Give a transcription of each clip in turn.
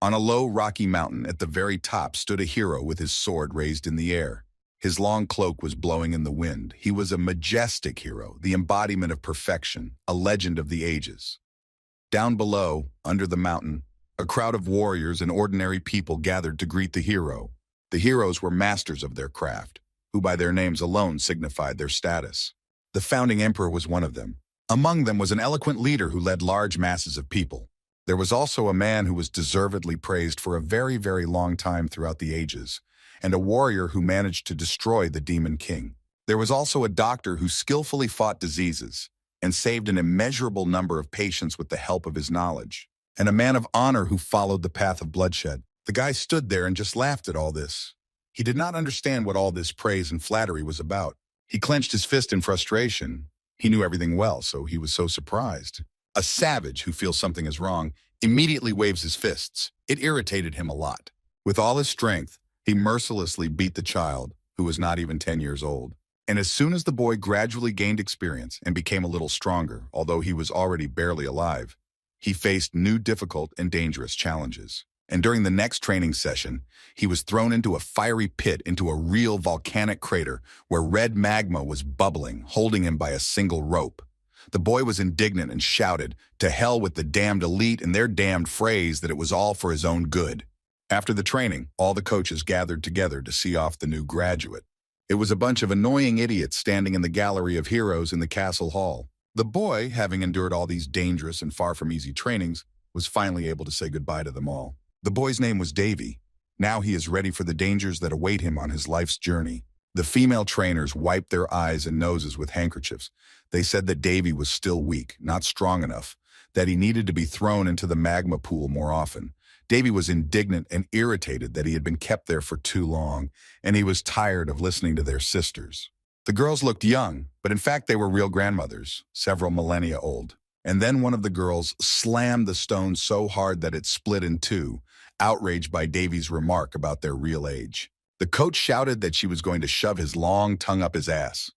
On a low, rocky mountain at the very top stood a hero with his sword raised in the air. His long cloak was blowing in the wind. He was a majestic hero, the embodiment of perfection, a legend of the ages. Down below, under the mountain, a crowd of warriors and ordinary people gathered to greet the hero. The heroes were masters of their craft, who by their names alone signified their status. The founding emperor was one of them. Among them was an eloquent leader who led large masses of people. There was also a man who was deservedly praised for a very, very long time throughout the ages, and a warrior who managed to destroy the demon king. There was also a doctor who skillfully fought diseases and saved an immeasurable number of patients with the help of his knowledge, and a man of honor who followed the path of bloodshed. The guy stood there and just laughed at all this. He did not understand what all this praise and flattery was about. He clenched his fist in frustration. He knew everything well, so he was so surprised. A savage who feels something is wrong immediately waves his fists. It irritated him a lot. With all his strength, he mercilessly beat the child, who was not even 10 years old. And as soon as the boy gradually gained experience and became a little stronger, although he was already barely alive, he faced new difficult and dangerous challenges. And during the next training session, he was thrown into a fiery pit, into a real volcanic crater where red magma was bubbling, holding him by a single rope. The boy was indignant and shouted, "To hell with the damned elite and their damned phrase that it was all for his own good." After the training, all the coaches gathered together to see off the new graduate. It was a bunch of annoying idiots standing in the gallery of heroes in the castle hall. The boy, having endured all these dangerous and far from easy trainings, was finally able to say goodbye to them all. The boy's name was Davy. Now he is ready for the dangers that await him on his life's journey. The female trainers wiped their eyes and noses with handkerchiefs. They said that Davy was still weak, not strong enough, that he needed to be thrown into the magma pool more often. Davy was indignant and irritated that he had been kept there for too long, and he was tired of listening to their sisters. The girls looked young, but in fact they were real grandmothers, several millennia old. And then one of the girls slammed the stone so hard that it split in two, outraged by Davy's remark about their real age. The coach shouted that she was going to shove his long tongue up his ass,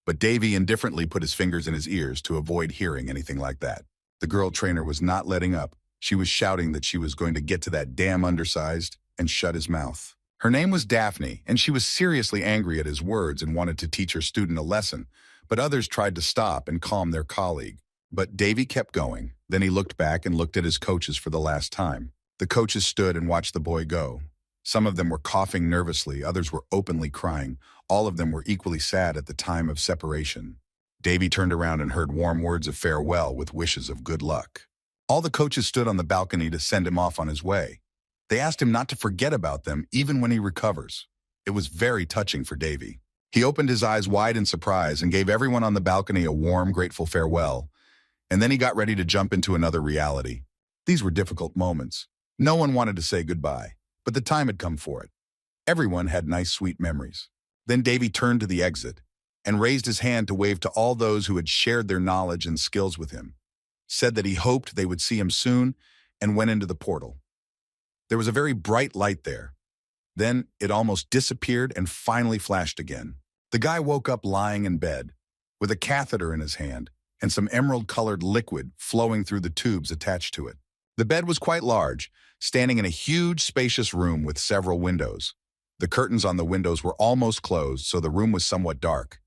but Davy indifferently put his fingers in his ears to avoid hearing anything like that. The girl trainer was not letting up. She was shouting that she was going to get to that damn undersized and shut his mouth. Her name was Daphne, and she was seriously angry at his words and wanted to teach her student a lesson, but others tried to stop and calm their colleague. But Davy kept going. Then he looked back and looked at his coaches for the last time. The coaches stood and watched the boy go. Some of them were coughing nervously, others were openly crying. All of them were equally sad at the time of separation. Davy turned around and heard warm words of farewell with wishes of good luck. All the coaches stood on the balcony to send him off on his way. They asked him not to forget about them even when he recovers. It was very touching for Davy. He opened his eyes wide in surprise and gave everyone on the balcony a warm, grateful farewell. And then he got ready to jump into another reality. These were difficult moments. No one wanted to say goodbye, but the time had come for it. Everyone had nice, sweet memories. Then Davy turned to the exit and raised his hand to wave to all those who had shared their knowledge and skills with him, said that he hoped they would see him soon, and went into the portal. There was a very bright light there. Then it almost disappeared and finally flashed again. The guy woke up lying in bed, with a catheter in his hand and some emerald-colored liquid flowing through the tubes attached to it. The bed was quite large, standing in a huge, spacious room with several windows. The curtains on the windows were almost closed, so the room was somewhat dark.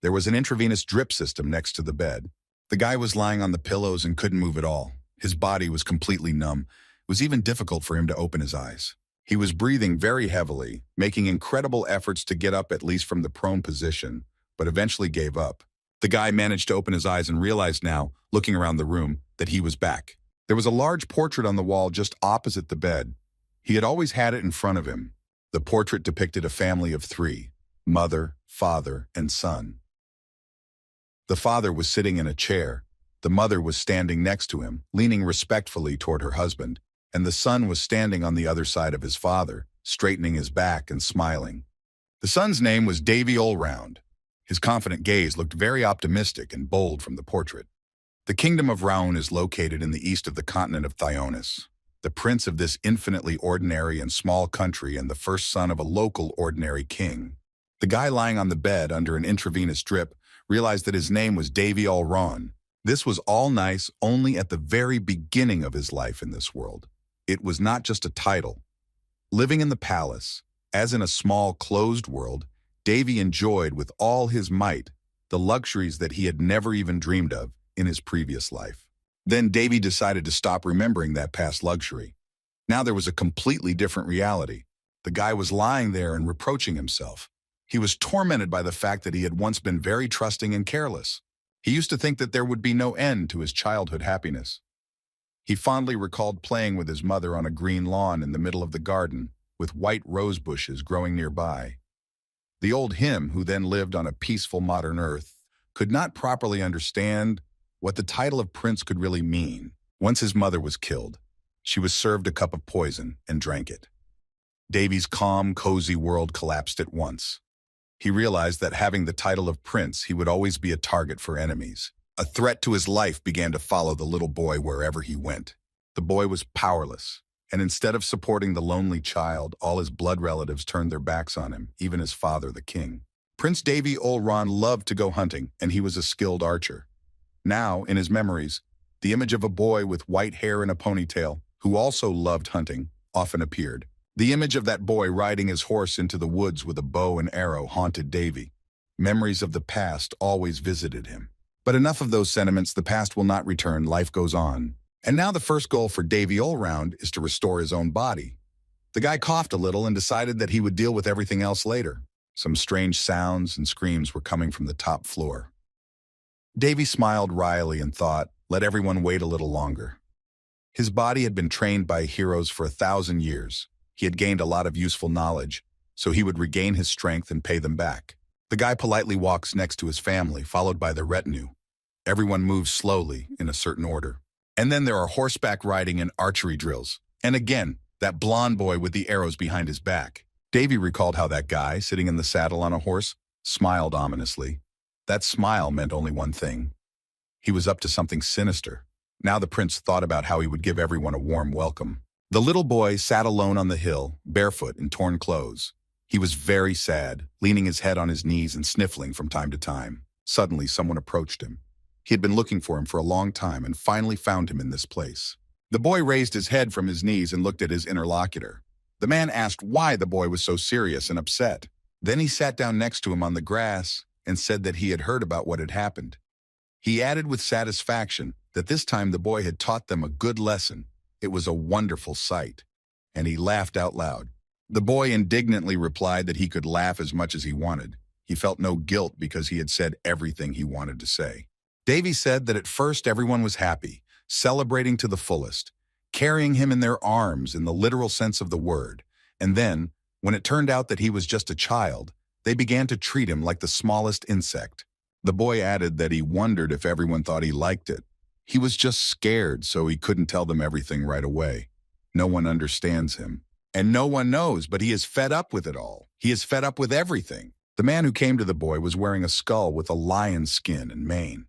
There was an intravenous drip system next to the bed. The guy was lying on the pillows and couldn't move at all. His body was completely numb. It was even difficult for him to open his eyes. He was breathing very heavily, making incredible efforts to get up at least from the prone position, but eventually gave up. The guy managed to open his eyes and realized now, looking around the room, that he was back. There was a large portrait on the wall just opposite the bed. He had always had it in front of him. The portrait depicted a family of three: mother, father, and son. The father was sitting in a chair. The mother was standing next to him, leaning respectfully toward her husband, and the son was standing on the other side of his father, straightening his back and smiling. The son's name was Davy Allround. His confident gaze looked very optimistic and bold from the portrait. The kingdom of Raun is located in the east of the continent of Thionis. The prince of this infinitely ordinary and small country and the first son of a local ordinary king. The guy lying on the bed under an intravenous drip realized that his name was Davy Allround. This was all nice only at the very beginning of his life in this world. It was not just a title. Living in the palace, as in a small, closed world, Davy enjoyed with all his might the luxuries that he had never even dreamed of in his previous life. Then Davy decided to stop remembering that past luxury. Now there was a completely different reality. The guy was lying there and reproaching himself. He was tormented by the fact that he had once been very trusting and careless. He used to think that there would be no end to his childhood happiness. He fondly recalled playing with his mother on a green lawn in the middle of the garden, with white rose bushes growing nearby. The old him, who then lived on a peaceful modern earth, could not properly understand what the title of prince could really mean. Once his mother was killed, she was served a cup of poison and drank it. Davy's calm, cozy world collapsed at once. He realized that having the title of prince, he would always be a target for enemies. A threat to his life began to follow the little boy wherever he went. The boy was powerless, and instead of supporting the lonely child, all his blood relatives turned their backs on him, even his father, the king. Prince Davy Olron loved to go hunting, and he was a skilled archer. Now, in his memories, the image of a boy with white hair and a ponytail, who also loved hunting, often appeared. The image of that boy riding his horse into the woods with a bow and arrow haunted Davy. Memories of the past always visited him. But enough of those sentiments. The past will not return. Life goes on. And now the first goal for Davy Allround is to restore his own body. The guy coughed a little and decided that he would deal with everything else later. Some strange sounds and screams were coming from the top floor. Davy smiled wryly and thought, let everyone wait a little longer. His body had been trained by heroes for 1,000 years. He had gained a lot of useful knowledge, so he would regain his strength and pay them back. The guy politely walks next to his family, followed by their retinue. Everyone moves slowly, in a certain order. And then there are horseback riding and archery drills. And again, that blond boy with the arrows behind his back. Davy recalled how that guy, sitting in the saddle on a horse, smiled ominously. That smile meant only one thing. He was up to something sinister. Now the prince thought about how he would give everyone a warm welcome. The little boy sat alone on the hill, barefoot in torn clothes. He was very sad, leaning his head on his knees and sniffling from time to time. Suddenly, someone approached him. He had been looking for him for a long time and finally found him in this place. The boy raised his head from his knees and looked at his interlocutor. The man asked why the boy was so serious and upset. Then he sat down next to him on the grass and said that he had heard about what had happened. He added with satisfaction that this time the boy had taught them a good lesson. It was a wonderful sight. And he laughed out loud. The boy indignantly replied that he could laugh as much as he wanted. He felt no guilt because he had said everything he wanted to say. Davy said that at first everyone was happy, celebrating to the fullest, carrying him in their arms in the literal sense of the word. And then, when it turned out that he was just a child, they began to treat him like the smallest insect. The boy added that he wondered if everyone thought he liked it. He was just scared, so he couldn't tell them everything right away. No one understands him. And no one knows, but he is fed up with it all. He is fed up with everything. The man who came to the boy was wearing a skull with a lion's skin and mane.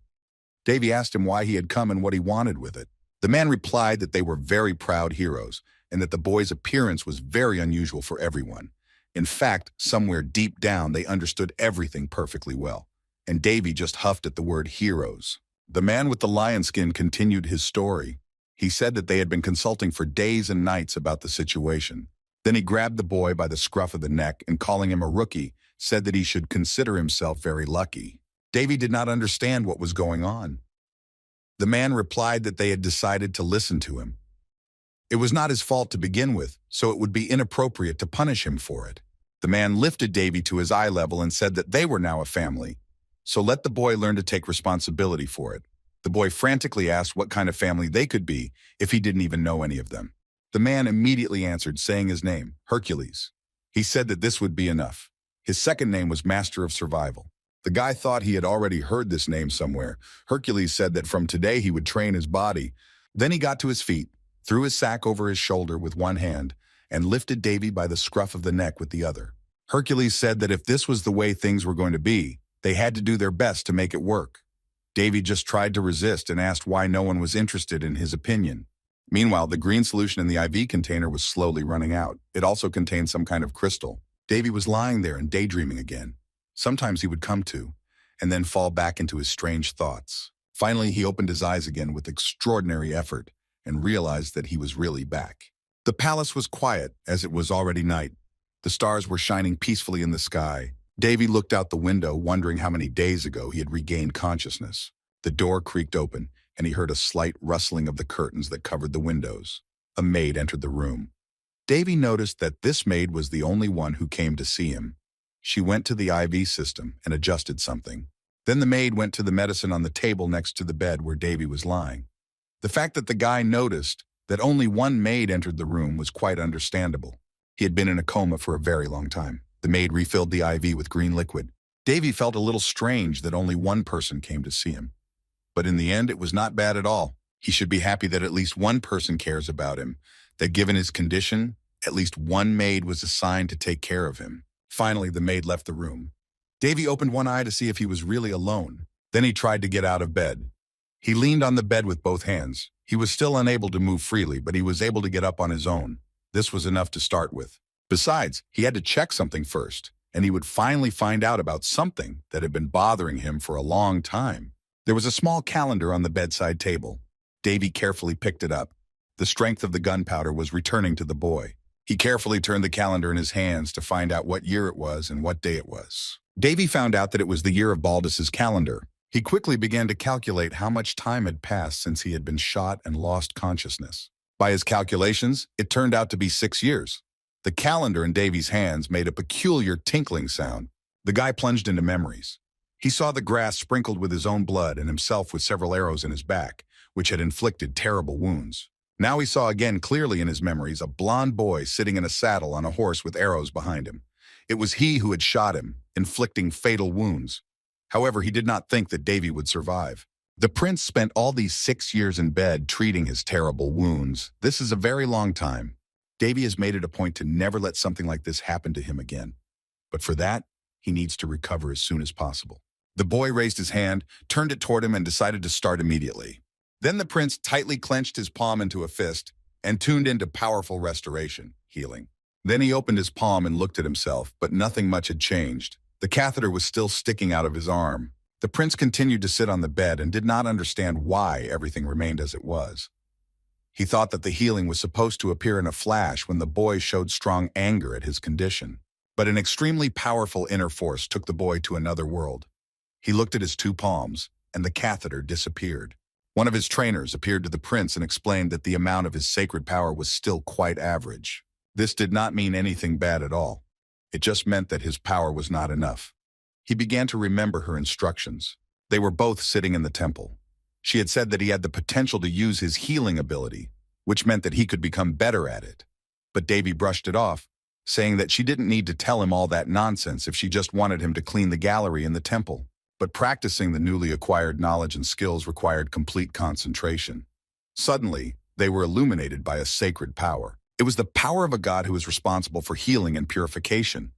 Davy asked him why he had come and what he wanted with it. The man replied that they were very proud heroes and that the boy's appearance was very unusual for everyone. In fact, somewhere deep down, they understood everything perfectly well. And Davy just huffed at the word heroes. The man with the lion skin continued his story. He said that they had been consulting for days and nights about the situation. Then he grabbed the boy by the scruff of the neck and, calling him a rookie, said that he should consider himself very lucky. Davy did not understand what was going on. The man replied that they had decided to listen to him. It was not his fault to begin with, so it would be inappropriate to punish him for it. The man lifted Davy to his eye level and said that they were now a family. So let the boy learn to take responsibility for it. The boy frantically asked what kind of family they could be if he didn't even know any of them. The man immediately answered, saying his name, Hercules. He said that this would be enough. His second name was Master of Survival. The guy thought he had already heard this name somewhere. Hercules said that from today he would train his body. Then he got to his feet, threw his sack over his shoulder with one hand, and lifted Davy by the scruff of the neck with the other. Hercules said that if this was the way things were going to be, they had to do their best to make it work. Davy just tried to resist and asked why no one was interested in his opinion. Meanwhile, the green solution in the IV container was slowly running out. It also contained some kind of crystal. Davy was lying there and daydreaming again. Sometimes he would come to, and then fall back into his strange thoughts. Finally, he opened his eyes again with extraordinary effort and realized that he was really back. The palace was quiet, as it was already night. The stars were shining peacefully in the sky. Davy looked out the window, wondering how many days ago he had regained consciousness. The door creaked open, and he heard a slight rustling of the curtains that covered the windows. A maid entered the room. Davy noticed that this maid was the only one who came to see him. She went to the IV system and adjusted something. Then the maid went to the medicine on the table next to the bed where Davy was lying. The fact that the guy noticed that only one maid entered the room was quite understandable. He had been in a coma for a very long time. The maid refilled the IV with green liquid. Davy felt a little strange that only one person came to see him. But in the end, it was not bad at all. He should be happy that at least one person cares about him, that given his condition, at least one maid was assigned to take care of him. Finally, the maid left the room. Davy opened one eye to see if he was really alone. Then he tried to get out of bed. He leaned on the bed with both hands. He was still unable to move freely, but he was able to get up on his own. This was enough to start with. Besides, he had to check something first, and he would finally find out about something that had been bothering him for a long time. There was a small calendar on the bedside table. Davy carefully picked it up. The strength of the gunpowder was returning to the boy. He carefully turned the calendar in his hands to find out what year it was and what day it was. Davy found out that it was the year of Baldus's calendar. He quickly began to calculate how much time had passed since he had been shot and lost consciousness. By his calculations, it turned out to be 6 years. The calendar in Davy's hands made a peculiar tinkling sound. The guy plunged into memories. He saw the grass sprinkled with his own blood and himself with several arrows in his back, which had inflicted terrible wounds. Now he saw again clearly in his memories a blond boy sitting in a saddle on a horse with arrows behind him. It was he who had shot him, inflicting fatal wounds. However, he did not think that Davy would survive. The prince spent all these 6 years in bed treating his terrible wounds. This is a very long time. Davy has made it a point to never let something like this happen to him again. But for that, he needs to recover as soon as possible. The boy raised his hand, turned it toward him, and decided to start immediately. Then the prince tightly clenched his palm into a fist and tuned into powerful restoration, healing. Then he opened his palm and looked at himself, but nothing much had changed. The catheter was still sticking out of his arm. The prince continued to sit on the bed and did not understand why everything remained as it was. He thought that the healing was supposed to appear in a flash when the boy showed strong anger at his condition. But an extremely powerful inner force took the boy to another world. He looked at his 2 palms, and the catheter disappeared. One of his trainers appeared to the prince and explained that the amount of his sacred power was still quite average. This did not mean anything bad at all. It just meant that his power was not enough. He began to remember her instructions. They were both sitting in the temple. She had said that he had the potential to use his healing ability, which meant that he could become better at it. But Davy brushed it off, saying that she didn't need to tell him all that nonsense if she just wanted him to clean the gallery in the temple. But practicing the newly acquired knowledge and skills required complete concentration. Suddenly, they were illuminated by a sacred power. It was the power of a god who is responsible for healing and purification.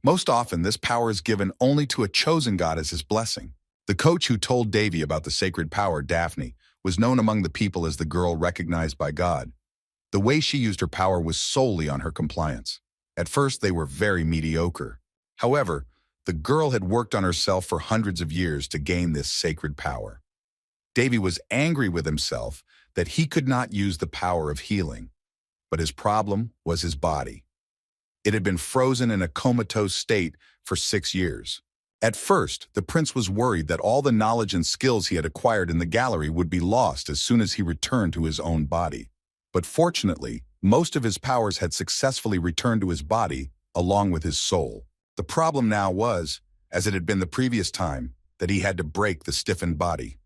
Most often, this power is given only to a chosen god as his blessing. The coach who told Davy about the sacred power, Daphne, was known among the people as the girl recognized by God. The way she used her power was solely on her compliance. At first, they were very mediocre. However, the girl had worked on herself for hundreds of years to gain this sacred power. Davy was angry with himself that he could not use the power of healing. But his problem was his body. It had been frozen in a comatose state for 6 years. At first, the prince was worried that all the knowledge and skills he had acquired in the gallery would be lost as soon as he returned to his own body. But fortunately, most of his powers had successfully returned to his body, along with his soul. The problem now was, as it had been the previous time, that he had to break the stiffened body.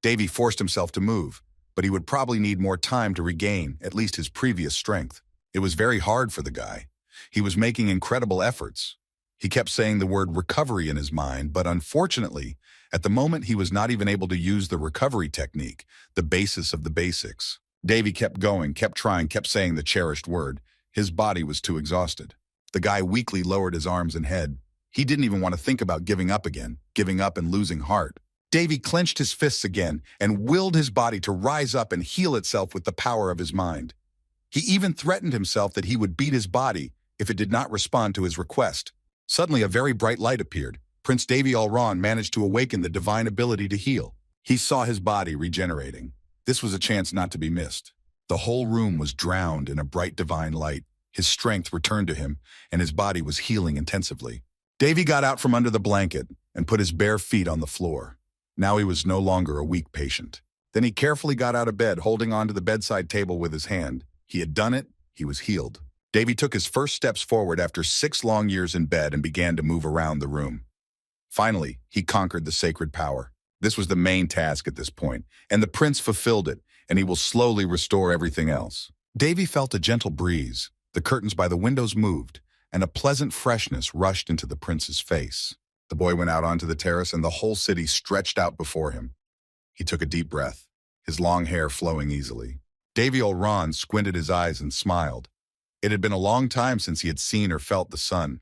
Davy forced himself to move, but he would probably need more time to regain at least his previous strength. It was very hard for the guy. He was making incredible efforts. He kept saying the word recovery in his mind, but unfortunately, at the moment he was not even able to use the recovery technique, the basis of the basics. Davy kept going, kept trying, kept saying the cherished word. His body was too exhausted. The guy weakly lowered his arms and head. He didn't even want to think about giving up again, giving up and losing heart. Davy clenched his fists again and willed his body to rise up and heal itself with the power of his mind. He even threatened himself that he would beat his body if it did not respond to his request. Suddenly, a very bright light appeared. Prince Davy Alron managed to awaken the divine ability to heal. He saw his body regenerating. This was a chance not to be missed. The whole room was drowned in a bright divine light. His strength returned to him, and his body was healing intensively. Davy got out from under the blanket and put his bare feet on the floor. Now he was no longer a weak patient. Then he carefully got out of bed, holding onto the bedside table with his hand. He had done it. He was healed. Davy took his first steps forward after 6 long years in bed and began to move around the room. Finally, he conquered the sacred power. This was the main task at this point, and the prince fulfilled it, and he will slowly restore everything else. Davy felt a gentle breeze. The curtains by the windows moved, and a pleasant freshness rushed into the prince's face. The boy went out onto the terrace, and the whole city stretched out before him. He took a deep breath, his long hair flowing easily. Davy Olran squinted his eyes and smiled. It had been a long time since he had seen or felt the sun.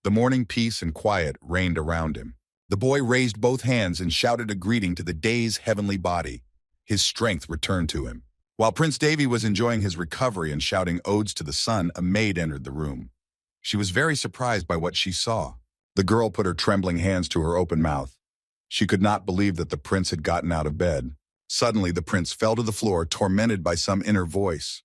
The morning peace and quiet reigned around him. The boy raised both hands and shouted a greeting to the day's heavenly body. His strength returned to him. While Prince Davy was enjoying his recovery and shouting odes to the sun, a maid entered the room. She was very surprised by what she saw. The girl put her trembling hands to her open mouth. She could not believe that the prince had gotten out of bed. Suddenly, the prince fell to the floor, tormented by some inner voice.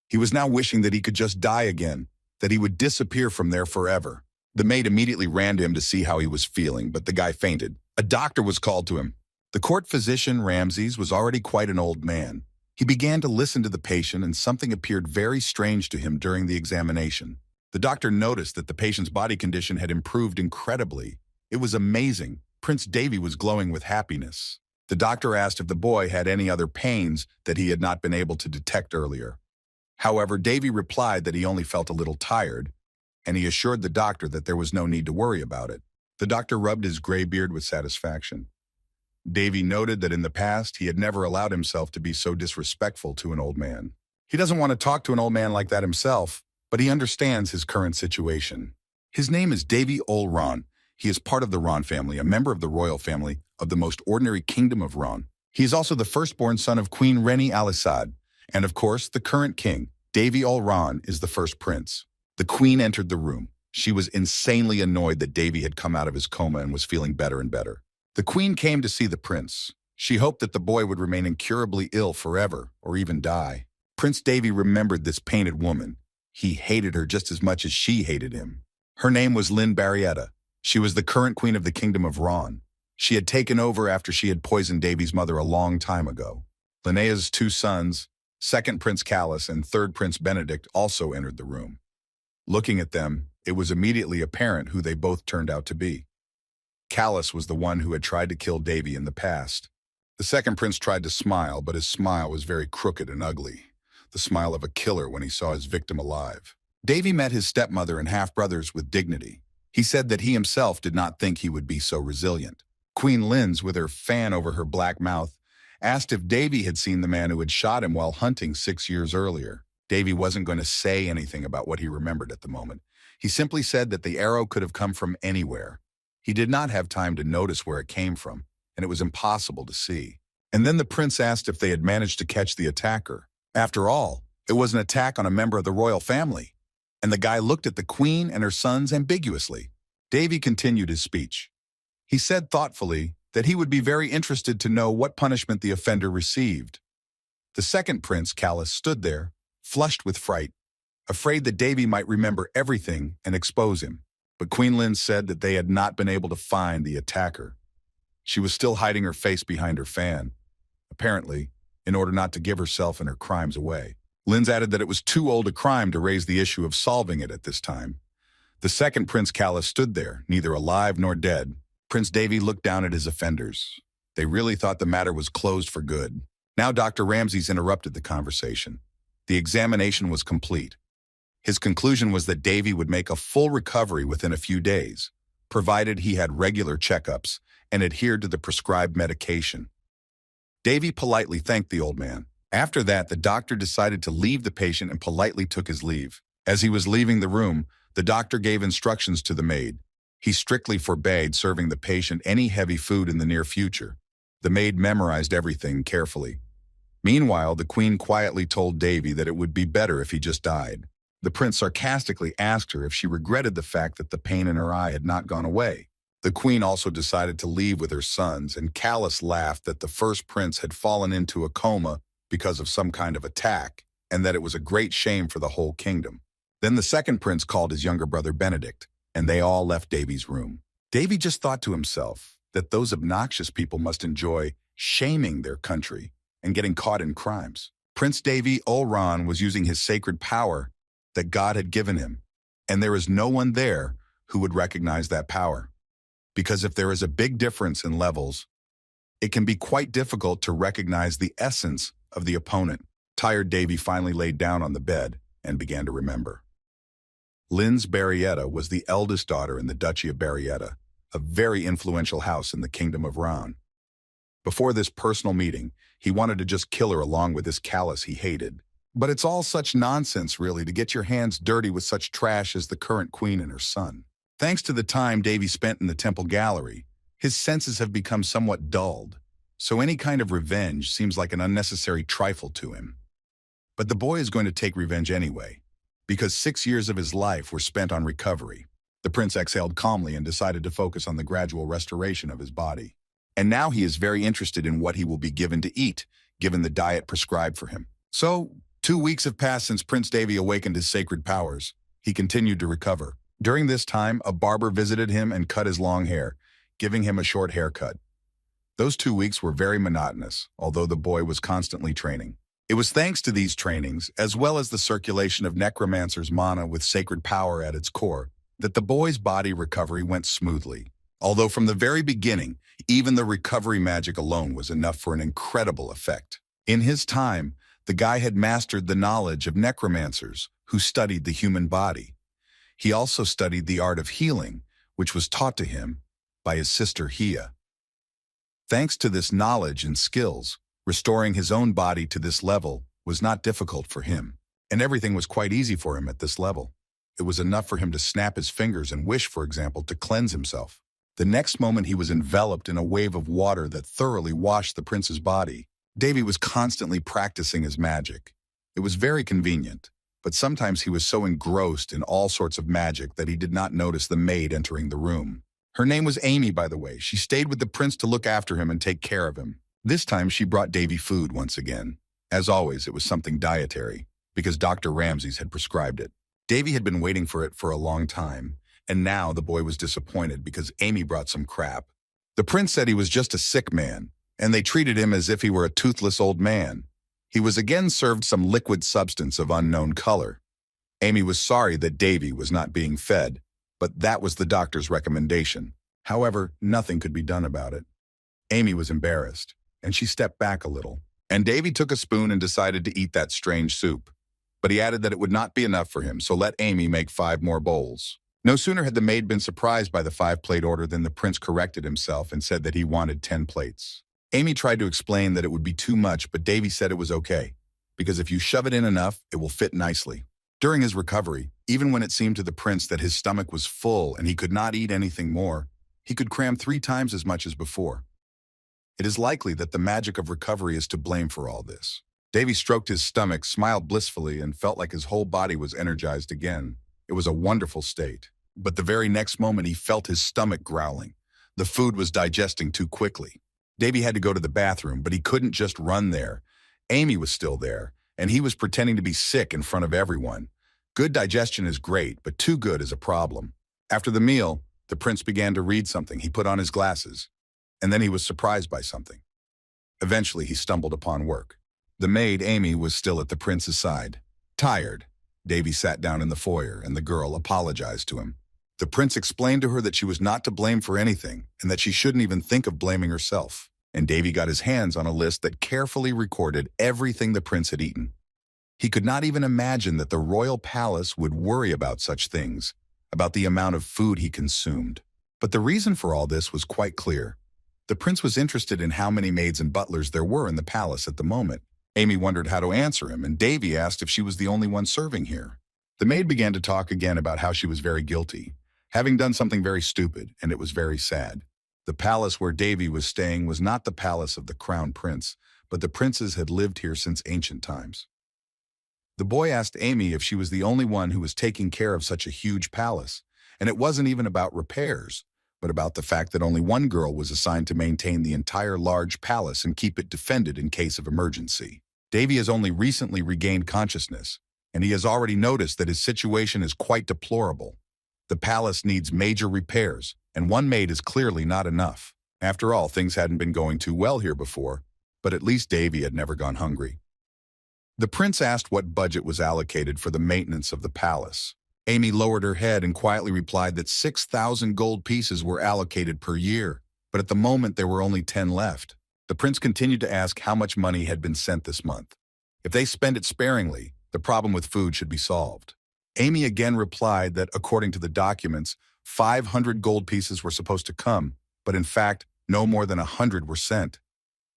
He was now wishing that he could just die again, that he would disappear from there forever. The maid immediately ran to him to see how he was feeling, but the guy fainted. A doctor was called to him. The court physician, Ramses, was already quite an old man. He began to listen to the patient, and something appeared very strange to him during the examination. The doctor noticed that the patient's body condition had improved incredibly. It was amazing. Prince Davy was glowing with happiness. The doctor asked if the boy had any other pains that he had not been able to detect earlier. However, Davy replied that he only felt a little tired, and he assured the doctor that there was no need to worry about it. The doctor rubbed his gray beard with satisfaction. Davy noted that in the past he had never allowed himself to be so disrespectful to an old man. He doesn't want to talk to an old man like that himself, but he understands his current situation. His name is Davy Olran. He is part of the Ron family, a member of the royal family of the most ordinary kingdom of Ron. He is also the firstborn son of Queen Reni Al-Assad, and of course, the current king. Davy Olran is the first prince. The queen entered the room. She was insanely annoyed that Davy had come out of his coma and was feeling better and better. The queen came to see the prince. She hoped that the boy would remain incurably ill forever, or even die. Prince Davy remembered this painted woman. He hated her just as much as she hated him. Her name was Lynn Barrietta. She was the current queen of the kingdom of Ron. She had taken over after she had poisoned Davy's mother a long time ago. Linnea's 2 sons, second Prince Callus and third Prince Benedict, also entered the room. Looking at them, it was immediately apparent who they both turned out to be. Callus was the one who had tried to kill Davy in the past. The second prince tried to smile, but his smile was very crooked and ugly, the smile of a killer when he saw his victim alive. Davy met his stepmother and half-brothers with dignity. He said that he himself did not think he would be so resilient. Queen Linz, with her fan over her black mouth, asked if Davy had seen the man who had shot him while hunting 6 years earlier. Davy wasn't going to say anything about what he remembered at the moment. He simply said that the arrow could have come from anywhere. He did not have time to notice where it came from, and it was impossible to see. And then the prince asked if they had managed to catch the attacker. After all, it was an attack on a member of the royal family. And the guy looked at the queen and her sons ambiguously. Davy continued his speech. He said thoughtfully that he would be very interested to know what punishment the offender received. The second prince, Callus, stood there, flushed with fright, afraid that Davy might remember everything and expose him. But Queen Lynn said that they had not been able to find the attacker. She was still hiding her face behind her fan, apparently, in order not to give herself and her crimes away. Linz added that it was too old a crime to raise the issue of solving it at this time. The second Prince Callus stood there, neither alive nor dead. Prince Davy looked down at his offenders. They really thought the matter was closed for good. Now Dr. Ramses interrupted the conversation. The examination was complete. His conclusion was that Davy would make a full recovery within a few days, provided he had regular checkups and adhered to the prescribed medication. Davy politely thanked the old man. After that, the doctor decided to leave the patient and politely took his leave. As he was leaving the room, the doctor gave instructions to the maid. He strictly forbade serving the patient any heavy food in the near future. The maid memorized everything carefully. Meanwhile, the queen quietly told Davy that it would be better if he just died. The prince sarcastically asked her if she regretted the fact that the pain in her eye had not gone away. The queen also decided to leave with her sons, and Callus laughed that the first prince had fallen into a coma because of some kind of attack. and that it was a great shame for the whole kingdom. Then the second prince called his younger brother Benedict, and they all left Davy's room. Davy just thought to himself that those obnoxious people must enjoy shaming their country and getting caught in crimes. Prince Davy Olran was using his sacred power that God had given him, and there is no one there who would recognize that power. Because if there is a big difference in levels, it can be quite difficult to recognize the essence of the opponent. Tired Davy finally laid down on the bed and began to remember. Linz Barrietta was the eldest daughter in the Duchy of Barrietta, a very influential house in the Kingdom of Ran. Before this personal meeting, he wanted to just kill her along with this callous he hated. But it's all such nonsense, really, to get your hands dirty with such trash as the current queen and her son. Thanks to the time Davy spent in the temple gallery, his senses have become somewhat dulled, so any kind of revenge seems like an unnecessary trifle to him. But the boy is going to take revenge anyway, because 6 years of his life were spent on recovery. The prince exhaled calmly and decided to focus on the gradual restoration of his body. And now he is very interested in what he will be given to eat, given the diet prescribed for him. So, 2 weeks have passed since Prince Davy awakened his sacred powers. He continued to recover. During this time, a barber visited him and cut his long hair, giving him a short haircut. Those 2 weeks were very monotonous, although the boy was constantly training. It was thanks to these trainings, as well as the circulation of necromancer's mana with sacred power at its core, that the boy's body recovery went smoothly. Although from the very beginning, even the recovery magic alone was enough for an incredible effect. In his time, the guy had mastered the knowledge of necromancers who studied the human body. He also studied the art of healing, which was taught to him by his sister Hia. Thanks to this knowledge and skills, restoring his own body to this level was not difficult for him, and everything was quite easy for him at this level. It was enough for him to snap his fingers and wish, for example, to cleanse himself. The next moment he was enveloped in a wave of water that thoroughly washed the prince's body. Davy was constantly practicing his magic. It was very convenient, but sometimes he was so engrossed in all sorts of magic that he did not notice the maid entering the room. Her name was Amy, by the way. She stayed with the prince to look after him and take care of him. This time she brought Davy food once again. As always, it was something dietary, because Dr. Ramses had prescribed it. Davy had been waiting for it for a long time, and now the boy was disappointed because Amy brought some crap. The prince said he was just a sick man, and they treated him as if he were a toothless old man. He was again served some liquid substance of unknown color. Amy was sorry that Davy was not being fed, but that was the doctor's recommendation. However, nothing could be done about it. Amy was embarrassed, and she stepped back a little, and Davy took a spoon and decided to eat that strange soup. But he added that it would not be enough for him, so let Amy make 5 more bowls. No sooner had the maid been surprised by the 5-plate order than the prince corrected himself and said that he wanted 10 plates. Amy tried to explain that it would be too much, but Davy said it was okay, because if you shove it in enough, it will fit nicely. During his recovery, even when it seemed to the prince that his stomach was full and he could not eat anything more, he could cram 3 times as much as before. It is likely that the magic of recovery is to blame for all this. Davy stroked his stomach, smiled blissfully, and felt like his whole body was energized again. It was a wonderful state. But the very next moment he felt his stomach growling. The food was digesting too quickly. Davy had to go to the bathroom, but he couldn't just run there. Amy was still there, and he was pretending to be sick in front of everyone. Good digestion is great, but too good is a problem. After the meal, the prince began to read something. He put on his glasses, and then he was surprised by something. Eventually, he stumbled upon work. The maid, Amy, was still at the prince's side. Tired, Davy sat down in the foyer, and the girl apologized to him. The prince explained to her that she was not to blame for anything, and that she shouldn't even think of blaming herself. And Davy got his hands on a list that carefully recorded everything the prince had eaten. He could not even imagine that the royal palace would worry about such things, about the amount of food he consumed. But the reason for all this was quite clear. The prince was interested in how many maids and butlers there were in the palace at the moment. Amy wondered how to answer him, and Davy asked if she was the only one serving here. The maid began to talk again about how she was very guilty, having done something very stupid, and it was very sad. The palace where Davy was staying was not the palace of the crown prince, but the princes had lived here since ancient times. The boy asked Amy if she was the only one who was taking care of such a huge palace, and it wasn't even about repairs, but about the fact that only one girl was assigned to maintain the entire large palace and keep it defended in case of emergency. Davy has only recently regained consciousness, and he has already noticed that his situation is quite deplorable. The palace needs major repairs, and one maid is clearly not enough. After all, things hadn't been going too well here before, but at least Davy had never gone hungry. The prince asked what budget was allocated for the maintenance of the palace. Amy lowered her head and quietly replied that 6,000 gold pieces were allocated per year, but at the moment there were only 10 left. The prince continued to ask how much money had been sent this month. If they spend it sparingly, the problem with food should be solved. Amy again replied that according to the documents, 500 gold pieces were supposed to come, but in fact, no more than 100 were sent.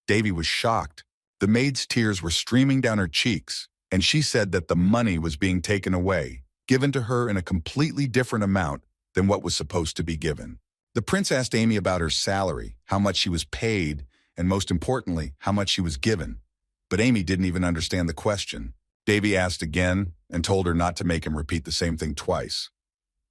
Davy was shocked. The maid's tears were streaming down her cheeks, and she said that the money was being taken away, given to her in a completely different amount than what was supposed to be given. The prince asked Amy about her salary, how much she was paid, and most importantly, how much she was given. But Amy didn't even understand the question. Davy asked again and told her not to make him repeat the same thing twice.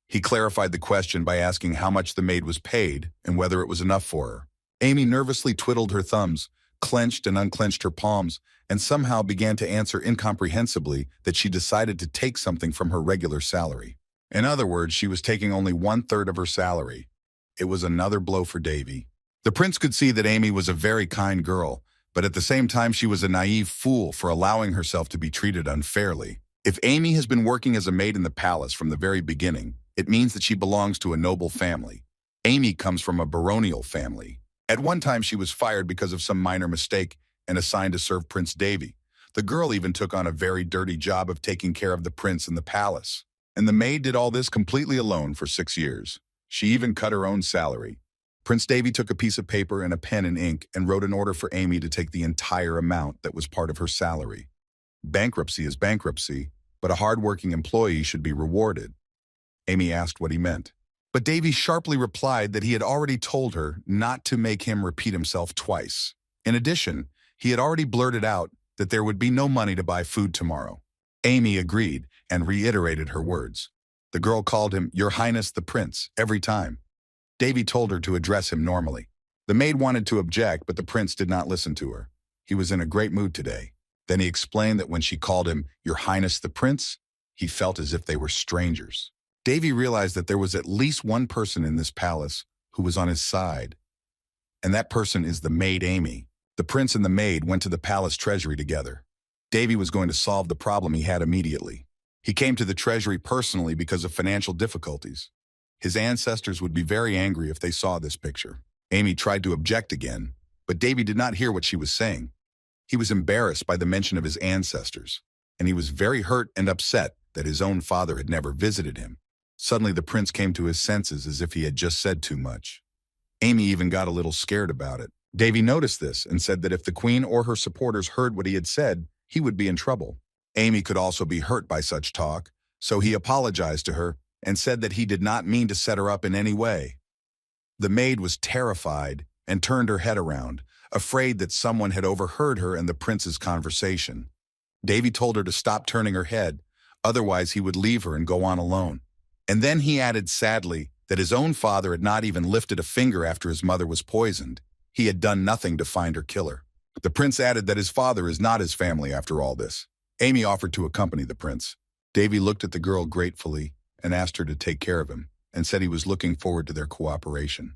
He clarified the question by asking how much the maid was paid and whether it was enough for her. Amy nervously twiddled her thumbs, clenched and unclenched her palms, and somehow began to answer incomprehensibly that she decided to take something from her regular salary. In other words, she was taking only 1/3 of her salary. It was another blow for Davy. The prince could see that Amy was a very kind girl, but at the same time she was a naive fool for allowing herself to be treated unfairly. If Amy has been working as a maid in the palace from the very beginning, it means that she belongs to a noble family. Amy comes from a baronial family. At one time she was fired because of some minor mistake and assigned to serve Prince Davy. The girl even took on a very dirty job of taking care of the prince in the palace. And the maid did all this completely alone for 6 years. She even cut her own salary. Prince Davy took a piece of paper and a pen and ink and wrote an order for Amy to take the entire amount that was part of her salary. Bankruptcy is bankruptcy, but a hard-working employee should be rewarded. Amy asked what he meant. But Davy sharply replied that he had already told her not to make him repeat himself twice. In addition, he had already blurted out that there would be no money to buy food tomorrow. Amy agreed and reiterated her words. The girl called him Your Highness the Prince every time. Davy told her to address him normally. The maid wanted to object, but the prince did not listen to her. He was in a great mood today. Then he explained that when she called him Your Highness the Prince, he felt as if they were strangers. Davy realized that there was at least one person in this palace who was on his side, and that person is the maid Amy. The prince and the maid went to the palace treasury together. Davy was going to solve the problem he had immediately. He came to the treasury personally because of financial difficulties. His ancestors would be very angry if they saw this picture. Amy tried to object again, but Davy did not hear what she was saying. He was embarrassed by the mention of his ancestors, and he was very hurt and upset that his own father had never visited him. Suddenly, the prince came to his senses as if he had just said too much. Amy even got a little scared about it. Davy noticed this and said that if the queen or her supporters heard what he had said, he would be in trouble. Amy could also be hurt by such talk, so he apologized to her and said that he did not mean to set her up in any way. The maid was terrified and turned her head around, afraid that someone had overheard her and the prince's conversation. Davy told her to stop turning her head, otherwise he would leave her and go on alone. And then he added sadly that his own father had not even lifted a finger after his mother was poisoned. He had done nothing to find her killer. The prince added that his father is not his family after all this. Amy offered to accompany the prince. Davy looked at the girl gratefully and asked her to take care of him, and said he was looking forward to their cooperation.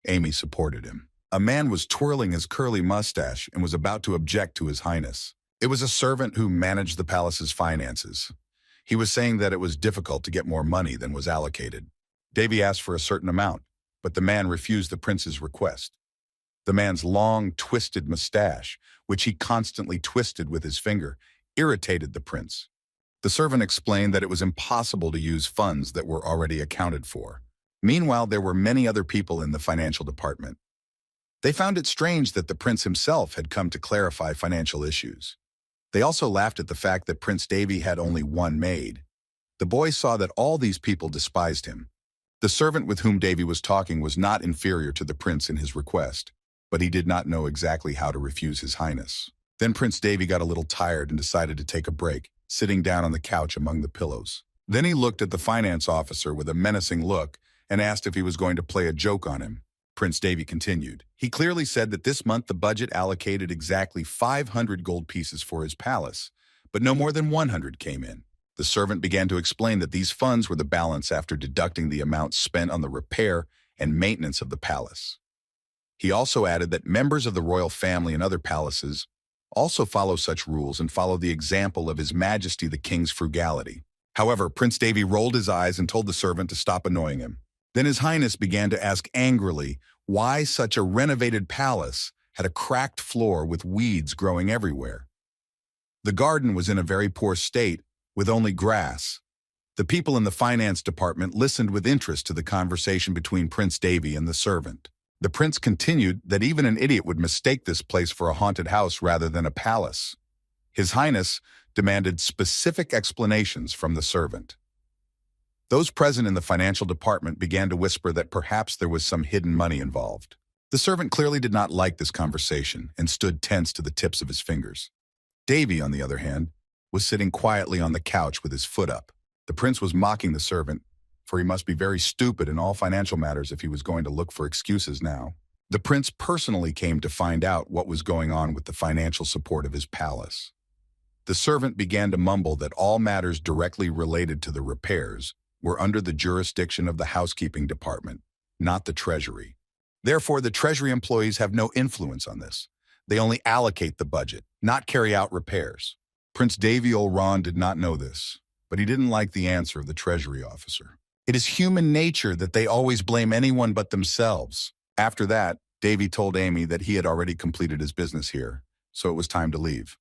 Amy supported him. A man was twirling his curly mustache and was about to object to his highness. It was a servant who managed the palace's finances. He was saying that it was difficult to get more money than was allocated. Davy asked for a certain amount, but the man refused the prince's request. The man's long, twisted mustache, which he constantly twisted with his finger, irritated the prince. The servant explained that it was impossible to use funds that were already accounted for. Meanwhile, there were many other people in the financial department. They found it strange that the prince himself had come to clarify financial issues. They also laughed at the fact that Prince Davy had only one maid. The boys saw that all these people despised him. The servant with whom Davy was talking was not inferior to the prince in his request, but he did not know exactly how to refuse his highness. Then Prince Davy got a little tired and decided to take a break, sitting down on the couch among the pillows. Then he looked at the finance officer with a menacing look and asked if he was going to play a joke on him. Prince Davy continued. He clearly said that this month the budget allocated exactly 500 gold pieces for his palace, but no more than 100 came in. The servant began to explain that these funds were the balance after deducting the amount spent on the repair and maintenance of the palace. He also added that members of the royal family and other palaces also follow such rules and follow the example of His Majesty the King's frugality. However, Prince Davy rolled his eyes and told the servant to stop annoying him. Then His Highness began to ask angrily why such a renovated palace had a cracked floor with weeds growing everywhere. The garden was in a very poor state, with only grass. The people in the finance department listened with interest to the conversation between Prince Davy and the servant. The prince continued that even an idiot would mistake this place for a haunted house rather than a palace. His Highness demanded specific explanations from the servant. Those present in the financial department began to whisper that perhaps there was some hidden money involved. The servant clearly did not like this conversation and stood tense to the tips of his fingers. Davy, on the other hand, was sitting quietly on the couch with his foot up. The prince was mocking the servant, for he must be very stupid in all financial matters if he was going to look for excuses now. The prince personally came to find out what was going on with the financial support of his palace. The servant began to mumble that all matters directly related to the repairs were under the jurisdiction of the housekeeping department, not the treasury. Therefore, the treasury employees have no influence on this. They only allocate the budget, not carry out repairs. Prince Davy Olron did not know this, but he didn't like the answer of the treasury officer. It is human nature that they always blame anyone but themselves. After that, Davy told Amy that he had already completed his business here, so it was time to leave.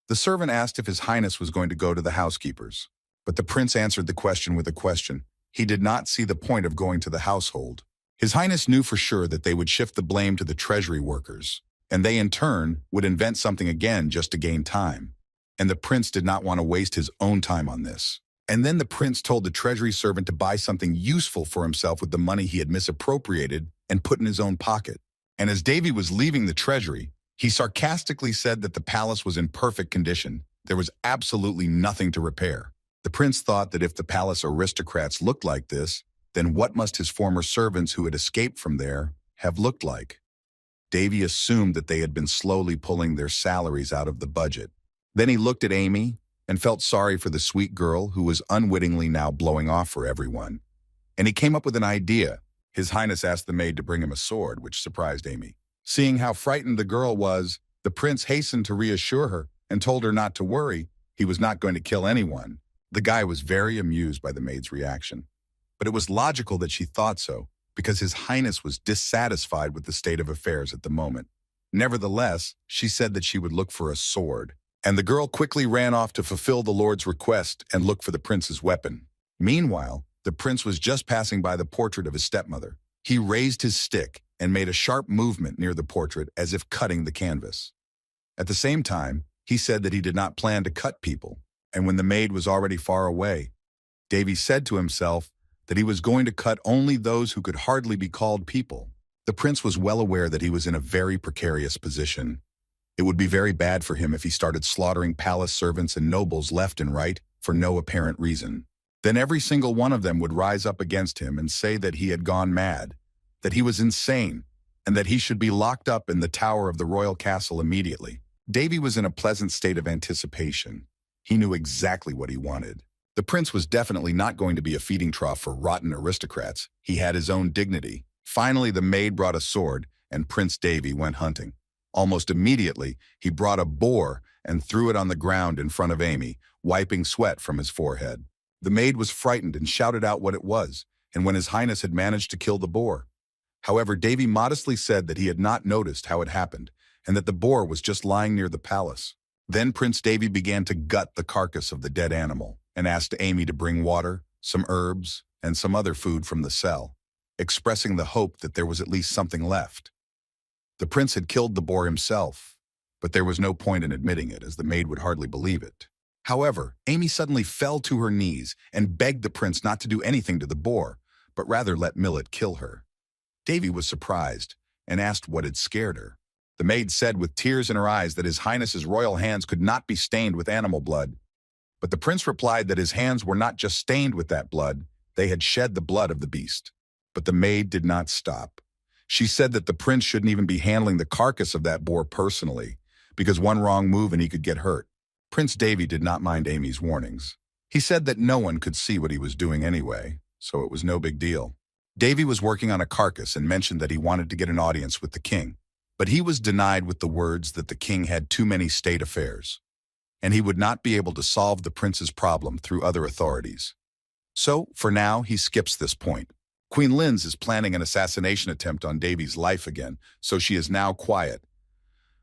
The servant asked if His Highness was going to go to the housekeepers, but the prince answered the question with a question. He did not see the point of going to the household. His Highness knew for sure that they would shift the blame to the treasury workers, and they in turn would invent something again just to gain time. And the prince did not want to waste his own time on this. And then the prince told the treasury servant to buy something useful for himself with the money he had misappropriated and put in his own pocket. And as Davy was leaving the treasury, he sarcastically said that the palace was in perfect condition. There was absolutely nothing to repair. The prince thought that if the palace aristocrats looked like this, then what must his former servants who had escaped from there have looked like? Davy assumed that they had been slowly pulling their salaries out of the budget. Then he looked at Amy and felt sorry for the sweet girl who was unwittingly now blowing off for everyone. And he came up with an idea. His Highness asked the maid to bring him a sword, which surprised Amy. Seeing how frightened the girl was, the prince hastened to reassure her and told her not to worry. He was not going to kill anyone. The guy was very amused by the maid's reaction. But it was logical that she thought so, because His Highness was dissatisfied with the state of affairs at the moment. Nevertheless, she said that she would look for a sword, and the girl quickly ran off to fulfill the lord's request and look for the prince's weapon. Meanwhile, the prince was just passing by the portrait of his stepmother. He raised his stick and made a sharp movement near the portrait as if cutting the canvas. At the same time, he said that he did not plan to cut people, and when the maid was already far away, Davy said to himself that he was going to cut only those who could hardly be called people. The prince was well aware that he was in a very precarious position. It would be very bad for him if he started slaughtering palace servants and nobles left and right for no apparent reason. Then every single one of them would rise up against him and say that he had gone mad, that he was insane, and that he should be locked up in the tower of the royal castle immediately. Davy was in a pleasant state of anticipation. He knew exactly what he wanted. The prince was definitely not going to be a feeding trough for rotten aristocrats. He had his own dignity. Finally, the maid brought a sword, and Prince Davy went hunting. Almost immediately, he brought a boar and threw it on the ground in front of Amy, wiping sweat from his forehead. The maid was frightened and shouted out what it was, and when His Highness had managed to kill the boar. However, Davy modestly said that he had not noticed how it happened, and that the boar was just lying near the palace. Then Prince Davy began to gut the carcass of the dead animal, and asked Amy to bring water, some herbs, and some other food from the cell, expressing the hope that there was at least something left. The prince had killed the boar himself, but there was no point in admitting it, as the maid would hardly believe it. However, Amy suddenly fell to her knees and begged the prince not to do anything to the boar, but rather let Millet kill her. Davy was surprised and asked what had scared her. The maid said with tears in her eyes that His Highness's royal hands could not be stained with animal blood. But the prince replied that his hands were not just stained with that blood, they had shed the blood of the beast. But the maid did not stop. She said that the prince shouldn't even be handling the carcass of that boar personally, because one wrong move and he could get hurt. Prince Davy did not mind Amy's warnings. He said that no one could see what he was doing anyway, so it was no big deal. Davy was working on a carcass and mentioned that he wanted to get an audience with the king, but he was denied with the words that the king had too many state affairs, and he would not be able to solve the prince's problem through other authorities. So, for now, he skips this point. Queen Linz is planning an assassination attempt on Davy's life again, so she is now quiet.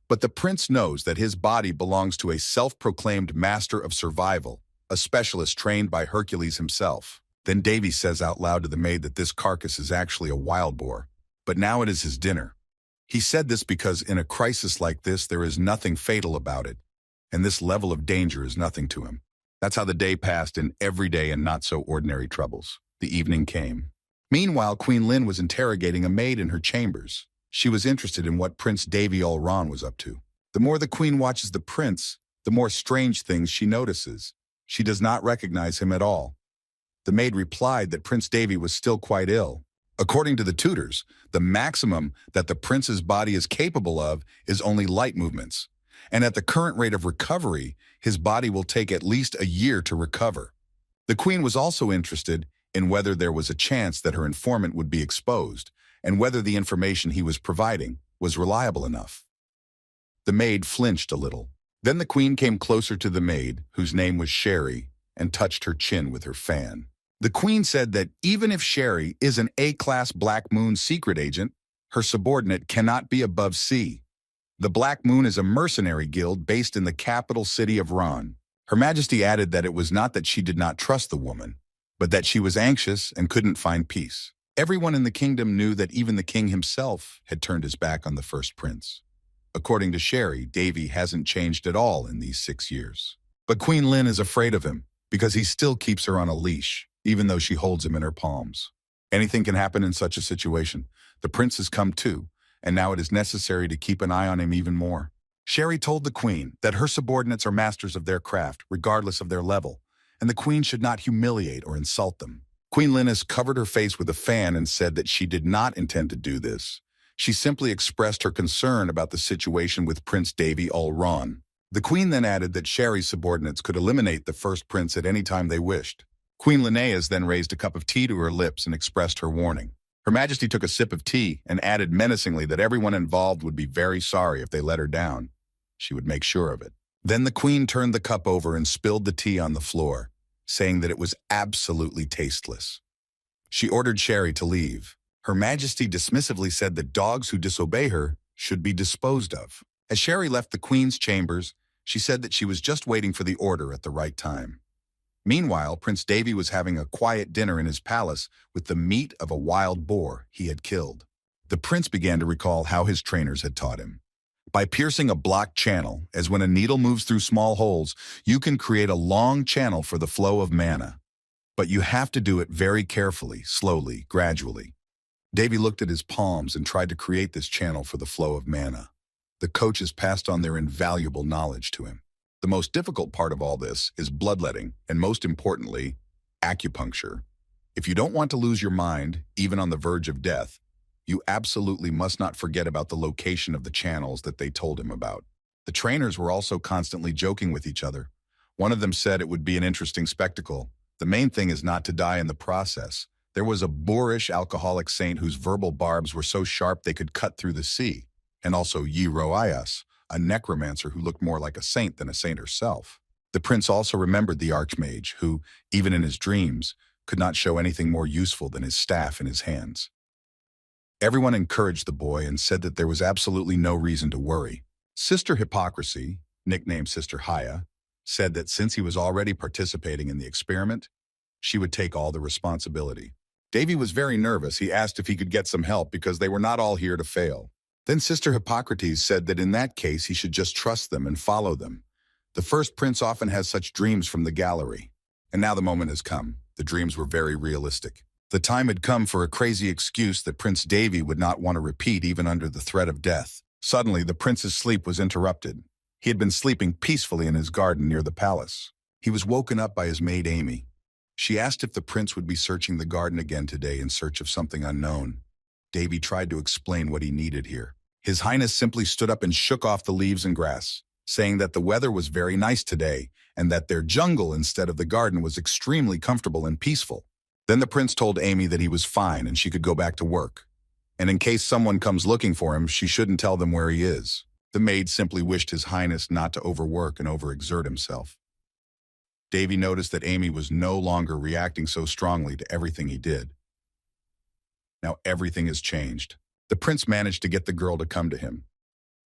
But the prince knows that his body belongs to a self-proclaimed master of survival, a specialist trained by Hercules himself. Then Davy says out loud to the maid that this carcass is actually a wild boar, but now it is his dinner. He said this because in a crisis like this, there is nothing fatal about it, and this level of danger is nothing to him. That's how the day passed in everyday and not-so-ordinary troubles. The evening came. Meanwhile, Queen Lin was interrogating a maid in her chambers. She was interested in what Prince Davy Olran was up to. The more the queen watches the prince, the more strange things she notices. She does not recognize him at all. The maid replied that Prince Davy was still quite ill. According to the tutors, the maximum that the prince's body is capable of is only light movements. And at the current rate of recovery, his body will take at least a year to recover. The queen was also interested in whether there was a chance that her informant would be exposed, and whether the information he was providing was reliable enough. The maid flinched a little. Then the queen came closer to the maid, whose name was Sherry, and touched her chin with her fan. The queen said that even if Sherry is an A-class Black Moon secret agent, her subordinate cannot be above C. The Black Moon is a mercenary guild based in the capital city of Ron. Her Majesty added that it was not that she did not trust the woman, but that she was anxious and couldn't find peace. Everyone in the kingdom knew that even the king himself had turned his back on the first prince. According to Sherry, Davy hasn't changed at all in these 6 years. But Queen Lin is afraid of him because he still keeps her on a leash, even though she holds him in her palms. Anything can happen in such a situation. The prince has come too, and now it is necessary to keep an eye on him even more. Sherry told the queen that her subordinates are masters of their craft, regardless of their level, and the queen should not humiliate or insult them. Queen Linus covered her face with a fan and said that she did not intend to do this. She simply expressed her concern about the situation with Prince Davy Olran. The queen then added that Sherry's subordinates could eliminate the first prince at any time they wished. Queen Linnaeus then raised a cup of tea to her lips and expressed her warning. Her Majesty took a sip of tea and added menacingly that everyone involved would be very sorry if they let her down. She would make sure of it. Then the queen turned the cup over and spilled the tea on the floor, saying that it was absolutely tasteless. She ordered Sherry to leave. Her Majesty dismissively said that dogs who disobey her should be disposed of. As Sherry left the queen's chambers, she said that she was just waiting for the order at the right time. Meanwhile, Prince Davy was having a quiet dinner in his palace with the meat of a wild boar he had killed. The prince began to recall how his trainers had taught him. By piercing a blocked channel, as when a needle moves through small holes, you can create a long channel for the flow of mana. But you have to do it very carefully, slowly, gradually. Davy looked at his palms and tried to create this channel for the flow of mana. The coaches passed on their invaluable knowledge to him. The most difficult part of all this is bloodletting, and most importantly, acupuncture. If you don't want to lose your mind, even on the verge of death, you absolutely must not forget about the location of the channels that they told him about. The trainers were also constantly joking with each other. One of them said it would be an interesting spectacle. The main thing is not to die in the process. There was a boorish alcoholic saint whose verbal barbs were so sharp they could cut through the sea, and also Yi Roias, a necromancer who looked more like a saint than a saint herself. The prince also remembered the archmage, who, even in his dreams, could not show anything more useful than his staff in his hands. Everyone encouraged the boy and said that there was absolutely no reason to worry. Sister Hypocrisy, nicknamed Sister Haya, said that since he was already participating in the experiment, she would take all the responsibility. Davy was very nervous. He asked if he could get some help because they were not all here to fail. Then Sister Hippocrates said that in that case he should just trust them and follow them. The first prince often has such dreams from the gallery. And now the moment has come. The dreams were very realistic. The time had come for a crazy excuse that Prince Davy would not want to repeat even under the threat of death. Suddenly, the prince's sleep was interrupted. He had been sleeping peacefully in his garden near the palace. He was woken up by his maid Amy. She asked if the prince would be searching the garden again today in search of something unknown. Davy tried to explain what he needed here. His Highness simply stood up and shook off the leaves and grass, saying that the weather was very nice today and that their jungle instead of the garden was extremely comfortable and peaceful. Then the prince told Amy that he was fine and she could go back to work. And in case someone comes looking for him, she shouldn't tell them where he is. The maid simply wished His Highness not to overwork and overexert himself. Davy noticed that Amy was no longer reacting so strongly to everything he did. Now everything has changed. The prince managed to get the girl to come to him.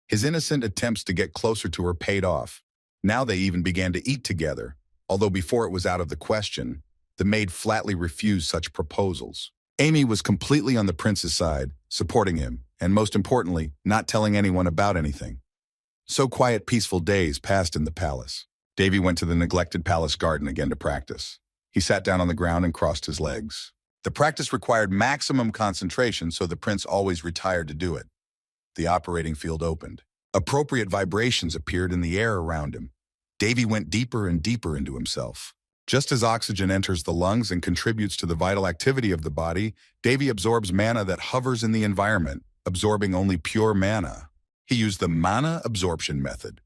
His innocent attempts to get closer to her paid off. Now they even began to eat together, although before it was out of the question, the maid flatly refused such proposals. Amy was completely on the prince's side, supporting him, and most importantly, not telling anyone about anything. So quiet, peaceful days passed in the palace. Davy went to the neglected palace garden again to practice. He sat down on the ground and crossed his legs. The practice required maximum concentration, so the prince always retired to do it. The operating field opened. Appropriate vibrations appeared in the air around him. Davy went deeper and deeper into himself. Just as oxygen enters the lungs and contributes to the vital activity of the body, Davy absorbs mana that hovers in the environment, absorbing only pure mana. He used the mana absorption method.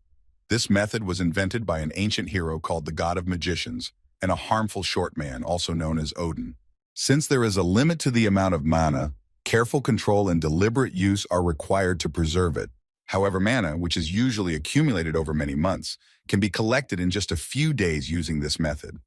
This method was invented by an ancient hero called the God of Magicians and a harmful short man, also known as Odin. Since there is a limit to the amount of mana, careful control and deliberate use are required to preserve it. However, mana, which is usually accumulated over many months, can be collected in just a few days using this method.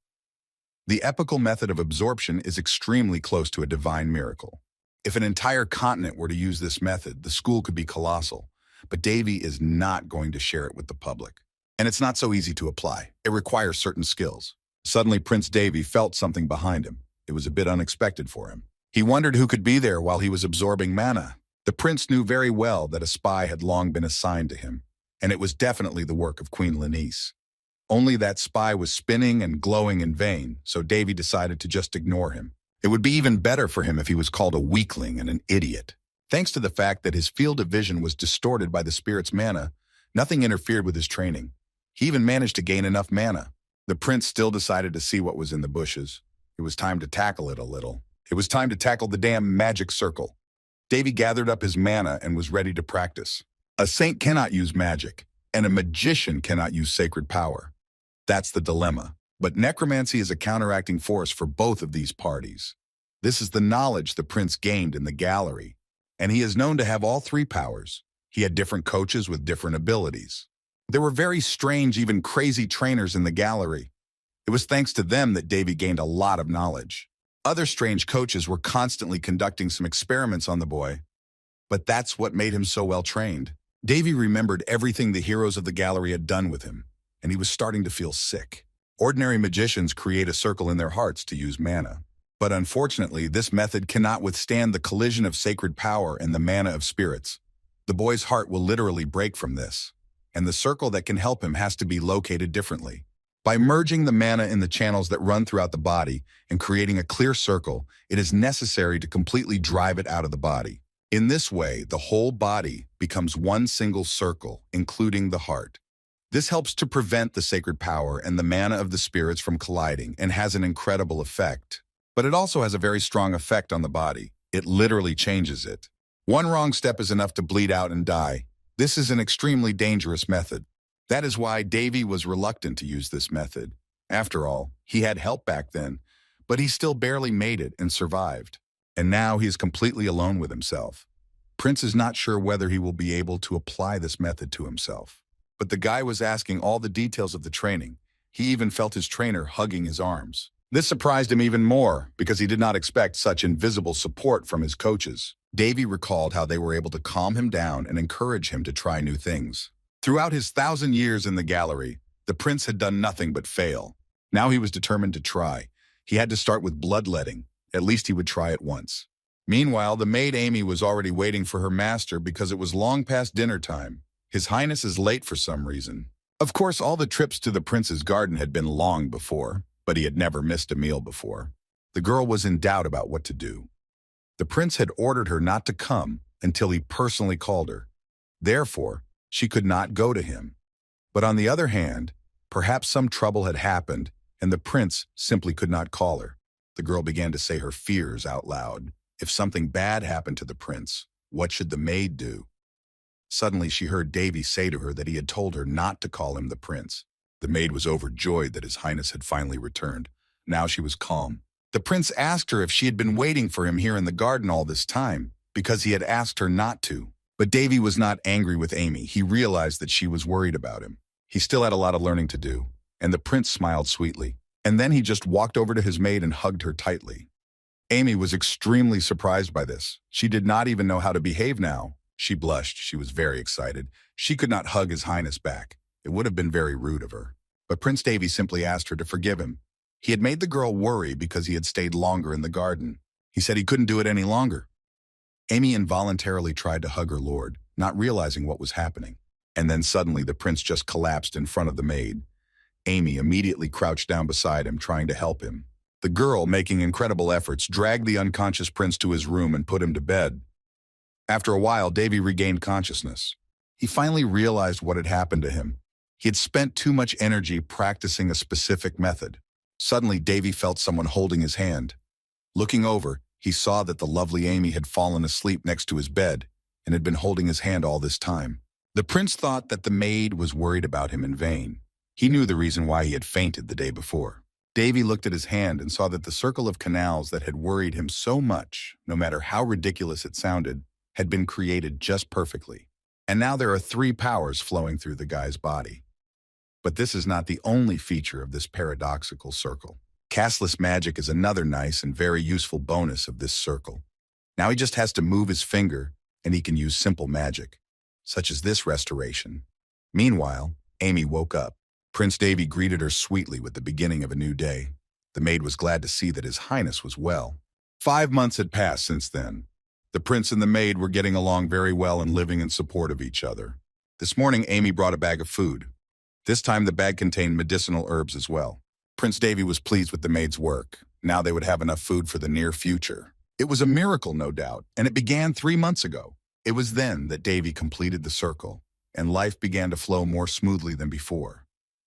The epical method of absorption is extremely close to a divine miracle. If an entire continent were to use this method, the school could be colossal. But Davy is not going to share it with the public. And it's not so easy to apply. It requires certain skills. Suddenly, Prince Davy felt something behind him. It was a bit unexpected for him. He wondered who could be there while he was absorbing mana. The prince knew very well that a spy had long been assigned to him, and it was definitely the work of Queen Lenice. Only that spy was spinning and glowing in vain, so Davy decided to just ignore him. It would be even better for him if he was called a weakling and an idiot. Thanks to the fact that his field of vision was distorted by the spirit's mana, nothing interfered with his training. He even managed to gain enough mana. The prince still decided to see what was in the bushes. It was time to tackle it a little. It was time to tackle the damn magic circle. Davy gathered up his mana and was ready to practice. A saint cannot use magic, and a magician cannot use sacred power. That's the dilemma. But necromancy is a counteracting force for both of these parties. This is the knowledge the prince gained in the gallery. And he is known to have all three powers. He had different coaches with different abilities. There were very strange, even crazy trainers in the gallery. It was thanks to them that Davy gained a lot of knowledge. Other strange coaches were constantly conducting some experiments on the boy, but that's what made him so well trained. Davy remembered everything the heroes of the gallery had done with him, and he was starting to feel sick. Ordinary magicians create a circle in their hearts to use mana. But unfortunately, this method cannot withstand the collision of sacred power and the mana of spirits. The boy's heart will literally break from this, and the circle that can help him has to be located differently. By merging the mana in the channels that run throughout the body and creating a clear circle, it is necessary to completely drive it out of the body. In this way, the whole body becomes one single circle, including the heart. This helps to prevent the sacred power and the mana of the spirits from colliding and has an incredible effect. But it also has a very strong effect on the body. It literally changes it. One wrong step is enough to bleed out and die. This is an extremely dangerous method. That is why Davy was reluctant to use this method. After all, he had help back then, but he still barely made it and survived. And now he is completely alone with himself. Prince is not sure whether he will be able to apply this method to himself. But the guy was asking all the details of the training. He even felt his trainer hugging his arms. This surprised him even more because he did not expect such invisible support from his coaches. Davy recalled how they were able to calm him down and encourage him to try new things. Throughout his 1,000 years in the gallery, the prince had done nothing but fail. Now he was determined to try. He had to start with bloodletting. At least he would try it once. Meanwhile, the maid Amy was already waiting for her master because it was long past dinner time. His Highness is late for some reason. Of course, all the trips to the prince's garden had been long before, but he had never missed a meal before. The girl was in doubt about what to do. The prince had ordered her not to come until he personally called her. Therefore, she could not go to him. But on the other hand, perhaps some trouble had happened and the prince simply could not call her. The girl began to say her fears out loud. If something bad happened to the prince, what should the maid do? Suddenly she heard Davy say to her that he had told her not to call him the prince. The maid was overjoyed that his highness had finally returned. Now she was calm. The prince asked her if she had been waiting for him here in the garden all this time, because he had asked her not to. But Davy was not angry with Amy. He realized that she was worried about him. He still had a lot of learning to do, and the prince smiled sweetly. And then he just walked over to his maid and hugged her tightly. Amy was extremely surprised by this. She did not even know how to behave now. She blushed. She was very excited. She could not hug his highness back. It would have been very rude of her. But Prince Davy simply asked her to forgive him. He had made the girl worry because he had stayed longer in the garden. He said he couldn't do it any longer. Amy involuntarily tried to hug her lord, not realizing what was happening. And then suddenly the prince just collapsed in front of the maid. Amy immediately crouched down beside him, trying to help him. The girl, making incredible efforts, dragged the unconscious prince to his room and put him to bed. After a while, Davy regained consciousness. He finally realized what had happened to him. He had spent too much energy practicing a specific method. Suddenly, Davy felt someone holding his hand. Looking over, he saw that the lovely Amy had fallen asleep next to his bed and had been holding his hand all this time. The prince thought that the maid was worried about him in vain. He knew the reason why he had fainted the day before. Davy looked at his hand and saw that the circle of canals that had worried him so much, no matter how ridiculous it sounded, had been created just perfectly. And now there are 3 powers flowing through the guy's body. But this is not the only feature of this paradoxical circle. Castless magic is another nice and very useful bonus of this circle. Now he just has to move his finger, and he can use simple magic, such as this restoration. Meanwhile, Amy woke up. Prince Davy greeted her sweetly with the beginning of a new day. The maid was glad to see that his highness was well. 5 months had passed since then. The prince and the maid were getting along very well and living in support of each other. This morning, Amy brought a bag of food. This time, the bag contained medicinal herbs as well. Prince Davy was pleased with the maid's work. Now they would have enough food for the near future. It was a miracle, no doubt, and it began 3 months ago. It was then that Davy completed the circle, and life began to flow more smoothly than before.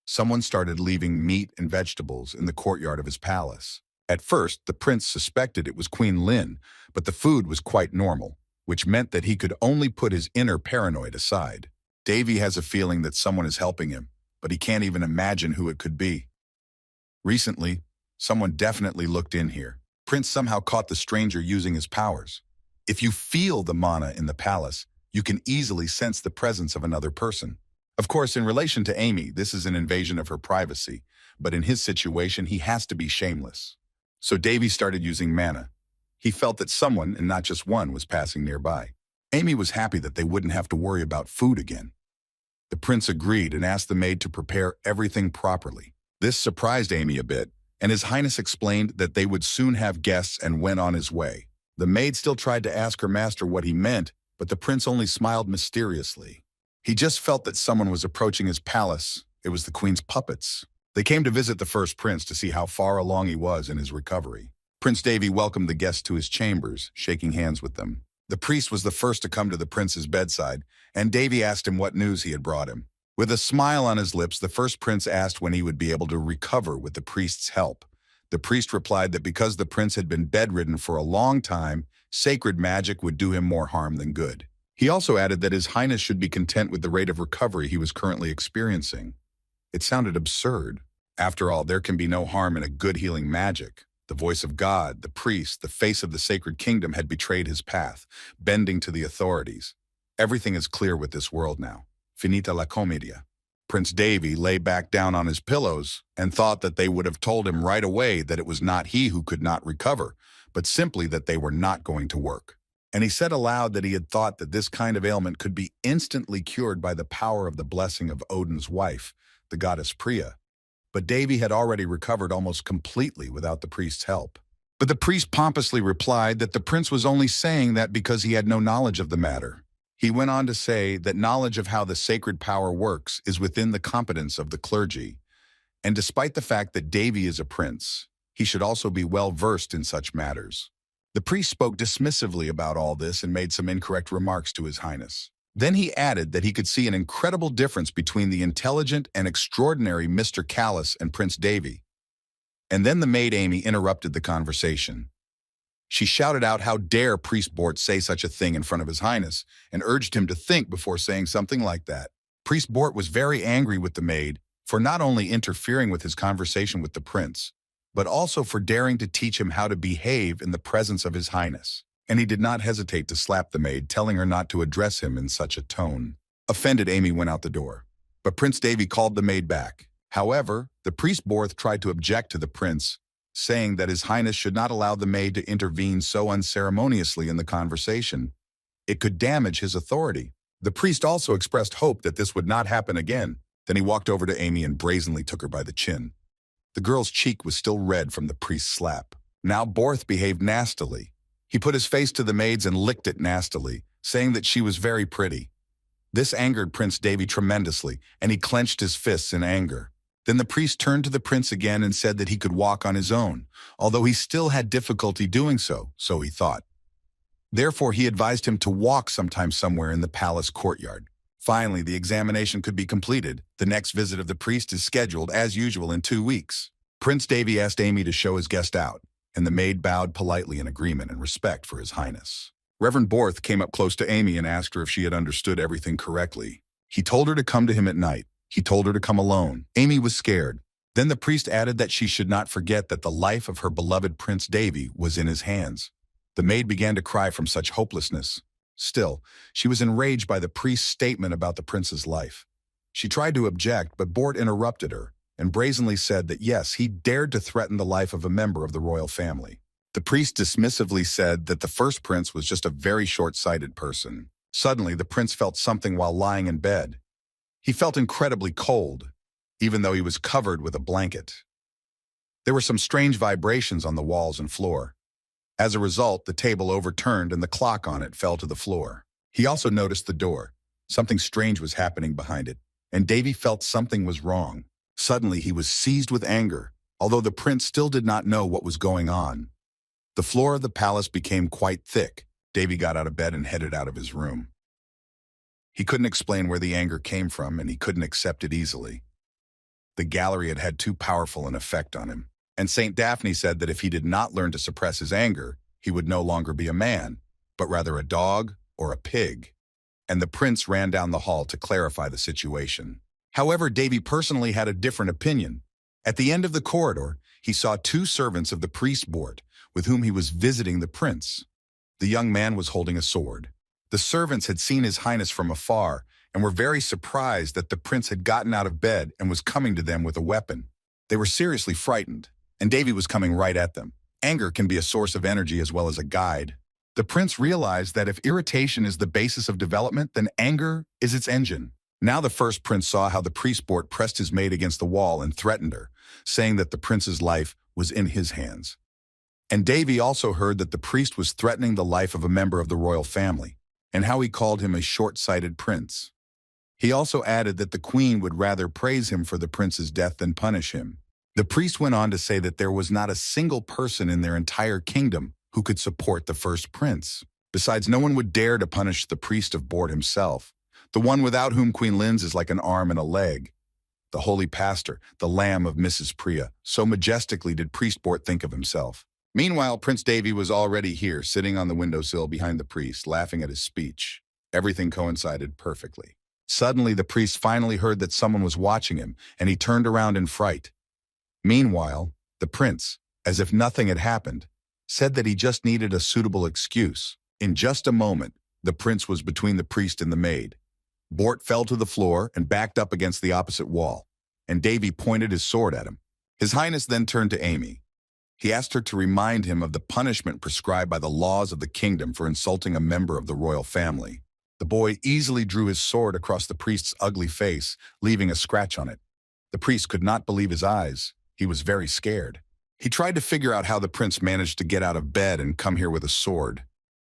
Someone started leaving meat and vegetables in the courtyard of his palace. At first, the prince suspected it was Queen Lin, but the food was quite normal, which meant that he could only put his inner paranoid aside. Davy has a feeling that someone is helping him, but he can't even imagine who it could be. Recently, someone definitely looked in here. Prince somehow caught the stranger using his powers. If you feel the mana in the palace, you can easily sense the presence of another person. Of course, in relation to Amy, this is an invasion of her privacy, but in his situation, he has to be shameless. So Davy started using mana. He felt that someone, and not just one, was passing nearby. Amy was happy that they wouldn't have to worry about food again. The prince agreed and asked the maid to prepare everything properly. This surprised Amy a bit, and his highness explained that they would soon have guests and went on his way. The maid still tried to ask her master what he meant, but the prince only smiled mysteriously. He just felt that someone was approaching his palace. It was the queen's puppets. They came to visit the first prince to see how far along he was in his recovery. Prince Davy welcomed the guests to his chambers, shaking hands with them. The priest was the first to come to the prince's bedside, and Davy asked him what news he had brought him. With a smile on his lips, the first prince asked when he would be able to recover with the priest's help. The priest replied that because the prince had been bedridden for a long time, sacred magic would do him more harm than good. He also added that his highness should be content with the rate of recovery he was currently experiencing. It sounded absurd. After all, there can be no harm in a good healing magic. The voice of God, the priest, the face of the sacred kingdom had betrayed his path, bending to the authorities. Everything is clear with this world now. Finita la comedia. Prince Davy lay back down on his pillows and thought that they would have told him right away that it was not he who could not recover, but simply that they were not going to work. And he said aloud that he had thought that this kind of ailment could be instantly cured by the power of the blessing of Odin's wife, the goddess Priya. But Davy had already recovered almost completely without the priest's help. But the priest pompously replied that the prince was only saying that because he had no knowledge of the matter. He went on to say that knowledge of how the sacred power works is within the competence of the clergy. And despite the fact that Davy is a prince, he should also be well versed in such matters. The priest spoke dismissively about all this and made some incorrect remarks to his highness. Then he added that he could see an incredible difference between the intelligent and extraordinary Mr. Callus and Prince Davy. And then the maid Amy interrupted the conversation. She shouted out how dare Priest Bort say such a thing in front of His Highness, and urged him to think before saying something like that. Priest Bort was very angry with the maid for not only interfering with his conversation with the prince, but also for daring to teach him how to behave in the presence of His Highness. And he did not hesitate to slap the maid, telling her not to address him in such a tone. Offended, Amy went out the door, but Prince Davy called the maid back. However, the priest Borth tried to object to the prince, saying that His Highness should not allow the maid to intervene so unceremoniously in the conversation. It could damage his authority. The priest also expressed hope that this would not happen again. Then he walked over to Amy and brazenly took her by the chin. The girl's cheek was still red from the priest's slap. Now Borth behaved nastily. He put his face to the maid's and licked it nastily, saying that she was very pretty. This angered Prince Davy tremendously, and he clenched his fists in anger. Then the priest turned to the prince again and said that he could walk on his own, although he still had difficulty doing so, so he thought. Therefore, he advised him to walk sometime somewhere in the palace courtyard. Finally, the examination could be completed. The next visit of the priest is scheduled, as usual, in 2 weeks. Prince Davy asked Amy to show his guest out, and the maid bowed politely in agreement and respect for His Highness. Reverend Borth came up close to Amy and asked her if she had understood everything correctly. He told her to come to him at night. He told her to come alone. Amy was scared. Then the priest added that she should not forget that the life of her beloved Prince Davy was in his hands. The maid began to cry from such hopelessness. Still, she was enraged by the priest's statement about the prince's life. She tried to object, but Bort interrupted her and brazenly said that yes, he dared to threaten the life of a member of the royal family. The priest dismissively said that the first prince was just a very short-sighted person. Suddenly, the prince felt something while lying in bed. He felt incredibly cold, even though he was covered with a blanket. There were some strange vibrations on the walls and floor. As a result, the table overturned and the clock on it fell to the floor. He also noticed the door. Something strange was happening behind it, and Davy felt something was wrong. Suddenly, he was seized with anger, although the prince still did not know what was going on. The floor of the palace became quite thick. Davy got out of bed and headed out of his room. He couldn't explain where the anger came from, and he couldn't accept it easily. The gallery had had too powerful an effect on him, and St. Daphne said that if he did not learn to suppress his anger, he would no longer be a man, but rather a dog or a pig. And the prince ran down the hall to clarify the situation. However, Davy personally had a different opinion. At the end of the corridor, he saw 2 servants of the priest Bort, with whom he was visiting the prince. The young man was holding a sword. The servants had seen His Highness from afar and were very surprised that the prince had gotten out of bed and was coming to them with a weapon. They were seriously frightened, and Davy was coming right at them. Anger can be a source of energy as well as a guide. The prince realized that if irritation is the basis of development, then anger is its engine. Now the first prince saw how the priest Bort pressed his maid against the wall and threatened her, saying that the prince's life was in his hands. And Davy also heard that the priest was threatening the life of a member of the royal family, and how he called him a short-sighted prince. He also added that the queen would rather praise him for the prince's death than punish him. The priest went on to say that there was not a single person in their entire kingdom who could support the first prince. Besides, no one would dare to punish the priest of Bort himself, the one without whom Queen Linz is like an arm and a leg. The holy pastor, the lamb of Mrs. Priya, so majestically did priest Bort think of himself. Meanwhile, Prince Davy was already here, sitting on the windowsill behind the priest, laughing at his speech. Everything coincided perfectly. Suddenly, the priest finally heard that someone was watching him, and he turned around in fright. Meanwhile, the prince, as if nothing had happened, said that he just needed a suitable excuse. In just a moment, the prince was between the priest and the maid. Bort fell to the floor and backed up against the opposite wall, and Davy pointed his sword at him. His Highness then turned to Amy. He asked her to remind him of the punishment prescribed by the laws of the kingdom for insulting a member of the royal family. The boy easily drew his sword across the priest's ugly face, leaving a scratch on it. The priest could not believe his eyes. He was very scared. He tried to figure out how the prince managed to get out of bed and come here with a sword.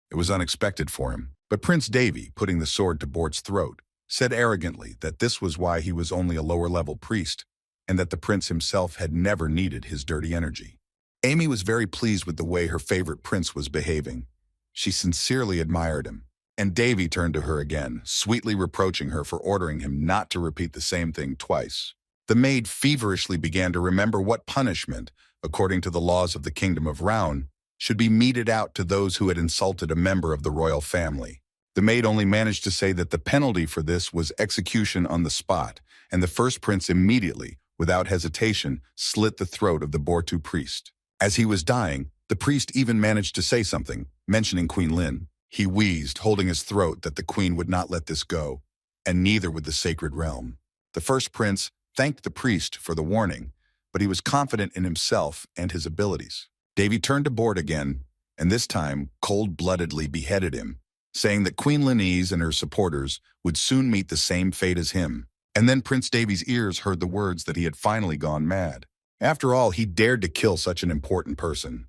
It was unexpected for him. But Prince Davy, putting the sword to Bort's throat, said arrogantly that this was why he was only a lower-level priest, and that the prince himself had never needed his dirty energy. Amy was very pleased with the way her favorite prince was behaving. She sincerely admired him. And Davy turned to her again, sweetly reproaching her for ordering him not to repeat the same thing twice. The maid feverishly began to remember what punishment, according to the laws of the kingdom of Roun, should be meted out to those who had insulted a member of the royal family. The maid only managed to say that the penalty for this was execution on the spot, and the first prince immediately, without hesitation, slit the throat of the Bortu priest. As he was dying, the priest even managed to say something, mentioning Queen Lin. He wheezed, holding his throat, that the queen would not let this go, and neither would the sacred realm. The first prince thanked the priest for the warning, but he was confident in himself and his abilities. Davy turned to Bort again, and this time cold-bloodedly beheaded him, saying that Queen Linese and her supporters would soon meet the same fate as him. And then Prince Davy's ears heard the words that he had finally gone mad. After all, he dared to kill such an important person.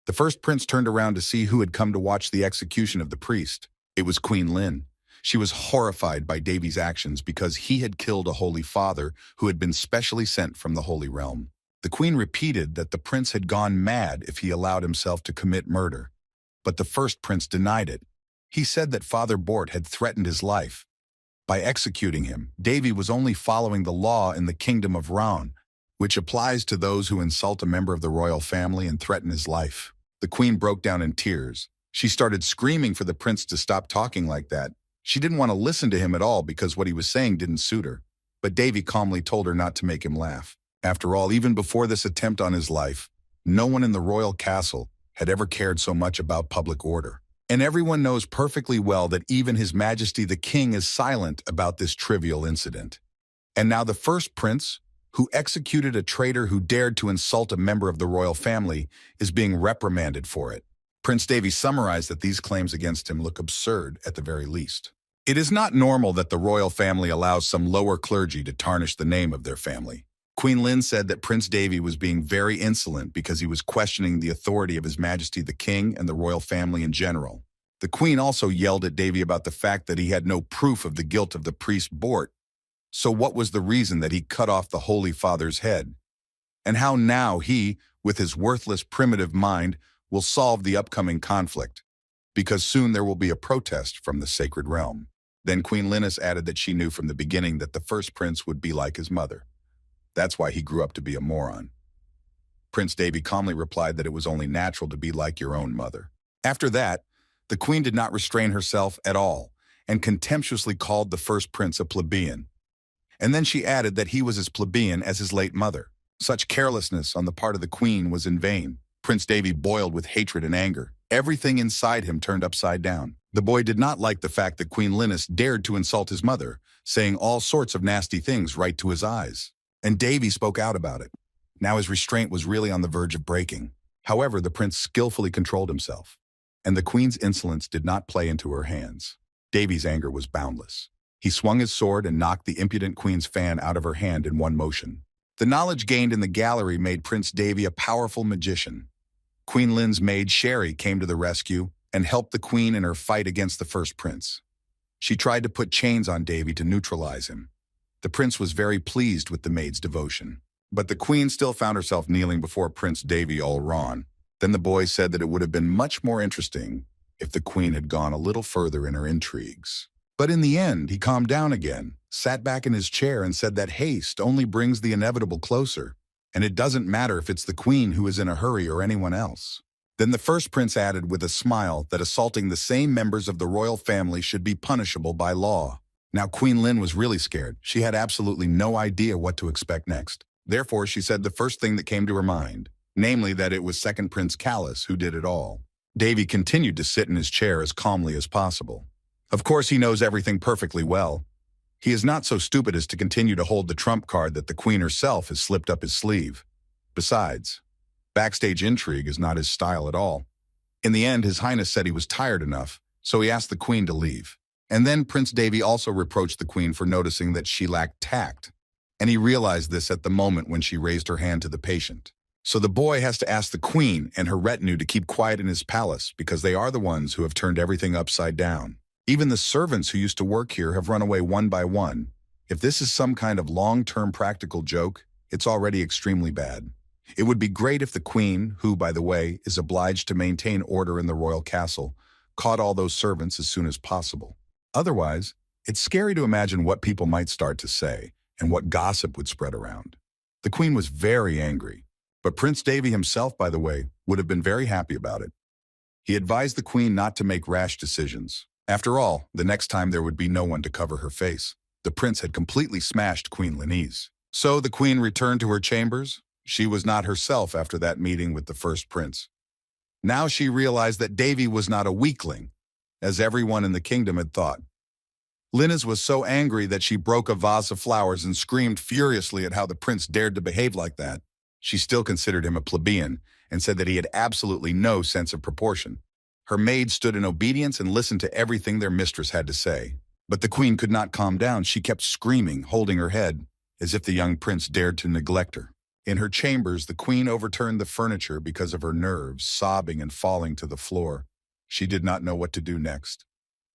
The first prince turned around to see who had come to watch the execution of the priest. It was Queen Lin. She was horrified by Davy's actions because he had killed a holy father who had been specially sent from the Holy Realm. The queen repeated that the prince had gone mad if he allowed himself to commit murder. But the first prince denied it. He said that Father Bort had threatened his life. By executing him, Davy was only following the law in the kingdom of Raun, which applies to those who insult a member of the royal family and threaten his life. The queen broke down in tears. She started screaming for the prince to stop talking like that. She didn't want to listen to him at all because what he was saying didn't suit her. But Davy calmly told her not to make him laugh. After all, even before this attempt on his life, no one in the royal castle had ever cared so much about public order. And everyone knows perfectly well that even His Majesty the King is silent about this trivial incident. And now the first prince, who executed a traitor who dared to insult a member of the royal family, is being reprimanded for it. Prince Davy summarized that these claims against him look absurd at the very least. It is not normal that the royal family allows some lower clergy to tarnish the name of their family. Queen Lin said that Prince Davy was being very insolent because he was questioning the authority of His Majesty the King and the royal family in general. The queen also yelled at Davy about the fact that he had no proof of the guilt of the priest Bort. So what was the reason that he cut off the Holy Father's head? And how now he, with his worthless primitive mind, will solve the upcoming conflict? Because soon there will be a protest from the sacred realm. Then Queen Linus added that she knew from the beginning that the first prince would be like his mother. That's why he grew up to be a moron. Prince Davy calmly replied that it was only natural to be like your own mother. After that, the queen did not restrain herself at all and contemptuously called the first prince a plebeian. And then she added that he was as plebeian as his late mother. Such carelessness on the part of the queen was in vain. Prince Davy boiled with hatred and anger. Everything inside him turned upside down. The boy did not like the fact that Queen Linus dared to insult his mother, saying all sorts of nasty things right to his eyes. And Davy spoke out about it. Now his restraint was really on the verge of breaking. However, the prince skillfully controlled himself, and the queen's insolence did not play into her hands. Davy's anger was boundless. He swung his sword and knocked the impudent queen's fan out of her hand in one motion. The knowledge gained in the gallery made Prince Davy a powerful magician. Queen Lin's maid Sherry came to the rescue and helped the queen in her fight against the first prince. She tried to put chains on Davy to neutralize him. The prince was very pleased with the maid's devotion. But the queen still found herself kneeling before Prince Davy all wrong. Then the boy said that it would have been much more interesting if the queen had gone a little further in her intrigues. But in the end, he calmed down again, sat back in his chair and said that haste only brings the inevitable closer, and it doesn't matter if it's the queen who is in a hurry or anyone else. Then the first prince added with a smile that assaulting the same members of the royal family should be punishable by law. Now Queen Lin was really scared. She had absolutely no idea what to expect next. Therefore, she said the first thing that came to her mind, namely that it was second Prince Callus who did it all. Davy continued to sit in his chair as calmly as possible. Of course, he knows everything perfectly well. He is not so stupid as to continue to hold the trump card that the queen herself has slipped up his sleeve. Besides, backstage intrigue is not his style at all. In the end, His Highness said he was tired enough, so he asked the queen to leave. And then Prince Davy also reproached the queen for noticing that she lacked tact, and he realized this at the moment when she raised her hand to the patient. So the boy has to ask the queen and her retinue to keep quiet in his palace because they are the ones who have turned everything upside down. Even the servants who used to work here have run away one by one. If this is some kind of long-term practical joke, it's already extremely bad. It would be great if the queen, who, by the way, is obliged to maintain order in the royal castle, caught all those servants as soon as possible. Otherwise, it's scary to imagine what people might start to say and what gossip would spread around. The queen was very angry, But Prince Davy himself, by the way, would have been very happy about it. He advised the queen not to make rash decisions. After all, the next time there would be no one to cover her face. The prince had completely smashed Queen Lenise. So the queen returned to her chambers. She was not herself after that meeting with the first prince. Now she realized that Davy was not a weakling, as everyone in the kingdom had thought. Lenise was so angry that she broke a vase of flowers and screamed furiously at how the prince dared to behave like that. She still considered him a plebeian and said that he had absolutely no sense of proportion. Her maids stood in obedience and listened to everything their mistress had to say. But the queen could not calm down. She kept screaming, holding her head, as if the young prince dared to neglect her. In her chambers, the queen overturned the furniture because of her nerves, sobbing and falling to the floor. She did not know what to do next.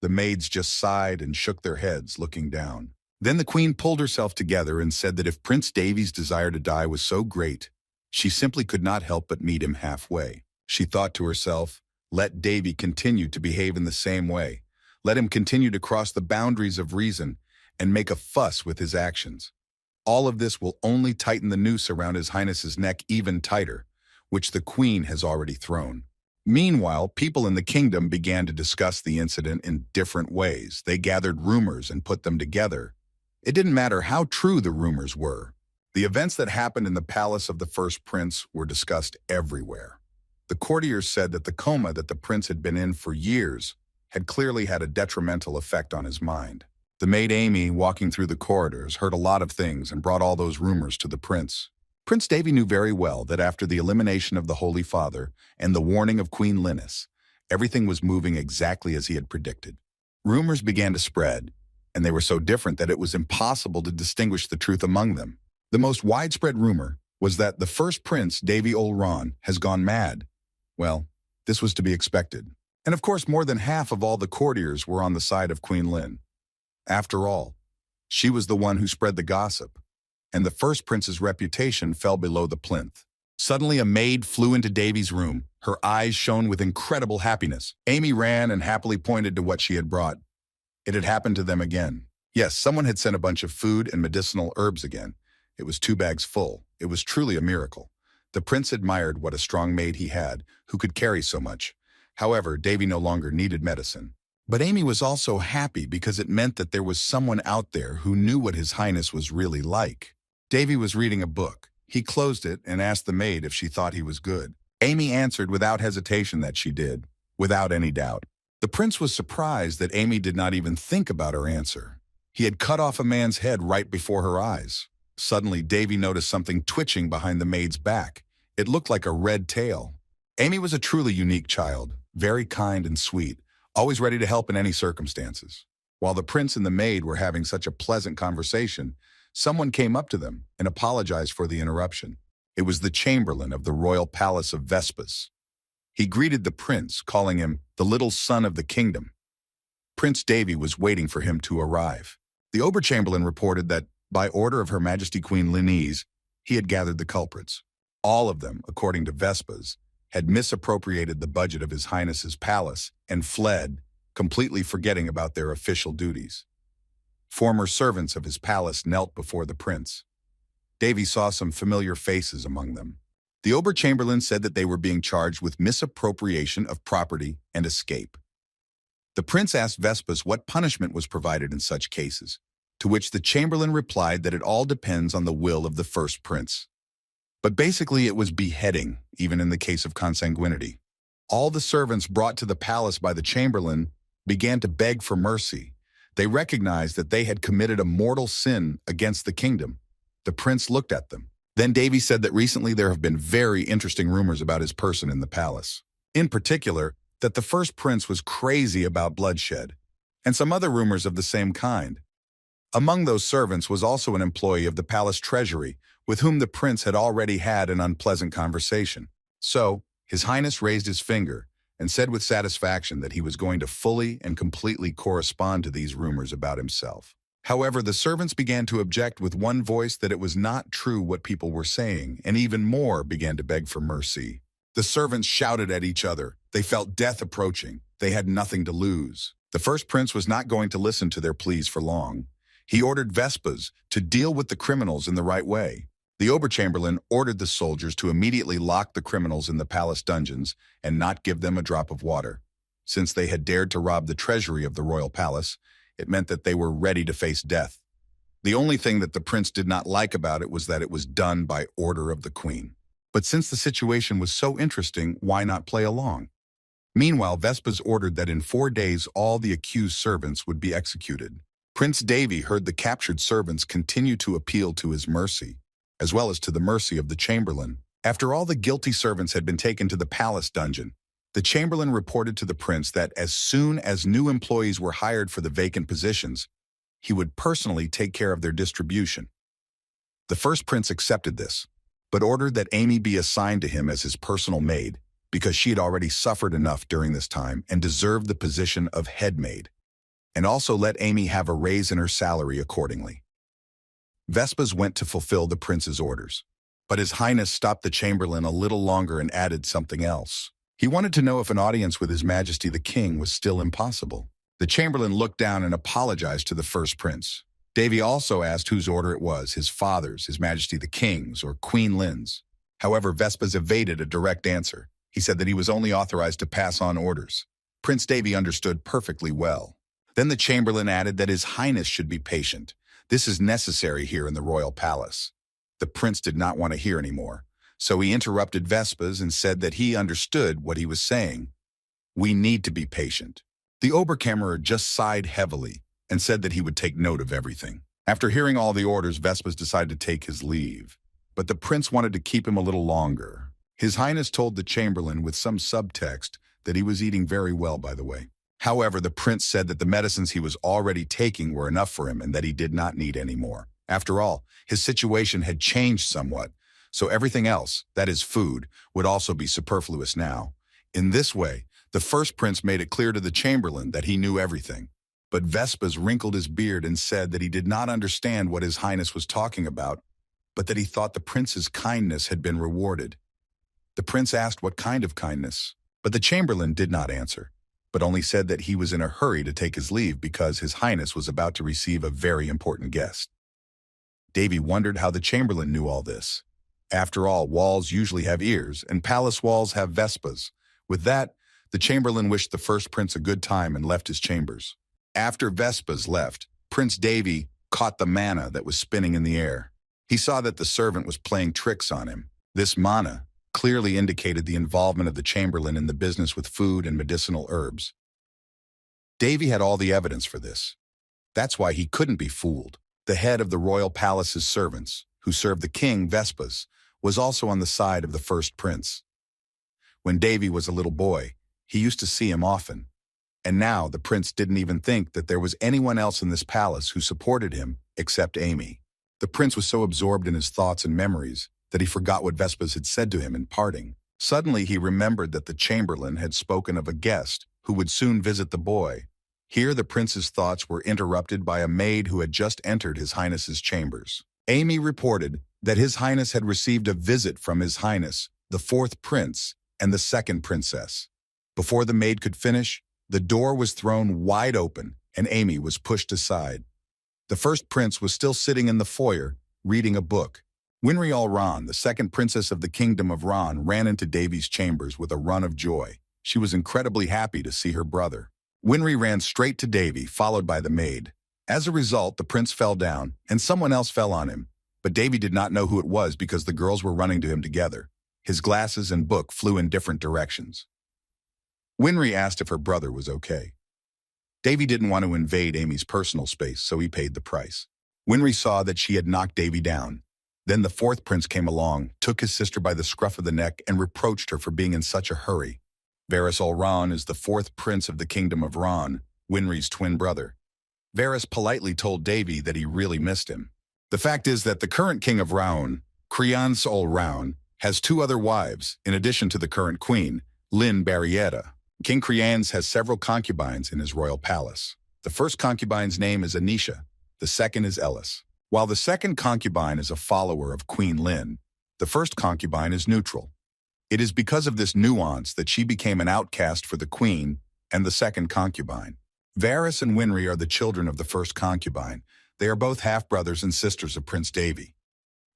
The maids just sighed and shook their heads, looking down. Then the queen pulled herself together and said that if Prince Davy's desire to die was so great, she simply could not help but meet him halfway. She thought to herself, let Davy continue to behave in the same way. Let him continue to cross the boundaries of reason and make a fuss with his actions. All of this will only tighten the noose around His Highness's neck even tighter, which the queen has already thrown. Meanwhile, people in the kingdom began to discuss the incident in different ways. They gathered rumors and put them together. It didn't matter how true the rumors were. The events that happened in the palace of the first prince were discussed everywhere. The courtiers said that the coma that the prince had been in for years had clearly had a detrimental effect on his mind. The maid Amy, walking through the corridors, heard a lot of things and brought all those rumors to the prince. Prince Davy knew very well that after the elimination of the Holy Father and the warning of Queen Lenise, everything was moving exactly as he had predicted. Rumors began to spread, and they were so different that it was impossible to distinguish the truth among them. The most widespread rumor was that the first prince, Davy Olron, has gone mad. Well, this was to be expected. And of course, more than half of all the courtiers were on the side of Queen Lynn. After all, she was the one who spread the gossip, and the first prince's reputation fell below the plinth. Suddenly, a maid flew into Davy's room. Her eyes shone with incredible happiness. Amy ran and happily pointed to what she had brought. It had happened to them again. Yes, someone had sent a bunch of food and medicinal herbs again. It was 2 bags full. It was truly a miracle. The prince admired what a strong maid he had, who could carry so much. However, Davy no longer needed medicine. But Amy was also happy because it meant that there was someone out there who knew what His Highness was really like. Davy was reading a book. He closed it and asked the maid if she thought he was good. Amy answered without hesitation that she did, without any doubt. The prince was surprised that Amy did not even think about her answer. He had cut off a man's head right before her eyes. Suddenly, Davy noticed something twitching behind the maid's back. It looked like a red tail. Amy was a truly unique child, very kind and sweet, always ready to help in any circumstances. While the prince and the maid were having such a pleasant conversation, someone came up to them and apologized for the interruption. It was the chamberlain of the royal palace of Vespus. He greeted the prince, calling him the little son of the kingdom. Prince Davy was waiting for him to arrive. The Oberchamberlain reported that, by order of Her Majesty Queen Lenise, he had gathered the culprits. All of them, according to Vespus, had misappropriated the budget of His Highness's palace and fled, completely forgetting about their official duties. Former servants of his palace knelt before the prince. Davy saw some familiar faces among them. The Oberchamberlain said that they were being charged with misappropriation of property and escape. The prince asked Vespus what punishment was provided in such cases, to which the chamberlain replied that it all depends on the will of the first prince. But basically it was beheading, even in the case of consanguinity. All the servants brought to the palace by the chamberlain began to beg for mercy. They recognized that they had committed a mortal sin against the kingdom. The prince looked at them. Then Davy said that recently there have been very interesting rumors about his person in the palace. In particular, that the first prince was crazy about bloodshed, and some other rumors of the same kind. Among those servants was also an employee of the palace treasury, with whom the prince had already had an unpleasant conversation. So, His Highness raised his finger and said with satisfaction that he was going to fully and completely correspond to these rumors about himself. However, the servants began to object with one voice that it was not true what people were saying, and even more began to beg for mercy. The servants shouted at each other. They felt death approaching. They had nothing to lose. The first prince was not going to listen to their pleas for long. He ordered Vespus to deal with the criminals in the right way. The Oberchamberlain ordered the soldiers to immediately lock the criminals in the palace dungeons and not give them a drop of water. Since they had dared to rob the treasury of the royal palace, it meant that they were ready to face death. The only thing that the prince did not like about it was that it was done by order of the queen. But since the situation was so interesting, why not play along? Meanwhile, Vespas ordered that in 4 days all the accused servants would be executed. Prince Davy heard the captured servants continue to appeal to his mercy, as well as to the mercy of the chamberlain. After all the guilty servants had been taken to the palace dungeon, the chamberlain reported to the prince that as soon as new employees were hired for the vacant positions, he would personally take care of their distribution. The first prince accepted this, but ordered that Amy be assigned to him as his personal maid, because she had already suffered enough during this time and deserved the position of head maid, and also let Amy have a raise in her salary accordingly. Vespas went to fulfill the prince's orders, but His Highness stopped the chamberlain a little longer and added something else. He wanted to know if an audience with His Majesty the King was still impossible. The chamberlain looked down and apologized to the first prince. Davy also asked whose order it was, his father's, His Majesty the King's, or Queen Lin's. However, Vespas evaded a direct answer. He said that he was only authorized to pass on orders. Prince Davy understood perfectly well. Then the chamberlain added that His Highness should be patient. This is necessary here in the royal palace. The prince did not want to hear anymore, so he interrupted Vespas and said that he understood what he was saying. We need to be patient. The Oberkammerer just sighed heavily and said that he would take note of everything. After hearing all the orders, Vespas decided to take his leave, but the prince wanted to keep him a little longer. His Highness told the chamberlain with some subtext that he was eating very well, by the way. However, the prince said that the medicines he was already taking were enough for him and that he did not need any more. After all, his situation had changed somewhat, so everything else, that is food, would also be superfluous now. In this way, the first prince made it clear to the chamberlain that he knew everything. But Vespas wrinkled his beard and said that he did not understand what His Highness was talking about, but that he thought the prince's kindness had been rewarded. The prince asked what kind of kindness, but the chamberlain did not answer, but only said that he was in a hurry to take his leave because His Highness was about to receive a very important guest. Davy wondered how the chamberlain knew all this. After all, walls usually have ears, and palace walls have Vespas. With that, the chamberlain wished the first prince a good time and left his chambers. After Vespas left, Prince Davy caught the manna that was spinning in the air. He saw that the servant was playing tricks on him. This manna clearly indicated the involvement of the chamberlain in the business with food and medicinal herbs. Davy had all the evidence for this. That's why he couldn't be fooled. The head of the royal palace's servants, who served the king, Vespas, was also on the side of the first prince. When Davy was a little boy, he used to see him often. And now the prince didn't even think that there was anyone else in this palace who supported him except Amy. The prince was so absorbed in his thoughts and memories that he forgot what Vespas had said to him in parting. Suddenly he remembered that the chamberlain had spoken of a guest who would soon visit the boy. Here the prince's thoughts were interrupted by a maid who had just entered His Highness's chambers. Amy reported that His Highness had received a visit from His Highness, the fourth prince, and the second princess. Before the maid could finish, the door was thrown wide open and Amy was pushed aside. The first prince was still sitting in the foyer, reading a book. Winry Ran, the second princess of the kingdom of Ran, ran into Davy's chambers with a run of joy. She was incredibly happy to see her brother. Winry ran straight to Davy, followed by the maid. As a result, the prince fell down, and someone else fell on him. But Davy did not know who it was because the girls were running to him together. His glasses and book flew in different directions. Winry asked if her brother was okay. Davy didn't want to invade Amy's personal space, so he paid the price. Winry saw that she had knocked Davy down. Then the fourth prince came along, took his sister by the scruff of the neck, and reproached her for being in such a hurry. Varys Ran is the fourth prince of the kingdom of Ran, Winry's twin brother. Varys politely told Davy that he really missed him. The fact is that the current king of Raun, Crian's Raun, has 2 other wives, in addition to the current queen, Lyn Barrieta. King Crian's has several concubines in his royal palace. The first concubine's name is Anisha, the second is Ellis. While the second concubine is a follower of Queen Lyn, the first concubine is neutral. It is because of this nuance that she became an outcast for the queen and the second concubine. Varys and Winry are the children of the first concubine. They are both half-brothers and sisters of Prince Davy.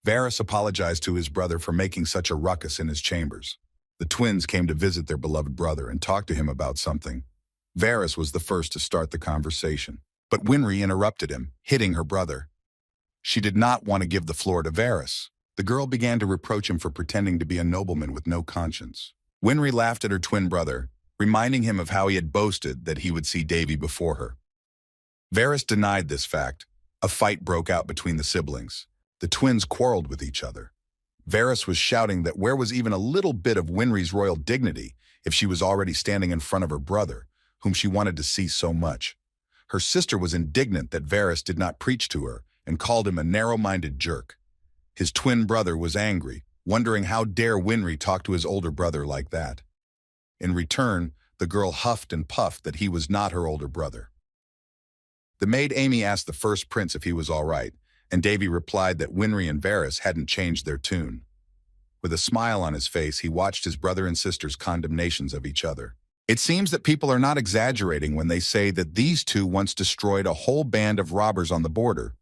Varys apologized to his brother for making such a ruckus in his chambers. The twins came to visit their beloved brother and talk to him about something. Varys was the first to start the conversation, but Winry interrupted him, hitting her brother. She did not want to give the floor to Varys. The girl began to reproach him for pretending to be a nobleman with no conscience. Winry laughed at her twin brother, reminding him of how he had boasted that he would see Davy before her. Varys denied this fact. A fight broke out between the siblings. The twins quarreled with each other. Varys was shouting that where was even a little bit of Winry's royal dignity if she was already standing in front of her brother, whom she wanted to see so much. Her sister was indignant that Varys did not preach to her and called him a narrow-minded jerk. His twin brother was angry, wondering how dare Winry talk to his older brother like that. In return, the girl huffed and puffed that he was not her older brother. The maid Amy asked the first prince if he was all right, and Davy replied that Winry and Varys hadn't changed their tune. With a smile on his face, he watched his brother and sister's condemnations of each other. It seems that people are not exaggerating when they say that these two once destroyed a whole band of robbers on the border.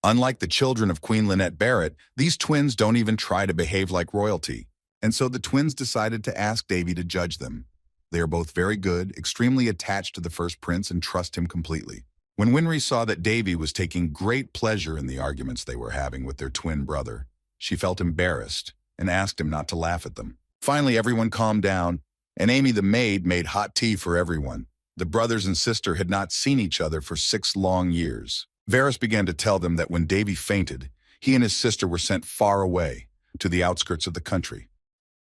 Unlike the children of Queen Lynette Barrett, these twins don't even try to behave like royalty, and so the twins decided to ask Davy to judge them. They are both very good, extremely attached to the first prince, and trust him completely. When Winry saw that Davy was taking great pleasure in the arguments they were having with their twin brother, she felt embarrassed and asked him not to laugh at them. Finally, everyone calmed down, and Amy the maid made hot tea for everyone. The brothers and sister had not seen each other for 6 long years. Varys began to tell them that when Davy fainted, he and his sister were sent far away, to the outskirts of the country.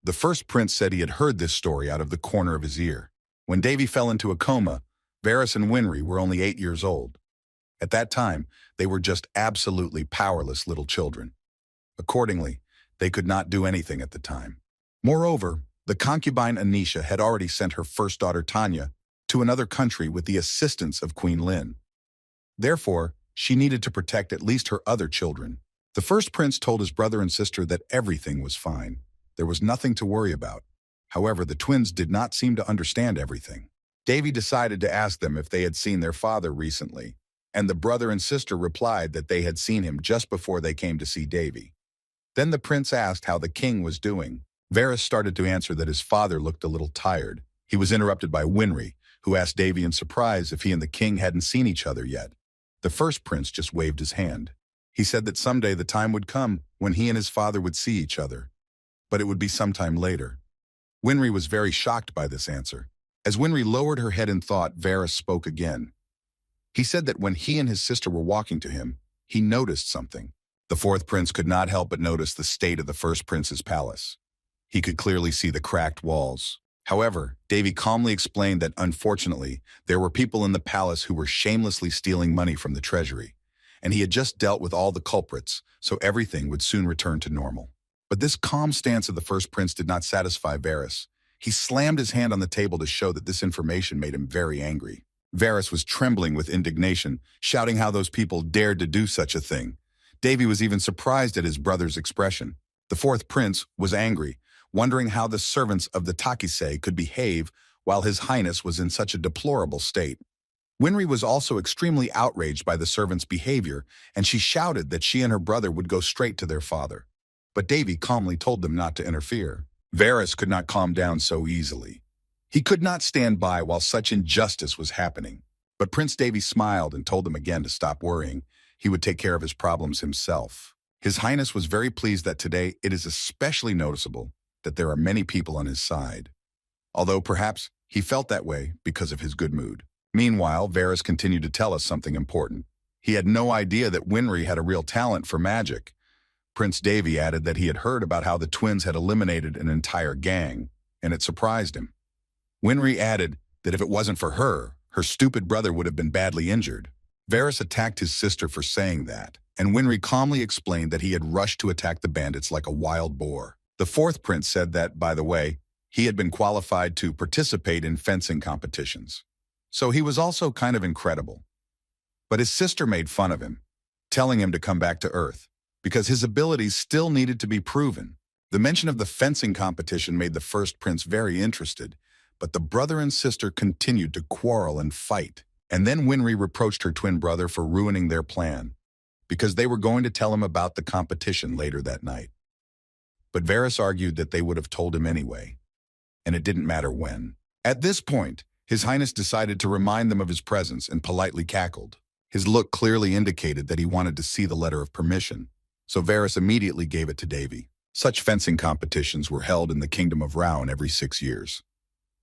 The first prince said he had heard this story out of the corner of his ear. When Davy fell into a coma, Varys and Winry were only 8 years old. At that time, they were just absolutely powerless little children. Accordingly, they could not do anything at the time. Moreover, the concubine Anisha had already sent her first daughter Tanya to another country with the assistance of Queen Lynn. Therefore, she needed to protect at least her other children. The first prince told his brother and sister that everything was fine. There was nothing to worry about. However, the twins did not seem to understand everything. Davy decided to ask them if they had seen their father recently, and the brother and sister replied that they had seen him just before they came to see Davy. Then the prince asked how the king was doing. Varys started to answer that his father looked a little tired. He was interrupted by Winry, who asked Davy in surprise if he and the king hadn't seen each other yet. The first prince just waved his hand. He said that someday the time would come when he and his father would see each other, but it would be sometime later. Winry was very shocked by this answer. As Winry lowered her head in thought, Varys spoke again. He said that when he and his sister were walking to him, he noticed something. The fourth prince could not help but notice the state of the first prince's palace. He could clearly see the cracked walls. However, Davy calmly explained that unfortunately, there were people in the palace who were shamelessly stealing money from the treasury, and he had just dealt with all the culprits, so everything would soon return to normal. But this calm stance of the first prince did not satisfy Varys. He slammed his hand on the table to show that this information made him very angry. Varys was trembling with indignation, shouting how those people dared to do such a thing. Davy was even surprised at his brother's expression. The fourth prince was angry, wondering how the servants of the Takise could behave while his highness was in such a deplorable state. Winry was also extremely outraged by the servants' behavior, and she shouted that she and her brother would go straight to their father. But Davy calmly told them not to interfere. Varys could not calm down so easily. He could not stand by while such injustice was happening. But Prince Davy smiled and told them again to stop worrying. He would take care of his problems himself. His Highness was very pleased that today it is especially noticeable that there are many people on his side. Although perhaps he felt that way because of his good mood. Meanwhile, Varys continued to tell us something important. He had no idea that Winry had a real talent for magic. Prince Davy added that he had heard about how the twins had eliminated an entire gang, and it surprised him. Winry added that if it wasn't for her, her stupid brother would have been badly injured. Varys attacked his sister for saying that, and Winry calmly explained that he had rushed to attack the bandits like a wild boar. The fourth prince said that, by the way, he had been qualified to participate in fencing competitions. So he was also kind of incredible. But his sister made fun of him, telling him to come back to Earth, because his abilities still needed to be proven. The mention of the fencing competition made the first prince very interested, but the brother and sister continued to quarrel and fight. And then Winry reproached her twin brother for ruining their plan. because they were going to tell him about the competition later that night. But Varys argued that they would have told him anyway, and it didn't matter when. At this point, His Highness decided to remind them of his presence and politely cackled. His look clearly indicated that he wanted to see the letter of permission, so Varys immediately gave it to Davy. Such fencing competitions were held in the Kingdom of Rouen every 6 years.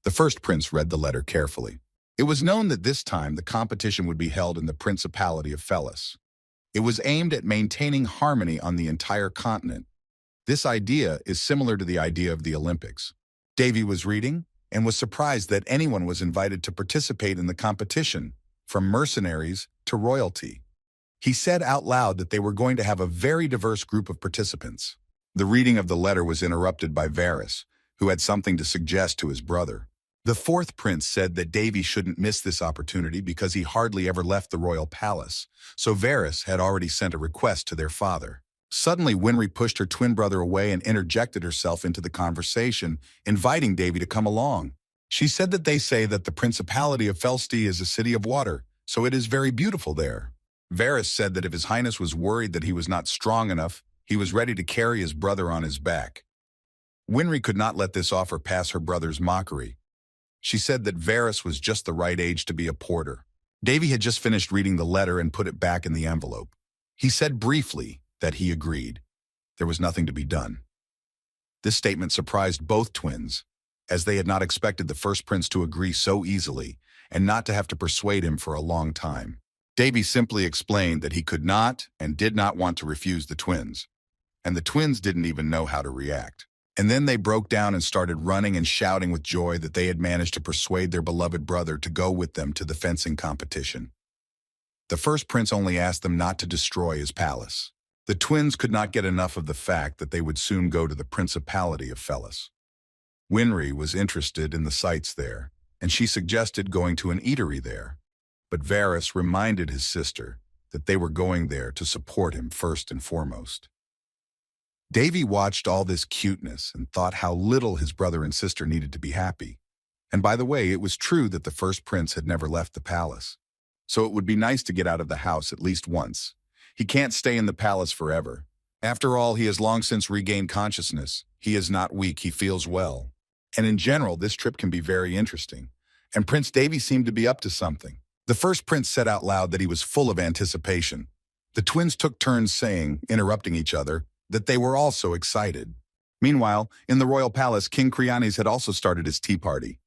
The first prince read the letter carefully. It was known that this time the competition would be held in the Principality of Fellis. It was aimed at maintaining harmony on the entire continent. This idea is similar to the idea of the Olympics. Davy was reading and was surprised that anyone was invited to participate in the competition, from mercenaries to royalty. He said out loud that they were going to have a very diverse group of participants. The reading of the letter was interrupted by Varys, who had something to suggest to his brother. The fourth prince said that Davy shouldn't miss this opportunity because he hardly ever left the royal palace, so Varys had already sent a request to their father. Suddenly, Winry pushed her twin brother away and interjected herself into the conversation, inviting Davy to come along. She said that they say that the Principality of Felsti is a city of water, so it is very beautiful there. Varys said that if His Highness was worried that he was not strong enough, he was ready to carry his brother on his back. Winry could not let this offer pass her brother's mockery. She said that Varys was just the right age to be a porter. Davy had just finished reading the letter and put it back in the envelope. He said briefly that he agreed. There was nothing to be done. This statement surprised both twins, as they had not expected the first prince to agree so easily and not to have to persuade him for a long time. Davy simply explained that he could not and did not want to refuse the twins, and the twins didn't even know how to react. And then they broke down and started running and shouting with joy that they had managed to persuade their beloved brother to go with them to the fencing competition. The first prince only asked them not to destroy his palace. The twins could not get enough of the fact that they would soon go to the Principality of Fellis. Winry was interested in the sights there, and she suggested going to an eatery there. But Varys reminded his sister that they were going there to support him first and foremost. Davy watched all this cuteness and thought how little his brother and sister needed to be happy. And by the way, it was true that the first prince had never left the palace. So it would be nice to get out of the house at least once. He can't stay in the palace forever. After all, he has long since regained consciousness. He is not weak, he feels well. And in general, this trip can be very interesting. And Prince Davy seemed to be up to something. The first prince said out loud that he was full of anticipation. The twins took turns saying, interrupting each other, that they were also excited. Meanwhile, in the royal palace, King Creones had also started his tea party.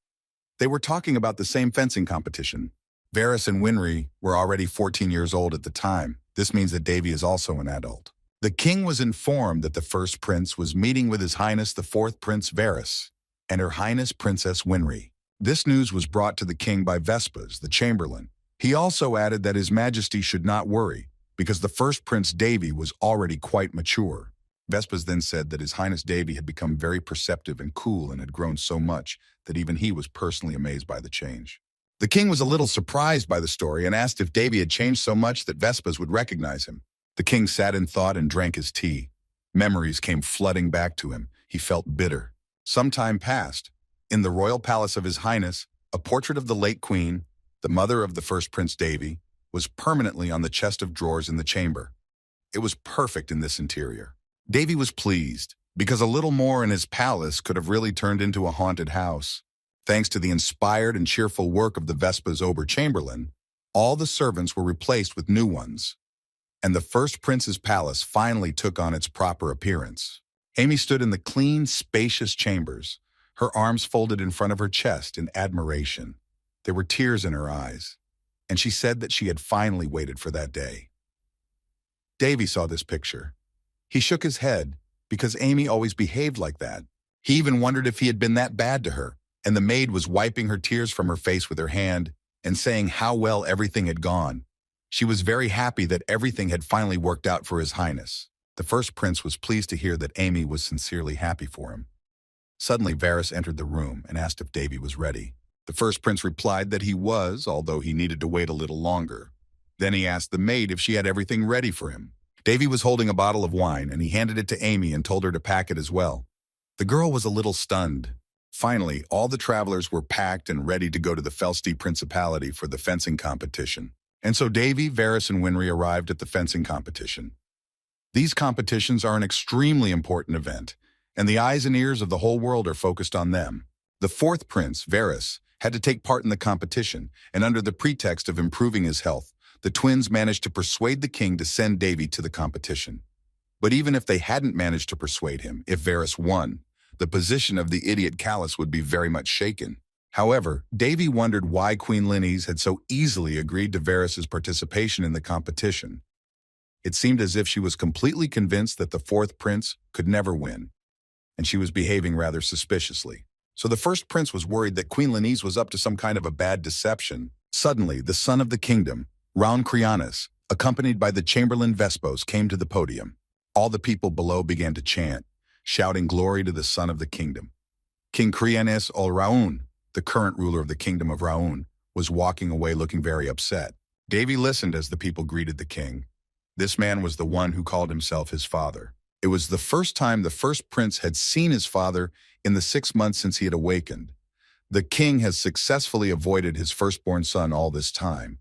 They were talking about the same fencing competition. Varys and Winry were already 14 years old at the time. This means that Davy is also an adult. The king was informed that the first prince was meeting with His Highness the fourth Prince Varys and Her Highness Princess Winry. This news was brought to the king by Vespers, the chamberlain. He also added that His Majesty should not worry, because the first Prince Davy was already quite mature. Vespers then said that His Highness Davy had become very perceptive and cool and had grown so much that even he was personally amazed by the change. The king was a little surprised by the story and asked if Davy had changed so much that Vespers would recognize him. The king sat in thought and drank his tea. Memories came flooding back to him. He felt bitter. Some time passed. In the royal palace of His Highness, a portrait of the late queen, the mother of the first Prince Davy, was permanently on the chest of drawers in the chamber. It was perfect in this interior. Davy was pleased, because a little more in his palace could have really turned into a haunted house. Thanks to the inspired and cheerful work of the Vespers Ober-Chamberlain, all the servants were replaced with new ones, and the first prince's palace finally took on its proper appearance. Amy stood in the clean, spacious chambers, her arms folded in front of her chest in admiration. There were tears in her eyes, and she said that she had finally waited for that day. Davy saw this picture. He shook his head, because Amy always behaved like that. He even wondered if he had been that bad to her, and the maid was wiping her tears from her face with her hand and saying how well everything had gone. She was very happy that everything had finally worked out for His Highness. The first prince was pleased to hear that Amy was sincerely happy for him. Suddenly, Varys entered the room and asked if Davy was ready. The first prince replied that he was, although he needed to wait a little longer. Then he asked the maid if she had everything ready for him. Davy was holding a bottle of wine, and he handed it to Amy and told her to pack it as well. The girl was a little stunned. Finally, all the travelers were packed and ready to go to the Felsti Principality for the fencing competition. And so Davy, Varys, and Winry arrived at the fencing competition. These competitions are an extremely important event, and the eyes and ears of the whole world are focused on them. The fourth prince, Varys, had to take part in the competition, and under the pretext of improving his health, the twins managed to persuade the king to send Davy to the competition. But even if they hadn't managed to persuade him, if Varys won, the position of the idiot Callus would be very much shaken. However, Davy wondered why Queen Linnes had so easily agreed to Varys's participation in the competition. It seemed as if she was completely convinced that the fourth prince could never win, and she was behaving rather suspiciously. So the first prince was worried that Queen Linnes was up to some kind of a bad deception. Suddenly, the son of the kingdom, Raun Crianus, accompanied by the Chamberlain Vespos, came to the podium. All the people below began to chant, shouting glory to the son of the kingdom. King Crianus ol Raun, the current ruler of the kingdom of Raun, was walking away looking very upset. Davy listened as the people greeted the king. This man was the one who called himself his father. It was the first time the first prince had seen his father in the 6 months since he had awakened. The king has successfully avoided his firstborn son all this time.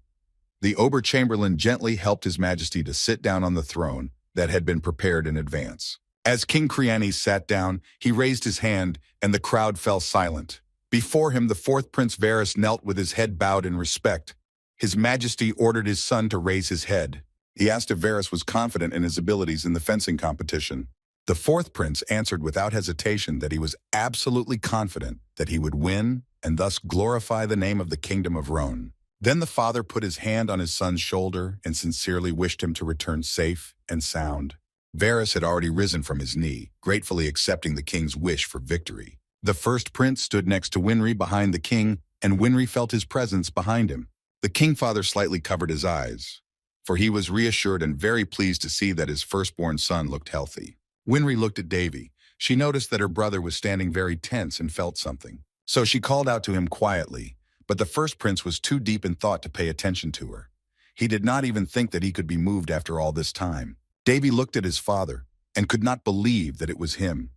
The Ober-Chamberlain gently helped His Majesty to sit down on the throne that had been prepared in advance. As King Crianus sat down, he raised his hand, and the crowd fell silent. Before him, the fourth Prince Varys knelt with his head bowed in respect. His Majesty ordered his son to raise his head. He asked if Varys was confident in his abilities in the fencing competition. The fourth prince answered without hesitation that he was absolutely confident that he would win and thus glorify the name of the kingdom of Rohan. Then the father put his hand on his son's shoulder and sincerely wished him to return safe and sound. Varys had already risen from his knee, gratefully accepting the king's wish for victory. The first prince stood next to Winry behind the king, and Winry felt his presence behind him. The king-father slightly covered his eyes, for he was reassured and very pleased to see that his firstborn son looked healthy. Winry looked at Davy. She noticed that her brother was standing very tense and felt something. So she called out to him quietly, but the first prince was too deep in thought to pay attention to her. He did not even think that he could be moved after all this time. Davy looked at his father and could not believe that it was him.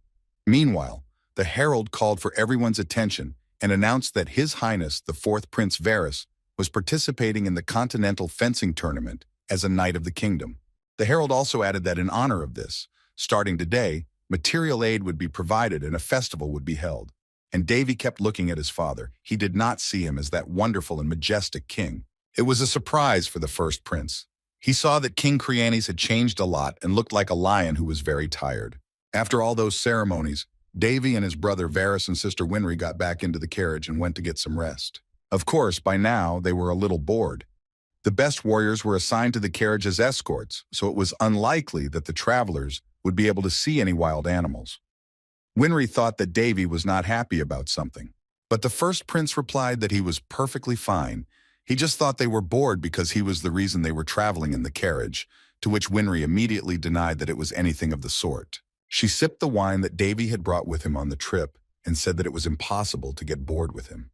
Meanwhile, the herald called for everyone's attention and announced that His Highness, the fourth Prince Varys, was participating in the Continental Fencing Tournament as a Knight of the Kingdom. The herald also added that in honor of this, starting today, material aid would be provided and a festival would be held. And Davy kept looking at his father. He did not see him as that wonderful and majestic king. It was a surprise for the first prince. He saw that King Crianus had changed a lot and looked like a lion who was very tired. After all those ceremonies, Davy and his brother Varys and sister Winry got back into the carriage and went to get some rest. Of course, by now, they were a little bored. The best warriors were assigned to the carriage as escorts, so it was unlikely that the travelers would be able to see any wild animals. Winry thought that Davy was not happy about something, but the first prince replied that he was perfectly fine. He just thought they were bored because he was the reason they were traveling in the carriage, to which Winry immediately denied that it was anything of the sort. She sipped the wine that Davy had brought with him on the trip and said that it was impossible to get bored with him.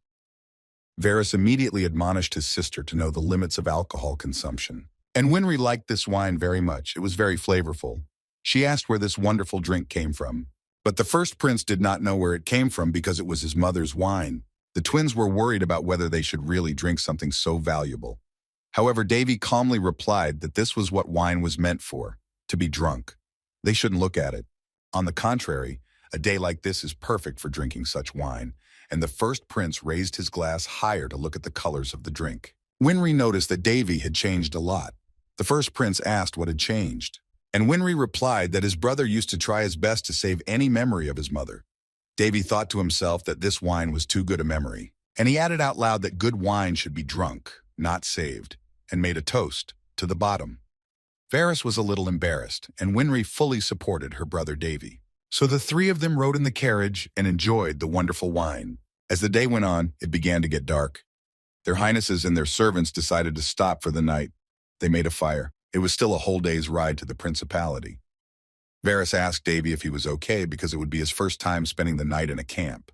Varys immediately admonished his sister to know the limits of alcohol consumption. And Winry liked this wine very much. It was very flavorful. She asked where this wonderful drink came from. But the first prince did not know where it came from because it was his mother's wine. The twins were worried about whether they should really drink something so valuable. However, Davy calmly replied that this was what wine was meant for, to be drunk. They shouldn't look at it. On the contrary, a day like this is perfect for drinking such wine, and the first prince raised his glass higher to look at the colors of the drink. Winry noticed that Davy had changed a lot. The first prince asked what had changed, and Winry replied that his brother used to try his best to save any memory of his mother. Davy thought to himself that this wine was too good a memory, and he added out loud that good wine should be drunk, not saved, and made a toast to the bottom. Varys was a little embarrassed, and Winry fully supported her brother Davy. So the three of them rode in the carriage and enjoyed the wonderful wine. As the day went on, it began to get dark. Their highnesses and their servants decided to stop for the night. They made a fire. It was still a whole day's ride to the principality. Varys asked Davy if he was okay because it would be his first time spending the night in a camp.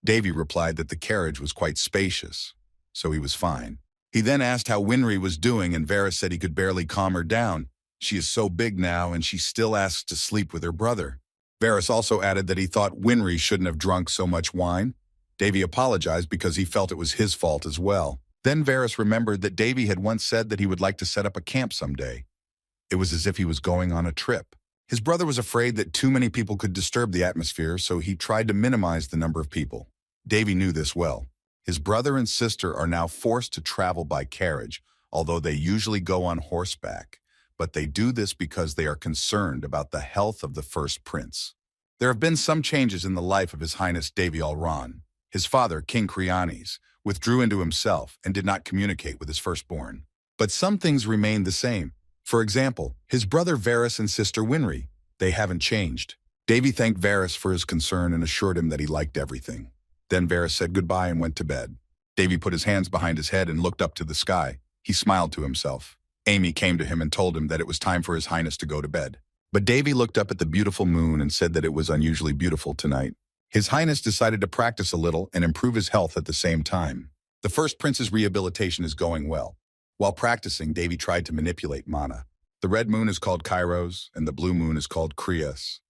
Davy replied that the carriage was quite spacious, so he was fine. He then asked how Winry was doing, and Varys said he could barely calm her down. She is so big now, and she still asks to sleep with her brother. Varys also added that he thought Winry shouldn't have drunk so much wine. Davy apologized because he felt it was his fault as well. Then Varys remembered that Davy had once said that he would like to set up a camp someday. It was as if he was going on a trip. His brother was afraid that too many people could disturb the atmosphere, so he tried to minimize the number of people. Davy knew this well. His brother and sister are now forced to travel by carriage, although they usually go on horseback. But they do this because they are concerned about the health of the first prince. There have been some changes in the life of His Highness Davy Allron. His father, King Creones, withdrew into himself and did not communicate with his firstborn. But some things remained the same. For example, his brother Varys and sister Winry. They haven't changed. Davy thanked Varys for his concern and assured him that he liked everything. Then Varys said goodbye and went to bed. Davy put his hands behind his head and looked up to the sky. He smiled to himself. Amy came to him and told him that it was time for His Highness to go to bed. But Davy looked up at the beautiful moon and said that it was unusually beautiful tonight. His Highness decided to practice a little and improve his health at the same time. The first prince's rehabilitation is going well. While practicing, Davy tried to manipulate mana. The red moon is called Kairos, and the blue moon is called Krios.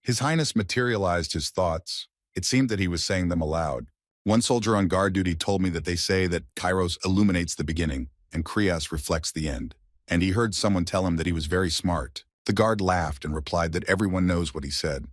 His Highness materialized his thoughts. It seemed that he was saying them aloud. One soldier on guard duty told me that they say that Kairos illuminates the beginning, and Krios reflects the end. And he heard someone tell him that he was very smart. The guard laughed and replied that everyone knows what he said.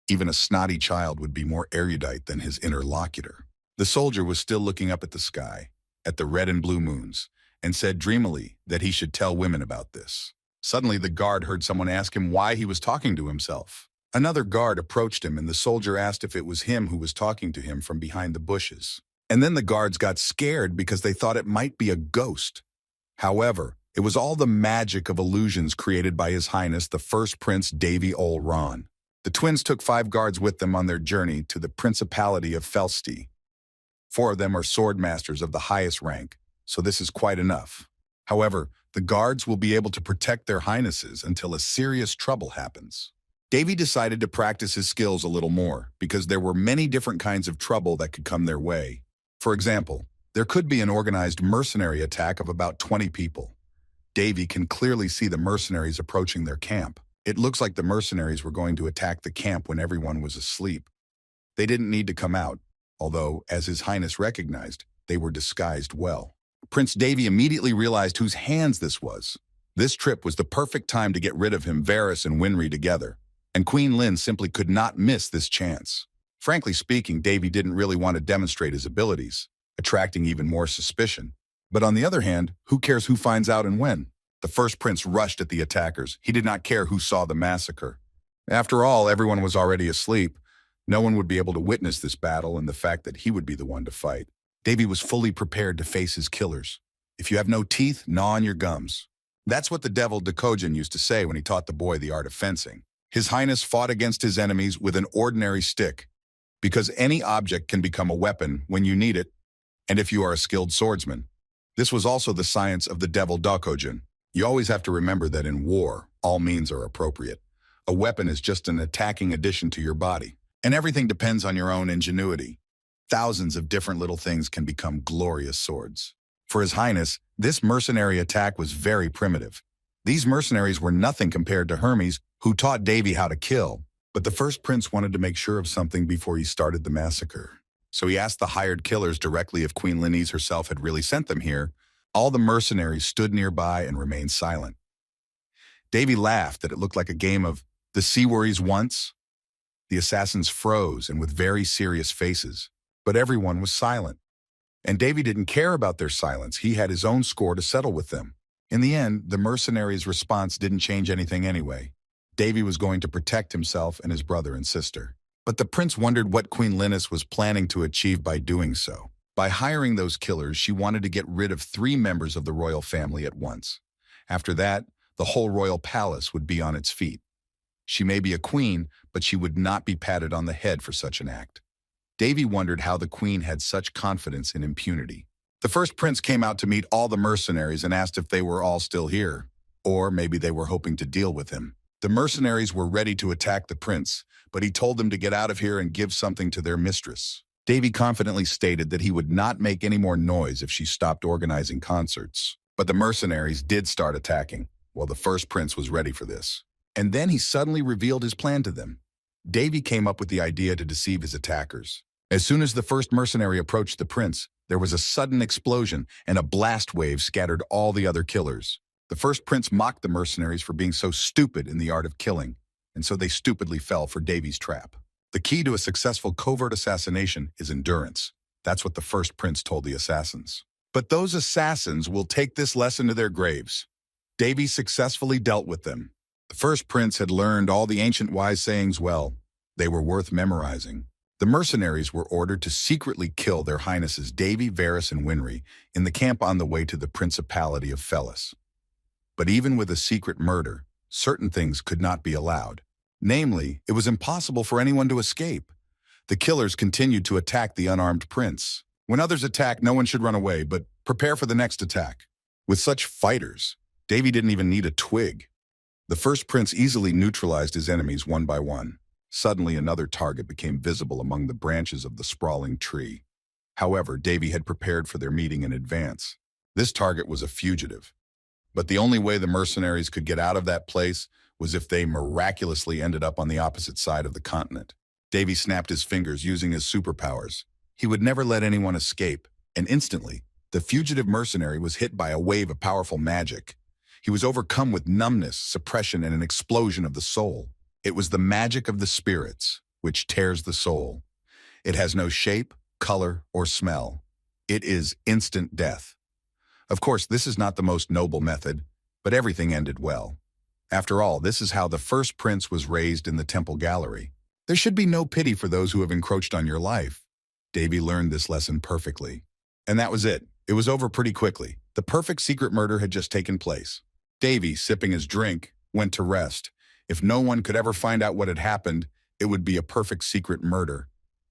Even a snotty child would be more erudite than his interlocutor. The soldier was still looking up at the sky, at the red and blue moons, and said dreamily that he should tell women about this. Suddenly, the guard heard someone ask him why he was talking to himself. Another guard approached him, and the soldier asked if it was him who was talking to him from behind the bushes. And then the guards got scared because they thought it might be a ghost. However, it was all the magic of illusions created by His Highness, the first Prince Davy Allron. The twins took 5 guards with them on their journey to the Principality of Felsti. 4 of them are sword masters of the highest rank, so this is quite enough. However, the guards will be able to protect their highnesses until a serious trouble happens. Davy decided to practice his skills a little more because there were many different kinds of trouble that could come their way. For example, there could be an organized mercenary attack of about 20 people. Davy can clearly see the mercenaries approaching their camp. It looks like the mercenaries were going to attack the camp when everyone was asleep. They didn't need to come out, although, as His Highness recognized, they were disguised well. Prince Davy immediately realized whose hands this was. This trip was the perfect time to get rid of him, Varys and Winry together, and Queen Lynn simply could not miss this chance. Frankly speaking, Davy didn't really want to demonstrate his abilities, attracting even more suspicion. But on the other hand, who cares who finds out and when? The first prince rushed at the attackers. He did not care who saw the massacre. After all, everyone was already asleep. No one would be able to witness this battle and the fact that he would be the one to fight. Davy was fully prepared to face his killers. If you have no teeth, gnaw on your gums. That's what the devil Dekojin used to say when he taught the boy the art of fencing. His Highness fought against his enemies with an ordinary stick, because any object can become a weapon when you need it, and if you are a skilled swordsman. This was also the science of the devil Dekojin. You always have to remember that in war, all means are appropriate. A weapon is just an attacking addition to your body, and everything depends on your own ingenuity. Thousands of different little things can become glorious swords. For His Highness, this mercenary attack was very primitive. These mercenaries were nothing compared to Hermes, who taught Davy how to kill. But the first prince wanted to make sure of something before he started the massacre. So he asked the hired killers directly if Queen Lynn herself had really sent them here. All the mercenaries stood nearby and remained silent. Davy laughed that it looked like a game of the Sea Worries once. The assassins froze and with very serious faces. But everyone was silent. And Davy didn't care about their silence. He had his own score to settle with them. In the end, the mercenaries' response didn't change anything anyway. Davy was going to protect himself and his brother and sister. But the prince wondered what Queen Lynn was planning to achieve by doing so. By hiring those killers, she wanted to get rid of 3 members of the royal family at once. After that, the whole royal palace would be on its feet. She may be a queen, but she would not be patted on the head for such an act. Davy wondered how the queen had such confidence in impunity. The first prince came out to meet all the mercenaries and asked if they were all still here, or maybe they were hoping to deal with him. The mercenaries were ready to attack the prince, but he told them to get out of here and give something to their mistress. Davy confidently stated that he would not make any more noise if she stopped organizing concerts. But the mercenaries did start attacking, while the first prince was ready for this. And then he suddenly revealed his plan to them. Davy came up with the idea to deceive his attackers. As soon as the first mercenary approached the prince, There was a sudden explosion, and a blast wave scattered all the other killers. The first prince mocked the mercenaries for being so stupid in the art of killing, and so they stupidly fell for Davy's trap. The key to a successful covert assassination is endurance. That's what the first prince told the assassins. But those assassins will take this lesson to their graves. Davy successfully dealt with them. The first prince had learned all the ancient wise sayings well. They were worth memorizing. The mercenaries were ordered to secretly kill their highnesses Davy, Varys, and Winry in the camp on the way to the Principality of Fellis. But even with a secret murder, certain things could not be allowed. Namely, it was impossible for anyone to escape. The killers continued to attack the unarmed prince. When others attack, no one should run away, but prepare for the next attack. With such fighters, Davy didn't even need a twig. The first prince easily neutralized his enemies one by one. Suddenly, another target became visible among the branches of the sprawling tree. However, Davy had prepared for their meeting in advance. This target was a fugitive. But the only way the mercenaries could get out of that place was if they miraculously ended up on the opposite side of the continent. Davy snapped his fingers using his superpowers. He would never let anyone escape, and instantly, the fugitive mercenary was hit by a wave of powerful magic. He was overcome with numbness, suppression, and an explosion of the soul. It was the magic of the spirits, which tears the soul. It has no shape, color, or smell. It is instant death. Of course, this is not the most noble method, but everything ended well. After all, this is how the first prince was raised in the temple gallery. There should be no pity for those who have encroached on your life. Davy learned this lesson perfectly. And that was it. It was over pretty quickly. The perfect secret murder had just taken place. Davy, sipping his drink, went to rest. If no one could ever find out what had happened, it would be a perfect secret murder.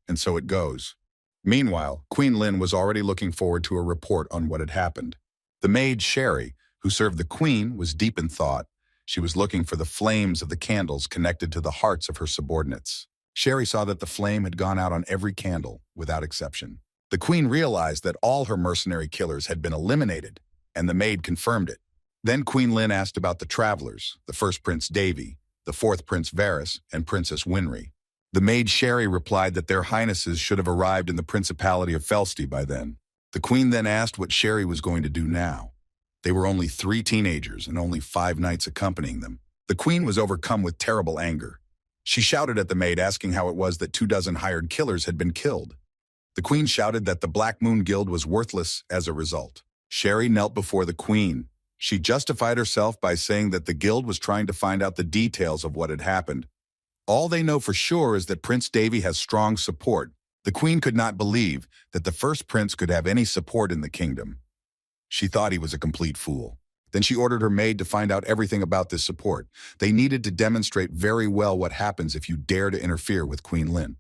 And so it goes. Meanwhile, Queen Lynn was already looking forward to a report on what had happened. The maid Sherry, who served the queen, was deep in thought. She was looking for the flames of the candles connected to the hearts of her subordinates. Sherry saw that the flame had gone out on every candle, without exception. The queen realized that all her mercenary killers had been eliminated, and the maid confirmed it. Then Queen Lynn asked about the travelers, the first Prince Davy, the fourth Prince Varys, and Princess Winry. The maid Sherry replied that their highnesses should have arrived in the Principality of Felsty by then. The queen then asked what Sherry was going to do now. They were only 3 teenagers and only 5 knights accompanying them. The queen was overcome with terrible anger. She shouted at the maid, asking how it was that 24 hired killers had been killed. The queen shouted that the Black Moon Guild was worthless as a result. Sherry knelt before the queen. She justified herself by saying that the guild was trying to find out the details of what had happened. All they know for sure is that Prince Davy has strong support. The queen could not believe that the first prince could have any support in the kingdom. She thought he was a complete fool. Then she ordered her maid to find out everything about this support. They needed to demonstrate very well what happens if you dare to interfere with Queen Lynn.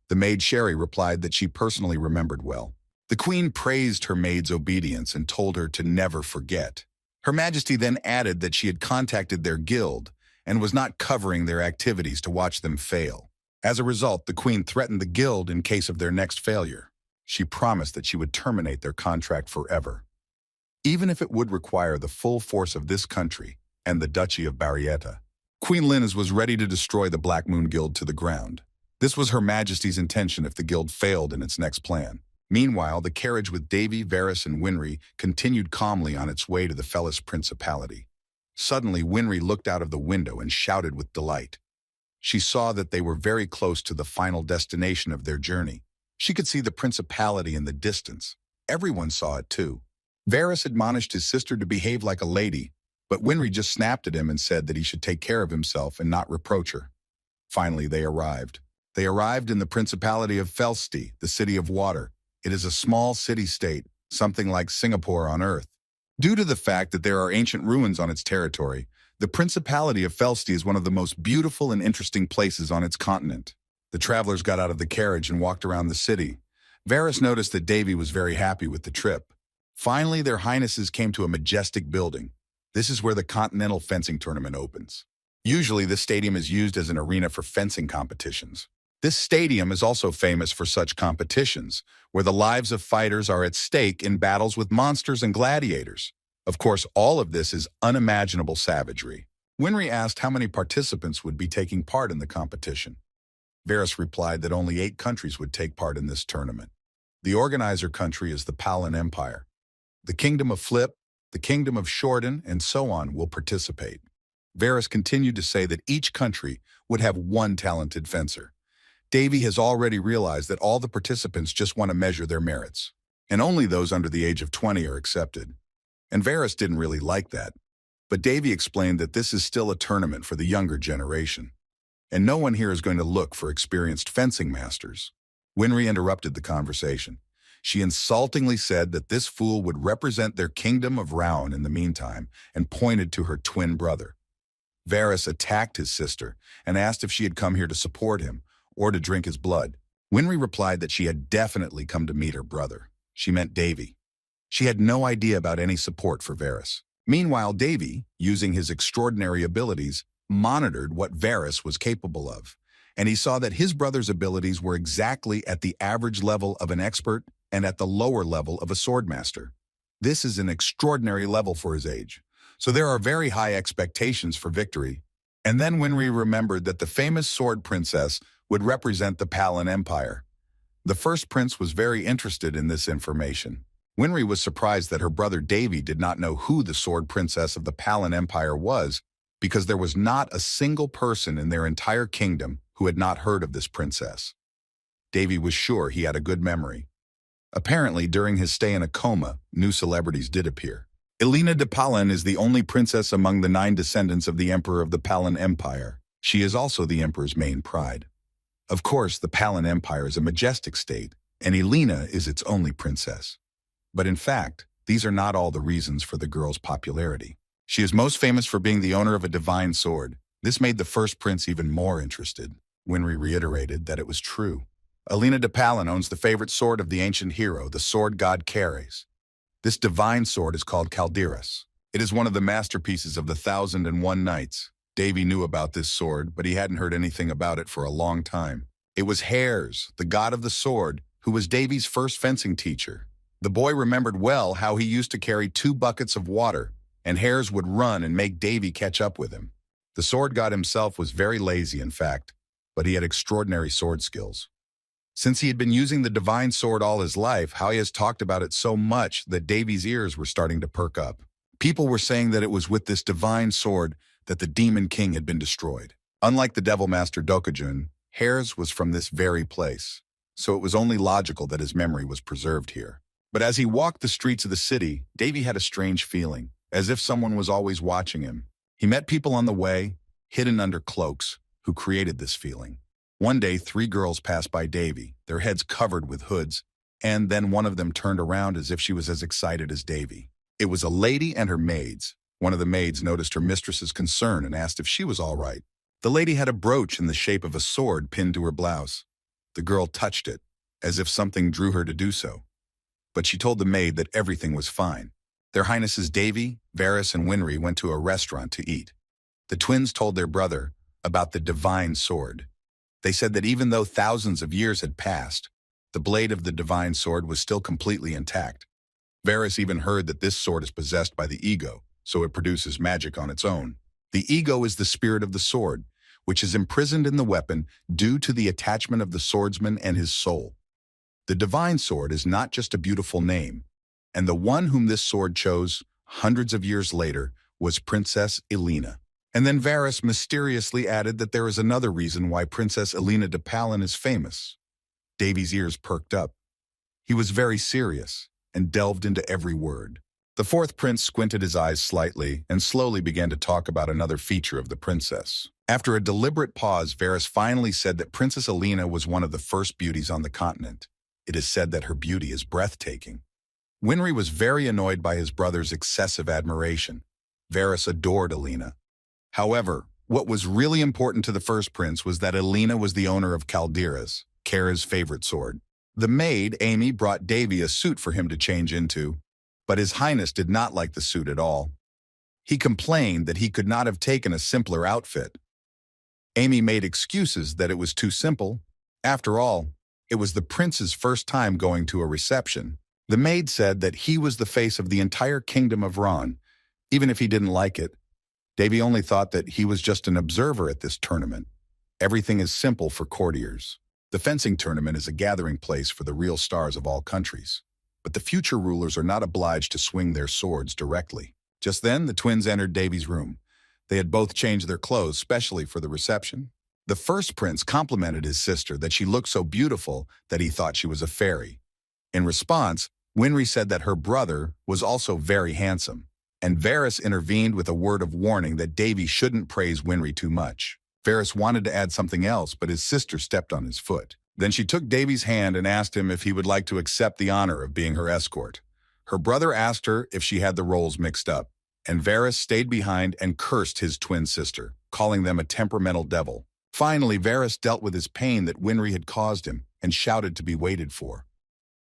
The maid Sherry replied that she personally remembered well. The queen praised her maid's obedience and told her to never forget. Her Majesty then added that she had contacted their guild and was not covering their activities to watch them fail. As a result, the queen threatened the guild in case of their next failure. She promised that she would terminate their contract forever, even if it would require the full force of this country and the Duchy of Barrietta. Queen Lynn was ready to destroy the Black Moon Guild to the ground. This was Her Majesty's intention if the guild failed in its next plan. Meanwhile, the carriage with Davy, Varys, and Winry continued calmly on its way to the Fellis Principality. Suddenly, Winry looked out of the window and shouted with delight. She saw that they were very close to the final destination of their journey. She could see the principality in the distance. Everyone saw it too. Varys admonished his sister to behave like a lady, but Winry just snapped at him and said that he should take care of himself and not reproach her. Finally, they arrived. They arrived in the Principality of Felsty, the City of Water. It is a small city-state, something like Singapore on Earth. Due to the fact that there are ancient ruins on its territory, the Principality of Felsty is one of the most beautiful and interesting places on its continent. The travelers got out of the carriage and walked around the city. Varys noticed that Davy was very happy with the trip. Finally, their highnesses came to a majestic building. This is where the Continental Fencing Tournament opens. Usually, this stadium is used as an arena for fencing competitions. This stadium is also famous for such competitions, where the lives of fighters are at stake in battles with monsters and gladiators. Of course, all of this is unimaginable savagery. Winry asked how many participants would be taking part in the competition. Varys replied that only 8 countries would take part in this tournament. The organizer country is the Palan Empire. The Kingdom of Flip, the Kingdom of Shorten, and so on will participate. Varys continued to say that each country would have one talented fencer. Davy has already realized that all the participants just want to measure their merits, and only those under the age of 20 are accepted. And Varys didn't really like that. But Davy explained that this is still a tournament for the younger generation, and no one here is going to look for experienced fencing masters. Winry interrupted the conversation. She insultingly said that this fool would represent their kingdom of Rowan in the meantime, and pointed to her twin brother. Varys attacked his sister and asked if she had come here to support him or to drink his blood. Winry replied that she had definitely come to meet her brother. She meant Davy. She had no idea about any support for Varys. Meanwhile, Davy, using his extraordinary abilities, monitored what Varys was capable of, and he saw that his brother's abilities were exactly at the average level of an expert and at the lower level of a swordmaster. This is an extraordinary level for his age, so there are very high expectations for victory. And then Winry remembered that the famous sword princess would represent the Palan Empire. The first prince was very interested in this information. Winry was surprised that her brother Davy did not know who the sword princess of the Palan Empire was, because there was not a single person in their entire kingdom who had not heard of this princess. Davy was sure he had a good memory. Apparently, during his stay in a coma, new celebrities did appear. Elena de Palan is the only princess among the 9 descendants of the Emperor of the Palan Empire. She is also the Emperor's main pride. Of course, the Palan Empire is a majestic state, and Elena is its only princess. But in fact, these are not all the reasons for the girl's popularity. She is most famous for being the owner of a divine sword. This made the first prince even more interested. Winry reiterated that it was true. Elena de Palan owns the favorite sword of the ancient hero, the sword god Cares. This divine sword is called Calderas. It is one of the masterpieces of the 1001 Nights. Davy knew about this sword, but he hadn't heard anything about it for a long time. It was Hares, the god of the sword, who was Davy's first fencing teacher. The boy remembered well how he used to carry 2 buckets of water, and Hares would run and make Davy catch up with him. The sword god himself was very lazy, in fact, but he had extraordinary sword skills. Since he had been using the divine sword all his life, Howie has talked about it so much that Davy's ears were starting to perk up. People were saying that it was with this divine sword that the Demon King had been destroyed. Unlike the Devil Master Dokujun, Hares was from this very place, so it was only logical that his memory was preserved here. But as he walked the streets of the city, Davy had a strange feeling, as if someone was always watching him. He met people on the way, hidden under cloaks, who created this feeling. One day, 3 girls passed by Davy, their heads covered with hoods, and then one of them turned around as if she was as excited as Davy. It was a lady and her maids. One of the maids noticed her mistress's concern and asked if she was all right. The lady had a brooch in the shape of a sword pinned to her blouse. The girl touched it, as if something drew her to do so. But she told the maid that everything was fine. Their Highnesses Davy, Varys, and Winry went to a restaurant to eat. The twins told their brother about the divine sword. They said that even though thousands of years had passed, the blade of the divine sword was still completely intact. Varys even heard that this sword is possessed by the ego, so it produces magic on its own. The ego is the spirit of the sword, which is imprisoned in the weapon due to the attachment of the swordsman and his soul. The divine sword is not just a beautiful name, and the one whom this sword chose hundreds of years later was Princess Elena. And then Varys mysteriously added that there is another reason why Princess Elena de Palan is famous. Davy's ears perked up. He was very serious and delved into every word. The fourth prince squinted his eyes slightly and slowly began to talk about another feature of the princess. After a deliberate pause, Varys finally said that Princess Elena was one of the first beauties on the continent. It is said that her beauty is breathtaking. Winry was very annoyed by his brother's excessive admiration. Varys adored Elena. However, what was really important to the first prince was that Elena was the owner of Calderas, Kara's favorite sword. The maid, Amy, brought Davy a suit for him to change into, but His Highness did not like the suit at all. He complained that he could not have taken a simpler outfit. Amy made excuses that it was too simple. After all, it was the prince's first time going to a reception. The maid said that he was the face of the entire kingdom of Ron, even if he didn't like it. Davy only thought that he was just an observer at this tournament. Everything is simple for courtiers. The fencing tournament is a gathering place for the real stars of all countries. But the future rulers are not obliged to swing their swords directly. Just then, the twins entered Davy's room. They had both changed their clothes specially for the reception. The first prince complimented his sister that she looked so beautiful that he thought she was a fairy. In response, Winry said that her brother was also very handsome, and Varys intervened with a word of warning that Davy shouldn't praise Winry too much. Varys wanted to add something else, but his sister stepped on his foot. Then she took Davy's hand and asked him if he would like to accept the honor of being her escort. Her brother asked her if she had the roles mixed up, and Varys stayed behind and cursed his twin sister, calling them a temperamental devil. Finally, Varys dealt with his pain that Winry had caused him and shouted to be waited for.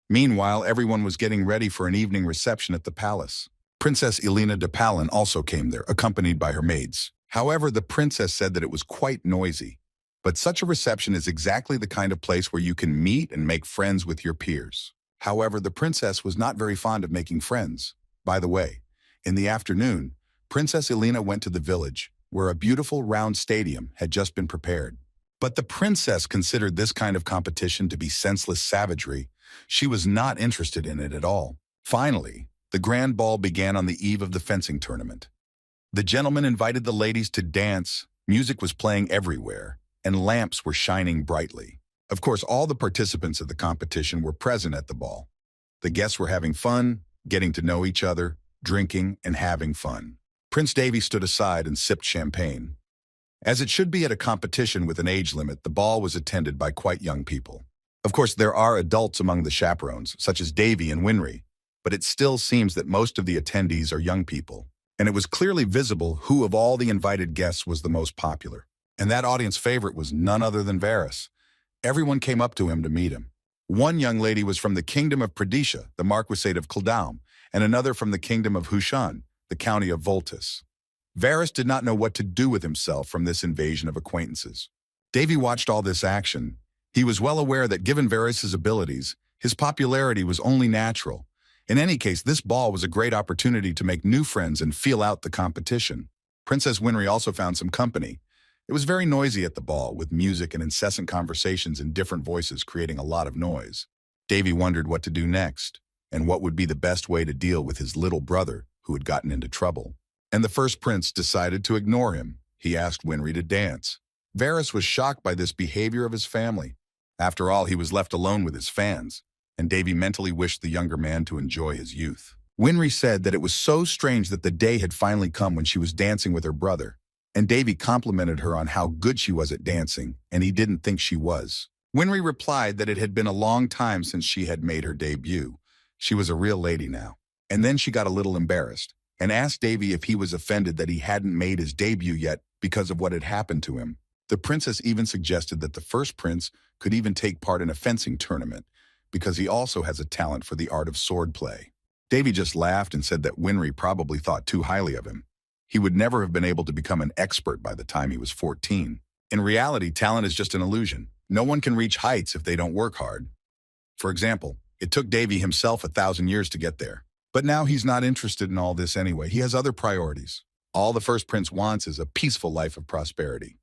Meanwhile, everyone was getting ready for an evening reception at the palace. Princess Elena de Palin also came there, accompanied by her maids. However, the princess said that it was quite noisy. But such a reception is exactly the kind of place where you can meet and make friends with your peers. However, the princess was not very fond of making friends. By the way, in the afternoon, Princess Elena went to the village, where a beautiful round stadium had just been prepared. But the princess considered this kind of competition to be senseless savagery. She was not interested in it at all. Finally, the grand ball began on the eve of the fencing tournament. The gentlemen invited the ladies to dance, music was playing everywhere, and lamps were shining brightly. Of course, all the participants of the competition were present at the ball. The guests were having fun, getting to know each other, drinking, and having fun. Prince Davy stood aside and sipped champagne. As it should be at a competition with an age limit, the ball was attended by quite young people. Of course, there are adults among the chaperones, such as Davy and Winry, but it still seems that most of the attendees are young people. And it was clearly visible who of all the invited guests was the most popular. And that audience favorite was none other than Varys. Everyone came up to him to meet him. One young lady was from the kingdom of Pradesha, the Marquisate of Cldaum, and another from the kingdom of Hushan, the county of Voltus. Varys did not know what to do with himself from this invasion of acquaintances. Davy watched all this action. He was well aware that given Varys' abilities, his popularity was only natural. In any case, this ball was a great opportunity to make new friends and feel out the competition. Princess Winry also found some company. It was very noisy at the ball, with music and incessant conversations in different voices creating a lot of noise. Davy wondered what to do next, and what would be the best way to deal with his little brother who had gotten into trouble. And the first prince decided to ignore him. He asked Winry to dance. Varys was shocked by this behavior of his family. After all, he was left alone with his fans, and Davy mentally wished the younger man to enjoy his youth. Winry said that it was so strange that the day had finally come when she was dancing with her brother, and Davy complimented her on how good she was at dancing, and he didn't think she was. Winry replied that it had been a long time since she had made her debut. She was a real lady now. And then she got a little embarrassed, and asked Davy if he was offended that he hadn't made his debut yet because of what had happened to him. The princess even suggested that the first prince could even take part in a fencing tournament, because he also has a talent for the art of swordplay. Davy just laughed and said that Winry probably thought too highly of him. He would never have been able to become an expert by the time he was 14. In reality, talent is just an illusion. No one can reach heights if they don't work hard. For example, it took Davy himself 1,000 years to get there. But now he's not interested in all this anyway. He has other priorities. All the first prince wants is a peaceful life of prosperity.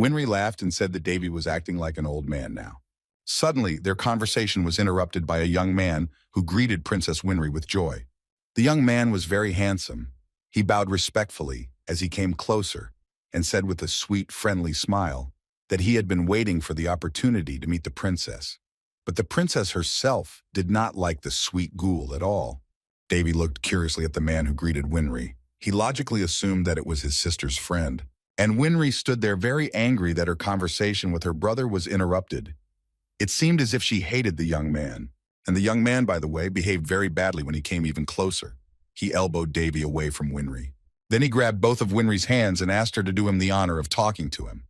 Winry laughed and said that Davy was acting like an old man now. Suddenly, their conversation was interrupted by a young man who greeted Princess Winry with joy. The young man was very handsome. He bowed respectfully as he came closer and said with a sweet, friendly smile that he had been waiting for the opportunity to meet the princess. But the princess herself did not like the sweet ghoul at all. Davy looked curiously at the man who greeted Winry. He logically assumed that it was his sister's friend. And Winry stood there very angry that her conversation with her brother was interrupted. It seemed as if she hated the young man. And the young man, by the way, behaved very badly when he came even closer. He elbowed Davy away from Winry. Then he grabbed both of Winry's hands and asked her to do him the honor of talking to him.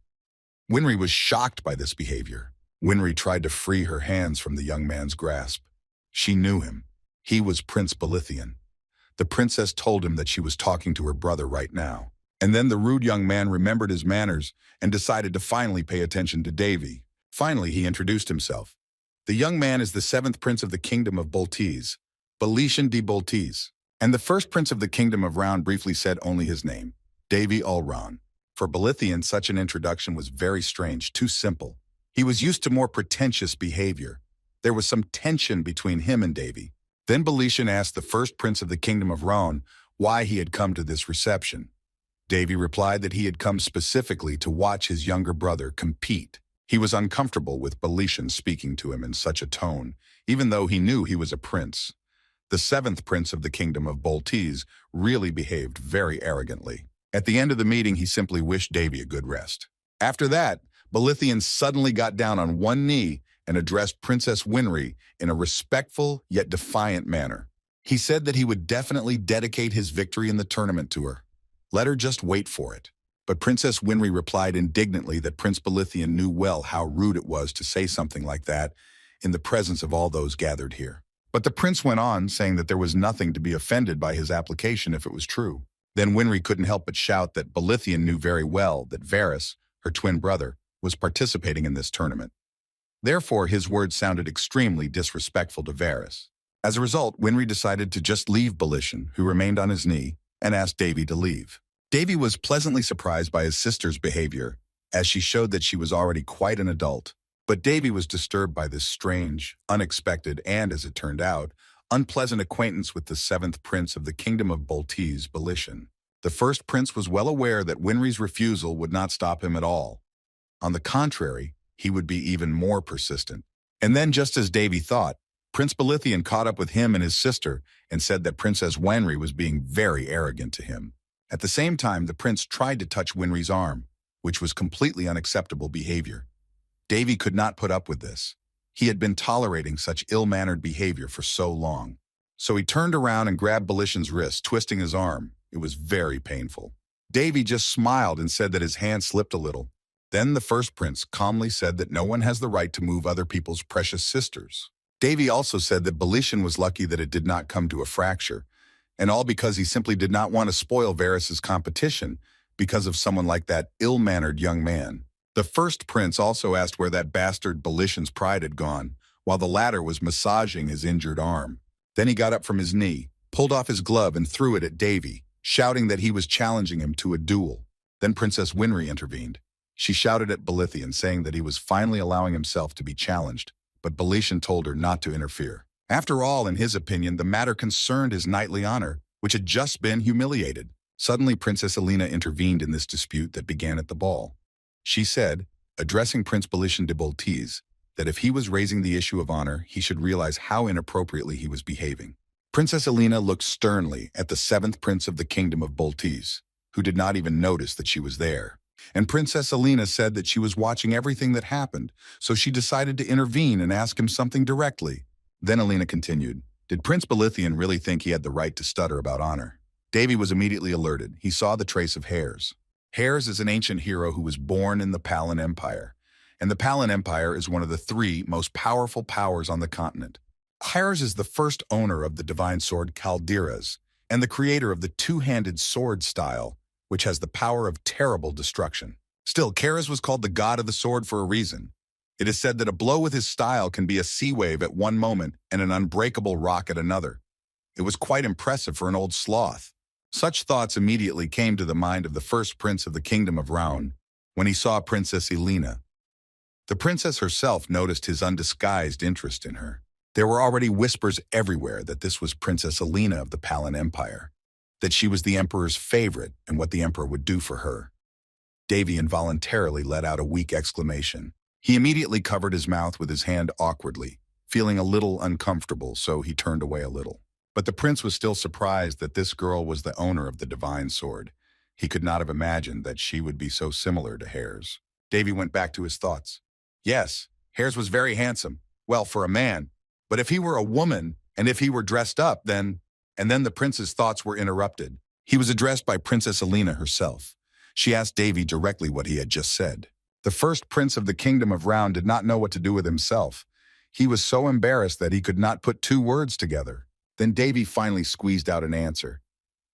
Winry was shocked by this behavior. Winry tried to free her hands from the young man's grasp. She knew him. He was Prince Balithian. The princess told him that she was talking to her brother right now. And then the rude young man remembered his manners and decided to finally pay attention to Davy. Finally, he introduced himself. The young man is the 7th prince of the kingdom of Boltese, Balitian de Boltese. And the first prince of the kingdom of Round briefly said only his name, Davy Ulron. For Balithian, such an introduction was very strange, too simple. He was used to more pretentious behavior. There was some tension between him and Davy. Then Beletian asked the first prince of the kingdom of Roan why he had come to this reception. Davy replied that he had come specifically to watch his younger brother compete. He was uncomfortable with Beletian speaking to him in such a tone, even though he knew he was a prince. The seventh prince of the kingdom of Boltese really behaved very arrogantly. At the end of the meeting, he simply wished Davy a good rest. After that, Belithian suddenly got down on one knee and addressed Princess Winry in a respectful yet defiant manner. He said that he would definitely dedicate his victory in the tournament to her. Let her just wait for it. But Princess Winry replied indignantly that Prince Belithian knew well how rude it was to say something like that in the presence of all those gathered here. But the prince went on, saying that there was nothing to be offended by his application if it was true. Then Winry couldn't help but shout that Belithian knew very well that Varys, her twin brother, was participating in this tournament. Therefore, his words sounded extremely disrespectful to Varys. As a result, Winry decided to just leave Belitian, who remained on his knee, and asked Davy to leave. Davy was pleasantly surprised by his sister's behavior, as she showed that she was already quite an adult. But Davy was disturbed by this strange, unexpected, and, as it turned out, unpleasant acquaintance with the seventh prince of the kingdom of Boltese, Belitian. The first prince was well aware that Winry's refusal would not stop him at all. On the contrary, he would be even more persistent. And then, just as Davy thought, Prince Belithian caught up with him and his sister and said that Princess Winry was being very arrogant to him. At the same time, the prince tried to touch Winry's arm, which was completely unacceptable behavior. Davy could not put up with this. He had been tolerating such ill-mannered behavior for so long. So he turned around and grabbed Belitian's wrist, twisting his arm. It was very painful. Davy just smiled and said that his hand slipped a little. Then the first prince calmly said that no one has the right to move other people's precious sisters. Davy also said that Belitian was lucky that it did not come to a fracture, and all because he simply did not want to spoil Varys's competition because of someone like that ill-mannered young man. The first prince also asked where that bastard Belitian's pride had gone, while the latter was massaging his injured arm. Then he got up from his knee, pulled off his glove and threw it at Davy, shouting that he was challenging him to a duel. Then Princess Winry intervened. She shouted at Belithian, saying that he was finally allowing himself to be challenged, but Belitian told her not to interfere. After all, in his opinion, the matter concerned his knightly honor, which had just been humiliated. Suddenly, Princess Alina intervened in this dispute that began at the ball. She said, addressing Prince Belitian de Boltese, that if he was raising the issue of honor, he should realize how inappropriately he was behaving. Princess Alina looked sternly at the seventh prince of the kingdom of Boltese, who did not even notice that she was there. And Princess Alina said that she was watching everything that happened, so she decided to intervene and ask him something directly. Then Alina continued, did Prince Belithian really think he had the right to stutter about honor? Davy was immediately alerted. He saw the trace of hairs. Hairs is an ancient hero who was born in the Palan Empire, and the Palan Empire is one of the three most powerful powers on the continent. Hairs is the first owner of the divine sword Calderas, and the creator of the two-handed sword style, which has the power of terrible destruction. Still, Karas was called the god of the sword for a reason. It is said that a blow with his style can be a sea wave at one moment and an unbreakable rock at another. It was quite impressive for an old sloth. Such thoughts immediately came to the mind of the first prince of the kingdom of Roan when he saw Princess Elena. The princess herself noticed his undisguised interest in her. There were already whispers everywhere that this was Princess Elena of the Palan Empire, that she was the emperor's favorite and what the emperor would do for her. Davy involuntarily let out a weak exclamation. He immediately covered his mouth with his hand awkwardly, feeling a little uncomfortable, so he turned away a little. But the prince was still surprised that this girl was the owner of the divine sword. He could not have imagined that she would be so similar to Hairs. Davy went back to his thoughts. Yes, Hairs was very handsome. Well, for a man. But if he were a woman, and if he were dressed up, then... And then the prince's thoughts were interrupted. He was addressed by Princess Elena herself. She asked Davy directly what he had just said. The first prince of the kingdom of Round did not know what to do with himself. He was so embarrassed that he could not put two words together. Then Davy finally squeezed out an answer.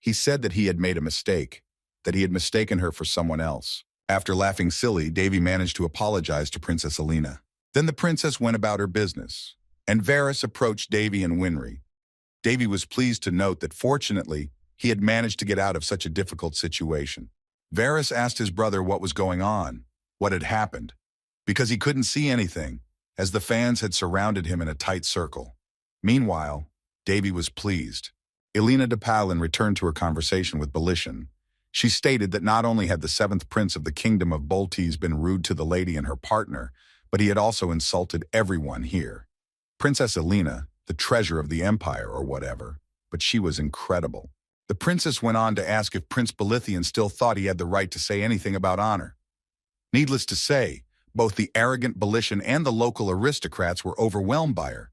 He said that he had made a mistake, that he had mistaken her for someone else. After laughing silly, Davy managed to apologize to Princess Elena. Then the princess went about her business, and Varys approached Davy and Winry. Davy was pleased to note that fortunately, he had managed to get out of such a difficult situation. Varys asked his brother what was going on, what had happened. because he couldn't see anything, as the fans had surrounded him in a tight circle. Meanwhile, Davy was pleased. Elena de Palin returned to her conversation with Belishan. She stated that not only had the seventh prince of the kingdom of Boltes been rude to the lady and her partner, but he had also insulted everyone here. Princess Elena, the treasure of the empire or whatever, but she was incredible. The princess went on to ask if Prince Belithian still thought he had the right to say anything about honor. Needless to say, both the arrogant Belishan and the local aristocrats were overwhelmed by her.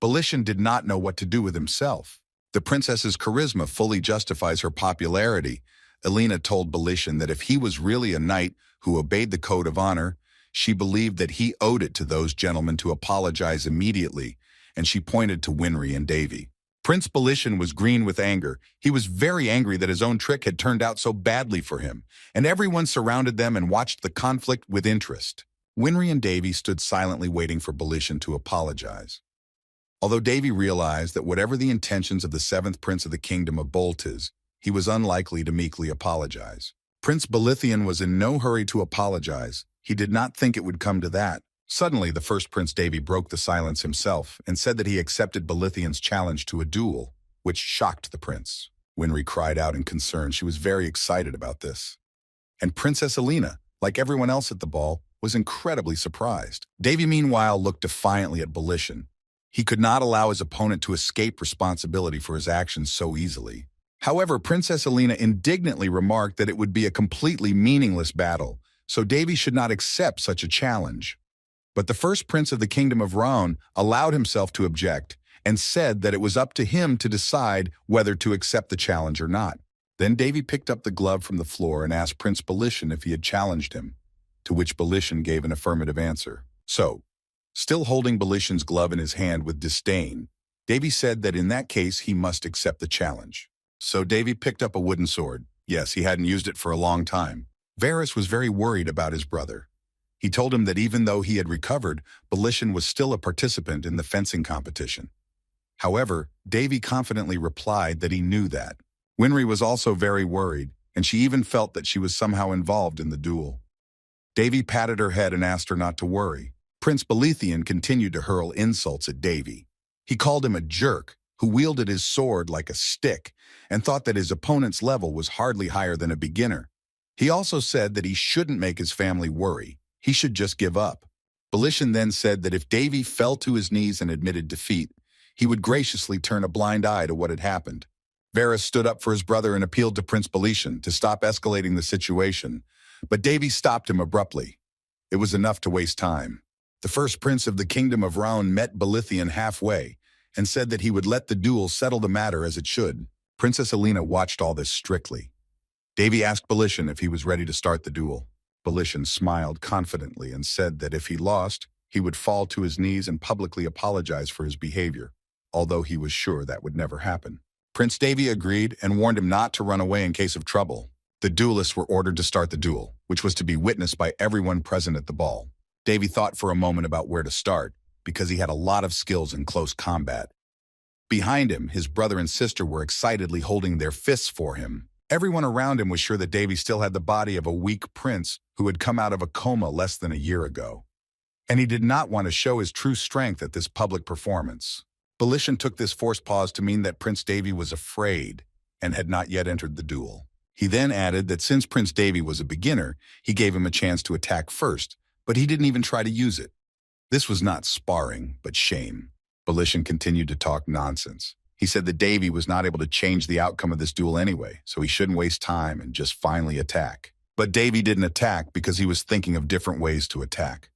Belishan did not know what to do with himself. The princess's charisma fully justifies her popularity. Elena told Belishan that if he was really a knight who obeyed the code of honor, she believed that he owed it to those gentlemen to apologize immediately, and she pointed to Winry and Davy. Prince Belishan was green with anger. He was very angry that his own trick had turned out so badly for him, and everyone surrounded them and watched the conflict with interest. Winry and Davy stood silently waiting for Belishan to apologize. Although Davy realized that whatever the intentions of the seventh prince of the kingdom of Boltes, he was unlikely to meekly apologize. Prince Belithian was in no hurry to apologize. He did not think it would come to that. Suddenly, the first Prince Davy broke the silence himself and said that he accepted Belithian's challenge to a duel, which shocked the prince. Winry cried out in concern. She was very excited about this. And Princess Elena, like everyone else at the ball, was incredibly surprised. Davy, meanwhile, looked defiantly at Belishan. He could not allow his opponent to escape responsibility for his actions so easily. However, Princess Elena indignantly remarked that it would be a completely meaningless battle, so Davy should not accept such a challenge. But the first prince of the kingdom of Raon allowed himself to object and said that it was up to him to decide whether to accept the challenge or not. Then Davy picked up the glove from the floor and asked Prince Belishan if he had challenged him, to which Belishan gave an affirmative answer. So, still holding Belishan's glove in his hand with disdain, Davy said that in that case he must accept the challenge. So Davy picked up a wooden sword. Yes, he hadn't used it for a long time. Varys was very worried about his brother. He told him that even though he had recovered, Belishan was still a participant in the fencing competition. However, Davy confidently replied that he knew that. Winry was also very worried, and she even felt that she was somehow involved in the duel. Davy patted her head and asked her not to worry. Prince Belithian continued to hurl insults at Davy. He called him a jerk who wielded his sword like a stick and thought that his opponent's level was hardly higher than a beginner. He also said that he shouldn't make his family worry. He should just give up. Belishan then said that if Davy fell to his knees and admitted defeat, he would graciously turn a blind eye to what had happened. Varys stood up for his brother and appealed to Prince Belishan to stop escalating the situation, but Davy stopped him abruptly. It was enough to waste time. The first prince of the kingdom of Raon met Belithian halfway and said that he would let the duel settle the matter as it should. Princess Elena watched all this strictly. Davy asked Belishan if he was ready to start the duel. Belishan smiled confidently and said that if he lost, he would fall to his knees and publicly apologize for his behavior, although he was sure that would never happen. Prince Davy agreed and warned him not to run away in case of trouble. The duelists were ordered to start the duel, which was to be witnessed by everyone present at the ball. Davy thought for a moment about where to start, because he had a lot of skills in close combat. Behind him, his brother and sister were excitedly holding their fists for him. Everyone around him was sure that Davy still had the body of a weak prince who had come out of a coma less than a year ago. And he did not want to show his true strength at this public performance. Belishan took this forced pause to mean that Prince Davy was afraid and had not yet entered the duel. He then added that since Prince Davy was a beginner, he gave him a chance to attack first, but he didn't even try to use it. This was not sparring, but shame. Belishan continued to talk nonsense. He said that Davy was not able to change the outcome of this duel anyway, so he shouldn't waste time and just finally attack. But Davy didn't attack because he was thinking of different ways to attack.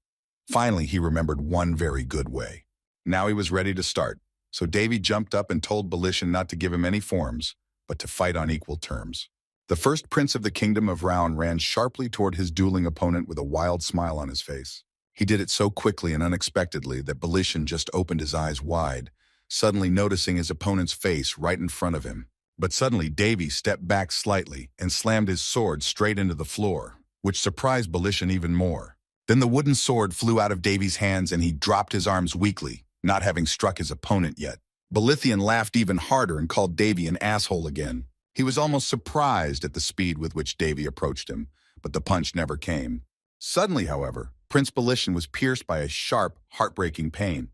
Finally, he remembered one very good way. Now he was ready to start, so Davy jumped up and told Belishan not to give him any forms, but to fight on equal terms. The first prince of the kingdom of Raon ran sharply toward his dueling opponent with a wild smile on his face. He did it so quickly and unexpectedly that Belishan just opened his eyes wide, suddenly noticing his opponent's face right in front of him. But suddenly Davy stepped back slightly and slammed his sword straight into the floor, which surprised Belishan even more. Then the wooden sword flew out of Davy's hands and he dropped his arms weakly, not having struck his opponent yet. Belithian laughed even harder and called Davy an asshole again. He was almost surprised at the speed with which Davy approached him, but the punch never came. Suddenly, however, Prince Belishan was pierced by a sharp, heartbreaking pain,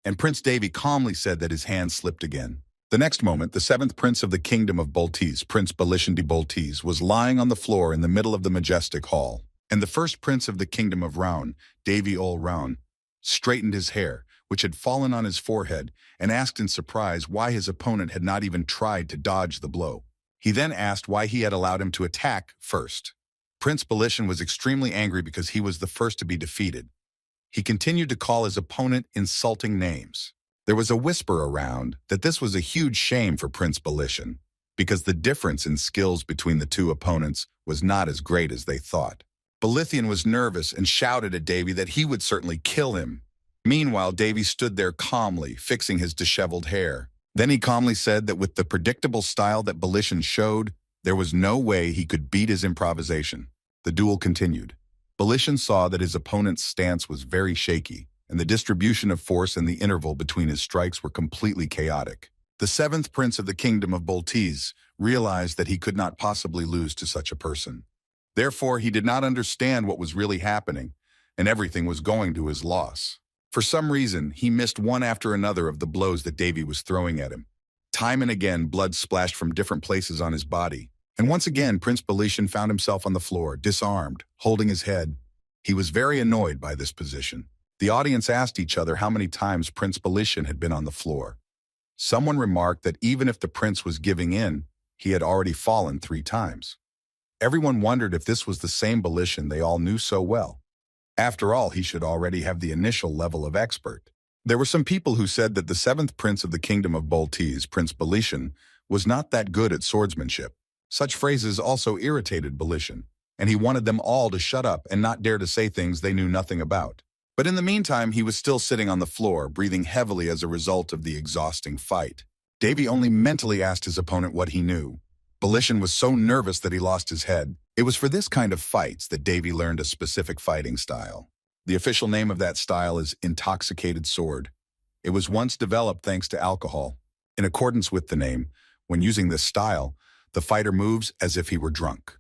and Prince Davy calmly said that his hand slipped again. The next moment, the seventh prince of the kingdom of Boltese, Prince Belishan de Boltese, was lying on the floor in the middle of the majestic hall, and the first prince of the kingdom of Roun, Davy ol Roun, straightened his hair, which had fallen on his forehead, and asked in surprise why his opponent had not even tried to dodge the blow. He then asked why he had allowed him to attack first. Prince Belishan was extremely angry because he was the first to be defeated. He continued to call his opponent insulting names. There was a whisper around that this was a huge shame for Prince Belishan, because the difference in skills between the two opponents was not as great as they thought. Belithian was nervous and shouted at Davy that he would certainly kill him. Meanwhile, Davy stood there calmly, fixing his disheveled hair. Then he calmly said that with the predictable style that Belishan showed, there was no way he could beat his improvisation. The duel continued. Belishan saw that his opponent's stance was very shaky, and the distribution of force and the interval between his strikes were completely chaotic. The seventh prince of the kingdom of Boltese realized that he could not possibly lose to such a person. Therefore, he did not understand what was really happening, and everything was going to his loss. For some reason, he missed one after another of the blows that Davy was throwing at him. Time and again, blood splashed from different places on his body. And once again, Prince Belishan found himself on the floor, disarmed, holding his head. He was very annoyed by this position. The audience asked each other how many times Prince Belishan had been on the floor. Someone remarked that even if the prince was giving in, he had already fallen 3 times. Everyone wondered if this was the same Belishan they all knew so well. After all, he should already have the initial level of expert. There were some people who said that the seventh prince of the kingdom of Boltese, Prince Belishan, was not that good at swordsmanship. Such phrases also irritated Belishan, and he wanted them all to shut up and not dare to say things they knew nothing about. But in the meantime, he was still sitting on the floor, breathing heavily as a result of the exhausting fight. Davy only mentally asked his opponent what he knew. Belishan was so nervous that he lost his head. It was for this kind of fights that Davy learned a specific fighting style. The official name of that style is intoxicated sword. It was once developed thanks to alcohol. In accordance with the name, when using this style, the fighter moves as if he were drunk.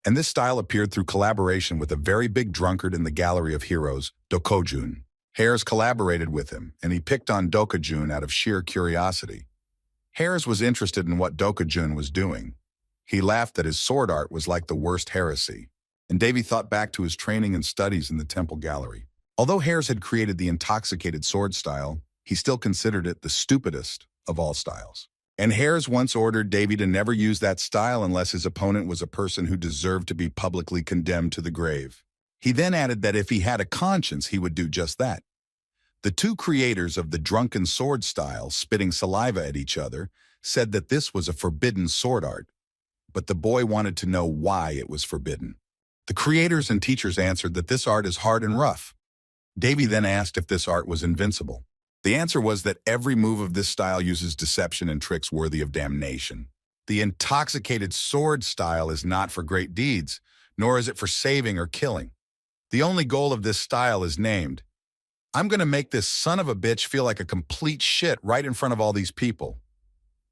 And this style appeared through collaboration with a very big drunkard in the gallery of heroes, Dokojun. Hares collaborated with him, and he picked on Dokojun out of sheer curiosity. Hares was interested in what Dokojun was doing. He laughed that his sword art was like the worst heresy, and Davy thought back to his training and studies in the temple gallery. Although Hares had created the intoxicated sword style, he still considered it the stupidest of all styles. And Hares once ordered Davy to never use that style unless his opponent was a person who deserved to be publicly condemned to the grave. He then added that if he had a conscience, he would do just that. The two creators of the drunken sword style, spitting saliva at each other, said that this was a forbidden sword art, but the boy wanted to know why it was forbidden. The creators and teachers answered that this art is hard and rough. Davy then asked if this art was invincible. The answer was that every move of this style uses deception and tricks worthy of damnation. The intoxicated sword style is not for great deeds, nor is it for saving or killing. The only goal of this style is named, I'm going to make this son of a bitch feel like a complete shit right in front of all these people.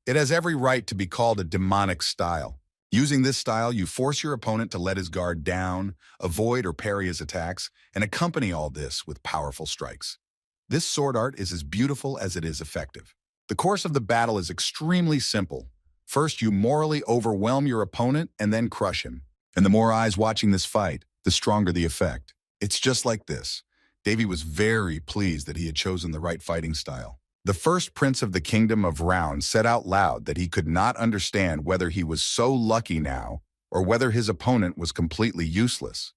It has every right to be called a demonic style. Using this style, you force your opponent to let his guard down, avoid or parry his attacks, and accompany all this with powerful strikes. This sword art is as beautiful as it is effective. The course of the battle is extremely simple. First, you morally overwhelm your opponent and then crush him. And the more eyes watching this fight, the stronger the effect. It's just like this. Davy was very pleased that he had chosen the right fighting style. The first prince of the kingdom of Roun said out loud that he could not understand whether he was so lucky now or whether his opponent was completely useless.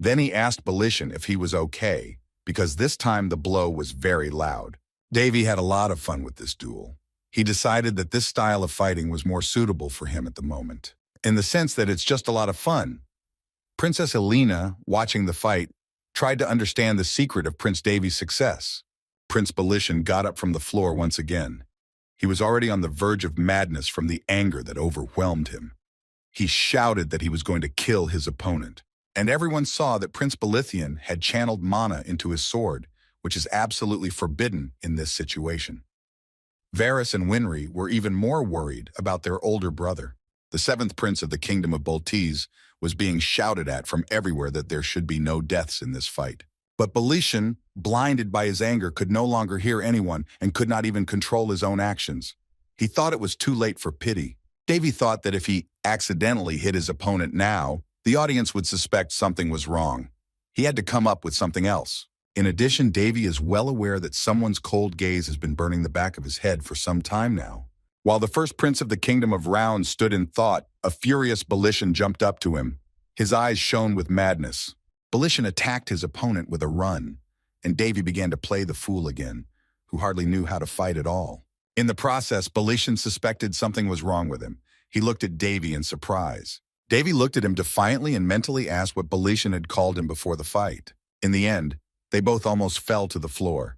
Then he asked Belishan if he was okay, because this time the blow was very loud. Davy had a lot of fun with this duel. He decided that this style of fighting was more suitable for him at the moment, in the sense that it's just a lot of fun. Princess Elena, watching the fight, tried to understand the secret of Prince Davy's success. Prince Belishan got up from the floor once again. He was already on the verge of madness from the anger that overwhelmed him. He shouted that he was going to kill his opponent, and everyone saw that Prince Belithian had channeled mana into his sword, which is absolutely forbidden in this situation. Varys and Winry were even more worried about their older brother. The seventh prince of the kingdom of Boltese was being shouted at from everywhere that there should be no deaths in this fight. But Belishan, blinded by his anger, could no longer hear anyone and could not even control his own actions. He thought it was too late for pity. Davy thought that if he accidentally hit his opponent now, the audience would suspect something was wrong. He had to come up with something else. In addition, Davy is well aware that someone's cold gaze has been burning the back of his head for some time now. While the first prince of the kingdom of Round stood in thought, a furious Belishan jumped up to him. His eyes shone with madness. Belishan attacked his opponent with a run, and Davy began to play the fool again, who hardly knew how to fight at all. In the process, Belishan suspected something was wrong with him. He looked at Davy in surprise. Davy looked at him defiantly and mentally asked what Belishan had called him before the fight. In the end, they both almost fell to the floor.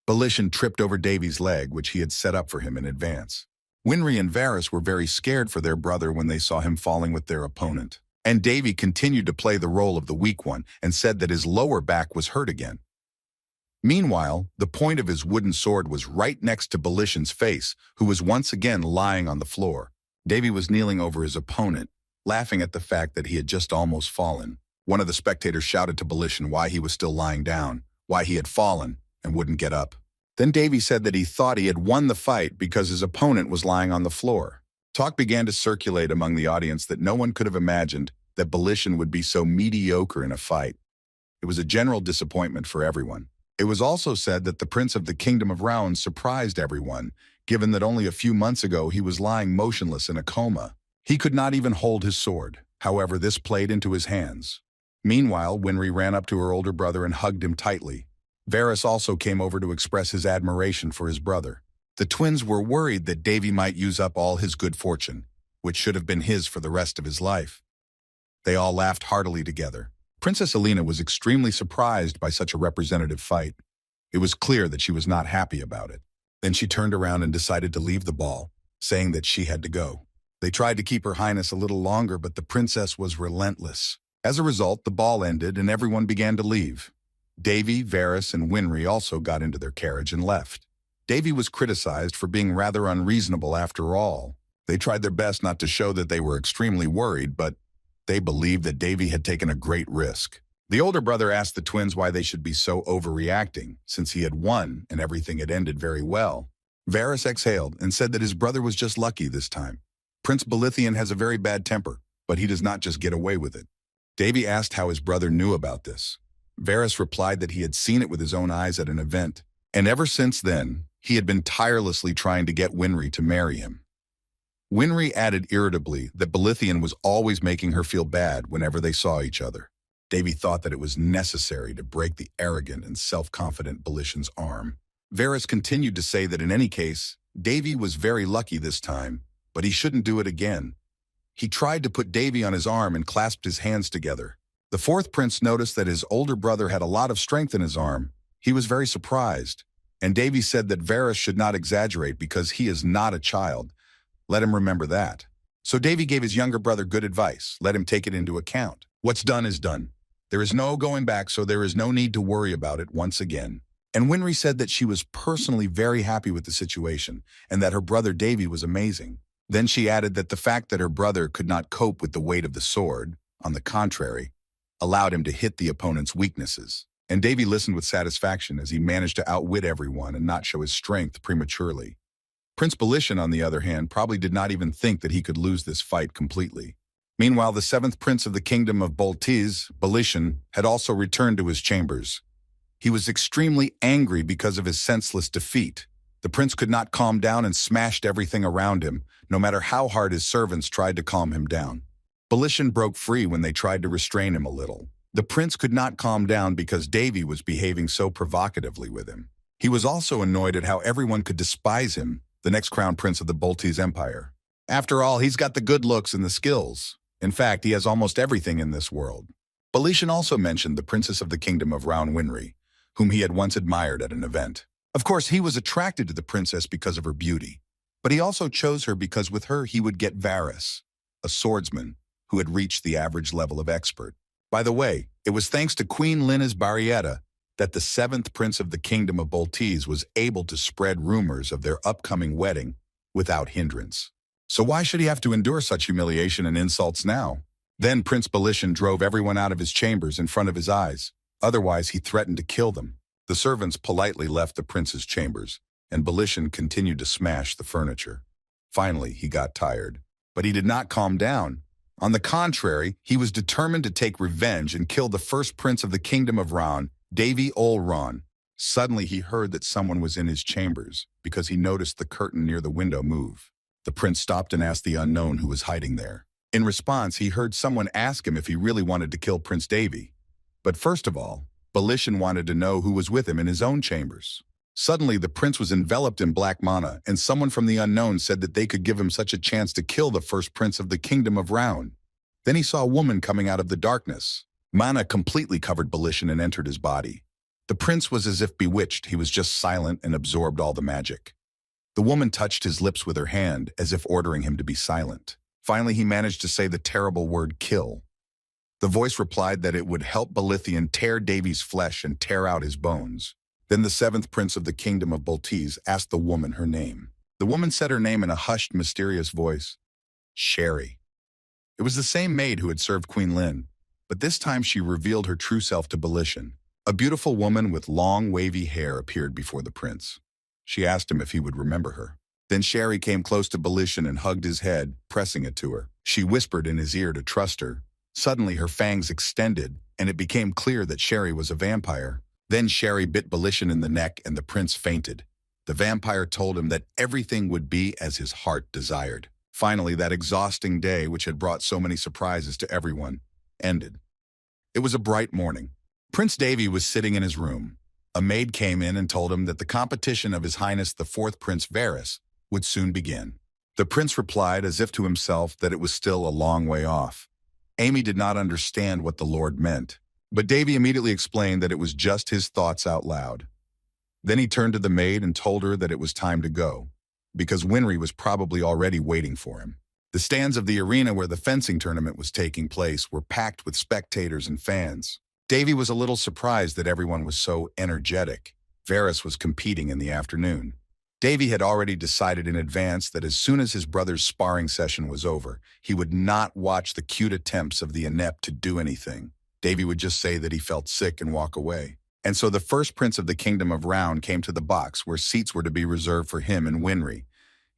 Belishan tripped over Davy's leg, which he had set up for him in advance. Winry and Varys were very scared for their brother when they saw him falling with their opponent. And Davy continued to play the role of the weak one and said that his lower back was hurt again. Meanwhile, the point of his wooden sword was right next to Belishan's face, who was once again lying on the floor. Davy was kneeling over his opponent, laughing at the fact that he had just almost fallen. One of the spectators shouted to Belishan why he was still lying down, why he had fallen and wouldn't get up. Then Davy said that he thought he had won the fight because his opponent was lying on the floor. Talk began to circulate among the audience that no one could have imagined that Belishan would be so mediocre in a fight. It was a general disappointment for everyone. It was also said that the Prince of the Kingdom of Round surprised everyone, given that only a few months ago he was lying motionless in a coma. He could not even hold his sword. However, this played into his hands. Meanwhile, Winry ran up to her older brother and hugged him tightly. Varys also came over to express his admiration for his brother. The twins were worried that Davy might use up all his good fortune, which should have been his for the rest of his life. They all laughed heartily together. Princess Alina was extremely surprised by such a representative fight. It was clear that she was not happy about it. Then she turned around and decided to leave the ball, saying that she had to go. They tried to keep Her Highness a little longer, but the princess was relentless. As a result, the ball ended and everyone began to leave. Davy, Varys, and Winry also got into their carriage and left. Davy was criticized for being rather unreasonable after all. They tried their best not to show that they were extremely worried, but they believed that Davy had taken a great risk. The older brother asked the twins why they should be so overreacting, since he had won and everything had ended very well. Varys exhaled and said that his brother was just lucky this time. Prince Baratheon has a very bad temper, but he does not just get away with it. Davy asked how his brother knew about this. Varys replied that he had seen it with his own eyes at an event, and ever since then, he had been tirelessly trying to get Winry to marry him. Winry added irritably that Baratheon was always making her feel bad whenever they saw each other. Davy thought that it was necessary to break the arrogant and self-confident Belishan's arm. Varys continued to say that in any case, Davy was very lucky this time, but he shouldn't do it again. He tried to put Davy on his arm and clasped his hands together. The fourth prince noticed that his older brother had a lot of strength in his arm. He was very surprised, and Davy said that Varys should not exaggerate because he is not a child. Let him remember that. So Davy gave his younger brother good advice. Let him take it into account. What's done is done. There is no going back, so there is no need to worry about it once again. And Winry said that she was personally very happy with the situation and that her brother Davy was amazing. Then she added that the fact that her brother could not cope with the weight of the sword, on the contrary, allowed him to hit the opponent's weaknesses. And Davy listened with satisfaction as he managed to outwit everyone and not show his strength prematurely. Prince Belishan, on the other hand, probably did not even think that he could lose this fight completely. Meanwhile, the seventh prince of the kingdom of Boltiz, Belishan, had also returned to his chambers. He was extremely angry because of his senseless defeat. The prince could not calm down and smashed everything around him, no matter how hard his servants tried to calm him down. Belishan broke free when they tried to restrain him a little. The prince could not calm down because Davy was behaving so provocatively with him. He was also annoyed at how everyone could despise him, the next crown prince of the Boltiz Empire. After all, he's got the good looks and the skills. In fact, he has almost everything in this world. Belishan also mentioned the princess of the kingdom of Round Winry, whom he had once admired at an event. Of course, he was attracted to the princess because of her beauty, but he also chose her because with her he would get Varys, a swordsman who had reached the average level of expert. By the way, it was thanks to Queen Lynna's Barrietta that the seventh prince of the kingdom of Boltiz was able to spread rumors of their upcoming wedding without hindrance. So why should he have to endure such humiliation and insults now? Then Prince Belishan drove everyone out of his chambers in front of his eyes. Otherwise, he threatened to kill them. The servants politely left the prince's chambers, and Belishan continued to smash the furniture. Finally, he got tired. But he did not calm down. On the contrary, he was determined to take revenge and kill the first prince of the kingdom of Raun, Davy Ol Ron. Suddenly, he heard that someone was in his chambers because he noticed the curtain near the window move. The prince stopped and asked the unknown who was hiding there. In response, he heard someone ask him if he really wanted to kill Prince Davy. But first of all, Belishan wanted to know who was with him in his own chambers. Suddenly, the prince was enveloped in black mana, and someone from the unknown said that they could give him such a chance to kill the first prince of the kingdom of Raun. Then he saw a woman coming out of the darkness. Mana completely covered Belishan and entered his body. The prince was as if bewitched. He was just silent and absorbed all the magic. The woman touched his lips with her hand, as if ordering him to be silent. Finally, he managed to say the terrible word kill. The voice replied that it would help Belithian tear Davy's flesh and tear out his bones. Then the seventh prince of the kingdom of Boltese asked the woman her name. The woman said her name in a hushed, mysterious voice. Sherry. It was the same maid who had served Queen Lin, but this time she revealed her true self to Belishan. A beautiful woman with long, wavy hair appeared before the prince. She asked him if he would remember her. Then Sherry came close to Belishan and hugged his head, pressing it to her. She whispered in his ear to trust her. Suddenly her fangs extended, and it became clear that Sherry was a vampire. Then Sherry bit Belishan in the neck and the prince fainted. The vampire told him that everything would be as his heart desired. Finally, that exhausting day, which had brought so many surprises to everyone, ended. It was a bright morning. Prince Davy was sitting in his room. A maid came in and told him that the competition of His Highness the fourth Prince Varys would soon begin. The prince replied as if to himself that it was still a long way off. Amy did not understand what the Lord meant, but Davy immediately explained that it was just his thoughts out loud. Then he turned to the maid and told her that it was time to go, because Winry was probably already waiting for him. The stands of the arena where the fencing tournament was taking place were packed with spectators and fans. Davy was a little surprised that everyone was so energetic. Varys was competing in the afternoon. Davy had already decided in advance that as soon as his brother's sparring session was over, he would not watch the cute attempts of the inept to do anything. Davy would just say that he felt sick and walk away. And so the first prince of the kingdom of Raun came to the box where seats were to be reserved for him and Winry.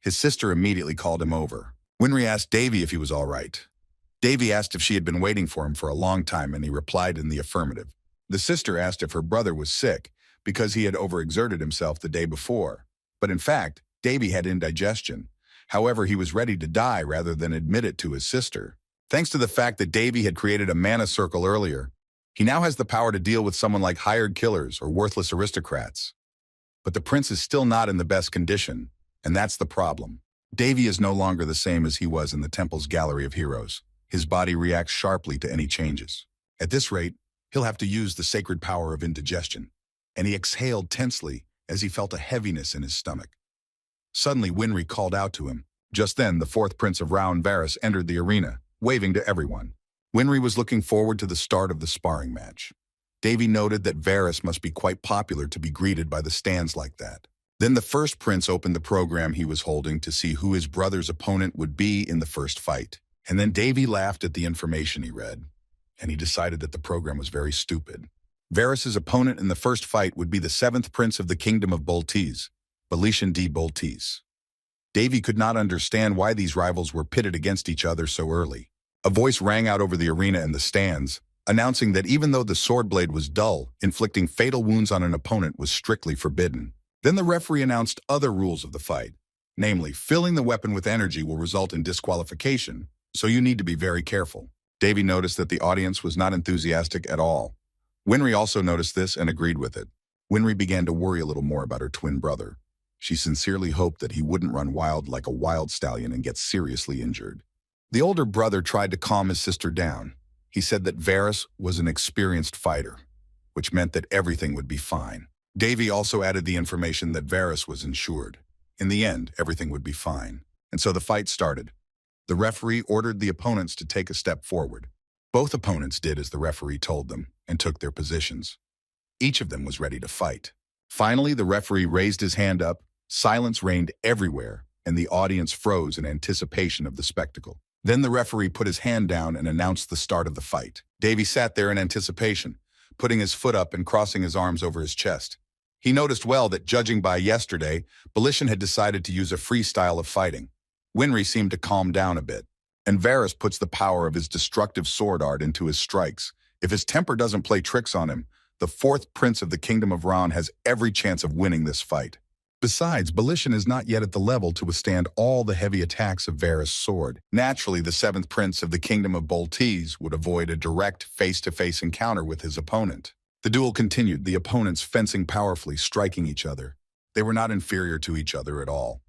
His sister immediately called him over. Winry asked Davy if he was all right. Davy asked if she had been waiting for him for a long time, and he replied in the affirmative. The sister asked if her brother was sick because he had overexerted himself the day before. But in fact, Davy had indigestion. However, he was ready to die rather than admit it to his sister. Thanks to the fact that Davy had created a mana circle earlier, he now has the power to deal with someone like hired killers or worthless aristocrats. But the prince is still not in the best condition, and that's the problem. Davy is no longer the same as he was in the temple's gallery of heroes. His body reacts sharply to any changes. At this rate, he'll have to use the sacred power of indigestion. And he exhaled tensely as he felt a heaviness in his stomach. Suddenly, Winry called out to him. Just then, the fourth prince of Raun, Varys, entered the arena, waving to everyone. Winry was looking forward to the start of the sparring match. Davy noted that Varys must be quite popular to be greeted by the stands like that. Then the first prince opened the program he was holding to see who his brother's opponent would be in the first fight. And then Davy laughed at the information he read, and he decided that the program was very stupid. Varys' opponent in the first fight would be the seventh prince of the kingdom of Boltese, Belishan D. Boltese. Davy could not understand why these rivals were pitted against each other so early. A voice rang out over the arena and the stands, announcing that even though the sword blade was dull, inflicting fatal wounds on an opponent was strictly forbidden. Then the referee announced other rules of the fight, namely, filling the weapon with energy will result in disqualification, so you need to be very careful. Davy noticed that the audience was not enthusiastic at all. Winry also noticed this and agreed with it. Winry began to worry a little more about her twin brother. She sincerely hoped that he wouldn't run wild like a wild stallion and get seriously injured. The older brother tried to calm his sister down. He said that Varys was an experienced fighter, which meant that everything would be fine. Davy also added the information that Varys was insured. In the end, everything would be fine. And so the fight started. The referee ordered the opponents to take a step forward. Both opponents did as the referee told them and took their positions. Each of them was ready to fight. Finally, the referee raised his hand up, silence reigned everywhere, and the audience froze in anticipation of the spectacle. Then the referee put his hand down and announced the start of the fight. Davy sat there in anticipation, putting his foot up and crossing his arms over his chest. He noticed well that, judging by yesterday, Belishan had decided to use a free style of fighting. Winry seemed to calm down a bit, and Varys puts the power of his destructive sword art into his strikes. If his temper doesn't play tricks on him, the fourth prince of the Kingdom of Ron has every chance of winning this fight. Besides, Belishan is not yet at the level to withstand all the heavy attacks of Varys' sword. Naturally, the seventh prince of the Kingdom of Boltese would avoid a direct face-to-face encounter with his opponent. The duel continued, the opponents fencing powerfully, striking each other. They were not inferior to each other at all.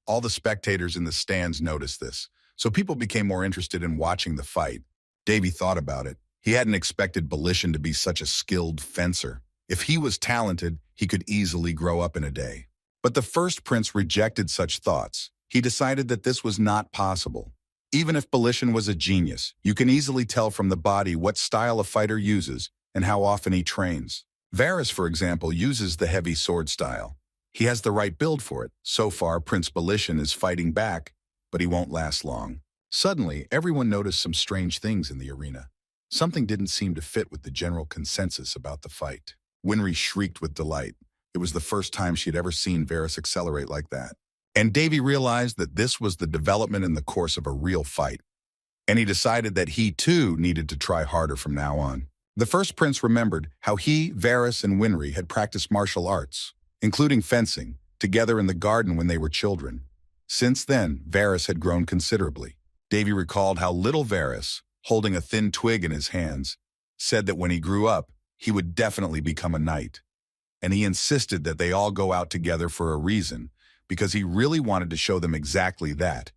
All the spectators in the stands noticed this, so people became more interested in watching the fight. Davy thought about it. He hadn't expected Belishan to be such a skilled fencer. If he was talented, he could easily grow up in a day. But the first prince rejected such thoughts. He decided that this was not possible. Even if Belishan was a genius, you can easily tell from the body what style a fighter uses and how often he trains. Varys, for example, uses the heavy sword style. He has the right build for it. So far, Prince Belishan is fighting back, but he won't last long. Suddenly, everyone noticed some strange things in the arena. Something didn't seem to fit with the general consensus about the fight. Winry shrieked with delight. It was the first time she had ever seen Varys accelerate like that. And Davy realized that this was the development in the course of a real fight. And he decided that he, too, needed to try harder from now on. The first prince remembered how he, Varys, and Winry had practiced martial arts, including fencing, together in the garden when they were children. Since then, Varys had grown considerably. Davy recalled how little Varys, holding a thin twig in his hands, said that when he grew up, he would definitely become a knight. And he insisted that they all go out together for a reason, because he really wanted to show them exactly that.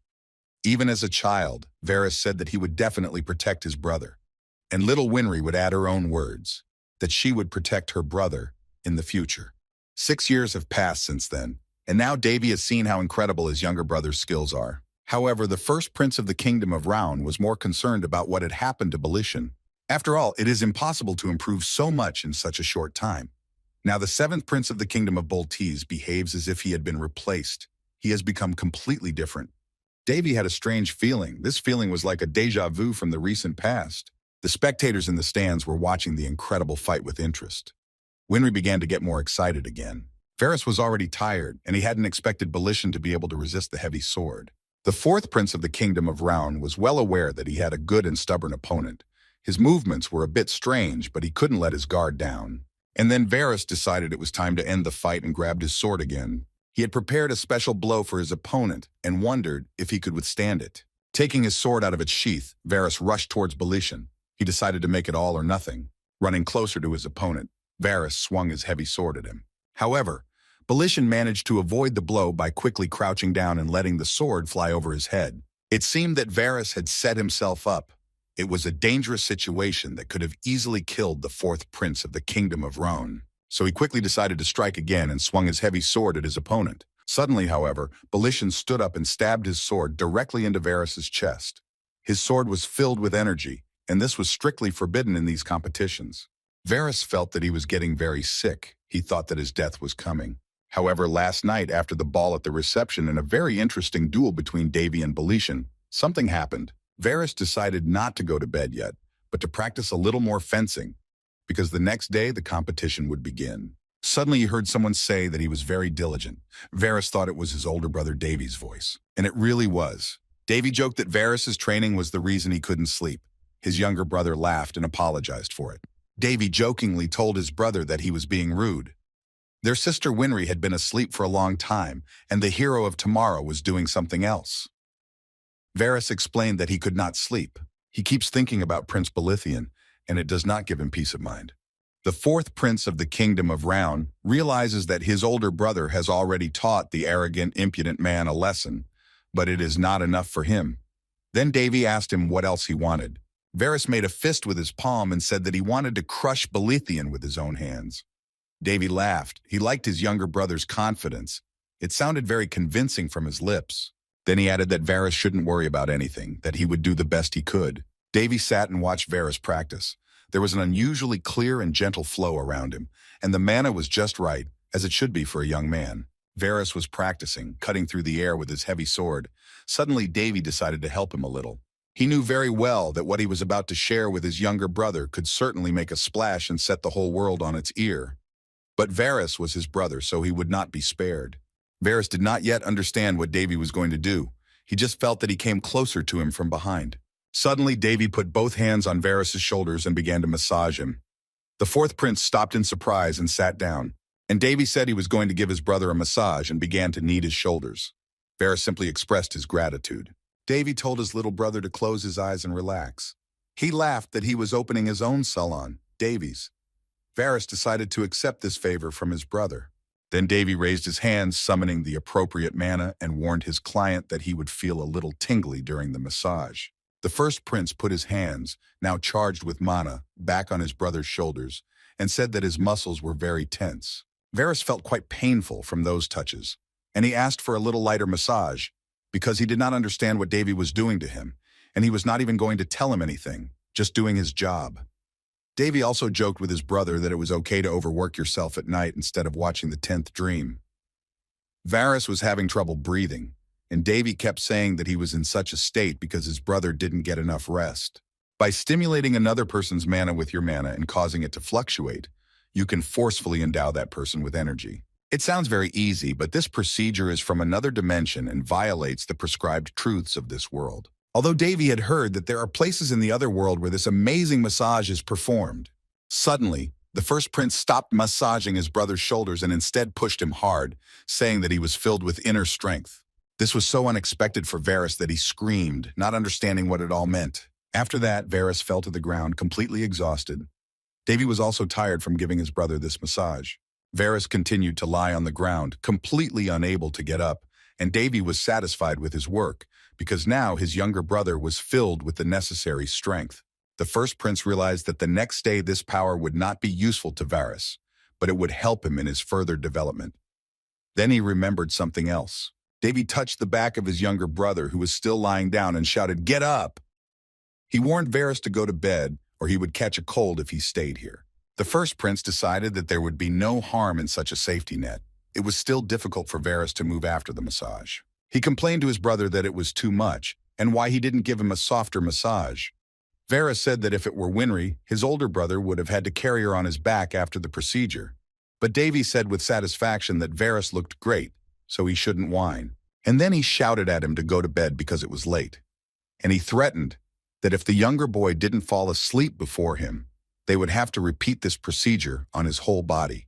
Even as a child, Varys said that he would definitely protect his brother. And little Winry would add her own words, that she would protect her brother in the future. 6 years have passed since then, and now Davy has seen how incredible his younger brother's skills are. However, the first prince of the Kingdom of Round was more concerned about what had happened to Belishan. After all, it is impossible to improve so much in such a short time. Now the seventh prince of the Kingdom of Boltese behaves as if he had been replaced. He has become completely different. Davy had a strange feeling. This feeling was like a déjà vu from the recent past. The spectators in the stands were watching the incredible fight with interest. Winry began to get more excited again. Varys was already tired, and he hadn't expected Belishan to be able to resist the heavy sword. The fourth prince of the Kingdom of Round was well aware that he had a good and stubborn opponent. His movements were a bit strange, but he couldn't let his guard down. And then Varys decided it was time to end the fight and grabbed his sword again. He had prepared a special blow for his opponent and wondered if he could withstand it. Taking his sword out of its sheath, Varys rushed towards Belishan. He decided to make it all or nothing. Running closer to his opponent, Varys swung his heavy sword at him. However, Belishan managed to avoid the blow by quickly crouching down and letting the sword fly over his head. It seemed that Varys had set himself up. It was a dangerous situation that could have easily killed the fourth prince of the Kingdom of Rohan. So he quickly decided to strike again and swung his heavy sword at his opponent. Suddenly, however, Belishan stood up and stabbed his sword directly into Varys' chest. His sword was filled with energy, and this was strictly forbidden in these competitions. Varys felt that he was getting very sick. He thought that his death was coming. However, last night, after the ball at the reception and a very interesting duel between Davy and Belishan, something happened. Varys decided not to go to bed yet, but to practice a little more fencing, because the next day the competition would begin. Suddenly he heard someone say that he was very diligent. Varys thought it was his older brother Davy's voice, and it really was. Davy joked that Varys' training was the reason he couldn't sleep. His younger brother laughed and apologized for it. Davy jokingly told his brother that he was being rude. Their sister Winry had been asleep for a long time, and the hero of tomorrow was doing something else. Varys explained that he could not sleep. He keeps thinking about Prince Baratheon, and it does not give him peace of mind. The fourth prince of the Kingdom of Rohan realizes that his older brother has already taught the arrogant, impudent man a lesson, but it is not enough for him. Then Davy asked him what else he wanted. Varys made a fist with his palm and said that he wanted to crush Baratheon with his own hands. Davy laughed. He liked his younger brother's confidence. It sounded very convincing from his lips. Then he added that Varys shouldn't worry about anything, that he would do the best he could. Davy sat and watched Varys practice. There was an unusually clear and gentle flow around him, and the mana was just right, as it should be for a young man. Varys was practicing, cutting through the air with his heavy sword. Suddenly Davy decided to help him a little. He knew very well that what he was about to share with his younger brother could certainly make a splash and set the whole world on its ear. But Varys was his brother, so he would not be spared. Varys did not yet understand what Davy was going to do. He just felt that he came closer to him from behind. Suddenly, Davy put both hands on Varys' shoulders and began to massage him. The fourth prince stopped in surprise and sat down, and Davy said he was going to give his brother a massage and began to knead his shoulders. Varys simply expressed his gratitude. Davy told his little brother to close his eyes and relax. He laughed that he was opening his own salon, Davy's. Varys decided to accept this favor from his brother. Then Davy raised his hands, summoning the appropriate mana, and warned his client that he would feel a little tingly during the massage. The first prince put his hands, now charged with mana, back on his brother's shoulders, and said that his muscles were very tense. Varys felt quite painful from those touches, and he asked for a little lighter massage, because he did not understand what Davy was doing to him, and he was not even going to tell him anything, just doing his job. Davy also joked with his brother that it was okay to overwork yourself at night instead of watching the 10th dream. Varys was having trouble breathing, and Davy kept saying that he was in such a state because his brother didn't get enough rest. By stimulating another person's mana with your mana and causing it to fluctuate, you can forcefully endow that person with energy. It sounds very easy, but this procedure is from another dimension and violates the prescribed truths of this world. Although Davy had heard that there are places in the other world where this amazing massage is performed. Suddenly, the first prince stopped massaging his brother's shoulders and instead pushed him hard, saying that he was filled with inner strength. This was so unexpected for Varys that he screamed, not understanding what it all meant. After that, Varys fell to the ground, completely exhausted. Davy was also tired from giving his brother this massage. Varys continued to lie on the ground, completely unable to get up, and Davy was satisfied with his work, because now his younger brother was filled with the necessary strength. The first prince realized that the next day this power would not be useful to Varys, but it would help him in his further development. Then he remembered something else. Davy touched the back of his younger brother, who was still lying down, and shouted, "Get up!" He warned Varys to go to bed, or he would catch a cold if he stayed here. The first prince decided that there would be no harm in such a safety net. It was still difficult for Varys to move after the massage. He complained to his brother that it was too much, and why he didn't give him a softer massage. Varys said that if it were Winry, his older brother would have had to carry her on his back after the procedure. But Davy said with satisfaction that Varys looked great, so he shouldn't whine. And then he shouted at him to go to bed because it was late. And he threatened that if the younger boy didn't fall asleep before him, they would have to repeat this procedure on his whole body.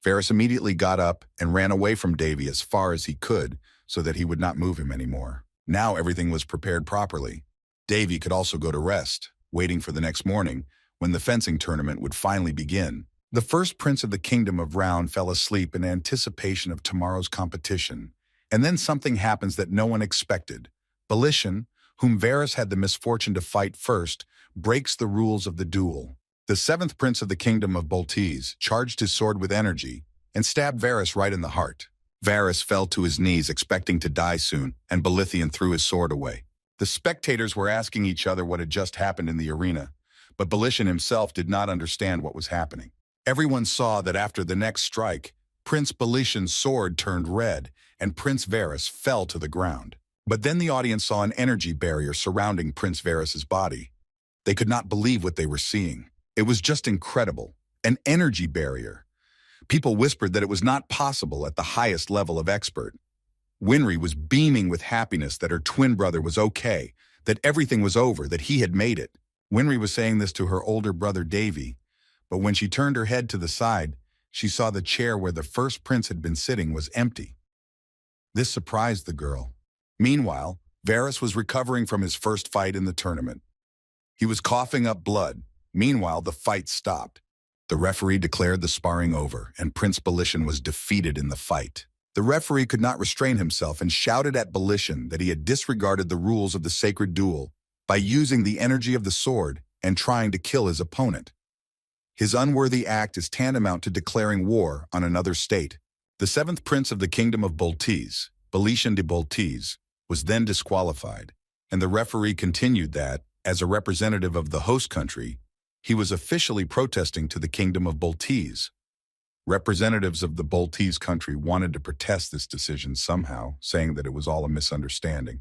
Varys immediately got up and ran away from Davy as far as he could so that he would not move him anymore. Now everything was prepared properly. Davy could also go to rest, waiting for the next morning, when the fencing tournament would finally begin. The first prince of the kingdom of Round fell asleep in anticipation of tomorrow's competition. And then something happens that no one expected. Belishan, whom Varys had the misfortune to fight first, breaks the rules of the duel. The seventh prince of the kingdom of Boltese charged his sword with energy and stabbed Varys right in the heart. Varys fell to his knees expecting to die soon, and Belithian threw his sword away. The spectators were asking each other what had just happened in the arena, but Belishan himself did not understand what was happening. Everyone saw that after the next strike, Prince Belishan's sword turned red, and Prince Varys fell to the ground. But then the audience saw an energy barrier surrounding Prince Varys's body. They could not believe what they were seeing. It was just incredible. An energy barrier. People whispered that it was not possible at the highest level of expert. Winry was beaming with happiness that her twin brother was okay, that everything was over, that he had made it. Winry was saying this to her older brother Davy, but when she turned her head to the side, she saw the chair where the first prince had been sitting was empty. This surprised the girl. Meanwhile, Varys was recovering from his first fight in the tournament. He was coughing up blood. Meanwhile, the fight stopped. The referee declared the sparring over, and Prince Belishan was defeated in the fight. The referee could not restrain himself and shouted at Belishan that he had disregarded the rules of the sacred duel by using the energy of the sword and trying to kill his opponent. His unworthy act is tantamount to declaring war on another state. The seventh prince of the kingdom of Boltese, Belishan de Boltese, was then disqualified, and the referee continued that, as a representative of the host country, he was officially protesting to the kingdom of Boltese. Representatives of the Boltese country wanted to protest this decision somehow, saying that it was all a misunderstanding.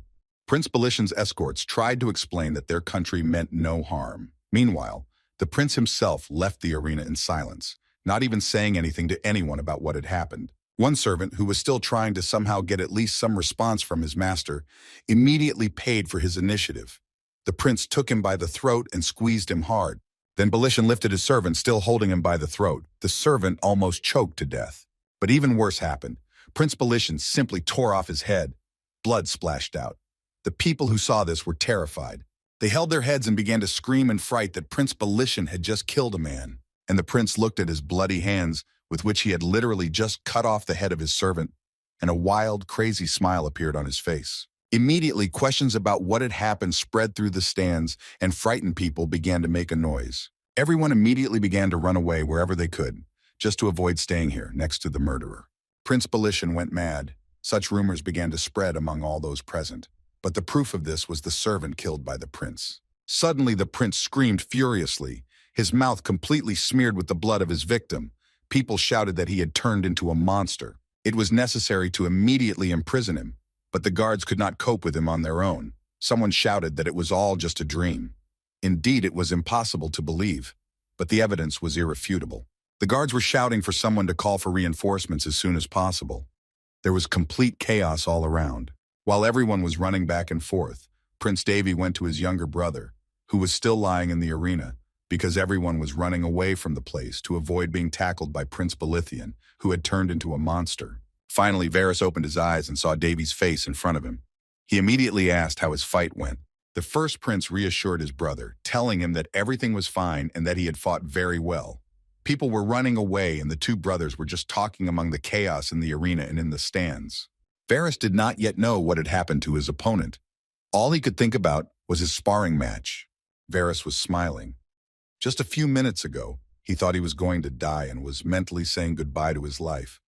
Prince Belishan's escorts tried to explain that their country meant no harm. Meanwhile, the prince himself left the arena in silence, not even saying anything to anyone about what had happened. One servant, who was still trying to somehow get at least some response from his master, immediately paid for his initiative. The prince took him by the throat and squeezed him hard. Then Belishan lifted his servant, still holding him by the throat. The servant almost choked to death. But even worse happened. Prince Belishan simply tore off his head. Blood splashed out. The people who saw this were terrified. They held their heads and began to scream in fright that Prince Belishan had just killed a man. And the prince looked at his bloody hands, with which he had literally just cut off the head of his servant, and a wild, crazy smile appeared on his face. Immediately, questions about what had happened spread through the stands, and frightened people began to make a noise. Everyone immediately began to run away wherever they could, just to avoid staying here next to the murderer. Prince Belishan went mad. Such rumors began to spread among all those present. But the proof of this was the servant killed by the prince. Suddenly, the prince screamed furiously, his mouth completely smeared with the blood of his victim. People shouted that he had turned into a monster. It was necessary to immediately imprison him, but the guards could not cope with him on their own. Someone shouted that it was all just a dream. Indeed, it was impossible to believe, but the evidence was irrefutable. The guards were shouting for someone to call for reinforcements as soon as possible. There was complete chaos all around. While everyone was running back and forth, Prince Davy went to his younger brother, who was still lying in the arena, because everyone was running away from the place to avoid being tackled by Prince Belithian, who had turned into a monster. Finally, Varys opened his eyes and saw Davy's face in front of him. He immediately asked how his fight went. The first prince reassured his brother, telling him that everything was fine and that he had fought very well. People were running away and the two brothers were just talking among the chaos in the arena and in the stands. Varys did not yet know what had happened to his opponent. All he could think about was his sparring match. Varys was smiling. Just a few minutes ago, he thought he was going to die and was mentally saying goodbye to his life.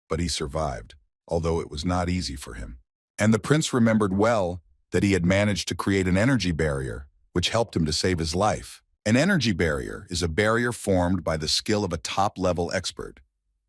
But he survived, although it was not easy for him. And the prince remembered well that he had managed to create an energy barrier, which helped him to save his life. An energy barrier is a barrier formed by the skill of a top-level expert.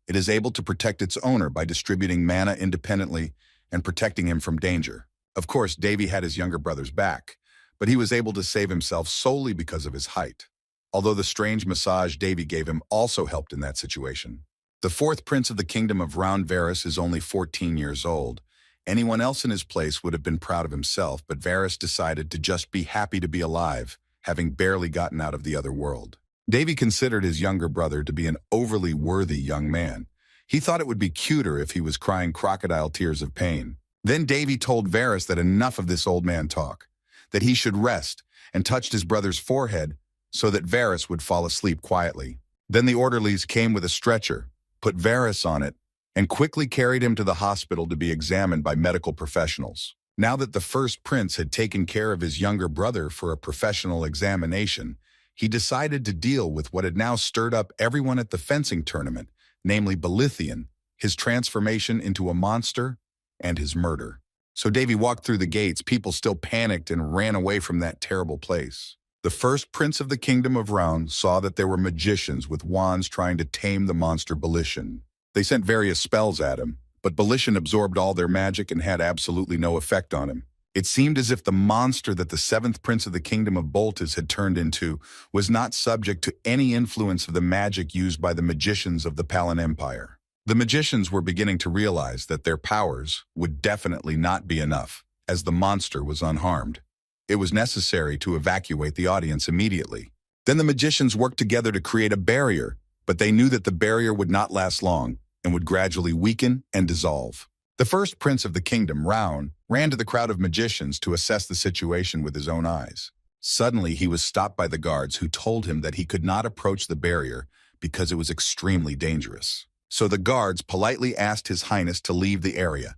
It is able to protect its owner by distributing mana independently and protecting him from danger. Of course, Davy had his younger brother's back, but he was able to save himself solely because of his height. Although the strange massage Davy gave him also helped in that situation. The fourth prince of the kingdom of Round Varys is only 14 years old. Anyone else in his place would have been proud of himself, but Varys decided to just be happy to be alive, having barely gotten out of the other world. Davy considered his younger brother to be an overly worthy young man. He thought it would be cuter if he was crying crocodile tears of pain. Then Davy told Varys that enough of this old man talk, that he should rest, and touched his brother's forehead so that Varys would fall asleep quietly. Then the orderlies came with a stretcher, put Varys on it, and quickly carried him to the hospital to be examined by medical professionals. Now that the first prince had taken care of his younger brother for a professional examination, he decided to deal with what had now stirred up everyone at the fencing tournament, namely Belithian, his transformation into a monster, and his murder. So Davy walked through the gates, people still panicked and ran away from that terrible place. The first prince of the kingdom of Round saw that there were magicians with wands trying to tame the monster Belishan. They sent various spells at him, but Belishan absorbed all their magic and had absolutely no effect on him. It seemed as if the monster that the seventh prince of the kingdom of Boltus had turned into was not subject to any influence of the magic used by the magicians of the Palan Empire. The magicians were beginning to realize that their powers would definitely not be enough, as the monster was unharmed. It was necessary to evacuate the audience immediately. Then the magicians worked together to create a barrier, but they knew that the barrier would not last long and would gradually weaken and dissolve. The first prince of the kingdom, Round, ran to the crowd of magicians to assess the situation with his own eyes. Suddenly, he was stopped by the guards who told him that he could not approach the barrier because it was extremely dangerous. So the guards politely asked His Highness to leave the area.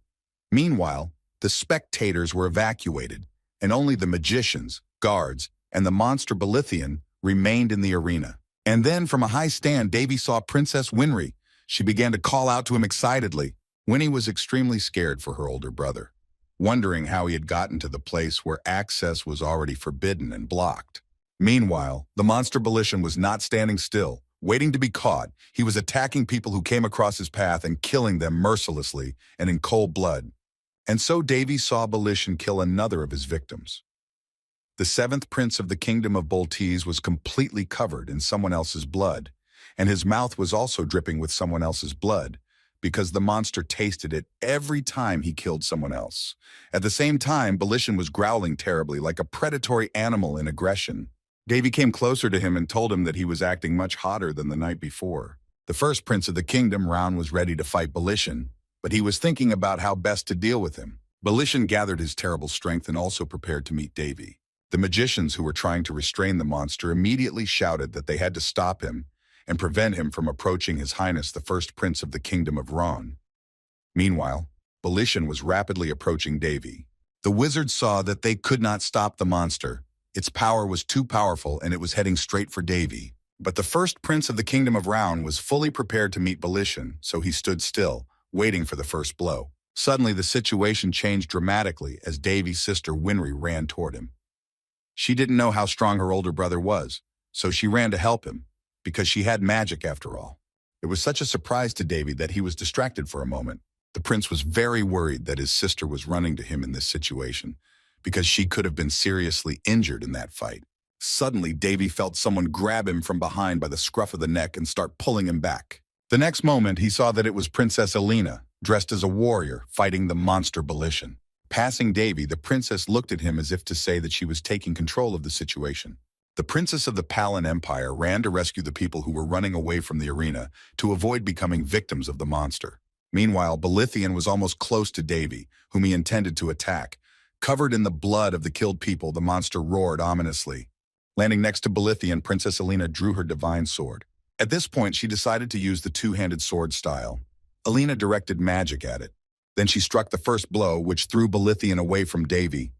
Meanwhile, the spectators were evacuated, and only the magicians, guards, and the monster Belithian remained in the arena. And then from a high stand, Davy saw Princess Winry. She began to call out to him excitedly. Winnie was extremely scared for her older brother, wondering how he had gotten to the place where access was already forbidden and blocked. Meanwhile, the monster Belishan was not standing still, waiting to be caught. He was attacking people who came across his path and killing them mercilessly and in cold blood. And so Davy saw Belishan kill another of his victims. The seventh prince of the kingdom of Boltese was completely covered in someone else's blood, and his mouth was also dripping with someone else's blood, because the monster tasted it every time he killed someone else. At the same time, Belishan was growling terribly, like a predatory animal in aggression. Davy came closer to him and told him that he was acting much hotter than the night before. The first prince of the kingdom, Round, was ready to fight Belishan, but he was thinking about how best to deal with him. Belishan gathered his terrible strength and also prepared to meet Davy. The magicians who were trying to restrain the monster immediately shouted that they had to stop him and prevent him from approaching His Highness the first prince of the kingdom of Ron. Meanwhile, Belishan was rapidly approaching Davy. The wizards saw that they could not stop the monster. Its power was too powerful and it was heading straight for Davy. But the first prince of the kingdom of Round was fully prepared to meet Belishan, so he stood still, waiting for the first blow. Suddenly, the situation changed dramatically as Davy's sister Winry ran toward him. She didn't know how strong her older brother was, so she ran to help him, because she had magic after all. It was such a surprise to Davy that he was distracted for a moment. The prince was very worried that his sister was running to him in this situation, because she could have been seriously injured in that fight. Suddenly, Davy felt someone grab him from behind by the scruff of the neck and start pulling him back. The next moment, he saw that it was Princess Elena, dressed as a warrior, fighting the monster Belishan. Passing Davy, the princess looked at him as if to say that she was taking control of the situation. The princess of the Palan Empire ran to rescue the people who were running away from the arena to avoid becoming victims of the monster. Meanwhile, Belithian was almost close to Davy, whom he intended to attack. Covered in the blood of the killed people, the monster roared ominously. Landing next to Belithian, Princess Elena drew her divine sword. At this point, she decided to use the two-handed sword style. Elena directed magic at it. Then she struck the first blow, which threw Belithian away from Davy.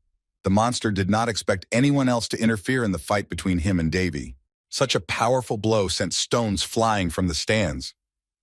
The monster did not expect anyone else to interfere in the fight between him and Davy. Such a powerful blow sent stones flying from the stands.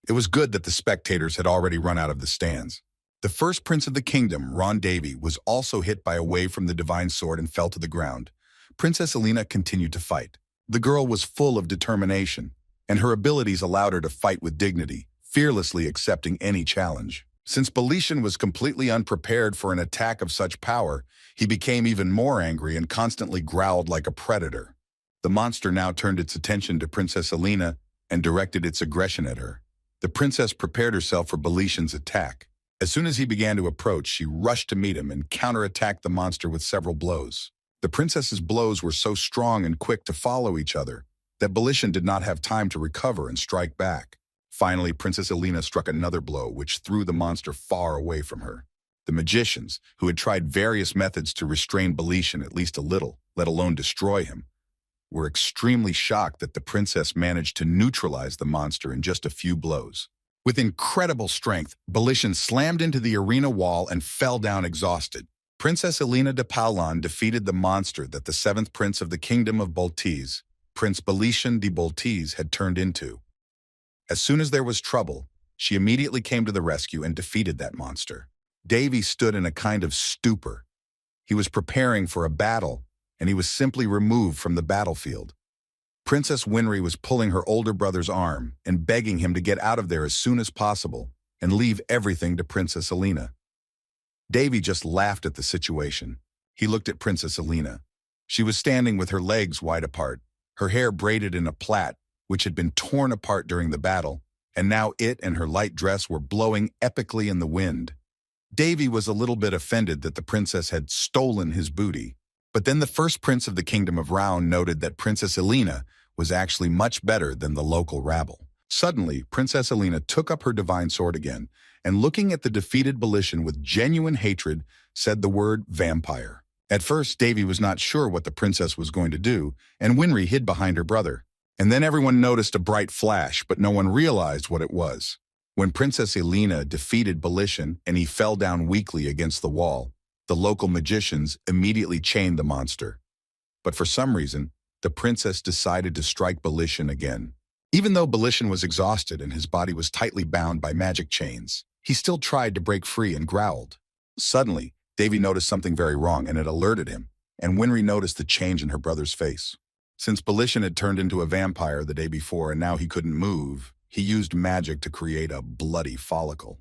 It was good that the spectators had already run out of the stands. The first prince of the kingdom, Ron Davy, was also hit by a wave from the divine sword and fell to the ground. Princess Elena continued to fight. The girl was full of determination, and her abilities allowed her to fight with dignity, fearlessly accepting any challenge. Since Belishan was completely unprepared for an attack of such power, he became even more angry and constantly growled like a predator. The monster now turned its attention to Princess Elena and directed its aggression at her. The princess prepared herself for Belishan's attack. As soon as he began to approach, she rushed to meet him and counterattacked the monster with several blows. The princess's blows were so strong and quick to follow each other that Belishan did not have time to recover and strike back. Finally, Princess Elena struck another blow, which threw the monster far away from her. The magicians, who had tried various methods to restrain Belishan at least a little, let alone destroy him, were extremely shocked that the princess managed to neutralize the monster in just a few blows. With incredible strength, Belishan slammed into the arena wall and fell down exhausted. Princess Elena de Palan defeated the monster that the seventh prince of the kingdom of Boltese, Prince Belishan de Boltese, had turned into. As soon as there was trouble, she immediately came to the rescue and defeated that monster. Davy stood in a kind of stupor. He was preparing for a battle, and he was simply removed from the battlefield. Princess Winry was pulling her older brother's arm and begging him to get out of there as soon as possible and leave everything to Princess Elena. Davy just laughed at the situation. He looked at Princess Elena. She was standing with her legs wide apart, her hair braided in a plait, which had been torn apart during the battle, and now it and her light dress were blowing epically in the wind. Davy was a little bit offended that the princess had stolen his booty, but then the first prince of the kingdom of Round noted that Princess Elena was actually much better than the local rabble. Suddenly, Princess Elena took up her divine sword again, and looking at the defeated Belishan with genuine hatred, said the word vampire. At first, Davy was not sure what the princess was going to do, and Winry hid behind her brother. And then everyone noticed a bright flash, but no one realized what it was. When Princess Elena defeated Belishan and he fell down weakly against the wall, the local magicians immediately chained the monster. But for some reason, the princess decided to strike Belishan again. Even though Belishan was exhausted and his body was tightly bound by magic chains, he still tried to break free and growled. Suddenly, Davy noticed something very wrong and it alerted him, and Winry noticed the change in her brother's face. Since Belishan had turned into a vampire the day before and now he couldn't move, he used magic to create a bloody follicle.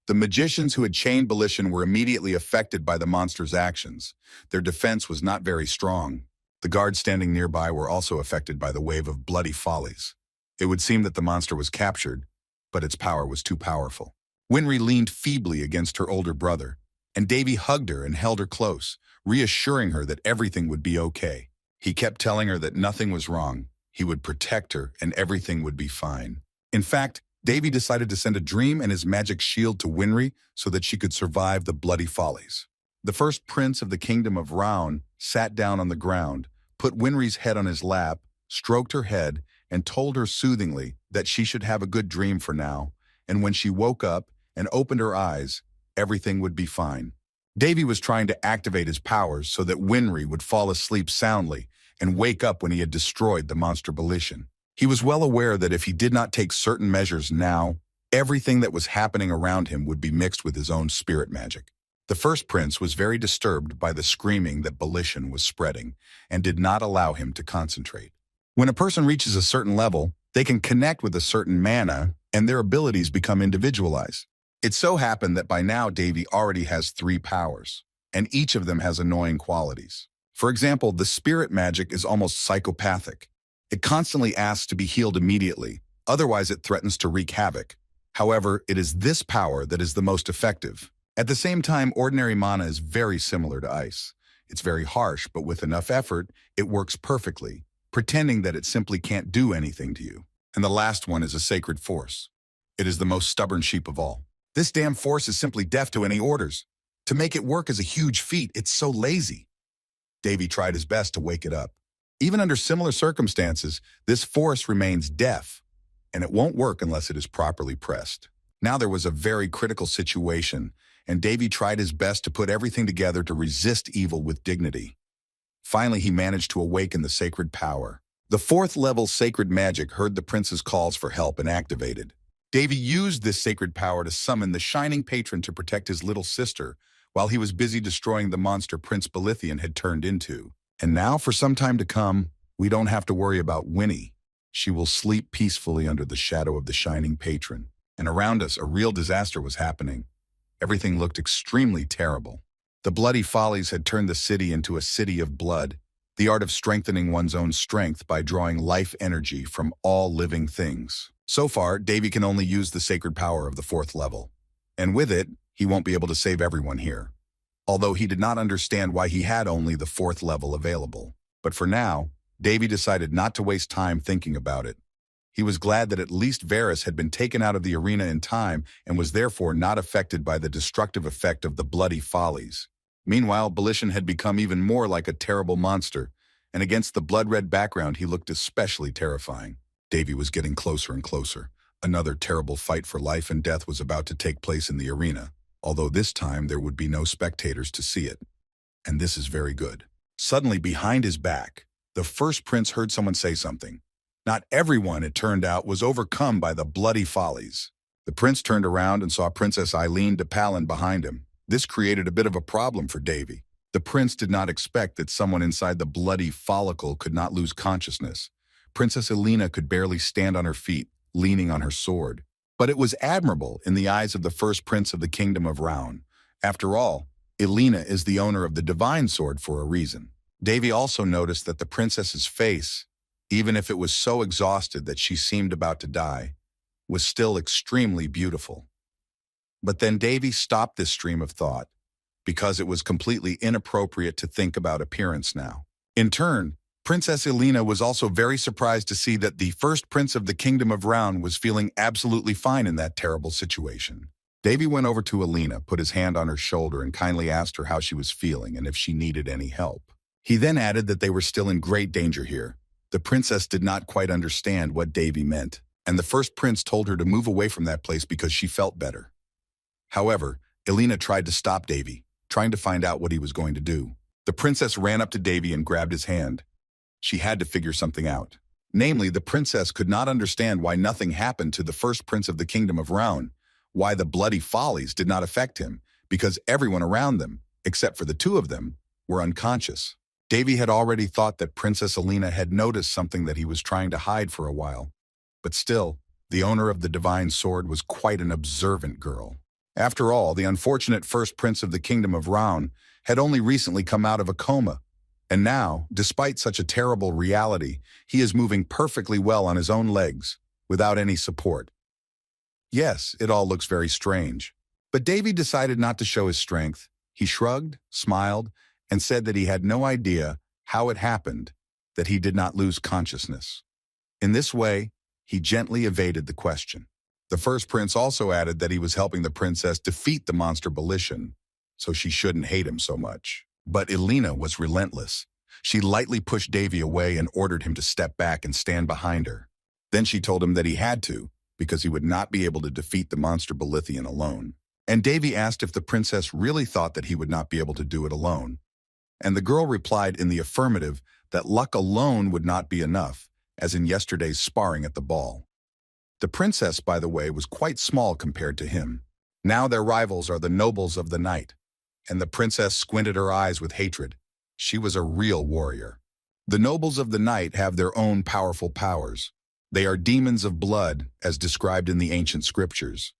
The magicians who had chained Belishan were immediately affected by the monster's actions. Their defense was not very strong. The guards standing nearby were also affected by the wave of bloody follies. It would seem that the monster was captured, but its power was too powerful. Winry leaned feebly against her older brother, and Davy hugged her and held her close, reassuring her that everything would be okay. He kept telling her that nothing was wrong, he would protect her, and everything would be fine. In fact, Davy decided to send a dream and his magic shield to Winry so that she could survive the bloody follies. The first prince of the kingdom of Raun sat down on the ground, put Winry's head on his lap, stroked her head, and told her soothingly that she should have a good dream for now, and when she woke up and opened her eyes, everything would be fine. Davy was trying to activate his powers so that Winry would fall asleep soundly and wake up when he had destroyed the monster Belishan. He was well aware that if he did not take certain measures now, everything that was happening around him would be mixed with his own spirit magic. The first prince was very disturbed by the screaming that Belishan was spreading and did not allow him to concentrate. When a person reaches a certain level, they can connect with a certain mana and their abilities become individualized. It so happened that by now Davy already has 3 powers, and each of them has annoying qualities. For example, the spirit magic is almost psychopathic. It constantly asks to be healed immediately, otherwise it threatens to wreak havoc. However, it is this power that is the most effective. At the same time, ordinary mana is very similar to ice. It's very harsh, but with enough effort, it works perfectly, pretending that it simply can't do anything to you. And the last one is a sacred force. It is the most stubborn sheep of all. This damn force is simply deaf to any orders. To make it work is a huge feat. It's so lazy. Davy tried his best to wake it up. Even under similar circumstances, this force remains deaf, and it won't work unless it is properly pressed. Now there was a very critical situation, and Davy tried his best to put everything together to resist evil with dignity. Finally, he managed to awaken the sacred power. The 4th level sacred magic heard the prince's calls for help and activated. Davy used this sacred power to summon the shining patron to protect his little sister while he was busy destroying the monster Prince Belithian had turned into. And now, for some time to come, we don't have to worry about Winnie. She will sleep peacefully under the shadow of the shining patron. And around us, a real disaster was happening. Everything looked extremely terrible. The bloody follies had turned the city into a city of blood, the art of strengthening one's own strength by drawing life energy from all living things. So far, Davy can only use the sacred power of the 4th level. And with it, he won't be able to save everyone here. Although he did not understand why he had only the 4th level available. But for now, Davy decided not to waste time thinking about it. He was glad that at least Varys had been taken out of the arena in time and was therefore not affected by the destructive effect of the bloody follies. Meanwhile, Belishan had become even more like a terrible monster, and against the blood-red background he looked especially terrifying. Davy was getting closer and closer. Another terrible fight for life and death was about to take place in the arena, although this time there would be no spectators to see it. And this is very good. Suddenly, behind his back, the first prince heard someone say something. Not everyone, it turned out, was overcome by the bloody follies. The prince turned around and saw Princess Eileen de Palin behind him. This created a bit of a problem for Davy. The prince did not expect that someone inside the bloody follicle could not lose consciousness. Princess Elena could barely stand on her feet, leaning on her sword. But it was admirable in the eyes of the first prince of the kingdom of Raun. After all, Elena is the owner of the divine sword for a reason. Davy also noticed that the princess's face, even if it was so exhausted that she seemed about to die, was still extremely beautiful. But then Davy stopped this stream of thought, because it was completely inappropriate to think about appearance now. In turn, Princess Elena was also very surprised to see that the first prince of the kingdom of Raun was feeling absolutely fine in that terrible situation. Davy went over to Elena, put his hand on her shoulder, and kindly asked her how she was feeling and if she needed any help. He then added that they were still in great danger here. The princess did not quite understand what Davy meant, and the first prince told her to move away from that place because she felt better. However, Elena tried to stop Davy, trying to find out what he was going to do. The princess ran up to Davy and grabbed his hand. She had to figure something out. Namely, the princess could not understand why nothing happened to the first prince of the kingdom of Raun, why the bloody follies did not affect him, because everyone around them, except for the 2 of them, were unconscious. Davy had already thought that Princess Elena had noticed something that he was trying to hide for a while. But still, the owner of the divine sword was quite an observant girl. After all, the unfortunate first prince of the kingdom of Raun had only recently come out of a coma, and now, despite such a terrible reality, he is moving perfectly well on his own legs, without any support. Yes, it all looks very strange. But Davy decided not to show his strength. He shrugged, smiled, and said that he had no idea how it happened that he did not lose consciousness. In this way, he gently evaded the question. The first prince also added that he was helping the princess defeat the monster Belishan, so she shouldn't hate him so much. But Elena was relentless. She lightly pushed Davy away and ordered him to step back and stand behind her. Then she told him that he had to, because he would not be able to defeat the monster Belithian alone. And Davy asked if the princess really thought that he would not be able to do it alone. And the girl replied in the affirmative that luck alone would not be enough, as in yesterday's sparring at the ball. The princess, by the way, was quite small compared to him. Now their rivals are the nobles of the night, and the princess squinted her eyes with hatred. She was a real warrior. The nobles of the night have their own powerful powers. They are demons of blood, as described in the ancient scriptures.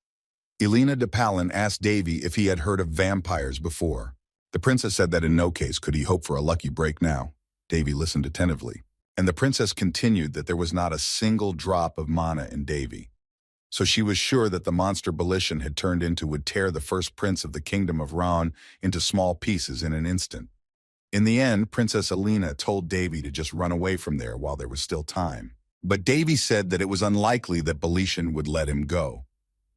Elena de Palin asked Davy if he had heard of vampires before. The princess said that in no case could he hope for a lucky break now. Davy listened attentively, and the princess continued that there was not a single drop of mana in Davy. So she was sure that the monster Belishan had turned into would tear the first prince of the kingdom of Raun into small pieces in an instant. In the end, Princess Elena told Davy to just run away from there while there was still time. But Davy said that it was unlikely that Belishan would let him go,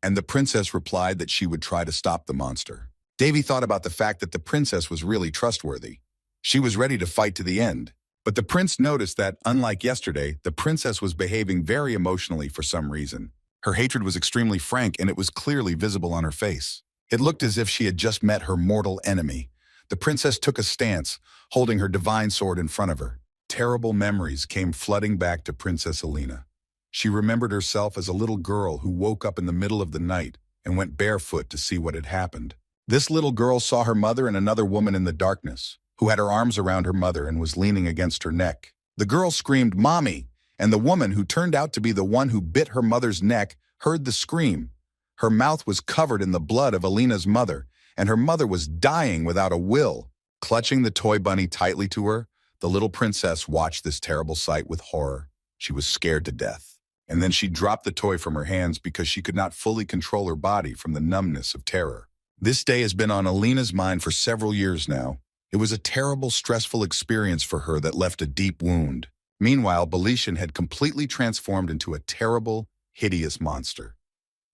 and the princess replied that she would try to stop the monster. Davy thought about the fact that the princess was really trustworthy. She was ready to fight to the end. But the prince noticed that, unlike yesterday, the princess was behaving very emotionally for some reason. Her hatred was extremely frank, and it was clearly visible on her face. It looked as if she had just met her mortal enemy. The princess took a stance, holding her divine sword in front of her. Terrible memories came flooding back to Princess Elena. She remembered herself as a little girl who woke up in the middle of the night and went barefoot to see what had happened. This little girl saw her mother and another woman in the darkness, who had her arms around her mother and was leaning against her neck. The girl screamed, "Mommy!" And the woman, who turned out to be the one who bit her mother's neck, heard the scream. Her mouth was covered in the blood of Elena's mother, and her mother was dying without a will. Clutching the toy bunny tightly to her, the little princess watched this terrible sight with horror. She was scared to death. And then she dropped the toy from her hands because she could not fully control her body from the numbness of terror. This day has been on Elena's mind for several years now. It was a terrible, stressful experience for her that left a deep wound. Meanwhile, Belishan had completely transformed into a terrible, hideous monster.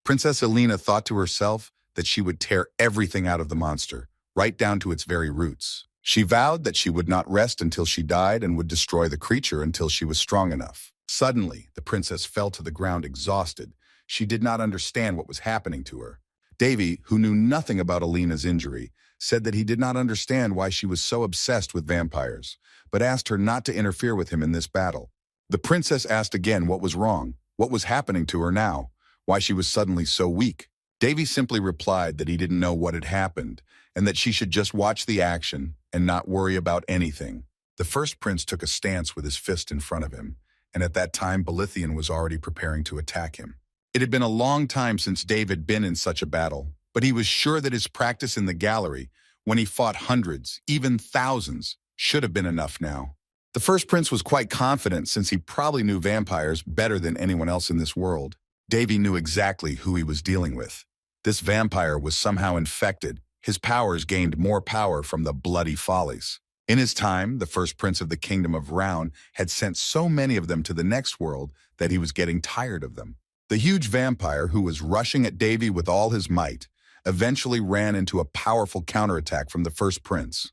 Princess Elena thought to herself that she would tear everything out of the monster, right down to its very roots. She vowed that she would not rest until she died and would destroy the creature until she was strong enough. Suddenly, the princess fell to the ground exhausted. She did not understand what was happening to her. Davy, who knew nothing about Elena's injury, said that he did not understand why she was so obsessed with vampires, but asked her not to interfere with him in this battle. The princess asked again what was wrong, what was happening to her now, why she was suddenly so weak. Davy simply replied that he didn't know what had happened, and that she should just watch the action and not worry about anything. The first prince took a stance with his fist in front of him, and at that time Belithian was already preparing to attack him. It had been a long time since Dave had been in such a battle, but he was sure that his practice in the gallery, when he fought hundreds, even thousands, should have been enough now. The first prince was quite confident since he probably knew vampires better than anyone else in this world. Davy knew exactly who he was dealing with. This vampire was somehow infected. His powers gained more power from the bloody follies. In his time, the first prince of the kingdom of Raun had sent so many of them to the next world that he was getting tired of them. The huge vampire, who was rushing at Davy with all his might, eventually ran into a powerful counterattack from the first prince.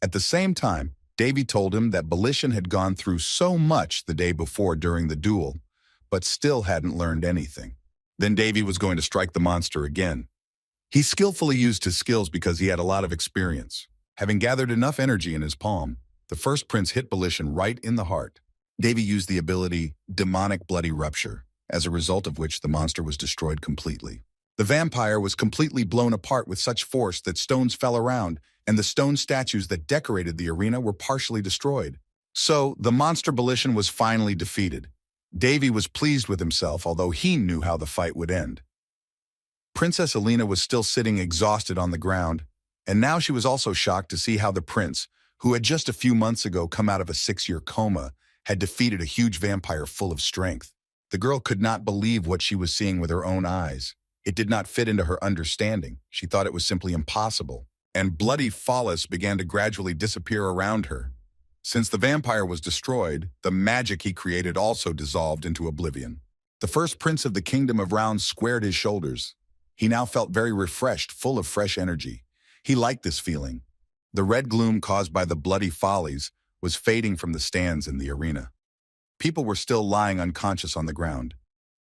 At the same time, Davy told him that Belishan had gone through so much the day before during the duel, but still hadn't learned anything. Then Davy was going to strike the monster again. He skillfully used his skills because he had a lot of experience. Having gathered enough energy in his palm, the first prince hit Belishan right in the heart. Davy used the ability Demonic Bloody Rupture, as a result of which the monster was destroyed completely. The vampire was completely blown apart with such force that stones fell around, and the stone statues that decorated the arena were partially destroyed. So, the monster Belishan was finally defeated. Davy was pleased with himself, although he knew how the fight would end. Princess Alina was still sitting exhausted on the ground, and now she was also shocked to see how the prince, who had just a few months ago come out of a 6-year coma, had defeated a huge vampire full of strength. The girl could not believe what she was seeing with her own eyes. It did not fit into her understanding. She thought it was simply impossible. And bloody phallus began to gradually disappear around her. Since the vampire was destroyed, the magic he created also dissolved into oblivion. The first prince of the kingdom of Round squared his shoulders. He now felt very refreshed, full of fresh energy. He liked this feeling. The red gloom caused by the bloody follies was fading from the stands in the arena. People were still lying unconscious on the ground.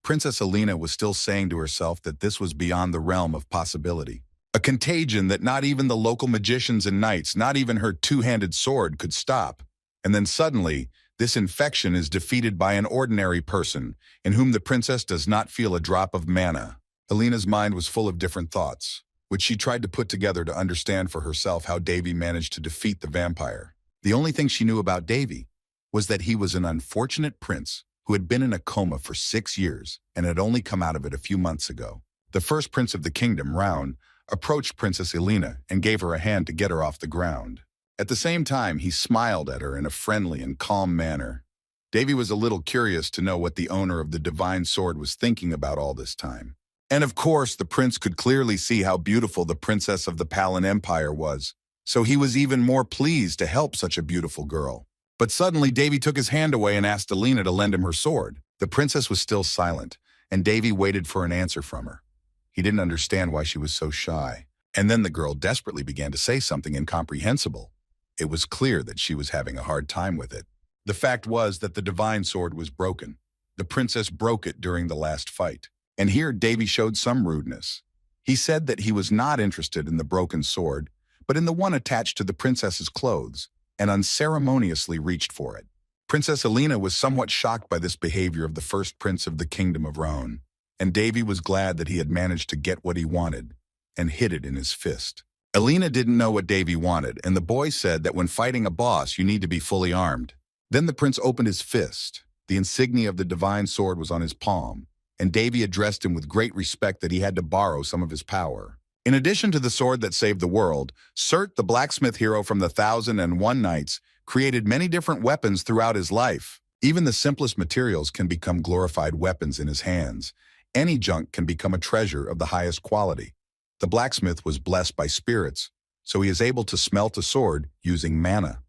Princess Alina was still saying to herself that this was beyond the realm of possibility. A contagion that not even the local magicians and knights, not even her two-handed sword, could stop. And then suddenly, this infection is defeated by an ordinary person, in whom the princess does not feel a drop of mana. Alina's mind was full of different thoughts, which she tried to put together to understand for herself how Davy managed to defeat the vampire. The only thing she knew about Davy was that he was an unfortunate prince who had been in a coma for 6 years and had only come out of it a few months ago. The first prince of the kingdom, Round, approached Princess Alina and gave her a hand to get her off the ground. At the same time, he smiled at her in a friendly and calm manner. Davy was a little curious to know what the owner of the divine sword was thinking about all this time. And of course, the prince could clearly see how beautiful the princess of the Palin Empire was, so he was even more pleased to help such a beautiful girl. But suddenly, Davy took his hand away and asked Alina to lend him her sword. The princess was still silent, and Davy waited for an answer from her. He didn't understand why she was so shy. And then the girl desperately began to say something incomprehensible. It was clear that she was having a hard time with it. The fact was that the divine sword was broken. The princess broke it during the last fight. And here Davy showed some rudeness. He said that he was not interested in the broken sword, but in the one attached to the princess's clothes, and unceremoniously reached for it. Princess Alina was somewhat shocked by this behavior of the first prince of the kingdom of Roan, and Davy was glad that he had managed to get what he wanted, and hid it in his fist. Alina didn't know what Davy wanted, and the boy said that when fighting a boss, you need to be fully armed. Then the prince opened his fist. The insignia of the divine sword was on his palm, and Davy addressed him with great respect that he had to borrow some of his power. In addition to the sword that saved the world, Surt, the blacksmith hero from the 1001 Nights, created many different weapons throughout his life. Even the simplest materials can become glorified weapons in his hands. Any junk can become a treasure of the highest quality. The blacksmith was blessed by spirits, so he is able to smelt a sword using mana.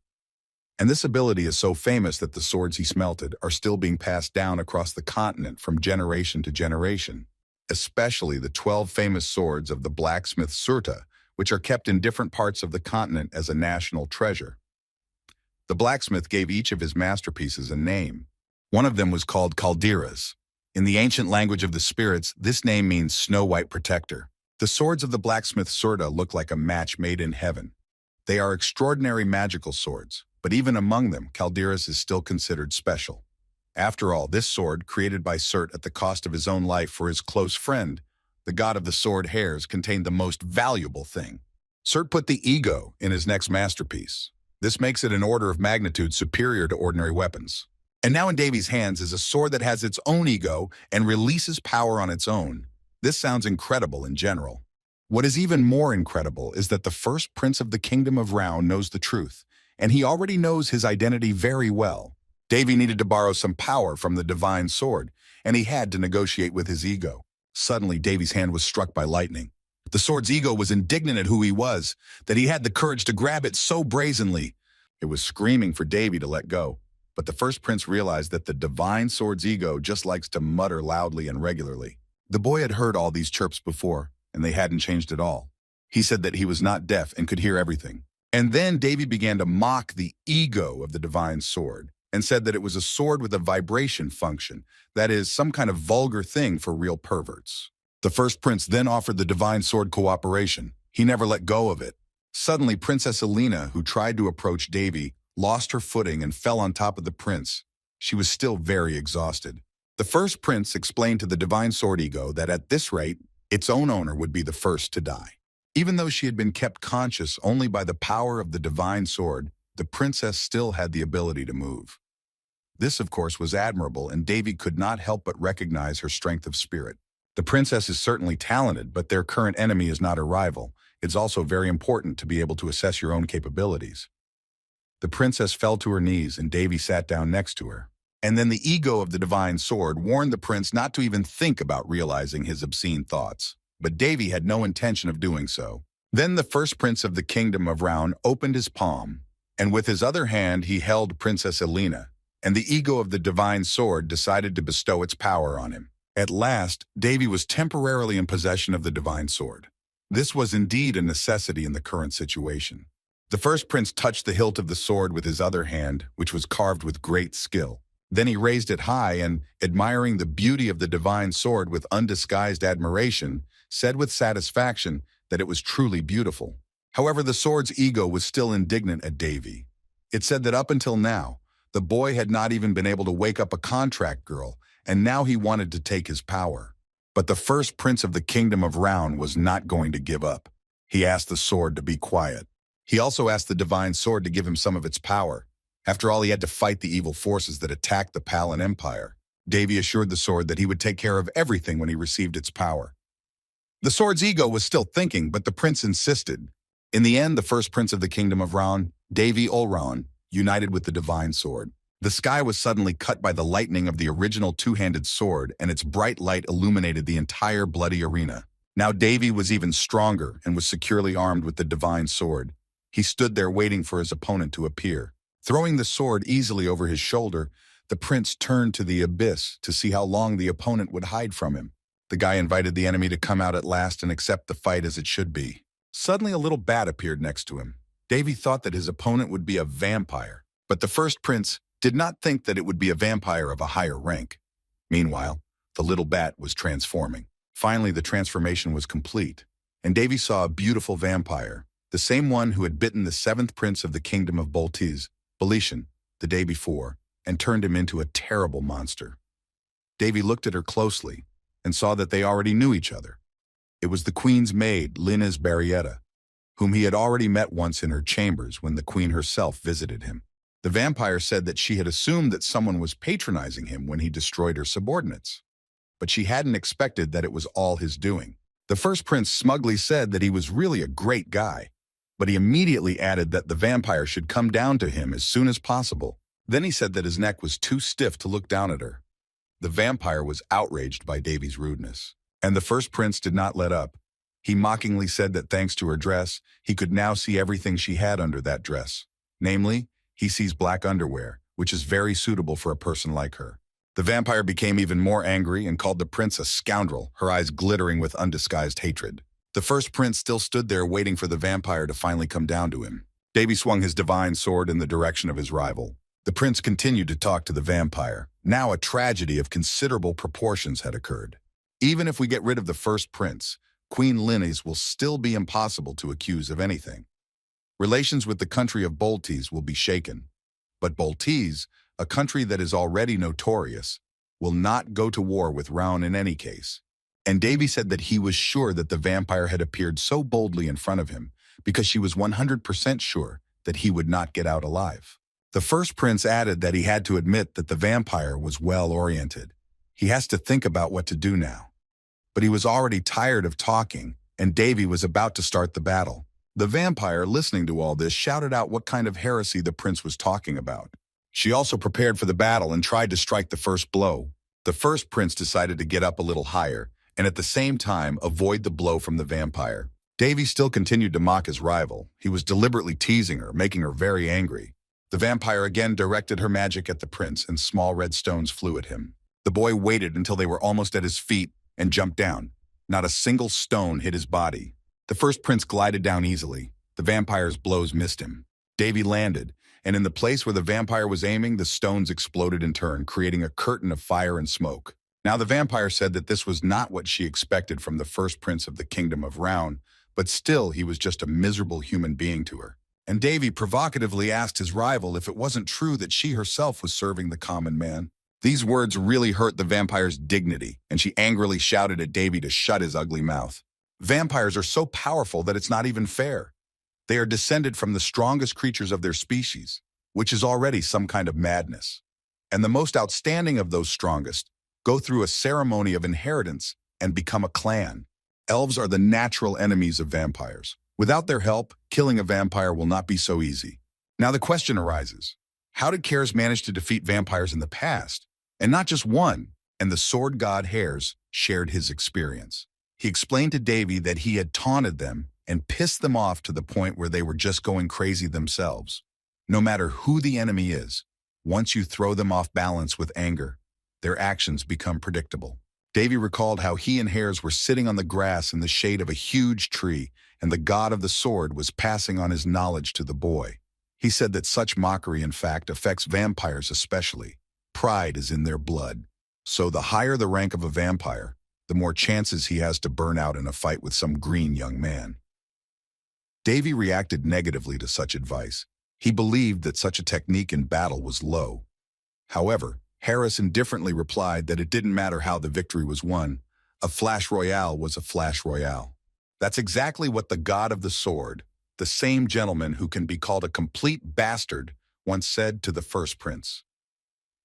And this ability is so famous that the swords he smelted are still being passed down across the continent from generation to generation, especially the 12 famous swords of the blacksmith Surta, which are kept in different parts of the continent as a national treasure. The blacksmith gave each of his masterpieces a name. One of them was called Calderas. In the ancient language of the spirits, this name means Snow White Protector. The swords of the blacksmith Surta look like a match made in heaven. They are extraordinary magical swords, but even among them, Calderas is still considered special. After all, this sword, created by Surt at the cost of his own life for his close friend, the god of the sword hairs, contained the most valuable thing. Surt put the ego in his next masterpiece. This makes it an order of magnitude superior to ordinary weapons. And now in Davy's hands is a sword that has its own ego and releases power on its own. This sounds incredible in general. What is even more incredible is that the first prince of the kingdom of Round knows the truth, and he already knows his identity very well. Davy needed to borrow some power from the divine sword, and he had to negotiate with his ego. Suddenly, Davy's hand was struck by lightning. The sword's ego was indignant at who he was, that he had the courage to grab it so brazenly. It was screaming for Davy to let go. But the first prince realized that the divine sword's ego just likes to mutter loudly and regularly. The boy had heard all these chirps before, and they hadn't changed at all. He said that he was not deaf and could hear everything. And then Davy began to mock the ego of the divine sword, and said that it was a sword with a vibration function, that is, some kind of vulgar thing for real perverts. The first prince then offered the divine sword cooperation. He never let go of it. Suddenly, Princess Alina, who tried to approach Davy, lost her footing and fell on top of the prince. She was still very exhausted. The first prince explained to the divine sword ego that at this rate, its own owner would be the first to die. Even though she had been kept conscious only by the power of the divine sword, the princess still had the ability to move. This, of course, was admirable, and Davy could not help but recognize her strength of spirit. The princess is certainly talented, but their current enemy is not her rival. It's also very important to be able to assess your own capabilities. The princess fell to her knees and Davy sat down next to her. And then the ego of the divine sword warned the prince not to even think about realizing his obscene thoughts. But Davy had no intention of doing so. Then the first prince of the kingdom of Round opened his palm, and with his other hand he held Princess Elena, and the ego of the divine sword decided to bestow its power on him. At last, Davy was temporarily in possession of the divine sword. This was indeed a necessity in the current situation. The first prince touched the hilt of the sword with his other hand, which was carved with great skill. Then he raised it high and, admiring the beauty of the divine sword with undisguised admiration, said with satisfaction that it was truly beautiful. However, the sword's ego was still indignant at Davy. It said that up until now, the boy had not even been able to wake up a contract girl, and now he wanted to take his power. But the first prince of the kingdom of Round was not going to give up. He asked the sword to be quiet. He also asked the divine sword to give him some of its power. After all, he had to fight the evil forces that attacked the Palin Empire. Davy assured the sword that he would take care of everything when he received its power. The sword's ego was still thinking, but the prince insisted. In the end, the first prince of the kingdom of Round, Davy Olron, united with the divine sword. The sky was suddenly cut by the lightning of the original two-handed sword, and its bright light illuminated the entire bloody arena. Now Davy was even stronger and was securely armed with the divine sword. He stood there waiting for his opponent to appear. Throwing the sword easily over his shoulder, the prince turned to the abyss to see how long the opponent would hide from him. The guy invited the enemy to come out at last and accept the fight as it should be. Suddenly a little bat appeared next to him. Davy thought that his opponent would be a vampire, but the first prince did not think that it would be a vampire of a higher rank. Meanwhile, the little bat was transforming. Finally, the transformation was complete, and Davy saw a beautiful vampire, the same one who had bitten the seventh prince of the kingdom of Boltiz, Beletian, the day before, and turned him into a terrible monster. Davy looked at her closely and saw that they already knew each other. It was the queen's maid, Linus Barrietta, whom he had already met once in her chambers when the queen herself visited him. The vampire said that she had assumed that someone was patronizing him when he destroyed her subordinates, but she hadn't expected that it was all his doing. The first prince smugly said that he was really a great guy, but he immediately added that the vampire should come down to him as soon as possible. Then he said that his neck was too stiff to look down at her. The vampire was outraged by Davy's rudeness, and the first prince did not let up. He mockingly said that thanks to her dress, he could now see everything she had under that dress. Namely, he sees black underwear, which is very suitable for a person like her. The vampire became even more angry and called the prince a scoundrel, her eyes glittering with undisguised hatred. The first prince still stood there waiting for the vampire to finally come down to him. Davy swung his divine sword in the direction of his rival. The prince continued to talk to the vampire. Now a tragedy of considerable proportions had occurred. Even if we get rid of the first prince, Queen Linnes will still be impossible to accuse of anything. Relations with the country of Boltiz will be shaken. But Boltiz, a country that is already notorious, will not go to war with Round in any case. And Davy said that he was sure that the vampire had appeared so boldly in front of him because she was 100% sure that he would not get out alive. The first prince added that he had to admit that the vampire was well-oriented. He has to think about what to do now. But he was already tired of talking, and Davy was about to start the battle. The vampire, listening to all this, shouted out what kind of heresy the prince was talking about. She also prepared for the battle and tried to strike the first blow. The first prince decided to get up a little higher, and at the same time avoid the blow from the vampire. Davy still continued to mock his rival. He was deliberately teasing her, making her very angry. The vampire again directed her magic at the prince, and small red stones flew at him. The boy waited until they were almost at his feet and jumped down. Not a single stone hit his body. The first prince glided down easily. The vampire's blows missed him. Davy landed, and in the place where the vampire was aiming, the stones exploded in turn, creating a curtain of fire and smoke. Now the vampire said that this was not what she expected from the first prince of the kingdom of Round, but still he was just a miserable human being to her. And Davy provocatively asked his rival if it wasn't true that she herself was serving the common man. These words really hurt the vampire's dignity, and she angrily shouted at Davy to shut his ugly mouth. Vampires are so powerful that it's not even fair. They are descended from the strongest creatures of their species, which is already some kind of madness. And the most outstanding of those strongest go through a ceremony of inheritance and become a clan. Elves are the natural enemies of vampires. Without their help, killing a vampire will not be so easy. Now the question arises, how did Karis manage to defeat vampires in the past? And not just one, and the sword god Hares shared his experience. He explained to Davy that he had taunted them and pissed them off to the point where they were just going crazy themselves. No matter who the enemy is, once you throw them off balance with anger, their actions become predictable. Davy recalled how he and Hares were sitting on the grass in the shade of a huge tree, and the god of the sword was passing on his knowledge to the boy. He said that such mockery, in fact, affects vampires especially. Pride is in their blood. So the higher the rank of a vampire, the more chances he has to burn out in a fight with some green young man. Davy reacted negatively to such advice. He believed that such a technique in battle was low. However, Harris indifferently replied that it didn't matter how the victory was won. A flash royale was a flash royale. That's exactly what the god of the sword, the same gentleman who can be called a complete bastard, once said to the first prince.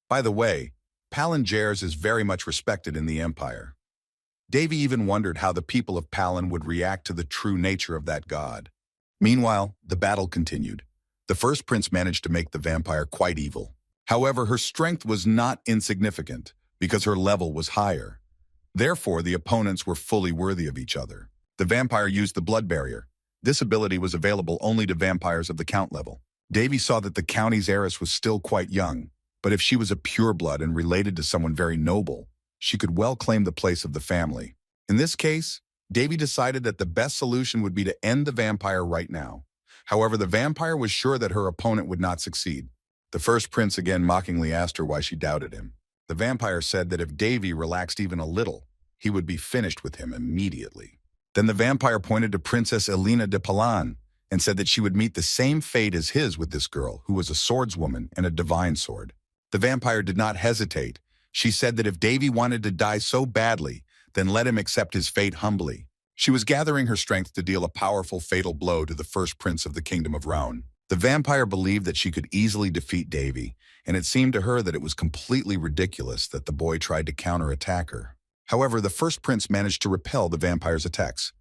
By the way, Palin Jares is very much respected in the Empire. Davy even wondered how the people of Palin would react to the true nature of that god. Meanwhile, the battle continued. The first prince managed to make the vampire quite evil. However, her strength was not insignificant because her level was higher. Therefore, the opponents were fully worthy of each other. The vampire used the blood barrier. This ability was available only to vampires of the count level. Davy saw that the county's heiress was still quite young, but if she was a pureblood and related to someone very noble, she could well claim the place of the family. In this case, Davy decided that the best solution would be to end the vampire right now. However, the vampire was sure that her opponent would not succeed. The first prince again mockingly asked her why she doubted him. The vampire said that if Davy relaxed even a little, he would be finished with him immediately. Then the vampire pointed to Princess Elena de Palan and said that she would meet the same fate as his with this girl, who was a swordswoman and a divine sword. The vampire did not hesitate. She said that if Davy wanted to die so badly, then let him accept his fate humbly. She was gathering her strength to deal a powerful fatal blow to the first prince of the kingdom of Rouen. The vampire believed that she could easily defeat Davy, and it seemed to her that it was completely ridiculous that the boy tried to counterattack her. However, the first prince managed to repel the vampire's attacks.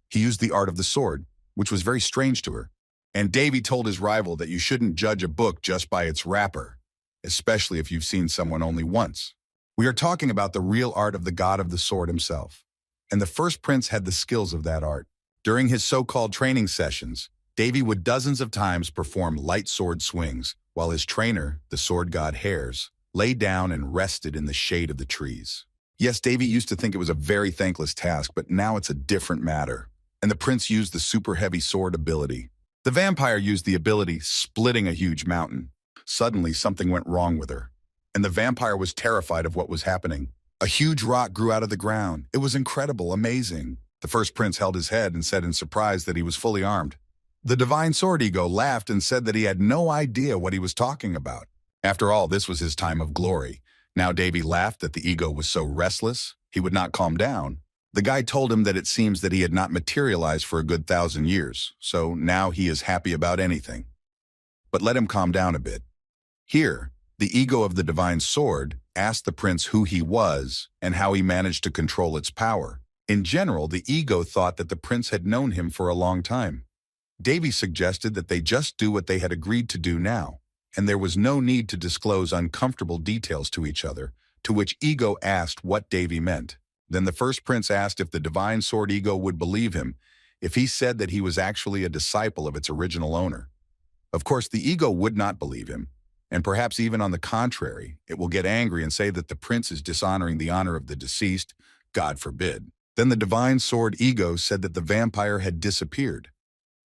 He used the art of the sword, which was very strange to her. And Davy told his rival that you shouldn't judge a book just by its wrapper, especially if you've seen someone only once. We are talking about the real art of the god of the sword himself. And the first prince had the skills of that art. During his so-called training sessions, Davy would dozens of times perform light sword swings, while his trainer, the sword god Hares, lay down and rested in the shade of the trees. Yes, Davy used to think it was a very thankless task, but now it's a different matter. And the prince used the super heavy sword ability. The vampire used the ability splitting a huge mountain. Suddenly, something went wrong with her, and the vampire was terrified of what was happening. A huge rock grew out of the ground. It was incredible, amazing. The first prince held his head and said in surprise that he was fully armed. The divine sword ego laughed and said that he had no idea what he was talking about. After all, this was his time of glory. Now Davy laughed that the ego was so restless, he would not calm down. The guy told him that it seems that he had not materialized for a good 1,000 years, so now he is happy about anything. But let him calm down a bit. Here, the ego of the divine sword asked the prince who he was and how he managed to control its power. In general, the ego thought that the prince had known him for a long time. Davy suggested that they just do what they had agreed to do now, and there was no need to disclose uncomfortable details to each other, to which ego asked what Davy meant. Then the first prince asked if the divine sword ego would believe him if he said that he was actually a disciple of its original owner. Of course, the ego would not believe him, and perhaps even on the contrary, it will get angry and say that the prince is dishonoring the honor of the deceased, God forbid. Then the divine sword ego said that the vampire had disappeared.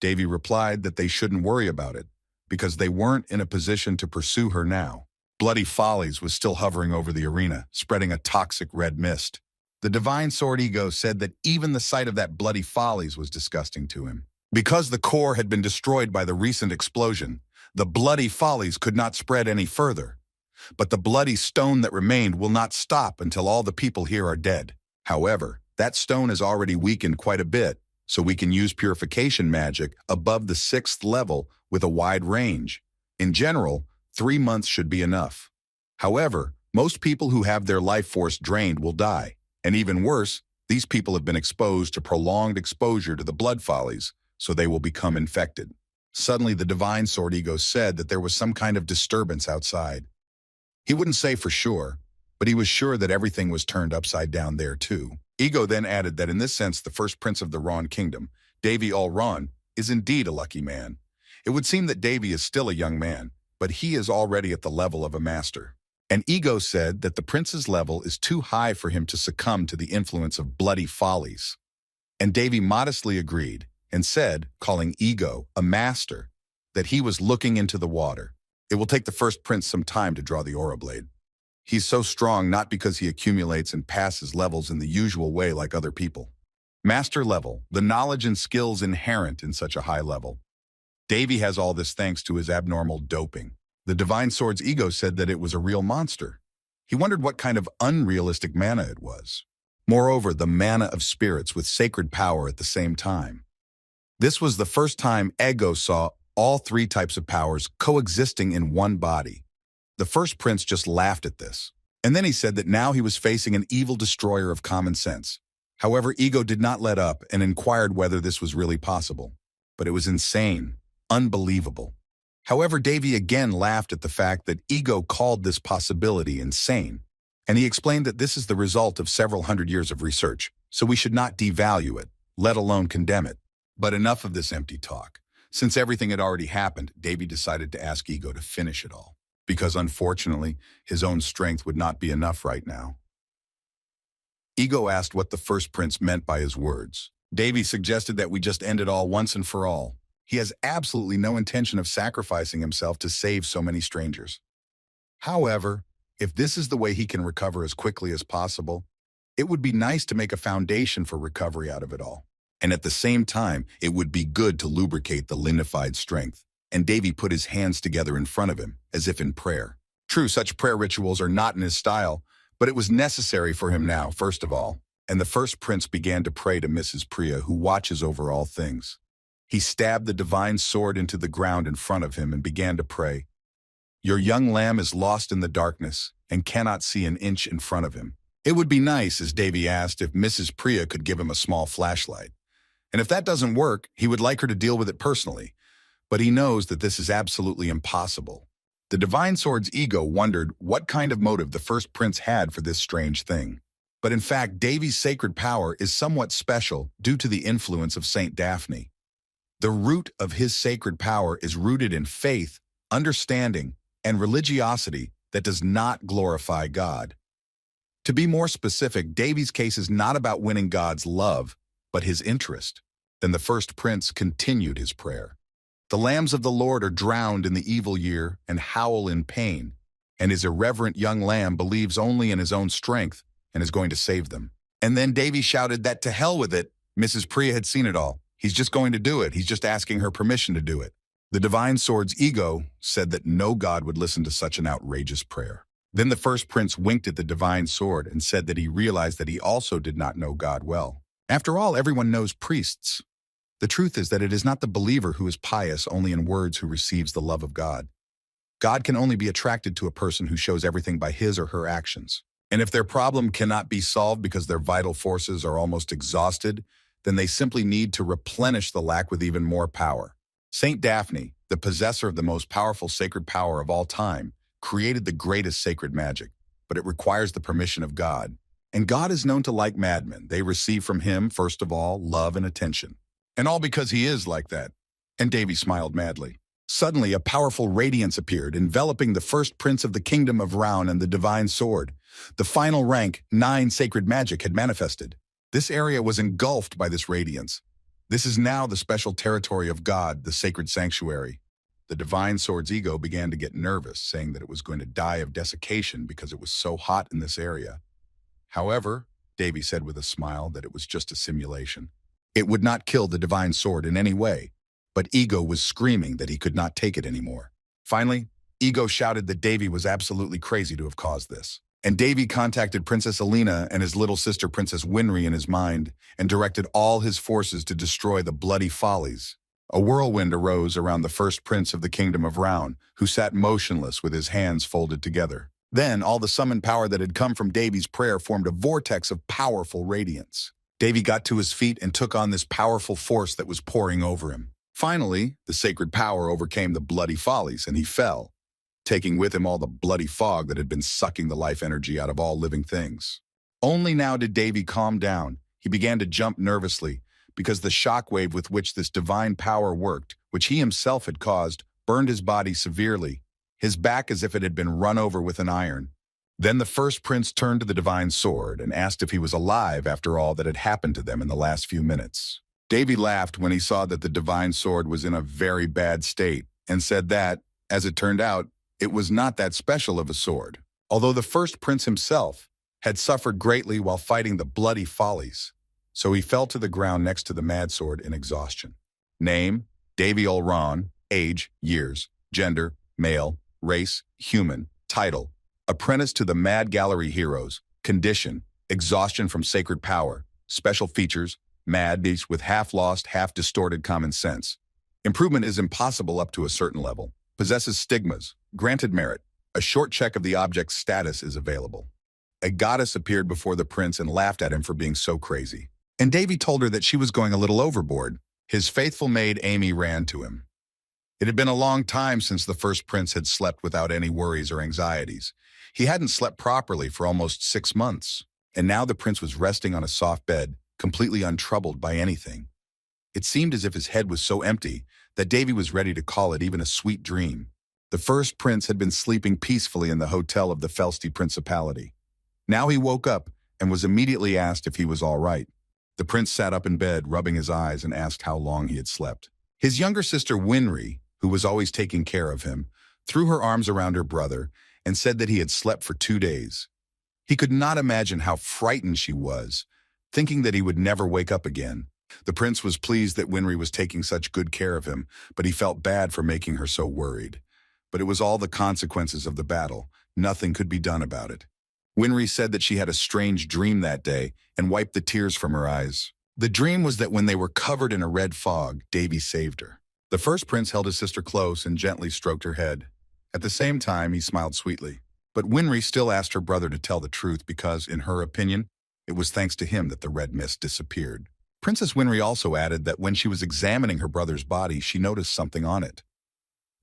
Davy replied that they shouldn't worry about it, because they weren't in a position to pursue her now. Bloody Follies was still hovering over the arena, spreading a toxic red mist. The divine sword ego said that even the sight of that Bloody Follies was disgusting to him. Because the core had been destroyed by the recent explosion, the Bloody Follies could not spread any further. But the bloody stone that remained will not stop until all the people here are dead. However, that stone has already weakened quite a bit, so we can use purification magic above the 6th level with a wide range. In general, 3 months should be enough. However, most people who have their life force drained will die. And even worse, These people have been exposed to prolonged exposure to the blood follies, so they will become infected. Suddenly, the divine sword Ego said that there was some kind of disturbance outside. He wouldn't say for sure, but he was sure that everything was turned upside down there too. Ego then added that in this sense, the first prince of the Ron kingdom, Davy All Ron, is indeed a lucky man. It would seem that Davy is still a young man, but he is already at the level of a master. And Ego said that the prince's level is too high for him to succumb to the influence of bloody follies. And Davy modestly agreed and said, calling Ego a master, that he was looking into the water. It will take the first prince some time to draw the aura blade. He's so strong not because he accumulates and passes levels in the usual way like other people. Master level, the knowledge and skills inherent in such a high level. Davy has all this thanks to his abnormal doping. The divine sword's Ego said that it was a real monster. He wondered what kind of unrealistic mana it was. Moreover, the mana of spirits with sacred power at the same time. This was the first time Ego saw all three types of powers coexisting in one body. The first prince just laughed at this. And then he said that now he was facing an evil destroyer of common sense. However, Ego did not let up and inquired whether this was really possible. But it was insane, unbelievable. However, Davy again laughed at the fact that Ego called this possibility insane. And he explained that this is the result of several hundred years of research, so we should not devalue it, let alone condemn it. But enough of this empty talk. Since everything had already happened, Davy decided to ask Ego to finish it all. Because unfortunately, his own strength would not be enough right now. Ego asked what the first prince meant by his words. Davy suggested that we just end it all once and for all. He has absolutely no intention of sacrificing himself to save so many strangers. However, if this is the way he can recover as quickly as possible, it would be nice to make a foundation for recovery out of it all. And at the same time, it would be good to lubricate the linified strength. And Davy put his hands together in front of him, as if in prayer. True, such prayer rituals are not in his style, but it was necessary for him now, first of all. And the first prince began to pray to Mrs. Priya, who watches over all things. He stabbed the divine sword into the ground in front of him and began to pray. Your young lamb is lost in the darkness and cannot see an inch in front of him. It would be nice, as Davy asked, if Mrs. Priya could give him a small flashlight. And if that doesn't work, he would like her to deal with it personally. But he knows that this is absolutely impossible. The divine sword's Ego wondered what kind of motive the first prince had for this strange thing. But in fact, Davy's sacred power is somewhat special due to the influence of Saint Daphne. The root of his sacred power is rooted in faith, understanding, and religiosity that does not glorify God. To be more specific, Davy's case is not about winning God's love, but his interest. Then the first prince continued his prayer. The lambs of the Lord are drowned in the evil year and howl in pain, and his irreverent young lamb believes only in his own strength and is going to save them. And then Davy shouted that to hell with it. Mrs. Priya had seen it all. He's just going to do it. He's just asking her permission to do it. The divine sword's Ego said that no God would listen to such an outrageous prayer. Then the first prince winked at the divine sword and said that he realized that he also did not know God well. After all, everyone knows priests. The truth is that it is not the believer who is pious only in words who receives the love of God. God can only be attracted to a person who shows everything by his or her actions. And if their problem cannot be solved because their vital forces are almost exhausted, then they simply need to replenish the lack with even more power. Saint Daphne, the possessor of the most powerful sacred power of all time, created the greatest sacred magic, but it requires the permission of God. And God is known to like madmen. They receive from him, first of all, love and attention. And all because he is like that. And Davy smiled madly. Suddenly, a powerful radiance appeared, enveloping the first prince of the kingdom of Raun and the divine sword. The final rank, 9 sacred magic, had manifested. This area was engulfed by this radiance. This is now the special territory of God, the sacred sanctuary. The divine sword's Ego began to get nervous, saying that it was going to die of desiccation because it was so hot in this area. However, Davy said with a smile that it was just a simulation. It would not kill the divine sword in any way, but Ego was screaming that he could not take it anymore. Finally, Ego shouted that Davy was absolutely crazy to have caused this. And Davy contacted Princess Alina and his little sister Princess Winry in his mind and directed all his forces to destroy the bloody follies. A whirlwind arose around the first prince of the kingdom of Raun, who sat motionless with his hands folded together. Then, all the summoned power that had come from Davy's prayer formed a vortex of powerful radiance. Davy got to his feet and took on this powerful force that was pouring over him. Finally, the sacred power overcame the bloody follies, and he fell, taking with him all the bloody fog that had been sucking the life energy out of all living things. Only now did Davy calm down. He began to jump nervously, because the shockwave with which this divine power worked, which he himself had caused, burned his body severely, his back as if it had been run over with an iron. Then the first prince turned to the divine sword and asked if he was alive after all that had happened to them in the last few minutes. Davy laughed when he saw that the divine sword was in a very bad state and said that, as it turned out, it was not that special of a sword, although the first prince himself had suffered greatly while fighting the bloody follies. So he fell to the ground next to the mad sword in exhaustion. Name, Davy Olron. Age, years. Gender, male. Race, human. Title, apprentice to the Mad Gallery Heroes. Condition, exhaustion from sacred power. Special features, mad beast with half-lost, half-distorted common sense. Improvement is impossible up to a certain level. Possesses stigmas. Granted merit. A short check of the object's status is available. A goddess appeared before the prince and laughed at him for being so crazy. And Davy told her that she was going a little overboard. His faithful maid Amy ran to him. It had been a long time since the first prince had slept without any worries or anxieties. He hadn't slept properly for almost 6 months, and now the prince was resting on a soft bed, completely untroubled by anything. It seemed as if his head was so empty that Davy was ready to call it even a sweet dream. The first prince had been sleeping peacefully in the hotel of the Felsty Principality. Now he woke up and was immediately asked if he was all right. The prince sat up in bed, rubbing his eyes, and asked how long he had slept. His younger sister Winry, who was always taking care of him, threw her arms around her brother and said that he had slept for 2 days. He could not imagine how frightened she was, thinking that he would never wake up again. The prince was pleased that Winry was taking such good care of him, but he felt bad for making her so worried. But it was all the consequences of the battle. Nothing could be done about it. Winry said that she had a strange dream that day and wiped the tears from her eyes. The dream was that when they were covered in a red fog, Davy saved her. The first prince held his sister close and gently stroked her head. At the same time, he smiled sweetly. But Winry still asked her brother to tell the truth because, in her opinion, it was thanks to him that the red mist disappeared. Princess Winry also added that when she was examining her brother's body, she noticed something on it.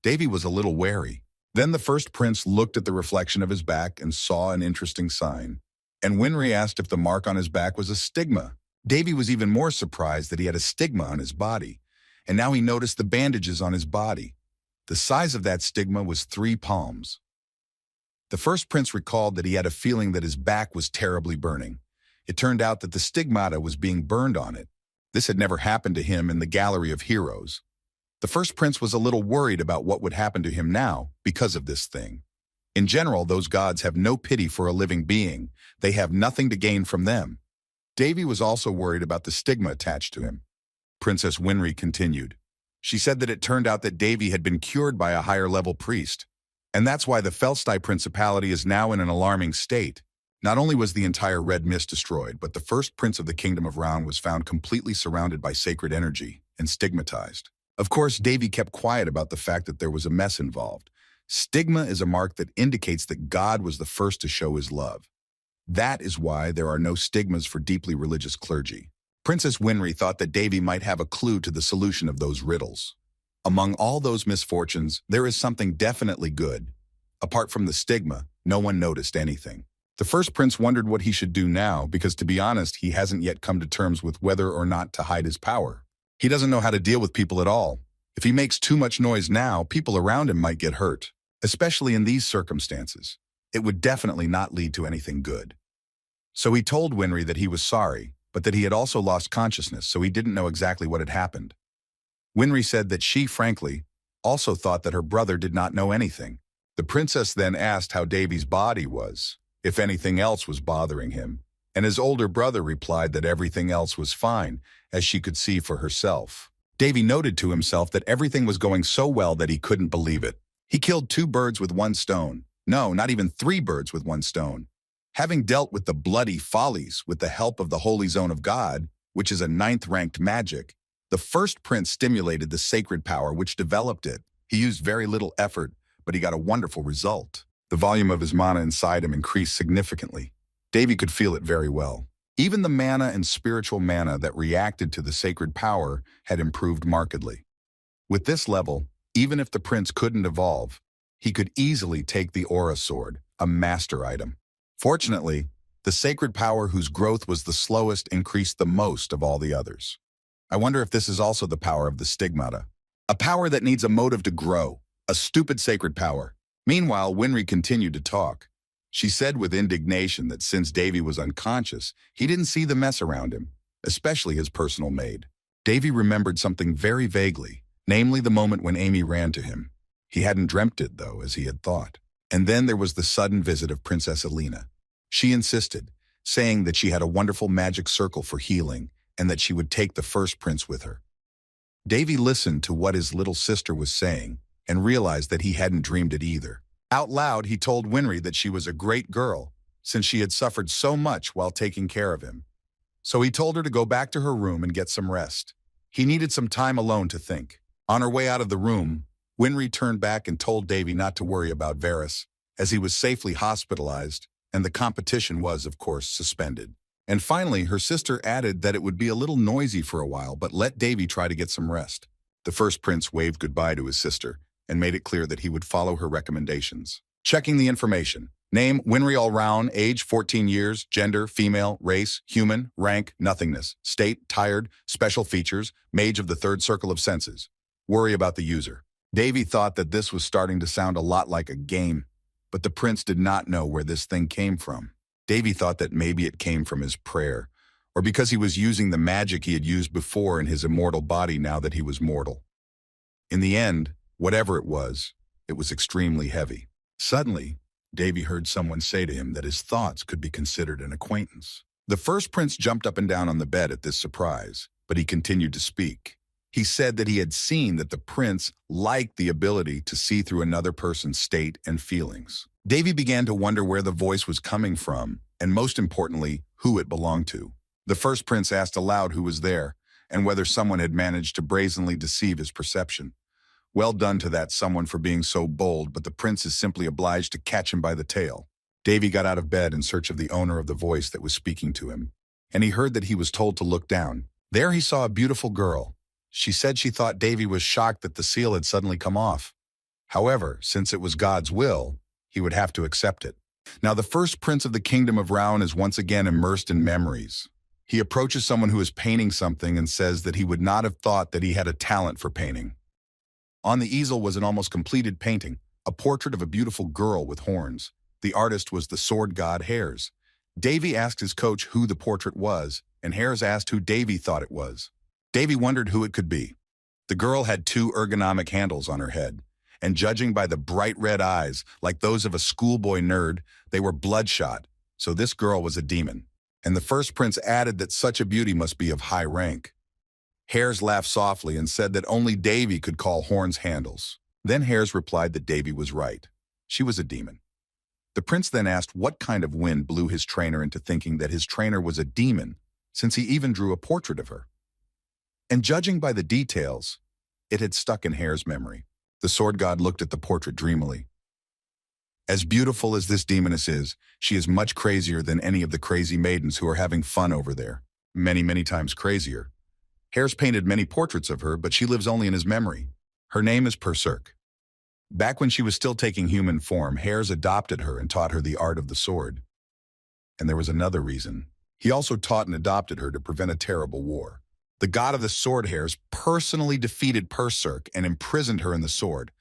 Davy was a little wary. Then the first prince looked at the reflection of his back and saw an interesting sign. And Winry asked if the mark on his back was a stigma. Davy was even more surprised that he had a stigma on his body. And now he noticed the bandages on his body. The size of that stigma was 3 palms. The first prince recalled that he had a feeling that his back was terribly burning. It turned out that the stigmata was being burned on it. This had never happened to him in the Gallery of Heroes. The first prince was a little worried about what would happen to him now because of this thing. In general, those gods have no pity for a living being. They have nothing to gain from them. Davy was also worried about the stigma attached to him. Princess Winry continued. She said that it turned out that Davy had been cured by a higher-level priest, and that's why the Felsty Principality is now in an alarming state. Not only was the entire red mist destroyed, but the first prince of the Kingdom of Round was found completely surrounded by sacred energy and stigmatized. Of course, Davy kept quiet about the fact that there was a mess involved. Stigma is a mark that indicates that God was the first to show his love. That is why there are no stigmas for deeply religious clergy. Princess Winry thought that Davy might have a clue to the solution of those riddles. Among all those misfortunes, there is something definitely good. Apart from the stigma, no one noticed anything. The first prince wondered what he should do now because, to be honest, he hasn't yet come to terms with whether or not to hide his power. He doesn't know how to deal with people at all. If he makes too much noise now, people around him might get hurt, especially in these circumstances. It would definitely not lead to anything good. So he told Winry that he was sorry, but that he had also lost consciousness, so he didn't know exactly what had happened. Winry said that she, frankly, also thought that her brother did not know anything. The princess then asked how Davy's body was, if anything else was bothering him, and his older brother replied that everything else was fine, as she could see for herself. Davy noted to himself that everything was going so well that he couldn't believe it. He killed 2 birds with 1 stone. No, not even 3 birds with 1 stone. Having dealt with the bloody follies with the help of the Holy Zone of God, which is a 9th-ranked magic, the first prince stimulated the sacred power which developed it. He used very little effort, but he got a wonderful result. The volume of his mana inside him increased significantly. Davy could feel it very well. Even the mana and spiritual mana that reacted to the sacred power had improved markedly. With this level, even if the prince couldn't evolve, he could easily take the aura sword, a master item. Fortunately, the sacred power whose growth was the slowest increased the most of all the others. I wonder if this is also the power of the stigmata. A power that needs a motive to grow. A stupid sacred power. Meanwhile, Winry continued to talk. She said with indignation that since Davy was unconscious, he didn't see the mess around him, especially his personal maid. Davy remembered something very vaguely, namely the moment when Amy ran to him. He hadn't dreamt it, though, as he had thought. And then there was the sudden visit of Princess Alina. She insisted, saying that she had a wonderful magic circle for healing and that she would take the first prince with her. Davy listened to what his little sister was saying and realized that he hadn't dreamed it either. Out loud, he told Winry that she was a great girl, since she had suffered so much while taking care of him. So he told her to go back to her room and get some rest. He needed some time alone to think. On her way out of the room, Winry turned back and told Davy not to worry about Varys, as he was safely hospitalized, and the competition was, of course, suspended. And finally, her sister added that it would be a little noisy for a while, but let Davy try to get some rest. The first prince waved goodbye to his sister and made it clear that he would follow her recommendations. Checking the information. Name, Winry Allround, age 14 years, gender, female, race, human, rank, nothingness, state, tired, special features, mage of the third circle of senses. Worry about the user. Davy thought that this was starting to sound a lot like a game, but the prince did not know where this thing came from. Davy thought that maybe it came from his prayer, or because he was using the magic he had used before in his immortal body now that he was mortal. In the end, whatever it was extremely heavy. Suddenly, Davy heard someone say to him that his thoughts could be considered an acquaintance. The first prince jumped up and down on the bed at this surprise, but he continued to speak. He said that he had seen that the prince liked the ability to see through another person's state and feelings. Davy began to wonder where the voice was coming from, and most importantly, who it belonged to. The first prince asked aloud who was there, and whether someone had managed to brazenly deceive his perception. Well done to that someone for being so bold, but the prince is simply obliged to catch him by the tail. Davy got out of bed in search of the owner of the voice that was speaking to him, and he heard that he was told to look down. There he saw a beautiful girl. She said she thought Davy was shocked that the seal had suddenly come off. However, since it was God's will, he would have to accept it. Now the first prince of the kingdom of Round is once again immersed in memories. He approaches someone who is painting something and says that he would not have thought that he had a talent for painting. On the easel was an almost completed painting, a portrait of a beautiful girl with horns. The artist was the sword god Hares. Davy asked his coach who the portrait was, and Hares asked who Davy thought it was. Davy wondered who it could be. The girl had 2 ergonomic handles on her head, and judging by the bright red eyes, like those of a schoolboy nerd, they were bloodshot, so this girl was a demon. And the first prince added that such a beauty must be of high rank. Hares laughed softly and said that only Davy could call horns handles. Then Hares replied that Davy was right. She was a demon. The prince then asked what kind of wind blew his trainer into thinking that his trainer was a demon, since he even drew a portrait of her. And judging by the details, it had stuck in Hare's memory. The sword god looked at the portrait dreamily. As beautiful as this demoness is, she is much crazier than any of the crazy maidens who are having fun over there. Many, many times crazier. Hares painted many portraits of her, but she lives only in his memory. Her name is Berserk. Back when she was still taking human form, Hares adopted her and taught her the art of the sword. And there was another reason. He also taught and adopted her to prevent a terrible war. The god of the sword Hares personally defeated Berserk and imprisoned her in the sword.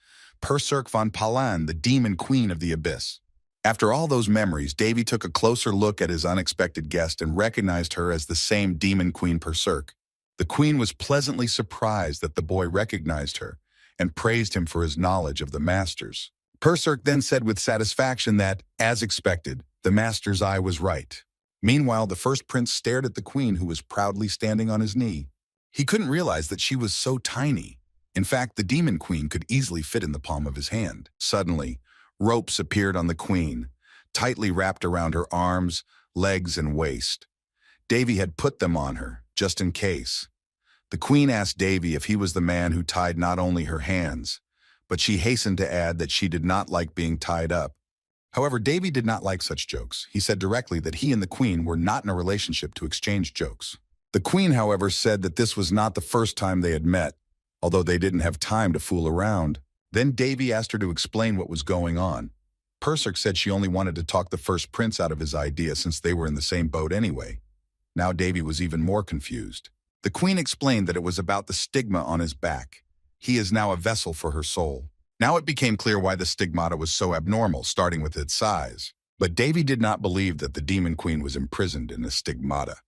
Berserk von Palan, the demon queen of the abyss. After all those memories, Davy took a closer look at his unexpected guest and recognized her as the same demon queen Berserk. The queen was pleasantly surprised that the boy recognized her and praised him for his knowledge of the masters. Berserk then said with satisfaction that, as expected, the master's eye was right. Meanwhile, the first prince stared at the queen who was proudly standing on his knee. He couldn't realize that she was so tiny. In fact, the demon queen could easily fit in the palm of his hand. Suddenly, ropes appeared on the queen, tightly wrapped around her arms, legs, and waist. Davy had put them on her, just in case. The queen asked Davy if he was the man who tied not only her hands, but she hastened to add that she did not like being tied up. However, Davy did not like such jokes. He said directly that he and the queen were not in a relationship to exchange jokes. The queen, however, said that this was not the first time they had met, although they didn't have time to fool around. Then Davy asked her to explain what was going on. Persic said she only wanted to talk the first prince out of his idea since they were in the same boat anyway. Now Davy was even more confused. The queen explained that it was about the stigma on his back. He is now a vessel for her soul. Now it became clear why the stigmata was so abnormal, starting with its size. But Davy did not believe that the demon queen was imprisoned in a stigmata.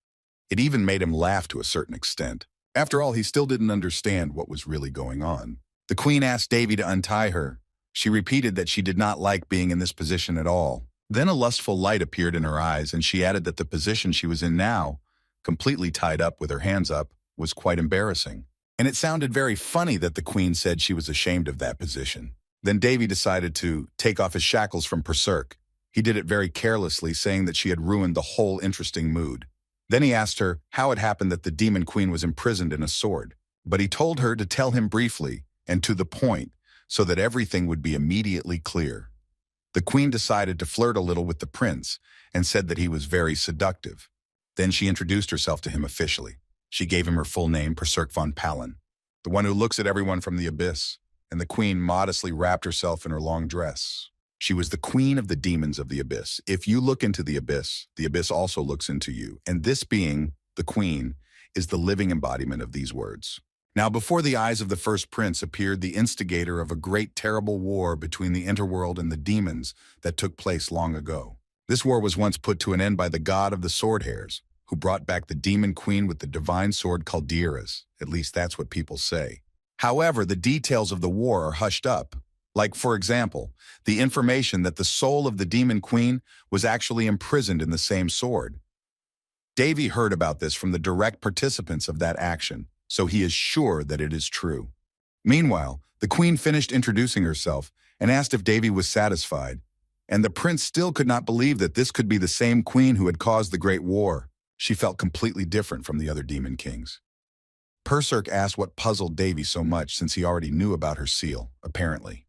It even made him laugh to a certain extent. After all, he still didn't understand what was really going on. The queen asked Davy to untie her. She repeated that she did not like being in this position at all. Then a lustful light appeared in her eyes, and she added that the position she was in now, completely tied up with her hands up, was quite embarrassing. And it sounded very funny that the queen said she was ashamed of that position. Then Davy decided to take off his shackles from Persic. He did it very carelessly, saying that she had ruined the whole interesting mood. Then he asked her how it happened that the demon queen was imprisoned in a sword. But he told her to tell him briefly and to the point so that everything would be immediately clear. The queen decided to flirt a little with the prince and said that he was very seductive. Then she introduced herself to him officially. She gave him her full name, Persic von Palin, the one who looks at everyone from the abyss, and the queen modestly wrapped herself in her long dress. She was the queen of the demons of the abyss. If you look into the abyss also looks into you, and this being, the queen, is the living embodiment of these words. Now before the eyes of the first prince appeared the instigator of a great terrible war between the interworld and the demons that took place long ago. This war was once put to an end by the god of the sword hairs, who brought back the demon queen with the divine sword Calderas. At least that's what people say. However, the details of the war are hushed up. Like, for example, the information that the soul of the demon queen was actually imprisoned in the same sword. Davy heard about this from the direct participants of that action, so he is sure that it is true. Meanwhile, the queen finished introducing herself and asked if Davy was satisfied, and the prince still could not believe that this could be the same queen who had caused the great war. She felt completely different from the other demon kings. Persic asked what puzzled Davy so much since he already knew about her seal, apparently.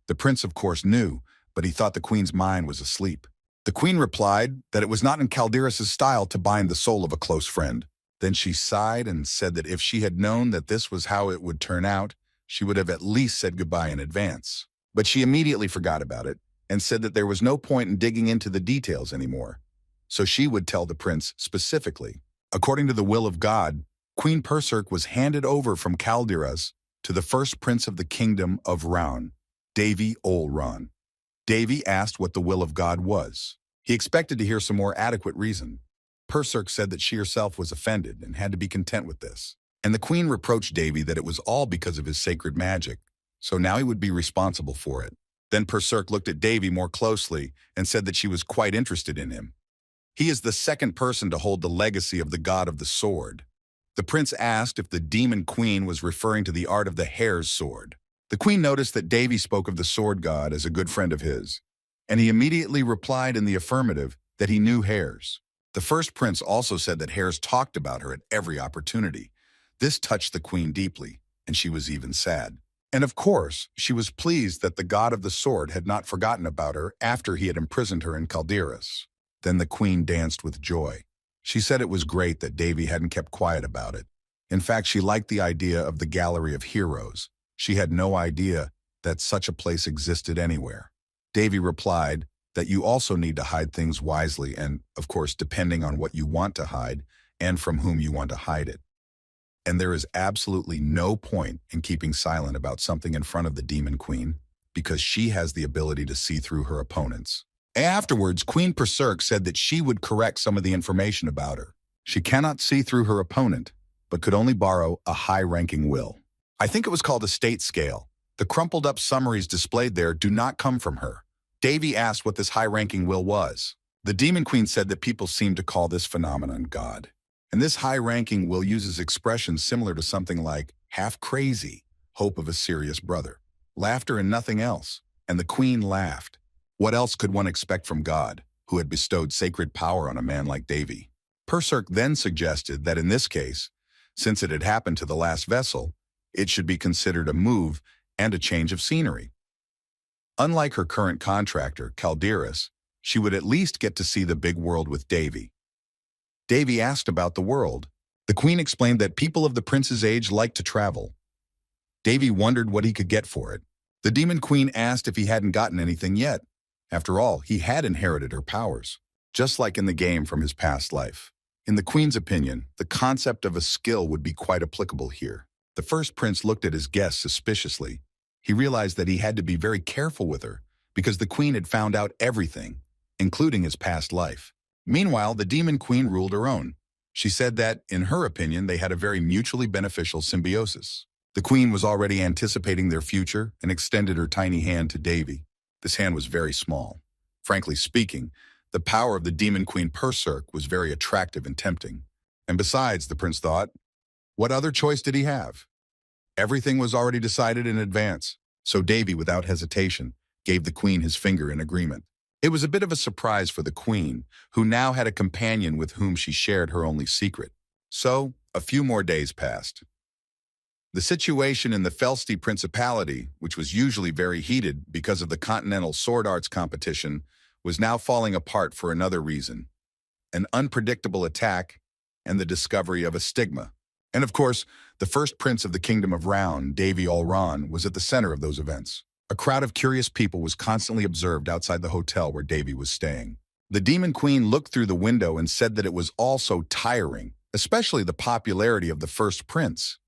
The prince, of course, knew, but he thought the queen's mind was asleep. The queen replied that it was not in Calderas' style to bind the soul of a close friend. Then she sighed and said that if she had known that this was how it would turn out, she would have at least said goodbye in advance. But she immediately forgot about it and said that there was no point in digging into the details anymore. So she would tell the prince specifically. According to the will of God, Queen Persic was handed over from Calderas to the first prince of the kingdom of Raun, Davy Olran. Davy asked what the will of God was. He expected to hear some more adequate reason. Persic said that she herself was offended and had to be content with this. And the queen reproached Davy that it was all because of his sacred magic, so now he would be responsible for it. Then Persic looked at Davy more closely and said that she was quite interested in him. He is the second person to hold the legacy of the god of the sword. The prince asked if the demon queen was referring to the art of the hare's sword. The queen noticed that Davy spoke of the sword god as a good friend of his, and he immediately replied in the affirmative that he knew hares. The first prince also said that hares talked about her at every opportunity. This touched the queen deeply, and she was even sad. And of course, she was pleased that the god of the sword had not forgotten about her after he had imprisoned her in Calderas. Then the queen danced with joy. She said it was great that Davy hadn't kept quiet about it. In fact, she liked the idea of the Gallery of Heroes. She had no idea that such a place existed anywhere. Davy replied that you also need to hide things wisely and, of course, depending on what you want to hide and from whom you want to hide it. And there is absolutely no point in keeping silent about something in front of the Demon Queen because she has the ability to see through her opponents. Afterwards, Queen Persic said that she would correct some of the information about her. She cannot see through her opponent, but could only borrow a high-ranking will. I think it was called a state scale. The crumpled-up summaries displayed there do not come from her. Davy asked what this high-ranking will was. The Demon Queen said that people seem to call this phenomenon God. And this high-ranking will uses expressions similar to something like half-crazy, hope of a serious brother, laughter and nothing else, and the Queen laughed. What else could one expect from God, who had bestowed sacred power on a man like Davy? Persic then suggested that in this case, since it had happened to the last vessel, it should be considered a move and a change of scenery. Unlike her current contractor, Calderas, she would at least get to see the big world with Davy. Davy asked about the world. The queen explained that people of the prince's age like to travel. Davy wondered what he could get for it. The demon queen asked if he hadn't gotten anything yet. After all, he had inherited her powers, just like in the game from his past life. In the queen's opinion, the concept of a skill would be quite applicable here. The first prince looked at his guest suspiciously. He realized that he had to be very careful with her, because the queen had found out everything, including his past life. Meanwhile, the demon queen ruled her own. She said that, in her opinion, they had a very mutually beneficial symbiosis. The queen was already anticipating their future and extended her tiny hand to Davy. This hand was very small. Frankly speaking, the power of the demon queen Perserk was very attractive and tempting. And besides, the prince thought, what other choice did he have? Everything was already decided in advance, so Davy, without hesitation, gave the queen his finger in agreement. It was a bit of a surprise for the queen, who now had a companion with whom she shared her only secret. So, a few more days passed. The situation in the Felsti Principality, which was usually very heated because of the Continental Sword Arts competition, was now falling apart for another reason: an unpredictable attack and the discovery of a stigma. And of course, the first prince of the Kingdom of Round, Davy Olran, was at the center of those events. A crowd of curious people was constantly observed outside the hotel where Davy was staying. The Demon Queen looked through the window and said that it was all so tiring, especially the popularity of the first prince.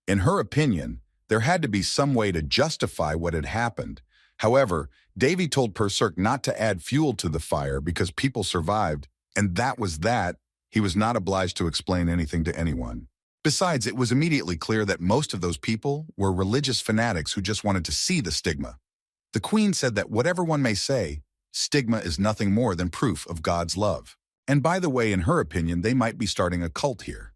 In her opinion, there had to be some way to justify what had happened. However, Davy told Perserk not to add fuel to the fire because people survived, and that was that. He was not obliged to explain anything to anyone. Besides, it was immediately clear that most of those people were religious fanatics who just wanted to see the stigma. The queen said that whatever one may say, stigma is nothing more than proof of God's love. And by the way, in her opinion, they might be starting a cult here.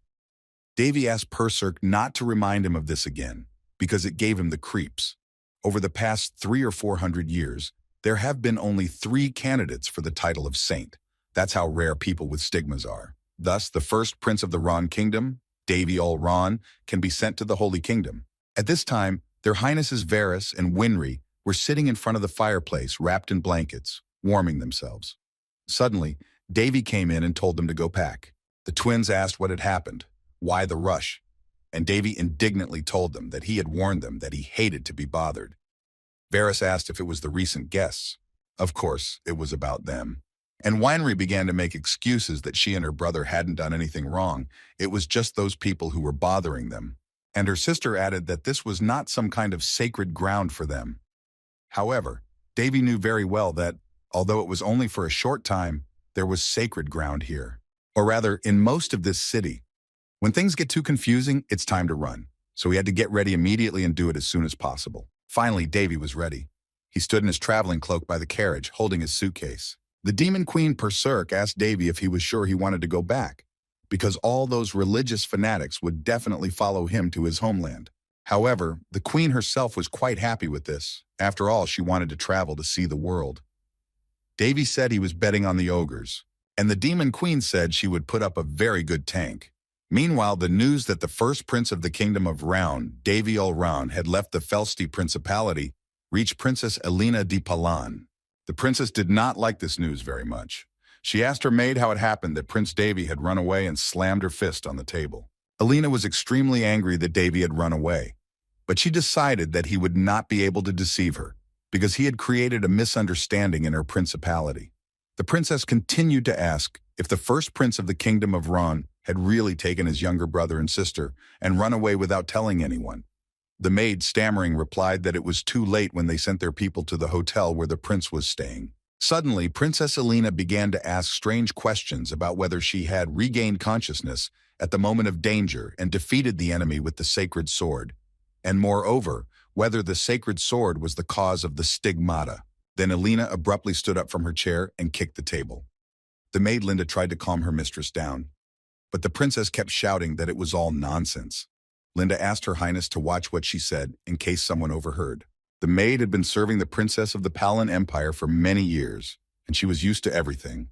Davy asked Perserk not to remind him of this again, because it gave him the creeps. Over the past 300 or 400 years, there have been only 3 candidates for the title of saint. That's how rare people with stigmas are. Thus, the first prince of the Ron Kingdom, Davy Olran, can be sent to the Holy Kingdom. At this time, their highnesses Varys and Winry were sitting in front of the fireplace, wrapped in blankets, warming themselves. Suddenly, Davy came in and told them to go pack. The twins asked what had happened, why the rush, and Davy indignantly told them that he had warned them that he hated to be bothered. Varys asked if it was the recent guests. Of course, it was about them. And Winry began to make excuses that she and her brother hadn't done anything wrong. It was just those people who were bothering them. And her sister added that this was not some kind of sacred ground for them. However, Davy knew very well that, although it was only for a short time, there was sacred ground here. Or rather, in most of this city. When things get too confusing, it's time to run. So he had to get ready immediately and do it as soon as possible. Finally, Davy was ready. He stood in his traveling cloak by the carriage, holding his suitcase. The Demon Queen Perserk asked Davy if he was sure he wanted to go back, because all those religious fanatics would definitely follow him to his homeland. However, the queen herself was quite happy with this. After all, she wanted to travel to see the world. Davy said he was betting on the ogres, and the Demon Queen said she would put up a very good tank. Meanwhile, the news that the first prince of the Kingdom of Round, Davy Olran, had left the Felsti Principality reached Princess Elena de Palan. The princess did not like this news very much. She asked her maid how it happened that Prince Davy had run away and slammed her fist on the table. Elena was extremely angry that Davy had run away, but she decided that he would not be able to deceive her because he had created a misunderstanding in her principality. The princess continued to ask if the first prince of the Kingdom of Ron had really taken his younger brother and sister and run away without telling anyone. The maid, stammering, replied that it was too late when they sent their people to the hotel where the prince was staying. Suddenly, Princess Elena began to ask strange questions about whether she had regained consciousness at the moment of danger and defeated the enemy with the sacred sword, and moreover, whether the sacred sword was the cause of the stigmata. Then Elena abruptly stood up from her chair and kicked the table. The maid Linda tried to calm her mistress down, but the princess kept shouting that it was all nonsense. Linda asked Her Highness to watch what she said in case someone overheard. The maid had been serving the princess of the Palan Empire for many years, and she was used to everything.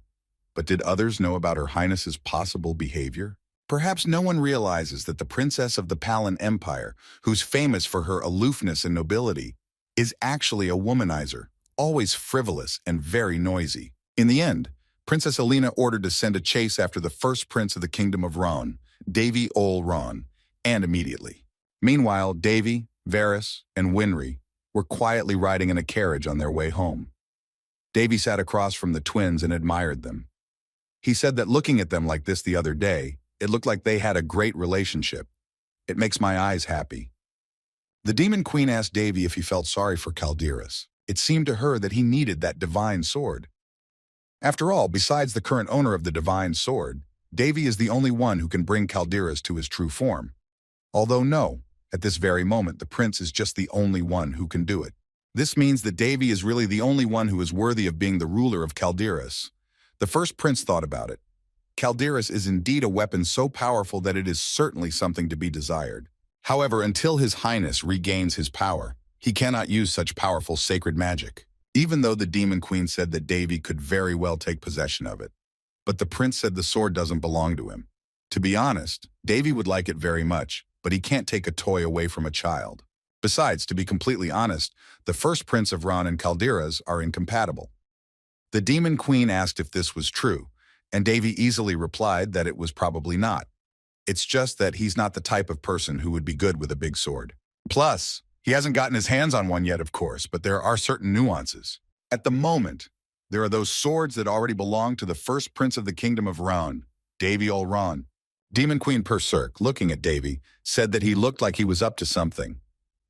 But did others know about Her Highness's possible behavior? Perhaps no one realizes that the princess of the Palan Empire, who's famous for her aloofness and nobility, is actually a womanizer. always frivolous and very noisy. In the end, Princess Alina ordered to send a chase after the first prince of the kingdom of Ron, Davy Ol Ron, and immediately. Meanwhile, Davy, Varys, and Winry were quietly riding in a carriage on their way home. Davy sat across from the twins and admired them. He said that looking at them like this the other day, it looked like they had a great relationship. It makes my eyes happy. The Demon Queen asked Davy if he felt sorry for Calderas. It seemed to her that he needed that divine sword. After all, besides the current owner of the divine sword, Davy is the only one who can bring Calderas to his true form. Although no, at this very moment the prince is just the only one who can do it. This means that Davy is really the only one who is worthy of being the ruler of Calderas. The first prince thought about it. Calderas is indeed a weapon so powerful that it is certainly something to be desired. However, until His Highness regains his power, he cannot use such powerful sacred magic, even though the Demon Queen said that Davy could very well take possession of it. But the prince said the sword doesn't belong to him. To be honest, Davy would like it very much, but he can't take a toy away from a child. Besides, to be completely honest, the first prince of Ron and Calderas are incompatible. The Demon Queen asked if this was true, and Davy easily replied that it was probably not. It's just that he's not the type of person who would be good with a big sword. Plus, he hasn't gotten his hands on one yet, of course, but there are certain nuances. At the moment, there are those swords that already belong to the first prince of the kingdom of Ron, Davy Ol Ron. Demon Queen Perserk, looking at Davy, said that he looked like he was up to something.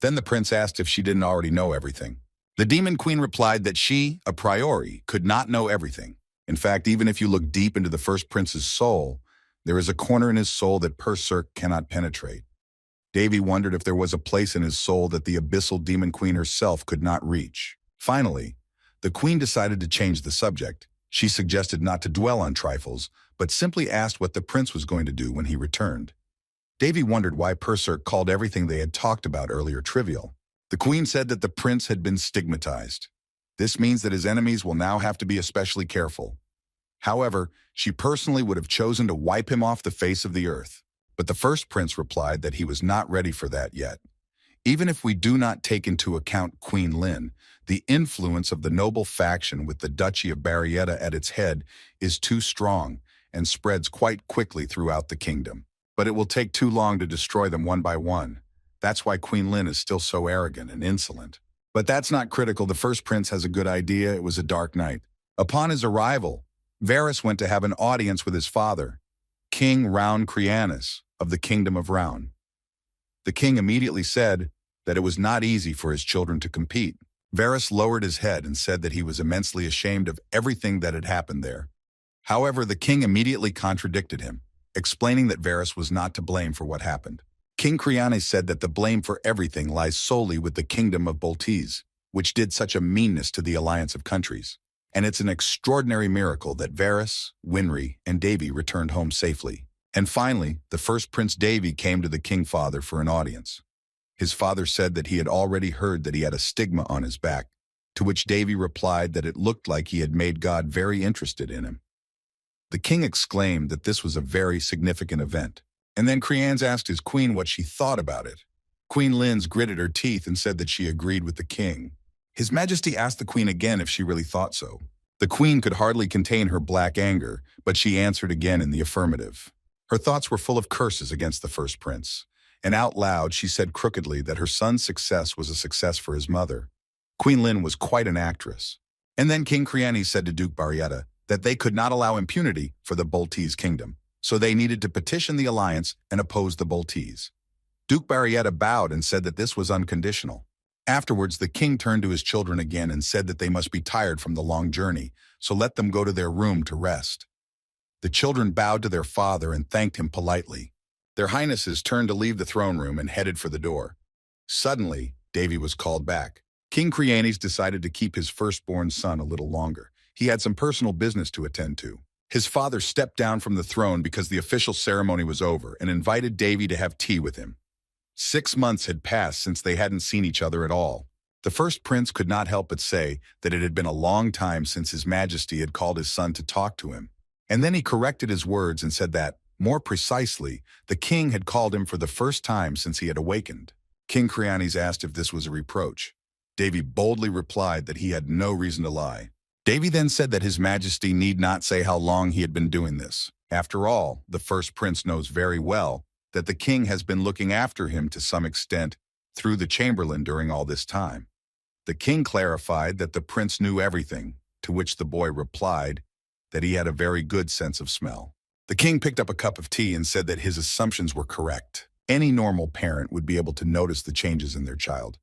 Then the prince asked if she didn't already know everything. The Demon Queen replied that she, a priori, could not know everything. In fact, even if you look deep into the first prince's soul, there is a corner in his soul that Perserk cannot penetrate. Davy wondered if there was a place in his soul that the abyssal Demon Queen herself could not reach. Finally, the queen decided to change the subject. She suggested not to dwell on trifles, but simply asked what the prince was going to do when he returned. Davy wondered why Perserk called everything they had talked about earlier trivial. The queen said that the prince had been stigmatized. This means that his enemies will now have to be especially careful. However, she personally would have chosen to wipe him off the face of the earth. But the first prince replied that he was not ready for that yet. Even if we do not take into account Queen Lynn, the influence of the noble faction with the Duchy of Barrietta at its head is too strong and spreads quite quickly throughout the kingdom. But it will take too long to destroy them one by one. That's why Queen Lynn is still so arrogant and insolent. But that's not critical. The first prince has a good idea. It was a dark night. Upon his arrival, Varys went to have an audience with his father, King Round Crianus of the Kingdom of Round. The king immediately said that it was not easy for his children to compete. Varys lowered his head and said that he was immensely ashamed of everything that had happened there. However, the king immediately contradicted him, explaining that Varys was not to blame for what happened. King Crianus said that the blame for everything lies solely with the kingdom of Boltese, which did such a meanness to the alliance of countries. And it's an extraordinary miracle that Varys, Winry, and Davy returned home safely. And finally, the first Prince Davy came to the king father for an audience. His father said that he had already heard that he had a stigma on his back, to which Davy replied that it looked like he had made God very interested in him. The king exclaimed that this was a very significant event, and then Crianus asked his queen what she thought about it. Queen Lynn gritted her teeth and said that she agreed with the king. His Majesty asked the queen again if she really thought so. The queen could hardly contain her black anger, but she answered again in the affirmative. Her thoughts were full of curses against the first prince, and out loud she said crookedly that her son's success was a success for his mother. Queen Lynn was quite an actress. And then King Crianus said to Duke Barrietta that they could not allow impunity for the Boltese kingdom, so they needed to petition the alliance and oppose the Boltese. Duke Barrietta bowed and said that this was unconditional. Afterwards, the king turned to his children again and said that they must be tired from the long journey, so let them go to their room to rest. The children bowed to their father and thanked him politely. Their highnesses turned to leave the throne room and headed for the door. Suddenly, Davy was called back. King Crianus decided to keep his firstborn son a little longer. He had some personal business to attend to. His father stepped down from the throne because the official ceremony was over and invited Davy to have tea with him. 6 months had passed since they hadn't seen each other at all. The first prince could not help but say that it had been a long time since His Majesty had called his son to talk to him. And then he corrected his words and said that, more precisely, the king had called him for the first time since he had awakened. King Crianus asked if this was a reproach. Davy boldly replied that he had no reason to lie. Davy then said that His Majesty need not say how long he had been doing this. After all, the first prince knows very well that the king has been looking after him to some extent through the chamberlain during all this time. The king clarified that the prince knew everything, to which the boy replied that he had a very good sense of smell. The king picked up a cup of tea and said that his assumptions were correct. Any normal parent would be able to notice the changes in their child.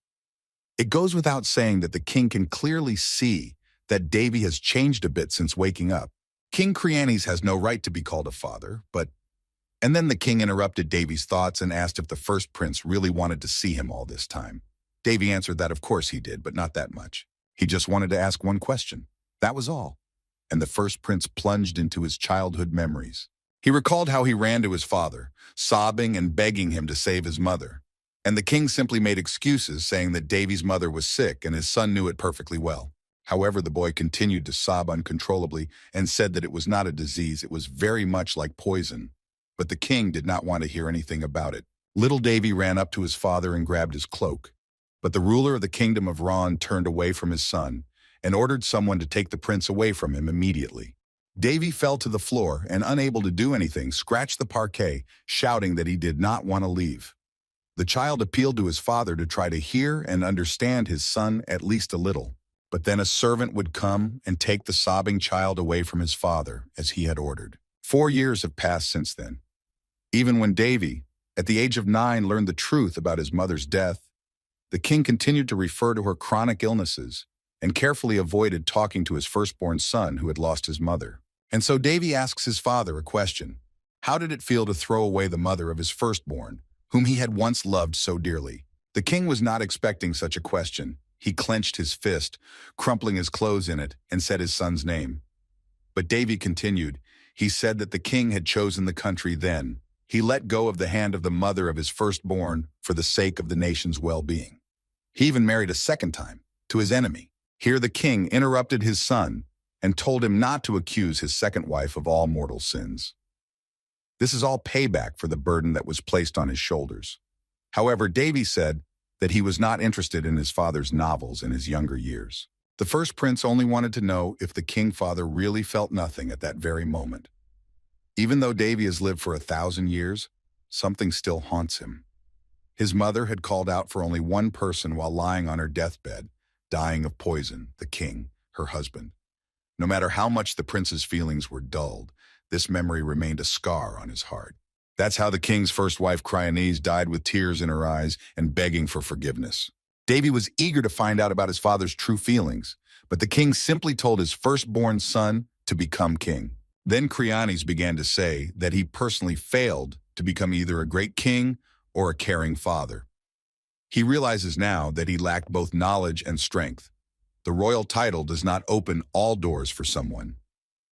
It goes without saying that the king can clearly see that Davy has changed a bit since waking up. King Creanes has no right to be called a father, but... And then the king interrupted Davy's thoughts and asked if the first prince really wanted to see him all this time. Davy answered that of course he did, but not that much. He just wanted to ask one question. That was all. And the first prince plunged into his childhood memories. He recalled how he ran to his father, sobbing and begging him to save his mother. And the king simply made excuses, saying that Davy's mother was sick and his son knew it perfectly well. However, the boy continued to sob uncontrollably and said that it was not a disease, it was very much like poison. But the king did not want to hear anything about it. Little Davy ran up to his father and grabbed his cloak. But the ruler of the kingdom of Ron turned away from his son and ordered someone to take the prince away from him immediately. Davy fell to the floor and, unable to do anything, scratched the parquet, shouting that he did not want to leave. The child appealed to his father to try to hear and understand his son at least a little. But then a servant would come and take the sobbing child away from his father, as he had ordered. 4 years have passed since then. Even when Davy, at the age of 9, learned the truth about his mother's death, the king continued to refer to her chronic illnesses and carefully avoided talking to his firstborn son who had lost his mother. And so Davy asks his father a question. How did it feel to throw away the mother of his firstborn, whom he had once loved so dearly? The king was not expecting such a question. He clenched his fist, crumpling his clothes in it, and said his son's name. But Davy continued. He said that the king had chosen the country then. He let go of the hand of the mother of his firstborn for the sake of the nation's well-being. He even married a second time, to his enemy. Here the king interrupted his son and told him not to accuse his second wife of all mortal sins. This is all payback for the burden that was placed on his shoulders. However, Davy said that he was not interested in his father's novels in his younger years. The first prince only wanted to know if the king-father really felt nothing at that very moment. Even though Davy has lived for 1,000 years, something still haunts him. His mother had called out for only one person while lying on her deathbed, dying of poison, the king, her husband. No matter how much the prince's feelings were dulled, this memory remained a scar on his heart. That's how the king's first wife, Creanes, died with tears in her eyes and begging for forgiveness. Davy was eager to find out about his father's true feelings, but the king simply told his firstborn son to become king. Then Creanes began to say that he personally failed to become either a great king or a caring father. He realizes now that he lacked both knowledge and strength. The royal title does not open all doors for someone.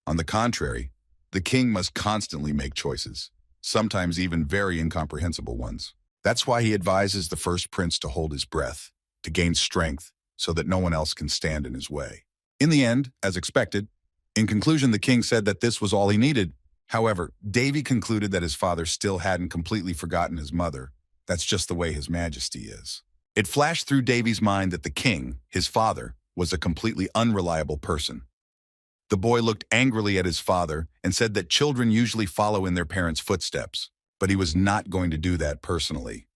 On the contrary, the king must constantly make choices, sometimes even very incomprehensible ones. That's why he advises the first prince to hold his breath, to gain strength, so that no one else can stand in his way. In the end, as expected, in conclusion, the king said that this was all he needed. However, Davy concluded that his father still hadn't completely forgotten his mother. That's just the way His Majesty is. It flashed through Davy's mind that the king, his father, was a completely unreliable person. The boy looked angrily at his father and said that children usually follow in their parents' footsteps, but he was not going to do that personally.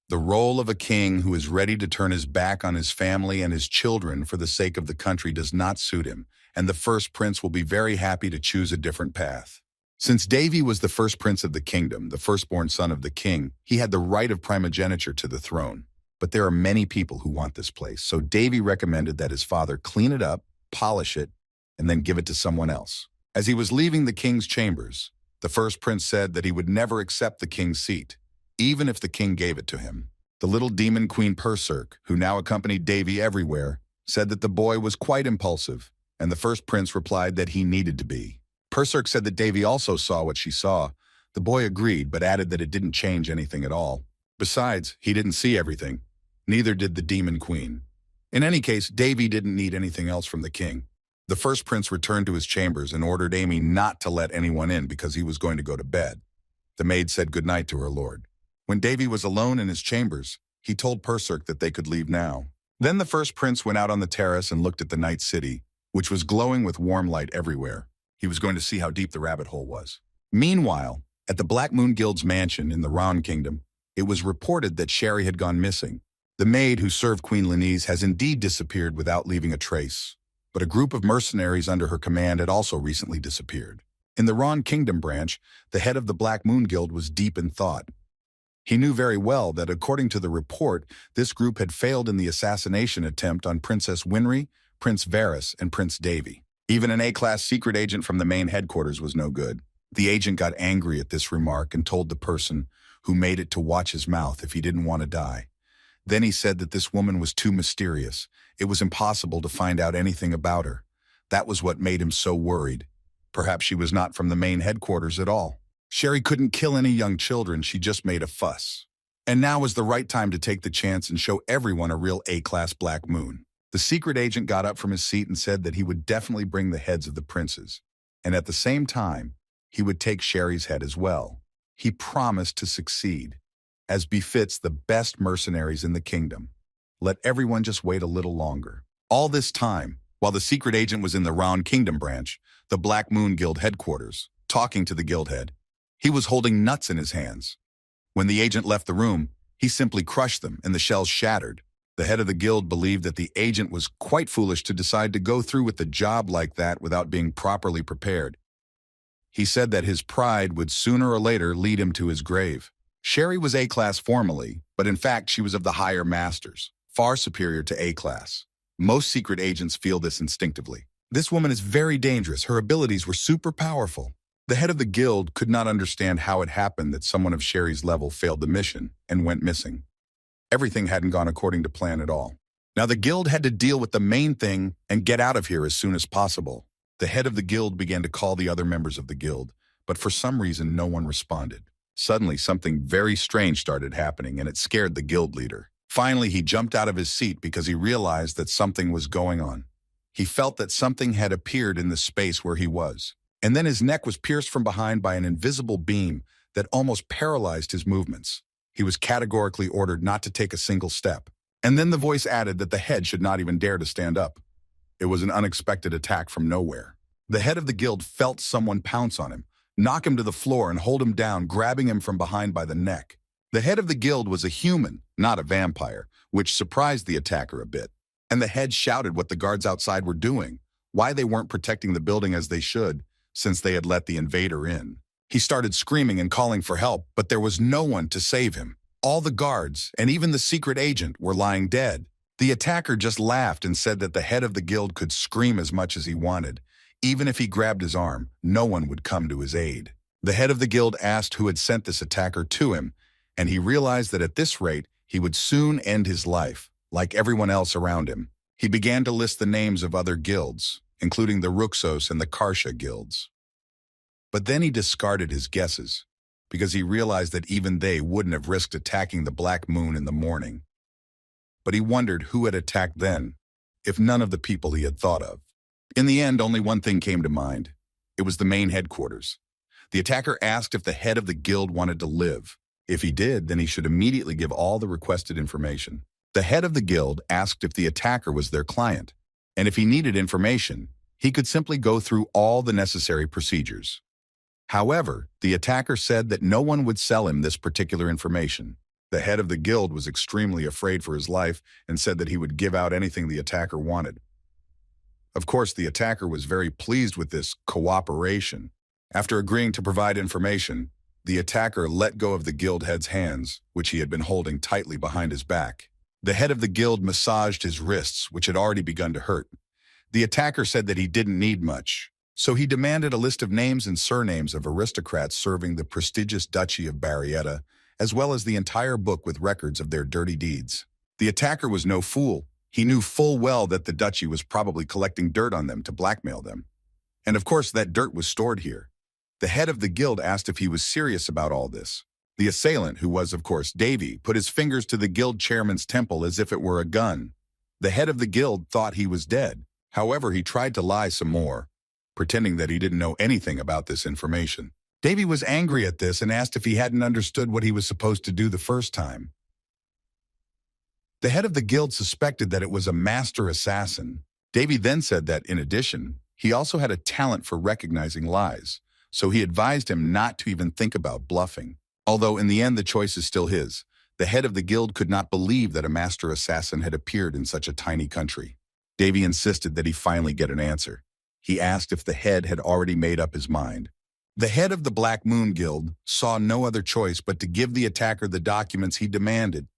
The role of a king who is ready to turn his back on his family and his children for the sake of the country does not suit him, and the first prince will be very happy to choose a different path. Since Davy was the first prince of the kingdom, the firstborn son of the king, he had the right of primogeniture to the throne. But there are many people who want this place, so Davy recommended that his father clean it up, polish it, and then give it to someone else. As he was leaving the king's chambers, the first prince said that he would never accept the king's seat, even if the king gave it to him. The little demon queen Perserk, who now accompanied Davy everywhere, said that the boy was quite impulsive, and the first prince replied that he needed to be. Perserk said that Davy also saw what she saw. The boy agreed, but added that it didn't change anything at all. Besides, he didn't see everything. Neither did the demon queen. In any case, Davy didn't need anything else from the king. The first prince returned to his chambers and ordered Amy not to let anyone in because he was going to go to bed. The maid said goodnight to her lord. When Davy was alone in his chambers, he told Perserk that they could leave now. Then the first prince went out on the terrace and looked at the night city, which was glowing with warm light everywhere. He was going to see how deep the rabbit hole was. Meanwhile, at the Black Moon Guild's mansion in the Ron Kingdom, it was reported that Sherry had gone missing. The maid who served Queen Lenise has indeed disappeared without leaving a trace, but a group of mercenaries under her command had also recently disappeared. In the Ron Kingdom branch, the head of the Black Moon Guild was deep in thought. He knew very well that, according to the report, this group had failed in the assassination attempt on Princess Winry, Prince Varys, and Prince Davy. Even an A-class secret agent from the main headquarters was no good. The agent got angry at this remark and told the person who made it to watch his mouth if he didn't want to die. Then he said that this woman was too mysterious. It was impossible to find out anything about her. That was what made him so worried. Perhaps she was not from the main headquarters at all. Sherry couldn't kill any young children, she just made a fuss. And now was the right time to take the chance and show everyone a real A-class Black Moon. The secret agent got up from his seat and said that he would definitely bring the heads of the princes. And at the same time, he would take Sherry's head as well. He promised to succeed, as befits the best mercenaries in the kingdom. Let everyone just wait a little longer. All this time, while the secret agent was in the Ron Kingdom branch, the Black Moon Guild headquarters, talking to the guild head, he was holding nuts in his hands. When the agent left the room, he simply crushed them and the shells shattered. The head of the guild believed that the agent was quite foolish to decide to go through with a job like that without being properly prepared. He said that his pride would sooner or later lead him to his grave. Sherry was A-class formally, but in fact she was of the higher masters, far superior to A-class. Most secret agents feel this instinctively. This woman is very dangerous. Her abilities were super powerful. The head of the guild could not understand how it happened that someone of Sherry's level failed the mission and went missing. Everything hadn't gone according to plan at all. Now the guild had to deal with the main thing and get out of here as soon as possible. The head of the guild began to call the other members of the guild, but for some reason no one responded. Suddenly something very strange started happening and it scared the guild leader. Finally he jumped out of his seat because he realized that something was going on. He felt that something had appeared in the space where he was. And then his neck was pierced from behind by an invisible beam that almost paralyzed his movements. He was categorically ordered not to take a single step. And then the voice added that the head should not even dare to stand up. It was an unexpected attack from nowhere. The head of the guild felt someone pounce on him, knock him to the floor and hold him down, grabbing him from behind by the neck. The head of the guild was a human, not a vampire, which surprised the attacker a bit. And the head shouted what the guards outside were doing, why they weren't protecting the building as they should, since they had let the invader in. He started screaming and calling for help, but there was no one to save him. All the guards, and even the secret agent, were lying dead. The attacker just laughed and said that the head of the guild could scream as much as he wanted. Even if he grabbed his arm, no one would come to his aid. The head of the guild asked who had sent this attacker to him, and he realized that at this rate, he would soon end his life, like everyone else around him. He began to list the names of other guilds, including the Ruxos and the Karsha guilds. But then he discarded his guesses, because he realized that even they wouldn't have risked attacking the Black Moon in the morning. But he wondered who had attacked then, if none of the people he had thought of. In the end, only one thing came to mind. It was the main headquarters. The attacker asked if the head of the guild wanted to live. If he did, then he should immediately give all the requested information. The head of the guild asked if the attacker was their client, and if he needed information, he could simply go through all the necessary procedures. However, the attacker said that no one would sell him this particular information. The head of the guild was extremely afraid for his life and said that he would give out anything the attacker wanted. Of course, the attacker was very pleased with this cooperation. After agreeing to provide information, the attacker let go of the guild head's hands, which he had been holding tightly behind his back. The head of the guild massaged his wrists, which had already begun to hurt. The attacker said that he didn't need much, so he demanded a list of names and surnames of aristocrats serving the prestigious Duchy of Barrietta, as well as the entire book with records of their dirty deeds. The attacker was no fool. He knew full well that the duchy was probably collecting dirt on them to blackmail them. And of course, that dirt was stored here. The head of the guild asked if he was serious about all this. The assailant, who was, of course, Davy, put his fingers to the guild chairman's temple as if it were a gun. The head of the guild thought he was dead. However, he tried to lie some more, pretending that he didn't know anything about this information. Davy was angry at this and asked if he hadn't understood what he was supposed to do the first time. The head of the guild suspected that it was a master assassin. Davy then said that, in addition, he also had a talent for recognizing lies, so he advised him not to even think about bluffing. Although in the end the choice is still his, the head of the guild could not believe that a master assassin had appeared in such a tiny country. Davy insisted that he finally get an answer. He asked if the head had already made up his mind. The head of the Black Moon Guild saw no other choice but to give the attacker the documents he demanded.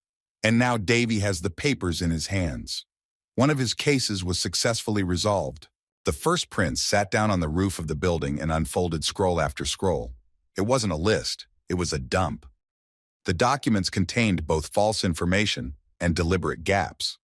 And now Davy has the papers in his hands. One of his cases was successfully resolved. The first prince sat down on the roof of the building and unfolded scroll after scroll. It wasn't a list, it was a dump. The documents contained both false information and deliberate gaps.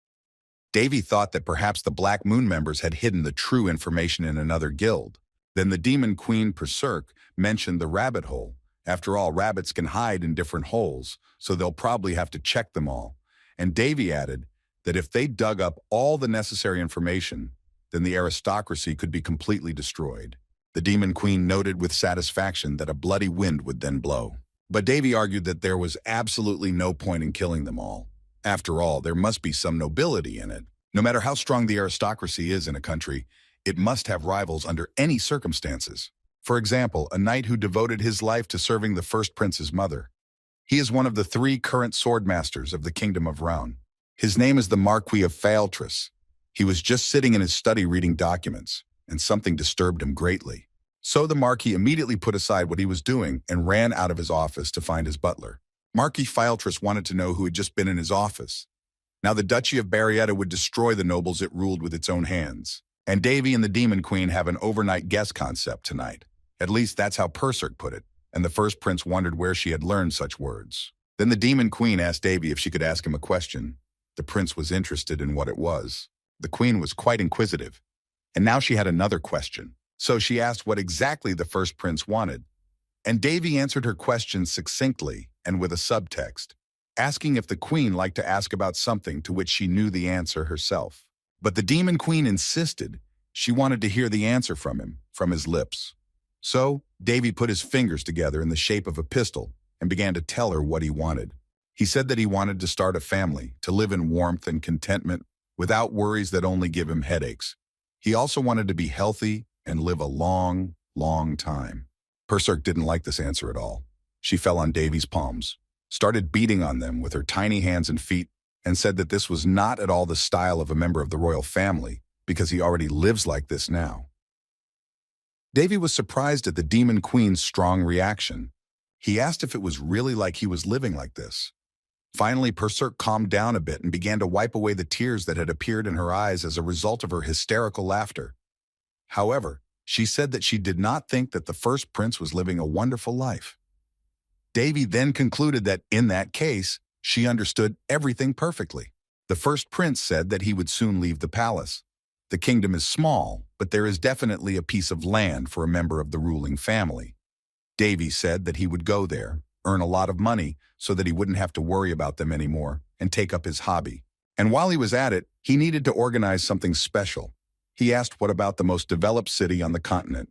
Davy thought that perhaps the Black Moon members had hidden the true information in another guild. Then the demon queen Berserk mentioned the rabbit hole. After all, rabbits can hide in different holes, so they'll probably have to check them all. And Davy added that if they dug up all the necessary information, then the aristocracy could be completely destroyed. The demon queen noted with satisfaction that a bloody wind would then blow. But Davy argued that there was absolutely no point in killing them all. After all, there must be some nobility in it. No matter how strong the aristocracy is in a country, it must have rivals under any circumstances. For example, a knight who devoted his life to serving the first prince's mother. He is one of the 3 current sword masters of the Kingdom of Round. His name is the Marquis of Phaeltris. He was just sitting in his study reading documents, and something disturbed him greatly. So the Marquis immediately put aside what he was doing and ran out of his office to find his butler. Marquis Phaeltris wanted to know who had just been in his office. Now the Duchy of Barrietta would destroy the nobles it ruled with its own hands. And Davy and the Demon Queen have an overnight guest concept tonight. At least that's how Berserk put it, and the first prince wondered where she had learned such words. Then the Demon Queen asked Davy if she could ask him a question. The prince was interested in what it was. The queen was quite inquisitive, and now she had another question. So she asked what exactly the first prince wanted. And Davy answered her question succinctly and with a subtext, asking if the queen liked to ask about something to which she knew the answer herself. But the Demon Queen insisted she wanted to hear the answer from him, from his lips. So Davy put his fingers together in the shape of a pistol and began to tell her what he wanted. He said that he wanted to start a family, to live in warmth and contentment, without worries that only give him headaches. He also wanted to be healthy and live a long, long time. Berserk didn't like this answer at all. She fell on Davy's palms, started beating on them with her tiny hands and feet, and said that this was not at all the style of a member of the royal family, because he already lives like this now. Davy was surprised at the Demon Queen's strong reaction. He asked if it was really like he was living like this. Finally, Berserk calmed down a bit and began to wipe away the tears that had appeared in her eyes as a result of her hysterical laughter. However, she said that she did not think that the first prince was living a wonderful life. Davy then concluded that, in that case, she understood everything perfectly. The first prince said that he would soon leave the palace. The kingdom is small, but there is definitely a piece of land for a member of the ruling family. Davy said that he would go there, earn a lot of money so that he wouldn't have to worry about them anymore, and take up his hobby. And while he was at it, he needed to organize something special. He asked what about the most developed city on the continent.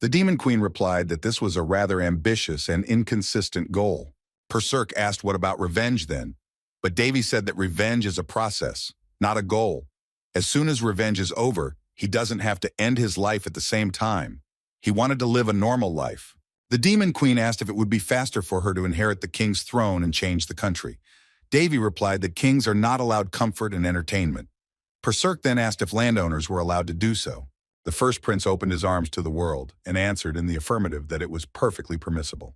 The Demon Queen replied that this was a rather ambitious and inconsistent goal. Berserk asked what about revenge then, but Davy said that revenge is a process, not a goal. As soon as revenge is over, he doesn't have to end his life at the same time. He wanted to live a normal life. The Demon Queen asked if it would be faster for her to inherit the king's throne and change the country. Davy replied that kings are not allowed comfort and entertainment. Berserk then asked if landowners were allowed to do so. The first prince opened his arms to the world and answered in the affirmative that it was perfectly permissible.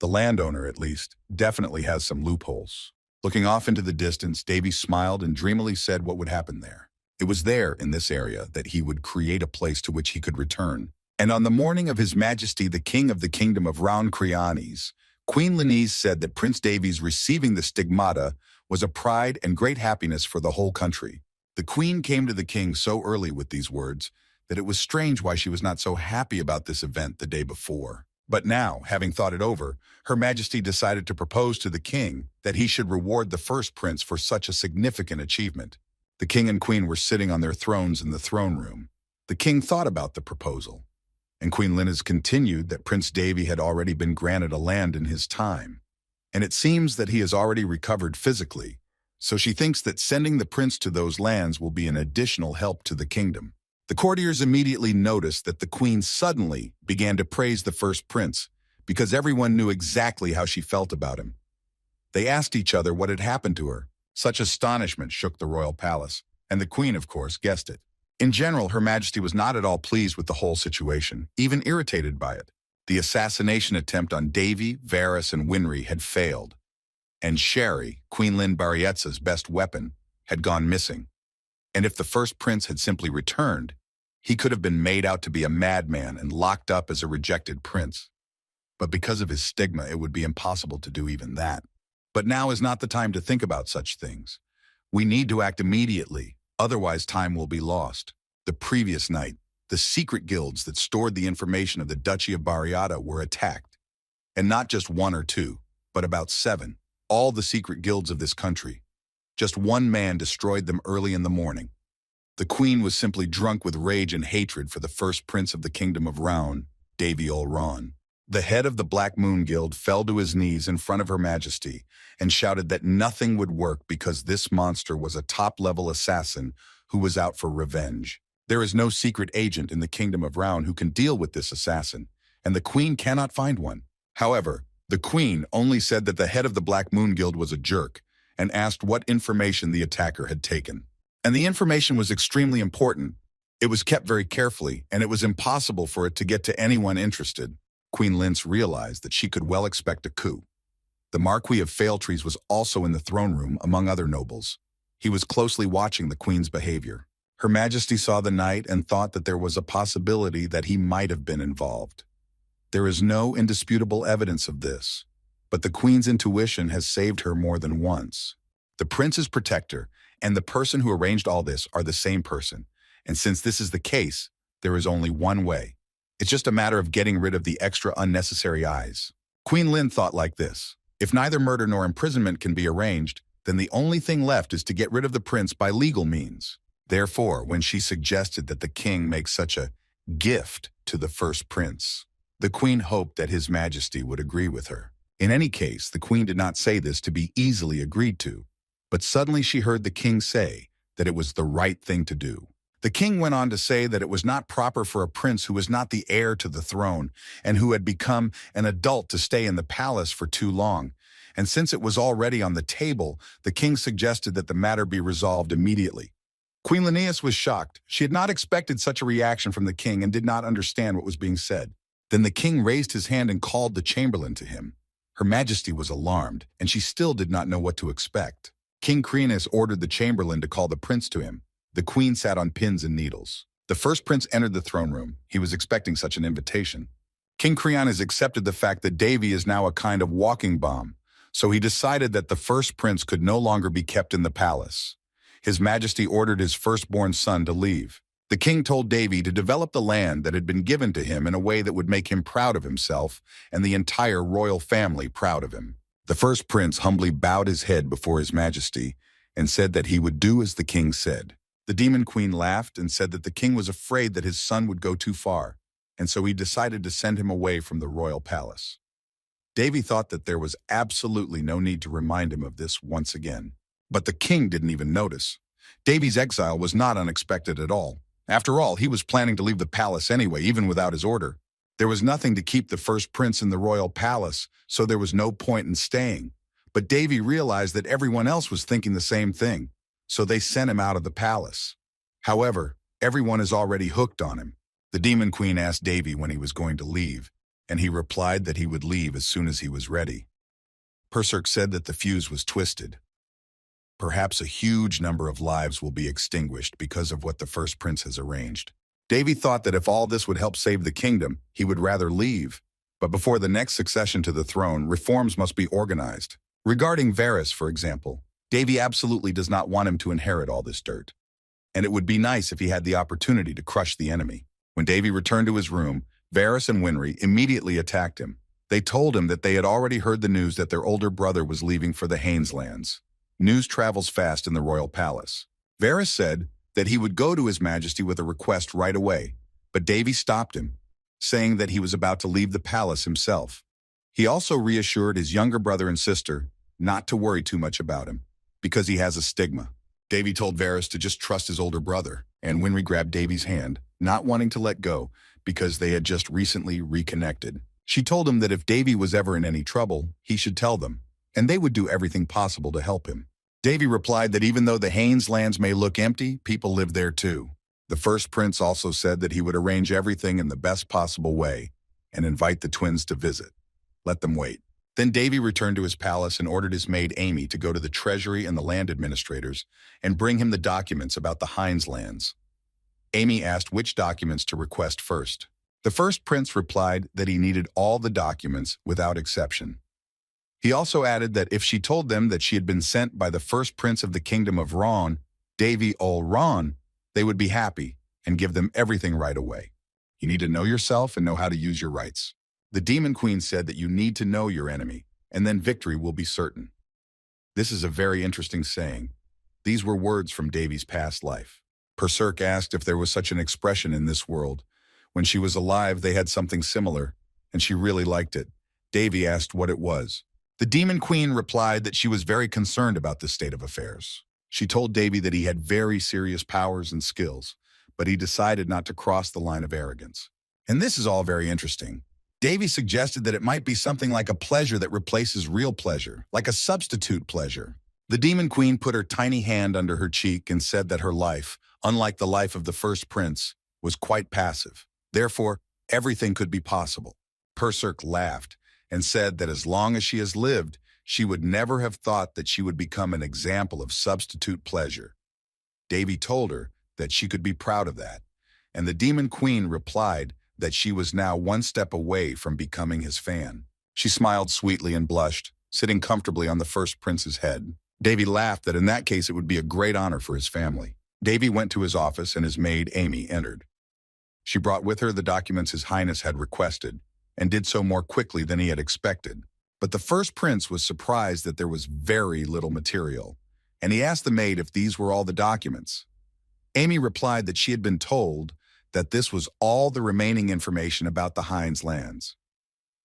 The landowner, at least, definitely has some loopholes. Looking off into the distance, Davy smiled and dreamily said what would happen there. It was there, in this area, that he would create a place to which he could return. And on the morning of His Majesty the King of the Kingdom of Round Creanes, Queen Lenise said that Prince Davy's receiving the stigmata was a pride and great happiness for the whole country. The queen came to the king so early with these words that it was strange why she was not so happy about this event the day before. But now, having thought it over, Her Majesty decided to propose to the king that he should reward the first prince for such a significant achievement. The king and queen were sitting on their thrones in the throne room. The king thought about the proposal, and Queen Lenise continued that Prince Davy had already been granted a land in his time, and it seems that he has already recovered physically, so she thinks that sending the prince to those lands will be an additional help to the kingdom. The courtiers immediately noticed that the queen suddenly began to praise the first prince because everyone knew exactly how she felt about him. They asked each other what had happened to her. Such astonishment shook the royal palace, and the queen, of course, guessed it. In general, Her Majesty was not at all pleased with the whole situation, even irritated by it. The assassination attempt on Davy, Varys, and Winry had failed, and Sherry, Queen Lynn Barrietza's best weapon, had gone missing. And if the first prince had simply returned, he could have been made out to be a madman and locked up as a rejected prince. But because of his stigma, it would be impossible to do even that. But now is not the time to think about such things. We need to act immediately, otherwise time will be lost. The previous night, the secret guilds that stored the information of the Duchy of Barriata were attacked. And not just one or two, but about 7. All the secret guilds of this country. Just one man destroyed them early in the morning. The queen was simply drunk with rage and hatred for the first prince of the kingdom of Rouen, Davy Ol Ron. The head of the Black Moon Guild fell to his knees in front of Her Majesty and shouted that nothing would work because this monster was a top-level assassin who was out for revenge. There is no secret agent in the kingdom of Rouen who can deal with this assassin, and the queen cannot find one. However, the queen only said that the head of the Black Moon Guild was a jerk and asked what information the attacker had taken. And the information was extremely important. It was kept very carefully, and it was impossible for it to get to anyone interested. Queen Lynce realized that she could well expect a coup. The Marquis of Failtrees was also in the throne room among other nobles. He was closely watching the queen's behavior. Her Majesty saw the knight and thought that there was a possibility that he might have been involved. There is no indisputable evidence of this, but the queen's intuition has saved her more than once. The prince's protector and the person who arranged all this are the same person, and since this is the case, there is only one way. It's just a matter of getting rid of the extra unnecessary eyes. Queen Lynn thought like this: if neither murder nor imprisonment can be arranged, then the only thing left is to get rid of the prince by legal means. Therefore, when she suggested that the king make such a gift to the first prince, the queen hoped that His Majesty would agree with her. In any case, the queen did not say this to be easily agreed to, but suddenly she heard the king say that it was the right thing to do. The king went on to say that it was not proper for a prince who was not the heir to the throne and who had become an adult to stay in the palace for too long. And since it was already on the table, the king suggested that the matter be resolved immediately. Queen Linnaeus was shocked. She had not expected such a reaction from the king and did not understand what was being said. Then the king raised his hand and called the chamberlain to him. Her Majesty was alarmed, and she still did not know what to expect. King Creonus ordered the chamberlain to call the prince to him. The queen sat on pins and needles. The first prince entered the throne room. He was expecting such an invitation. King Creonus accepted the fact that Davy is now a kind of walking bomb, so he decided that the first prince could no longer be kept in the palace. His Majesty ordered his firstborn son to leave. The king told Davy to develop the land that had been given to him in a way that would make him proud of himself and the entire royal family proud of him. The first prince humbly bowed his head before His Majesty and said that he would do as the king said. The demon queen laughed and said that the king was afraid that his son would go too far, and so he decided to send him away from the royal palace. Davy thought that there was absolutely no need to remind him of this once again. But the king didn't even notice. Davy's exile was not unexpected at all. After all, he was planning to leave the palace anyway, even without his order. There was nothing to keep the first prince in the royal palace, so there was no point in staying. But Davy realized that everyone else was thinking the same thing, so they sent him out of the palace. However, everyone is already hooked on him. The demon queen asked Davy when he was going to leave, and he replied that he would leave as soon as he was ready. Perserk said that the fuse was twisted. Perhaps a huge number of lives will be extinguished because of what the first prince has arranged. Davy thought that if all this would help save the kingdom, he would rather leave. But before the next succession to the throne, reforms must be organized. Regarding Varys, for example, Davy absolutely does not want him to inherit all this dirt. And it would be nice if he had the opportunity to crush the enemy. When Davy returned to his room, Varys and Winry immediately attacked him. They told him that they had already heard the news that their older brother was leaving for the Hayneslands. News travels fast in the royal palace. Varys said that he would go to His Majesty with a request right away, but Davy stopped him, saying that he was about to leave the palace himself. He also reassured his younger brother and sister not to worry too much about him, because he has a stigma. Davy told Varys to just trust his older brother, and Winry grabbed Davy's hand, not wanting to let go because they had just recently reconnected. She told him that if Davy was ever in any trouble, he should tell them, and they would do everything possible to help him. Davy replied that even though the Haynes lands may look empty, people live there too. The first prince also said that he would arrange everything in the best possible way and invite the twins to visit. Let them wait. Then Davy returned to his palace and ordered his maid Amy to go to the treasury and the land administrators and bring him the documents about the Haynes lands. Amy asked which documents to request first. The first prince replied that he needed all the documents without exception. He also added that if she told them that she had been sent by the first prince of the kingdom of Ron, Davy ol Ron, they would be happy and give them everything right away. You need to know yourself and know how to use your rights. The Demon Queen said that you need to know your enemy, and then victory will be certain. This is a very interesting saying. These were words from Davy's past life. Perserk asked if there was such an expression in this world. When she was alive, they had something similar, and she really liked it. Davy asked what it was. The Demon Queen replied that she was very concerned about this state of affairs. She told Davy that he had very serious powers and skills, but he decided not to cross the line of arrogance. And this is all very interesting. Davy suggested that it might be something like a pleasure that replaces real pleasure, like a substitute pleasure. The Demon Queen put her tiny hand under her cheek and said that her life, unlike the life of the first prince, was quite passive. Therefore, everything could be possible. Perserk laughed and said that as long as she has lived, she would never have thought that she would become an example of substitute pleasure. Davy told her that she could be proud of that, and the Demon Queen replied that she was now one step away from becoming his fan. She smiled sweetly and blushed, sitting comfortably on the first prince's head. Davy laughed that in that case it would be a great honor for his family. Davy went to his office and his maid Amy entered. She brought with her the documents His Highness had requested, and did so more quickly than he had expected. But the first prince was surprised that there was very little material, and he asked the maid if these were all the documents. Amy replied that she had been told that this was all the remaining information about the Haynes lands.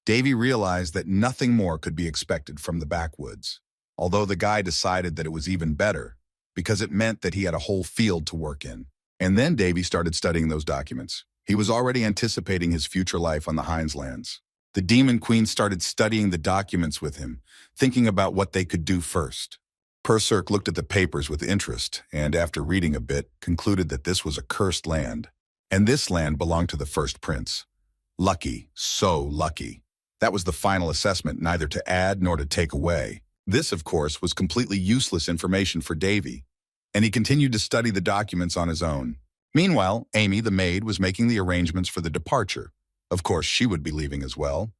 Davy realized that nothing more could be expected from the backwoods, although the guy decided that it was even better, because it meant that he had a whole field to work in. And then Davy started studying those documents. He was already anticipating his future life on the Haynes lands. The Demon Queen started studying the documents with him, thinking about what they could do first. Perserk looked at the papers with interest, and after reading a bit, concluded that this was a cursed land. And this land belonged to the first prince. Lucky, so lucky. That was the final assessment, neither to add nor to take away. This, of course, was completely useless information for Davy, and he continued to study the documents on his own. Meanwhile, Amy, the maid, was making the arrangements for the departure. Of course, she would be leaving as well.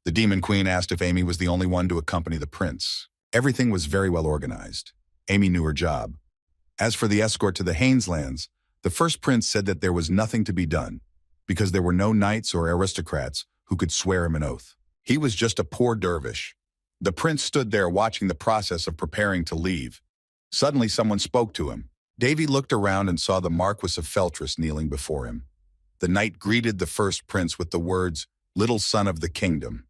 The Demon Queen asked if Amy was the only one to accompany the prince. Everything was very well organized. Amy knew her job. As for the escort to the Haynes lands, the first prince said that there was nothing to be done, because there were no knights or aristocrats who could swear him an oath. He was just a poor dervish. The prince stood there watching the process of preparing to leave. Suddenly someone spoke to him. Davy looked around and saw the Marquis of Feltris kneeling before him. The knight greeted the first prince with the words, "Little son of the kingdom."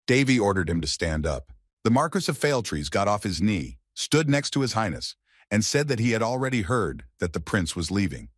Davy ordered him to stand up. The Marquis of Feltris got off his knee, stood next to His Highness, and said that he had already heard that the prince was leaving.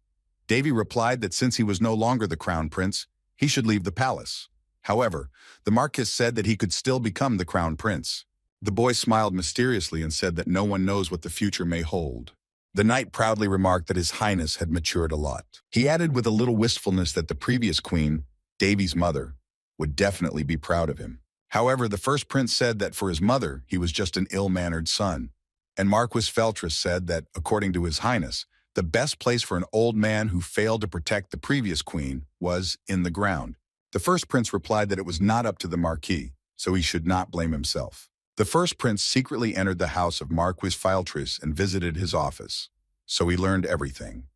Davy replied that since he was no longer the crown prince, he should leave the palace. However, the Marquis said that he could still become the crown prince. The boy smiled mysteriously and said that no one knows what the future may hold. The knight proudly remarked that His Highness had matured a lot. He added with a little wistfulness that the previous queen, Davy's mother, would definitely be proud of him. However, the first prince said that for his mother, he was just an ill-mannered son. And Marquis Feltris said that, according to His Highness, the best place for an old man who failed to protect the previous queen was in the ground. The first prince replied that it was not up to the Marquis, so he should not blame himself. The first prince secretly entered the house of Marquis Feltris and visited his office, so he learned everything.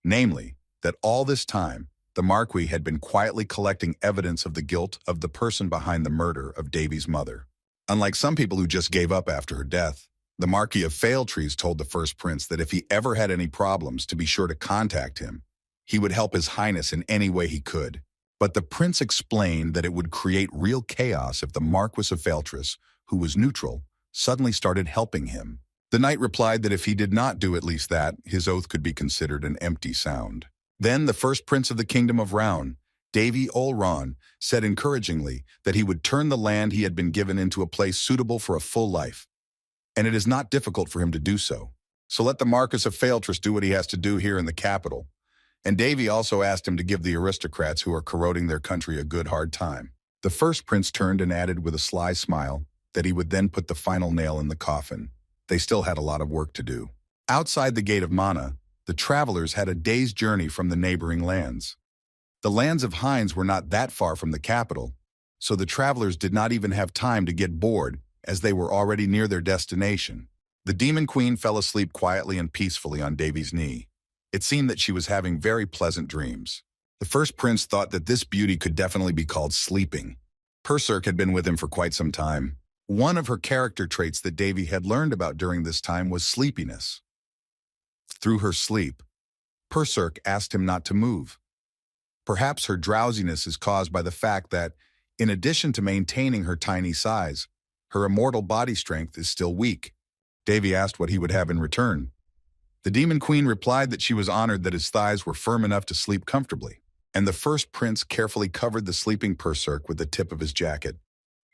Namely, that all this time, the Marquis had been quietly collecting evidence of the guilt of the person behind the murder of Davy's mother. Unlike some people who just gave up after her death, the Marquis of Feltris told the first prince that if he ever had any problems, to be sure to contact him. He would help His Highness in any way he could. But the prince explained that it would create real chaos if the Marquis of Feltris, who was neutral, suddenly started helping him. The knight replied that if he did not do at least that, his oath could be considered an empty sound. Then the first prince of the kingdom of Round, Davy Olron, said encouragingly that he would turn the land he had been given into a place suitable for a full life. And it is not difficult for him to do so. So let the Marquis of Failtress do what he has to do here in the capital. And Davy also asked him to give the aristocrats who are corroding their country a good hard time. The first prince turned and added with a sly smile that he would then put the final nail in the coffin. They still had a lot of work to do. Outside the gate of Mana, the travelers had a day's journey from the neighboring lands. The lands of Hines were not that far from the capital, so the travelers did not even have time to get bored as they were already near their destination. The Demon Queen fell asleep quietly and peacefully on Davy's knee. It seemed that she was having very pleasant dreams. The first prince thought that this beauty could definitely be called sleeping. Perserk had been with him for quite some time. One of her character traits that Davy had learned about during this time was sleepiness. Through her sleep, Perserk asked him not to move. Perhaps her drowsiness is caused by the fact that, in addition to maintaining her tiny size, her immortal body strength is still weak. Davy asked what he would have in return. The Demon Queen replied that she was honored that his thighs were firm enough to sleep comfortably, and the first prince carefully covered the sleeping Perserk with the tip of his jacket.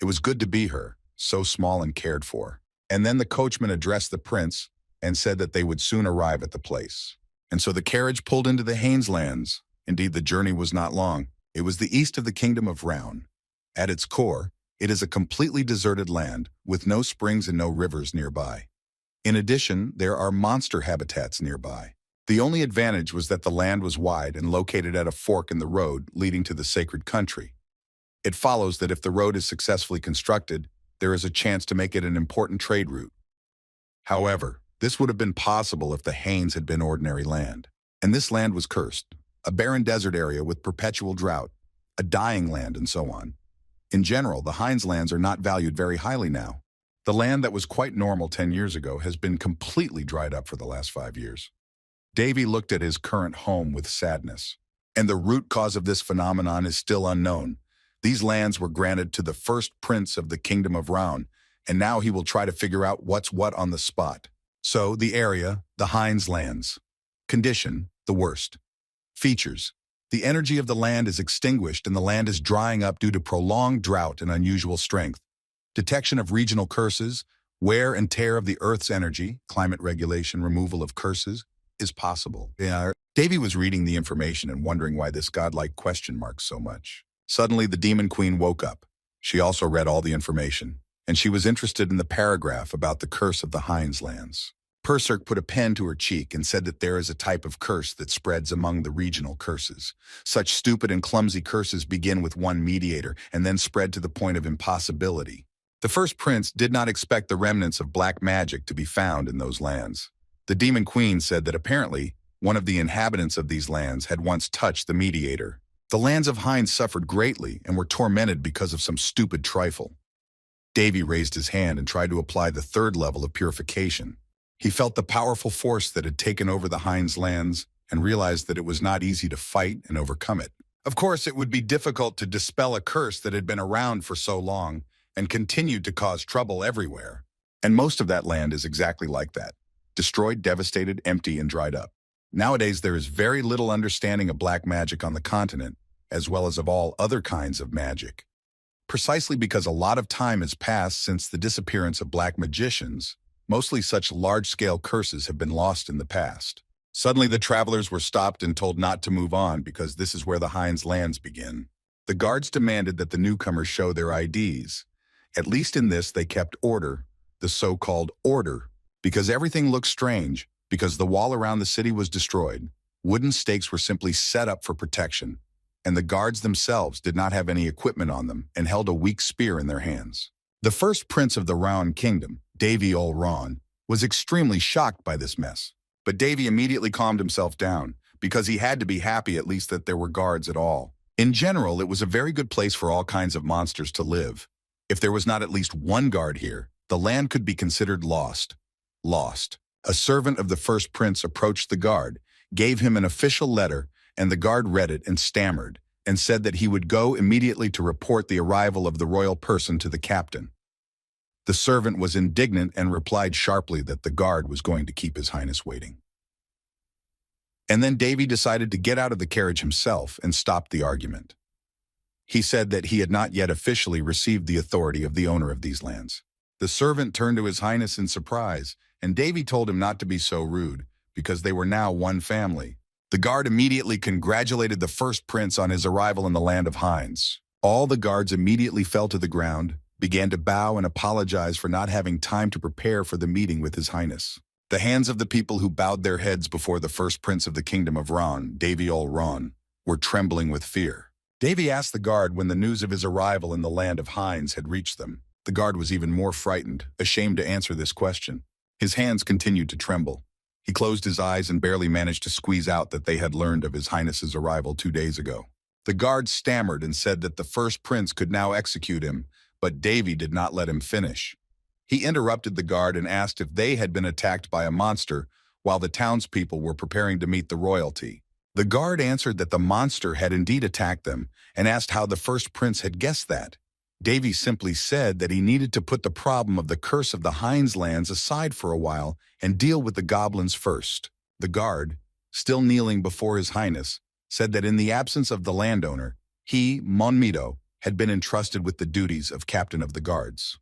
It was good to be her, so small and cared for. And then the coachman addressed the prince and said that they would soon arrive at the place. And so the carriage pulled into the Haines lands. Indeed, the journey was not long. It was the east of the kingdom of Round. At its core, it is a completely deserted land with no springs and no rivers nearby. In addition, there are monster habitats nearby. The only advantage was that the land was wide and located at a fork in the road leading to the sacred country. It follows that if the road is successfully constructed, there is a chance to make it an important trade route. However, this would have been possible if the Haines had been ordinary land. And this land was cursed. A barren desert area with perpetual drought, a dying land, and so on. In general, the Hines lands are not valued very highly now. The land that was quite normal 10 years ago has been completely dried up for the last 5 years. Davy looked at his current home with sadness. And the root cause of this phenomenon is still unknown. These lands were granted to the first prince of the Kingdom of Round, and now he will try to figure out what's what on the spot. So, the area, the Hines lands. Condition, the worst. Features. The energy of the land is extinguished and the land is drying up due to prolonged drought and unusual strength. Detection of regional curses, wear and tear of the Earth's energy, climate regulation, removal of curses, is possible. Davy was reading the information and wondering why this godlike question marked so much. Suddenly, the Demon Queen woke up. She also read all the information, and she was interested in the paragraph about the curse of the Hines lands. Perserk put a pen to her cheek and said that there is a type of curse that spreads among the regional curses. Such stupid and clumsy curses begin with one mediator and then spread to the point of impossibility. The first prince did not expect the remnants of black magic to be found in those lands. The Demon Queen said that apparently one of the inhabitants of these lands had once touched the mediator. The lands of Hines suffered greatly and were tormented because of some stupid trifle. Davy raised his hand and tried to apply the third level of purification. He felt the powerful force that had taken over the Hines lands and realized that it was not easy to fight and overcome it. Of course, it would be difficult to dispel a curse that had been around for so long and continued to cause trouble everywhere. And most of that land is exactly like that. Destroyed, devastated, empty, and dried up. Nowadays, there is very little understanding of black magic on the continent, as well as of all other kinds of magic. Precisely because a lot of time has passed since the disappearance of black magicians, mostly such large-scale curses have been lost in the past. Suddenly, the travelers were stopped and told not to move on because this is where the Hines lands begin. The guards demanded that the newcomers show their IDs. At least in this, they kept order, the so-called order, because everything looked strange, because the wall around the city was destroyed. Wooden stakes were simply set up for protection, and the guards themselves did not have any equipment on them and held a weak spear in their hands. The first prince of the Round Kingdom, Davy Olron, was extremely shocked by this mess. But Davy immediately calmed himself down, because he had to be happy at least that there were guards at all. In general, it was a very good place for all kinds of monsters to live. If there was not at least one guard here, the land could be considered lost. Lost. A servant of the first prince approached the guard, gave him an official letter, and the guard read it and stammered, and said that he would go immediately to report the arrival of the royal person to the captain. The servant was indignant and replied sharply that the guard was going to keep His Highness waiting. And then Davy decided to get out of the carriage himself and stop the argument. He said that he had not yet officially received the authority of the owner of these lands. The servant turned to His Highness in surprise, and Davy told him not to be so rude, because they were now one family. The guard immediately congratulated the first prince on his arrival in the land of Hinds. All the guards immediately fell to the ground, began to bow and apologize for not having time to prepare for the meeting with His Highness. The hands of the people who bowed their heads before the first prince of the kingdom of Ron, Davy ol Ron, were trembling with fear. Davy asked the guard when the news of his arrival in the land of Hinds had reached them. The guard was even more frightened, ashamed to answer this question. His hands continued to tremble. He closed his eyes and barely managed to squeeze out that they had learned of His Highness's arrival 2 days ago. The guard stammered and said that the first prince could now execute him, but Davy did not let him finish. He interrupted the guard and asked if they had been attacked by a monster while the townspeople were preparing to meet the royalty. The guard answered that the monster had indeed attacked them and asked how the first prince had guessed that. Davy simply said that he needed to put the problem of the curse of the Hinds lands aside for a while and deal with the goblins first. The guard, still kneeling before His Highness, said that in the absence of the landowner, he, Monmido, had been entrusted with the duties of captain of the guards.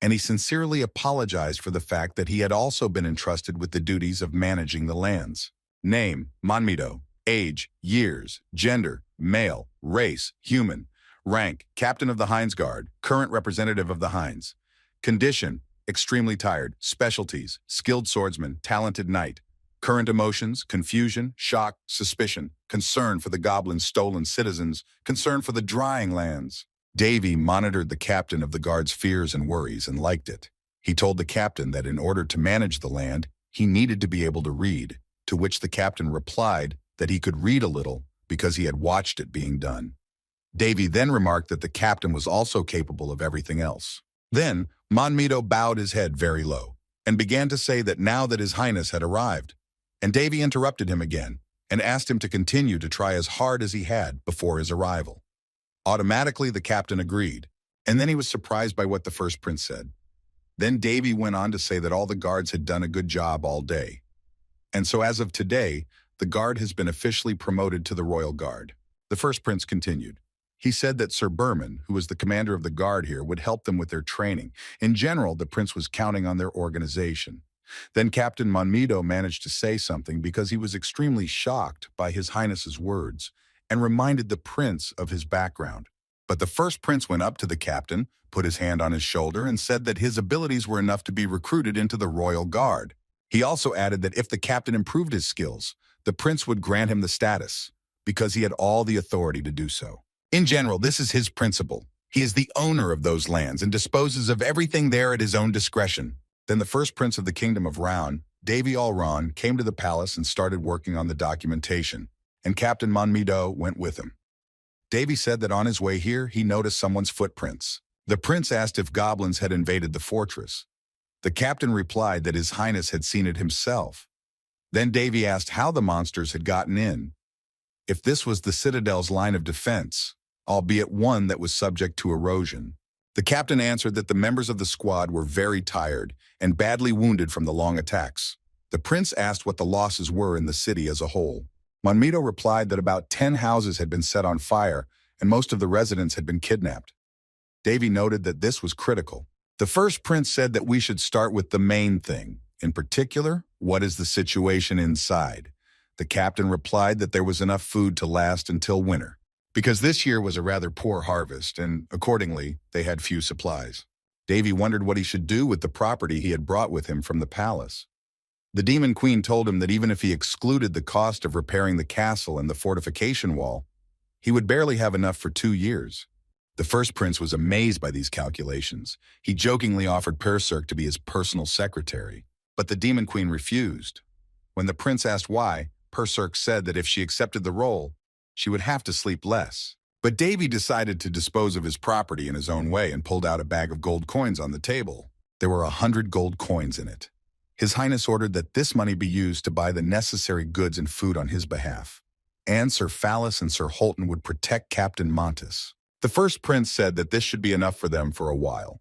And he sincerely apologized for the fact that he had also been entrusted with the duties of managing the lands. Name, Monmido. Age, years, gender, male, race, human. Rank, captain of the Hinds Guard, current representative of the Hinds. Condition, extremely tired. Specialties, skilled swordsman, talented knight. Current emotions, confusion, shock, suspicion, concern for the goblins' stolen citizens, concern for the drying lands. Davy monitored the captain of the guard's fears and worries and liked it. He told the captain that in order to manage the land, he needed to be able to read, to which the captain replied that he could read a little because he had watched it being done. Davy then remarked that the captain was also capable of everything else. Then, Monmido bowed his head very low and began to say that now that His Highness had arrived, and Davy interrupted him again and asked him to continue to try as hard as he had before his arrival. Automatically, the captain agreed, and then he was surprised by what the first prince said. Then Davy went on to say that all the guards had done a good job all day. And so as of today, the guard has been officially promoted to the royal guard. The first prince continued. He said that Sir Berman, who was the commander of the guard here, would help them with their training. In general, the prince was counting on their organization. Then Captain Monmido managed to say something because he was extremely shocked by His Highness's words and reminded the prince of his background. But the first prince went up to the captain, put his hand on his shoulder, and said that his abilities were enough to be recruited into the royal guard. He also added that if the captain improved his skills, the prince would grant him the status, because he had all the authority to do so. In general, this is his principle. He is the owner of those lands and disposes of everything there at his own discretion. Then the first prince of the kingdom of Round, Davy ol Ron, came to the palace and started working on the documentation, and Captain Monmido went with him. Davy said that on his way here, he noticed someone's footprints. The prince asked if goblins had invaded the fortress. The captain replied that His Highness had seen it himself. Then Davy asked how the monsters had gotten in, if this was the citadel's line of defense, albeit one that was subject to erosion. The captain answered that the members of the squad were very tired and badly wounded from the long attacks. The prince asked what the losses were in the city as a whole. Monmido replied that about 10 houses had been set on fire and most of the residents had been kidnapped. Davy noted that this was critical. The first prince said that we should start with the main thing. In particular, what is the situation inside? The captain replied that there was enough food to last until winter, because this year was a rather poor harvest, and accordingly, they had few supplies. Davy wondered what he should do with the property he had brought with him from the palace. The Demon Queen told him that even if he excluded the cost of repairing the castle and the fortification wall, he would barely have enough for 2 years. The first prince was amazed by these calculations. He jokingly offered Perserk to be his personal secretary, but the Demon Queen refused. When the prince asked why, Perserk said that if she accepted the role, she would have to sleep less. But Davy decided to dispose of his property in his own way and pulled out a bag of gold coins on the table. There were 100 gold coins in it. His Highness ordered that this money be used to buy the necessary goods and food on his behalf, and Sir Phallus and Sir Holton would protect Captain Montes. The first prince said that this should be enough for them for a while.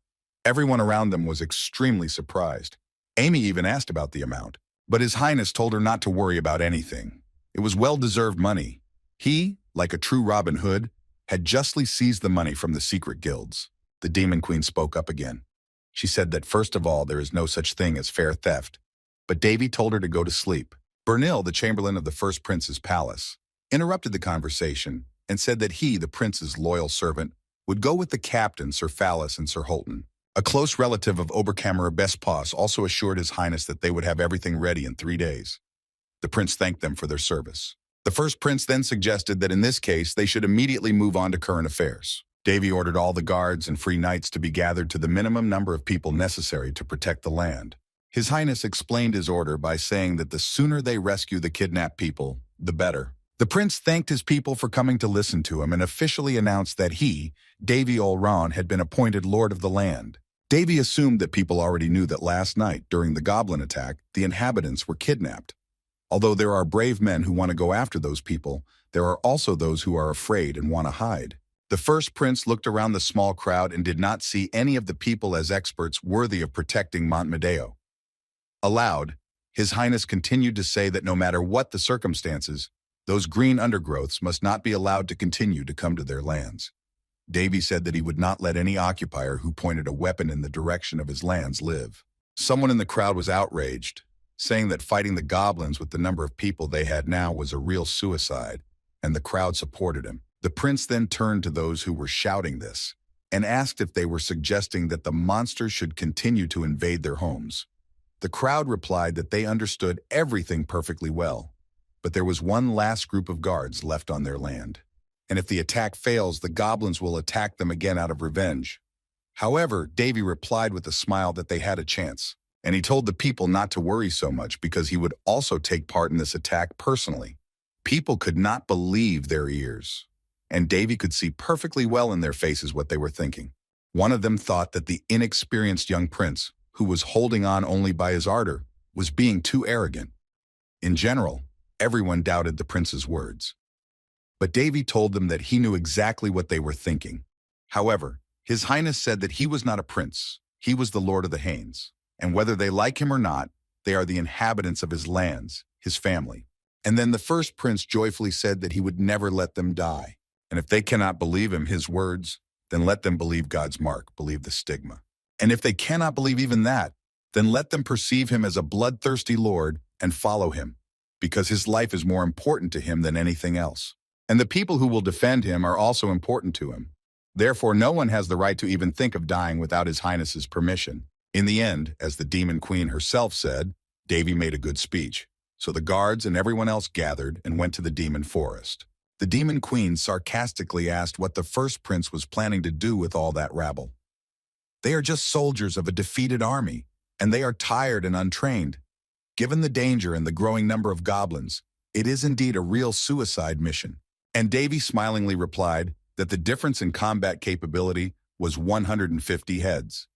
Everyone around them was extremely surprised. Amy even asked about the amount, but His Highness told her not to worry about anything. It was well-deserved money. He, like a true Robin Hood, had justly seized the money from the secret guilds. The Demon Queen spoke up again. She said that first of all, there is no such thing as fair theft. But Davy told her to go to sleep. Bernil, the chamberlain of the first prince's palace, interrupted the conversation and said that he, the prince's loyal servant, would go with the captain, Sir Phallus and Sir Holton. A close relative of Oberkammerer Bespas also assured His Highness that they would have everything ready in 3 days. The prince thanked them for their service. The first prince then suggested that in this case they should immediately move on to current affairs. Davy ordered all the guards and free knights to be gathered to the minimum number of people necessary to protect the land. His Highness explained his order by saying that the sooner they rescue the kidnapped people, the better. The prince thanked his people for coming to listen to him and officially announced that he, Davy Olran, had been appointed Lord of the Land. Davy assumed that people already knew that last night, during the goblin attack, the inhabitants were kidnapped. Although there are brave men who want to go after those people, there are also those who are afraid and want to hide. The first prince looked around the small crowd and did not see any of the people as experts worthy of protecting Montemedeo. Aloud, His Highness continued to say that no matter what the circumstances, those green undergrowths must not be allowed to continue to come to their lands. Davy said that he would not let any occupier who pointed a weapon in the direction of his lands live. Someone in the crowd was outraged, saying that fighting the goblins with the number of people they had now was a real suicide, and the crowd supported him. The prince then turned to those who were shouting this and asked if they were suggesting that the monsters should continue to invade their homes. The crowd replied that they understood everything perfectly well, but there was one last group of guards left on their land. And if the attack fails, the goblins will attack them again out of revenge. However, Davy replied with a smile that they had a chance, and he told the people not to worry so much because he would also take part in this attack personally. People could not believe their ears, and Davy could see perfectly well in their faces what they were thinking. One of them thought that the inexperienced young prince, who was holding on only by his ardor, was being too arrogant. In general, everyone doubted the prince's words. But Davy told them that he knew exactly what they were thinking. However, His Highness said that he was not a prince, he was the Lord of the Haines, and whether they like him or not, they are the inhabitants of his lands, his family. And then the first prince joyfully said that he would never let them die. And if they cannot believe him, his words, then let them believe God's mark, believe the stigma. And if they cannot believe even that, then let them perceive him as a bloodthirsty lord and follow him, because his life is more important to him than anything else. And the people who will defend him are also important to him. Therefore, no one has the right to even think of dying without His Highness's permission. In the end, as the Demon Queen herself said, Davy made a good speech. So the guards and everyone else gathered and went to the demon forest. The Demon Queen sarcastically asked what the first prince was planning to do with all that rabble. They are just soldiers of a defeated army, and they are tired and untrained. Given the danger and the growing number of goblins, it is indeed a real suicide mission. And Davy smilingly replied that the difference in combat capability was 150 heads.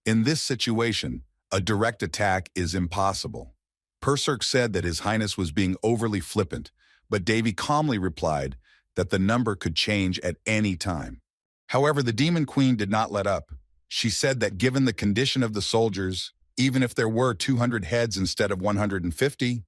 In this situation, a direct attack is impossible. Perserk said that His Highness was being overly flippant, but Davy calmly replied that the number could change at any time. However, the Demon Queen did not let up. She said that given the condition of the soldiers, even if there were 200 heads instead of 150,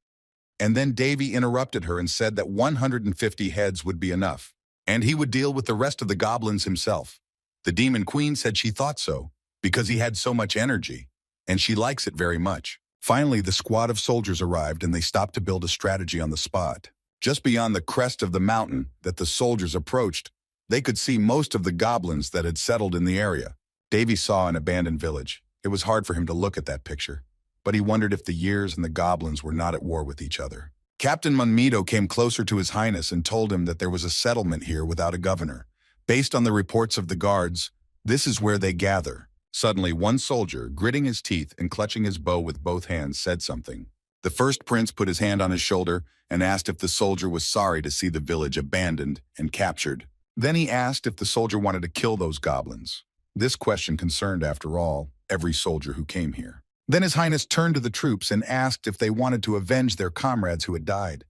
and then Davy interrupted her and said that 150 heads would be enough, and he would deal with the rest of the goblins himself. The Demon Queen said she thought so, because he had so much energy, and she likes it very much. Finally, the squad of soldiers arrived and they stopped to build a strategy on the spot. Just beyond the crest of the mountain that the soldiers approached, they could see most of the goblins that had settled in the area. Davy saw an abandoned village. It was hard for him to look at that picture, but he wondered if the years and the goblins were not at war with each other. Captain Monmedo came closer to His Highness and told him that there was a settlement here without a governor. Based on the reports of the guards, this is where they gather. Suddenly, one soldier, gritting his teeth and clutching his bow with both hands, said something. The first prince put his hand on his shoulder and asked if the soldier was sorry to see the village abandoned and captured. Then he asked if the soldier wanted to kill those goblins. This question concerned, after all, every soldier who came here. Then His Highness turned to the troops and asked if they wanted to avenge their comrades who had died.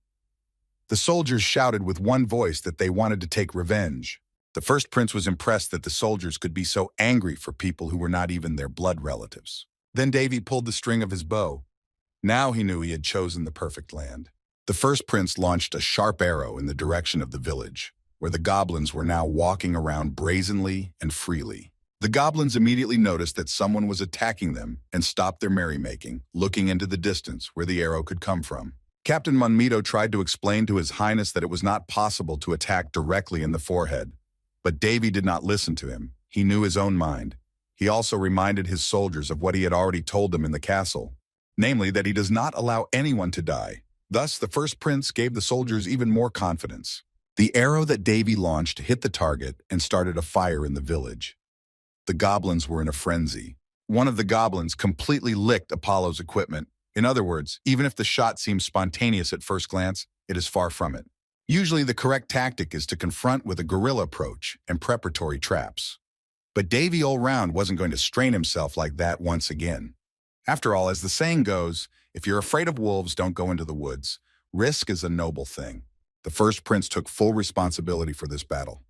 The soldiers shouted with one voice that they wanted to take revenge. The first prince was impressed that the soldiers could be so angry for people who were not even their blood relatives. Then Davy pulled the string of his bow. Now he knew he had chosen the perfect land. The first prince launched a sharp arrow in the direction of the village, where the goblins were now walking around brazenly and freely. The goblins immediately noticed that someone was attacking them and stopped their merrymaking, looking into the distance where the arrow could come from. Captain Monmito tried to explain to His Highness that it was not possible to attack directly in the forehead. But Davy did not listen to him. He knew his own mind. He also reminded his soldiers of what he had already told them in the castle, namely that he does not allow anyone to die. Thus, the first prince gave the soldiers even more confidence. The arrow that Davy launched hit the target and started a fire in the village. The goblins were in a frenzy. One of the goblins completely licked Apollo's equipment. In other words, even if the shot seems spontaneous at first glance, it is far from it. Usually the correct tactic is to confront with a guerrilla approach and preparatory traps. But Davy all round wasn't going to strain himself like that once again. After all, as the saying goes, if you're afraid of wolves, don't go into the woods. Risk is a noble thing. The first prince took full responsibility for this battle.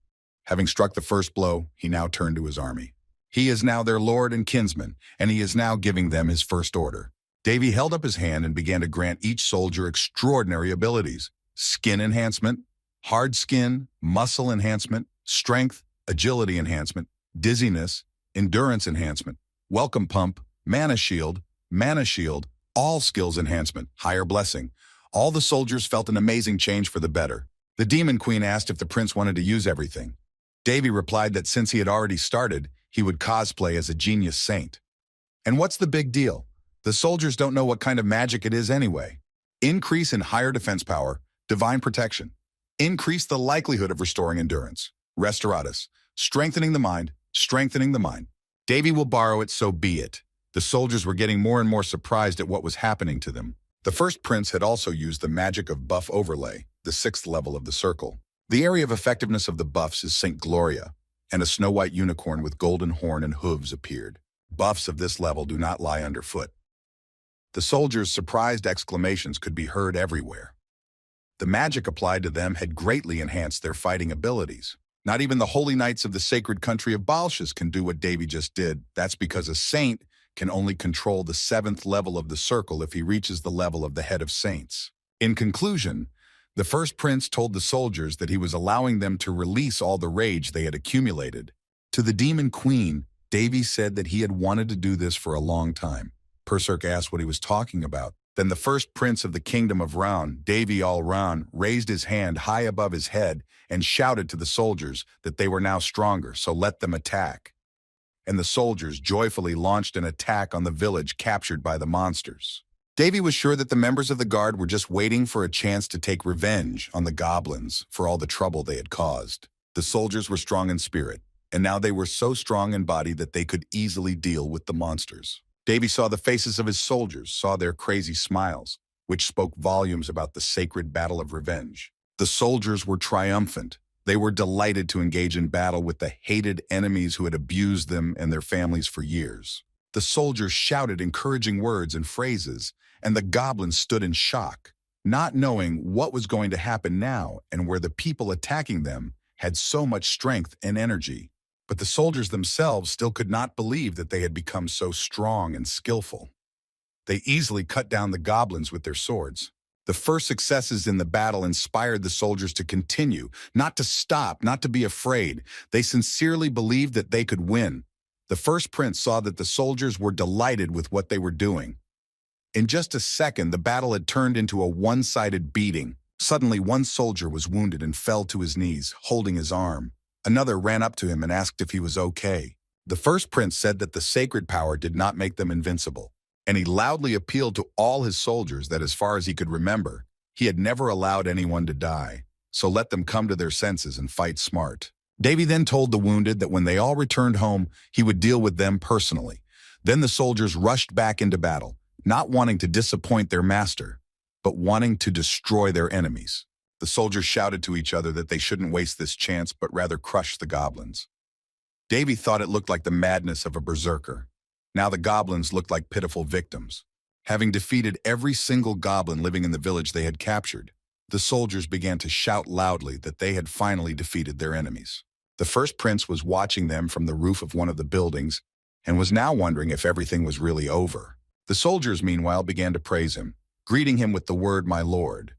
Having struck the first blow, he now turned to his army. He is now their lord and kinsman, and he is now giving them his first order. Davy held up his hand and began to grant each soldier extraordinary abilities: skin enhancement, hard skin, muscle enhancement, strength, agility enhancement, dizziness, endurance enhancement, welcome pump, mana shield, all skills enhancement, higher blessing. All the soldiers felt an amazing change for the better. The Demon Queen asked if the prince wanted to use everything. Davy replied that since he had already started, he would cosplay as a genius saint. And what's the big deal? The soldiers don't know what kind of magic it is anyway. Increase in higher defense power, divine protection. Increase the likelihood of restoring endurance. Restoratus, strengthening the mind, strengthening the mind. Davy will borrow it, so be it. The soldiers were getting more and more surprised at what was happening to them. The first prince had also used the magic of buff overlay, the 6th level of the circle. The area of effectiveness of the buffs is St. Gloria, and a snow-white unicorn with golden horn and hooves appeared. Buffs of this level do not lie underfoot. The soldiers' surprised exclamations could be heard everywhere. The magic applied to them had greatly enhanced their fighting abilities. Not even the holy knights of the sacred country of Balshus can do what Davy just did. That's because a saint can only control the 7th level of the circle if he reaches the level of the head of saints. In conclusion, the first prince told the soldiers that he was allowing them to release all the rage they had accumulated. To the Demon Queen, Davy said that he had wanted to do this for a long time. Perserk asked what he was talking about. Then the first prince of the kingdom of Round, Davy all Round, raised his hand high above his head and shouted to the soldiers that they were now stronger, so let them attack. And the soldiers joyfully launched an attack on the village captured by the monsters. Davy was sure that the members of the guard were just waiting for a chance to take revenge on the goblins for all the trouble they had caused. The soldiers were strong in spirit, and now they were so strong in body that they could easily deal with the monsters. Davy saw the faces of his soldiers, saw their crazy smiles, which spoke volumes about the sacred battle of revenge. The soldiers were triumphant. They were delighted to engage in battle with the hated enemies who had abused them and their families for years. The soldiers shouted encouraging words and phrases, and the goblins stood in shock, not knowing what was going to happen now and where the people attacking them had so much strength and energy. But the soldiers themselves still could not believe that they had become so strong and skillful. They easily cut down the goblins with their swords. The first successes in the battle inspired the soldiers to continue, not to stop, not to be afraid. They sincerely believed that they could win. The first prince saw that the soldiers were delighted with what they were doing. In just a second, the battle had turned into a one-sided beating. Suddenly, one soldier was wounded and fell to his knees, holding his arm. Another ran up to him and asked if he was okay. The first prince said that the sacred power did not make them invincible, and he loudly appealed to all his soldiers that as far as he could remember, he had never allowed anyone to die, so let them come to their senses and fight smart. Davy then told the wounded that when they all returned home, he would deal with them personally. Then the soldiers rushed back into battle, not wanting to disappoint their master, but wanting to destroy their enemies. The soldiers shouted to each other that they shouldn't waste this chance, but rather crush the goblins. Davy thought it looked like the madness of a berserker. Now the goblins looked like pitiful victims. Having defeated every single goblin living in the village they had captured, the soldiers began to shout loudly that they had finally defeated their enemies. The first prince was watching them from the roof of one of the buildings and was now wondering if everything was really over. The soldiers, meanwhile, began to praise him, greeting him with the word, "My lord."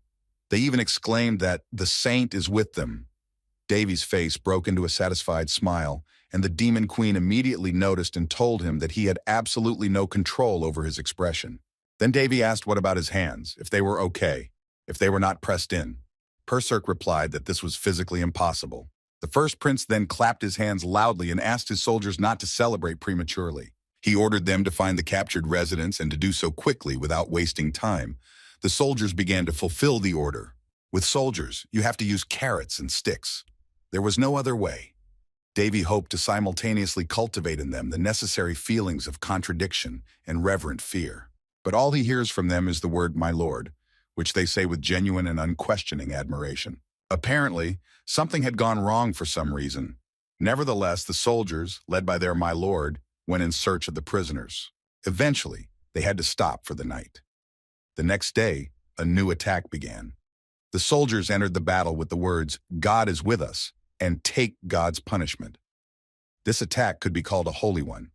They even exclaimed that the saint is with them. Davy's face broke into a satisfied smile, and the demon queen immediately noticed and told him that he had absolutely no control over his expression. Then Davy asked what about his hands, if they were okay, if they were not pressed in. Perserk replied that this was physically impossible. The first prince then clapped his hands loudly and asked his soldiers not to celebrate prematurely. He ordered them to find the captured residents and to do so quickly without wasting time. The soldiers began to fulfill the order. With soldiers, you have to use carrots and sticks. There was no other way. Davy hoped to simultaneously cultivate in them the necessary feelings of contradiction and reverent fear. But all he hears from them is the word, "My lord," which they say with genuine and unquestioning admiration. Apparently, something had gone wrong for some reason. Nevertheless, the soldiers, led by their "My lord," went in search of the prisoners. Eventually, they had to stop for the night. The next day, a new attack began. The soldiers entered the battle with the words, "God is with us," and "Take God's punishment." This attack could be called a holy one.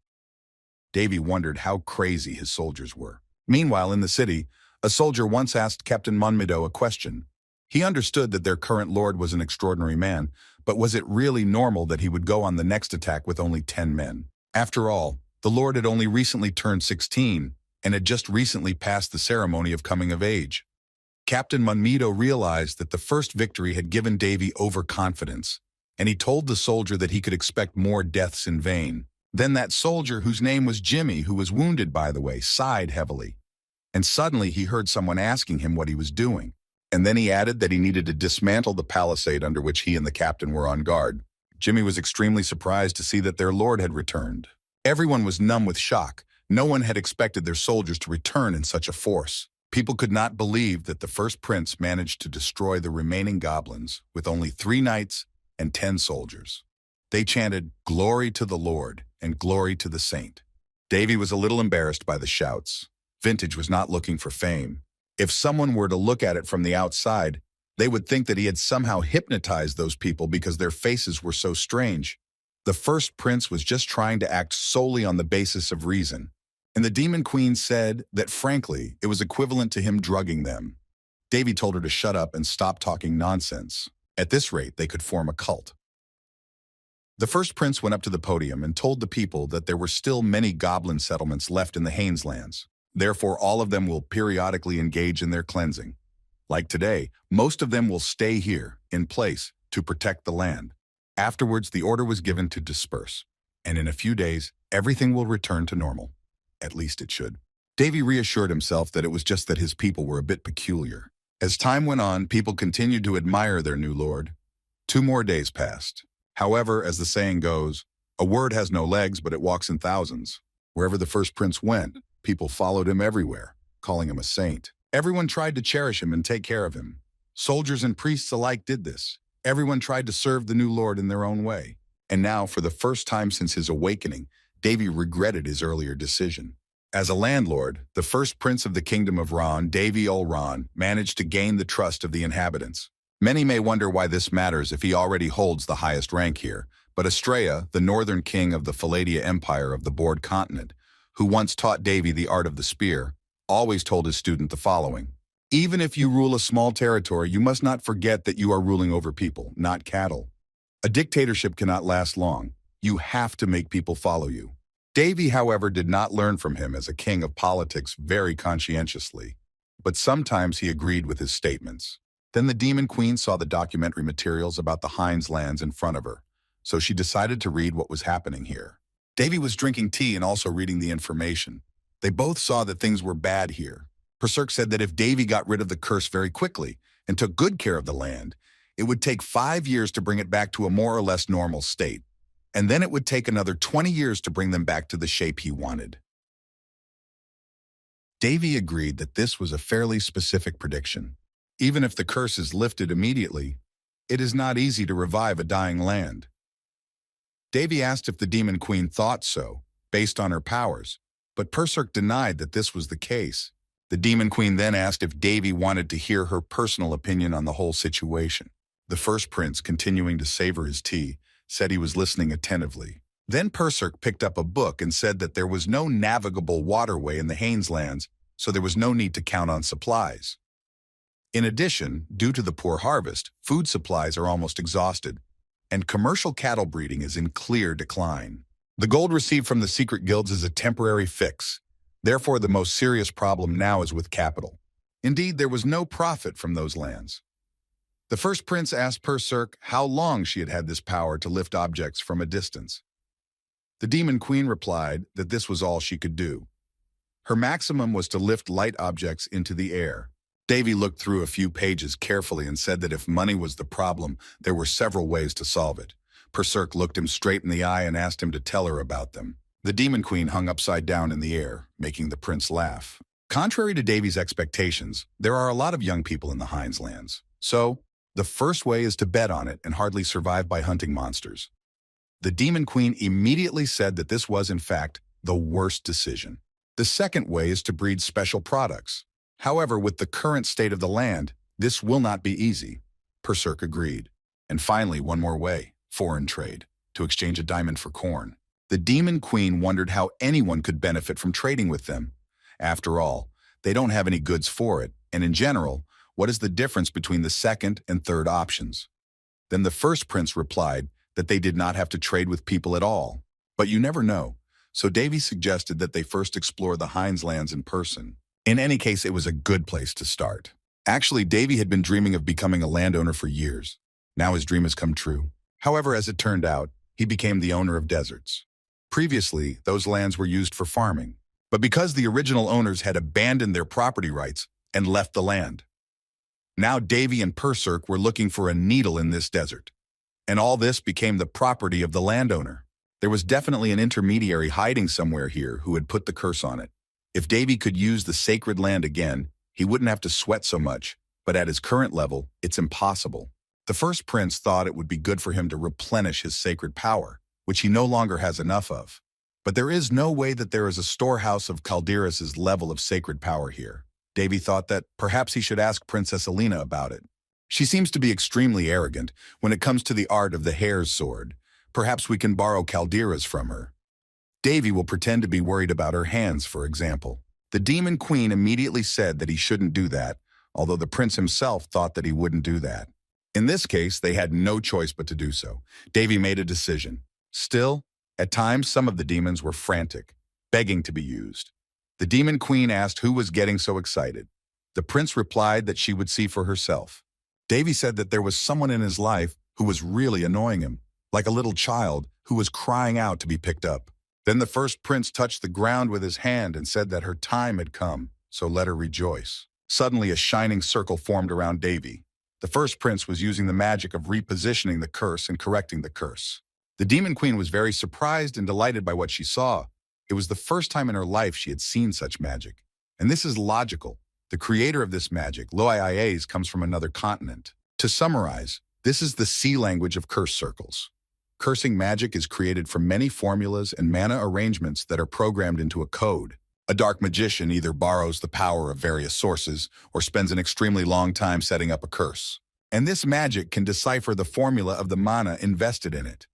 Davy wondered how crazy his soldiers were. Meanwhile, in the city, a soldier once asked Captain Munmido a question. He understood that their current lord was an extraordinary man, but was it really normal that he would go on the next attack with only 10 men? After all, the lord had only recently turned 16 and had just recently passed the ceremony of coming of age. Captain Munmido realized that the first victory had given Davy overconfidence, and he told the soldier that he could expect more deaths in vain. Then that soldier, whose name was Jimmy, who was wounded, by the way, sighed heavily. And suddenly he heard someone asking him what he was doing. And then he added that he needed to dismantle the palisade under which he and the captain were on guard. Jimmy was extremely surprised to see that their lord had returned. Everyone was numb with shock. No one had expected their soldiers to return in such a force. People could not believe that the first prince managed to destroy the remaining goblins with only 3 knights and 10 soldiers. They chanted, "Glory to the Lord and glory to the saint." Davy was a little embarrassed by the shouts. Vintage was not looking for fame. If someone were to look at it from the outside, they would think that he had somehow hypnotized those people because their faces were so strange. The first prince was just trying to act solely on the basis of reason. And the demon queen said that, frankly, it was equivalent to him drugging them. Davy told her to shut up and stop talking nonsense. At this rate, they could form a cult. The first prince went up to the podium and told the people that there were still many goblin settlements left in the Hayneslands. Therefore, all of them will periodically engage in their cleansing. Like today, most of them will stay here, in place, to protect the land. Afterwards, the order was given to disperse. And in a few days, everything will return to normal. At least it should. Davy reassured himself that it was just that his people were a bit peculiar. As time went on, people continued to admire their new lord. 2 more days passed. However, as the saying goes, a word has no legs, but it walks in thousands. Wherever the first prince went, people followed him everywhere, calling him a saint. Everyone tried to cherish him and take care of him. Soldiers and priests alike did this. Everyone tried to serve the new lord in their own way. And now, for the first time since his awakening, Davy regretted his earlier decision. As a landlord, the first prince of the kingdom of Ron, Davy ol Ron, managed to gain the trust of the inhabitants. Many may wonder why this matters if he already holds the highest rank here, but Estrella, the northern king of the Phalladia Empire of the Board Continent, who once taught Davy the art of the spear, always told his student the following: "Even if you rule a small territory, you must not forget that you are ruling over people, not cattle. A dictatorship cannot last long. You have to make people follow you." Davy, however, did not learn from him as a king of politics very conscientiously, but sometimes he agreed with his statements. Then the demon queen saw the documentary materials about the Hines lands in front of her, so she decided to read what was happening here. Davy was drinking tea and also reading the information. They both saw that things were bad here. Perserk said that if Davy got rid of the curse very quickly and took good care of the land, it would take 5 years to bring it back to a more or less normal state, and then it would take another 20 years to bring them back to the shape he wanted. Davy agreed that this was a fairly specific prediction. Even if the curse is lifted immediately, it is not easy to revive a dying land. Davy asked if the demon queen thought so, based on her powers, but Perserk denied that this was the case. The demon queen then asked if Davy wanted to hear her personal opinion on the whole situation. The first prince, continuing to savor his tea, said he was listening attentively. Then Perserk picked up a book and said that there was no navigable waterway in the Haineslands, so there was no need to count on supplies. In addition, due to the poor harvest, food supplies are almost exhausted, and commercial cattle breeding is in clear decline. The gold received from the secret guilds is a temporary fix. Therefore, the most serious problem now is with capital. Indeed, there was no profit from those lands. The first prince asked Perserk how long she had had this power to lift objects from a distance. The demon queen replied that this was all she could do. Her maximum was to lift light objects into the air. Davy looked through a few pages carefully and said that if money was the problem, there were several ways to solve it. Perserk looked him straight in the eye and asked him to tell her about them. The demon queen hung upside down in the air, making the prince laugh. Contrary to Davy's expectations, there are a lot of young people in the Haineslands. So, the first way is to bet on it and hardly survive by hunting monsters. The demon queen immediately said that this was, in fact, the worst decision. The second way is to breed special products. However, with the current state of the land, this will not be easy. Perserk agreed. And finally, one more way, foreign trade, to exchange a diamond for corn. The demon queen wondered how anyone could benefit from trading with them. After all, they don't have any goods for it, and in general, what is the difference between the second and third options? Then the first prince replied that they did not have to trade with people at all. But you never know, so Davy suggested that they first explore the Haineslands in person. In any case, it was a good place to start. Actually, Davy had been dreaming of becoming a landowner for years. Now his dream has come true. However, as it turned out, he became the owner of deserts. Previously, those lands were used for farming, but because the original owners had abandoned their property rights and left the land. Now Davy and Perserk were looking for a needle in this desert, and all this became the property of the landowner. There was definitely an intermediary hiding somewhere here who had put the curse on it. If Davy could use the sacred land again, he wouldn't have to sweat so much, but at his current level, it's impossible. The first prince thought it would be good for him to replenish his sacred power, which he no longer has enough of. But there is no way that there is a storehouse of Calderas' level of sacred power here. Davy thought that perhaps he should ask Princess Alina about it. She seems to be extremely arrogant when it comes to the art of the hare's sword. Perhaps we can borrow Calderas from her. Davy will pretend to be worried about her hands, for example. The demon queen immediately said that he shouldn't do that, although the prince himself thought that he wouldn't do that. In this case, they had no choice but to do so. Davy made a decision. Still, at times, some of the demons were frantic, begging to be used. The demon queen asked who was getting so excited. The prince replied that she would see for herself. Davy said that there was someone in his life who was really annoying him, like a little child who was crying out to be picked up. Then the first prince touched the ground with his hand and said that her time had come, so let her rejoice. Suddenly, a shining circle formed around Davy. The first prince was using the magic of repositioning the curse and correcting the curse. The demon queen was very surprised and delighted by what she saw. It was the first time in her life she had seen such magic. And this is logical. The creator of this magic, Loias, comes from another continent. To summarize, this is the C language of curse circles. Cursing magic is created from many formulas and mana arrangements that are programmed into a code. A dark magician either borrows the power of various sources or spends an extremely long time setting up a curse. And this magic can decipher the formula of the mana invested in it.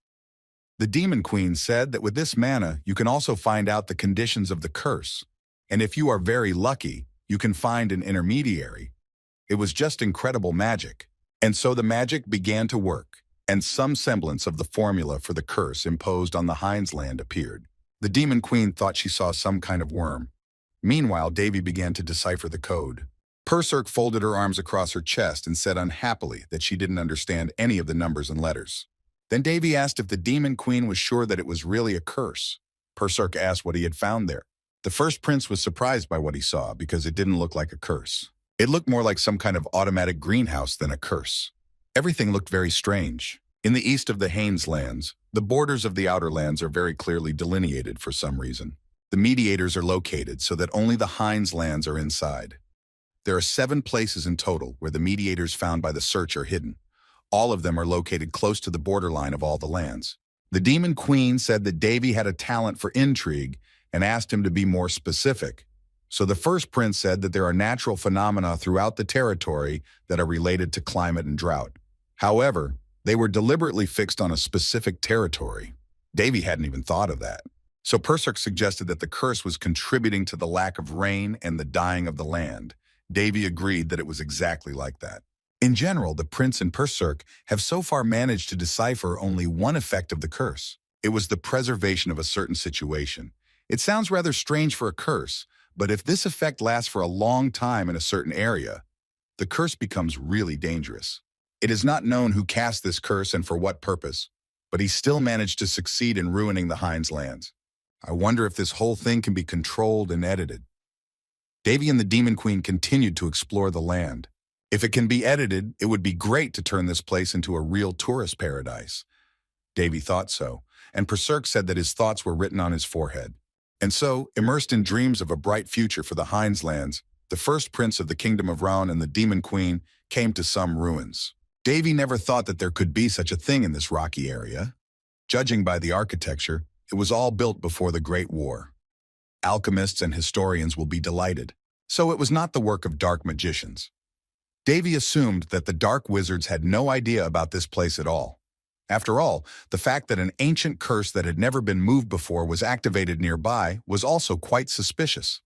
The demon queen said that with this mana, you can also find out the conditions of the curse. And if you are very lucky, you can find an intermediary. It was just incredible magic. And so the magic began to work, and some semblance of the formula for the curse imposed on the Hainesland appeared. The demon queen thought she saw some kind of worm. Meanwhile, Davy began to decipher the code. Perserk folded her arms across her chest and said unhappily that she didn't understand any of the numbers and letters. Then Davy asked if the demon queen was sure that it was really a curse. Perserk asked what he had found there. The first prince was surprised by what he saw because it didn't look like a curse. It looked more like some kind of automatic greenhouse than a curse. Everything looked very strange. In the east of the Haineslands, the borders of the outer lands are very clearly delineated for some reason. The mediators are located so that only the Haineslands are inside. There are 7 places in total where the mediators found by the search are hidden. All of them are located close to the borderline of all the lands. The demon queen said that Davy had a talent for intrigue and asked him to be more specific. So the first prince said that there are natural phenomena throughout the territory that are related to climate and drought. However, They were deliberately fixed on a specific territory. Davy hadn't even thought of that. So Persic suggested that the curse was contributing to the lack of rain and the dying of the land. Davy agreed that it was exactly like that. In general, the prince and Persic have so far managed to decipher only one effect of the curse. It was the preservation of a certain situation. It sounds rather strange for a curse, but if this effect lasts for a long time in a certain area, the curse becomes really dangerous. It is not known who cast this curse and for what purpose, but he still managed to succeed in ruining the Hind's lands. I wonder if this whole thing can be controlled and edited. Davy and the Demon Queen continued to explore the land. If it can be edited, it would be great to turn this place into a real tourist paradise. Davy thought so, and Persic said that his thoughts were written on his forehead. And so, immersed in dreams of a bright future for the Hind's lands, the first prince of the kingdom of Raun and the Demon Queen came to some ruins. Davy never thought that there could be such a thing in this rocky area. Judging by the architecture, it was all built before the Great War. Alchemists and historians will be delighted. So it was not the work of dark magicians. Davy assumed that the dark wizards had no idea about this place at all. After all, the fact that an ancient curse that had never been moved before was activated nearby was also quite suspicious.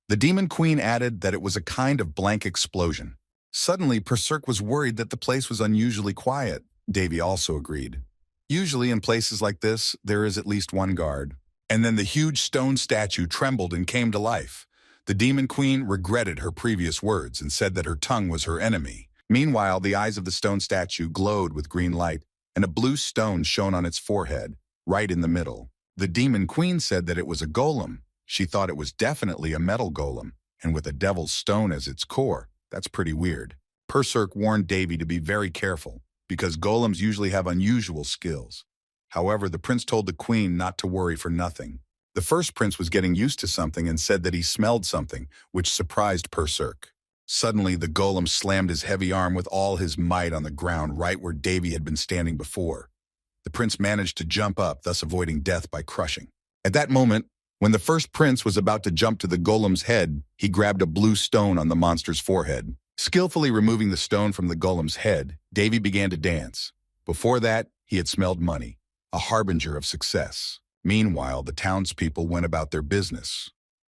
The Demon Queen added that it was a kind of blank explosion. Suddenly, Persic was worried that the place was unusually quiet. Davy also agreed. Usually in places like this, there is at least one guard. And then the huge stone statue trembled and came to life. The Demon Queen regretted her previous words and said that her tongue was her enemy. Meanwhile, the eyes of the stone statue glowed with green light, and a blue stone shone on its forehead, right in the middle. The Demon Queen said that it was a golem. She thought it was definitely a metal golem, and with a devil's stone as its core. That's pretty weird. Persic warned Davy to be very careful, because golems usually have unusual skills. However, the prince told the queen not to worry for nothing. The first prince was getting used to something and said that he smelled something, which surprised Persic. Suddenly, the golem slammed his heavy arm with all his might on the ground right where Davy had been standing before. The prince managed to jump up, thus avoiding death by crushing. At that moment, when the first prince was about to jump to the golem's head, he grabbed a blue stone on the monster's forehead. Skillfully removing the stone from the golem's head, Davy began to dance. Before that, he had smelled money, a harbinger of success. Meanwhile, the townspeople went about their business.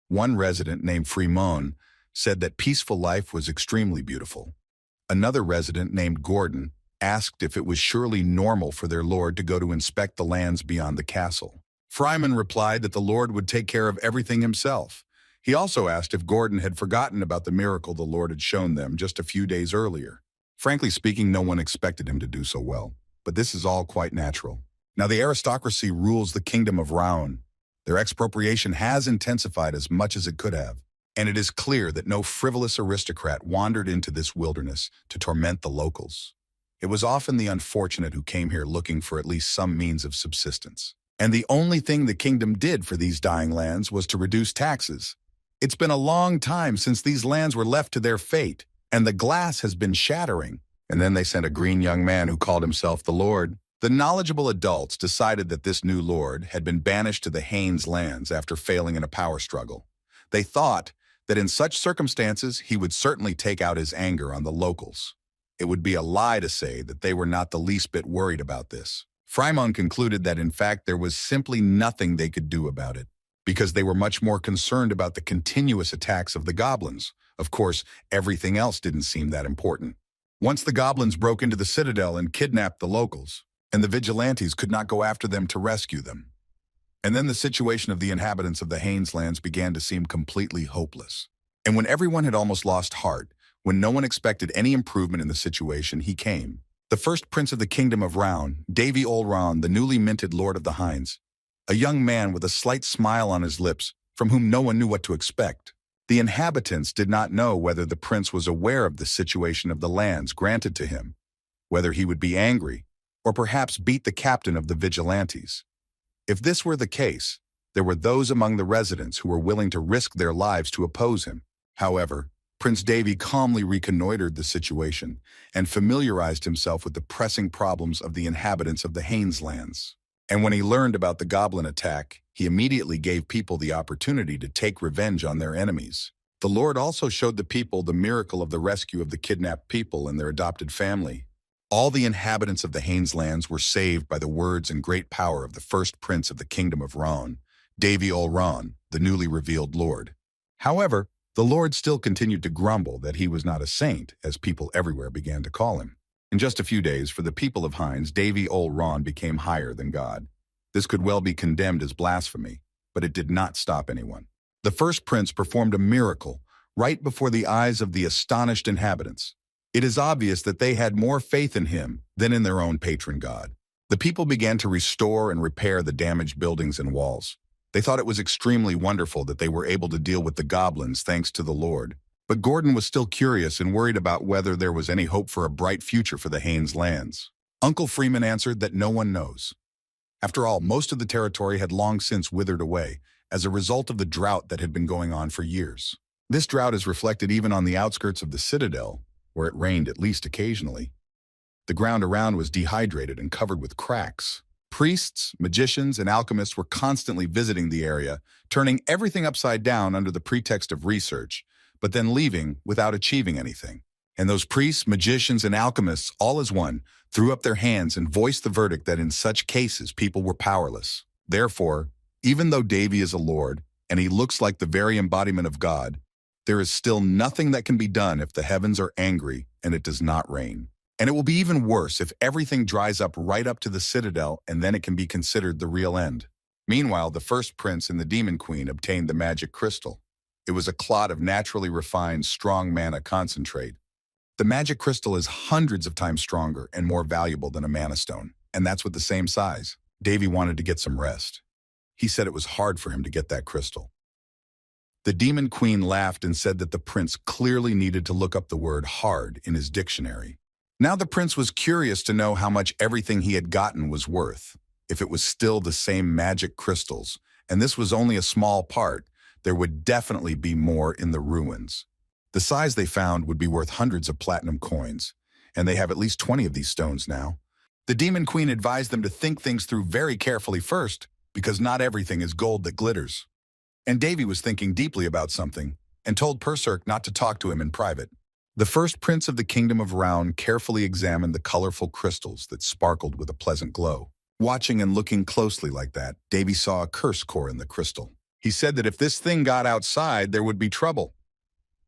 One resident named Fremon said that peaceful life was extremely beautiful. Another resident named Gordon asked if it was surely normal for their lord to go to inspect the lands beyond the castle. Fryman replied that the lord would take care of everything himself. He also asked if Gordon had forgotten about the miracle the Lord had shown them just a few days earlier. Frankly speaking, no one expected him to do so well, but this is all quite natural. Now the aristocracy rules the kingdom of Raun. Their expropriation has intensified as much as it could have, and it is clear that no frivolous aristocrat wandered into this wilderness to torment the locals. It was often the unfortunate who came here looking for at least some means of subsistence. And the only thing the kingdom did for these dying lands was to reduce taxes. It's been a long time since these lands were left to their fate, and the glass has been shattering. And then they sent a green young man who called himself the Lord. The knowledgeable adults decided that this new lord had been banished to the Haines lands after failing in a power struggle. They thought that in such circumstances he would certainly take out his anger on the locals. It would be a lie to say that they were not the least bit worried about this. Frymon concluded that in fact there was simply nothing they could do about it, because they were much more concerned about the continuous attacks of the goblins. Of course, everything else didn't seem that important. Once the goblins broke into the citadel and kidnapped the locals, and the vigilantes could not go after them to rescue them. And then the situation of the inhabitants of the Haines lands began to seem completely hopeless. And when everyone had almost lost heart, when no one expected any improvement in the situation, he came. The first prince of the kingdom of Raun, Davy Olran, the newly minted lord of the Haines, a young man with a slight smile on his lips, from whom no one knew what to expect. The inhabitants did not know whether the prince was aware of the situation of the lands granted to him, whether he would be angry, or perhaps beat the captain of the vigilantes. If this were the case, there were those among the residents who were willing to risk their lives to oppose him. However, Prince Davy calmly reconnoitered the situation and familiarized himself with the pressing problems of the inhabitants of the Haines lands. And when he learned about the goblin attack, he immediately gave people the opportunity to take revenge on their enemies. The Lord also showed the people the miracle of the rescue of the kidnapped people and their adopted family. All the inhabitants of the Haines lands were saved by the words and great power of the first prince of the kingdom of Ron, Davy ol Ron, the newly revealed Lord. However, the Lord still continued to grumble that he was not a saint, as people everywhere began to call him. In just a few days, for the people of Haines, Davy ol Ron became higher than God. This could well be condemned as blasphemy, but it did not stop anyone. The first prince performed a miracle right before the eyes of the astonished inhabitants. It is obvious that they had more faith in him than in their own patron god. The people began to restore and repair the damaged buildings and walls. They thought it was extremely wonderful that they were able to deal with the goblins thanks to the Lord. But Gordon was still curious and worried about whether there was any hope for a bright future for the Haines lands. Uncle Freeman answered that no one knows. After all, most of the territory had long since withered away as a result of the drought that had been going on for years. This drought is reflected even on the outskirts of the citadel, where it rained at least occasionally. The ground around was dehydrated and covered with cracks. Priests, magicians, and alchemists were constantly visiting the area, turning everything upside down under the pretext of research, but then leaving without achieving anything. And those priests, magicians, and alchemists, all as one, threw up their hands and voiced the verdict that in such cases people were powerless. Therefore, even though Davy is a lord, and he looks like the very embodiment of God, there is still nothing that can be done if the heavens are angry and it does not rain. And it will be even worse if everything dries up right up to the citadel, and then it can be considered the real end. Meanwhile, the first prince and the demon queen obtained the magic crystal. It was a clot of naturally refined, strong mana concentrate. The magic crystal is hundreds of times stronger and more valuable than a mana stone, and that's with the same size. Davy wanted to get some rest. He said it was hard for him to get that crystal. The demon queen laughed and said that the prince clearly needed to look up the word hard in his dictionary. Now the prince was curious to know how much everything he had gotten was worth. If it was still the same magic crystals, and this was only a small part, there would definitely be more in the ruins. The size they found would be worth hundreds of platinum coins, and they have at least 20 of these stones now. The demon queen advised them to think things through very carefully first, because not everything is gold that glitters. And Davy was thinking deeply about something, and told Perserk not to talk to him in private. The first prince of the kingdom of Round carefully examined the colorful crystals that sparkled with a pleasant glow. Watching and looking closely like that, Davy saw a curse core in the crystal. He said that if this thing got outside, there would be trouble.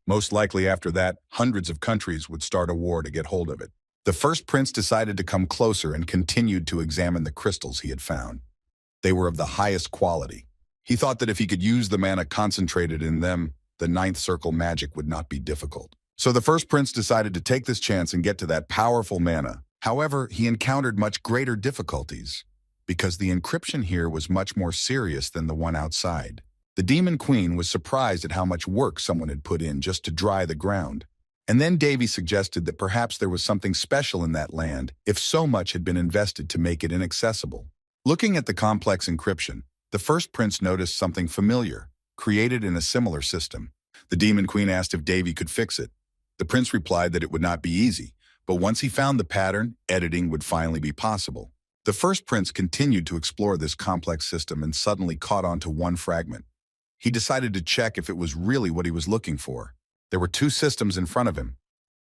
Most likely after that, hundreds of countries would start a war to get hold of it. The first prince decided to come closer and continued to examine the crystals he had found. They were of the highest quality. He thought that if he could use the mana concentrated in them, the ninth circle magic would not be difficult. So the first prince decided to take this chance and get to that powerful mana. However, he encountered much greater difficulties, because the encryption here was much more serious than the one outside. The demon queen was surprised at how much work someone had put in just to dry the ground. And then Davy suggested that perhaps there was something special in that land if so much had been invested to make it inaccessible. Looking at the complex encryption, the first prince noticed something familiar, created in a similar system. The demon queen asked if Davy could fix it. The prince replied that it would not be easy, but once he found the pattern, editing would finally be possible. The first prince continued to explore this complex system and suddenly caught on to one fragment. He decided to check if it was really what he was looking for. There were two systems in front of him.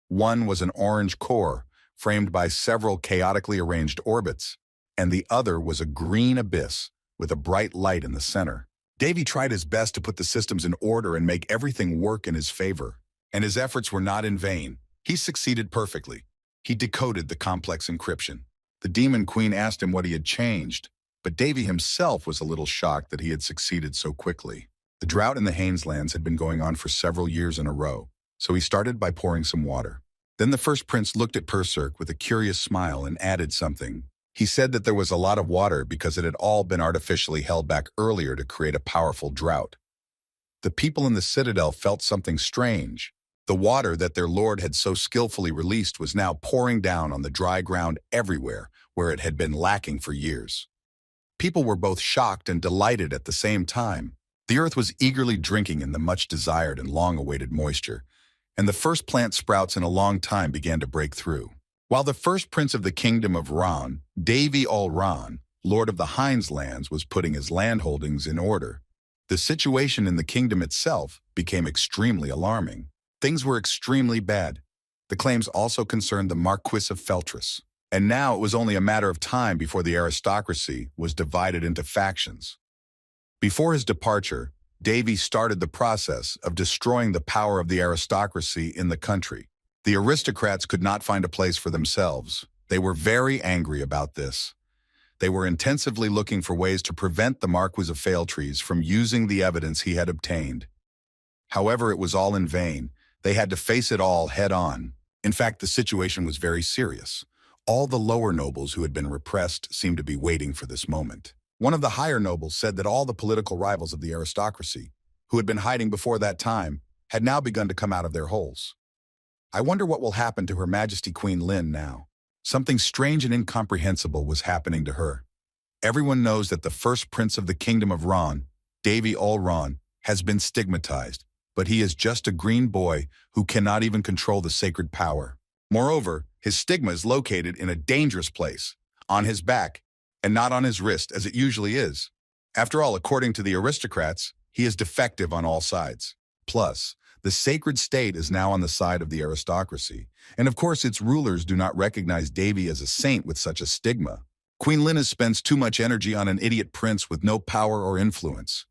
One was an orange core, framed by several chaotically arranged orbits, and the other was a green abyss with a bright light in the center. Davy tried his best to put the systems in order and make everything work in his favor, and his efforts were not in vain. He succeeded perfectly. He decoded the complex encryption. The demon queen asked him what he had changed, but Davy himself was a little shocked that he had succeeded so quickly. The drought in the Haines lands had been going on for several years in a row, so he started by pouring some water. Then the first prince looked at Perserk with a curious smile and added something. He said that there was a lot of water because it had all been artificially held back earlier to create a powerful drought. The people in the citadel felt something strange. The water that their lord had so skillfully released was now pouring down on the dry ground everywhere where it had been lacking for years. People were both shocked and delighted at the same time. The earth was eagerly drinking in the much-desired and long-awaited moisture, and the first plant sprouts in a long time began to break through. While the first prince of the kingdom of Ron, Davy ol Ron, lord of the Haines lands, was putting his landholdings in order, the situation in the kingdom itself became extremely alarming. Things were extremely bad. The claims also concerned the Marquis of Feltris. And now it was only a matter of time before the aristocracy was divided into factions. Before his departure, Davy started the process of destroying the power of the aristocracy in the country. The aristocrats could not find a place for themselves. They were very angry about this. They were intensively looking for ways to prevent the Marquis of Feltris from using the evidence he had obtained. However, it was all in vain. They had to face it all head-on. In fact, the situation was very serious. All the lower nobles who had been repressed seemed to be waiting for this moment. One of the higher nobles said that all the political rivals of the aristocracy, who had been hiding before that time, had now begun to come out of their holes. I wonder what will happen to Her Majesty Queen Lin now. Something strange and incomprehensible was happening to her. Everyone knows that the first prince of the kingdom of Ron, Davy Ron, has been stigmatized, but he is just a green boy who cannot even control the sacred power. Moreover, his stigma is located in a dangerous place, on his back, and not on his wrist as it usually is. After all, according to the aristocrats, he is defective on all sides. Plus, the sacred state is now on the side of the aristocracy, and of course its rulers do not recognize Davy as a saint with such a stigma. Queen Lina spends too much energy on an idiot prince with no power or influence.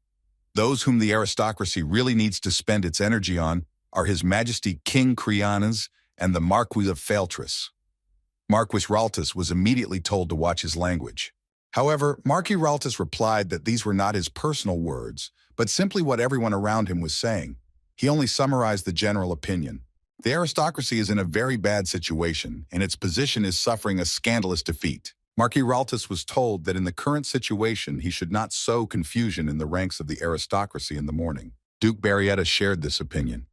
Those whom the aristocracy really needs to spend its energy on are His Majesty King Kriana's and the Marquis of Feltris. Marquis Raltus was immediately told to watch his language. However, Marquis Raltus replied that these were not his personal words, but simply what everyone around him was saying. He only summarized the general opinion. The aristocracy is in a very bad situation, and its position is suffering a scandalous defeat. Marquis Raltus was told that in the current situation he should not sow confusion in the ranks of the aristocracy in the morning. Duke Barrietta shared this opinion.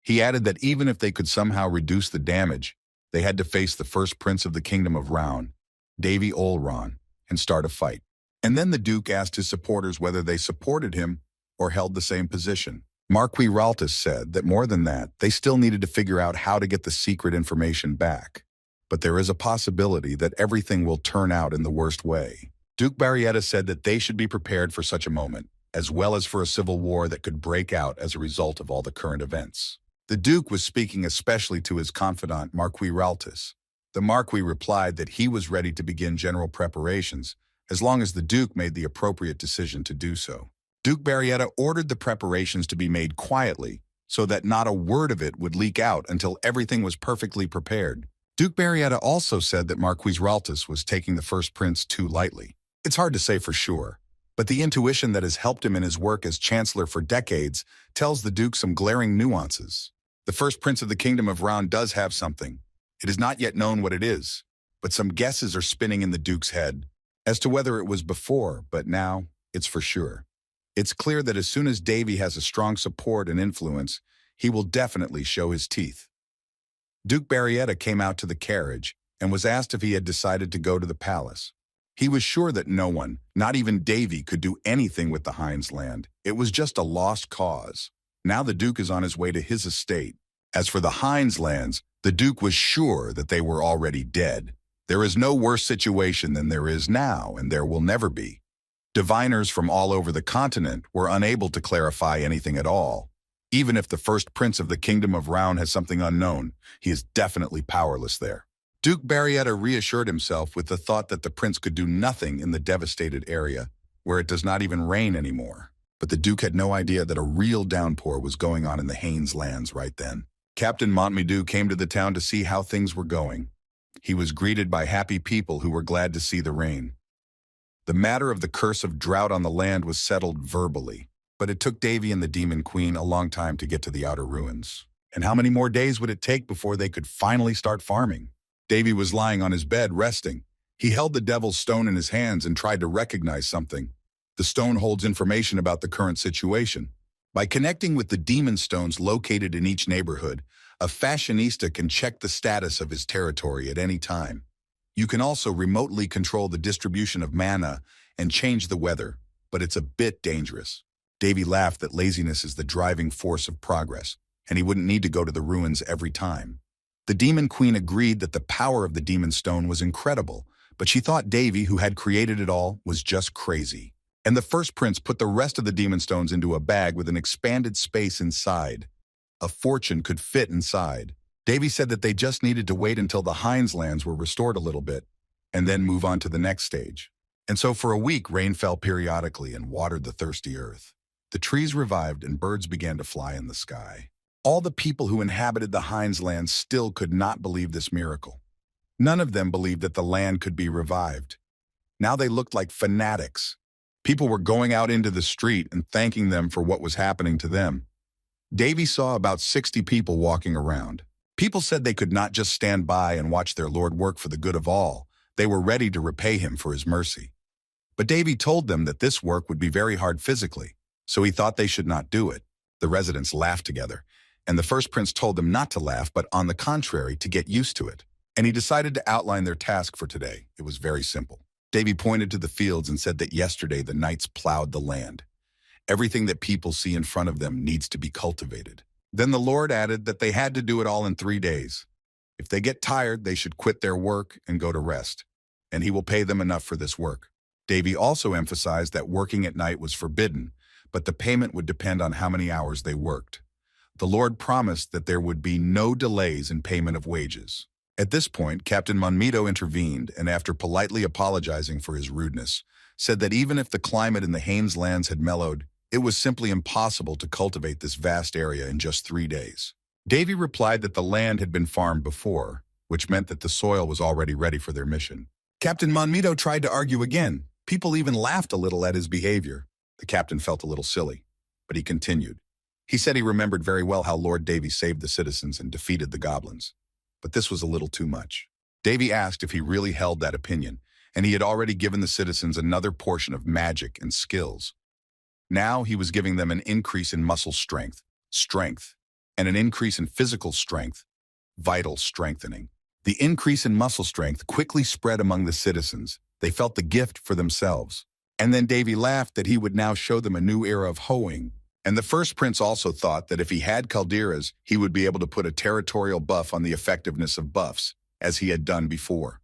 He added that even if they could somehow reduce the damage, they had to face the first prince of the kingdom of Roun, Davy Ron, and start a fight. And then the Duke asked his supporters whether they supported him or held the same position. Marquis Raltus said that more than that, they still needed to figure out how to get the secret information back. But there is a possibility that everything will turn out in the worst way. Duke Barrietta said that they should be prepared for such a moment, as well as for a civil war that could break out as a result of all the current events. The Duke was speaking especially to his confidant, Marquis Raltus. The Marquis replied that he was ready to begin general preparations, as long as the Duke made the appropriate decision to do so. Duke Barrietta ordered the preparations to be made quietly, so that not a word of it would leak out until everything was perfectly prepared. Duke Barrietta also said that Marquis Raltus was taking the first prince too lightly. It's hard to say for sure, but the intuition that has helped him in his work as chancellor for decades tells the Duke some glaring nuances. The first prince of the kingdom of Roun does have something. It is not yet known what it is, but some guesses are spinning in the Duke's head as to whether it was before, but now it's for sure. It's clear that as soon as Davy has a strong support and influence, he will definitely show his teeth. Duke Barrietta came out to the carriage and was asked if he had decided to go to the palace. He was sure that no one, not even Davy, could do anything with the Hines land. It was just a lost cause. Now the Duke is on his way to his estate. As for the Hines lands, the Duke was sure that they were already dead. There is no worse situation than there is now, and there will never be. Diviners from all over the continent were unable to clarify anything at all. Even if the first prince of the kingdom of Roun has something unknown, he is definitely powerless there. Duke Barrietta reassured himself with the thought that the prince could do nothing in the devastated area, where it does not even rain anymore. But the Duke had no idea that a real downpour was going on in the Haines lands right then. Captain Montmedou came to the town to see how things were going. He was greeted by happy people who were glad to see the rain. The matter of the curse of drought on the land was settled verbally, but it took Davy and the Demon Queen a long time to get to the outer ruins. And how many more days would it take before they could finally start farming? Davy was lying on his bed, resting. He held the Devil's Stone in his hands and tried to recognize something. The stone holds information about the current situation. By connecting with the demon stones located in each neighborhood, a fashionista can check the status of his territory at any time. You can also remotely control the distribution of mana and change the weather, but it's a bit dangerous. Davy laughed that laziness is the driving force of progress, and he wouldn't need to go to the ruins every time. The Demon Queen agreed that the power of the Demon Stone was incredible, but she thought Davy, who had created it all, was just crazy. And the first prince put the rest of the Demon Stones into a bag with an expanded space inside. A fortune could fit inside. Davy said that they just needed to wait until the Heinz lands were restored a little bit, and then move on to the next stage. And so for a week, rain fell periodically and watered the thirsty earth. The trees revived and birds began to fly in the sky. All the people who inhabited the Heinz lands still could not believe this miracle. None of them believed that the land could be revived. Now they looked like fanatics. People were going out into the street and thanking them for what was happening to them. Davy saw about 60 people walking around. People said they could not just stand by and watch their Lord work for the good of all. They were ready to repay him for his mercy. But Davy told them that this work would be very hard physically, so he thought they should not do it. The residents laughed together, and the first prince told them not to laugh, but on the contrary, to get used to it. And he decided to outline their task for today. It was very simple. Davy pointed to the fields and said that yesterday the knights plowed the land. Everything that people see in front of them needs to be cultivated. Then the Lord added that they had to do it all in 3 days. If they get tired, they should quit their work and go to rest, and he will pay them enough for this work. Davy also emphasized that working at night was forbidden, but the payment would depend on how many hours they worked. The Lord promised that there would be no delays in payment of wages. At this point, Captain Monmito intervened, and after politely apologizing for his rudeness, said that even if the climate in the Haines lands had mellowed, it was simply impossible to cultivate this vast area in just 3 days. Davy replied that the land had been farmed before, which meant that the soil was already ready for their mission. Captain Monmito tried to argue again. People even laughed a little at his behavior. The captain felt a little silly, but he continued. He said he remembered very well how Lord Davy saved the citizens and defeated the goblins. But this was a little too much. Davy asked if he really held that opinion, and he had already given the citizens another portion of magic and skills. Now he was giving them an increase in muscle strength, and an increase in physical strength, vital strengthening. The increase in muscle strength quickly spread among the citizens. They felt the gift for themselves. And then Davy laughed that he would now show them a new era of hoeing. And the first prince also thought that if he had calderas, he would be able to put a territorial buff on the effectiveness of buffs, as he had done before.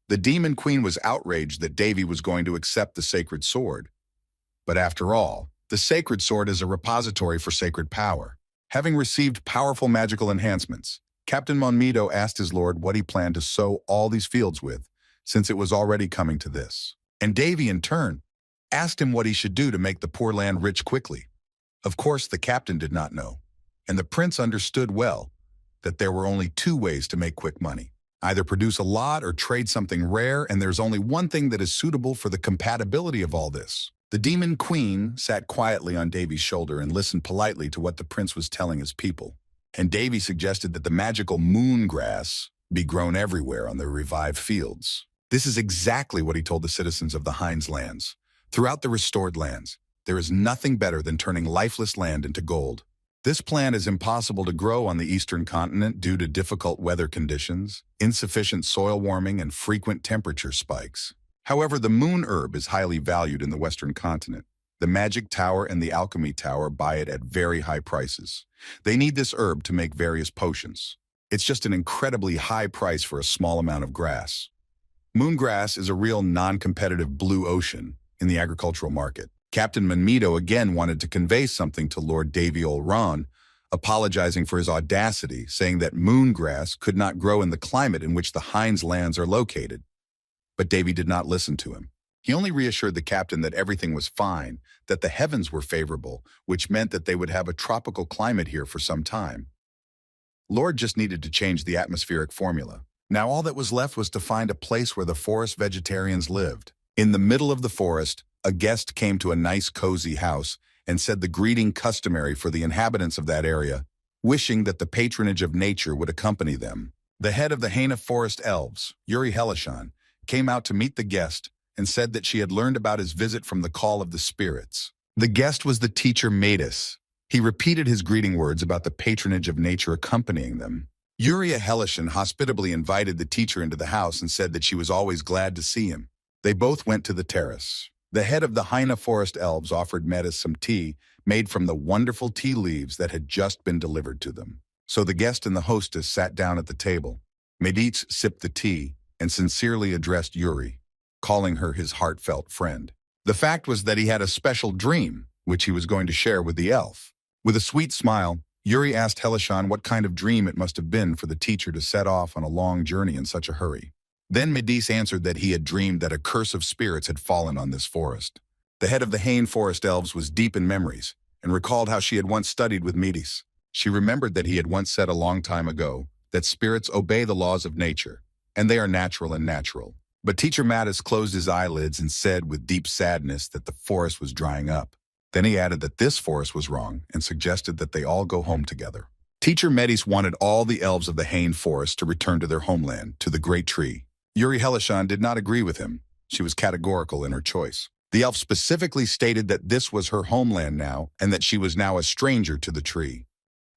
The demon queen was outraged that Davy was going to accept the sacred sword. But after all, the sacred sword is a repository for sacred power. Having received powerful magical enhancements, Captain Monmito asked his lord what he planned to sow all these fields with, since it was already coming to this. And Davy, in turn, asked him what he should do to make the poor land rich quickly. Of course, the captain did not know, and the prince understood well that there were only 2 ways to make quick money. Either produce a lot or trade something rare, and there's only one thing that is suitable for the compatibility of all this. The demon queen sat quietly on Davy's shoulder and listened politely to what the prince was telling his people. And Davy suggested that the magical moon grass be grown everywhere on the revived fields. This is exactly what he told the citizens of the Heinz lands. Throughout the restored lands, there is nothing better than turning lifeless land into gold. This plant is impossible to grow on the eastern continent due to difficult weather conditions, insufficient soil warming, and frequent temperature spikes. However, the moon herb is highly valued in the western continent. The magic tower and the alchemy tower buy it at very high prices. They need this herb to make various potions. It's just an incredibly high price for a small amount of grass. Moongrass is a real non-competitive blue ocean in the agricultural market. Captain Monmito again wanted to convey something to Lord Davy Olron, apologizing for his audacity, saying that moongrass could not grow in the climate in which the Heinz lands are located. But Davy did not listen to him. He only reassured the captain that everything was fine, that the heavens were favorable, which meant that they would have a tropical climate here for some time. Lord just needed to change the atmospheric formula. Now all that was left was to find a place where the forest vegetarians lived. In the middle of the forest, a guest came to a nice cozy house and said the greeting customary for the inhabitants of that area, wishing that the patronage of nature would accompany them. The head of the Haina Forest Elves, Yuri Helishan, came out to meet the guest and said that she had learned about his visit from the call of the spirits. The guest was the teacher Matus. He repeated his greeting words about the patronage of nature accompanying them. Yuri Helishan hospitably invited the teacher into the house and said that she was always glad to see him. They both went to the terrace. The head of the Haina Forest Elves offered Metis some tea made from the wonderful tea leaves that had just been delivered to them. So the guest and the hostess sat down at the table. Medits sipped the tea and sincerely addressed Yuri, calling her his heartfelt friend. The fact was that he had a special dream, which he was going to share with the elf. With a sweet smile, Yuri asked Helishan what kind of dream it must have been for the teacher to set off on a long journey in such a hurry. Then Medis answered that he had dreamed that a curse of spirits had fallen on this forest. The head of the Hain forest elves was deep in memories and recalled how she had once studied with Medis. She remembered that he had once said a long time ago that spirits obey the laws of nature, and they are natural and natural. But Teacher Mattis closed his eyelids and said with deep sadness that the forest was drying up. Then he added that this forest was wrong and suggested that they all go home together. Teacher Medis wanted all the elves of the Hain forest to return to their homeland, to the great tree. Yuri Helishan did not agree with him. She was categorical in her choice. The elf specifically stated that this was her homeland now and that she was now a stranger to the tree.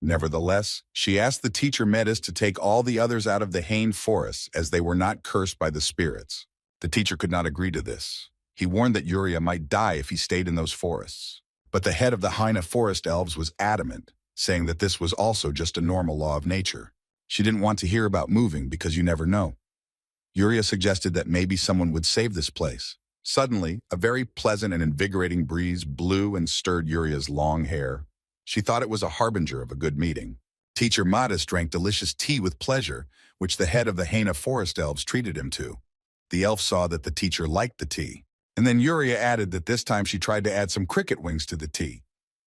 Nevertheless, she asked the teacher Medis to take all the others out of the Hain forests as they were not cursed by the spirits. The teacher could not agree to this. He warned that Yuria might die if he stayed in those forests. But the head of the Haina forest elves was adamant, saying that this was also just a normal law of nature. She didn't want to hear about moving because you never know. Yuria suggested that maybe someone would save this place. Suddenly, a very pleasant and invigorating breeze blew and stirred Yuria's long hair. She thought it was a harbinger of a good meeting. Teacher Modest drank delicious tea with pleasure, which the head of the Haina forest elves treated him to. The elf saw that the teacher liked the tea. And then Yuria added that this time she tried to add some cricket wings to the tea.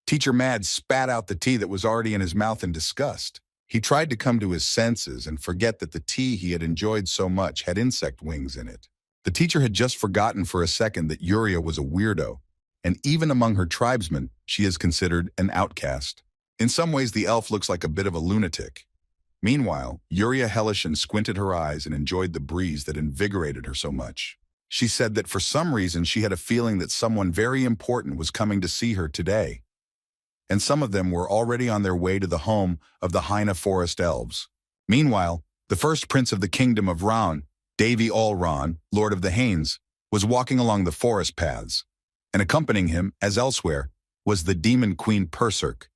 Teacher Mad spat out the tea that was already in his mouth in disgust. He tried to come to his senses and forget that the tea he had enjoyed so much had insect wings in it. The teacher had just forgotten for a second that Yuria was a weirdo, and even among her tribesmen, she is considered an outcast. In some ways, the elf looks like a bit of a lunatic. Meanwhile, Yuria Helishan squinted her eyes and enjoyed the breeze that invigorated her so much. She said that for some reason she had a feeling that someone very important was coming to see her today. And some of them were already on their way to the home of the Haina forest elves. Meanwhile, the first prince of the kingdom of Ran, Davy Allron, Lord of the Haines, was walking along the forest paths, and accompanying him, as elsewhere, was the demon queen Perserk.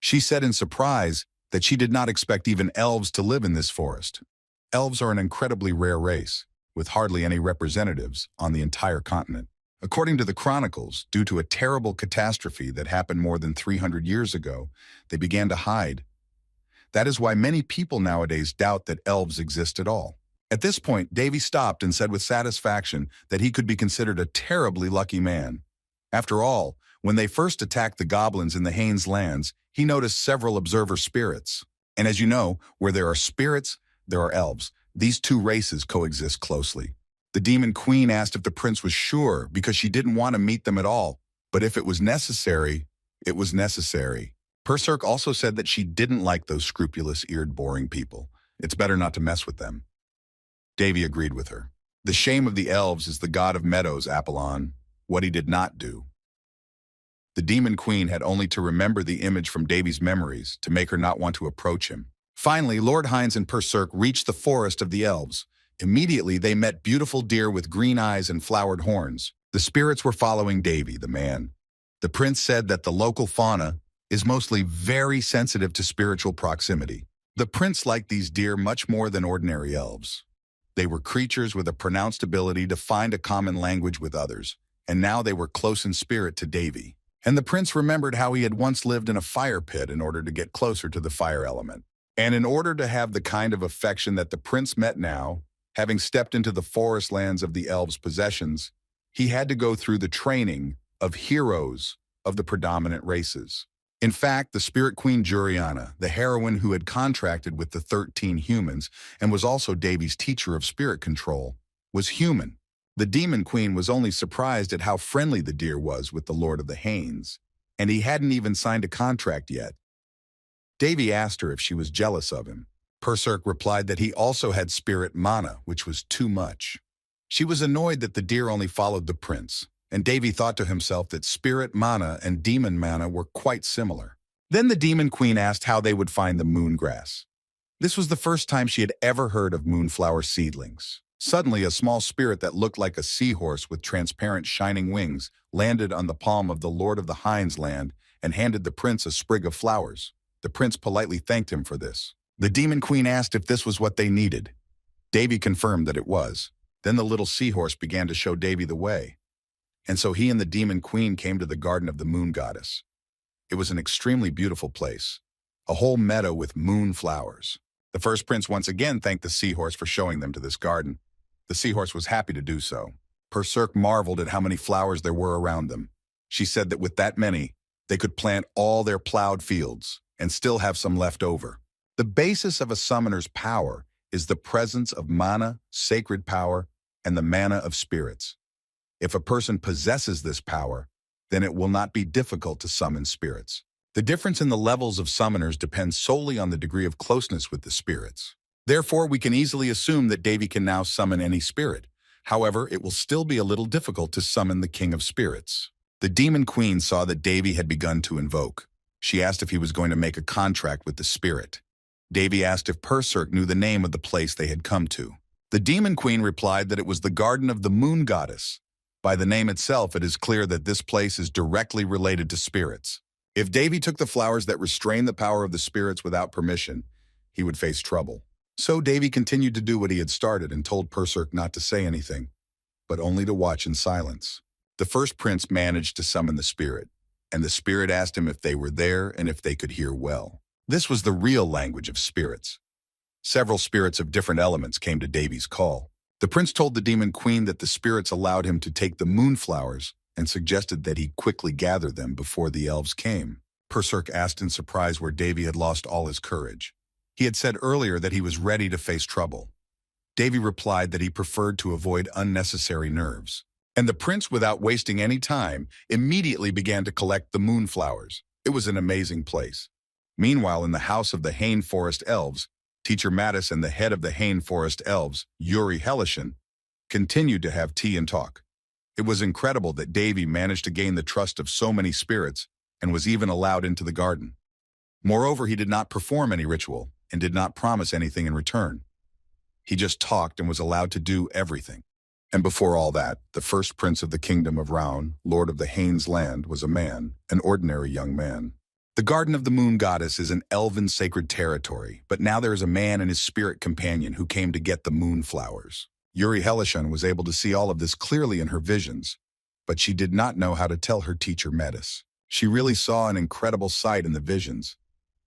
She said in surprise that she did not expect even elves to live in this forest. Elves are an incredibly rare race, with hardly any representatives on the entire continent. According to the chronicles, due to a terrible catastrophe that happened more than 300 years ago, they began to hide. That is why many people nowadays doubt that elves exist at all. At this point, Davy stopped and said with satisfaction that he could be considered a terribly lucky man. After all, when they first attacked the goblins in the Haines lands, he noticed several observer spirits. And as you know, where there are spirits, there are elves. These two races coexist closely. The demon queen asked if the prince was sure because she didn't want to meet them at all. But if it was necessary, it was necessary. Perserk also said that she didn't like those scrupulous-eared, boring people. It's better not to mess with them. Davy agreed with her. The shame of the elves is the god of meadows, Apollon, what he did not do. The demon queen had only to remember the image from Davy's memories to make her not want to approach him. Finally, Lord Hines and Perserk reached the forest of the elves. Immediately, they met beautiful deer with green eyes and flowered horns. The spirits were following Davy, the man. The prince said that the local fauna is mostly very sensitive to spiritual proximity. The prince liked these deer much more than ordinary elves. They were creatures with a pronounced ability to find a common language with others, and now they were close in spirit to Davy. And the prince remembered how he had once lived in a fire pit in order to get closer to the fire element. And in order to have the kind of affection that the prince met now, having stepped into the forest lands of the elves' possessions, he had to go through the training of heroes of the predominant races. In fact, the spirit queen Juriana, the heroine who had contracted with the 13 humans and was also Davy's teacher of spirit control, was human. The demon queen was only surprised at how friendly the deer was with the Lord of the Haines, and he hadn't even signed a contract yet. Davy asked her if she was jealous of him. Perserk replied that he also had spirit mana, which was too much. She was annoyed that the deer only followed the prince, and Davy thought to himself that spirit mana and demon mana were quite similar. Then the demon queen asked how they would find the moon grass. This was the first time she had ever heard of moonflower seedlings. Suddenly, a small spirit that looked like a seahorse with transparent shining wings landed on the palm of the Lord of the Hines land and handed the prince a sprig of flowers. The prince politely thanked him for this. The demon queen asked if this was what they needed. Davy confirmed that it was. Then the little seahorse began to show Davy the way. And so he and the demon queen came to the garden of the moon goddess. It was an extremely beautiful place. a whole meadow with moonflowers. The first prince once again thanked the seahorse for showing them to this garden. The seahorse was happy to do so. Berserk marveled at how many flowers there were around them. She said that with that many, they could plant all their plowed fields and still have some left over. The basis of a summoner's power is the presence of mana, sacred power, and the mana of spirits. If a person possesses this power, then it will not be difficult to summon spirits. The difference in the levels of summoners depends solely on the degree of closeness with the spirits. Therefore, we can easily assume that Devi can now summon any spirit. However, it will still be a little difficult to summon the King of Spirits. The Demon Queen saw that Devi had begun to invoke. She asked if he was going to make a contract with the spirit. Devi asked if Berserk knew the name of the place they had come to. The Demon Queen replied that it was the Garden of the Moon Goddess. By the name itself, it is clear that this place is directly related to spirits. If Devi took the flowers that restrain the power of the spirits without permission, he would face trouble. So Devi continued to do what he had started and told Berserk not to say anything, but only to watch in silence. The first prince managed to summon the spirit, and the spirit asked him if they were there and if they could hear well. This was the real language of spirits. Several spirits of different elements came to Devi's call. The prince told the demon queen that the spirits allowed him to take the moonflowers and suggested that he quickly gather them before the elves came. Berserk asked in surprise where Devi had lost all his courage. He had said earlier that he was ready to face trouble. Devi replied that he preferred to avoid unnecessary nerves. And the prince, without wasting any time, immediately began to collect the moonflowers. It was an amazing place. Meanwhile, in the house of the Hain Forest Elves, Teacher Mattis and the head of the Hain Forest Elves, Yuri Helishan, continued to have tea and talk. It was incredible that Devi managed to gain the trust of so many spirits and was even allowed into the garden. Moreover, he did not perform any ritual and did not promise anything in return. He just talked and was allowed to do everything. And before all that, the first prince of the kingdom of Raun, lord of the Hain's land, was a man, an ordinary young man. The Garden of the Moon Goddess is an elven sacred territory, but now there is a man and his spirit companion who came to get the moonflowers. Yuri Helishan was able to see all of this clearly in her visions, but she did not know how to tell her teacher Metis. She really saw an incredible sight in the visions,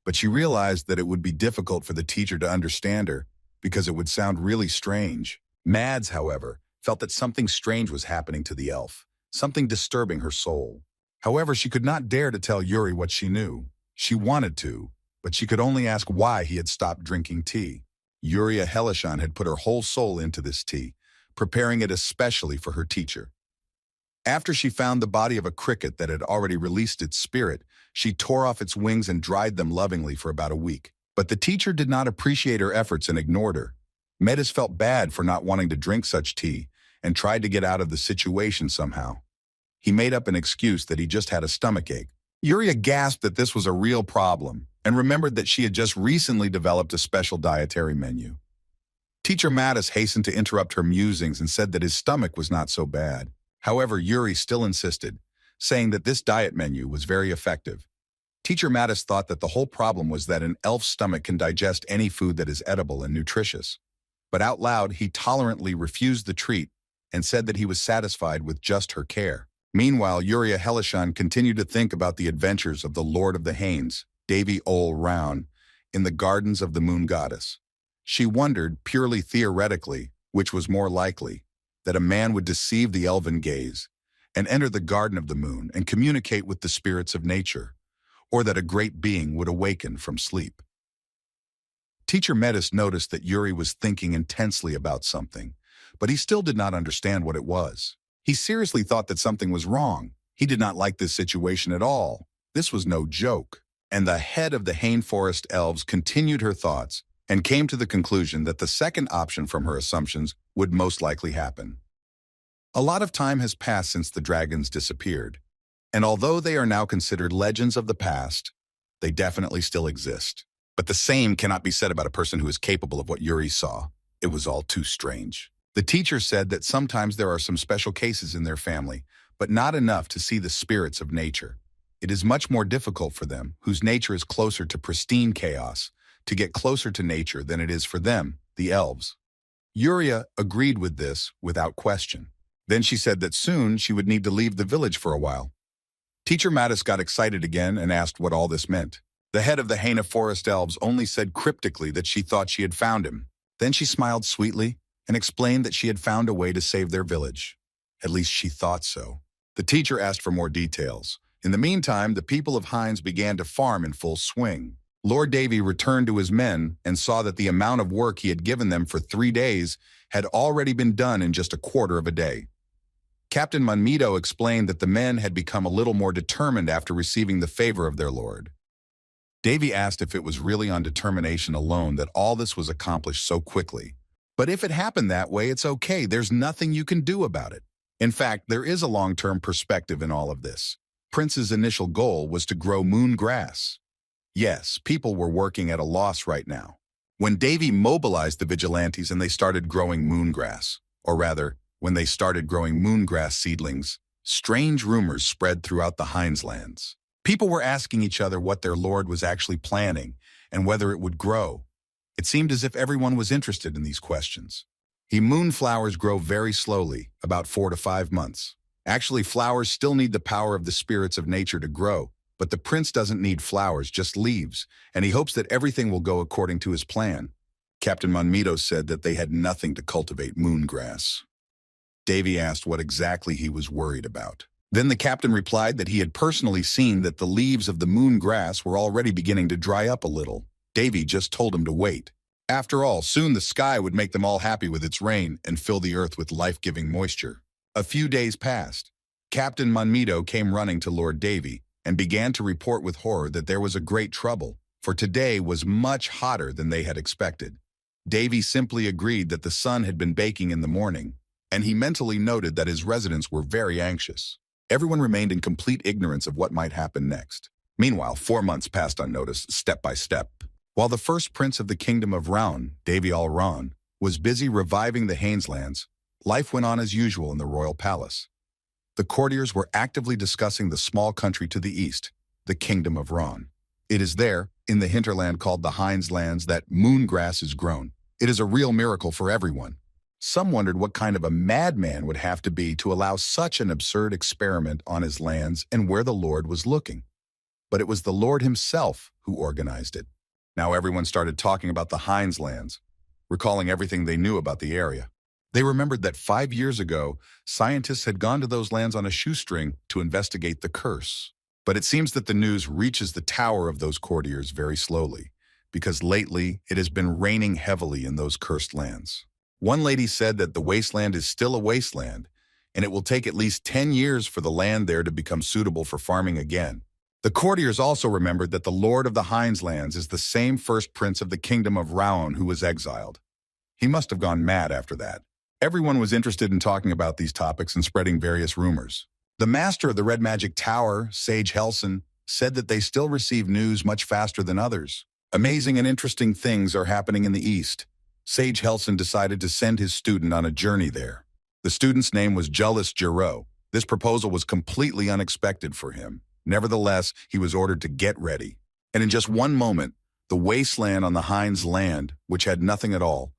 but she realized that it would be difficult for the teacher to understand her because it would sound really strange. Mads, however, felt that something strange was happening to the elf, something disturbing her soul. However, she could not dare to tell Yuri what she knew. She wanted to, but she could only ask why he had stopped drinking tea. Yuria Helishan had put her whole soul into this tea, preparing it especially for her teacher. After she found the body of a cricket that had already released its spirit, she tore off its wings and dried them lovingly for about a week. But the teacher did not appreciate her efforts and ignored her. Metis felt bad for not wanting to drink such tea and tried to get out of the situation somehow. He made up an excuse that he just had a stomachache. Yuria gasped that this was a real problem and remembered that she had just recently developed a special dietary menu. Teacher Mattis hastened to interrupt her musings and said that his stomach was not so bad. However, Yuri still insisted, saying that this diet menu was very effective. Teacher Mattis thought that the whole problem was that an elf's stomach can digest any food that is edible and nutritious. But out loud, he tolerantly refused the treat and said that he was satisfied with just her care. Meanwhile, Yuria Helishan continued to think about the adventures of the Lord of the Hains, Devi Ol Raun, in the Gardens of the Moon Goddess. She wondered, purely theoretically, which was more likely, that a man would deceive the elven gaze and enter the Garden of the Moon and communicate with the spirits of nature, or that a great being would awaken from sleep. Teacher Metis noticed that Yuri was thinking intensely about something, but he still did not understand what it was. He seriously thought that something was wrong. He did not like this situation at all. This was no joke. And the head of the Hain Forest Elves continued her thoughts and came to the conclusion that the second option from her assumptions would most likely happen. A lot of time has passed since the dragons disappeared, and although they are now considered legends of the past, they definitely still exist. But the same cannot be said about a person who is capable of what Yuri saw. It was all too strange. The teacher said that sometimes there are some special cases in their family, but not enough to see the spirits of nature. It is much more difficult for them, whose nature is closer to pristine chaos, to get closer to nature than it is for them, the elves. Yuria agreed with this without question. Then she said that soon she would need to leave the village for a while. Teacher Mattis got excited again and asked what all this meant. The head of the Haina Forest Elves only said cryptically that she thought she had found him. Then she smiled sweetly and explained that she had found a way to save their village. At least she thought so. The teacher asked for more details. In the meantime, the people of Hines began to farm in full swing. Lord Davy returned to his men and saw that the amount of work he had given them for 3 days had already been done in just a quarter of a day. Captain Manhwa explained that the men had become a little more determined after receiving the favor of their lord. Davy asked if it was really on determination alone that all this was accomplished so quickly. But if it happened that way, it's okay. There's nothing you can do about it. In fact, there is a long-term perspective in all of this. Prince's initial goal was to grow moon grass. Yes, people were working at a loss right now. When Davy mobilized the vigilantes and they started growing moongrass, or rather, when they started growing moongrass seedlings, strange rumors spread throughout the Hineslands. People were asking each other what their lord was actually planning and whether it would grow. It seemed as if everyone was interested in these questions. Moonflowers grow very slowly, about 4 to 5 months. Actually, flowers still need the power of the spirits of nature to grow, but the prince doesn't need flowers, just leaves, and he hopes that everything will go according to his plan. Captain Manhwa said that they had nothing to cultivate moongrass. Davy asked what exactly he was worried about. Then the captain replied that he had personally seen that the leaves of the moongrass were already beginning to dry up a little. Davy just told him to wait. After all, soon the sky would make them all happy with its rain and fill the earth with life-giving moisture. A few days passed. Captain Manhwa came running to Lord Davy and began to report with horror that there was a great trouble, for today was much hotter than they had expected. Davy simply agreed that the sun had been baking in the morning, and he mentally noted that his residents were very anxious. Everyone remained in complete ignorance of what might happen next. Meanwhile, 4 months passed unnoticed, step by step. While the first prince of the kingdom of Raun, Davy Alran, was busy reviving the Hineslands, life went on as usual in the royal palace. The courtiers were actively discussing the small country to the east, the kingdom of Raun. It is there, in the hinterland called the Hineslands, that moongrass is grown. It is a real miracle for everyone. Some wondered what kind of a madman would have to be to allow such an absurd experiment on his lands and where the Lord was looking. But it was the Lord himself who organized it. Now everyone started talking about the Hineslands, recalling everything they knew about the area. They remembered that 5 years ago, scientists had gone to those lands on a shoestring to investigate the curse. But it seems that the news reaches the tower of those courtiers very slowly, because lately it has been raining heavily in those cursed lands. One lady said that the wasteland is still a wasteland, and it will take at least 10 years for the land there to become suitable for farming again. The courtiers also remembered that the Lord of the Hineslands is the same first prince of the kingdom of Raun who was exiled. He must have gone mad after that. Everyone was interested in talking about these topics and spreading various rumors. The master of the Red Magic Tower, Sage Helson, said that they still receive news much faster than others. Amazing and interesting things are happening in the East. Sage Helson decided to send his student on a journey there. The student's name was Jullus Giro. This proposal was completely unexpected for him. Nevertheless, he was ordered to get ready. And in just one moment, the wasteland on the Hines land, which had nothing at all,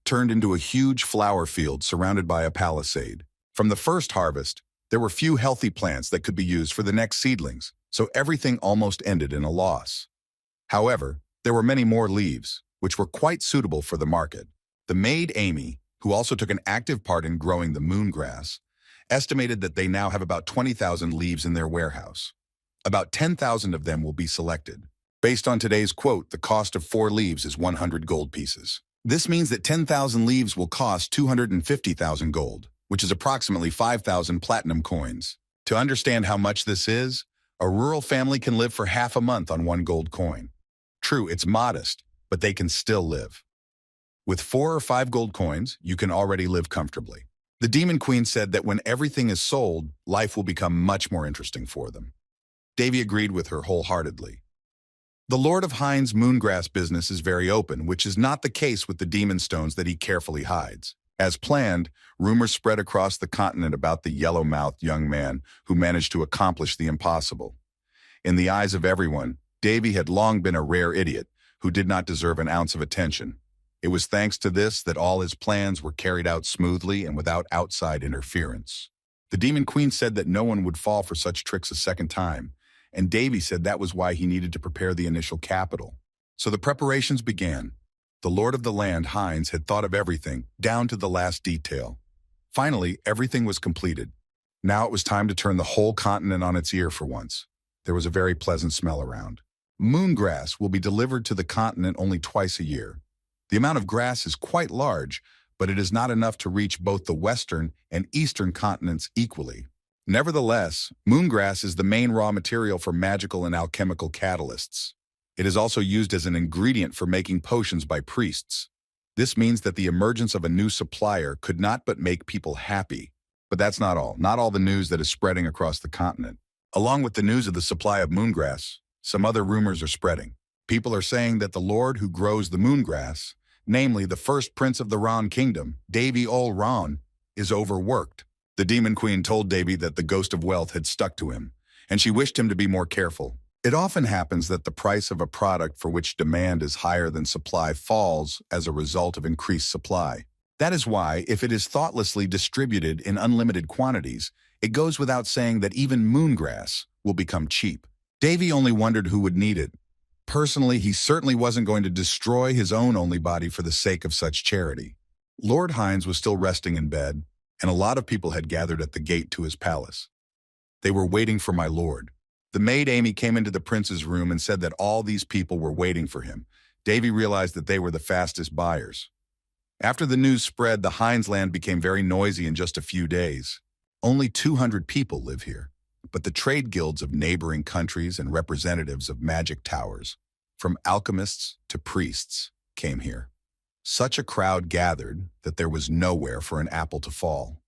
turned into a huge flower field surrounded by a palisade. From the first harvest, there were few healthy plants that could be used for the next seedlings, so everything almost ended in a loss. However, there were many more leaves, which were quite suitable for the market. The maid Amy, who also took an active part in growing the moongrass, estimated that they now have about 20,000 leaves in their warehouse. About 10,000 of them will be selected. Based on today's quote, the cost of 4 leaves is 100 gold pieces. This means that 10,000 leaves will cost 250,000 gold, which is approximately 5,000 platinum coins. To understand how much this is, a rural family can live for half a month on 1 gold coin. True, it's modest, but they can still live. With 4 or 5 gold coins, you can already live comfortably. The Demon Queen said that when everything is sold, life will become much more interesting for them. Davy agreed with her wholeheartedly. The Lord of Hines' moongrass business is very open, which is not the case with the demon stones that he carefully hides. As planned, rumors spread across the continent about the yellow-mouthed young man who managed to accomplish the impossible. In the eyes of everyone, Davy had long been a rare idiot who did not deserve an ounce of attention. It was thanks to this that all his plans were carried out smoothly and without outside interference. The Demon Queen said that no one would fall for such tricks a second time, and Davy said that was why he needed to prepare the initial capital. So the preparations began. The lord of the land, Heinz, had thought of everything, down to the last detail. Finally, everything was completed. Now it was time to turn the whole continent on its ear for once. There was a very pleasant smell around. Moongrass will be delivered to the continent only twice a year. The amount of grass is quite large, but it is not enough to reach both the western and eastern continents equally. Nevertheless, moongrass is the main raw material for magical and alchemical catalysts. It is also used as an ingredient for making potions by priests. This means that the emergence of a new supplier could not but make people happy. But that's not all. Not all the news that is spreading across the continent. Along with the news of the supply of moongrass, some other rumors are spreading. People are saying that the lord who grows the moongrass, namely the first prince of the Ron kingdom, Davy Ol Ron, is overworked. The demon queen told Davy that the ghost of wealth had stuck to him, and she wished him to be more careful. It often happens that the price of a product for which demand is higher than supply falls as a result of increased supply. That is why, if it is thoughtlessly distributed in unlimited quantities, it goes without saying that even moongrass will become cheap. Davy only wondered who would need it. Personally, he certainly wasn't going to destroy his own only body for the sake of such charity. Lord Heinz was still resting in bed, and a lot of people had gathered at the gate to his palace. They were waiting for my lord. The maid Amy came into the prince's room and said that all these people were waiting for him. Davy realized that they were the fastest buyers. After the news spread, the Heinz land became very noisy in just a few days. Only 200 people live here, but the trade guilds of neighboring countries and representatives of magic towers, from alchemists to priests, came here. Such a crowd gathered that there was nowhere for an apple to fall.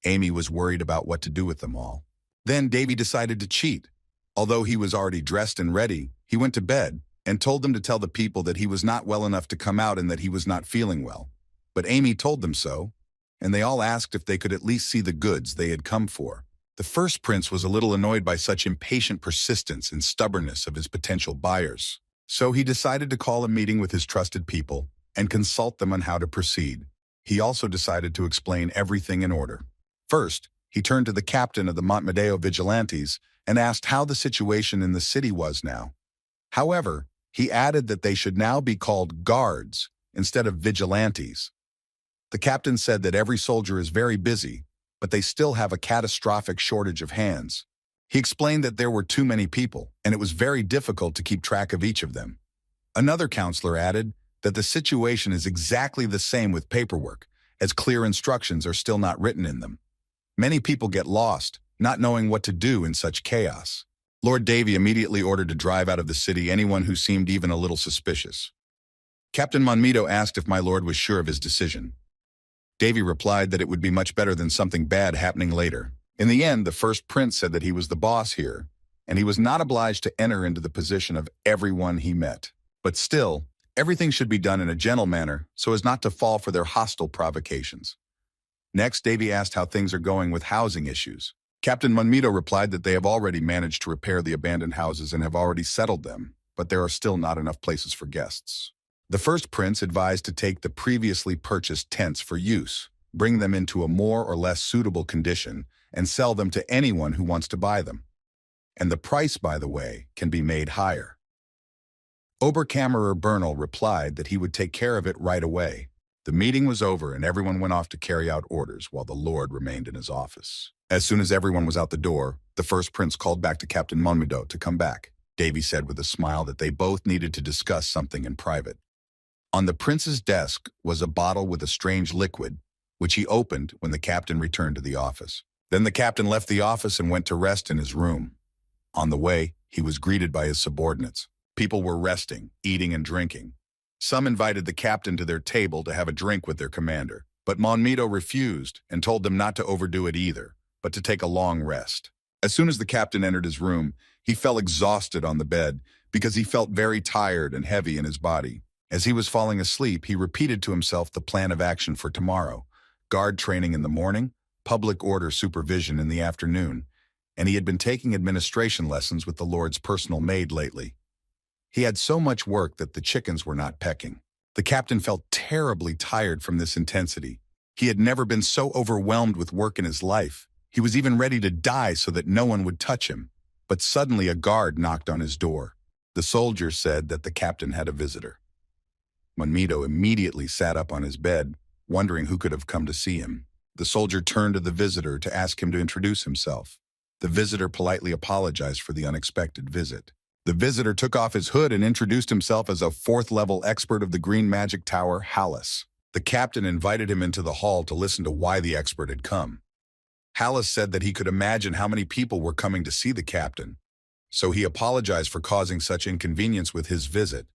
Amy was worried about what to do with them all. Then Davy decided to cheat. Although he was already dressed and ready, he went to bed and told them to tell the people that he was not well enough to come out and that he was not feeling well. But Amy told them so, and they all asked if they could at least see the goods they had come for. The first prince was a little annoyed by such impatient persistence and stubbornness of his potential buyers. So he decided to call a meeting with his trusted people and consult them on how to proceed. He also decided to explain everything in order. First, he turned to the captain of the Montevideo Vigilantes and asked how the situation in the city was now. However, he added that they should now be called guards instead of vigilantes. The captain said that every soldier is very busy, but they still have a catastrophic shortage of hands. He explained that there were too many people, and it was very difficult to keep track of each of them. Another counselor added that the situation is exactly the same with paperwork, as clear instructions are still not written in them. Many people get lost, not knowing what to do in such chaos. Lord Davy immediately ordered to drive out of the city anyone who seemed even a little suspicious. Captain Monmedo asked if my lord was sure of his decision. Davy replied that it would be much better than something bad happening later. In the end, the first prince said that he was the boss here, and he was not obliged to enter into the position of everyone he met. But still, everything should be done in a gentle manner so as not to fall for their hostile provocations. Next, Davy asked how things are going with housing issues. Captain Monmedo replied that they have already managed to repair the abandoned houses and have already settled them, but there are still not enough places for guests. The first prince advised to take the previously purchased tents for use, bring them into a more or less suitable condition, and sell them to anyone who wants to buy them. And the price, by the way, can be made higher. Oberkammerer Bernal replied that he would take care of it right away. The meeting was over and everyone went off to carry out orders while the lord remained in his office. As soon as everyone was out the door, the first prince called back to Captain Monmedo to come back. Davy said with a smile that they both needed to discuss something in private. On the prince's desk was a bottle with a strange liquid, which he opened when the captain returned to the office. Then the captain left the office and went to rest in his room. On the way, he was greeted by his subordinates. People were resting, eating and drinking. Some invited the captain to their table to have a drink with their commander, but Monmedo refused and told them not to overdo it either, but to take a long rest. As soon as the captain entered his room, he fell exhausted on the bed because he felt very tired and heavy in his body. As he was falling asleep, he repeated to himself the plan of action for tomorrow: guard training in the morning, public order supervision in the afternoon, and he had been taking administration lessons with the Lord's personal maid lately. He had so much work that the chickens were not pecking. The captain felt terribly tired from this intensity. He had never been so overwhelmed with work in his life. He was even ready to die so that no one would touch him. But suddenly a guard knocked on his door. The soldier said that the captain had a visitor. Monmito immediately sat up on his bed, wondering who could have come to see him. The soldier turned to the visitor to ask him to introduce himself. The visitor politely apologized for the unexpected visit. The visitor took off his hood and introduced himself as a fourth-level expert of the Green Magic Tower, Hallis. The captain invited him into the hall to listen to why the expert had come. Hallis said that he could imagine how many people were coming to see the captain, so he apologized for causing such inconvenience with his visit.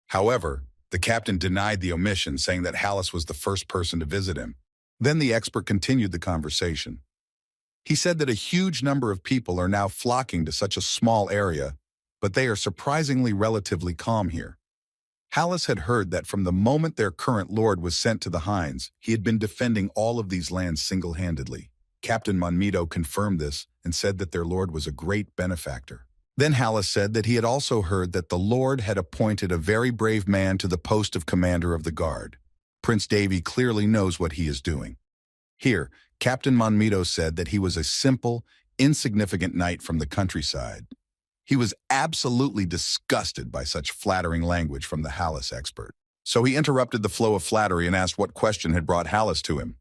However, the captain denied the omission, saying that Hallis was the first person to visit him. Then the expert continued the conversation. He said that a huge number of people are now flocking to such a small area, but they are surprisingly relatively calm here. Hallis had heard that from the moment their current lord was sent to the Hinds, he had been defending all of these lands single-handedly. Captain Monmito confirmed this and said that their lord was a great benefactor. Then Hallis said that he had also heard that the lord had appointed a very brave man to the post of commander of the guard. Prince Davy clearly knows what he is doing. Here, Captain Monmito said that he was a simple, insignificant knight from the countryside. He was absolutely disgusted by such flattering language from the Hallis expert. So he interrupted the flow of flattery and asked what question had brought Hallis to him.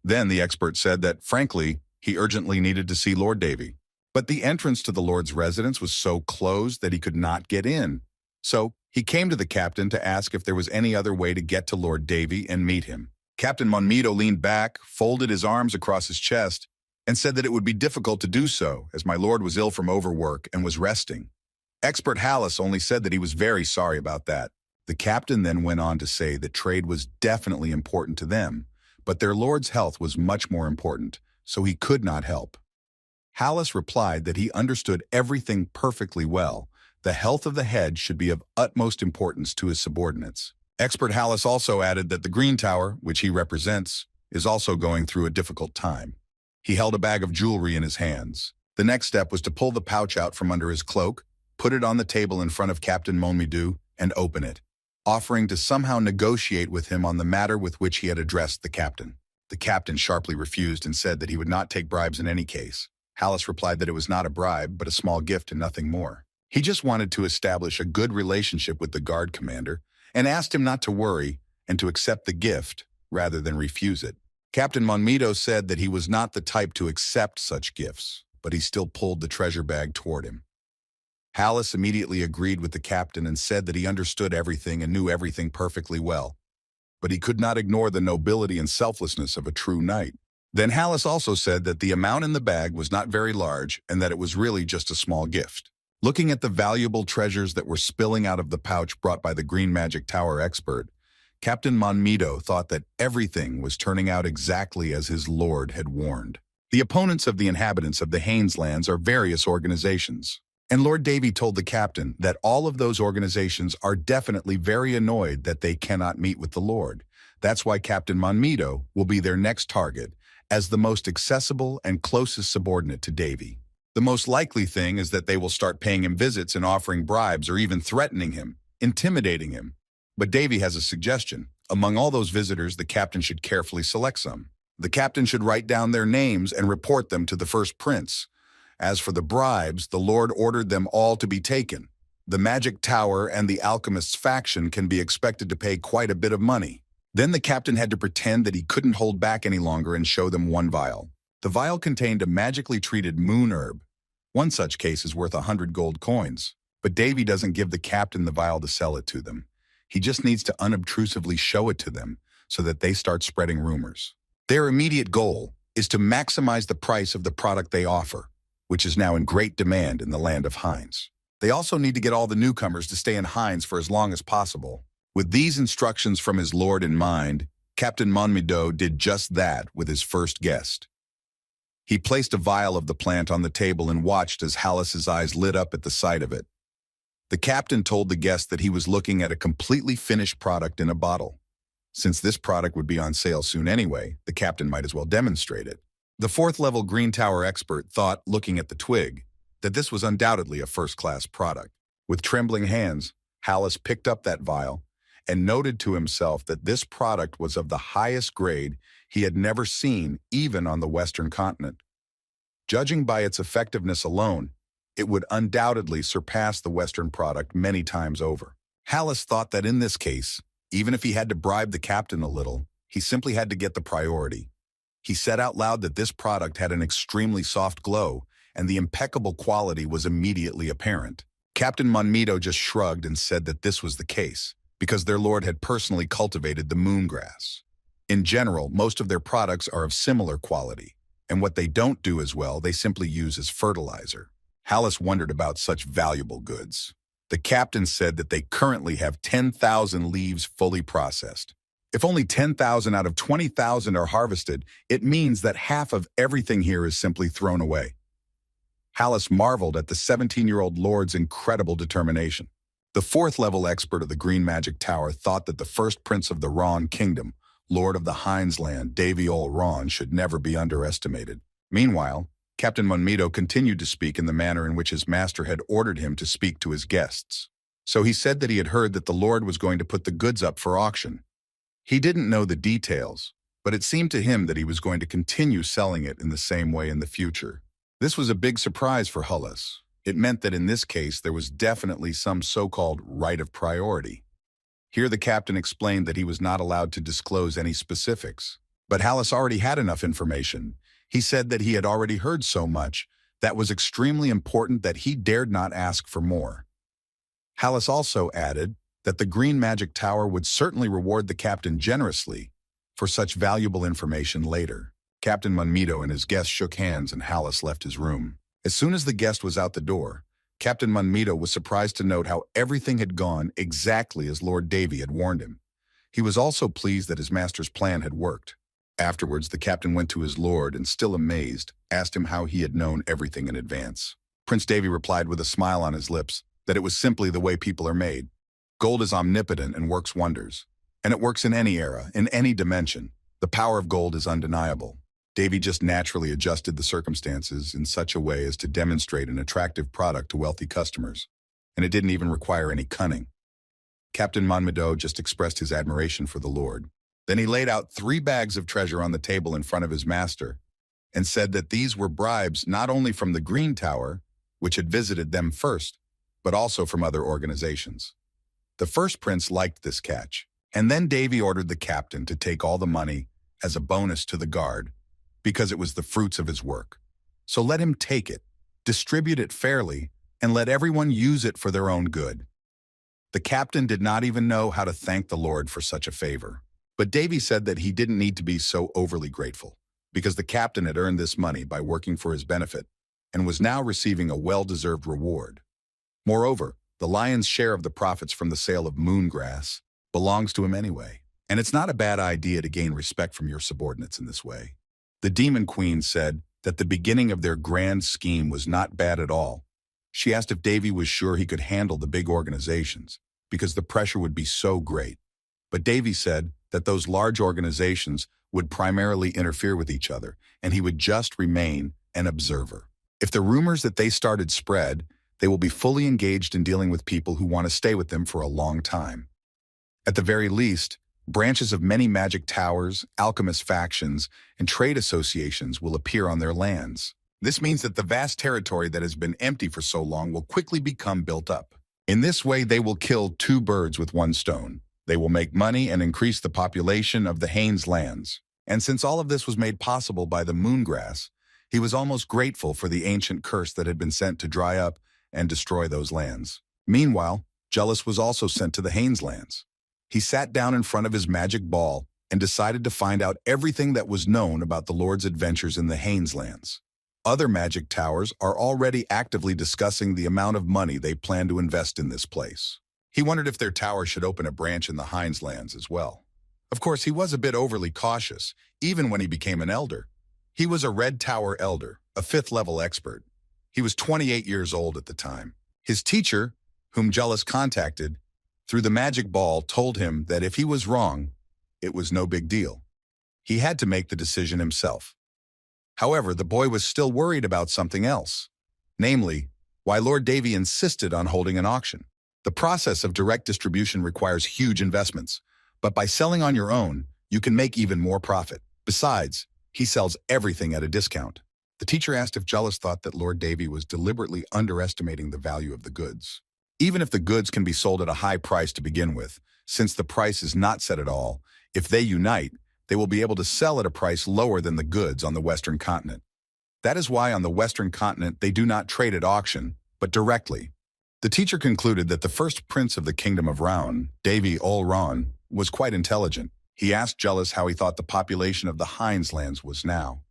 Then the expert said that, frankly, he urgently needed to see Lord Davy. But the entrance to the Lord's residence was so closed that he could not get in. So he came to the captain to ask if there was any other way to get to Lord Davy and meet him. Captain Monmito leaned back, folded his arms across his chest, and said that it would be difficult to do so, as my lord was ill from overwork and was resting. Expert Hallis only said that he was very sorry about that. The captain then went on to say that trade was definitely important to them, but their lord's health was much more important, so he could not help. Hallis replied that he understood everything perfectly well. The health of the head should be of utmost importance to his subordinates. Expert Hallis also added that the Green Tower, which he represents, is also going through a difficult time. He held a bag of jewelry in his hands. The next step was to pull the pouch out from under his cloak, put it on the table in front of Captain Monmito, and open it, offering to somehow negotiate with him on the matter with which he had addressed the captain. The captain sharply refused and said that he would not take bribes in any case. Hallis replied that it was not a bribe, but a small gift and nothing more. He just wanted to establish a good relationship with the guard commander and asked him not to worry and to accept the gift rather than refuse it. Captain Monmito said that he was not the type to accept such gifts, but he still pulled the treasure bag toward him. Hallis immediately agreed with the captain and said that he understood everything and knew everything perfectly well, but he could not ignore the nobility and selflessness of a true knight. Then Hallis also said that the amount in the bag was not very large and that it was really just a small gift. Looking at the valuable treasures that were spilling out of the pouch brought by the Green Magic Tower expert, Captain Monmito thought that everything was turning out exactly as his lord had warned. The opponents of the inhabitants of the Haines lands are various organizations, and Lord Davy told the captain that all of those organizations are definitely very annoyed that they cannot meet with the lord. That's why Captain Monmito will be their next target, as the most accessible and closest subordinate to Davy. The most likely thing is that they will start paying him visits and offering bribes or even threatening him, intimidating him. But Davy has a suggestion. Among all those visitors, the captain should carefully select some. The captain should write down their names and report them to the first prince. As for the bribes, the lord ordered them all to be taken. The Magic Tower and the Alchemist's faction can be expected to pay quite a bit of money. Then the captain had to pretend that he couldn't hold back any longer and show them one vial. The vial contained a magically treated moon herb. One such case is worth 100 gold coins. But Davy doesn't give the captain the vial to sell it to them. He just needs to unobtrusively show it to them so that they start spreading rumors. Their immediate goal is to maximize the price of the product they offer, which is now in great demand in the land of Hinds. They also need to get all the newcomers to stay in Hinds for as long as possible. With these instructions from his lord in mind, Captain Monmito did just that with his first guest. He placed a vial of the plant on the table and watched as Hallis's eyes lit up at the sight of it. The captain told the guest that he was looking at a completely finished product in a bottle. Since this product would be on sale soon anyway, the captain might as well demonstrate it. The fourth-level Green Tower expert thought, looking at the twig, that this was undoubtedly a first-class product. With trembling hands, Hallis picked up that vial and noted to himself that this product was of the highest grade he had never seen, even on the Western continent. Judging by its effectiveness alone, it would undoubtedly surpass the Western product many times over. Hallis thought that in this case, even if he had to bribe the captain a little, he simply had to get the priority. He said out loud that this product had an extremely soft glow, and the impeccable quality was immediately apparent. Captain Monmito just shrugged and said that this was the case, because their lord had personally cultivated the moongrass. In general, most of their products are of similar quality, and what they don't do as well, they simply use as fertilizer. Hallis wondered about such valuable goods. The captain said that they currently have 10,000 leaves fully processed. If only 10,000 out of 20,000 are harvested, it means that half of everything here is simply thrown away. Hallis marveled at the 17-year-old lord's incredible determination. The fourth-level expert of the Green Magic Tower thought that the first prince of the Ron Kingdom, Lord of the Hindsland, Davy Ol Ron, should never be underestimated. Meanwhile, Captain Monmito continued to speak in the manner in which his master had ordered him to speak to his guests. So he said that he had heard that the Lord was going to put the goods up for auction. He didn't know the details, but it seemed to him that he was going to continue selling it in the same way in the future. This was a big surprise for Hallis. It meant that in this case there was definitely some so-called right of priority. Here the captain explained that he was not allowed to disclose any specifics. But Hallis already had enough information. He said that he had already heard so much that was extremely important that he dared not ask for more. Hallis also added that the Green Magic Tower would certainly reward the captain generously for such valuable information later. Captain Monmito and his guest shook hands and Hallis left his room. As soon as the guest was out the door, Captain Monmito was surprised to note how everything had gone exactly as Lord Davy had warned him. He was also pleased that his master's plan had worked. Afterwards, the captain went to his lord and, still amazed, asked him how he had known everything in advance. Prince Davy replied with a smile on his lips that it was simply the way people are made. Gold is omnipotent and works wonders. And it works in any era, in any dimension. The power of gold is undeniable. Davy just naturally adjusted the circumstances in such a way as to demonstrate an attractive product to wealthy customers, and it didn't even require any cunning. Captain Monmito just expressed his admiration for the Lord. Then he laid out 3 bags of treasure on the table in front of his master and said that these were bribes not only from the Green Tower, which had visited them first, but also from other organizations. The first prince liked this catch, and then Davy ordered the captain to take all the money as a bonus to the guard, because it was the fruits of his work. So let him take it, distribute it fairly, and let everyone use it for their own good. The captain did not even know how to thank the Lord for such a favor. But Davy said that he didn't need to be so overly grateful, because the captain had earned this money by working for his benefit, and was now receiving a well-deserved reward. Moreover, the lion's share of the profits from the sale of moongrass belongs to him anyway, and it's not a bad idea to gain respect from your subordinates in this way. The Demon Queen said that the beginning of their grand scheme was not bad at all. She asked if Davy was sure he could handle the big organizations, because the pressure would be so great. But Davy said that those large organizations would primarily interfere with each other, and he would just remain an observer. If the rumors that they started spread, they will be fully engaged in dealing with people who want to stay with them for a long time. At the very least, branches of many magic towers, alchemist factions, and trade associations will appear on their lands. This means that the vast territory that has been empty for so long will quickly become built up. In this way, they will kill 2 birds with 1 stone. They will make money and increase the population of the Haines lands. And since all of this was made possible by the moongrass, he was almost grateful for the ancient curse that had been sent to dry up and destroy those lands. Meanwhile, Jealous was also sent to the Haines lands. He sat down in front of his magic ball and decided to find out everything that was known about the Lord's adventures in the Haines lands. Other magic towers are already actively discussing the amount of money they plan to invest in this place. He wondered if their tower should open a branch in the Haines lands as well. Of course, he was a bit overly cautious, even when he became an elder. He was a Red Tower elder, a 5th-level expert. He was 28 years old at the time. His teacher, whom Jealous contacted through the magic ball, told him that if he was wrong, it was no big deal. He had to make the decision himself. However, the boy was still worried about something else, namely, why Lord Davy insisted on holding an auction. The process of direct distribution requires huge investments, but by selling on your own, you can make even more profit. Besides, he sells everything at a discount. The teacher asked if Jealous thought that Lord Davy was deliberately underestimating the value of the goods. Even if the goods can be sold at a high price to begin with, since the price is not set at all, if they unite, they will be able to sell at a price lower than the goods on the Western continent. That is why on the Western continent they do not trade at auction, but directly. The teacher concluded that the first prince of the kingdom of Raun, Davy ol Ron, was quite intelligent. He asked Jealous how he thought the population of the Hineslands was now.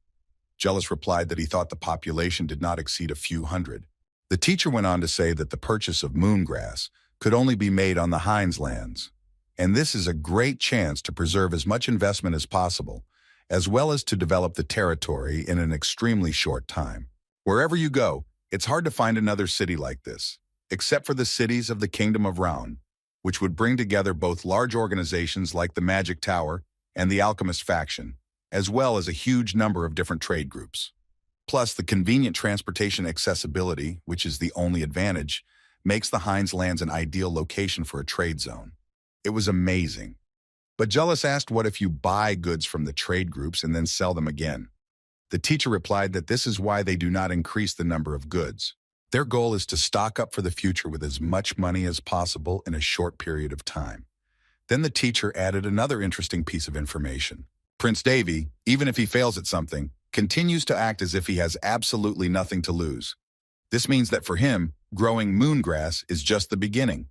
Jealous replied that he thought the population did not exceed a few hundred. The teacher went on to say that the purchase of moongrass could only be made on the Hineslands, and this is a great chance to preserve as much investment as possible, as well as to develop the territory in an extremely short time. Wherever you go, it's hard to find another city like this, except for the cities of the Kingdom of Raun, which would bring together both large organizations like the Magic Tower and the Alchemist faction, as well as a huge number of different trade groups. Plus, the convenient transportation accessibility, which is the only advantage, makes the Hineslands an ideal location for a trade zone. It was amazing. But Jealous asked what if you buy goods from the trade groups and then sell them again? The teacher replied that this is why they do not increase the number of goods. Their goal is to stock up for the future with as much money as possible in a short period of time. Then the teacher added another interesting piece of information. Prince Davy, even if he fails at something, continues to act as if he has absolutely nothing to lose. This means that for him, growing moongrass is just the beginning.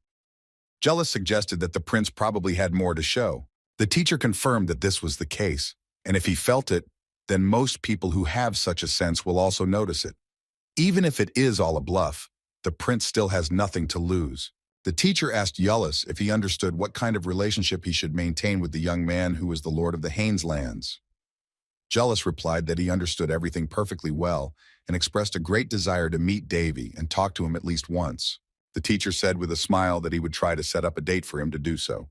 Jealous suggested that the prince probably had more to show. The teacher confirmed that this was the case, and if he felt it, then most people who have such a sense will also notice it. Even if it is all a bluff, the prince still has nothing to lose. The teacher asked Jealous if he understood what kind of relationship he should maintain with the young man who was the lord of the Hineslands. Jealous replied that he understood everything perfectly well and expressed a great desire to meet Davy and talk to him at least once. The teacher said with a smile that he would try to set up a date for him to do so.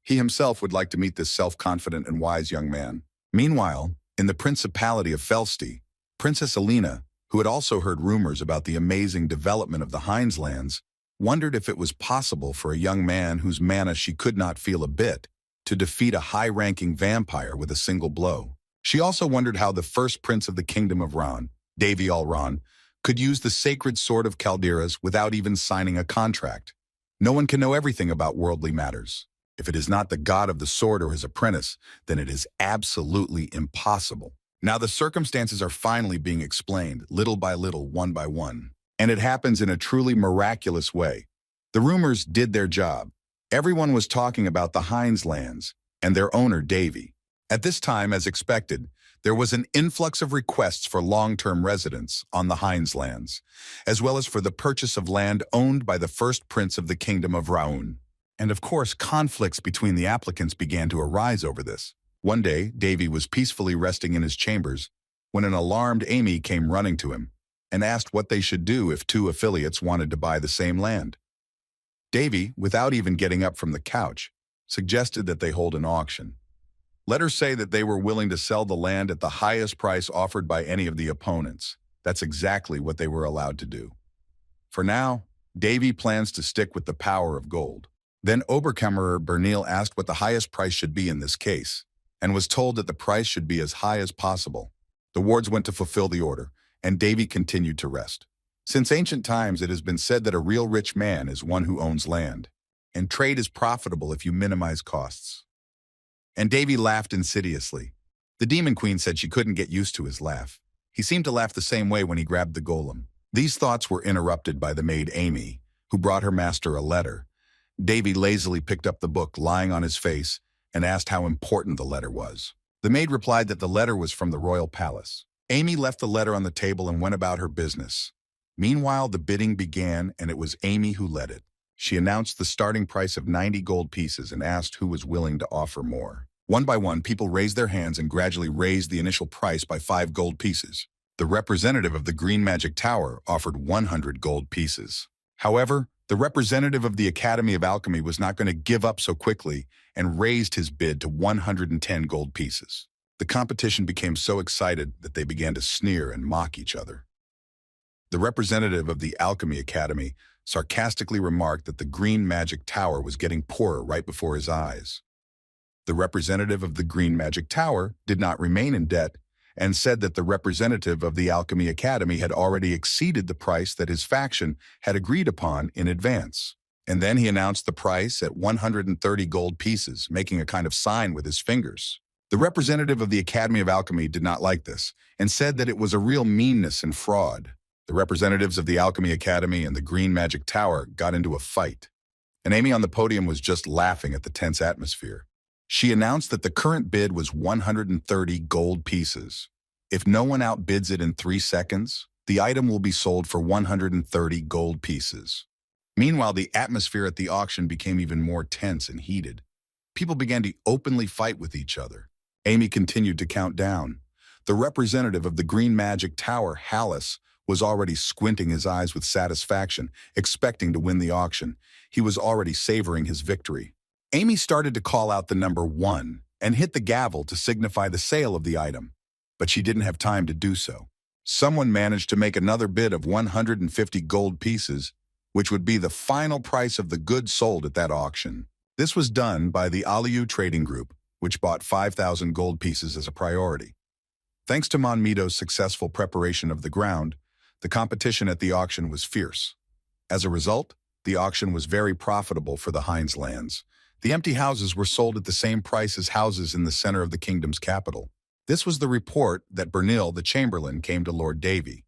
He himself would like to meet this self-confident and wise young man. Meanwhile, in the Principality of Felsti, Princess Alina, who had also heard rumors about the amazing development of the Hineslands, wondered if it was possible for a young man whose mana she could not feel a bit to defeat a high-ranking vampire with a single blow. She also wondered how the first prince of the Kingdom of Raun, Davy ol Ron, could use the sacred sword of Calderas without even signing a contract. No one can know everything about worldly matters. If it is not the god of the sword or his apprentice, then it is absolutely impossible. Now the circumstances are finally being explained, little by little, one by one. And it happens in a truly miraculous way. The rumors did their job. Everyone was talking about the Hineslands and their owner, Davy. At this time, as expected, there was an influx of requests for long-term residence on the Hineslands, as well as for the purchase of land owned by the first prince of the Kingdom of Raun. And of course, conflicts between the applicants began to arise over this. One day, Davy was peacefully resting in his chambers when an alarmed Amy came running to him and asked what they should do if two affiliates wanted to buy the same land. Davy, without even getting up from the couch, suggested that they hold an auction. Let her say that they were willing to sell the land at the highest price offered by any of the opponents. That's exactly what they were allowed to do. For now, Davy plans to stick with the power of gold. Then Oberkämmerer Bernil asked what the highest price should be in this case, and was told that the price should be as high as possible. The wards went to fulfill the order, and Davy continued to rest. Since ancient times, it has been said that a real rich man is one who owns land, and trade is profitable if you minimize costs. And Davy laughed insidiously. The Demon Queen said she couldn't get used to his laugh. He seemed to laugh the same way when he grabbed the golem. These thoughts were interrupted by the maid Amy, who brought her master a letter. Davy lazily picked up the book lying on his face and asked how important the letter was. The maid replied that the letter was from the royal palace. Amy left the letter on the table and went about her business. Meanwhile, the bidding began, and it was Amy who led it. She announced the starting price of 90 gold pieces and asked who was willing to offer more. One by one, people raised their hands and gradually raised the initial price by 5 gold pieces. The representative of the Green Magic Tower offered 100 gold pieces. However, the representative of the Academy of Alchemy was not going to give up so quickly and raised his bid to 110 gold pieces. The competition became so excited that they began to sneer and mock each other. The representative of the Alchemy Academy sarcastically remarked that the Green Magic Tower was getting poorer right before his eyes. The representative of the Green Magic Tower did not remain in debt and said that the representative of the Alchemy Academy had already exceeded the price that his faction had agreed upon in advance. And then he announced the price at 130 gold pieces, making a kind of sign with his fingers. The representative of the Academy of Alchemy did not like this and said that it was a real meanness and fraud. The representatives of the Alchemy Academy and the Green Magic Tower got into a fight. And Amy on the podium was just laughing at the tense atmosphere. She announced that the current bid was 130 gold pieces. If no one outbids it in 3 seconds, the item will be sold for 130 gold pieces. Meanwhile, the atmosphere at the auction became even more tense and heated. People began to openly fight with each other. Amy continued to count down. The representative of the Green Magic Tower, Hallis, was already squinting his eyes with satisfaction, expecting to win the auction. He was already savoring his victory. Amy started to call out the number 1 and hit the gavel to signify the sale of the item, but she didn't have time to do so. Someone managed to make another bid of 150 gold pieces, which would be the final price of the goods sold at that auction. This was done by the Aliu Trading Group, which bought 5,000 gold pieces as a priority. Thanks to Monmido's successful preparation of the ground, the competition at the auction was fierce. As a result, the auction was very profitable for the Heinz lands. The empty houses were sold at the same price as houses in the center of the kingdom's capital. This was the report that Bernil, the chamberlain, came to Lord Davy.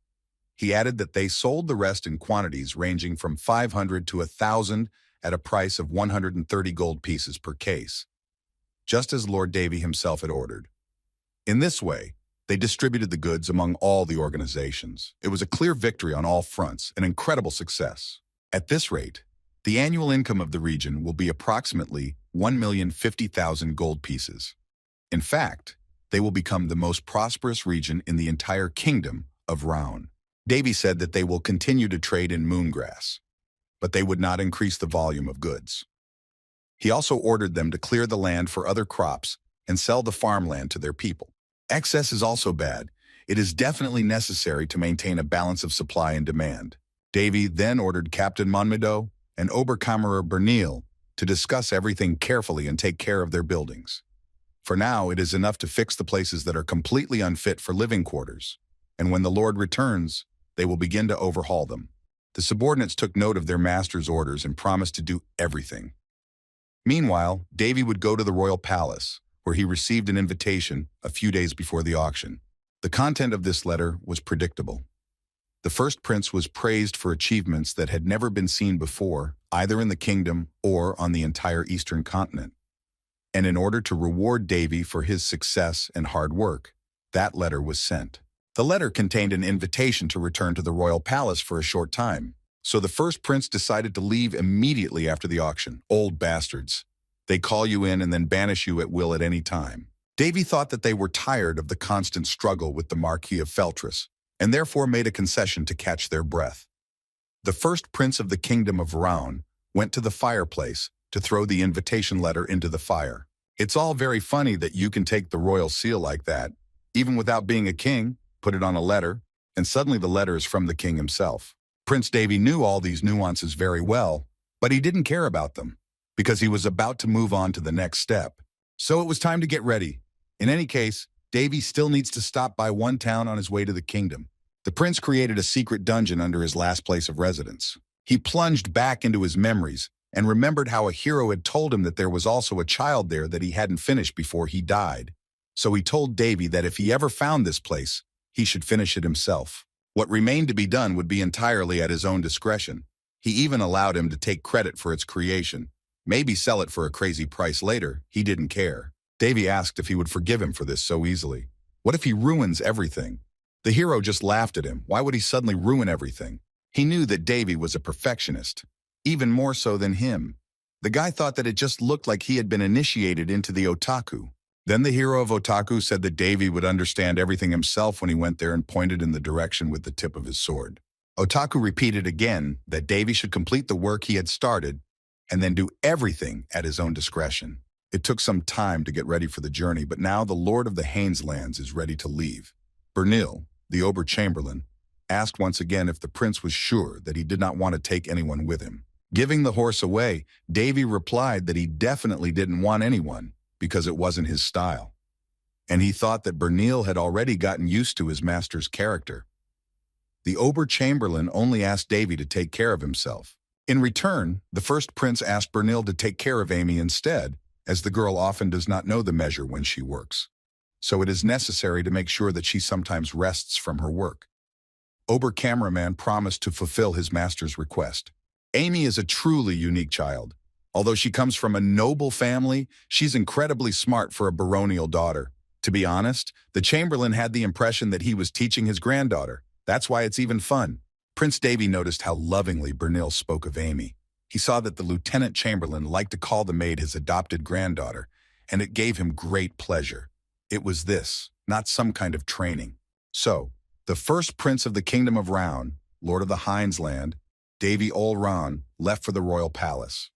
He added that they sold the rest in quantities ranging from 500 to 1,000 at a price of 130 gold pieces per case, just as Lord Davy himself had ordered. In this way, they distributed the goods among all the organizations. It was a clear victory on all fronts, an incredible success. At this rate, the annual income of the region will be approximately 1,050,000 gold pieces. In fact, they will become the most prosperous region in the entire kingdom of Raun. Davy said that they will continue to trade in moongrass, but they would not increase the volume of goods. He also ordered them to clear the land for other crops and sell the farmland to their people. Excess is also bad. It is definitely necessary to maintain a balance of supply and demand. Davy then ordered Captain Monmido and Oberkammerer Bernil to discuss everything carefully and take care of their buildings. For now, it is enough to fix the places that are completely unfit for living quarters, and when the Lord returns, they will begin to overhaul them. The subordinates took note of their master's orders and promised to do everything. Meanwhile, Davy would go to the royal palace, where he received an invitation a few days before the auction. The content of this letter was predictable. The first prince was praised for achievements that had never been seen before, either in the kingdom or on the entire eastern continent. And in order to reward Davy for his success and hard work, that letter was sent. The letter contained an invitation to return to the royal palace for a short time. So the first prince decided to leave immediately after the auction. Old bastards. They call you in and then banish you at will at any time. Davy thought that they were tired of the constant struggle with the Marquis of Feltris, and therefore made a concession to catch their breath. The first prince of the kingdom of Raun went to the fireplace to throw the invitation letter into the fire. It's all very funny that you can take the royal seal like that, even without being a king, put it on a letter, and suddenly the letter is from the king himself. Prince Davy knew all these nuances very well, but he didn't care about them, because he was about to move on to the next step. So it was time to get ready. In any case, Davy still needs to stop by one town on his way to the kingdom. The prince created a secret dungeon under his last place of residence. He plunged back into his memories and remembered how a hero had told him that there was also a child there that he hadn't finished before he died. So he told Davy that if he ever found this place, he should finish it himself. What remained to be done would be entirely at his own discretion. He even allowed him to take credit for its creation, maybe sell it for a crazy price later. He didn't care. Davy asked if he would forgive him for this so easily. What if he ruins everything? The hero just laughed at him. Why would he suddenly ruin everything? He knew that Davy was a perfectionist, even more so than him. The guy thought that it just looked like he had been initiated into the otaku. Then the hero of otaku said that Davy would understand everything himself when he went there and pointed in the direction with the tip of his sword. Otaku repeated again that Davy should complete the work he had started and then do everything at his own discretion. It took some time to get ready for the journey, but now the Lord of the Haineslands is ready to leave. Bernil, the Ober-Chamberlain, asked once again if the prince was sure that he did not want to take anyone with him. Giving the horse away, Davy replied that he definitely didn't want anyone, because it wasn't his style. and he thought that Bernil had already gotten used to his master's character. The Ober-Chamberlain only asked Davy to take care of himself. In return, the first prince asked Bernil to take care of Amy instead, as the girl often does not know the measure when she works. So it is necessary to make sure that she sometimes rests from her work. Ober-Cameraman promised to fulfill his master's request. Amy is a truly unique child. Although she comes from a noble family, she's incredibly smart for a baronial daughter. To be honest, the Chamberlain had the impression that he was teaching his granddaughter. That's why it's even fun. Prince Davy noticed how lovingly Bernil spoke of Amy. He saw that the Lieutenant Chamberlain liked to call the maid his adopted granddaughter, and it gave him great pleasure. It was this, not some kind of training. So, the first prince of the Kingdom of Round, Lord of the Hindsland, Davy Ol Ron, left for the royal palace.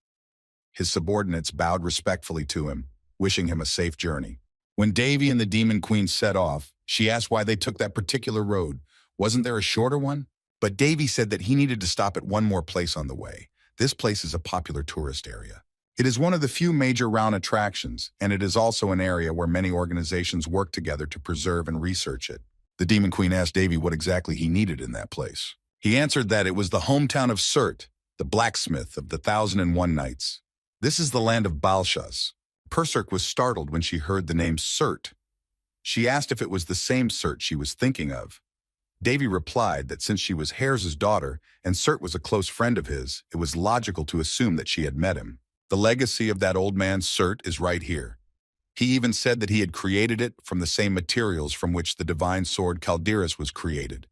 His subordinates bowed respectfully to him, wishing him a safe journey. When Davy and the Demon Queen set off, she asked why they took that particular road. Wasn't there a shorter one? But Davy said that he needed to stop at one more place on the way. This place is a popular tourist area. It is one of the few major Round attractions, and it is also an area where many organizations work together to preserve and research it. The Demon Queen asked Davy what exactly he needed in that place. He answered that it was the hometown of Surt, the blacksmith of the 1001 Nights. This is the land of Balshas. Perserk was startled when she heard the name Surt. She asked if it was the same Surt she was thinking of. Davy replied that since she was Hares's daughter and Surt was a close friend of his, it was logical to assume that she had met him. The legacy of that old man Surt is right here. He even said that he had created it from the same materials from which the divine sword Calderas was created.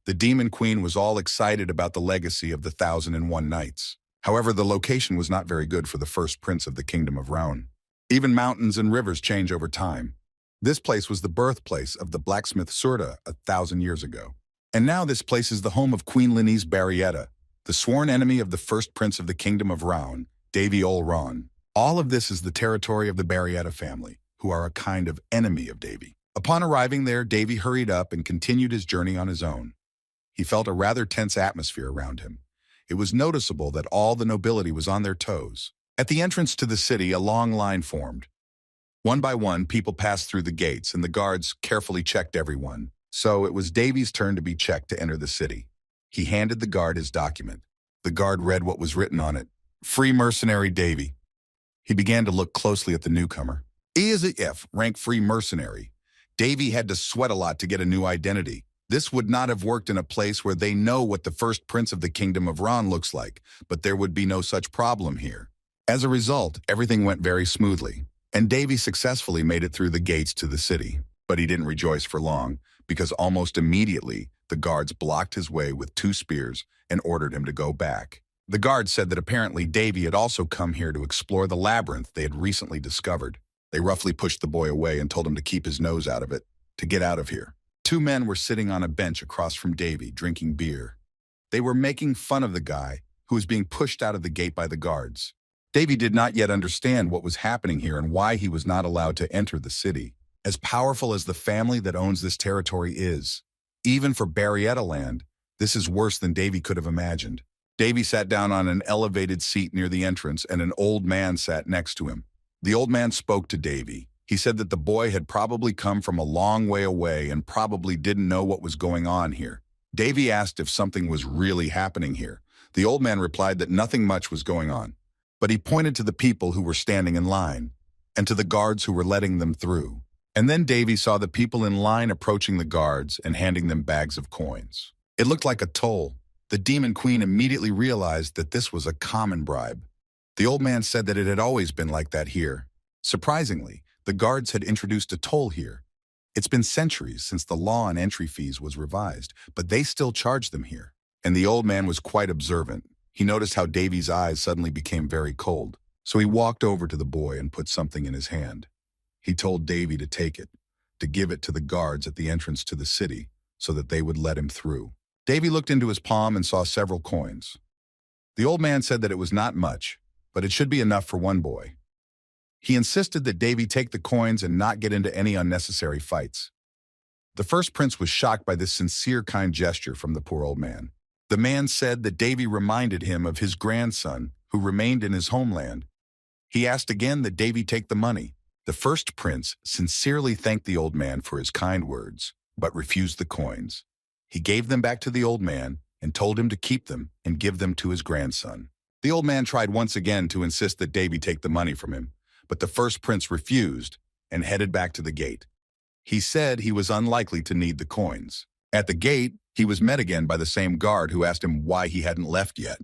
The Demon Queen was all excited about the legacy of the 1001 Nights. However, the location was not very good for the first prince of the Kingdom of Round. Even mountains and rivers change over time. This place was the birthplace of the blacksmith Surta 1,000 years ago. And now this place is the home of Queen Linese Barrietta, the sworn enemy of the first prince of the Kingdom of Round, Davy Ol Ron. All of this is the territory of the Barrietta family, who are a kind of enemy of Davy. Upon arriving there, Davy hurried up and continued his journey on his own. He felt a rather tense atmosphere around him. It was noticeable that all the nobility was on their toes. At the entrance to the city, a long line formed. One by one, people passed through the gates, and the guards carefully checked everyone. So it was Davy's turn to be checked to enter the city. He handed the guard his document. The guard read what was written on it. Free mercenary Davy. He began to look closely at the newcomer. E is a F, rank free mercenary. Davy had to sweat a lot to get a new identity. This would not have worked in a place where they know what the first prince of the Kingdom of Ron looks like, but there would be no such problem here. As a result, everything went very smoothly, and Davy successfully made it through the gates to the city. But he didn't rejoice for long, because almost immediately, the guards blocked his way with 2 spears and ordered him to go back. The guards said that apparently Davy had also come here to explore the labyrinth they had recently discovered. They roughly pushed the boy away and told him to keep his nose out of it, to get out of here. 2 men were sitting on a bench across from Davy, drinking beer. They were making fun of the guy who was being pushed out of the gate by the guards. Davy did not yet understand what was happening here and why he was not allowed to enter the city. As powerful as the family that owns this territory is, even for Barrietta land, this is worse than Davy could have imagined. Davy sat down on an elevated seat near the entrance, and an old man sat next to him. The old man spoke to Davy. He said that the boy had probably come from a long way away and probably didn't know what was going on here. Davy asked if something was really happening here. The old man replied that nothing much was going on, but he pointed to the people who were standing in line and to the guards who were letting them through. And then Davy saw the people in line approaching the guards and handing them bags of coins. It looked like a toll. The Demon Queen immediately realized that this was a common bribe. The old man said that it had always been like that here. Surprisingly, the guards had introduced a toll here. It's been centuries since the law on entry fees was revised, but they still charge them here. And the old man was quite observant. He noticed how Davy's eyes suddenly became very cold. So he walked over to the boy and put something in his hand. He told Davy to take it, to give it to the guards at the entrance to the city, so that they would let him through. Davy looked into his palm and saw several coins. The old man said that it was not much, but it should be enough for one boy. He insisted that Davy take the coins and not get into any unnecessary fights. The first prince was shocked by this sincere, kind gesture from the poor old man. The man said that Davy reminded him of his grandson, who remained in his homeland. He asked again that Davy take the money. The first prince sincerely thanked the old man for his kind words, but refused the coins. He gave them back to the old man and told him to keep them and give them to his grandson. The old man tried once again to insist that Davy take the money from him, but the first prince refused and headed back to the gate. He said he was unlikely to need the coins. At the gate, he was met again by the same guard who asked him why he hadn't left yet.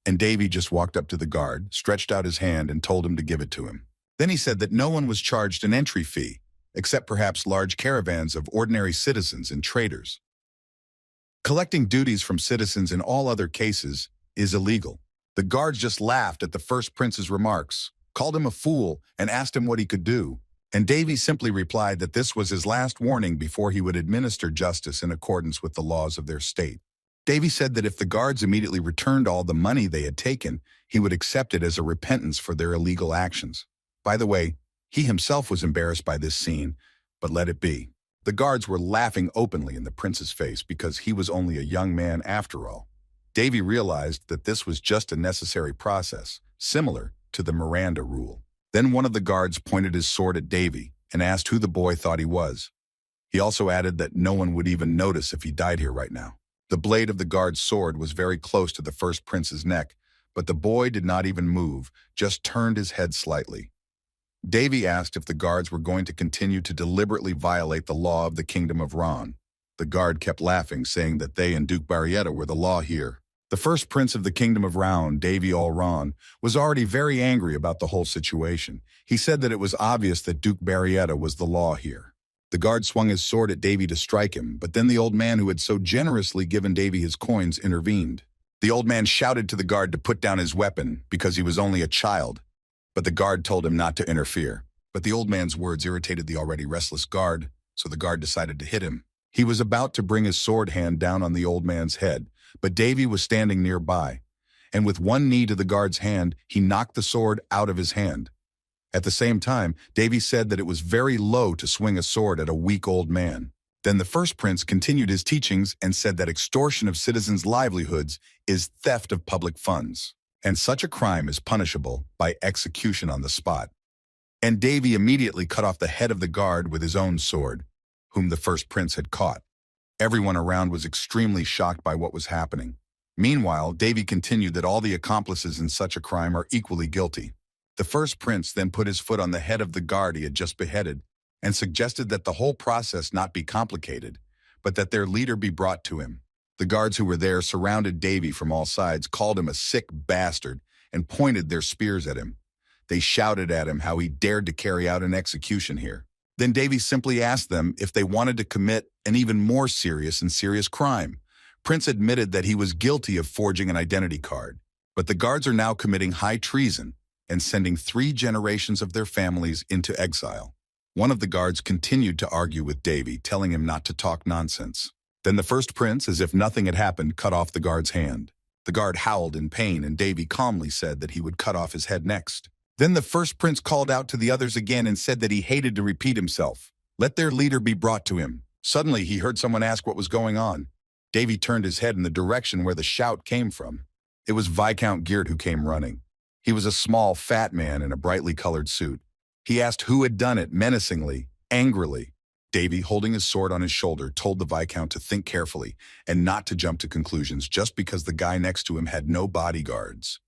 And Davy just walked up to the guard, stretched out his hand, and told him to give it to him. Then he said that no one was charged an entry fee, except perhaps large caravans of ordinary citizens and traders. Collecting duties from citizens in all other cases is illegal. The guards just laughed at the first prince's remarks, called him a fool, and asked him what he could do. And Davy simply replied that this was his last warning before he would administer justice in accordance with the laws of their state. Davy said that if the guards immediately returned all the money they had taken, he would accept it as a repentance for their illegal actions. By the way, he himself was embarrassed by this scene, but let it be. The guards were laughing openly in the prince's face because he was only a young man after all. Davy realized that this was just a necessary process, similar to the Miranda rule. Then one of the guards pointed his sword at Davy and asked who the boy thought he was. He also added that no one would even notice if he died here right now. The blade of the guard's sword was very close to the first prince's neck, but the boy did not even move, just turned his head slightly. Davy asked if the guards were going to continue to deliberately violate the law of the Kingdom of Ron. The guard kept laughing, saying that they and Duke Barrietta were the law here. The first prince of the Kingdom of Ron, Davy Ron, was already very angry about the whole situation. He said that it was obvious that Duke Barrietta was the law here. The guard swung his sword at Davy to strike him, but then the old man who had so generously given Davy his coins intervened. The old man shouted to the guard to put down his weapon because he was only a child, but the guard told him not to interfere. But the old man's words irritated the already restless guard, so the guard decided to hit him. He was about to bring his sword hand down on the old man's head, but Davy was standing nearby, and with one knee to the guard's hand, he knocked the sword out of his hand. At the same time, Davy said that it was very low to swing a sword at a weak old man. Then the first prince continued his teachings and said that extortion of citizens' livelihoods is theft of public funds, and such a crime is punishable by execution on the spot. And Davy immediately cut off the head of the guard with his own sword, whom the first prince had caught. Everyone around was extremely shocked by what was happening. Meanwhile, Davy continued that all the accomplices in such a crime are equally guilty. The first prince then put his foot on the head of the guard he had just beheaded and suggested that the whole process not be complicated, but that their leader be brought to him. The guards who were there surrounded Davy from all sides, called him a sick bastard, and pointed their spears at him. They shouted at him how he dared to carry out an execution here. Then Davy simply asked them if they wanted to commit an even more serious crime. Prince admitted that he was guilty of forging an identity card, but the guards are now committing high treason and sending 3 generations of their families into exile. One of the guards continued to argue with Davy, telling him not to talk nonsense. Then the first prince, as if nothing had happened, cut off the guard's hand. The guard howled in pain, and Davy calmly said that he would cut off his head next. Then the first prince called out to the others again and said that he hated to repeat himself. Let their leader be brought to him. Suddenly, he heard someone ask what was going on. Davy turned his head in the direction where the shout came from. It was Viscount Geert who came running. He was a small, fat man in a brightly colored suit. He asked who had done it menacingly, angrily. Davy, holding his sword on his shoulder, told the Viscount to think carefully and not to jump to conclusions just because the guy next to him had no bodyguards.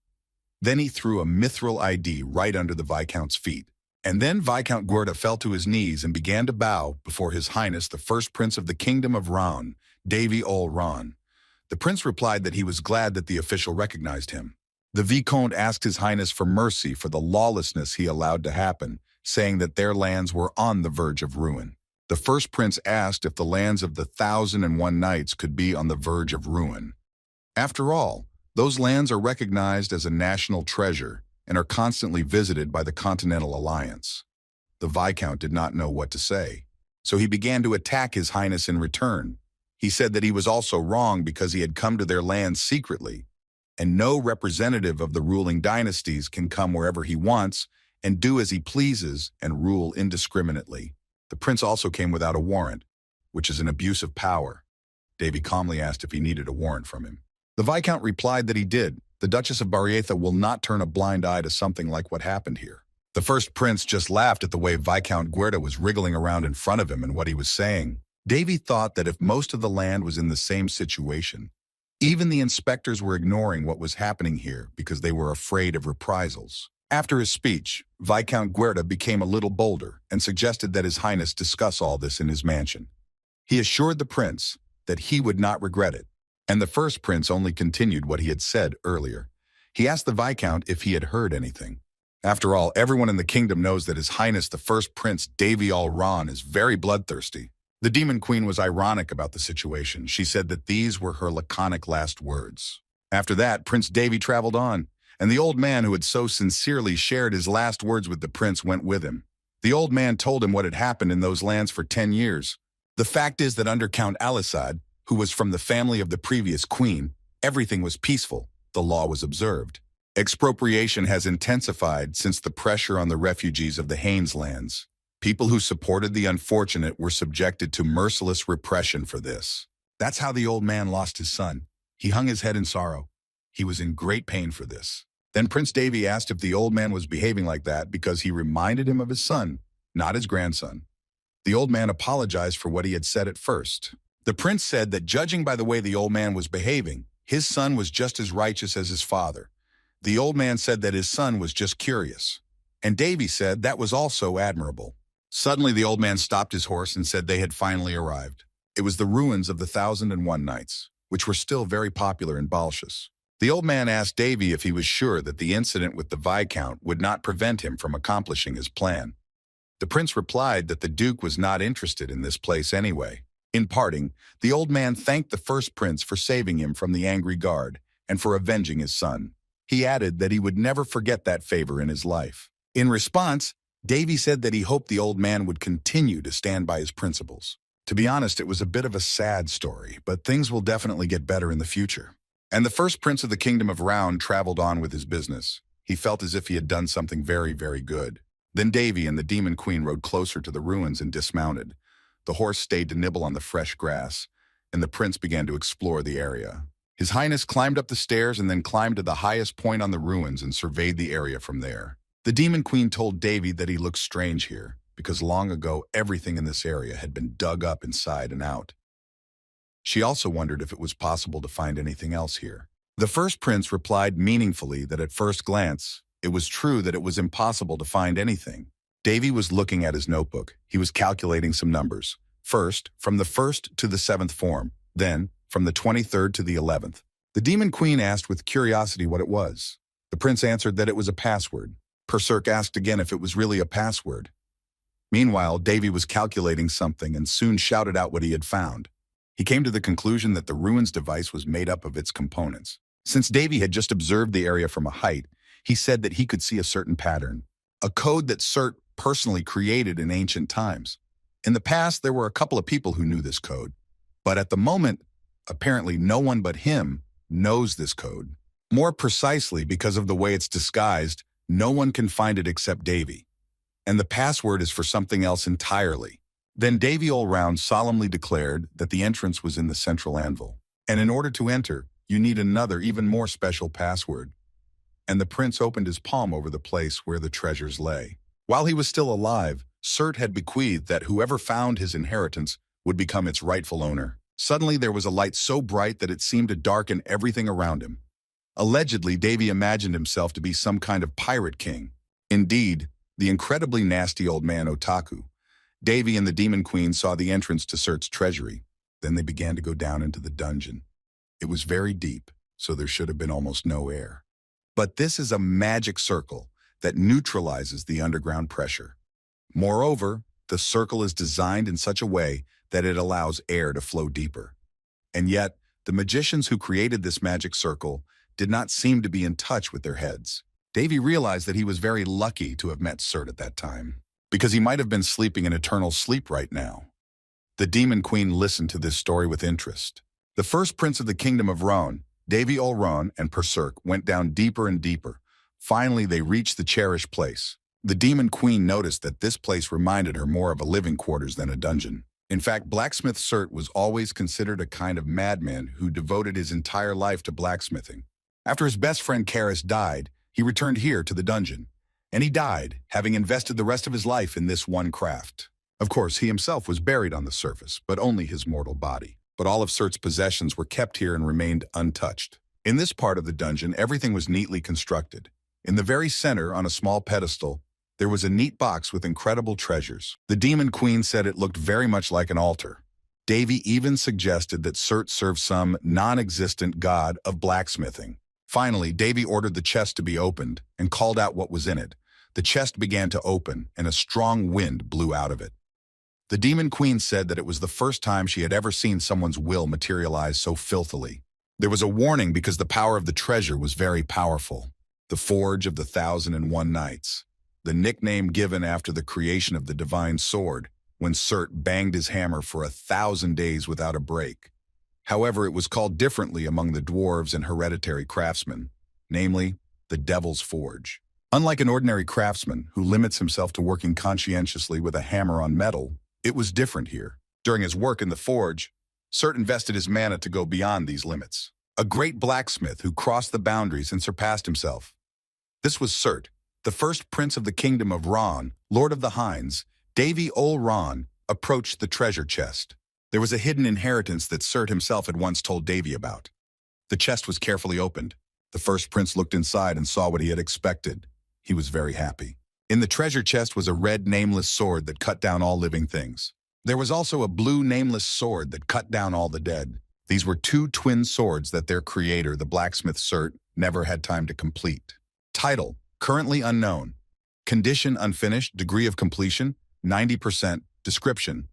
Then he threw a mithril ID right under the Viscount's feet. And then Viscount Geert fell to his knees and began to bow before His Highness, the first prince of the Kingdom of Ron, Davy Ron. The prince replied that he was glad that the official recognized him. The Vicomte asked His Highness for mercy for the lawlessness he allowed to happen, saying that their lands were on the verge of ruin. The first prince asked if the lands of the 1,001 Knights could be on the verge of ruin. After all, those lands are recognized as a national treasure and are constantly visited by the Continental Alliance. The Viscount did not know what to say, so he began to attack His Highness in return. He said that he was also wrong because he had come to their lands secretly, and no representative of the ruling dynasties can come wherever he wants and do as he pleases and rule indiscriminately. The prince also came without a warrant, which is an abuse of power. Davy calmly asked if he needed a warrant from him. The Viscount replied that he did. The Duchess of Barrietha will not turn a blind eye to something like what happened here. The first prince just laughed at the way Viscount Guerta was wriggling around in front of him and what he was saying. Davy thought that if most of the land was in the same situation, even the inspectors were ignoring what was happening here because they were afraid of reprisals. After his speech, Viscount Guerta became a little bolder and suggested that His Highness discuss all this in his mansion. He assured the prince that he would not regret it, and the first prince only continued what he had said earlier. He asked the Viscount if he had heard anything. After all, everyone in the kingdom knows that His Highness the First Prince Davy Ran is very bloodthirsty. The Demon Queen was ironic about the situation. She said that these were her laconic last words. After that, Prince Davy traveled on, and the old man who had so sincerely shared his last words with the prince went with him. The old man told him what had happened in those lands for 10 years. The fact is that under Count Alisad, who was from the family of the previous queen, everything was peaceful. The law was observed. Expropriation has intensified since the pressure on the refugees of the Haines lands. People who supported the unfortunate were subjected to merciless repression for this. That's how the old man lost his son. He hung his head in sorrow. He was in great pain for this. Then Prince Davy asked if the old man was behaving like that because he reminded him of his son, not his grandson. The old man apologized for what he had said at first. The prince said that judging by the way the old man was behaving, his son was just as righteous as his father. The old man said that his son was just curious. And Davy said that was also admirable. Suddenly the old man stopped his horse and said they had finally arrived. It was the ruins of the 1001 Nights, which were still very popular in Balshus. The old man asked Davy if he was sure that the incident with the Viscount would not prevent him from accomplishing his plan. The prince replied that the Duke was not interested in this place anyway. In parting, the old man thanked the first prince for saving him from the angry guard and for avenging his son. He added that he would never forget that favor in his life. In response, Davy said that he hoped the old man would continue to stand by his principles. To be honest, it was a bit of a sad story, but things will definitely get better in the future. And the first prince of the kingdom of Round traveled on with his business. He felt as if he had done something very, very good. Then Davy and the Demon Queen rode closer to the ruins and dismounted. The horse stayed to nibble on the fresh grass, and the prince began to explore the area. His Highness climbed up the stairs and then climbed to the highest point on the ruins and surveyed the area from there. The Demon Queen told Davy that he looked strange here, because long ago everything in this area had been dug up inside and out. She also wondered if it was possible to find anything else here. The first prince replied meaningfully that at first glance, it was true that it was impossible to find anything. Davy was looking at his notebook. He was calculating some numbers. First, from the 1st to the 7th form, then from the 23rd to the 11th. The Demon Queen asked with curiosity what it was. The prince answered that it was a password. Berserk asked again if it was really a password. Meanwhile, Davy was calculating something and soon shouted out what he had found. He came to the conclusion that the ruins device was made up of its components. Since Davy had just observed the area from a height, he said that he could see a certain pattern, a code that Cert personally created in ancient times. In the past, there were a couple of people who knew this code, but at the moment, apparently no one but him knows this code. More precisely, because of the way it's disguised, no one can find it except Davy. And the password is for something else entirely. Then Davy Allround solemnly declared that the entrance was in the central anvil. And in order to enter, you need another, even more special password. And the prince opened his palm over the place where the treasures lay. While he was still alive, Cert had bequeathed that whoever found his inheritance would become its rightful owner. Suddenly there was a light so bright that it seemed to darken everything around him. Allegedly, Davy imagined himself to be some kind of pirate king. Indeed, the incredibly nasty old man Otaku. Davy and the Demon Queen saw the entrance to Cert's treasury. Then they began to go down into the dungeon. It was very deep, so there should have been almost no air. But this is a magic circle that neutralizes the underground pressure. Moreover, the circle is designed in such a way that it allows air to flow deeper. And yet, the magicians who created this magic circle did not seem to be in touch with their heads. Davy realized that he was very lucky to have met Cert at that time, because he might have been sleeping an eternal sleep right now. The Demon Queen listened to this story with interest. The first prince of the kingdom of Roan, Davy Allron and Berserk, went down deeper and deeper. Finally, they reached the cherished place. The Demon Queen noticed that this place reminded her more of a living quarters than a dungeon. In fact, blacksmith Cert was always considered a kind of madman who devoted his entire life to blacksmithing. After his best friend Karis died, he returned here to the dungeon. and he died, having invested the rest of his life in this one craft. Of course, he himself was buried on the surface, but only his mortal body. But all of Surt's possessions were kept here and remained untouched. In this part of the dungeon, everything was neatly constructed. In the very center, on a small pedestal, there was a neat box with incredible treasures. The Demon Queen said it looked very much like an altar. Davy even suggested that Surt serve some non-existent god of blacksmithing. Finally, Davy ordered the chest to be opened and called out what was in it. The chest began to open, and a strong wind blew out of it. The Demon Queen said that it was the first time she had ever seen someone's will materialize so filthily. There was a warning because the power of the treasure was very powerful. The Forge of the 1,001 Nights, the nickname given after the creation of the divine sword, when Surt banged his hammer for 1,000 days without a break. However, it was called differently among the dwarves and hereditary craftsmen, namely, the Devil's Forge. Unlike an ordinary craftsman who limits himself to working conscientiously with a hammer on metal, it was different here. During his work in the forge, Surt invested his mana to go beyond these limits. A great blacksmith who crossed the boundaries and surpassed himself. This was Surt, the first prince of the kingdom of Ron, lord of the Hinds. Davy Ol Ron approached the treasure chest. There was a hidden inheritance that Surt himself had once told Davy about. The chest was carefully opened. The first prince looked inside and saw what he had expected. He was very happy. In the treasure chest was a red nameless sword that cut down all living things. There was also a blue nameless sword that cut down all the dead. These were two twin swords that their creator, the blacksmith Surt, never had time to complete. Title: currently unknown. Condition: unfinished. Degree of completion: 90%. Description: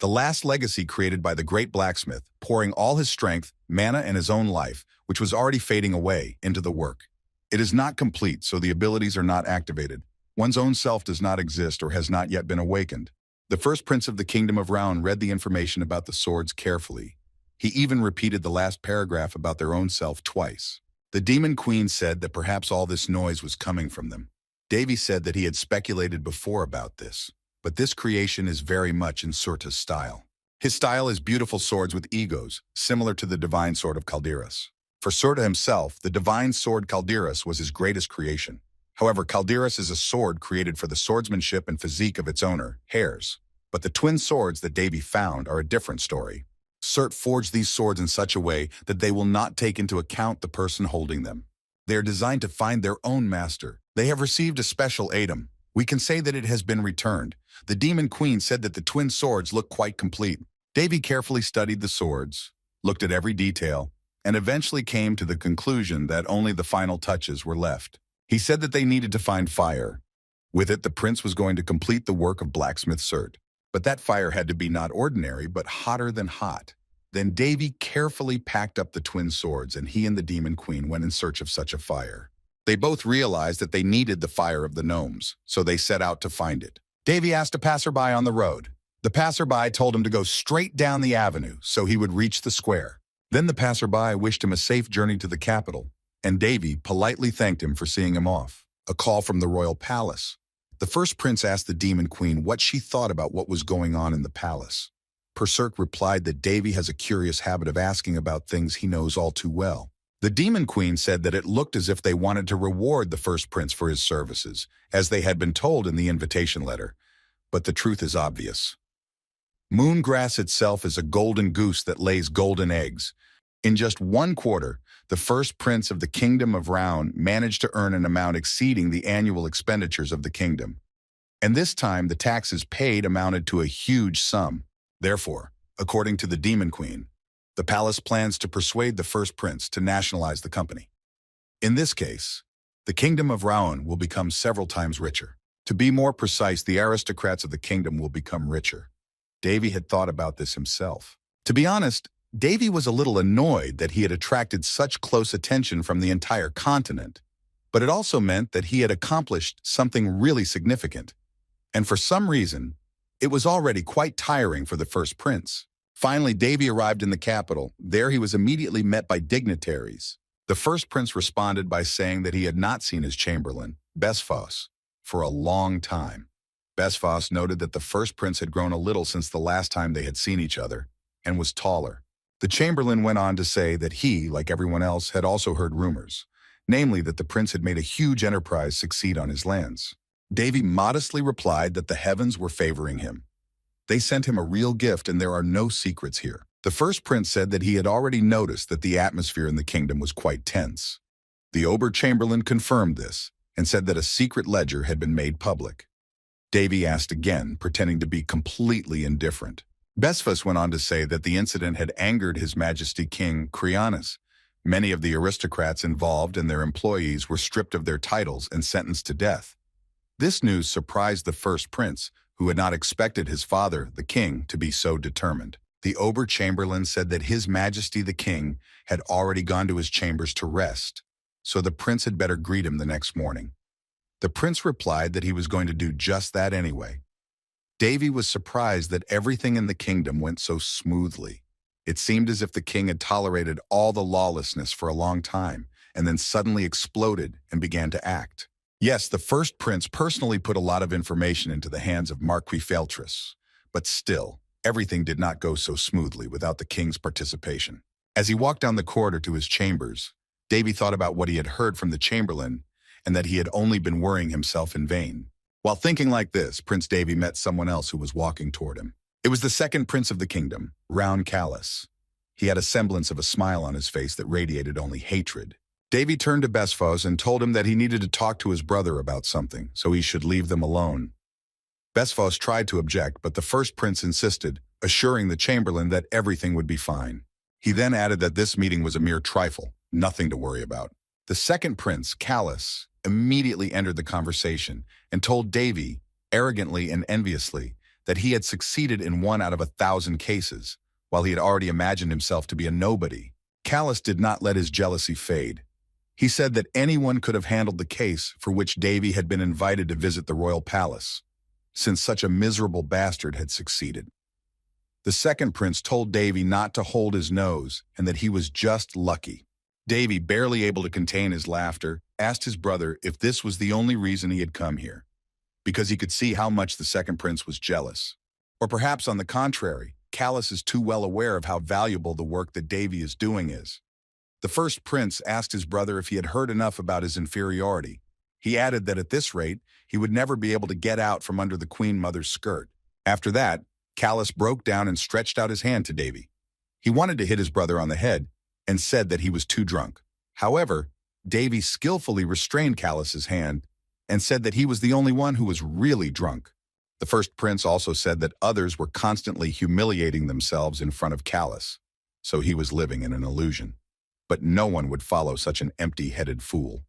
the last legacy created by the great blacksmith, pouring all his strength, mana, and his own life, which was already fading away, into the work. It is not complete, so the abilities are not activated. One's own self does not exist or has not yet been awakened. The first prince of the kingdom of Raun read the information about the swords carefully. He even repeated the last paragraph about their own self twice. The Demon Queen said that perhaps all this noise was coming from them. Davy said that he had speculated before about this, but this creation is very much in Surta's style. His style is beautiful swords with egos, similar to the divine sword of Calderas. For Surta himself, the divine sword Calderas was his greatest creation. However, Calderas is a sword created for the swordsmanship and physique of its owner, Hares. But the twin swords that Davy found are a different story. Surt forged these swords in such a way that they will not take into account the person holding them. They are designed to find their own master. They have received a special item. We can say that it has been returned. The Demon Queen said that the twin swords look quite complete. Davy carefully studied the swords, looked at every detail, and eventually came to the conclusion that only the final touches were left. He said that they needed to find fire. With it, the prince was going to complete the work of blacksmith Surt. But that fire had to be not ordinary, but hotter than hot. Then Davy carefully packed up the twin swords, and he and the Demon Queen went in search of such a fire. They both realized that they needed the fire of the gnomes, so they set out to find it. Davy asked a passerby on the road. The passerby told him to go straight down the avenue so he would reach the square. Then the passerby wished him a safe journey to the capital, and Davy politely thanked him for seeing him off. A call from the royal palace. The first prince asked the Demon Queen what she thought about what was going on in the palace. Berserk replied that Davy has a curious habit of asking about things he knows all too well. The Demon Queen said that it looked as if they wanted to reward the first prince for his services, as they had been told in the invitation letter. But the truth is obvious. Moongrass itself is a golden goose that lays golden eggs. In just 1 quarter, the first prince of the kingdom of Raun managed to earn an amount exceeding the annual expenditures of the kingdom. And this time, the taxes paid amounted to a huge sum. Therefore, according to the Demon Queen, the palace plans to persuade the first prince to nationalize the company. In this case, the kingdom of Raun will become several times richer. To be more precise, the aristocrats of the kingdom will become richer. Davy had thought about this himself. To be honest, Davy was a little annoyed that he had attracted such close attention from the entire continent, but it also meant that he had accomplished something really significant. And for some reason, it was already quite tiring for the first prince. Finally, Davy arrived in the capital. There he was immediately met by dignitaries. The first prince responded by saying that he had not seen his chamberlain, Besphos, for a long time. Besphos noted that the first prince had grown a little since the last time they had seen each other, and was taller. The chamberlain went on to say that he, like everyone else, had also heard rumors. namely that the prince had made a huge enterprise succeed on his lands. Davy modestly replied that the heavens were favoring him. They sent him a real gift and there are no secrets here. The first prince said that he had already noticed that the atmosphere in the kingdom was quite tense. The Ober-Chamberlain confirmed this and said that a secret ledger had been made public. Davy asked again, pretending to be completely indifferent. Besfos went on to say that the incident had angered His Majesty King Krianis. Many of the aristocrats involved and their employees were stripped of their titles and sentenced to death. This news surprised the first prince, who had not expected his father, the king, to be so determined. The Ober-Chamberlain said that His Majesty the King had already gone to his chambers to rest, so the prince had better greet him the next morning. The prince replied that he was going to do just that anyway. Davy was surprised that everything in the kingdom went so smoothly. It seemed as if the king had tolerated all the lawlessness for a long time, and then suddenly exploded and began to act. Yes, the first prince personally put a lot of information into the hands of Marquis Feltris, but still, everything did not go so smoothly without the king's participation. As he walked down the corridor to his chambers, Davy thought about what he had heard from the chamberlain and that he had only been worrying himself in vain. While thinking like this, Prince Davy met someone else who was walking toward him. It was the second prince of the kingdom, Round Callus. He had a semblance of a smile on his face that radiated only hatred. Davy turned to Besfos and told him that he needed to talk to his brother about something, so he should leave them alone. Besfos tried to object, but the first prince insisted, assuring the chamberlain that everything would be fine. He then added that this meeting was a mere trifle, nothing to worry about. The second prince, Callus, immediately entered the conversation and told Davy, arrogantly and enviously, that he had succeeded in 1 out of 1,000 cases, while he had already imagined himself to be a nobody. Callus did not let his jealousy fade. He said that anyone could have handled the case for which Davy had been invited to visit the royal palace, since such a miserable bastard had succeeded. The second prince told Davy not to hold his nose and that he was just lucky. Davy, barely able to contain his laughter, asked his brother if this was the only reason he had come here, because he could see how much the second prince was jealous. Or perhaps on the contrary, Callus is too well aware of how valuable the work that Davy is doing is. The first prince asked his brother if he had heard enough about his inferiority. He added that at this rate, he would never be able to get out from under the queen mother's skirt. After that, Callus broke down and stretched out his hand to Davy. He wanted to hit his brother on the head and said that he was too drunk. However, Davy skillfully restrained Callus's hand and said that he was the only one who was really drunk. The first prince also said that others were constantly humiliating themselves in front of Callus, so he was living in an illusion. But no one would follow such an empty-headed fool.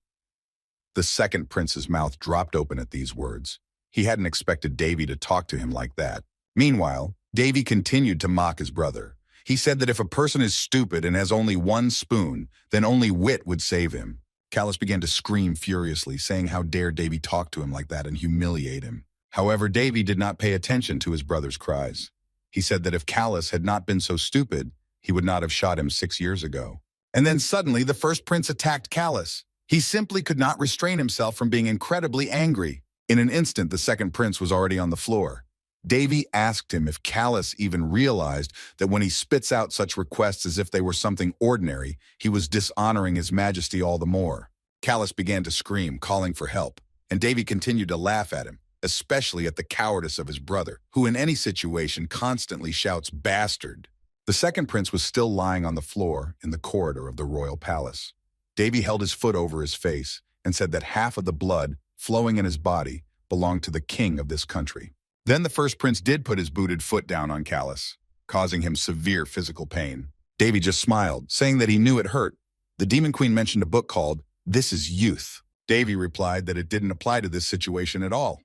The second prince's mouth dropped open at these words. He hadn't expected Davy to talk to him like that. Meanwhile, Davy continued to mock his brother. He said that if a person is stupid and has only 1 spoon, then only wit would save him. Callus began to scream furiously, saying how dare Davy talk to him like that and humiliate him. However, Davy did not pay attention to his brother's cries. He said that if Callus had not been so stupid, he would not have shot him 6 years ago. And then suddenly the first prince attacked Callus. He simply could not restrain himself from being incredibly angry. In an instant, the second prince was already on the floor. Davy asked him if Callus even realized that when he spits out such requests as if they were something ordinary, he was dishonoring His Majesty all the more. Callus began to scream, calling for help, and Davy continued to laugh at him, especially at the cowardice of his brother, who in any situation constantly shouts "bastard." The second prince was still lying on the floor in the corridor of the royal palace. Davy held his foot over his face and said that half of the blood flowing in his body belonged to the king of this country. Then the first prince did put his booted foot down on Callus, causing him severe physical pain. Davy just smiled, saying that he knew it hurt. The Demon Queen mentioned a book called "This is Youth." Davy replied that it didn't apply to this situation at all.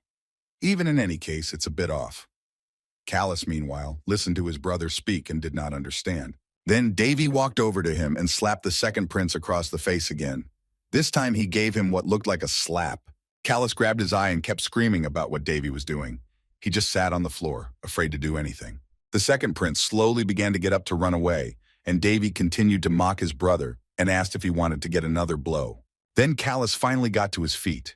Even in any case, it's a bit off. Callus, meanwhile, listened to his brother speak and did not understand. Then Davy walked over to him and slapped the second prince across the face again. This time he gave him what looked like a slap. Callus grabbed his eye and kept screaming about what Davy was doing. He just sat on the floor, afraid to do anything. The second prince slowly began to get up to run away, and Davy continued to mock his brother and asked if he wanted to get another blow. Then Callus finally got to his feet.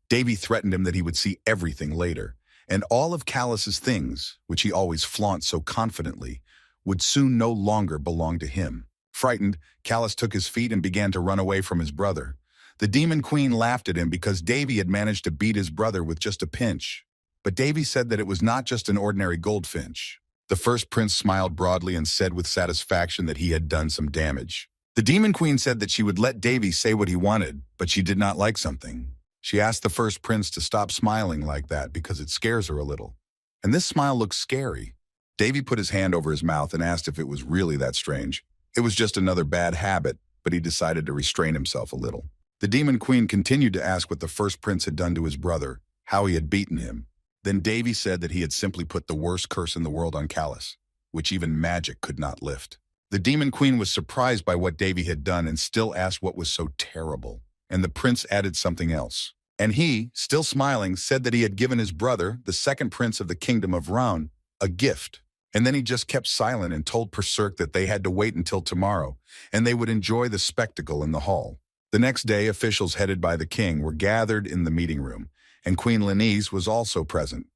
Davy threatened him that he would see everything later, and all of Callus's things, which he always flaunts so confidently, would soon no longer belong to him. Frightened, Callus took his feet and began to run away from his brother. The Demon Queen laughed at him because Davy had managed to beat his brother with just a pinch. But Davy said that it was not just an ordinary goldfinch. The first prince smiled broadly and said with satisfaction that he had done some damage. The Demon Queen said that she would let Davy say what he wanted, but she did not like something. She asked the first prince to stop smiling like that because it scares her a little. And this smile looked scary. Davy put his hand over his mouth and asked if it was really that strange. It was just another bad habit, but he decided to restrain himself a little. The Demon Queen continued to ask what the first prince had done to his brother, how he had beaten him. Then Davy said that he had simply put the worst curse in the world on Callus, which even magic could not lift. The Demon Queen was surprised by what Davy had done and still asked what was so terrible. And the prince added something else. And he, still smiling, said that he had given his brother, the second prince of the kingdom of Raun, a gift. And then he just kept silent and told Berserk that they had to wait until tomorrow, and they would enjoy the spectacle in the hall. The next day, officials headed by the king were gathered in the meeting room, and Queen Lenise was also present.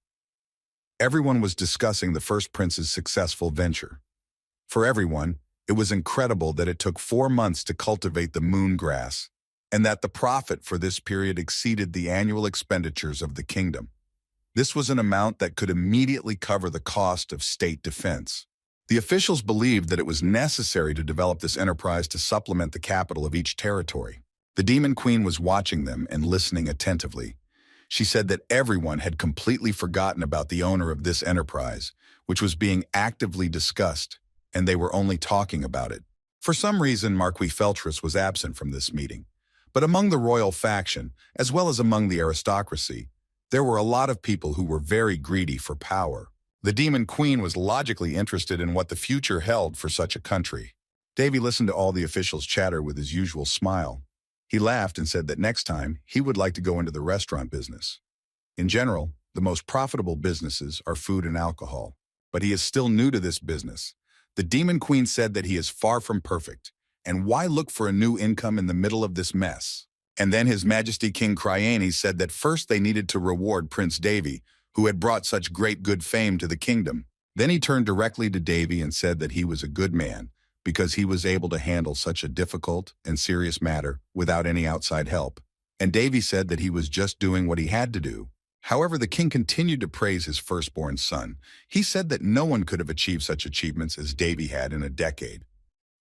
Everyone was discussing the first prince's successful venture. For everyone, it was incredible that it took 4 months to cultivate the moon grass, and that the profit for this period exceeded the annual expenditures of the kingdom. This was an amount that could immediately cover the cost of state defense. The officials believed that it was necessary to develop this enterprise to supplement the capital of each territory. The Demon Queen was watching them and listening attentively. She said that everyone had completely forgotten about the owner of this enterprise, which was being actively discussed, and they were only talking about it. For some reason, Marquis Feltrus was absent from this meeting. But among the royal faction, as well as among the aristocracy, there were a lot of people who were very greedy for power. The Demon Queen was logically interested in what the future held for such a country. Davy listened to all the officials chatter with his usual smile. He laughed and said that next time he would like to go into the restaurant business. In general, the most profitable businesses are food and alcohol. But he is still new to this business. The Demon Queen said that he is far from perfect, and why look for a new income in the middle of this mess? And then His Majesty King Cryanes said that first they needed to reward Prince Davy, who had brought such great good fame to the kingdom. Then he turned directly to Davy and said that he was a good man, because he was able to handle such a difficult and serious matter without any outside help. And Davy said that he was just doing what he had to do. However, the king continued to praise his firstborn son. He said that no one could have achieved such achievements as Davy had in a decade.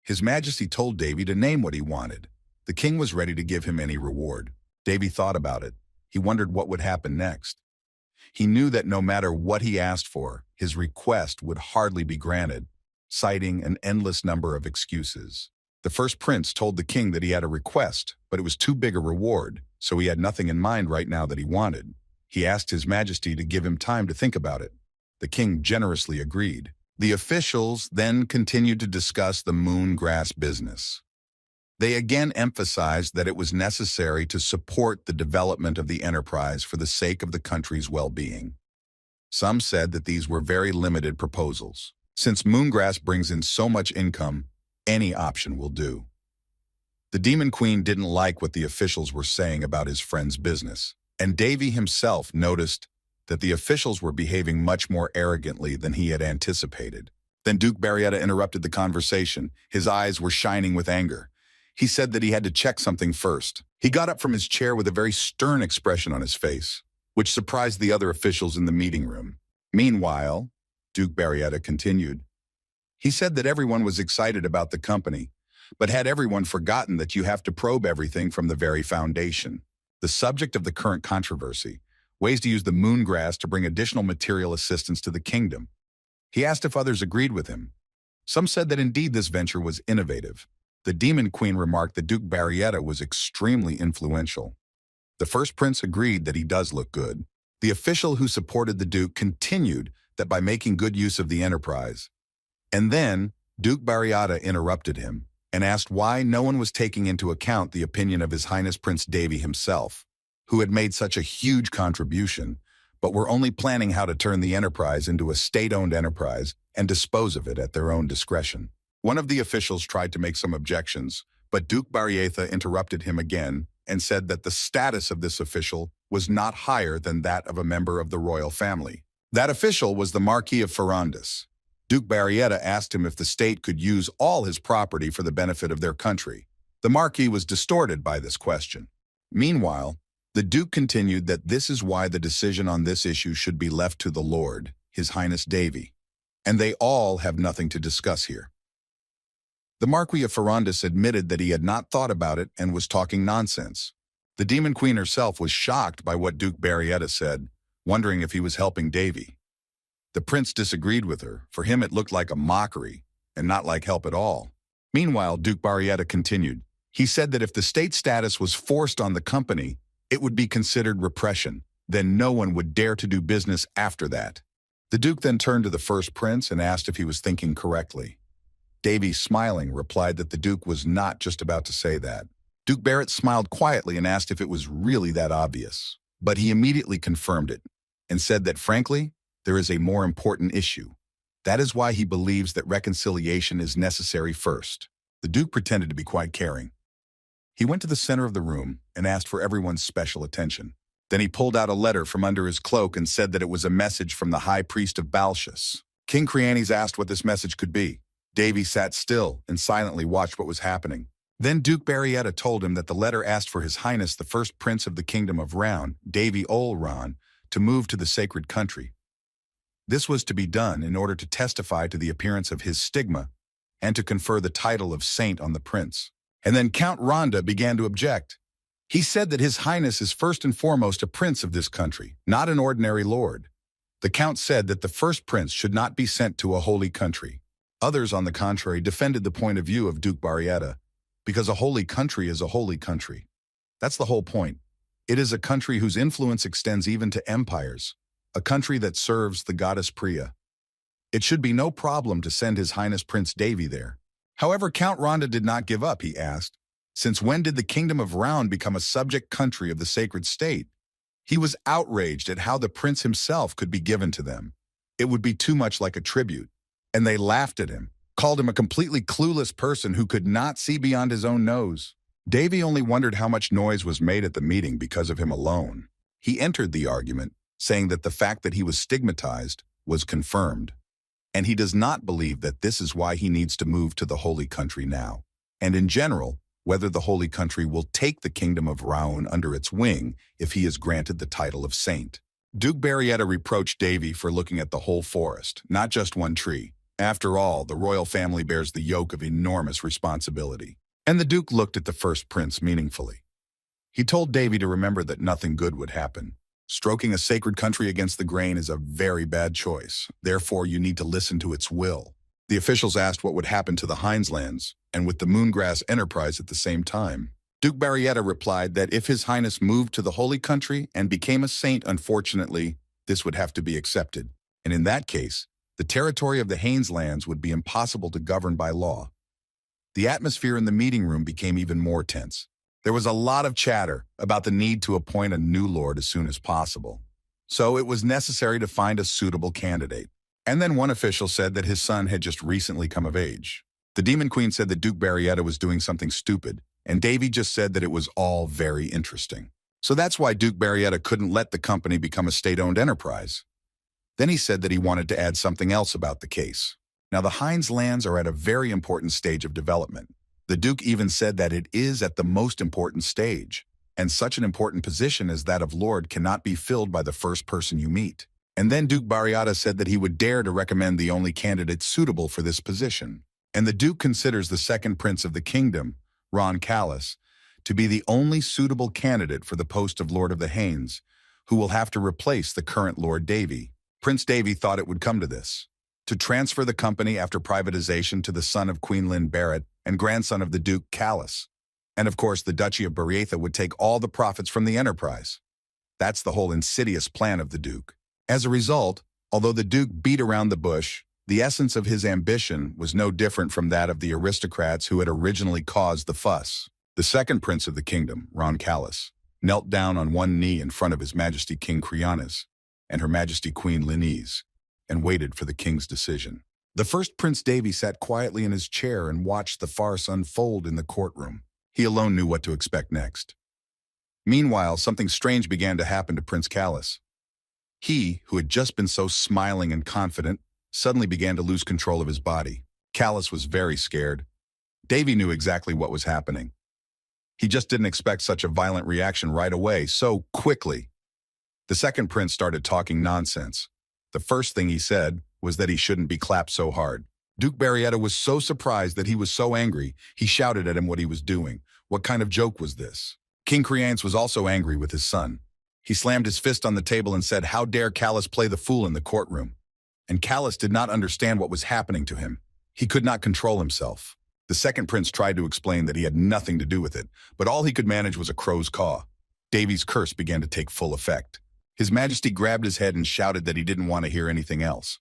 His Majesty told Davy to name what he wanted. The king was ready to give him any reward. Davy thought about it. He wondered what would happen next. He knew that no matter what he asked for, his request would hardly be granted, citing an endless number of excuses. The first prince told the king that he had a request, but it was too big a reward, so he had nothing in mind right now that he wanted. He asked His Majesty to give him time to think about it. The king generously agreed. The officials then continued to discuss the moon grass business. They again emphasized that it was necessary to support the development of the enterprise for the sake of the country's well-being. Some said that these were very limited proposals. Since moongrass brings in so much income, any option will do. The Demon Queen didn't like what the officials were saying about his friend's business, and Davy himself noticed that the officials were behaving much more arrogantly than he had anticipated. Then Duke Barrietta interrupted the conversation. His eyes were shining with anger. He said that he had to check something first. He got up from his chair with a very stern expression on his face, which surprised the other officials in the meeting room. Meanwhile, Duke Barrietta continued, he said that everyone was excited about the company, but had everyone forgotten that you have to probe everything from the very foundation? The subject of the current controversy, ways to use the moongrass to bring additional material assistance to the kingdom. He asked if others agreed with him. Some said that indeed this venture was innovative. The Demon Queen remarked that Duke Barrietta was extremely influential. The first prince agreed that he does look good. The official who supported the Duke continued that by making good use of the enterprise. And then Duke Barrietta interrupted him and asked why no one was taking into account the opinion of His Highness Prince Davy himself, who had made such a huge contribution, but were only planning how to turn the enterprise into a state-owned enterprise and dispose of it at their own discretion. One of the officials tried to make some objections, but Duke Barrietta interrupted him again and said that the status of this official was not higher than that of a member of the royal family. That official was the Marquis of Ferrandis. Duke Barrietta asked him if the state could use all his property for the benefit of their country. The Marquis was distorted by this question. Meanwhile, the Duke continued that this is why the decision on this issue should be left to the Lord, His Highness Davy, and they all have nothing to discuss here. The Marquis of Ferrandis admitted that he had not thought about it and was talking nonsense. The Demon Queen herself was shocked by what Duke Barrietta said, wondering if he was helping Davy. The prince disagreed with her. For him it looked like a mockery, and not like help at all. Meanwhile, Duke Barrietta continued. He said that if the state status was forced on the company, it would be considered repression. Then no one would dare to do business after that. The Duke then turned to the first prince and asked if he was thinking correctly. Davy, smiling, replied that the Duke was not just about to say that. Duke Barrett smiled quietly and asked if it was really that obvious. But he immediately confirmed it and said that, frankly, there is a more important issue. That is why he believes that reconciliation is necessary first. The Duke pretended to be quite caring. He went to the center of the room and asked for everyone's special attention. Then he pulled out a letter from under his cloak and said that it was a message from the High Priest of Balshus. King Creanes asked what this message could be. Davy sat still and silently watched what was happening. Then Duke Barrietta told him that the letter asked for His Highness the first Prince of the Kingdom of Round, Davy Ol Ron, to move to the sacred country. This was to be done in order to testify to the appearance of his stigma and to confer the title of saint on the prince. And then Count Rhonda began to object. He said that His Highness is first and foremost a prince of this country, not an ordinary lord. The count said that the first prince should not be sent to a holy country. Others, on the contrary, defended the point of view of Duke Barrietta, because a holy country is a holy country. That's the whole point. It is a country whose influence extends even to empires, a country that serves the goddess Priya. It should be no problem to send His Highness Prince Davy there. However, Count Rhonda did not give up, he asked. Since when did the Kingdom of Round become a subject country of the sacred state? He was outraged at how the prince himself could be given to them. It would be too much like a tribute. And they laughed at him, called him a completely clueless person who could not see beyond his own nose. Davy only wondered how much noise was made at the meeting because of him alone. He entered the argument, saying that the fact that he was stigmatized was confirmed. And he does not believe that this is why he needs to move to the holy country now. And in general, whether the holy country will take the Kingdom of Raun under its wing if he is granted the title of saint. Duke Barrietta reproached Davy for looking at the whole forest, not just one tree. After all, the royal family bears the yoke of enormous responsibility. And the Duke looked at the first prince meaningfully. He told Davy to remember that nothing good would happen. Stroking a sacred country against the grain is a very bad choice. Therefore, you need to listen to its will. The officials asked what would happen to the Hineslands, and with the Moongrass Enterprise at the same time. Duke Barrietta replied that if His Highness moved to the holy country and became a saint, unfortunately, this would have to be accepted. And in that case, the territory of the Hineslands would be impossible to govern by law. The atmosphere in the meeting room became even more tense. There was a lot of chatter about the need to appoint a new lord as soon as possible. So it was necessary to find a suitable candidate. And then one official said that his son had just recently come of age. The Demon Queen said that Duke Barrietta was doing something stupid, and Davy just said that it was all very interesting. So that's why Duke Barrietta couldn't let the company become a state-owned enterprise. Then he said that he wanted to add something else about the case. Now the Hineslands are at a very important stage of development. The Duke even said that it is at the most important stage, and such an important position as that of Lord cannot be filled by the first person you meet. And then Duke Barrietta said that he would dare to recommend the only candidate suitable for this position. And the Duke considers the second prince of the kingdom, Ron Callis, to be the only suitable candidate for the post of Lord of the Haines, who will have to replace the current Lord Davy. Prince Davy thought it would come to this, to transfer the company after privatization to the son of Queen Lynn Barrett and grandson of the Duke Callis. And of course, the Duchy of Berrietha would take all the profits from the enterprise. That's the whole insidious plan of the Duke. As a result, although the Duke beat around the bush, the essence of his ambition was no different from that of the aristocrats who had originally caused the fuss. The second prince of the kingdom, Ron Callis, knelt down on one knee in front of His Majesty King Creanes and Her Majesty Queen Linese, and waited for the king's decision. The first Prince Davy sat quietly in his chair and watched the farce unfold in the courtroom. He alone knew what to expect next. Meanwhile, something strange began to happen to Prince Callis. He, who had just been so smiling and confident, suddenly began to lose control of his body. Callis was very scared. Davy knew exactly what was happening. He just didn't expect such a violent reaction right away, so quickly. The second prince started talking nonsense. The first thing he said was that he shouldn't be clapped so hard. Duke Barrietta was so surprised that he was so angry, he shouted at him what he was doing. What kind of joke was this? King Creance was also angry with his son. He slammed his fist on the table and said, "How dare Callus play the fool in the courtroom?" And Callus did not understand what was happening to him. He could not control himself. The second prince tried to explain that he had nothing to do with it, but all he could manage was a crow's caw. Davy's curse began to take full effect. His Majesty grabbed his head and shouted that he didn't want to hear anything else.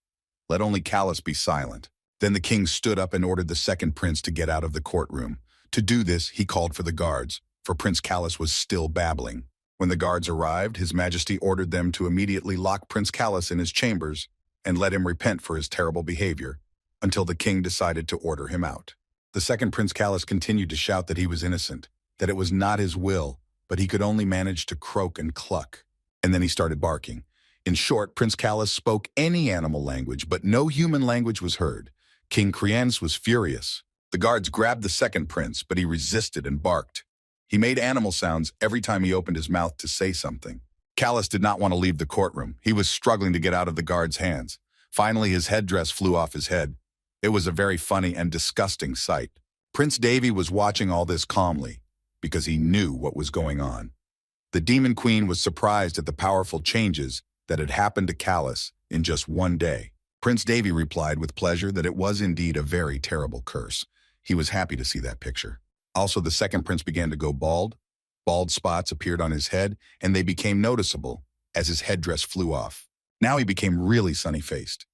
Let only Callus be silent. Then the king stood up and ordered the second prince to get out of the courtroom. To do this, he called for the guards, for Prince Callus was still babbling. When the guards arrived, His Majesty ordered them to immediately lock Prince Callus in his chambers and let him repent for his terrible behavior, until the king decided to order him out. The second Prince Callus continued to shout that he was innocent, that it was not his will, but he could only manage to croak and cluck. And then he started barking. In short, Prince Callus spoke any animal language, but no human language was heard. King Creance was furious. The guards grabbed the second prince, but he resisted and barked. He made animal sounds every time he opened his mouth to say something. Callus did not want to leave the courtroom. He was struggling to get out of the guards' hands. Finally, his headdress flew off his head. It was a very funny and disgusting sight. Prince Davy was watching all this calmly, because he knew what was going on. The Demon Queen was surprised at the powerful changes that had happened to Callus in just one day. Prince Davy replied with pleasure that it was indeed a very terrible curse. He was happy to see that picture. Also, the second prince began to go bald. Bald spots appeared on his head, and they became noticeable as his headdress flew off. Now he became really sunny-faced.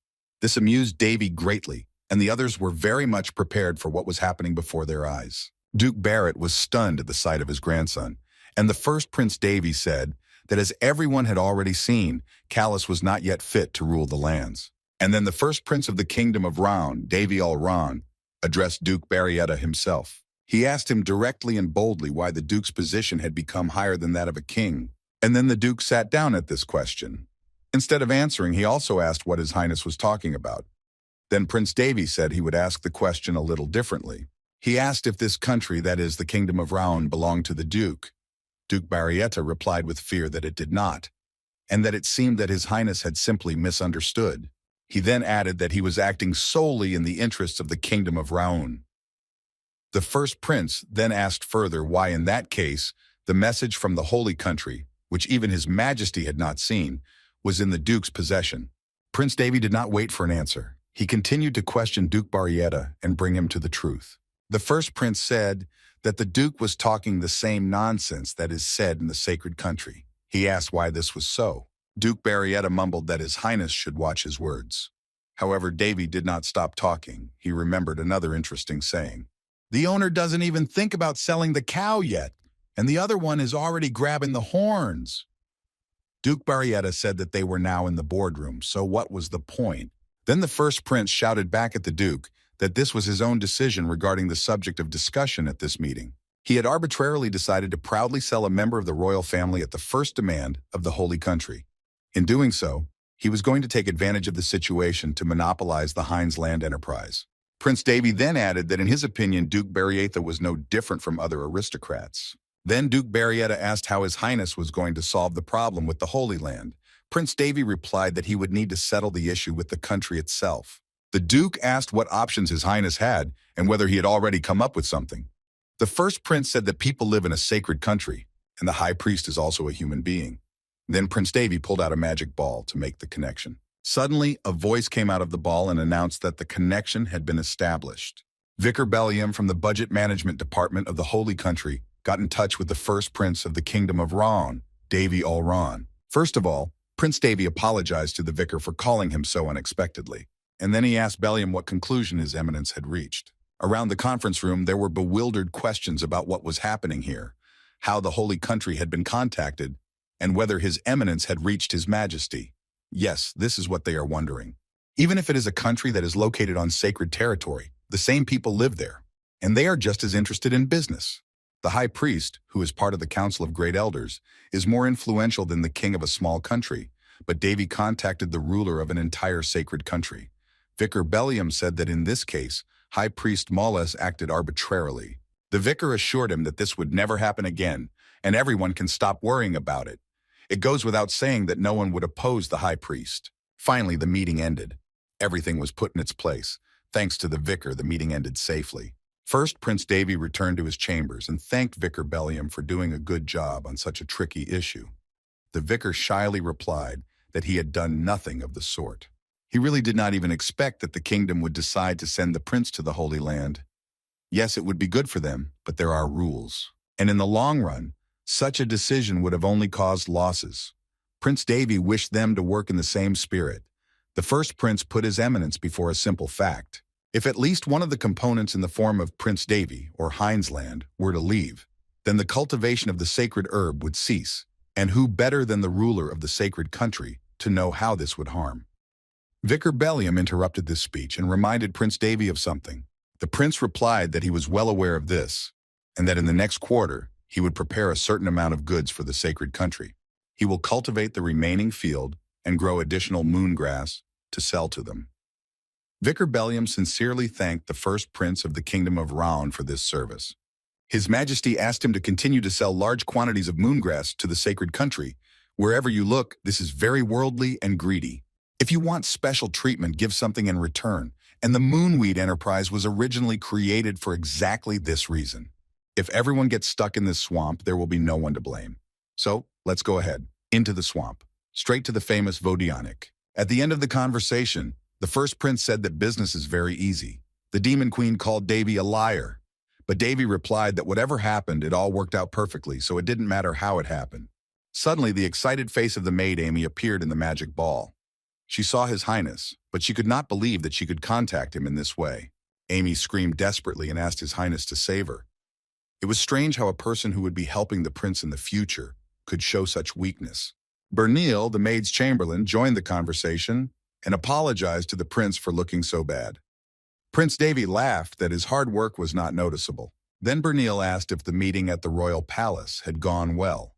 This amused Davy greatly, and the others were very much prepared for what was happening before their eyes. Duke Barrett was stunned at the sight of his grandson, and the first Prince Davy said that as everyone had already seen, Callus was not yet fit to rule the lands. And then the first prince of the kingdom of Round, Davy All-Ron, addressed Duke Barrietta himself. He asked him directly and boldly why the duke's position had become higher than that of a king. And then the duke sat down at this question. Instead of answering, he also asked what His Highness was talking about. Then Prince Davy said he would ask the question a little differently. He asked if this country, that is, the kingdom of Round, belonged to the duke. Duke Barrietta replied with fear that it did not, and that it seemed that His Highness had simply misunderstood. He then added that he was acting solely in the interests of the kingdom of Round. The first prince then asked further why in that case the message from the holy country, which even His Majesty had not seen, was in the duke's possession. Prince Davy did not wait for an answer. He continued to question Duke Barrietta and bring him to the truth. The first prince said that the duke was talking the same nonsense that is said in the sacred country. He asked why this was so. Duke Barrietta mumbled that His Highness should watch his words. However, Davy did not stop talking. He remembered another interesting saying. The owner doesn't even think about selling the cow yet, and the other one is already grabbing the horns. Duke Barrietta said that they were now in the boardroom, so what was the point? Then the first prince shouted back at the duke that this was his own decision regarding the subject of discussion at this meeting. He had arbitrarily decided to proudly sell a member of the royal family at the first demand of the holy country. In doing so, he was going to take advantage of the situation to monopolize the Heinz land enterprise. Prince Davy then added that in his opinion Duke Barrietta was no different from other aristocrats. Then Duke Barrietta asked how His Highness was going to solve the problem with the Holy Land. Prince Davy replied that he would need to settle the issue with the country itself. The Duke asked what options His Highness had and whether he had already come up with something. The first prince said that people live in a sacred country, and the High Priest is also a human being. Then Prince Davy pulled out a magic ball to make the connection. Suddenly, a voice came out of the ball and announced that the connection had been established. Vicar Bellium from the Budget Management Department of the Holy Country got in touch with the first prince of the Kingdom of Ron, Davy All-Ron. First of all, Prince Davy apologized to the vicar for calling him so unexpectedly, and then he asked Bellium what conclusion His Eminence had reached. Around the conference room, there were bewildered questions about what was happening here, how the Holy Country had been contacted, and whether His Eminence had reached His Majesty. Yes, this is what they are wondering. Even if it is a country that is located on sacred territory, the same people live there, and they are just as interested in business. The High Priest, who is part of the Council of Great Elders, is more influential than the king of a small country, but Davy contacted the ruler of an entire sacred country. Vicar Bellium said that in this case, High Priest Molles acted arbitrarily. The vicar assured him that this would never happen again, and everyone can stop worrying about it. It goes without saying that no one would oppose the high priest. Finally, the meeting ended. Everything was put in its place. Thanks to the vicar, the meeting ended safely. First, Prince Davy returned to his chambers and thanked Vicar Bellium for doing a good job on such a tricky issue. The vicar shyly replied that he had done nothing of the sort. He really did not even expect that the kingdom would decide to send the prince to the Holy Land. Yes, it would be good for them, but there are rules. And in the long run, such a decision would have only caused losses. Prince Davy wished them to work in the same spirit. The first prince put his eminence before a simple fact. If at least one of the components in the form of Prince Davy, or Heinsland, were to leave, then the cultivation of the sacred herb would cease. And who better than the ruler of the sacred country to know how this would harm? Vicar Bellium interrupted this speech and reminded Prince Davy of something. The prince replied that he was well aware of this, and that in the next quarter he would prepare a certain amount of goods for the sacred country. He will cultivate the remaining field and grow additional moon grass to sell to them. Vicar Bellium sincerely thanked the first prince of the kingdom of Raun for this service. His Majesty asked him to continue to sell large quantities of moongrass to the sacred country. Wherever you look, this is very worldly and greedy. If you want special treatment, give something in return. And the Moonweed enterprise was originally created for exactly this reason. If everyone gets stuck in this swamp, there will be no one to blame. So, let's go ahead. Into the swamp. Straight to the famous Vodionic. At the end of the conversation, the first prince said that business is very easy. The Demon Queen called Davy a liar. But Davy replied that whatever happened, it all worked out perfectly, so it didn't matter how it happened. Suddenly, the excited face of the maid Amy appeared in the magic ball. She saw His Highness, but she could not believe that she could contact him in this way. Amy screamed desperately and asked His Highness to save her. It was strange how a person who would be helping the prince in the future could show such weakness. Bernil, the maid's chamberlain, joined the conversation and apologized to the prince for looking so bad. Prince Davy laughed that his hard work was not noticeable. Then Bernil asked if the meeting at the royal palace had gone well.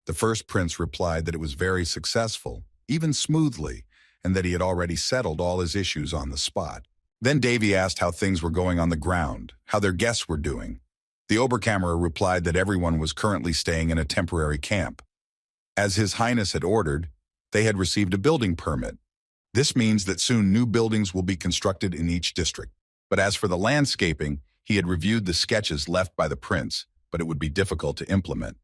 The first prince replied that it was very successful, even smoothly, and that he had already settled all his issues on the spot. Then Davy asked how things were going on the ground, how their guests were doing. The Oberkammerer replied that everyone was currently staying in a temporary camp. As His Highness had ordered, they had received a building permit. This means that soon new buildings will be constructed in each district. But as for the landscaping, he had reviewed the sketches left by the prince, but it would be difficult to implement.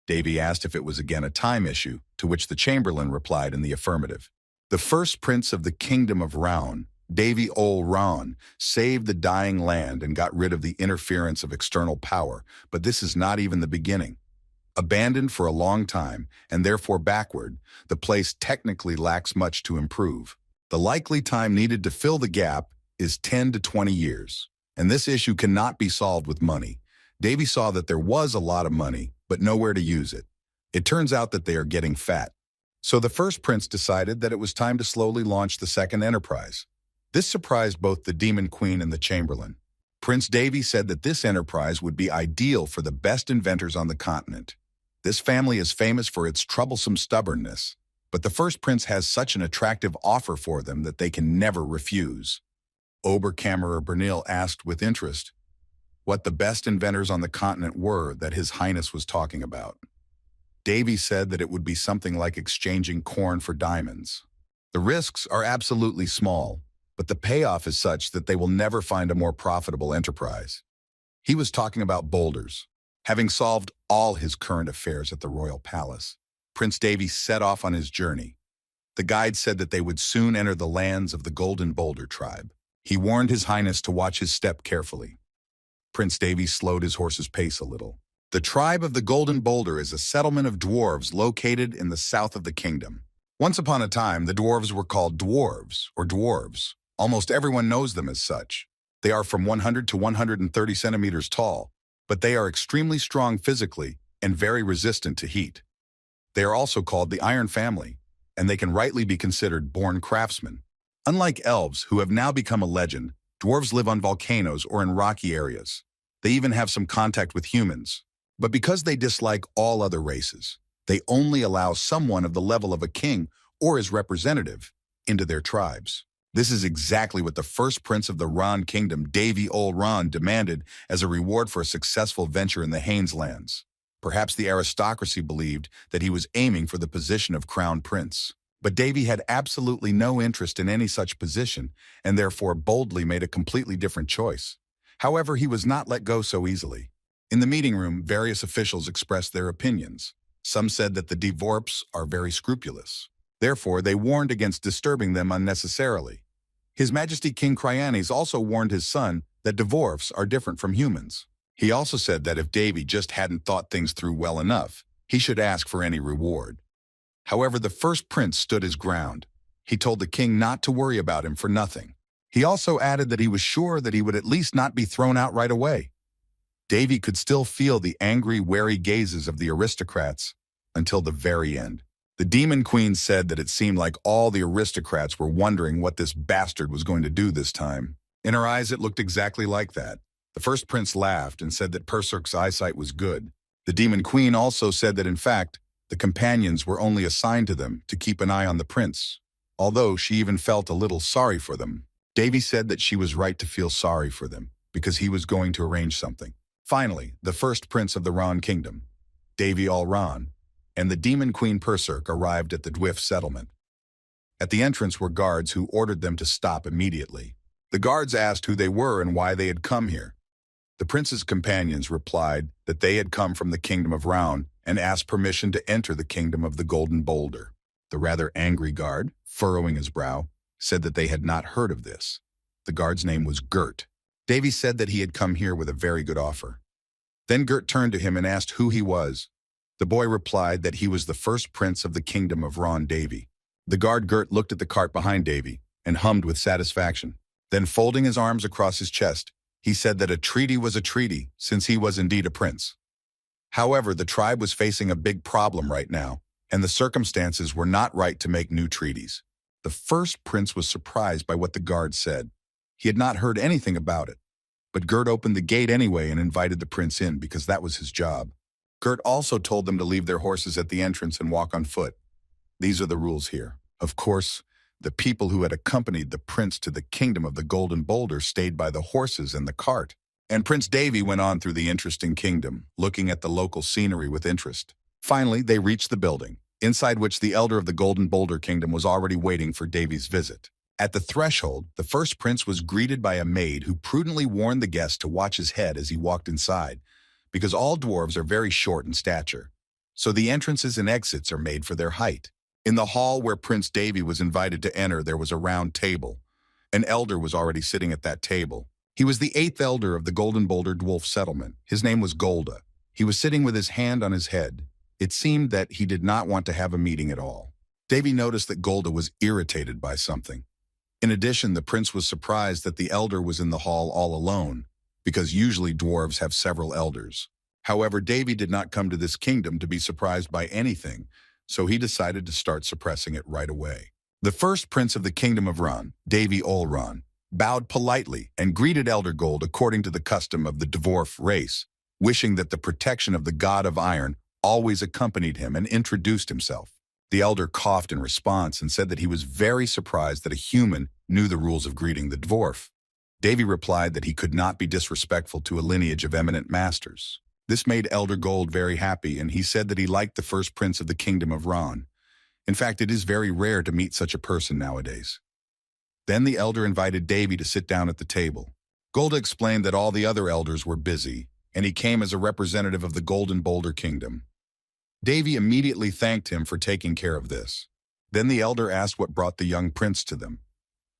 Davy asked if it was again a time issue, to which the chamberlain replied in the affirmative. The first prince of the kingdom of Raun, Davy ol Raun, saved the dying land and got rid of the interference of external power, but this is not even the beginning. Abandoned for a long time, and therefore backward, the place technically lacks much to improve. The likely time needed to fill the gap is 10 to 20 years, and this issue cannot be solved with money. Davy saw that there was a lot of money, but nowhere to use it. It turns out that they are getting fat. So the first prince decided that it was time to slowly launch the second enterprise. This surprised both the Demon Queen and the Chamberlain. Prince Davy said that this enterprise would be ideal for the best inventors on the continent. This family is famous for its troublesome stubbornness, but the first prince has such an attractive offer for them that they can never refuse. Oberkammerer Bernil asked with interest what the best inventors on the continent were that His Highness was talking about. Davy said that it would be something like exchanging corn for diamonds. The risks are absolutely small, but the payoff is such that they will never find a more profitable enterprise. He was talking about boulders. Having solved all his current affairs at the royal palace, Prince Davy set off on his journey. The guide said that they would soon enter the lands of the Golden Boulder tribe. He warned His Highness to watch his step carefully. Prince Davy slowed his horse's pace a little. The tribe of the Golden Boulder is a settlement of dwarves located in the south of the kingdom. Once upon a time, the dwarves were called dwarves, or dwarves. Almost everyone knows them as such. They are from 100 to 130 centimeters tall, but they are extremely strong physically and very resistant to heat. They are also called the Iron Family, and they can rightly be considered born craftsmen. Unlike elves, who have now become a legend, dwarves live on volcanoes or in rocky areas. They even have some contact with humans. But because they dislike all other races, they only allow someone of the level of a king or his representative into their tribes. This is exactly what the first prince of the Ron kingdom, Davy Ol Ron, demanded as a reward for a successful venture in the Haines lands. Perhaps the aristocracy believed that he was aiming for the position of crown prince. But Davy had absolutely no interest in any such position, and therefore boldly made a completely different choice. However, he was not let go so easily. In the meeting room, various officials expressed their opinions. Some said that the dwarfs are very scrupulous. Therefore, they warned against disturbing them unnecessarily. His Majesty King Cryanes also warned his son that dwarfs are different from humans. He also said that if Davy just hadn't thought things through well enough, he should ask for any reward. However, the first prince stood his ground. He told the king not to worry about him for nothing. He also added that he was sure that he would at least not be thrown out right away. Davy could still feel the angry, wary gazes of the aristocrats until the very end. The Demon Queen said that it seemed like all the aristocrats were wondering what this bastard was going to do this time. In her eyes, it looked exactly like that. The first prince laughed and said that Perserk's eyesight was good. The Demon Queen also said that, in fact, the companions were only assigned to them to keep an eye on the prince, although she even felt a little sorry for them. Davy said that she was right to feel sorry for them, because he was going to arrange something. Finally, the first prince of the Ron kingdom, Davy Ol Ron, and the Demon Queen Perserk arrived at the Dwarf settlement. At the entrance were guards who ordered them to stop immediately. The guards asked who they were and why they had come here. The prince's companions replied that they had come from the kingdom of Round and asked permission to enter the kingdom of the Golden Boulder. The rather angry guard, furrowing his brow, said that they had not heard of this. The guard's name was Gert. Davy said that he had come here with a very good offer. Then Gert turned to him and asked who he was. The boy replied that he was the first prince of the kingdom of Ron Davy. The guard Gert looked at the cart behind Davy and hummed with satisfaction. Then, folding his arms across his chest, he said that a treaty was a treaty, since he was indeed a prince. However, the tribe was facing a big problem right now, and the circumstances were not right to make new treaties. The first prince was surprised by what the guard said. He had not heard anything about it. But Gert opened the gate anyway and invited the prince in because that was his job. Gert also told them to leave their horses at the entrance and walk on foot. These are the rules here. Of course, the people who had accompanied the prince to the kingdom of the Golden Boulder stayed by the horses and the cart. And Prince Davy went on through the interesting kingdom, looking at the local scenery with interest. Finally, they reached the building, inside which the elder of the Golden Boulder kingdom was already waiting for Davy's visit. At the threshold, the first prince was greeted by a maid who prudently warned the guest to watch his head as he walked inside, because all dwarves are very short in stature, so the entrances and exits are made for their height. In the hall where Prince Davy was invited to enter, there was a round table. An elder was already sitting at that table. He was the 8th elder of the Golden Boulder dwarf settlement. His name was Golda. He was sitting with his hand on his head. It seemed that he did not want to have a meeting at all. Davy noticed that Golda was irritated by something. In addition, the prince was surprised that the elder was in the hall all alone, because usually dwarves have several elders. However, Davy did not come to this kingdom to be surprised by anything, so he decided to start suppressing it right away. The first prince of the kingdom of Ron, Davy Ol Ron, bowed politely and greeted Elder Gold according to the custom of the dwarf race, wishing that the protection of the god of iron always accompanied him, and introduced himself. The elder coughed in response and said that he was very surprised that a human knew the rules of greeting the dwarf. Davy replied that he could not be disrespectful to a lineage of eminent masters. This made Elder Gold very happy, and he said that he liked the first prince of the kingdom of Ron. In fact, it is very rare to meet such a person nowadays. Then the elder invited Davy to sit down at the table. Golda explained that all the other elders were busy, and he came as a representative of the Golden Boulder Kingdom. Davy immediately thanked him for taking care of this. Then the elder asked what brought the young prince to them.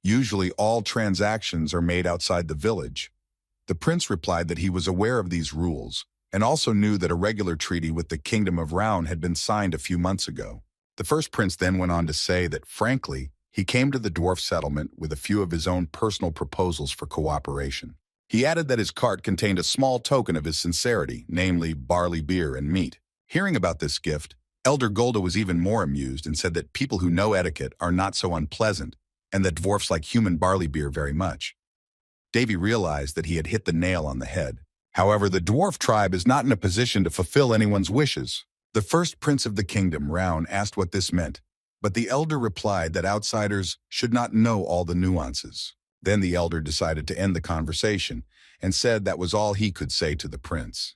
Usually all transactions are made outside the village. The prince replied that he was aware of these rules, and also knew that a regular treaty with the Kingdom of Round had been signed a few months ago. The first prince then went on to say that, frankly, he came to the dwarf settlement with a few of his own personal proposals for cooperation. He added that his cart contained a small token of his sincerity, namely barley beer and meat. Hearing about this gift, Elder Golda was even more amused and said that people who know etiquette are not so unpleasant, and that dwarfs like human barley beer very much. Davy realized that he had hit the nail on the head. However, the dwarf tribe is not in a position to fulfill anyone's wishes. The first prince of the kingdom, Round, asked what this meant. But the elder replied that outsiders should not know all the nuances. Then the elder decided to end the conversation and said that was all he could say to the prince.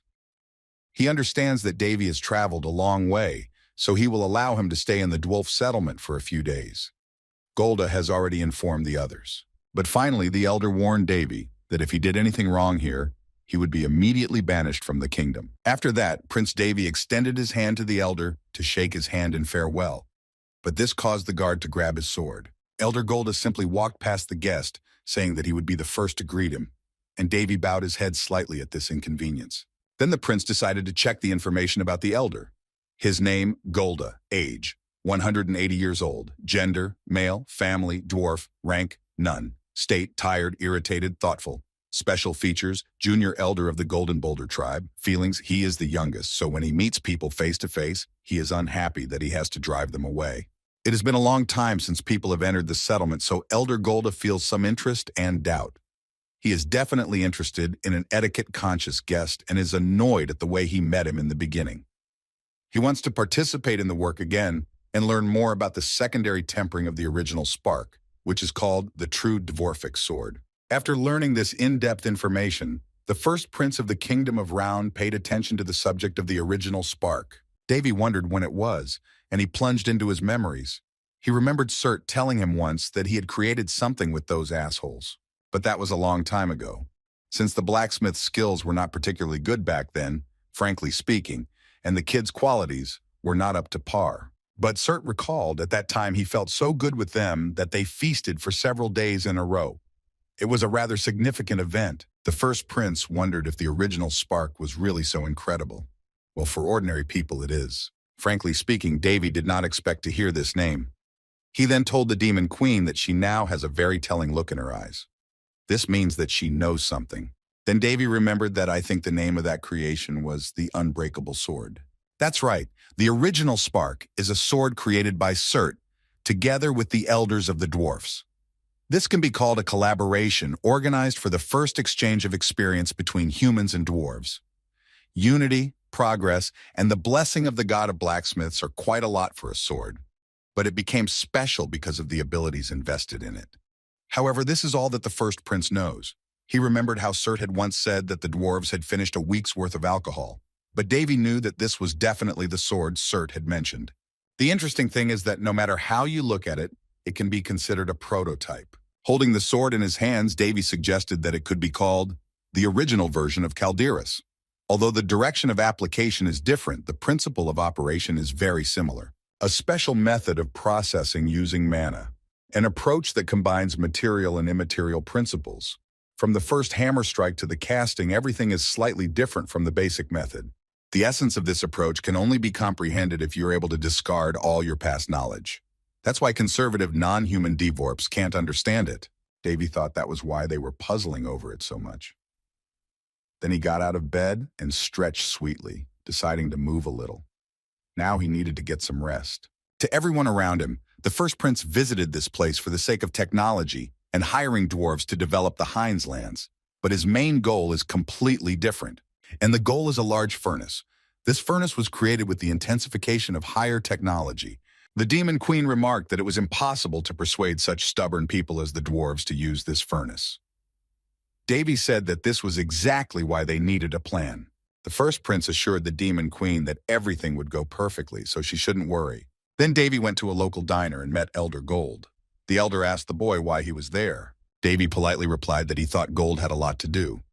He understands that Davy has traveled a long way, so he will allow him to stay in the dwarf settlement for a few days. Golda has already informed the others. But finally, the elder warned Davy that if he did anything wrong here, he would be immediately banished from the kingdom. After that, Prince Davy extended his hand to the elder to shake his hand in farewell. But this caused the guard to grab his sword. Elder Golda simply walked past the guest, saying that he would be the first to greet him, and Davy bowed his head slightly at this inconvenience. Then the prince decided to check the information about the elder. His name, Golda, age, 180 years old, gender, male, family, dwarf, rank, none, state, tired, irritated, thoughtful. Special features, junior elder of the Golden Boulder tribe. Feelings, he is the youngest, so when he meets people face to face, he is unhappy that he has to drive them away. It has been a long time since people have entered the settlement, so Elder Golda feels some interest and doubt. He is definitely interested in an etiquette-conscious guest and is annoyed at the way he met him in the beginning. He wants to participate in the work again and learn more about the secondary tempering of the original spark, which is called the true dwarfic sword. After learning this in-depth information, the first prince of the Kingdom of Round paid attention to the subject of the original spark. Davy wondered when it was, and he plunged into his memories. He remembered Cert telling him once that he had created something with those assholes. But that was a long time ago. Since the blacksmith's skills were not particularly good back then, frankly speaking, and the kid's qualities were not up to par. But Cert recalled at that time he felt so good with them that they feasted for several days in a row. It was a rather significant event. The first prince wondered if the original spark was really so incredible. Well, for ordinary people it is. Frankly speaking, Davy did not expect to hear this name. He then told the Demon Queen that she now has a very telling look in her eyes. This means that she knows something. Then Davy remembered that I think the name of that creation was the Unbreakable Sword. That's right, the original spark is a sword created by Cert, together with the elders of the dwarfs. This can be called a collaboration organized for the first exchange of experience between humans and dwarves. Unity, progress, and the blessing of the god of blacksmiths are quite a lot for a sword, but it became special because of the abilities invested in it. However, this is all that the first prince knows. He remembered how Cert had once said that the dwarves had finished a week's worth of alcohol, but Davy knew that this was definitely the sword Cert had mentioned. The interesting thing is that no matter how you look at it, it can be considered a prototype. Holding the sword in his hands, Davy suggested that it could be called the original version of Calderas. Although the direction of application is different, the principle of operation is very similar. A special method of processing using mana. An approach that combines material and immaterial principles. From the first hammer strike to the casting, everything is slightly different from the basic method. The essence of this approach can only be comprehended if you're able to discard all your past knowledge. That's why conservative non-human dwarfs can't understand it. Davy thought that was why they were puzzling over it so much. Then he got out of bed and stretched sweetly, deciding to move a little. Now he needed to get some rest. To everyone around him, the first prince visited this place for the sake of technology and hiring dwarves to develop the Heinz lands. But his main goal is completely different. And the goal is a large furnace. This furnace was created with the intensification of higher technology. The Demon Queen remarked that it was impossible to persuade such stubborn people as the dwarves to use this furnace. Davy said that this was exactly why they needed a plan. The first prince assured the Demon Queen that everything would go perfectly, so she shouldn't worry. Then Davy went to a local diner and met Elder Gold. The elder asked the boy why he was there. Davy politely replied that he thought Gold had a lot to do,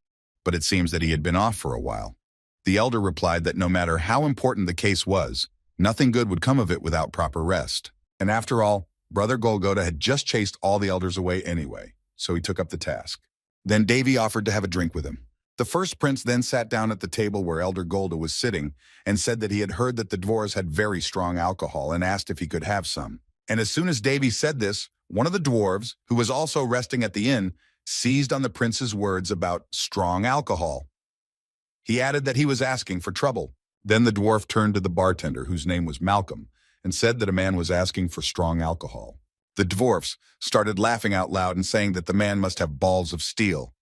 but it seems that he had been off for a while. The elder replied that no matter how important the case was, nothing good would come of it without proper rest. And after all, Brother Golgotha had just chased all the elders away anyway, so he took up the task. Then Davy offered to have a drink with him. The first prince then sat down at the table where Elder Golda was sitting and said that he had heard that the dwarves had very strong alcohol and asked if he could have some. And as soon as Davy said this, one of the dwarves, who was also resting at the inn, seized on the prince's words about strong alcohol. He added that he was asking for trouble. Then the dwarf turned to the bartender, whose name was Malcolm, and said that a man was asking for strong alcohol. The dwarfs started laughing out loud and saying that the man must have balls of steel,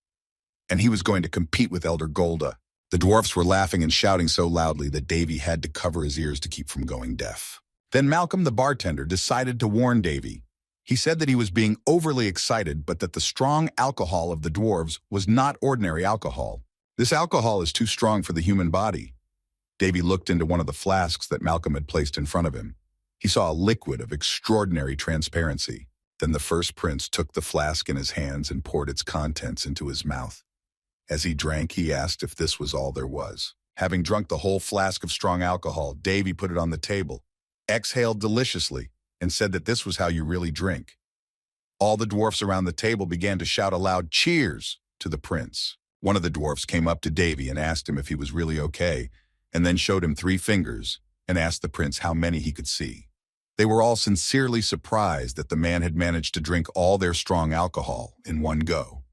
and he was going to compete with Elder Golda. The dwarfs were laughing and shouting so loudly that Davy had to cover his ears to keep from going deaf. Then Malcolm, the bartender, decided to warn Davy. He said that he was being overly excited, but that the strong alcohol of the dwarves was not ordinary alcohol. This alcohol is too strong for the human body. Davy looked into one of the flasks that Malcolm had placed in front of him. He saw a liquid of extraordinary transparency. Then the first prince took the flask in his hands and poured its contents into his mouth. As he drank, he asked if this was all there was. Having drunk the whole flask of strong alcohol, Davy put it on the table, exhaled deliciously, and said that this was how you really drink. All the dwarfs around the table began to shout aloud cheers to the prince. One of the dwarfs came up to Davy and asked him if he was really okay, and then showed him 3 fingers and asked the prince how many he could see. They were all sincerely surprised that the man had managed to drink all their strong alcohol in one go.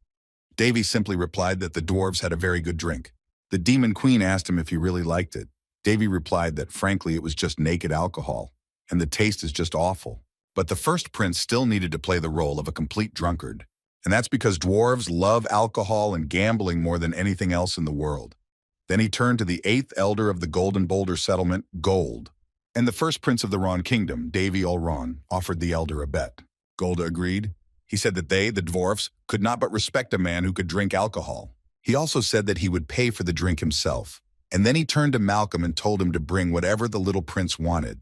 Davy simply replied that the dwarves had a very good drink. The demon queen asked him if he really liked it. Davy replied that frankly it was just naked alcohol, and the taste is just awful. But the first prince still needed to play the role of a complete drunkard. And that's because dwarves love alcohol and gambling more than anything else in the world. Then he turned to the 8th elder of the Golden Boulder settlement, Gold. And the first prince of the Ron kingdom, Davy Olron, offered the elder a bet. Golda agreed. He said that they, the dwarfs, could not but respect a man who could drink alcohol. He also said that he would pay for the drink himself. And then he turned to Malcolm and told him to bring whatever the little prince wanted.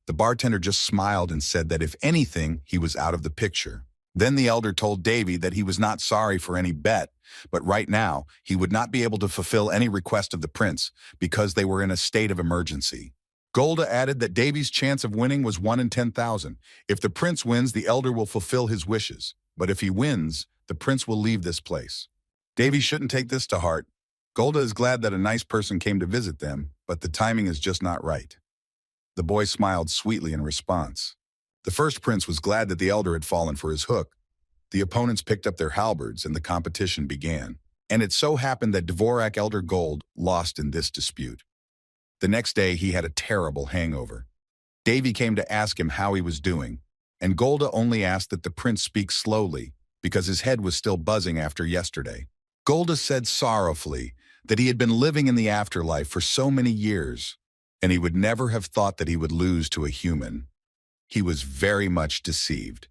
The bartender just smiled and said that if anything, he was out of the picture. Then the elder told Davy that he was not sorry for any bet, but right now he would not be able to fulfill any request of the prince because they were in a state of emergency. Golda added that Davy's chance of winning was 1 in 10,000. If the prince wins, the elder will fulfill his wishes. But if he wins, the prince will leave this place. Davy shouldn't take this to heart. Golda is glad that a nice person came to visit them, but the timing is just not right. The boy smiled sweetly in response. The first prince was glad that the elder had fallen for his hook. The opponents picked up their halberds and the competition began. And it so happened that Dvorak Elder Gold lost in this dispute. The next day he had a terrible hangover. Davy came to ask him how he was doing, and Golda only asked that the prince speak slowly because his head was still buzzing after yesterday. Golda said sorrowfully that he had been living in the afterlife for so many years, and he would never have thought that he would lose to a human. He was very much deceived.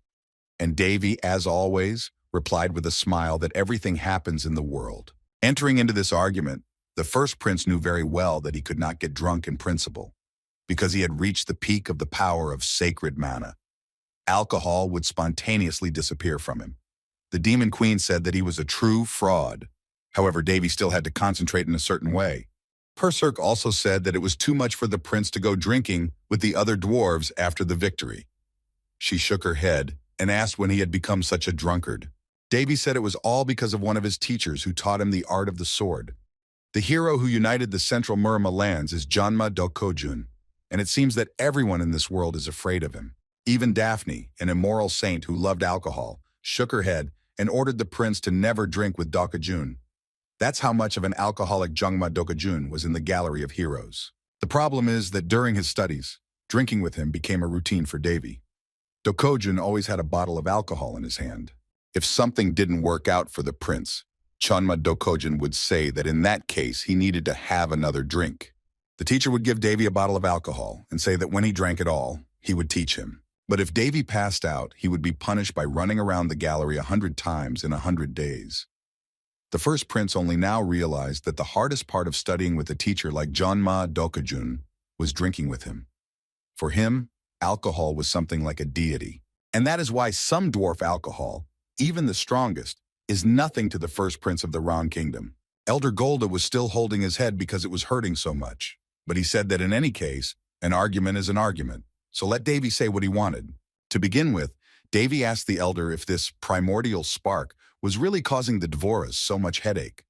And Davy, as always, replied with a smile that everything happens in the world. Entering into this argument, the first prince knew very well that he could not get drunk in principle, because he had reached the peak of the power of sacred mana. Alcohol would spontaneously disappear from him. The demon queen said that he was a true fraud. However, Davy still had to concentrate in a certain way. Perserk also said that it was too much for the prince to go drinking with the other dwarves after the victory. She shook her head and asked when he had become such a drunkard. Davy said it was all because of one of his teachers who taught him the art of the sword. The hero who united the central Murma lands is Janma Dokojun, and it seems that everyone in this world is afraid of him. Even Daphne, an immoral saint who loved alcohol, shook her head and ordered the prince to never drink with Dokojun. That's how much of an alcoholic Jangma Dokojun was in the gallery of heroes. The problem is that during his studies, drinking with him became a routine for Davy. Dokojun always had a bottle of alcohol in his hand. If something didn't work out for the prince, Chanma Dokojun would say that in that case he needed to have another drink. The teacher would give Davy a bottle of alcohol and say that when he drank it all, he would teach him. But if Davy passed out, he would be punished by running around the gallery 100 times in 100 days. The first prince only now realized that the hardest part of studying with a teacher like Janma Dokojun was drinking with him. For him, alcohol was something like a deity. And that is why some dwarf alcohol, even the strongest, is nothing to the first prince of the Ron kingdom. Elder Golda was still holding his head because it was hurting so much. But he said that in any case, an argument is an argument. So let Davy say what he wanted. To begin with, Davy asked the elder if this primordial spark was really causing the Dvoras so much headache.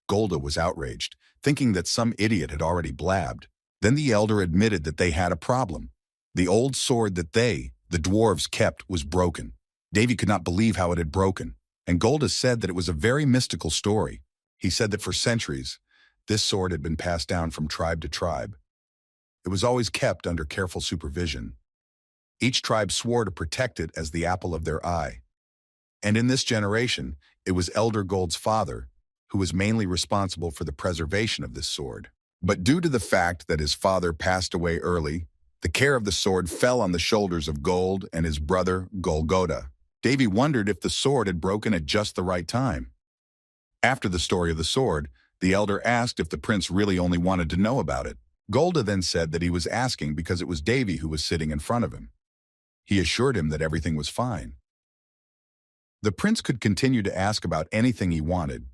Golda was outraged, thinking that some idiot had already blabbed. Then the elder admitted that they had a problem. The old sword that they, the dwarves, kept was broken. Davy could not believe how it had broken, and Golda said that it was a very mystical story. He said that for centuries, this sword had been passed down from tribe to tribe. It was always kept under careful supervision. Each tribe swore to protect it as the apple of their eye. And in this generation, it was Elder Gold's father who was mainly responsible for the preservation of this sword. But due to the fact that his father passed away early, The care of the sword fell on the shoulders of Gold and his brother, Golgotha. Davy wondered if the sword had broken at just the right time. After the story of the sword, the elder asked if the prince really only wanted to know about it. Golda then said that he was asking because it was Davy who was sitting in front of him. He assured him that everything was fine. The prince could continue to ask about anything he wanted.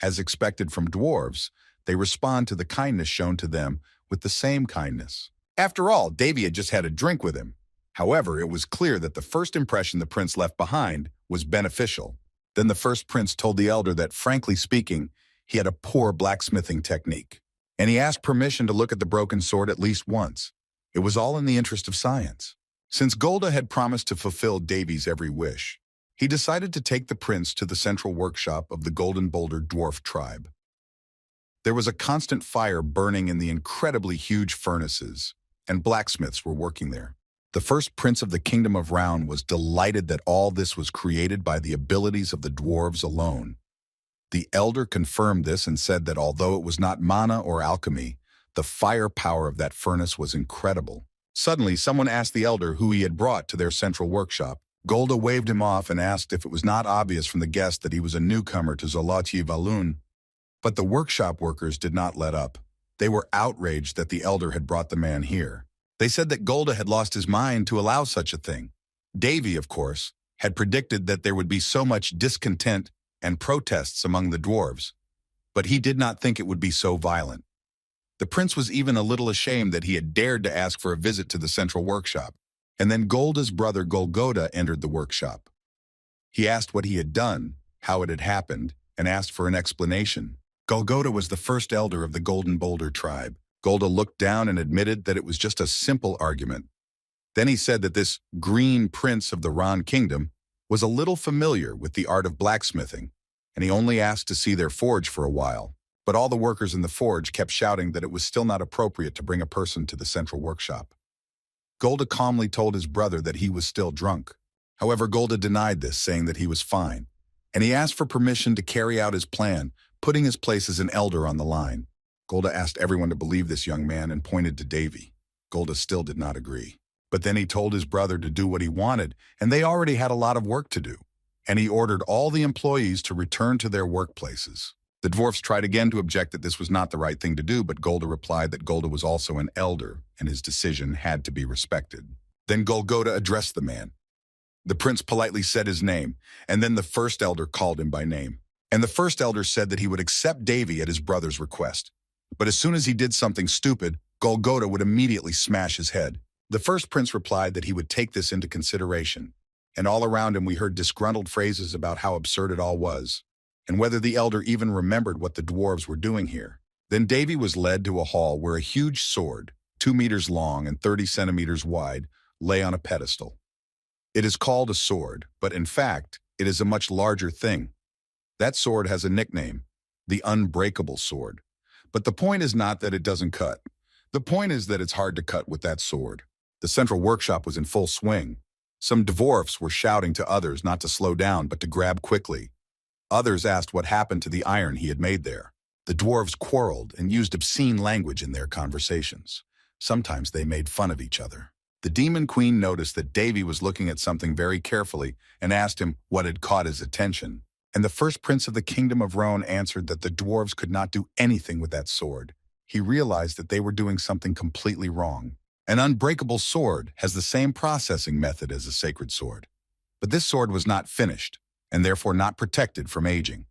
As expected from dwarves, they respond to the kindness shown to them with the same kindness. After all, Davy had just had a drink with him. However, it was clear that the first impression the prince left behind was beneficial. Then the first prince told the elder that, frankly speaking, he had a poor blacksmithing technique, and he asked permission to look at the broken sword at least once. It was all in the interest of science. Since Golda had promised to fulfill Davy's every wish, he decided to take the prince to the central workshop of the Golden Boulder dwarf tribe. There was a constant fire burning in the incredibly huge furnaces, and blacksmiths were working there. The first prince of the kingdom of Round was delighted that all this was created by the abilities of the dwarves alone. The elder confirmed this and said that although it was not mana or alchemy, the firepower of that furnace was incredible. Suddenly, someone asked the elder who he had brought to their central workshop. Golda waved him off and asked if it was not obvious from the guest that he was a newcomer to Zoloty Valun. But the workshop workers did not let up. They were outraged that the elder had brought the man here. They said that Golda had lost his mind to allow such a thing. Davy, of course, had predicted that there would be so much discontent and protests among the dwarves, but he did not think it would be so violent. The prince was even a little ashamed that he had dared to ask for a visit to the central workshop. And then Golda's brother Golgotha entered the workshop. He asked what he had done, how it had happened, and asked for an explanation. Golgotha was the first elder of the Golden Boulder tribe. Golda looked down and admitted that it was just a simple argument. Then he said that this green prince of the Ron kingdom was a little familiar with the art of blacksmithing, and he only asked to see their forge for a while. But all the workers in the forge kept shouting that it was still not appropriate to bring a person to the central workshop. Golda calmly told his brother that he was still drunk. However, Golda denied this, saying that he was fine, and he asked for permission to carry out his plan, putting his place as an elder on the line. Golda asked everyone to believe this young man and pointed to Davy. Golda still did not agree. But then he told his brother to do what he wanted, and they already had a lot of work to do. And he ordered all the employees to return to their workplaces. The dwarfs tried again to object that this was not the right thing to do, but Golda replied that Golda was also an elder, and his decision had to be respected. Then Golgotha addressed the man. The prince politely said his name, and then the first elder called him by name. And the first elder said that he would accept Davy at his brother's request. But as soon as he did something stupid, Golgotha would immediately smash his head. The first prince replied that he would take this into consideration, and all around him we heard disgruntled phrases about how absurd it all was, and whether the elder even remembered what the dwarves were doing here. Then Davy was led to a hall where a huge sword, 2 meters long and 30 centimeters wide, lay on a pedestal. It is called a sword, but in fact, it is a much larger thing. That sword has a nickname, the Unbreakable Sword. But the point is not that it doesn't cut. The point is that it's hard to cut with that sword. The central workshop was in full swing. Some dwarfs were shouting to others not to slow down but to grab quickly. Others asked what happened to the iron he had made there. The dwarves quarreled and used obscene language in their conversations. Sometimes they made fun of each other. The demon queen noticed that Davy was looking at something very carefully and asked him what had caught his attention. And the first prince of the kingdom of Roan answered that the dwarves could not do anything with that sword. He realized that they were doing something completely wrong. An unbreakable sword has the same processing method as a sacred sword. But this sword was not finished, and therefore not protected from aging.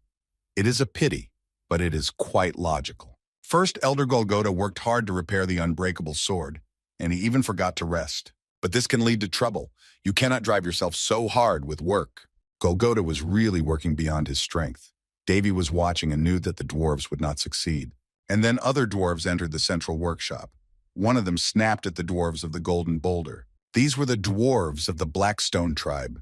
It is a pity, but it is quite logical. First, Elder Golgotha worked hard to repair the unbreakable sword, and he even forgot to rest. But this can lead to trouble. You cannot drive yourself so hard with work. Golgotha was really working beyond his strength. Davy was watching and knew that the dwarves would not succeed. And then other dwarves entered the central workshop. One of them snapped at the dwarves of the Golden Boulder. These were the dwarves of the Blackstone tribe.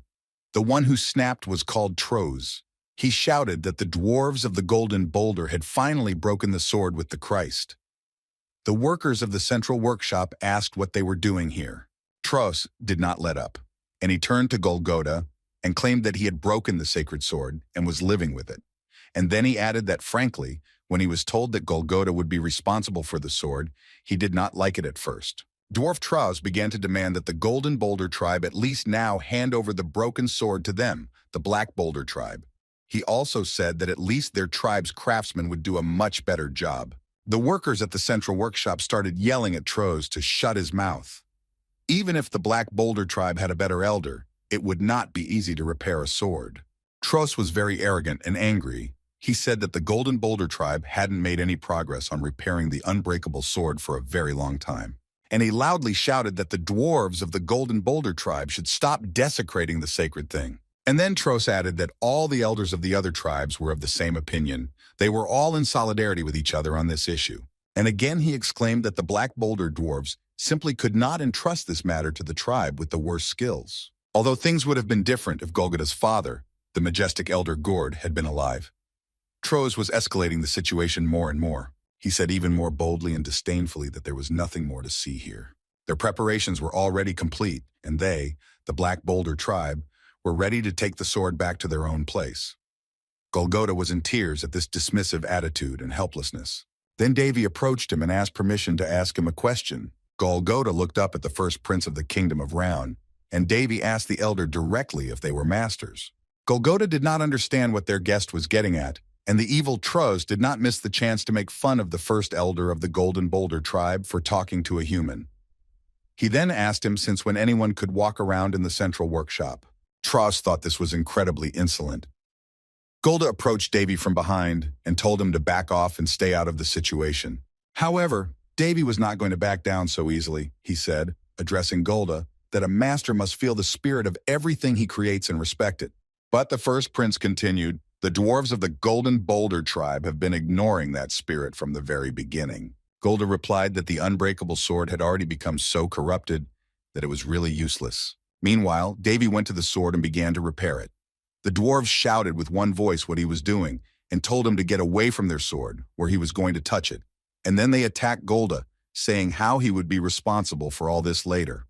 The one who snapped was called Troz. He shouted that the dwarves of the Golden Boulder had finally broken the sword with the Christ. The workers of the central workshop asked what they were doing here. Troz did not let up, and he turned to Golgotha and claimed that he had broken the sacred sword and was living with it. And then he added that, frankly, when he was told that Golgotha would be responsible for the sword, he did not like it at first. Dwarf Troz began to demand that the Golden Boulder tribe at least now hand over the broken sword to them, the Black Boulder tribe. He also said that at least their tribe's craftsmen would do a much better job. The workers at the central workshop started yelling at Troz to shut his mouth. Even if the Black Boulder tribe had a better elder, it would not be easy to repair a sword. Troz was very arrogant and angry. He said that the Golden Boulder tribe hadn't made any progress on repairing the unbreakable sword for a very long time. And he loudly shouted that the dwarves of the Golden Boulder tribe should stop desecrating the sacred thing. And then Troz added that all the elders of the other tribes were of the same opinion. They were all in solidarity with each other on this issue. And again he exclaimed that the Black Boulder dwarves simply could not entrust this matter to the tribe with the worst skills. Although things would have been different if Golgota's father, the majestic elder Gord, had been alive. Troz was escalating the situation more and more. He said even more boldly and disdainfully that there was nothing more to see here. Their preparations were already complete, and they, the Black Boulder tribe, were ready to take the sword back to their own place. Golgota was in tears at this dismissive attitude and helplessness. Then Davy approached him and asked permission to ask him a question. Golgota looked up at the first prince of the kingdom of Round, and Davy asked the elder directly if they were masters. Golgota did not understand what their guest was getting at, and the evil Troz did not miss the chance to make fun of the first elder of the Golden Boulder tribe for talking to a human. He then asked him since when anyone could walk around in the central workshop. Troz thought this was incredibly insolent. Golda approached Davy from behind and told him to back off and stay out of the situation. However, Davy was not going to back down so easily, he said, addressing Golda, that a master must feel the spirit of everything he creates and respect it. But the first prince continued, the dwarves of the Golden Boulder tribe have been ignoring that spirit from the very beginning. Golda replied that the unbreakable sword had already become so corrupted that it was really useless. Meanwhile, Davy went to the sword and began to repair it. The dwarves shouted with one voice what he was doing and told him to get away from their sword, where he was going to touch it. And then they attacked Golda, saying how he would be responsible for all this later.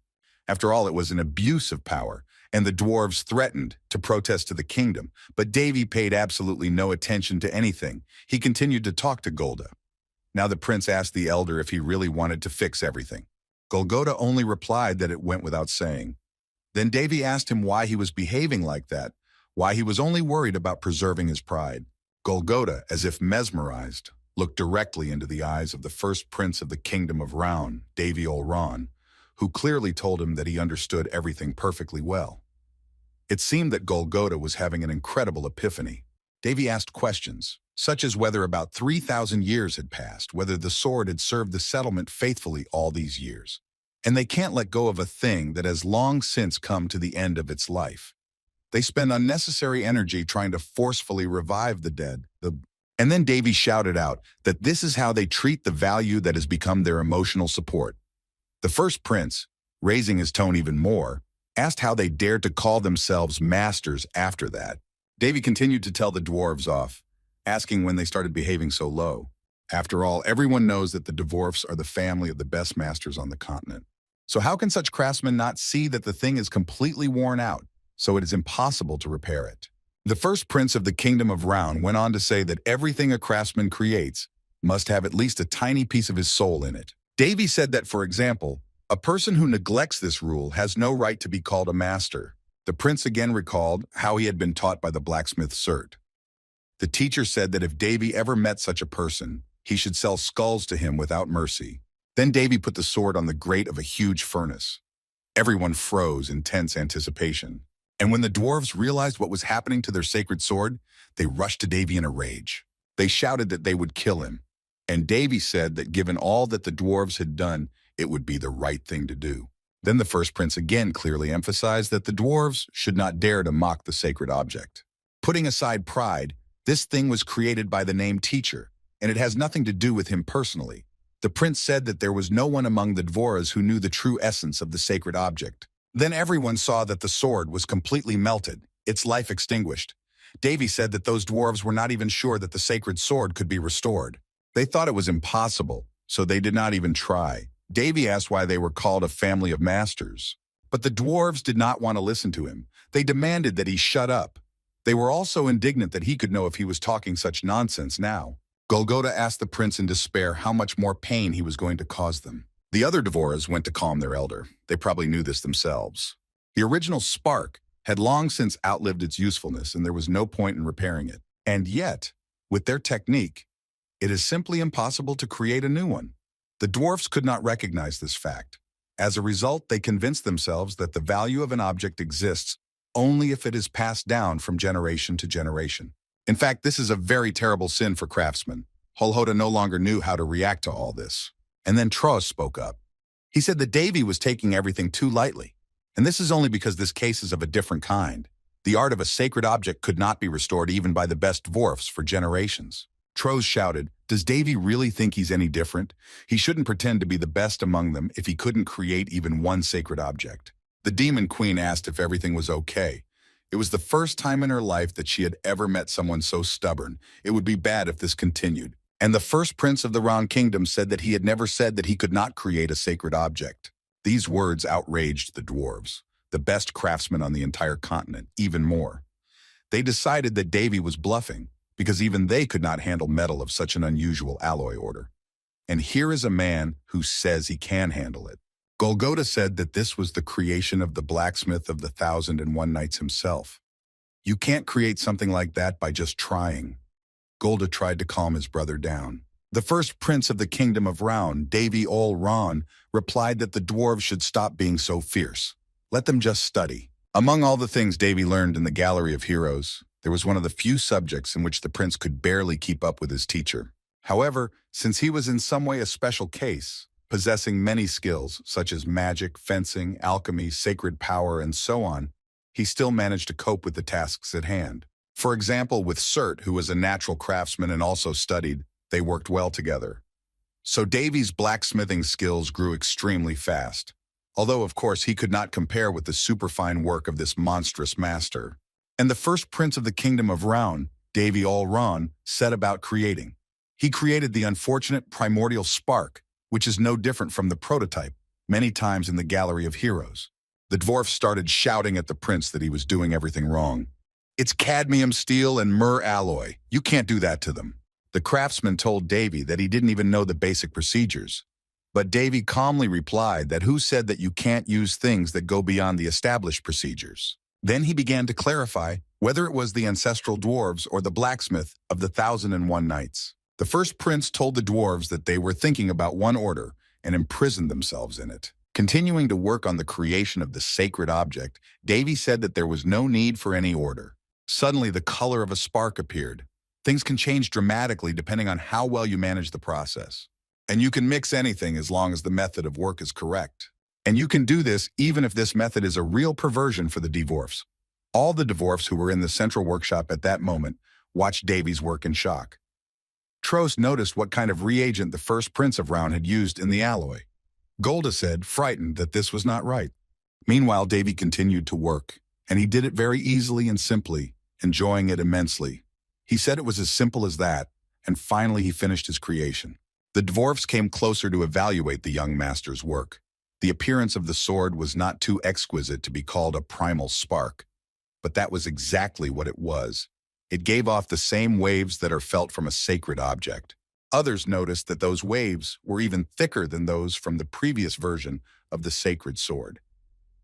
After all, it was an abuse of power, and the dwarves threatened to protest to the kingdom, but Davy paid absolutely no attention to anything. He continued to talk to Golda. Now the prince asked the elder if he really wanted to fix everything. Golgota only replied that it went without saying. Then Davy asked him why he was behaving like that, why he was only worried about preserving his pride. Golgota, as if mesmerized, looked directly into the eyes of the first prince of the kingdom of Round, Davy Olron, who clearly told him that he understood everything perfectly well. It seemed that Golgota was having an incredible epiphany. Davy asked questions, such as whether about 3,000 years had passed, whether the sword had served the settlement faithfully all these years. And they can't let go of a thing that has long since come to the end of its life. They spend unnecessary energy trying to forcefully revive the dead. And then Davy shouted out that this is how they treat the value that has become their emotional support. The first prince, raising his tone even more, asked how they dared to call themselves masters after that. Davy continued to tell the dwarves off, asking when they started behaving so low. After all, everyone knows that the dwarfs are the family of the best masters on the continent. So how can such craftsmen not see that the thing is completely worn out, so it is impossible to repair it? The first prince of the kingdom of Round went on to say that everything a craftsman creates must have at least a tiny piece of his soul in it. Davy said that, for example, a person who neglects this rule has no right to be called a master. The prince again recalled how he had been taught by the blacksmith Cert. The teacher said that if Davy ever met such a person, he should sell skulls to him without mercy. Then Davy put the sword on the grate of a huge furnace. Everyone froze in tense anticipation. And when the dwarves realized what was happening to their sacred sword, they rushed to Davy in a rage. They shouted that they would kill him. And Davy said that given all that the dwarves had done, it would be the right thing to do. Then the first prince again clearly emphasized that the dwarves should not dare to mock the sacred object. Putting aside pride, this thing was created by the name teacher, and it has nothing to do with him personally. The prince said that there was no one among the dvoras who knew the true essence of the sacred object. Then everyone saw that the sword was completely melted, its life extinguished. Davy said that those dwarves were not even sure that the sacred sword could be restored. They thought it was impossible, so they did not even try. Davy asked why they were called a family of masters. But the dwarves did not want to listen to him. They demanded that he shut up. They were also indignant that he could know if he was talking such nonsense now. Golgota asked the prince in despair how much more pain he was going to cause them. The other dwarves went to calm their elder. They probably knew this themselves. The original spark had long since outlived its usefulness, and there was no point in repairing it. And yet, with their technique, it is simply impossible to create a new one. The dwarfs could not recognize this fact. As a result, they convinced themselves that the value of an object exists only if it is passed down from generation to generation. In fact, this is a very terrible sin for craftsmen. Holhoda no longer knew how to react to all this. And then Trost spoke up. He said that Davy was taking everything too lightly. And this is only because this case is of a different kind. The art of a sacred object could not be restored even by the best dwarfs for generations. Trost shouted, "Does Davy really think he's any different? He shouldn't pretend to be the best among them if he couldn't create even one sacred object." The Demon Queen asked if everything was okay. It was the first time in her life that she had ever met someone so stubborn. It would be bad if this continued. And the first prince of the Round Kingdom said that he had never said that he could not create a sacred object. These words outraged the dwarves, the best craftsmen on the entire continent, even more. They decided that Davy was bluffing, because even they could not handle metal of such an unusual alloy order. And here is a man who says he can handle it. Golgotha said that this was the creation of the blacksmith of the 1001 Nights himself. You can't create something like that by just trying. Golda tried to calm his brother down. The first prince of the kingdom of Round, Davy Ol Ron, replied that the dwarves should stop being so fierce. Let them just study. Among all the things Davy learned in the Gallery of Heroes, there was one of the few subjects in which the prince could barely keep up with his teacher. However, since he was in some way a special case, possessing many skills such as magic, fencing, alchemy, sacred power, and so on, he still managed to cope with the tasks at hand. For example, with Surt, who was a natural craftsman and also studied, they worked well together. So Davy's blacksmithing skills grew extremely fast, although of course he could not compare with the superfine work of this monstrous master. And the first prince of the kingdom of Round, Davy Ol Ron, set about creating. He created the unfortunate primordial spark, which is no different from the prototype, many times in the Gallery of Heroes. The dwarf started shouting at the prince that he was doing everything wrong. "It's cadmium steel and myrrh alloy. You can't do that to them." The craftsman told Davy that he didn't even know the basic procedures. But Davy calmly replied that who said that you can't use things that go beyond the established procedures. Then he began to clarify whether it was the ancestral dwarves or the blacksmith of the 1001 Nights. The first prince told the dwarves that they were thinking about one order and imprisoned themselves in it. Continuing to work on the creation of the sacred object, Davy said that there was no need for any order. Suddenly, the color of a spark appeared. Things can change dramatically depending on how well you manage the process. And you can mix anything as long as the method of work is correct. And you can do this even if this method is a real perversion for the dwarfs. All the dwarfs who were in the central workshop at that moment watched Davy's work in shock. Trost noticed what kind of reagent the first prince of Round had used in the alloy. Golda said, frightened, that this was not right. Meanwhile, Davy continued to work, and he did it very easily and simply, enjoying it immensely. He said it was as simple as that, and finally he finished his creation. The dwarfs came closer to evaluate the young master's work. The appearance of the sword was not too exquisite to be called a primal spark, but that was exactly what it was. It gave off the same waves that are felt from a sacred object. Others noticed that those waves were even thicker than those from the previous version of the sacred sword.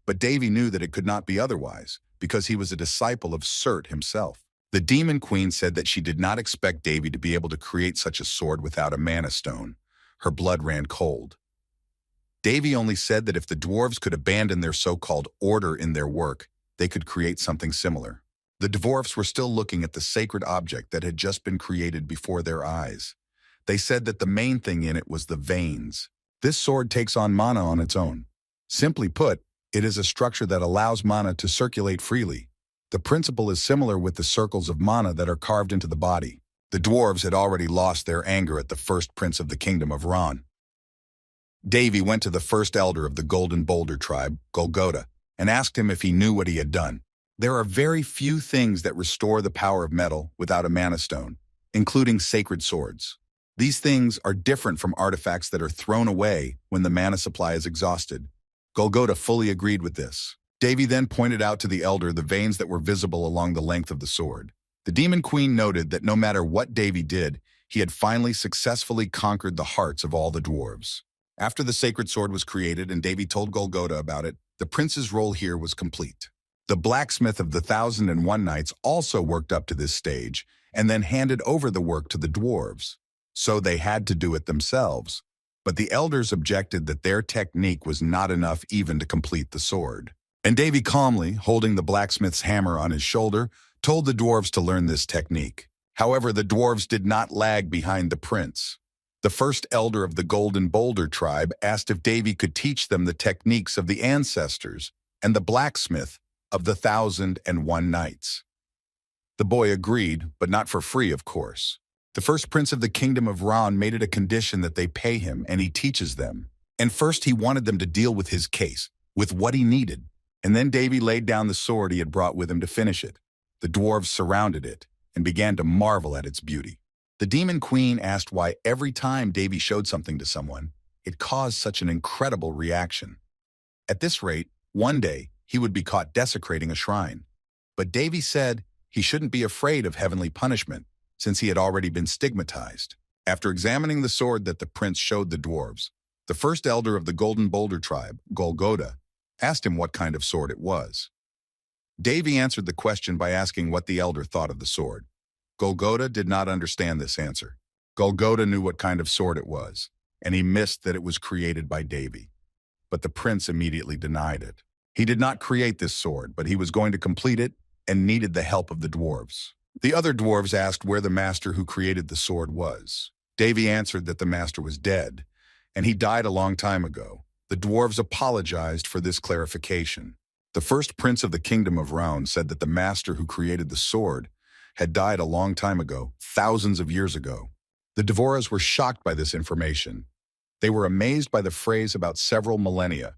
But Davy knew that it could not be otherwise, because he was a disciple of Surt himself. The Demon Queen said that she did not expect Davy to be able to create such a sword without a mana stone. Her blood ran cold. Davy only said that if the dwarves could abandon their so-called order in their work, they could create something similar. The dwarfs were still looking at the sacred object that had just been created before their eyes. They said that the main thing in it was the veins. This sword takes on mana on its own. Simply put, it is a structure that allows mana to circulate freely. The principle is similar with the circles of mana that are carved into the body. The dwarves had already lost their anger at the first prince of the kingdom of Ron. Davy went to the first elder of the Golden Boulder tribe, Golgotha, and asked him if he knew what he had done. There are very few things that restore the power of metal without a mana stone, including sacred swords. These things are different from artifacts that are thrown away when the mana supply is exhausted. Golgotha fully agreed with this. Davy then pointed out to the elder the veins that were visible along the length of the sword. The Demon Queen noted that no matter what Davy did, he had finally successfully conquered the hearts of all the dwarves. After the sacred sword was created and Davy told Golgotha about it, the prince's role here was complete. The blacksmith of the 1001 Nights also worked up to this stage and then handed over the work to the dwarves. So they had to do it themselves. But the elders objected that their technique was not enough even to complete the sword. And Davy calmly, holding the blacksmith's hammer on his shoulder, told the dwarves to learn this technique. However, the dwarves did not lag behind the prince. The first elder of the Golden Boulder tribe asked if Davy could teach them the techniques of the ancestors and the blacksmith of the 1001 Nights. The boy agreed, but not for free, of course. The first prince of the kingdom of Ron made it a condition that they pay him and he teaches them. And first he wanted them to deal with his case, with what he needed. And then Davy laid down the sword he had brought with him to finish it. The dwarves surrounded it and began to marvel at its beauty. The Demon Queen asked why every time Davy showed something to someone, it caused such an incredible reaction. At this rate, one day, he would be caught desecrating a shrine. But Davy said he shouldn't be afraid of heavenly punishment, since he had already been stigmatized. After examining the sword that the prince showed the dwarves, the first elder of the Golden Boulder tribe, Golgotha, asked him what kind of sword it was. Davy answered the question by asking what the elder thought of the sword. Golgotha did not understand this answer. Golgotha knew what kind of sword it was, and he missed that it was created by Davy. But the prince immediately denied it. He did not create this sword, but he was going to complete it and needed the help of the dwarves. The other dwarves asked where the master who created the sword was. Davy answered that the master was dead, and he died a long time ago. The dwarves apologized for this clarification. The first prince of the kingdom of Round said that the master who created the sword had died a long time ago, thousands of years ago. The Devoras were shocked by this information. They were amazed by the phrase about several millennia.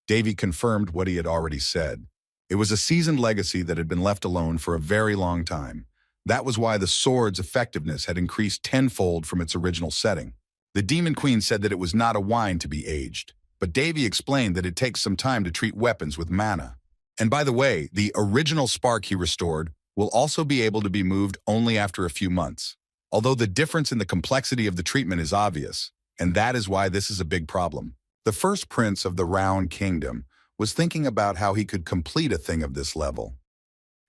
Davy confirmed what he had already said. It was a seasoned legacy that had been left alone for a very long time. That was why the sword's effectiveness had increased tenfold from its original setting. The Demon Queen said that it was not a wine to be aged, but Davy explained that it takes some time to treat weapons with mana. And by the way, the original spark he restored will also be able to be moved only after a few months. Although the difference in the complexity of the treatment is obvious, and that is why this is a big problem. The first prince of the Round Kingdom was thinking about how he could complete a thing of this level.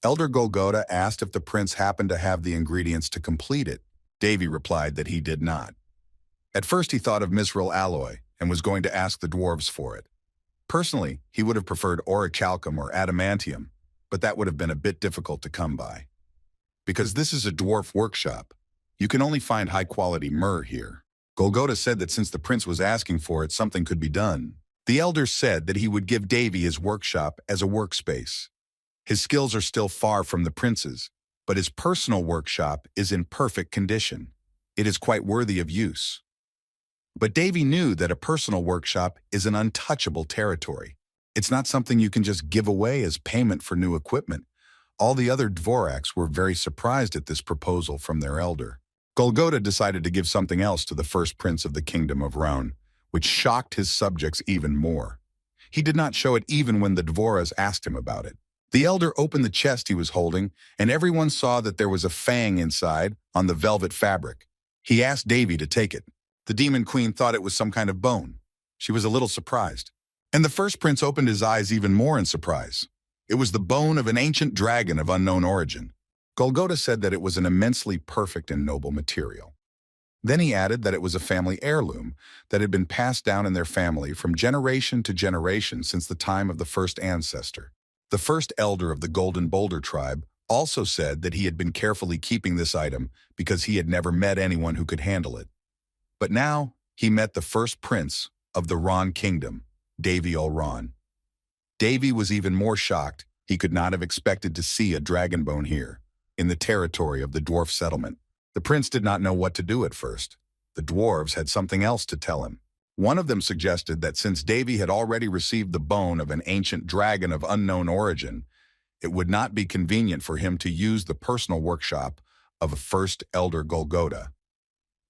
Elder Golgotha asked if the prince happened to have the ingredients to complete it. Davy replied that he did not. At first he thought of Misril alloy and was going to ask the dwarves for it. Personally, he would have preferred orichalcum or adamantium, but that would have been a bit difficult to come by. Because this is a dwarf workshop, you can only find high-quality myrrh here. Golgotha said that since the prince was asking for it, something could be done. The elder said that he would give Davy his workshop as a workspace. His skills are still far from the prince's, but his personal workshop is in perfect condition. It is quite worthy of use. But Davy knew that a personal workshop is an untouchable territory. It's not something you can just give away as payment for new equipment. All the other Dvoraks were very surprised at this proposal from their elder. Golgotha decided to give something else to the first prince of the kingdom of Round, which shocked his subjects even more. He did not show it even when the Dvoras asked him about it. The elder opened the chest he was holding, and everyone saw that there was a fang inside on the velvet fabric. He asked Davy to take it. The Demon Queen thought it was some kind of bone. She was a little surprised. And the first prince opened his eyes even more in surprise. It was the bone of an ancient dragon of unknown origin. Golgotha said that it was an immensely perfect and noble material. Then he added that it was a family heirloom that had been passed down in their family from generation to generation since the time of the first ancestor. The first elder of the Golden Boulder tribe also said that he had been carefully keeping this item because he had never met anyone who could handle it. But now he met the first prince of the Ron Kingdom, Davy Ron. Davy was even more shocked. He could not have expected to see a dragon bone here, in the territory of the dwarf settlement. The prince did not know what to do at first. The dwarves had something else to tell him. One of them suggested that since Davy had already received the bone of an ancient dragon of unknown origin, it would not be convenient for him to use the personal workshop of a first elder Golgotha.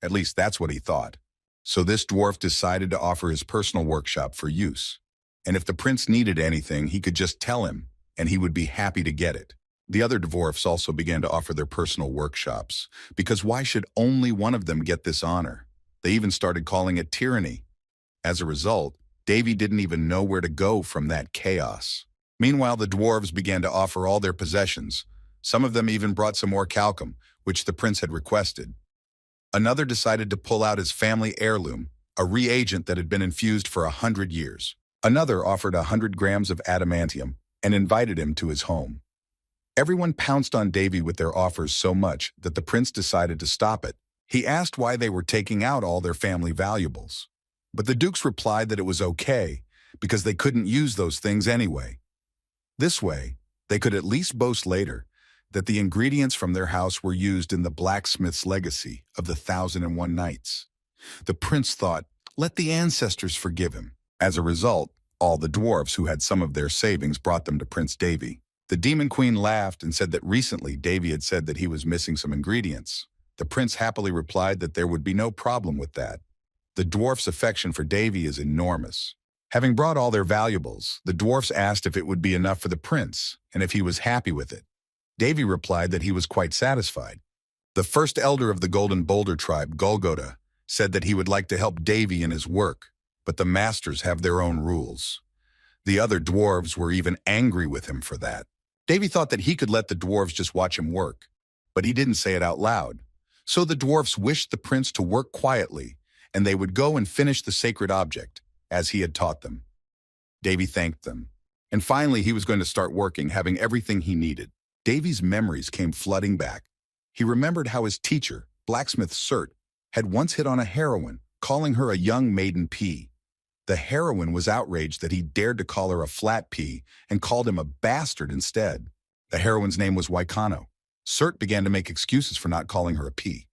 At least that's what he thought. So this dwarf decided to offer his personal workshop for use. And if the prince needed anything, he could just tell him, and he would be happy to get it. The other dwarfs also began to offer their personal workshops, because why should only one of them get this honor? They even started calling it tyranny. As a result, Davy didn't even know where to go from that chaos. Meanwhile, the dwarves began to offer all their possessions. Some of them even brought some more calcum, which the prince had requested. Another decided to pull out his family heirloom, a reagent that had been infused for 100 years. Another offered 100 grams of adamantium and invited him to his home. Everyone pounced on Davy with their offers so much that the prince decided to stop it. He asked why they were taking out all their family valuables. But the dukes replied that it was okay, because they couldn't use those things anyway. This way, they could at least boast later that the ingredients from their house were used in the blacksmith's legacy of the 1,001 Nights. The prince thought, let the ancestors forgive him. As a result, all the dwarfs who had some of their savings brought them to Prince Davy. The Demon Queen laughed and said that recently Davy had said that he was missing some ingredients. The prince happily replied that there would be no problem with that. The dwarfs' affection for Davy is enormous. Having brought all their valuables, the dwarfs asked if it would be enough for the prince and if he was happy with it. Davy replied that he was quite satisfied. The first elder of the Golden Boulder tribe, Golgotha, said that he would like to help Davy in his work, but the masters have their own rules. The other dwarves were even angry with him for that. Davy thought that he could let the dwarves just watch him work, but he didn't say it out loud. So the dwarfs wished the prince to work quietly, and they would go and finish the sacred object, as he had taught them. Davy thanked them, and finally he was going to start working, having everything he needed. Davy's memories came flooding back. He remembered how his teacher, blacksmith Surt, had once hit on a heroine, calling her a young maiden pea. The heroine was outraged that he dared to call her a flat pea and called him a bastard instead. The heroine's name was Waikano. Surt began to make excuses for not calling her a pea.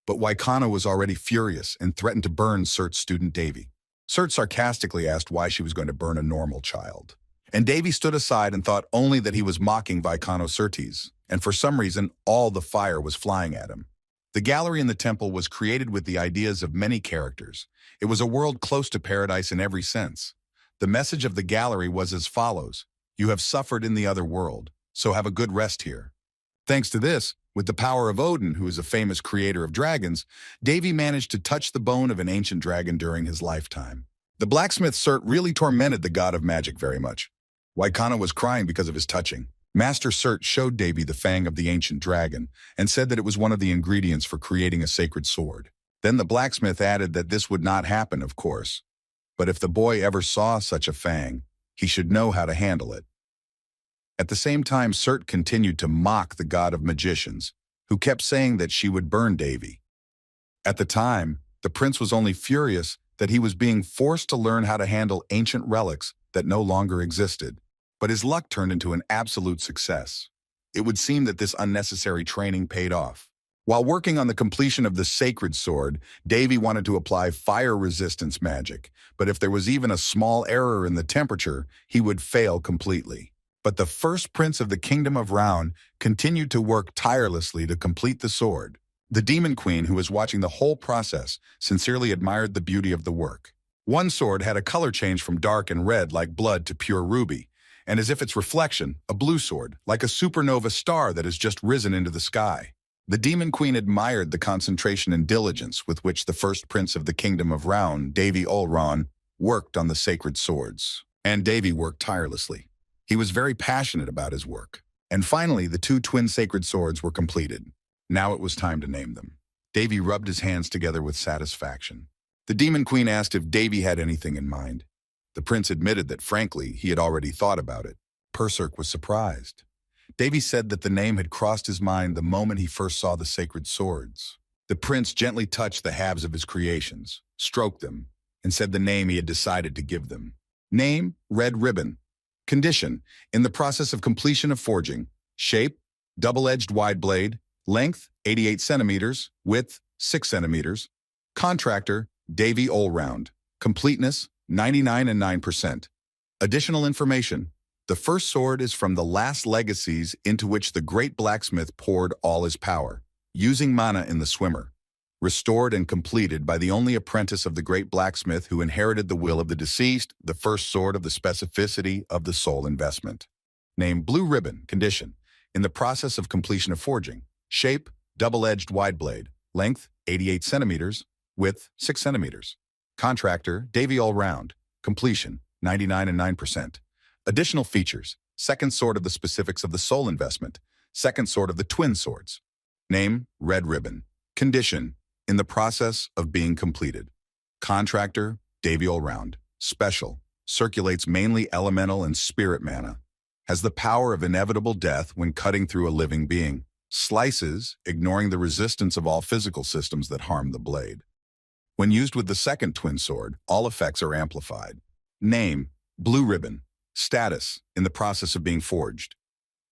But Waikano was already furious and threatened to burn Surt's student Davy. Surt sarcastically asked why she was going to burn a normal child. And Davy stood aside and thought only that he was mocking Waikano Surtees, and for some reason all the fire was flying at him. The gallery in the temple was created with the ideas of many characters. It was a world close to paradise in every sense. The message of the gallery was as follows: you have suffered in the other world, so have a good rest here. Thanks to this, with the power of Odin, who is a famous creator of dragons, Davy managed to touch the bone of an ancient dragon during his lifetime. The blacksmith Surt really tormented the god of magic very much. Waikano was crying because of his touching. Master Surt showed Davy the fang of the ancient dragon and said that it was one of the ingredients for creating a sacred sword. Then the blacksmith added that this would not happen, of course, but if the boy ever saw such a fang, he should know how to handle it. At the same time, Surt continued to mock the god of magicians, who kept saying that she would burn Davy. At the time, the prince was only furious that he was being forced to learn how to handle ancient relics that no longer existed. But his luck turned into an absolute success. It would seem that this unnecessary training paid off. While working on the completion of the sacred sword, Davy wanted to apply fire resistance magic, but if there was even a small error in the temperature, he would fail completely. But the first prince of the kingdom of Round continued to work tirelessly to complete the sword. The Demon Queen, who was watching the whole process, sincerely admired the beauty of the work. One sword had a color change from dark and red like blood to pure ruby, and as if its reflection, a blue sword, like a supernova star that has just risen into the sky. The Demon Queen admired the concentration and diligence with which the first prince of the kingdom of Round, Davy Olron, worked on the sacred swords. And Davy worked tirelessly. He was very passionate about his work. And finally, the two twin sacred swords were completed. Now it was time to name them. Davy rubbed his hands together with satisfaction. The Demon Queen asked if Davy had anything in mind. The prince admitted that, frankly, he had already thought about it. Perserk was surprised. Davy said that the name had crossed his mind the moment he first saw the sacred swords. The prince gently touched the halves of his creations, stroked them, and said the name he had decided to give them. Name, Red Ribbon. Condition, in the process of completion of forging. Shape, double-edged wide blade. Length, 88 centimeters. Width, 6 centimeters. Contractor, Davy Olround. Completeness, 99.9%. Additional information. The first sword is from the last legacies into which the great blacksmith poured all his power, using mana in the swimmer. Restored and completed by the only apprentice of the great blacksmith who inherited the will of the deceased, the first sword of the specificity of the soul investment. Name, Blue Ribbon. Condition, in the process of completion of forging. Shape, double-edged wide blade. Length, 88 centimeters. Width, 6 centimeters. Contractor, Davy all round. Completion, 99 and 9%. Additional features, second sword of the specifics of the soul investment, second sword of the twin swords. Name, red ribbon. Condition, in the process of being completed. Contractor, Davy all round. Special, circulates mainly elemental and spirit mana. Has the power of inevitable death when cutting through a living being. Slices, ignoring the resistance of all physical systems that harm the blade. When used with the second twin sword, all effects are amplified. Name, blue ribbon. Status, in the process of being forged.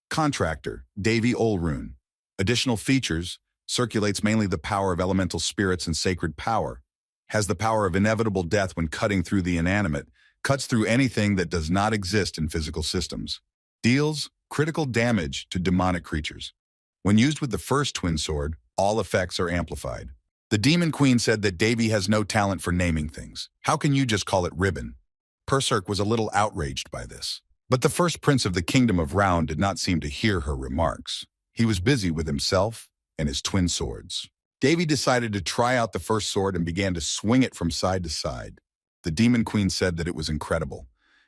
Contractor, Davy Olrune. Additional features, circulates mainly the power of elemental spirits and sacred power. Has the power of inevitable death when cutting through the inanimate, cuts through anything that does not exist in physical systems. Deals critical damage to demonic creatures. When used with the first twin sword, all effects are amplified. The Demon Queen said that Davy has no talent for naming things. How can you just call it ribbon? Perserk was a little outraged by this. But the first prince of the Kingdom of Round did not seem to hear her remarks. He was busy with himself and his twin swords. Davy decided to try out the first sword and began to swing it from side to side. The Demon Queen said that it was incredible.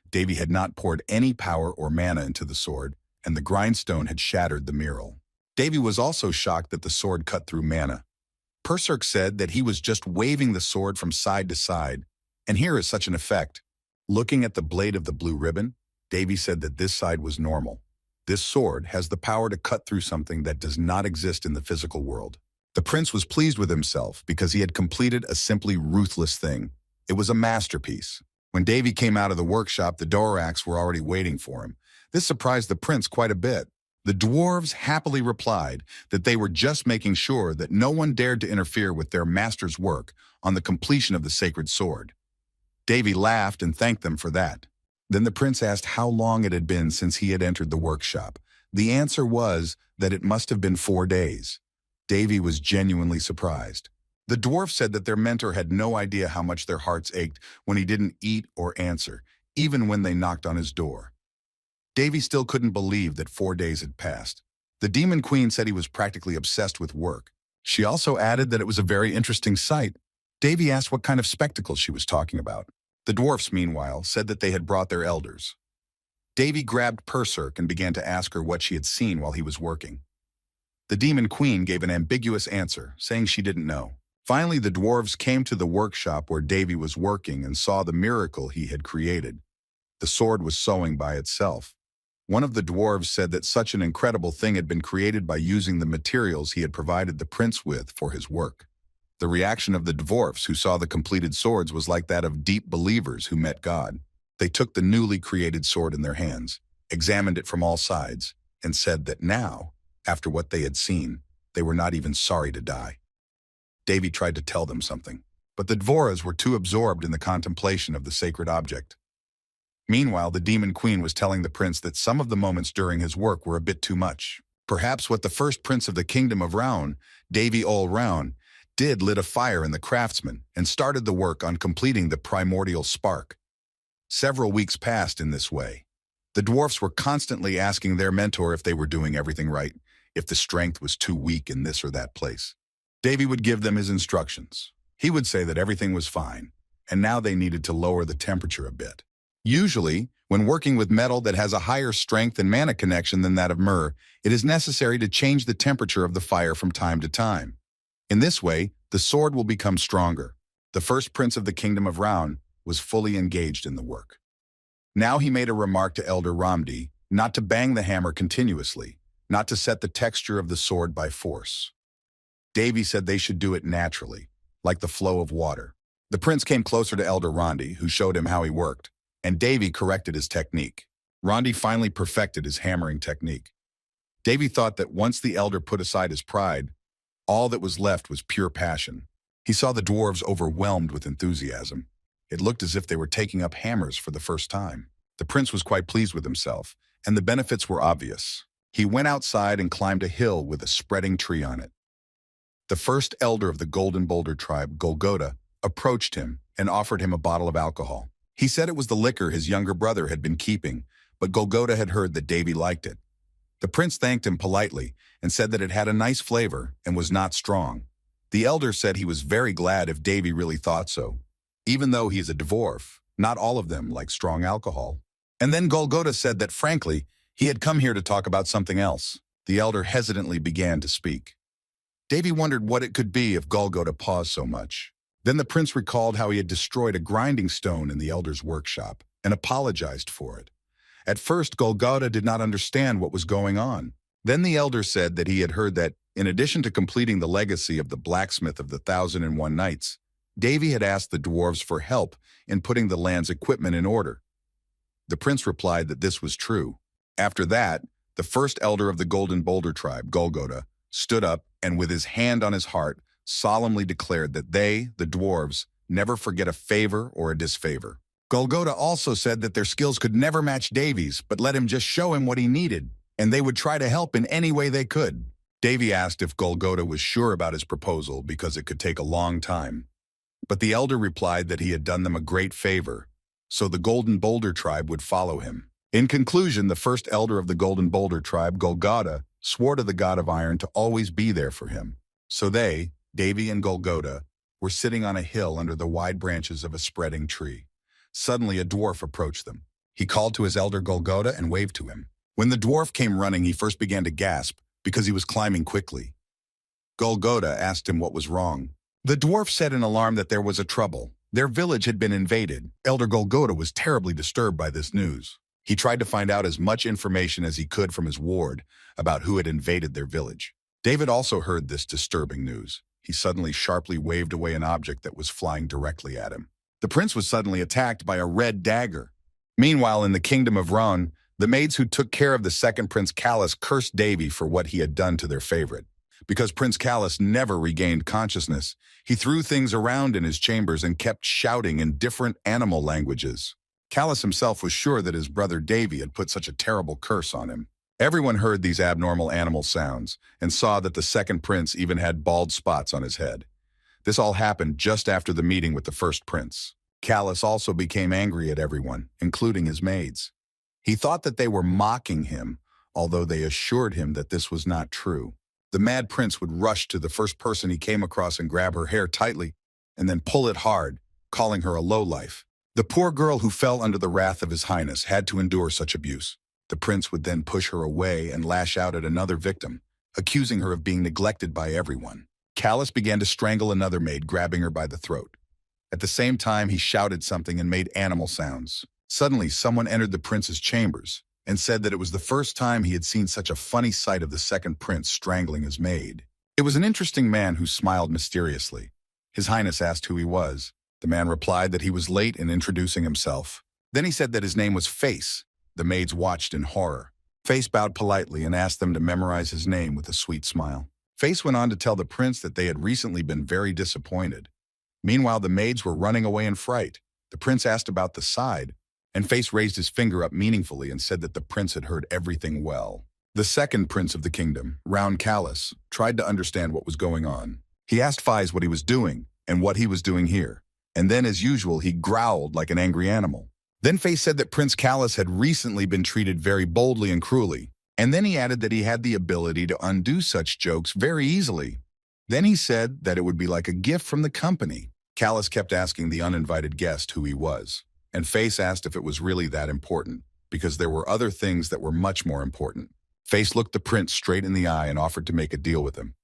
Davy had not poured any power or mana into the sword, and the grindstone had shattered the mural. Davy was also shocked that the sword cut through mana. Perserk said that he was just waving the sword from side to side, and here is such an effect. Looking at the blade of the blue ribbon, Davy said that this side was normal. This sword has the power to cut through something that does not exist in the physical world. The prince was pleased with himself because he had completed a simply ruthless thing. It was a masterpiece. When Davy came out of the workshop, the Dorax were already waiting for him. This surprised the prince quite a bit. The dwarves happily replied that they were just making sure that no one dared to interfere with their master's work on the completion of the sacred sword. Davy laughed and thanked them for that. Then the prince asked how long it had been since he had entered the workshop. The answer was that it must have been 4 days. Davy was genuinely surprised. The dwarf said that their mentor had no idea how much their hearts ached when he didn't eat or answer, even when they knocked on his door. Davy still couldn't believe that 4 days had passed. The Demon Queen said he was practically obsessed with work. She also added that it was a very interesting sight. Davy asked what kind of spectacle she was talking about. The dwarfs, meanwhile, said that they had brought their elders. Davy grabbed Perserk and began to ask her what she had seen while he was working. The Demon Queen gave an ambiguous answer, saying she didn't know. Finally, the dwarves came to the workshop where Davy was working and saw the miracle he had created. The sword was sewing by itself. One of the dwarves said that such an incredible thing had been created by using the materials he had provided the prince with for his work. The reaction of the dwarfs who saw the completed swords was like that of deep believers who met God. They took the newly created sword in their hands, examined it from all sides, and said that now, after what they had seen, they were not even sorry to die. Davy tried to tell them something, but the dwarves were too absorbed in the contemplation of the sacred object. Meanwhile, the Demon Queen was telling the prince that some of the moments during his work were a bit too much. Perhaps what the first prince of the Kingdom of Round, Davy all round, did lit a fire in the craftsman and started the work on completing the primordial spark. Several weeks passed in this way. The dwarfs were constantly asking their mentor if they were doing everything right, if the strength was too weak in this or that place. Davy would give them his instructions. He would say that everything was fine, and now they needed to lower the temperature a bit. Usually, when working with metal that has a higher strength and mana connection than that of myrrh, it is necessary to change the temperature of the fire from time to time. In this way, the sword will become stronger. The first prince of the Kingdom of Round was fully engaged in the work. Now he made a remark to Elder Ramdi, not to bang the hammer continuously, not to set the texture of the sword by force. Davy said they should do it naturally, like the flow of water. The prince came closer to Elder Rondi, who showed him how he worked, and Davy corrected his technique. Rondi finally perfected his hammering technique. Davy thought that once the elder put aside his pride, all that was left was pure passion. He saw the dwarves overwhelmed with enthusiasm. It looked as if they were taking up hammers for the first time. The prince was quite pleased with himself, and the benefits were obvious. He went outside and climbed a hill with a spreading tree on it. The first elder of the Golden Boulder tribe, Golgotha, approached him and offered him a bottle of alcohol. He said it was the liquor his younger brother had been keeping, but Golgotha had heard that Davy liked it. The prince thanked him politely and said that it had a nice flavor and was not strong. The elder said he was very glad if Davy really thought so. even though he's a dwarf. Not all of them like strong alcohol. And then Golgotha said that, frankly, he had come here to talk about something else. The elder hesitantly began to speak. Davy wondered what it could be if Golgotha paused so much. Then the prince recalled how he had destroyed a grinding stone in the elder's workshop and apologized for it. At first, Golgotha did not understand what was going on. Then the elder said that he had heard that, in addition to completing the legacy of the blacksmith of the 1001 Nights, Davy had asked the dwarves for help in putting the land's equipment in order. The prince replied that this was true. After that, the first elder of the Golden Boulder tribe, Golgotha, stood up and with his hand on his heart, solemnly declared that they, the dwarves, never forget a favor or a disfavor. Golgotha also said that their skills could never match Davy's, but let him just show him what he needed, and they would try to help in any way they could. Davy asked if Golgotha was sure about his proposal because it could take a long time. But the elder replied that he had done them a great favor, so the Golden Boulder tribe would follow him. In conclusion, the first elder of the Golden Boulder tribe, Golgotha, swore to the god of iron to always be there for him. So they, Davy and Golgotha, were sitting on a hill under the wide branches of a spreading tree. Suddenly a dwarf approached them. He called to his elder Golgotha and waved to him. When the dwarf came running, he first began to gasp because he was climbing quickly. Golgotha asked him what was wrong. The dwarf said in alarm that there was a trouble. Their village had been invaded. Elder Golgotha was terribly disturbed by this news. He tried to find out as much information as he could from his ward about who had invaded their village. David also heard this disturbing news. He suddenly sharply waved away an object that was flying directly at him. The prince was suddenly attacked by a red dagger. Meanwhile, in the kingdom of Ron, the maids who took care of the second Prince Callus cursed Davy for what he had done to their favorite. Because Prince Callus never regained consciousness, he threw things around in his chambers and kept shouting in different animal languages. Callus himself was sure that his brother Davy had put such a terrible curse on him. Everyone heard these abnormal animal sounds and saw that the second prince even had bald spots on his head. This all happened just after the meeting with the first prince. Callus also became angry at everyone, including his maids. He thought that they were mocking him, although they assured him that this was not true. The mad prince would rush to the first person he came across and grab her hair tightly, and then pull it hard, calling her a lowlife. The poor girl who fell under the wrath of his highness had to endure such abuse. The prince would then push her away and lash out at another victim, accusing her of being neglected by everyone. Callus began to strangle another maid, grabbing her by the throat. At the same time, he shouted something and made animal sounds. Suddenly, someone entered the prince's chambers and said that it was the first time he had seen such a funny sight of the second prince strangling his maid. It was an interesting man who smiled mysteriously. His highness asked who he was. The man replied that he was late in introducing himself. Then he said that his name was Face. The maids watched in horror. Face bowed politely and asked them to memorize his name with a sweet smile. Face went on to tell the prince that they had recently been very disappointed. Meanwhile, the maids were running away in fright. The prince asked about the side, and Face raised his finger up meaningfully and said that the prince had heard everything well. The second prince of the kingdom, Round Callus, tried to understand what was going on. He asked Fies what he was doing and what he was doing here, and then, as usual, he growled like an angry animal. Then Face said that Prince Callus had recently been treated very boldly and cruelly, and then he added that he had the ability to undo such jokes very easily. Then he said that it would be like a gift from the company. Callus kept asking the uninvited guest who he was, and Face asked if it was really that important, because there were other things that were much more important. Face looked the prince straight in the eye and offered to make a deal with him,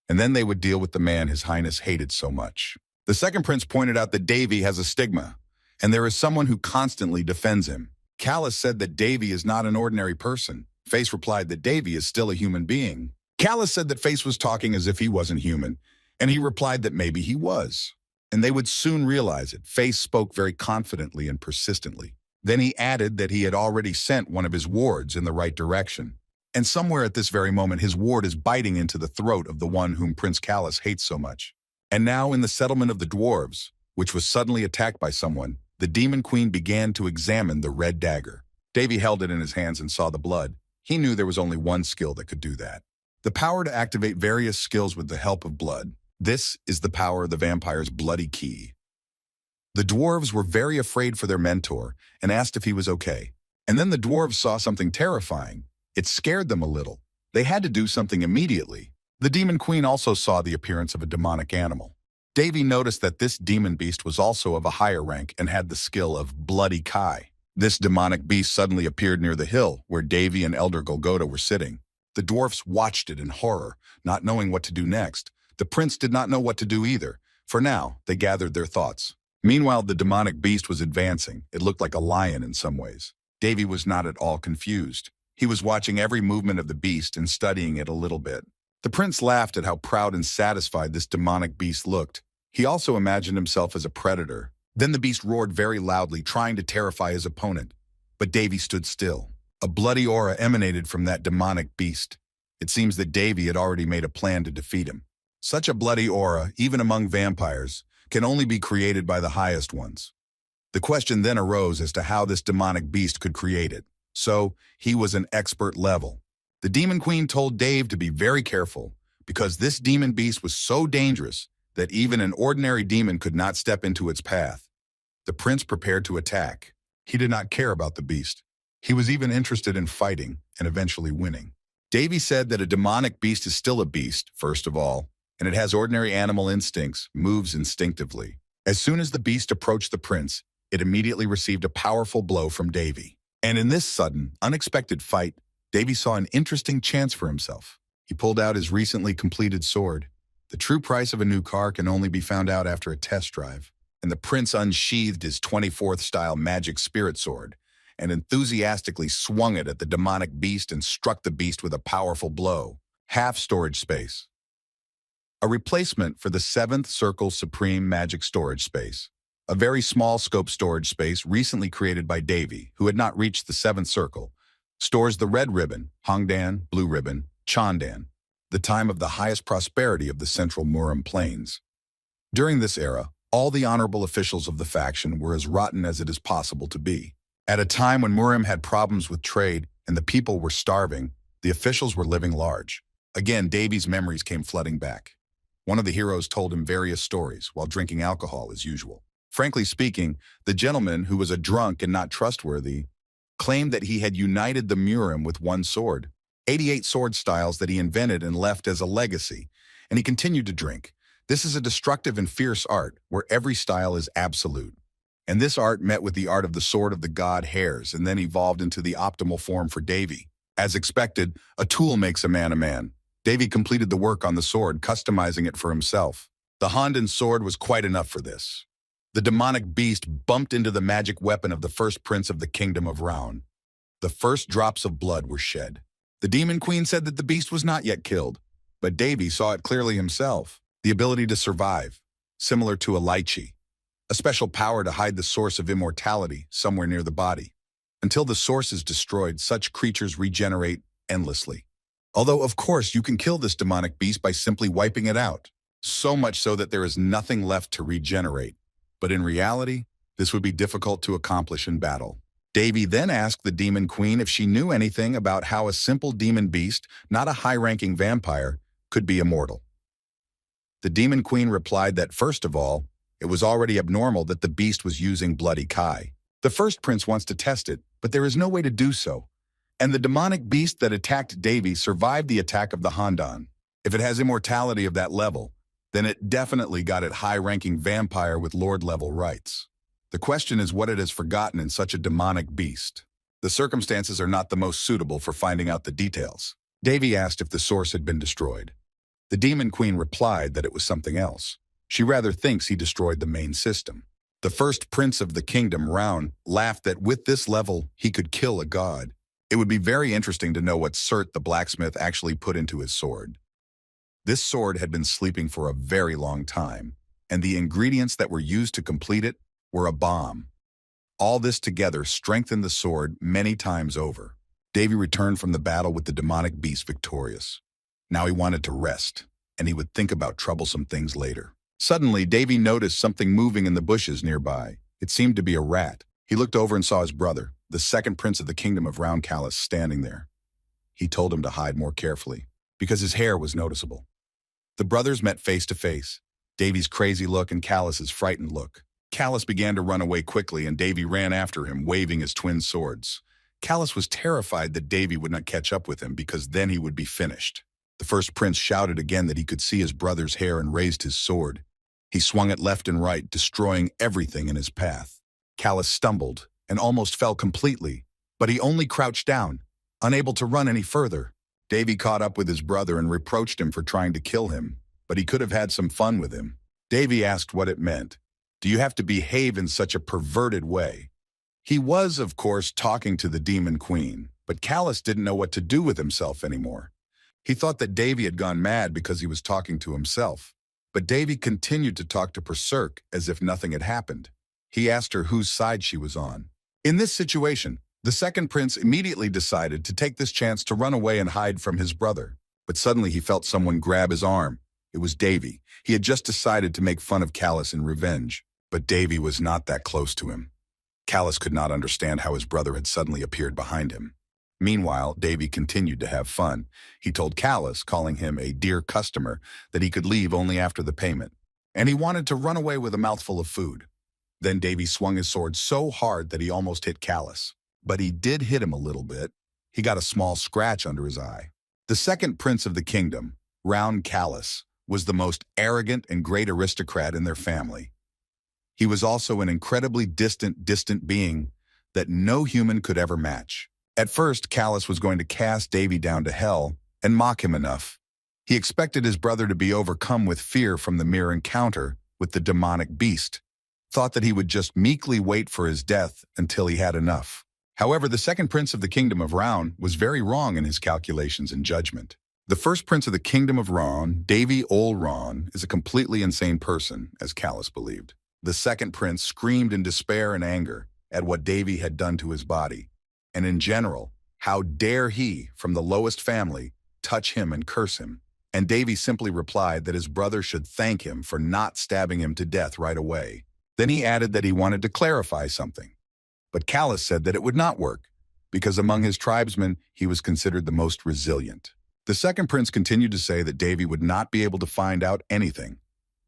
and then they would deal with the man his highness hated so much. The second prince pointed out that Davy has a stigma, and there is someone who constantly defends him. Callus said that Davy is not an ordinary person. Face replied that Davy is still a human being. Callus said that Face was talking as if he wasn't human, and he replied that maybe he was. And they would soon realize it. Face spoke very confidently and persistently. Then he added that he had already sent one of his wards in the right direction. And somewhere at this very moment, his ward is biting into the throat of the one whom Prince Callus hates so much. And now in the settlement of the dwarves, which was suddenly attacked by someone, the demon queen began to examine the red dagger. Davy held it in his hands and saw the blood. He knew there was only one skill that could do that. The power to activate various skills with the help of blood. This is the power of the vampire's bloody key. The dwarves were very afraid for their mentor and asked if he was okay. And then the dwarves saw something terrifying. It scared them a little. They had to do something immediately. The demon queen also saw the appearance of a demonic animal. Davy noticed that this demon beast was also of a higher rank and had the skill of Bloody Kai. This demonic beast suddenly appeared near the hill where Davy and Elder Golgotha were sitting. The dwarfs watched it in horror, not knowing what to do next. The prince did not know what to do either. For now, they gathered their thoughts. Meanwhile, the demonic beast was advancing. It looked like a lion in some ways. Davy was not at all confused. He was watching every movement of the beast and studying it a little bit. The prince laughed at how proud and satisfied this demonic beast looked. He also imagined himself as a predator. Then the beast roared very loudly, trying to terrify his opponent. But Davy stood still. A bloody aura emanated from that demonic beast. It seems that Davy had already made a plan to defeat him. Such a bloody aura, even among vampires, can only be created by the highest ones. The question then arose as to how this demonic beast could create it. So, he was an expert level. The Demon Queen told Dave to be very careful, because this demon beast was so dangerous that even an ordinary demon could not step into its path. The prince prepared to attack. He did not care about the beast. He was even interested in fighting and eventually winning. Davy said that a demonic beast is still a beast, first of all, and it has ordinary animal instincts, moves instinctively. As soon as the beast approached the prince, it immediately received a powerful blow from Davy. And in this sudden, unexpected fight, Davy saw an interesting chance for himself. He pulled out his recently completed sword. The true price of a new car can only be found out after a test drive. And the prince unsheathed his 24th-style magic spirit sword and enthusiastically swung it at the demonic beast and struck the beast with a powerful blow. Half storage space. A replacement for the 7th Circle Supreme Magic Storage Space. A very small scope storage space recently created by Davy, who had not reached the 7th Circle, stores the red ribbon, Hongdan, blue ribbon, Chandan, the time of the highest prosperity of the central Murim Plains. During this era, all the honorable officials of the faction were as rotten as it is possible to be. At a time when Murim had problems with trade and the people were starving, the officials were living large. Again, Davy's memories came flooding back. One of the heroes told him various stories while drinking alcohol as usual. Frankly speaking, the gentleman, who was a drunk and not trustworthy, claimed that he had united the Murim with one sword, 88 sword styles that he invented and left as a legacy, and he continued to drink. This is a destructive and fierce art where every style is absolute. And this art met with the art of the sword of the god Hares and then evolved into the optimal form for Davy. As expected, a tool makes a man a man. Davy completed the work on the sword, customizing it for himself. The Hondan sword was quite enough for this. The demonic beast bumped into the magic weapon of the first prince of the kingdom of Raun. The first drops of blood were shed. The Demon Queen said that the beast was not yet killed, but Davy saw it clearly himself. The ability to survive, similar to a lychee. A special power to hide the source of immortality somewhere near the body. Until the source is destroyed, such creatures regenerate endlessly. Although, of course, you can kill this demonic beast by simply wiping it out. So much so that there is nothing left to regenerate. But in reality, this would be difficult to accomplish in battle. Davy then asked the Demon Queen if she knew anything about how a simple demon beast, not a high-ranking vampire, could be immortal. The Demon Queen replied that, first of all, it was already abnormal that the beast was using Bloody Kai. The first prince wants to test it, but there is no way to do so. And the demonic beast that attacked Davy survived the attack of the Hondan. If it has immortality of that level, then it definitely got it high-ranking vampire with lord-level rights. The question is what it has forgotten in such a demonic beast. The circumstances are not the most suitable for finding out the details. Davy asked if the source had been destroyed. The Demon Queen replied that it was something else. She rather thinks he destroyed the main system. The first prince of the kingdom, Raun, laughed that with this level, he could kill a god. It would be very interesting to know what Surt the blacksmith actually put into his sword. This sword had been sleeping for a very long time, and the ingredients that were used to complete it were a bomb. All this together strengthened the sword many times over. Davy returned from the battle with the demonic beast victorious. Now he wanted to rest, and he would think about troublesome things later. Suddenly, Davy noticed something moving in the bushes nearby. It seemed to be a rat. He looked over and saw his brother, the second prince of the kingdom of Round Callus, standing there. He told him to hide more carefully, because his hair was noticeable. The brothers met face to face, Davy's crazy look and Callus's frightened look. Callus began to run away quickly, and Davy ran after him, waving his twin swords. Callus was terrified that Davy would not catch up with him, because then he would be finished. The first prince shouted again that he could see his brother's hair and raised his sword. He swung it left and right, destroying everything in his path. Callus stumbled and almost fell completely, but he only crouched down, unable to run any further. Davy caught up with his brother and reproached him for trying to kill him, but he could have had some fun with him. Davy asked what it meant. Do you have to behave in such a perverted way? He was, of course, talking to the Demon Queen, but Callus didn't know what to do with himself anymore. He thought that Davy had gone mad because he was talking to himself. But Davy continued to talk to Berserk as if nothing had happened. He asked her whose side she was on. In this situation, the second prince immediately decided to take this chance to run away and hide from his brother. But suddenly he felt someone grab his arm. It was Davy. He had just decided to make fun of Callus in revenge. But Davy was not that close to him. Callus could not understand how his brother had suddenly appeared behind him. Meanwhile, Davy continued to have fun. He told Callus, calling him a dear customer, that he could leave only after the payment. And he wanted to run away with a mouthful of food. Then Davy swung his sword so hard that he almost hit Callus. But he did hit him a little bit. He got a small scratch under his eye. The second prince of the kingdom, Round Callus, was the most arrogant and great aristocrat in their family. He was also an incredibly distant being that no human could ever match. At first, Callus was going to cast Davy down to hell and mock him enough. He expected his brother to be overcome with fear from the mere encounter with the demonic beast, thought that he would just meekly wait for his death until he had enough. However, the second prince of the kingdom of Round was very wrong in his calculations and judgment. The first prince of the kingdom of Round, Davy Ol Ron, is a completely insane person, as Callus believed. The second prince screamed in despair and anger at what Davy had done to his body. And in general, how dare he, from the lowest family, touch him and curse him? And Davy simply replied that his brother should thank him for not stabbing him to death right away. Then he added that he wanted to clarify something. But Callus said that it would not work, because among his tribesmen, he was considered the most resilient. The second prince continued to say that Davy would not be able to find out anything,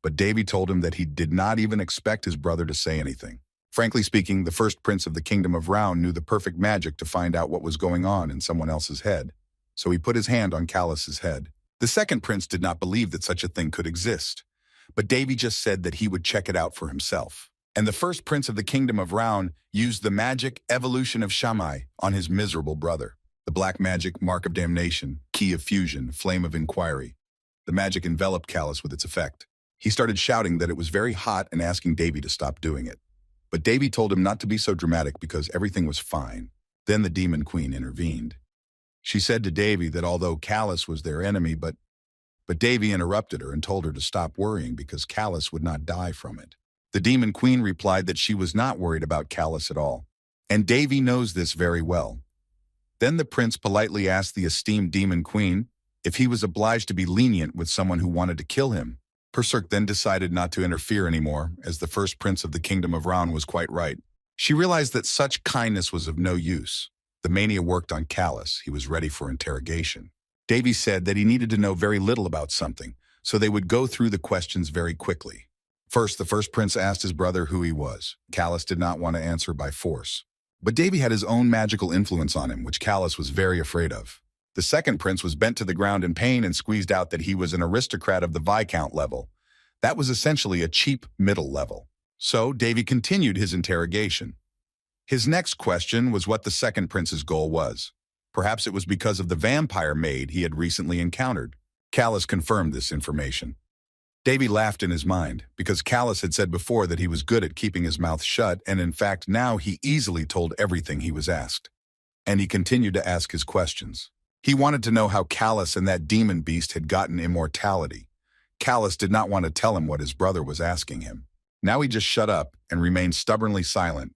but Davy told him that he did not even expect his brother to say anything. Frankly speaking, the first prince of the kingdom of Round knew the perfect magic to find out what was going on in someone else's head, so he put his hand on Callus's head. The second prince did not believe that such a thing could exist, but Davy just said that he would check it out for himself. And the first prince of the kingdom of Round used the magic evolution of Shammai on his miserable brother. The black magic, mark of damnation, key of fusion, flame of inquiry. The magic enveloped Callus with its effect. He started shouting that it was very hot and asking Davy to stop doing it. But Davy told him not to be so dramatic because everything was fine. Then the Demon Queen intervened. She said to Davy that although Callus was their enemy, but Davy interrupted her and told her to stop worrying because Callus would not die from it. The Demon Queen replied that she was not worried about Callus at all. And Davy knows this very well. Then the prince politely asked the esteemed Demon Queen if he was obliged to be lenient with someone who wanted to kill him. Berserk then decided not to interfere anymore, as the first prince of the kingdom of Round was quite right. She realized that such kindness was of no use. The mania worked on Callus. He was ready for interrogation. Davy said that he needed to know very little about something, so they would go through the questions very quickly. First, the first prince asked his brother who he was. Callus did not want to answer by force. But Davy had his own magical influence on him, which Callus was very afraid of. The second prince was bent to the ground in pain and squeezed out that he was an aristocrat of the Viscount level. That was essentially a cheap middle level. So Davy continued his interrogation. His next question was what the second prince's goal was. Perhaps it was because of the vampire maid he had recently encountered. Callus confirmed this information. Davy laughed in his mind, because Callus had said before that he was good at keeping his mouth shut, and in fact now he easily told everything he was asked. And he continued to ask his questions. He wanted to know how Callus and that demon beast had gotten immortality. Callus did not want to tell him what his brother was asking him. Now he just shut up and remained stubbornly silent.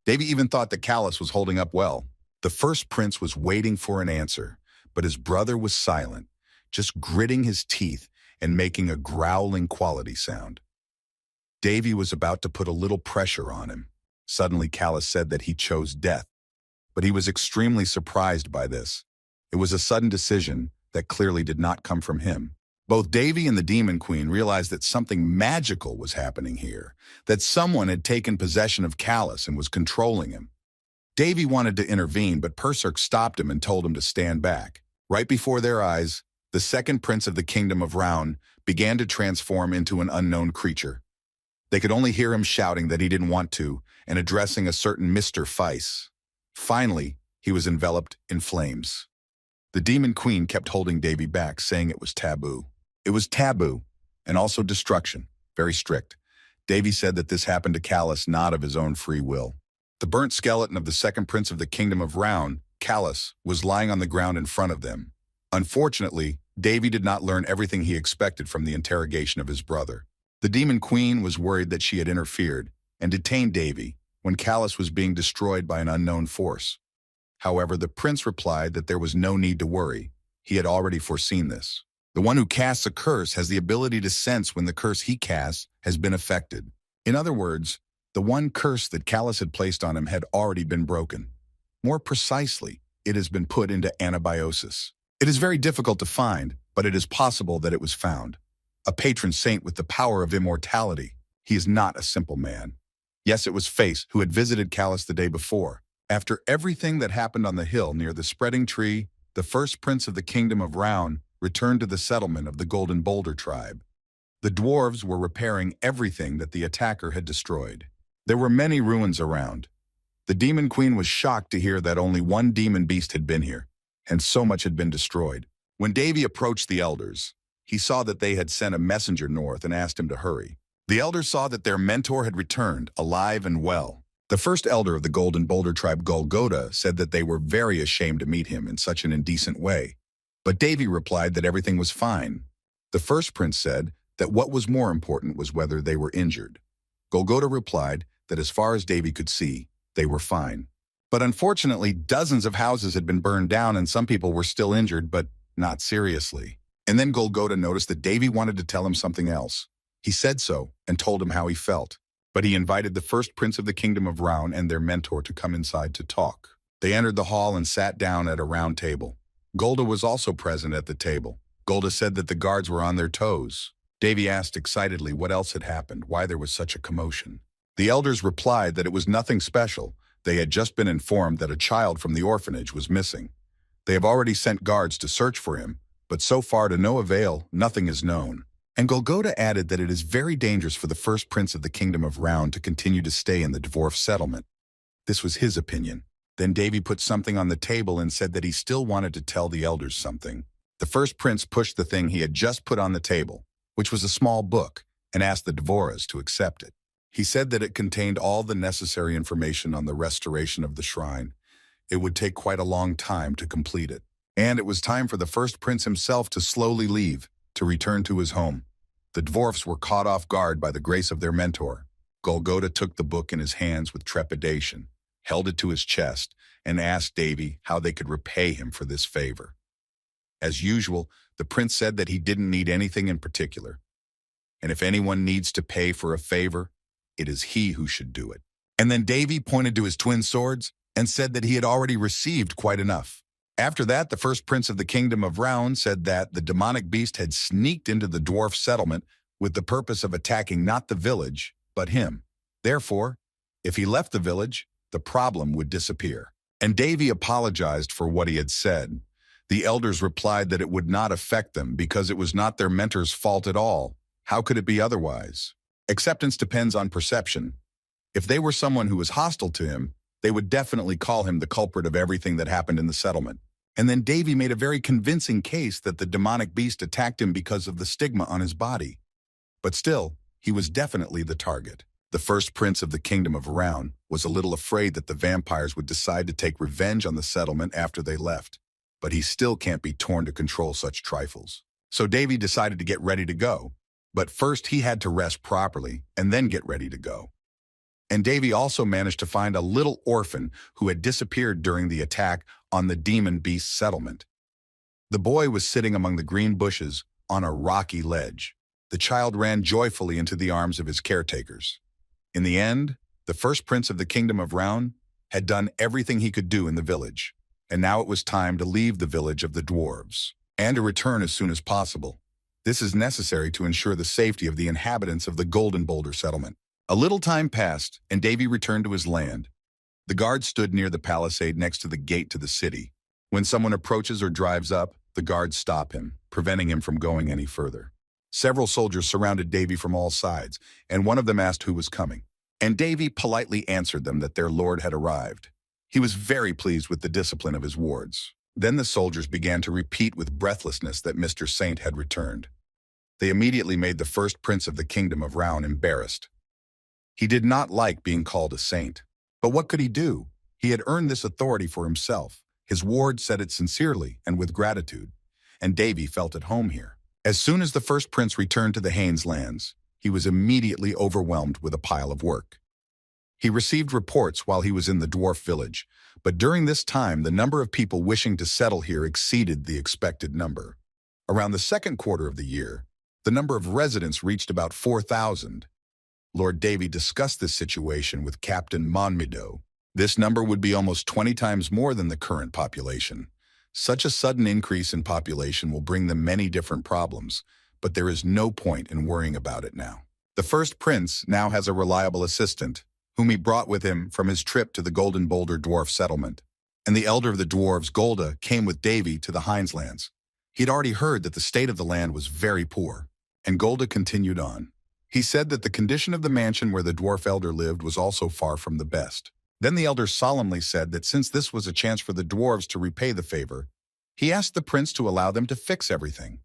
Davy even thought that Callus was holding up well. The first prince was waiting for an answer, but his brother was silent, just gritting his teeth and making a growling quality sound. Davy was about to put a little pressure on him. Suddenly Callus said that he chose death, but he was extremely surprised by this. It was a sudden decision that clearly did not come from him. Both Davy and the Demon Queen realized that something magical was happening here, that someone had taken possession of Callus and was controlling him. Davy wanted to intervene, but Berserk stopped him and told him to stand back. Right before their eyes, the second prince of the kingdom of Round began to transform into an unknown creature. They could only hear him shouting that he didn't want to and addressing a certain Mr. Feiss. Finally, he was enveloped in flames. The Demon Queen kept holding Davy back, saying it was taboo. It was taboo, and also destruction, very strict. Davy said that this happened to Callus not of his own free will. The burnt skeleton of the second prince of the kingdom of Round, Callus, was lying on the ground in front of them. Unfortunately, Davy did not learn everything he expected from the interrogation of his brother. The Demon Queen was worried that she had interfered and detained Davy when Callus was being destroyed by an unknown force. However, the prince replied that there was no need to worry. He had already foreseen this. The one who casts a curse has the ability to sense when the curse he casts has been affected. In other words, the one curse that Callus had placed on him had already been broken. More precisely, it has been put into anabiosis. It is very difficult to find, but it is possible that it was found. A patron saint with the power of immortality. He is not a simple man. Yes, it was Feiss who had visited Callus the day before. After everything that happened on the hill near the spreading tree, the first prince of the kingdom of Round returned to the settlement of the Golden Boulder tribe. The dwarves were repairing everything that the attacker had destroyed. There were many ruins around. The Demon Queen was shocked to hear that only one demon beast had been here, and so much had been destroyed. When Davy approached the elders, he saw that they had sent a messenger north and asked him to hurry. The elders saw that their mentor had returned, alive and well. The first elder of the Golden Boulder tribe, Golgotha, said that they were very ashamed to meet him in such an indecent way. But Davy replied that everything was fine. The first prince said that what was more important was whether they were injured. Golgotha replied that as far as Davy could see, they were fine. But unfortunately, dozens of houses had been burned down and some people were still injured, but not seriously. And then Golgotha noticed that Davy wanted to tell him something else. He said so and told him how he felt. But he invited the first prince of the kingdom of Round and their mentor to come inside to talk. They entered the hall and sat down at a round table. Golda was also present at the table. Golda said that the guards were on their toes. Davy asked excitedly what else had happened, why there was such a commotion. The elders replied that it was nothing special. They had just been informed that a child from the orphanage was missing. They have already sent guards to search for him, but so far to no avail, nothing is known. And Golgotha added that it is very dangerous for the first prince of the kingdom of Round to continue to stay in the dwarf settlement. This was his opinion. Then Davy put something on the table and said that he still wanted to tell the elders something. The first prince pushed the thing he had just put on the table, which was a small book, and asked the Dvoras to accept it. He said that it contained all the necessary information on the restoration of the shrine. It would take quite a long time to complete it. And it was time for the first prince himself to slowly leave, to return to his home. The dwarfs were caught off guard by the grace of their mentor. Golgotha took the book in his hands with trepidation, held it to his chest, and asked Davy how they could repay him for this favor. As usual, the prince said that he didn't need anything in particular. And if anyone needs to pay for a favor, it is he who should do it. And then Davy pointed to his twin swords and said that he had already received quite enough. After that, the first prince of the kingdom of Round said that the demonic beast had sneaked into the dwarf settlement with the purpose of attacking not the village, but him. Therefore, if he left the village, the problem would disappear. And Davy apologized for what he had said. The elders replied that it would not affect them because it was not their mentor's fault at all. How could it be otherwise? Acceptance depends on perception. If they were someone who was hostile to him, they would definitely call him the culprit of everything that happened in the settlement. And then Davy made a very convincing case that the demonic beast attacked him because of the stigma on his body. But still, he was definitely the target. The first prince of the kingdom of Round was a little afraid that the vampires would decide to take revenge on the settlement after they left. But he still can't be torn to control such trifles. So Davy decided to get ready to go. But first he had to rest properly and then get ready to go. And Davy also managed to find a little orphan who had disappeared during the attack on the demon beast settlement. The boy was sitting among the green bushes on a rocky ledge. The child ran joyfully into the arms of his caretakers. In the end, the first prince of the kingdom of Round had done everything he could do in the village, and now it was time to leave the village of the dwarves, and to return as soon as possible. This is necessary to ensure the safety of the inhabitants of the Golden Boulder settlement. A little time passed, and Davy returned to his land. The guards stood near the palisade next to the gate to the city. When someone approaches or drives up, the guards stop him, preventing him from going any further. Several soldiers surrounded Davy from all sides, and one of them asked who was coming. And Davy politely answered them that their lord had arrived. He was very pleased with the discipline of his wards. Then the soldiers began to repeat with breathlessness that Mr. Saint had returned. They immediately made the first prince of the kingdom of Round embarrassed. He did not like being called a saint. But what could he do? He had earned this authority for himself. His ward said it sincerely and with gratitude, and Davy felt at home here. As soon as the first prince returned to the Haines lands, he was immediately overwhelmed with a pile of work. He received reports while he was in the dwarf village, but during this time the number of people wishing to settle here exceeded the expected number. Around the second quarter of the year, the number of residents reached about 4,000. Lord Davy discussed this situation with Captain Monmido. This number would be almost 20 times more than the current population. Such a sudden increase in population will bring them many different problems, but there is no point in worrying about it now. The first prince now has a reliable assistant, whom he brought with him from his trip to the Golden Boulder dwarf settlement. And the elder of the dwarves, Golda, came with Davy to the Hineslands. He had already heard that the state of the land was very poor, and Golda continued on. He said that the condition of the mansion where the dwarf elder lived was also far from the best. Then the elder solemnly said that since this was a chance for the dwarves to repay the favor, he asked the prince to allow them to fix everything.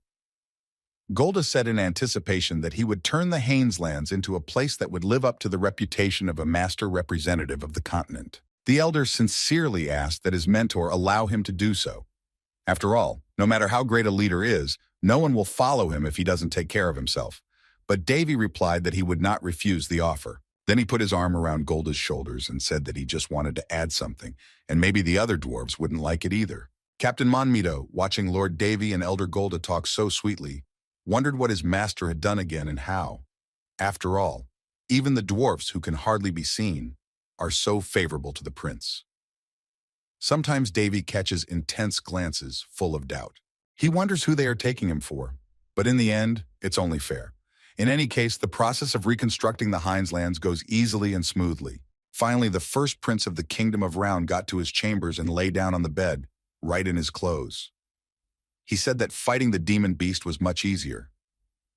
Golda said in anticipation that he would turn the Haineslands into a place that would live up to the reputation of a master representative of the continent. The elder sincerely asked that his mentor allow him to do so. After all, no matter how great a leader is, no one will follow him if he doesn't take care of himself. But Davy replied that he would not refuse the offer. Then he put his arm around Golda's shoulders and said that he just wanted to add something, and maybe the other dwarves wouldn't like it either. Captain Monmido, watching Lord Davy and Elder Golda talk so sweetly, wondered what his master had done again and how. After all, even the dwarfs who can hardly be seen are so favorable to the prince. Sometimes Davy catches intense glances full of doubt. He wonders who they are taking him for, but in the end, it's only fair. In any case, the process of reconstructing the Hineslands goes easily and smoothly. Finally, the first prince of the kingdom of Round got to his chambers and lay down on the bed, right in his clothes. He said that fighting the demon beast was much easier.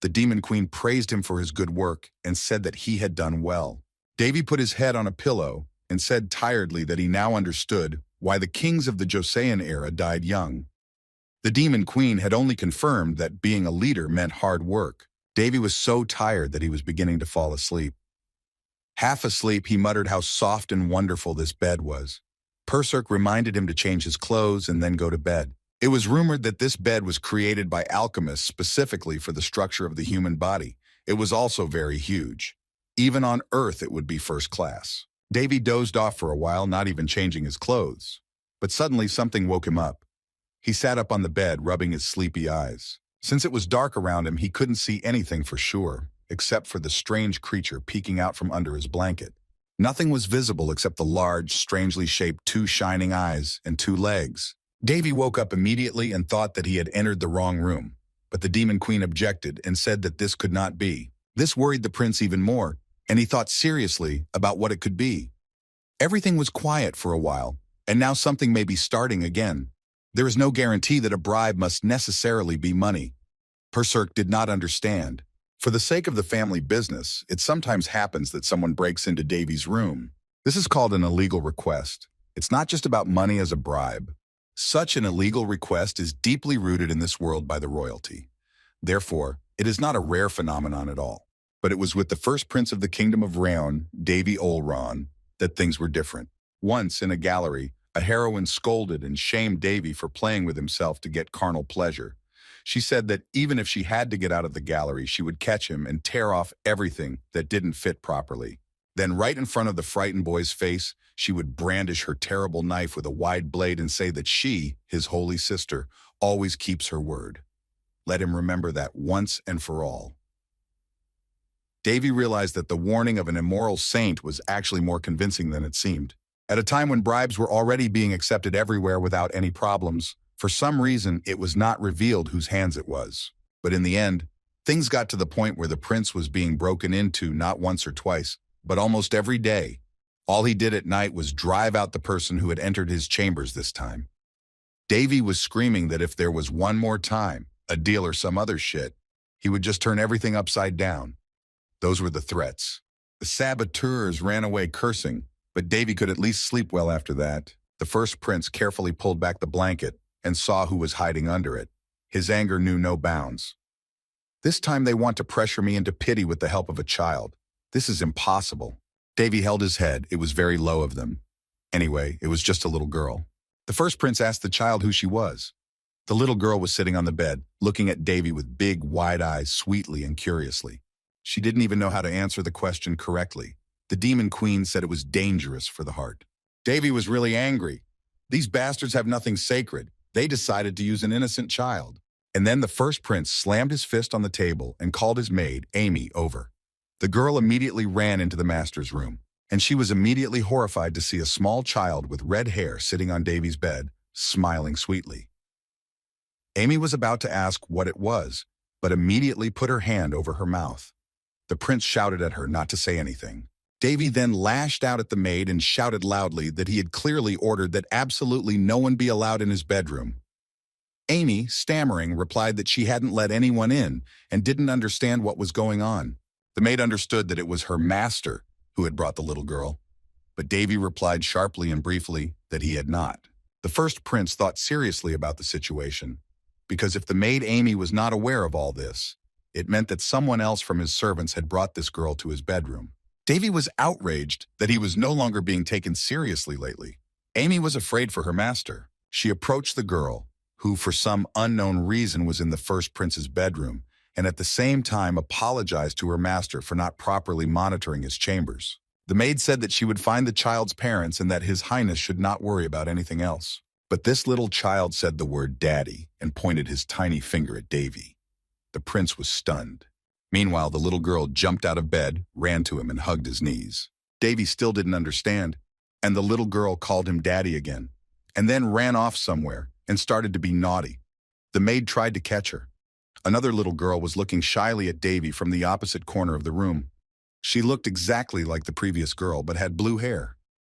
The demon queen praised him for his good work and said that he had done well. Davy put his head on a pillow and said tiredly that he now understood why the kings of the Joseon era died young. The demon queen had only confirmed that being a leader meant hard work. Davy was so tired that he was beginning to fall asleep. Half asleep, he muttered how soft and wonderful this bed was. Perserk reminded him to change his clothes and then go to bed. It was rumored that this bed was created by alchemists specifically for the structure of the human body. It was also very huge. Even on Earth, it would be first class. Davy dozed off for a while, not even changing his clothes. But suddenly something woke him up. He sat up on the bed, rubbing his sleepy eyes. Since it was dark around him, he couldn't see anything for sure, except for the strange creature peeking out from under his blanket. Nothing was visible except the large, strangely shaped 2 shining eyes and 2 legs. Davy woke up immediately and thought that he had entered the wrong room, but the demon queen objected and said that this could not be. This worried the prince even more, and he thought seriously about what it could be. Everything was quiet for a while, and now something may be starting again. There is no guarantee that a bribe must necessarily be money. Perserk did not understand. For the sake of the family business, it sometimes happens that someone breaks into Davy's room. This is called an illegal request. It's not just about money as a bribe. Such an illegal request is deeply rooted in this world by the royalty. Therefore, it is not a rare phenomenon at all. But it was with the first prince of the kingdom of Raon, Davy Olron, that things were different. Once, in a gallery, a heroine scolded and shamed Davy for playing with himself to get carnal pleasure. She said that even if she had to get out of the gallery, she would catch him and tear off everything that didn't fit properly. Then right in front of the frightened boy's face, she would brandish her terrible knife with a wide blade and say that she, his holy sister, always keeps her word. Let him remember that once and for all. Davy realized that the warning of an immoral saint was actually more convincing than it seemed. At a time when bribes were already being accepted everywhere without any problems, for some reason it was not revealed whose hands it was. But in the end, things got to the point where the prince was being broken into not once or twice, but almost every day. All he did at night was drive out the person who had entered his chambers this time. Davy was screaming that if there was one more time, a deal or some other shit, He would just turn everything upside down. Those were the threats. The saboteurs ran away cursing, but Davy could at least sleep well after that. The first prince carefully pulled back the blanket and saw who was hiding under it. His anger knew no bounds. This time they want to pressure me into pity with the help of a child. This is impossible. Davy held his head. It was very low of them. Anyway, it was just a little girl. The first prince asked the child who she was. The little girl was sitting on the bed, looking at Davy with big, wide eyes, sweetly and curiously. She didn't even know how to answer the question correctly. The demon queen said it was dangerous for the heart. Davy was really angry. These bastards have nothing sacred. They decided to use an innocent child. And then the first prince slammed his fist on the table and called his maid, Amy, over. The girl immediately ran into the master's room, and she was immediately horrified to see a small child with red hair sitting on Davy's bed, smiling sweetly. Amy was about to ask what it was, but immediately put her hand over her mouth. The prince shouted at her not to say anything. Davy then lashed out at the maid and shouted loudly that he had clearly ordered that absolutely no one be allowed in his bedroom. Amy, stammering, replied that she hadn't let anyone in and didn't understand what was going on. The maid understood that it was her master who had brought the little girl, but Davy replied sharply and briefly that he had not. The first prince thought seriously about the situation, because if the maid Amy was not aware of all this, it meant that someone else from his servants had brought this girl to his bedroom. Davy was outraged that he was no longer being taken seriously lately. Amy was afraid for her master. She approached the girl, who for some unknown reason was in the first prince's bedroom, and at the same time apologized to her master for not properly monitoring his chambers. The maid said that she would find the child's parents and that His Highness should not worry about anything else. But this little child said the word daddy and pointed his tiny finger at Davy. The prince was stunned. Meanwhile, the little girl jumped out of bed, ran to him, and hugged his knees. Davy still didn't understand, and the little girl called him daddy again, and then ran off somewhere and started to be naughty. The maid tried to catch her. Another little girl was looking shyly at Davy from the opposite corner of the room. She looked exactly like the previous girl, but had blue hair.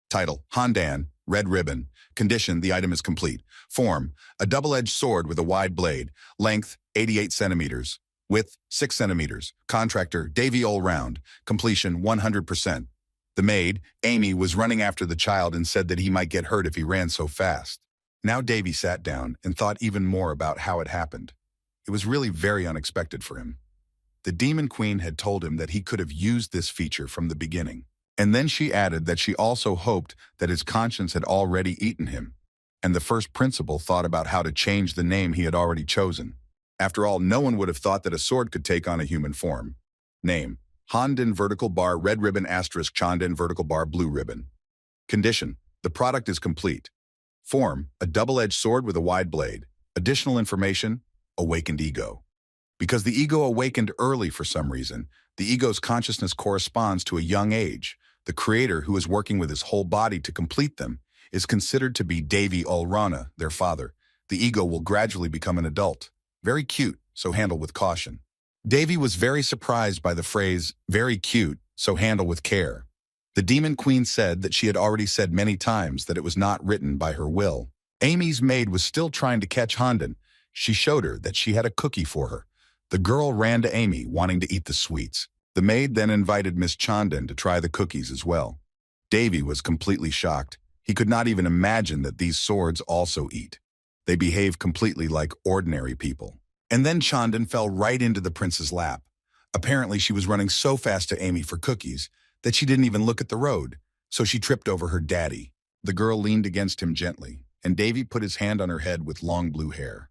Title: Handan, red ribbon. Condition: the item is complete. Form: a double-edged sword with a wide blade. Length: 88 centimeters. Width: 6 centimeters. Contractor: Davy all round. Completion: 100%. The maid, Amy, was running after the child and said that he might get hurt if he ran so fast. Now Davy sat down and thought even more about how it happened. It was really very unexpected for him. The Demon Queen had told him that he could have used this feature from the beginning. And then she added that she also hoped that his conscience had already eaten him. And the first principal thought about how to change the name he had already chosen. After all, no one would have thought that a sword could take on a human form. Name: Handan vertical bar red ribbon asterisk Chandan vertical bar blue ribbon. Condition: the product is complete. Form: a double-edged sword with a wide blade. Additional information: awakened ego. Because the ego awakened early for some reason, the ego's consciousness corresponds to a young age. The creator, who is working with his whole body to complete them, is considered to be Davy Ulrana, their father. The ego will gradually become an adult. Very cute, so handle with caution. Davy was very surprised by the phrase, very cute, so handle with care. The Demon Queen said that she had already said many times that it was not written by her will. Amy's maid was still trying to catch Handan. She showed her that she had a cookie for her. The girl ran to Amy, wanting to eat the sweets. The maid then invited Miss Chandan to try the cookies as well. Davy was completely shocked. He could not even imagine that these swords also eat. They behave completely like ordinary people. And then Chandan fell right into the prince's lap. Apparently, she was running so fast to Amy for cookies that she didn't even look at the road, so she tripped over her daddy. The girl leaned against him gently, and Davy put his hand on her head with long blue hair.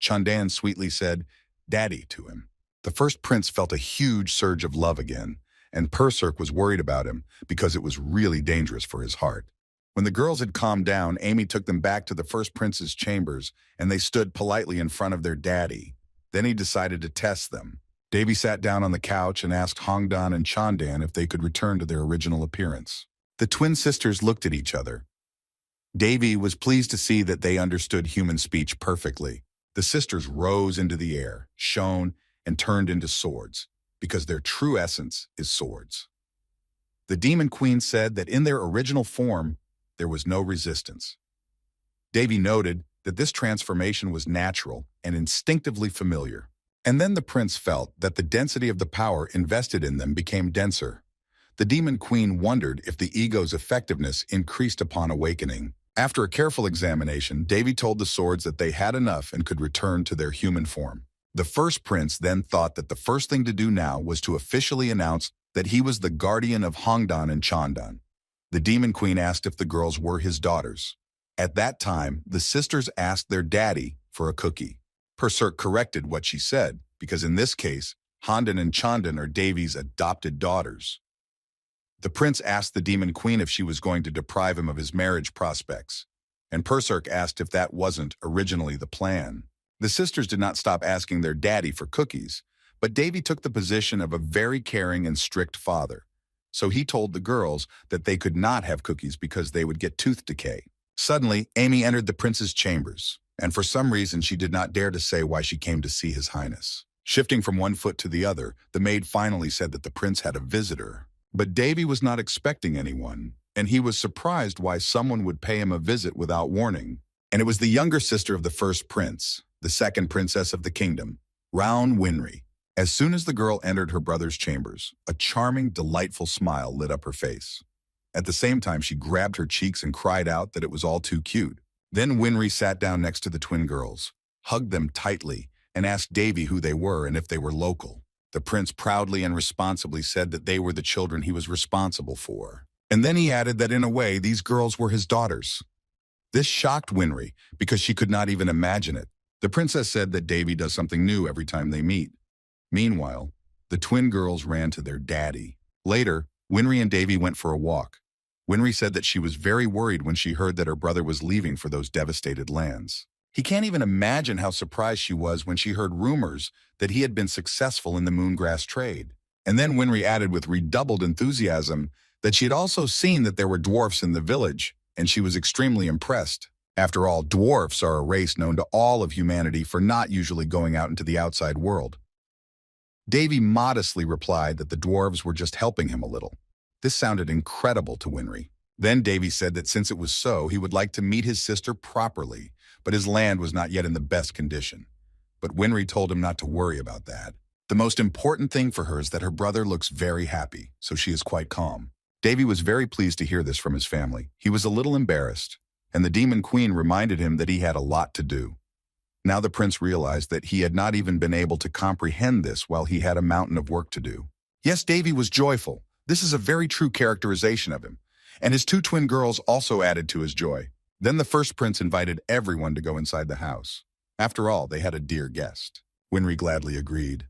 Chandan sweetly said, "Daddy," to him. The first prince felt a huge surge of love again, and Perserk was worried about him because it was really dangerous for his heart. When the girls had calmed down, Amy took them back to the first prince's chambers, and they stood politely in front of their daddy. Then he decided to test them. Davy sat down on the couch and asked Hongdan and Chandan if they could return to their original appearance. The twin sisters looked at each other. Davy was pleased to see that they understood human speech perfectly. The sisters rose into the air, shone, and turned into swords, because their true essence is swords. The Demon Queen said that in their original form, there was no resistance. Davy noted that this transformation was natural and instinctively familiar. And then the prince felt that the density of the power invested in them became denser. The demon queen wondered if the ego's effectiveness increased upon awakening. After a careful examination, Davy told the swords that they had enough and could return to their human form. The first prince then thought that the first thing to do now was to officially announce that he was the guardian of Hongdan and Chandan. The demon queen asked if the girls were his daughters. At that time, the sisters asked their daddy for a cookie. Perserk corrected what she said, because in this case, Hondan and Chandan are Davy's adopted daughters. The prince asked the demon queen if she was going to deprive him of his marriage prospects, and Perserk asked if that wasn't originally the plan. The sisters did not stop asking their daddy for cookies, but Davy took the position of a very caring and strict father. So he told the girls that they could not have cookies because they would get tooth decay. Suddenly, Amy entered the prince's chambers, and for some reason she did not dare to say why she came to see His Highness. Shifting from one foot to the other, the maid finally said that the prince had a visitor. But Davy was not expecting anyone, and he was surprised why someone would pay him a visit without warning. And it was the younger sister of the first prince, the second princess of the kingdom, Round Winry. As soon as the girl entered her brother's chambers, a charming, delightful smile lit up her face. At the same time, she grabbed her cheeks and cried out that it was all too cute. Then Winry sat down next to the twin girls, hugged them tightly, and asked Davy who they were and if they were local. The prince proudly and responsibly said that they were the children he was responsible for. And then he added that in a way, these girls were his daughters. This shocked Winry because she could not even imagine it. The princess said that Davy does something new every time they meet. Meanwhile, the twin girls ran to their daddy. Later, Winry and Davy went for a walk. Winry said that she was very worried when she heard that her brother was leaving for those devastated lands. He can't even imagine how surprised she was when she heard rumors that he had been successful in the moongrass trade. And then Winry added with redoubled enthusiasm that she had also seen that there were dwarfs in the village, and she was extremely impressed. After all, dwarfs are a race known to all of humanity for not usually going out into the outside world. Davy modestly replied that the dwarves were just helping him a little. This sounded incredible to Winry. Then Davy said that since it was so, he would like to meet his sister properly, but his land was not yet in the best condition. But Winry told him not to worry about that. The most important thing for her is that her brother looks very happy, so she is quite calm. Davy was very pleased to hear this from his family. He was a little embarrassed, and the demon queen reminded him that he had a lot to do. Now the prince realized that he had not even been able to comprehend this while he had a mountain of work to do. Yes, Davy was joyful. This is a very true characterization of him. And his two twin girls also added to his joy. Then the first prince invited everyone to go inside the house. After all, they had a dear guest. Winry gladly agreed.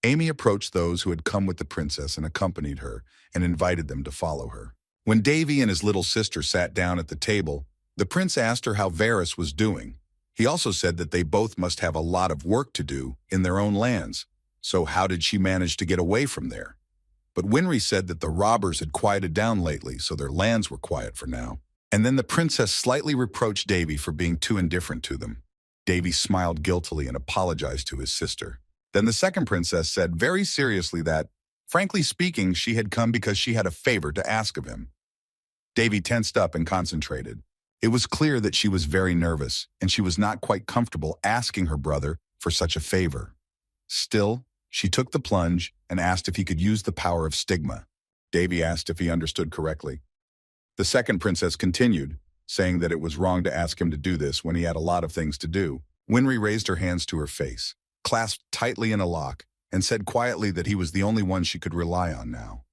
Amy approached those who had come with the princess and accompanied her and invited them to follow her. When Davy and his little sister sat down at the table, the prince asked her how Varys was doing. He also said that they both must have a lot of work to do in their own lands. So how did she manage to get away from there? But Winry said that the robbers had quieted down lately, so their lands were quiet for now. And then the princess slightly reproached Davy for being too indifferent to them. Davy smiled guiltily and apologized to his sister. Then the second princess said very seriously that, frankly speaking, she had come because she had a favor to ask of him. Davy tensed up and concentrated. It was clear that she was very nervous, and she was not quite comfortable asking her brother for such a favor. Still, she took the plunge and asked if he could use the power of stigma. Davy asked if he understood correctly. The second princess continued, saying that it was wrong to ask him to do this when he had a lot of things to do. Winry raised her hands to her face, clasped tightly in a lock, and said quietly that he was the only one she could rely on now.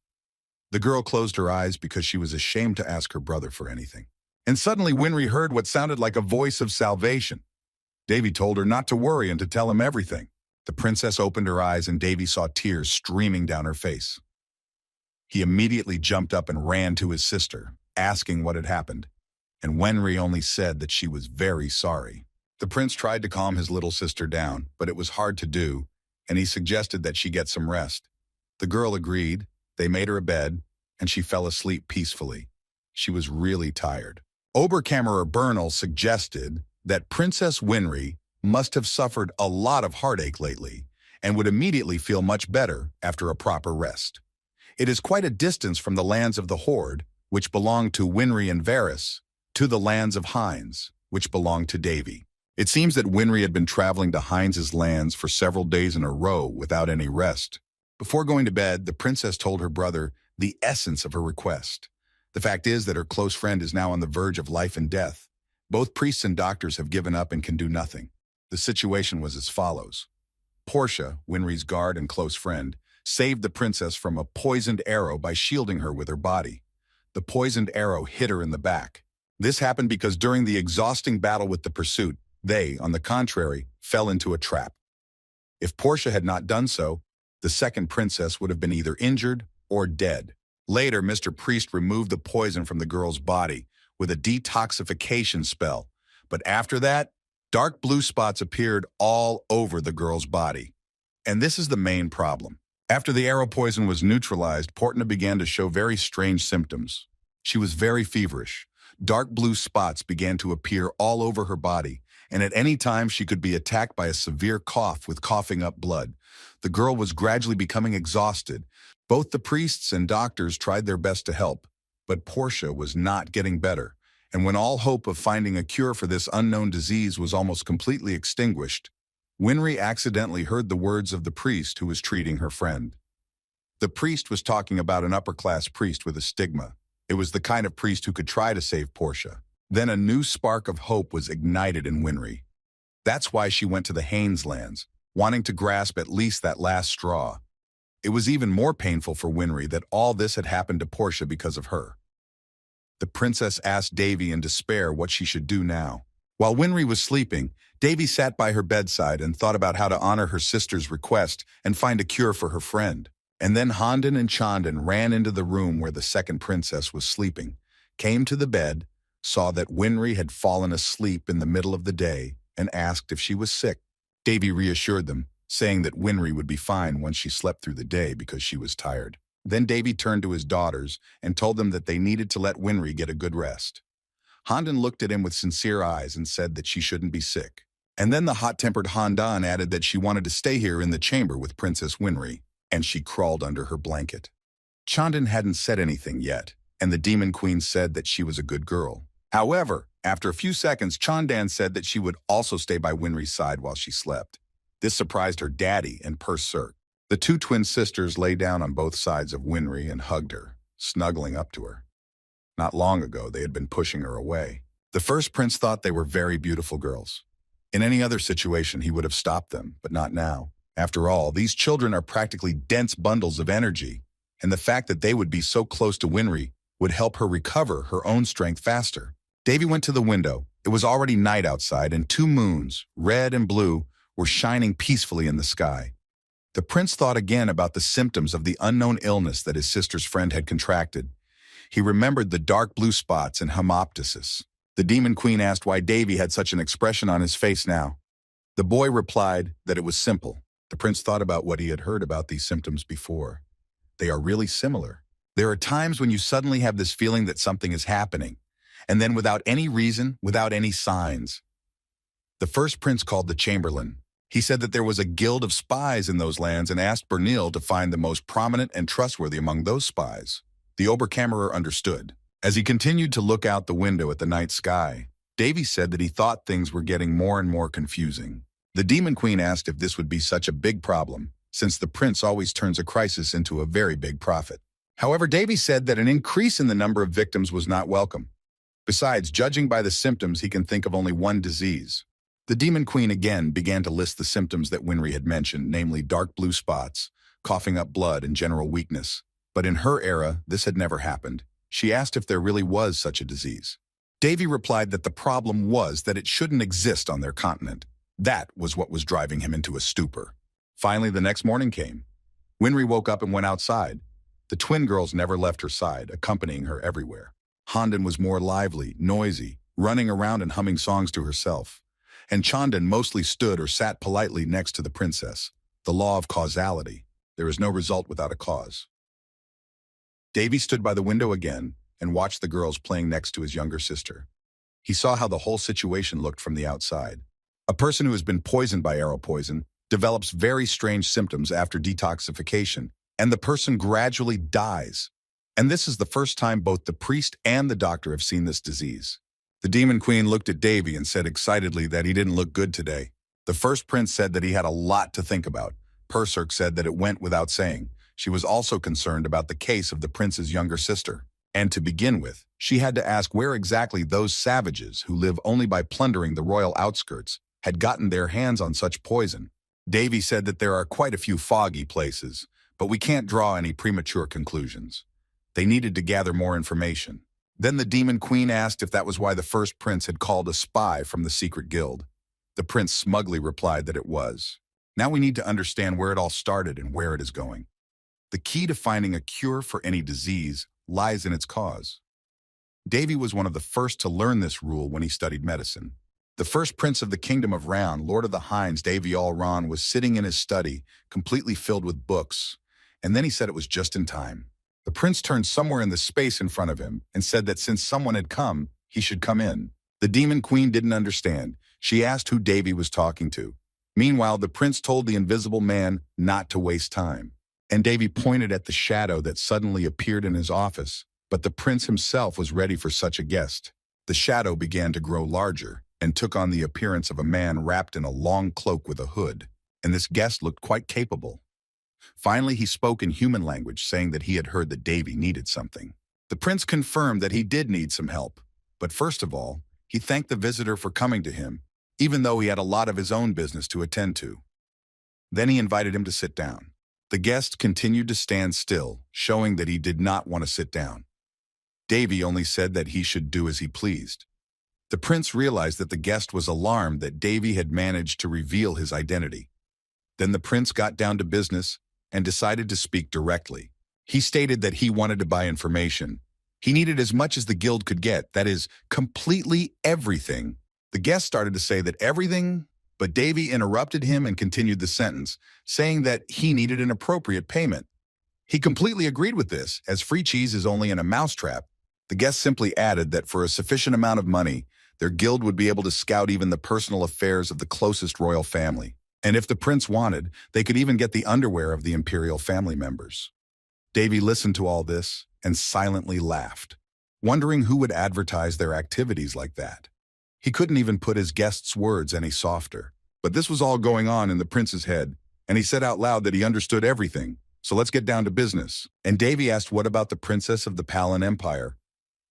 The girl closed her eyes because she was ashamed to ask her brother for anything. And suddenly Winry heard what sounded like a voice of salvation. Davy told her not to worry and to tell him everything. The princess opened her eyes and Davy saw tears streaming down her face. He immediately jumped up and ran to his sister, asking what had happened, and Winry only said that she was very sorry. The prince tried to calm his little sister down, but it was hard to do, and he suggested that she get some rest. The girl agreed, they made her a bed, and she fell asleep peacefully. She was really tired. Oberkammerer Bernal suggested that Princess Winry must have suffered a lot of heartache lately and would immediately feel much better after a proper rest. It is quite a distance from the lands of the Horde, which belonged to Winry and Varys, to the lands of Hines, which belonged to Davy. It seems that Winry had been traveling to Heinz's lands for several days in a row without any rest. Before going to bed, the princess told her brother the essence of her request. The fact is that her close friend is now on the verge of life and death. Both priests and doctors have given up and can do nothing. The situation was as follows. Portia, Winry's guard and close friend, saved the princess from a poisoned arrow by shielding her with her body. The poisoned arrow hit her in the back. This happened because during the exhausting battle with the pursuit, they, on the contrary, fell into a trap. If Portia had not done so, the second princess would have been either injured or dead. Later, Mr. Priest removed the poison from the girl's body with a detoxification spell, but after that, dark blue spots appeared all over the girl's body. And this is the main problem. After the arrow poison was neutralized, Portia began to show very strange symptoms. She was very feverish. Dark blue spots began to appear all over her body, and at any time she could be attacked by a severe cough with coughing up blood. The girl was gradually becoming exhausted. Both the priests and doctors tried their best to help, but Portia was not getting better, and when all hope of finding a cure for this unknown disease was almost completely extinguished, Winry accidentally heard the words of the priest who was treating her friend. The priest was talking about an upper-class priest with a stigma. It was the kind of priest who could try to save Portia. Then a new spark of hope was ignited in Winry. That's why she went to the Haines lands, wanting to grasp at least that last straw. It was even more painful for Winry that all this had happened to Portia because of her. The princess asked Davy in despair what she should do now. While Winry was sleeping, Davy sat by her bedside and thought about how to honor her sister's request and find a cure for her friend. And then Handan and Chandan ran into the room where the second princess was sleeping, came to the bed, saw that Winry had fallen asleep in the middle of the day, and asked if she was sick. Davy reassured them, saying that Winry would be fine once she slept through the day because she was tired. Then Davy turned to his daughters and told them that they needed to let Winry get a good rest. Handan looked at him with sincere eyes and said that she shouldn't be sick. And then the hot-tempered Handan added that she wanted to stay here in the chamber with Princess Winry, and she crawled under her blanket. Chandan hadn't said anything yet, and the Demon Queen said that she was a good girl. However, after a few seconds, Chandan said that she would also stay by Winry's side while she slept. This surprised her daddy and Purser. The two twin sisters lay down on both sides of Winry and hugged her, snuggling up to her. Not long ago, they had been pushing her away. The first prince thought they were very beautiful girls. In any other situation, he would have stopped them, but not now. After all, these children are practically dense bundles of energy, and the fact that they would be so close to Winry would help her recover her own strength faster. Davy went to the window. It was already night outside, and two moons, red and blue, were shining peacefully in the sky. The prince thought again about the symptoms of the unknown illness that his sister's friend had contracted. He remembered the dark blue spots and hemoptysis. The Demon Queen asked why Davy had such an expression on his face now. The boy replied that it was simple. The prince thought about what he had heard about these symptoms before. They are really similar. There are times when you suddenly have this feeling that something is happening, and then without any reason, without any signs. The first prince called the Chamberlain. He said that there was a guild of spies in those lands and asked Bernil to find the most prominent and trustworthy among those spies. The Oberkammerer understood. As he continued to look out the window at the night sky, Davy said that he thought things were getting more and more confusing. The Demon Queen asked if this would be such a big problem, since the prince always turns a crisis into a very big profit. However, Davy said that an increase in the number of victims was not welcome. Besides, judging by the symptoms, he can think of only one disease. The Demon Queen again began to list the symptoms that Winry had mentioned, namely dark blue spots, coughing up blood, and general weakness. But in her era, this had never happened. She asked if there really was such a disease. Davy replied that the problem was that it shouldn't exist on their continent. That was what was driving him into a stupor. Finally, the next morning came. Winry woke up and went outside. The twin girls never left her side, accompanying her everywhere. Handan was more lively, noisy, running around and humming songs to herself. And Chandan mostly stood or sat politely next to the princess. The law of causality. There is no result without a cause. Davy stood by the window again and watched the girls playing next to his younger sister. He saw how the whole situation looked from the outside. A person who has been poisoned by arrow poison develops very strange symptoms after detoxification, and the person gradually dies. And this is the first time both the priest and the doctor have seen this disease. The Demon Queen looked at Davy and said excitedly that he didn't look good today. The first prince said that he had a lot to think about. Perserk said that it went without saying. She was also concerned about the case of the prince's younger sister. And to begin with, she had to ask where exactly those savages who live only by plundering the royal outskirts had gotten their hands on such poison. Davy said that there are quite a few foggy places, but we can't draw any premature conclusions. They needed to gather more information. Then the Demon Queen asked if that was why the first prince had called a spy from the secret guild. The prince smugly replied that it was. Now we need to understand where it all started and where it is going. The key to finding a cure for any disease lies in its cause. Davy was one of the first to learn this rule when he studied medicine. The first prince of the kingdom of Round, Lord of the Hinds, Davy Allron, was sitting in his study, completely filled with books, and then he said it was just in time. The prince turned somewhere in the space in front of him and said that since someone had come, he should come in. The Demon Queen didn't understand. She asked who Davy was talking to. Meanwhile, the prince told the invisible man not to waste time. And Davy pointed at the shadow that suddenly appeared in his office, but the prince himself was ready for such a guest. The shadow began to grow larger and took on the appearance of a man wrapped in a long cloak with a hood, and this guest looked quite capable. Finally, he spoke in human language, saying that he had heard that Davy needed something. The prince confirmed that he did need some help, but first of all, he thanked the visitor for coming to him, even though he had a lot of his own business to attend to. Then he invited him to sit down. The guest continued to stand still, showing that he did not want to sit down. Davy only said that he should do as he pleased. The prince realized that the guest was alarmed that Davy had managed to reveal his identity. Then the prince got down to business and decided to speak directly. He stated that he wanted to buy information. He needed as much as the guild could get, that is, completely everything. The guest started to say that everything, but Davy interrupted him and continued the sentence, saying that he needed an appropriate payment. He completely agreed with this, as free cheese is only in a mousetrap. The guest simply added that for a sufficient amount of money, their guild would be able to scout even the personal affairs of the closest royal family. And if the prince wanted, they could even get the underwear of the imperial family members. Davy listened to all this and silently laughed, wondering who would advertise their activities like that. He couldn't even put his guest's words any softer. But this was all going on in the prince's head, and he said out loud that he understood everything. So let's get down to business. And Davy asked what about the princess of the Palan Empire?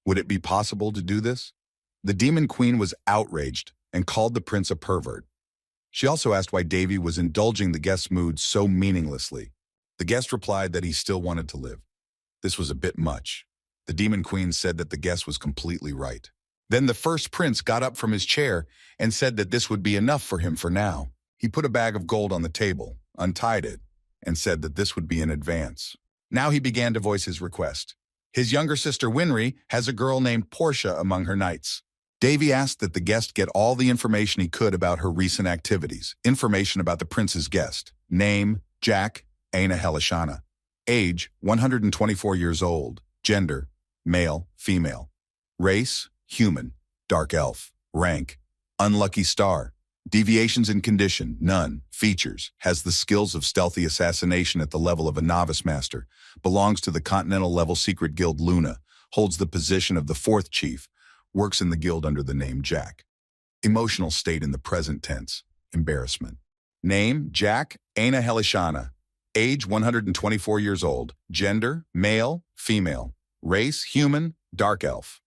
Would it be possible to do this? The Demon Queen was outraged and called the prince a pervert. She also asked why Davy was indulging the guest's mood so meaninglessly. The guest replied that he still wanted to live. This was a bit much. The Demon Queen said that the guest was completely right. Then the first prince got up from his chair and said that this would be enough for him for now. He put a bag of gold on the table, untied it, and said that this would be in advance. Now he began to voice his request. His younger sister Winry has a girl named Portia among her knights. Davy asked that the guest get all the information he could about her recent activities, information about the prince's guest, name, Jack, Aina Helishana, age, 124 years old, gender, male, female, race, human, dark elf, rank, unlucky star, deviations in condition, none, features, has the skills of stealthy assassination at the level of a novice master, belongs to the continental level secret guild Luna, holds the position of the fourth chief, works in the guild under the name Jack. Emotional state in the present tense, embarrassment. Name, Jack, Aina Helishana. Age, 124 years old. Gender, male, female. Race, human, dark elf.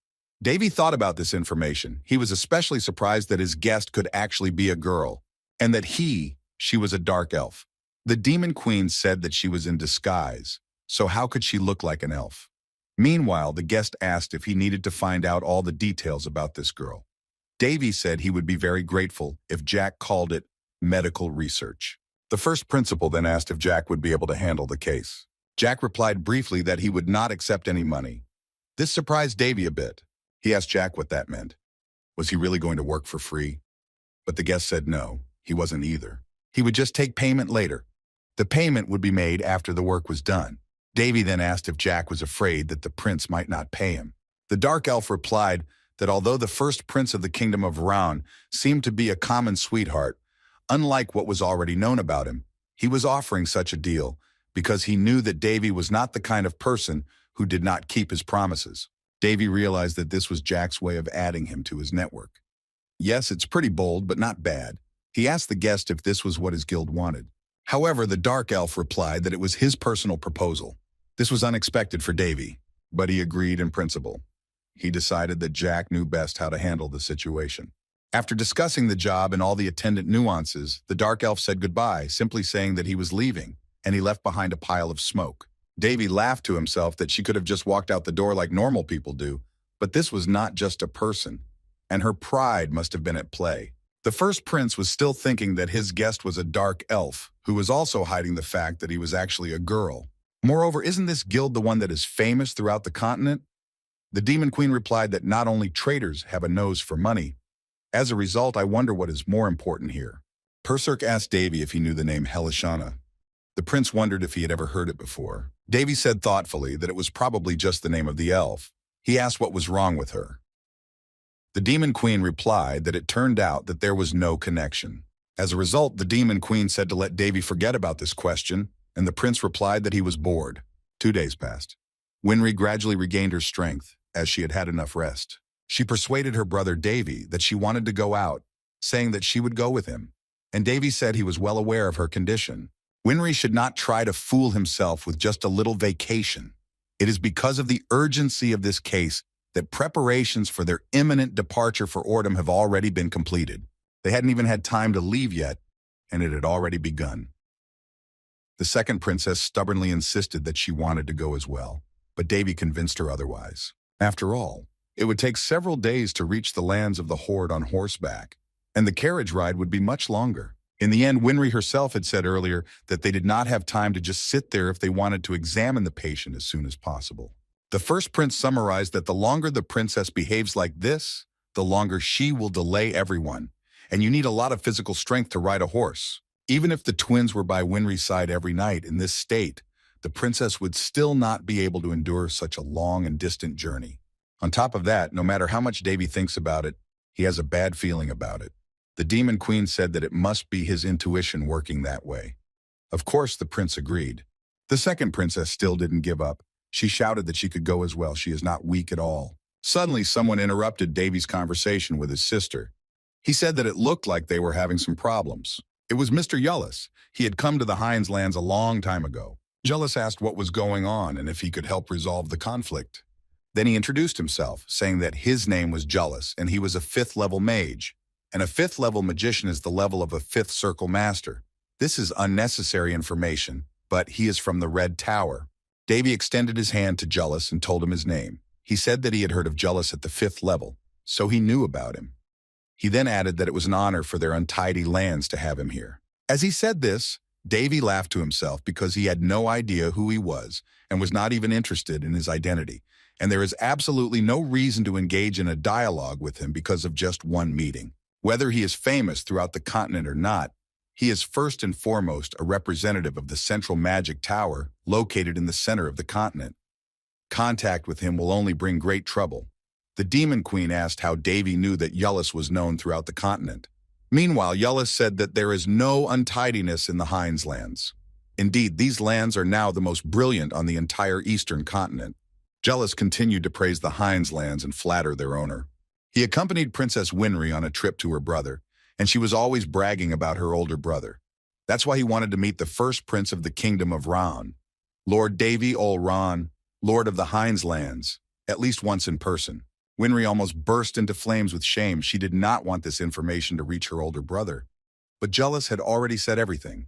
Davy thought about this information. He was especially surprised that his guest could actually be a girl, and that she was a dark elf. The Demon Queen said that she was in disguise, so how could she look like an elf? Meanwhile, the guest asked if he needed to find out all the details about this girl. Davy said he would be very grateful if Jack called it medical research. The first principal then asked if Jack would be able to handle the case. Jack replied briefly that he would not accept any money. This surprised Davy a bit. He asked Jack what that meant. Was he really going to work for free? But the guest said no, he wasn't either. He would just take payment later. The payment would be made after the work was done. Davy then asked if Jack was afraid that the prince might not pay him. The dark elf replied that although the first prince of the kingdom of Raun seemed to be a common sweetheart, unlike what was already known about him, he was offering such a deal because he knew that Davy was not the kind of person who did not keep his promises. Davy realized that this was Jack's way of adding him to his network. Yes, it's pretty bold, but not bad. He asked the guest if this was what his guild wanted. However, the dark elf replied that it was his personal proposal. This was unexpected for Davy, but he agreed in principle. He decided that Jack knew best how to handle the situation. After discussing the job and all the attendant nuances, the dark elf said goodbye, simply saying that he was leaving, and he left behind a pile of smoke. Davy laughed to himself that she could have just walked out the door like normal people do, but this was not just a person, and her pride must have been at play. The first prince was still thinking that his guest was a dark elf, who was also hiding the fact that he was actually a girl. Moreover, isn't this guild the one that is famous throughout the continent? The demon queen replied that not only traitors have a nose for money. As a result, I wonder what is more important here. Perserk asked Davy if he knew the name Helishana. The prince wondered if he had ever heard it before. Davy said thoughtfully that it was probably just the name of the elf. He asked what was wrong with her. The demon queen replied that it turned out that there was no connection. As a result, the demon queen said to let Davy forget about this question, and the prince replied that he was bored. 2 days passed. Winry gradually regained her strength, as she had had enough rest. She persuaded her brother Davy that she wanted to go out, saying that she would go with him, and Davy said he was well aware of her condition. Winry should not try to fool himself with just a little vacation. It is because of the urgency of this case that preparations for their imminent departure for Ordom have already been completed. They hadn't even had time to leave yet, and it had already begun. The second princess stubbornly insisted that she wanted to go as well, but Davy convinced her otherwise. After all, it would take several days to reach the lands of the Horde on horseback, and the carriage ride would be much longer. In the end, Winry herself had said earlier that they did not have time to just sit there if they wanted to examine the patient as soon as possible. The first prince summarized that the longer the princess behaves like this, the longer she will delay everyone, and you need a lot of physical strength to ride a horse. Even if the twins were by Winry's side every night in this state, the princess would still not be able to endure such a long and distant journey. On top of that, no matter how much Davy thinks about it, he has a bad feeling about it. The demon queen said that it must be his intuition working that way. Of course, the prince agreed. The second princess still didn't give up. She shouted that she could go as well. She is not weak at all. Suddenly, someone interrupted Davy's conversation with his sister. He said that it looked like they were having some problems. It was Mr. Yullis. He had come to the Hines lands a long time ago. Yullis asked what was going on and if he could help resolve the conflict. Then he introduced himself, saying that his name was Yullis and he was a 5th-level mage. And a 5th-level magician is the level of a 5th circle master. This is unnecessary information, but he is from the Red Tower. Davy extended his hand to Yullis and told him his name. He said that he had heard of Yullis at the 5th level, so he knew about him. He then added that it was an honor for their untidy lands to have him here. As he said this, Davy laughed to himself because he had no idea who he was and was not even interested in his identity, and there is absolutely no reason to engage in a dialogue with him because of just one meeting. Whether he is famous throughout the continent or not, he is first and foremost a representative of the Central Magic Tower located in the center of the continent. Contact with him will only bring great trouble. The Demon Queen asked how Davy knew that Yullis was known throughout the continent. Meanwhile, Yullis said that there is no untidiness in the Hines lands. Indeed, these lands are now the most brilliant on the entire eastern continent. Yullis continued to praise the Hines lands and flatter their owner. He accompanied Princess Winry on a trip to her brother, and she was always bragging about her older brother. That's why he wanted to meet the first prince of the kingdom of Ran, Lord Davy Ol Ran, Lord of the Hines lands, at least once in person. Winry almost burst into flames with shame. She did not want this information to reach her older brother. But Yullis had already said everything.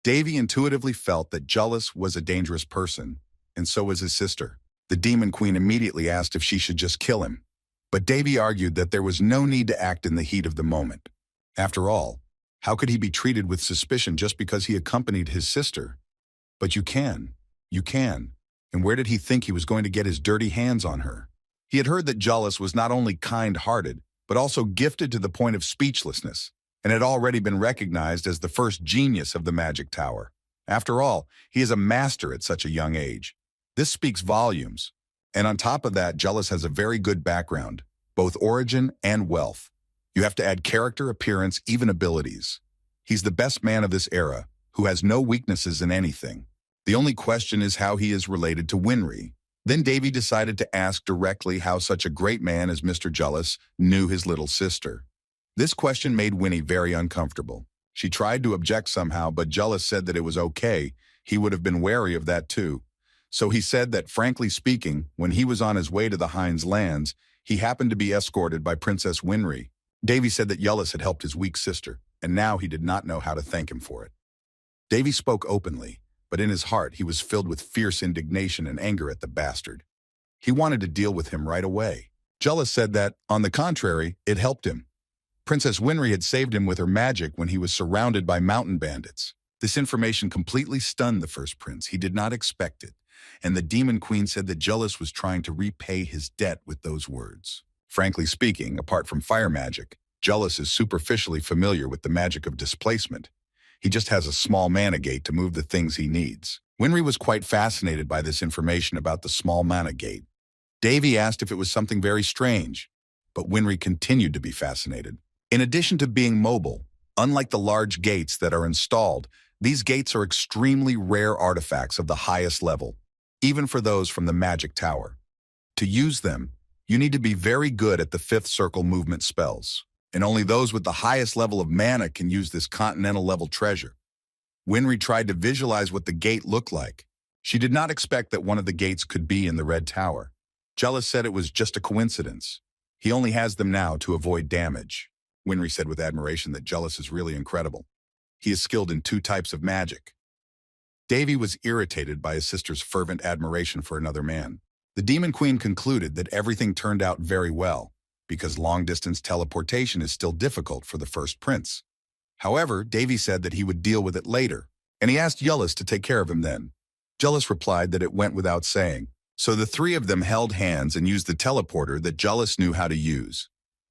Davy intuitively felt that Yullis was a dangerous person, and so was his sister. The Demon Queen immediately asked if she should just kill him. But Davy argued that there was no need to act in the heat of the moment. After all, how could he be treated with suspicion just because he accompanied his sister? But you can. And where did he think he was going to get his dirty hands on her? He had heard that Yullis was not only kind-hearted, but also gifted to the point of speechlessness, and had already been recognized as the first genius of the Magic Tower. After all, he is a master at such a young age. This speaks volumes. And on top of that, Yullis has a very good background, both origin and wealth. You have to add character, appearance, even abilities. He's the best man of this era, who has no weaknesses in anything. The only question is how he is related to Winry. Then Davy decided to ask directly how such a great man as Mr. Jealous knew his little sister. This question made Winnie very uncomfortable. She tried to object somehow, but Jealous said that it was okay. He would have been wary of that too. So he said that, frankly speaking, when he was on his way to the Hines lands, he happened to be escorted by Princess Winry. Davy said that Jealous had helped his weak sister, and now he did not know how to thank him for it. Davy spoke openly, but in his heart he was filled with fierce indignation and anger at the bastard. He wanted to deal with him right away. Jealous said that, on the contrary, it helped him. Princess Winry had saved him with her magic when he was surrounded by mountain bandits. This information completely stunned the first prince. He did not expect it, and the Demon Queen said that Jealous was trying to repay his debt with those words. Frankly speaking, apart from fire magic, Jealous is superficially familiar with the magic of displacement. He just has a small mana gate to move the things he needs. Winry was quite fascinated by this information about the small mana gate. Davy asked if it was something very strange, but Winry continued to be fascinated. In addition to being mobile, unlike the large gates that are installed, these gates are extremely rare artifacts of the highest level, even for those from the Magic Tower. To use them, you need to be very good at the fifth circle movement spells, and only those with the highest level of mana can use this continental-level treasure. Winry tried to visualize what the gate looked like. She did not expect that one of the gates could be in the Red Tower. Jealous said it was just a coincidence. He only has them now to avoid damage. Winry said with admiration that Jealous is really incredible. He is skilled in 2 types of magic. Davy was irritated by his sister's fervent admiration for another man. The Demon Queen concluded that everything turned out very well, because long-distance teleportation is still difficult for the first prince. However, Davy said that he would deal with it later, and he asked Jealous to take care of him then. Jealous replied that it went without saying. So the 3 of them held hands and used the teleporter that Jealous knew how to use.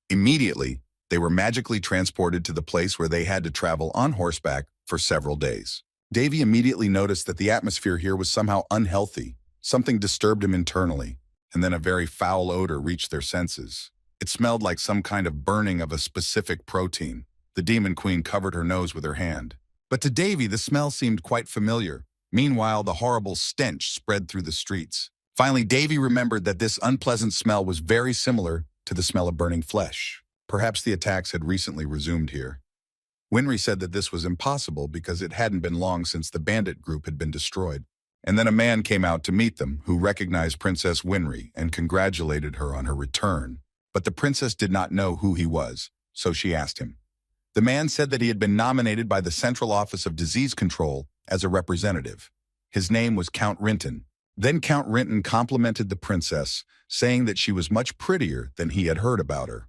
Immediately, they were magically transported to the place where they had to travel on horseback for several days. Davy immediately noticed that the atmosphere here was somehow unhealthy. Something disturbed him internally, and then a very foul odor reached their senses. It smelled like some kind of burning of a specific protein. The Demon Queen covered her nose with her hand. But to Davy, the smell seemed quite familiar. Meanwhile, the horrible stench spread through the streets. Finally, Davy remembered that this unpleasant smell was very similar to the smell of burning flesh. Perhaps the attacks had recently resumed here. Winry said that this was impossible because it hadn't been long since the bandit group had been destroyed. And then a man came out to meet them who recognized Princess Winry and congratulated her on her return. But the princess did not know who he was, so she asked him. The man said that he had been nominated by the Central Office of Disease Control as a representative. His name was Count Rinton. Then Count Rinton complimented the princess, saying that she was much prettier than he had heard about her.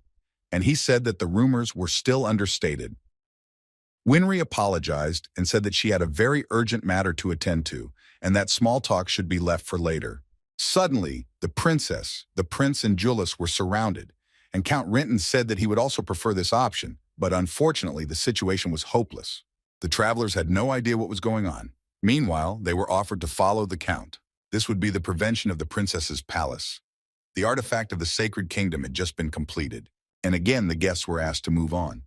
And he said that the rumors were still understated. Winry apologized and said that she had a very urgent matter to attend to, and that small talk should be left for later. Suddenly, the princess, the prince, and Julius were surrounded, and Count Rinton said that he would also prefer this option, but unfortunately the situation was hopeless. The travelers had no idea what was going on. Meanwhile, they were offered to follow the count. This would be the prevention of the princess's palace. The artifact of the sacred kingdom had just been completed, and again the guests were asked to move on.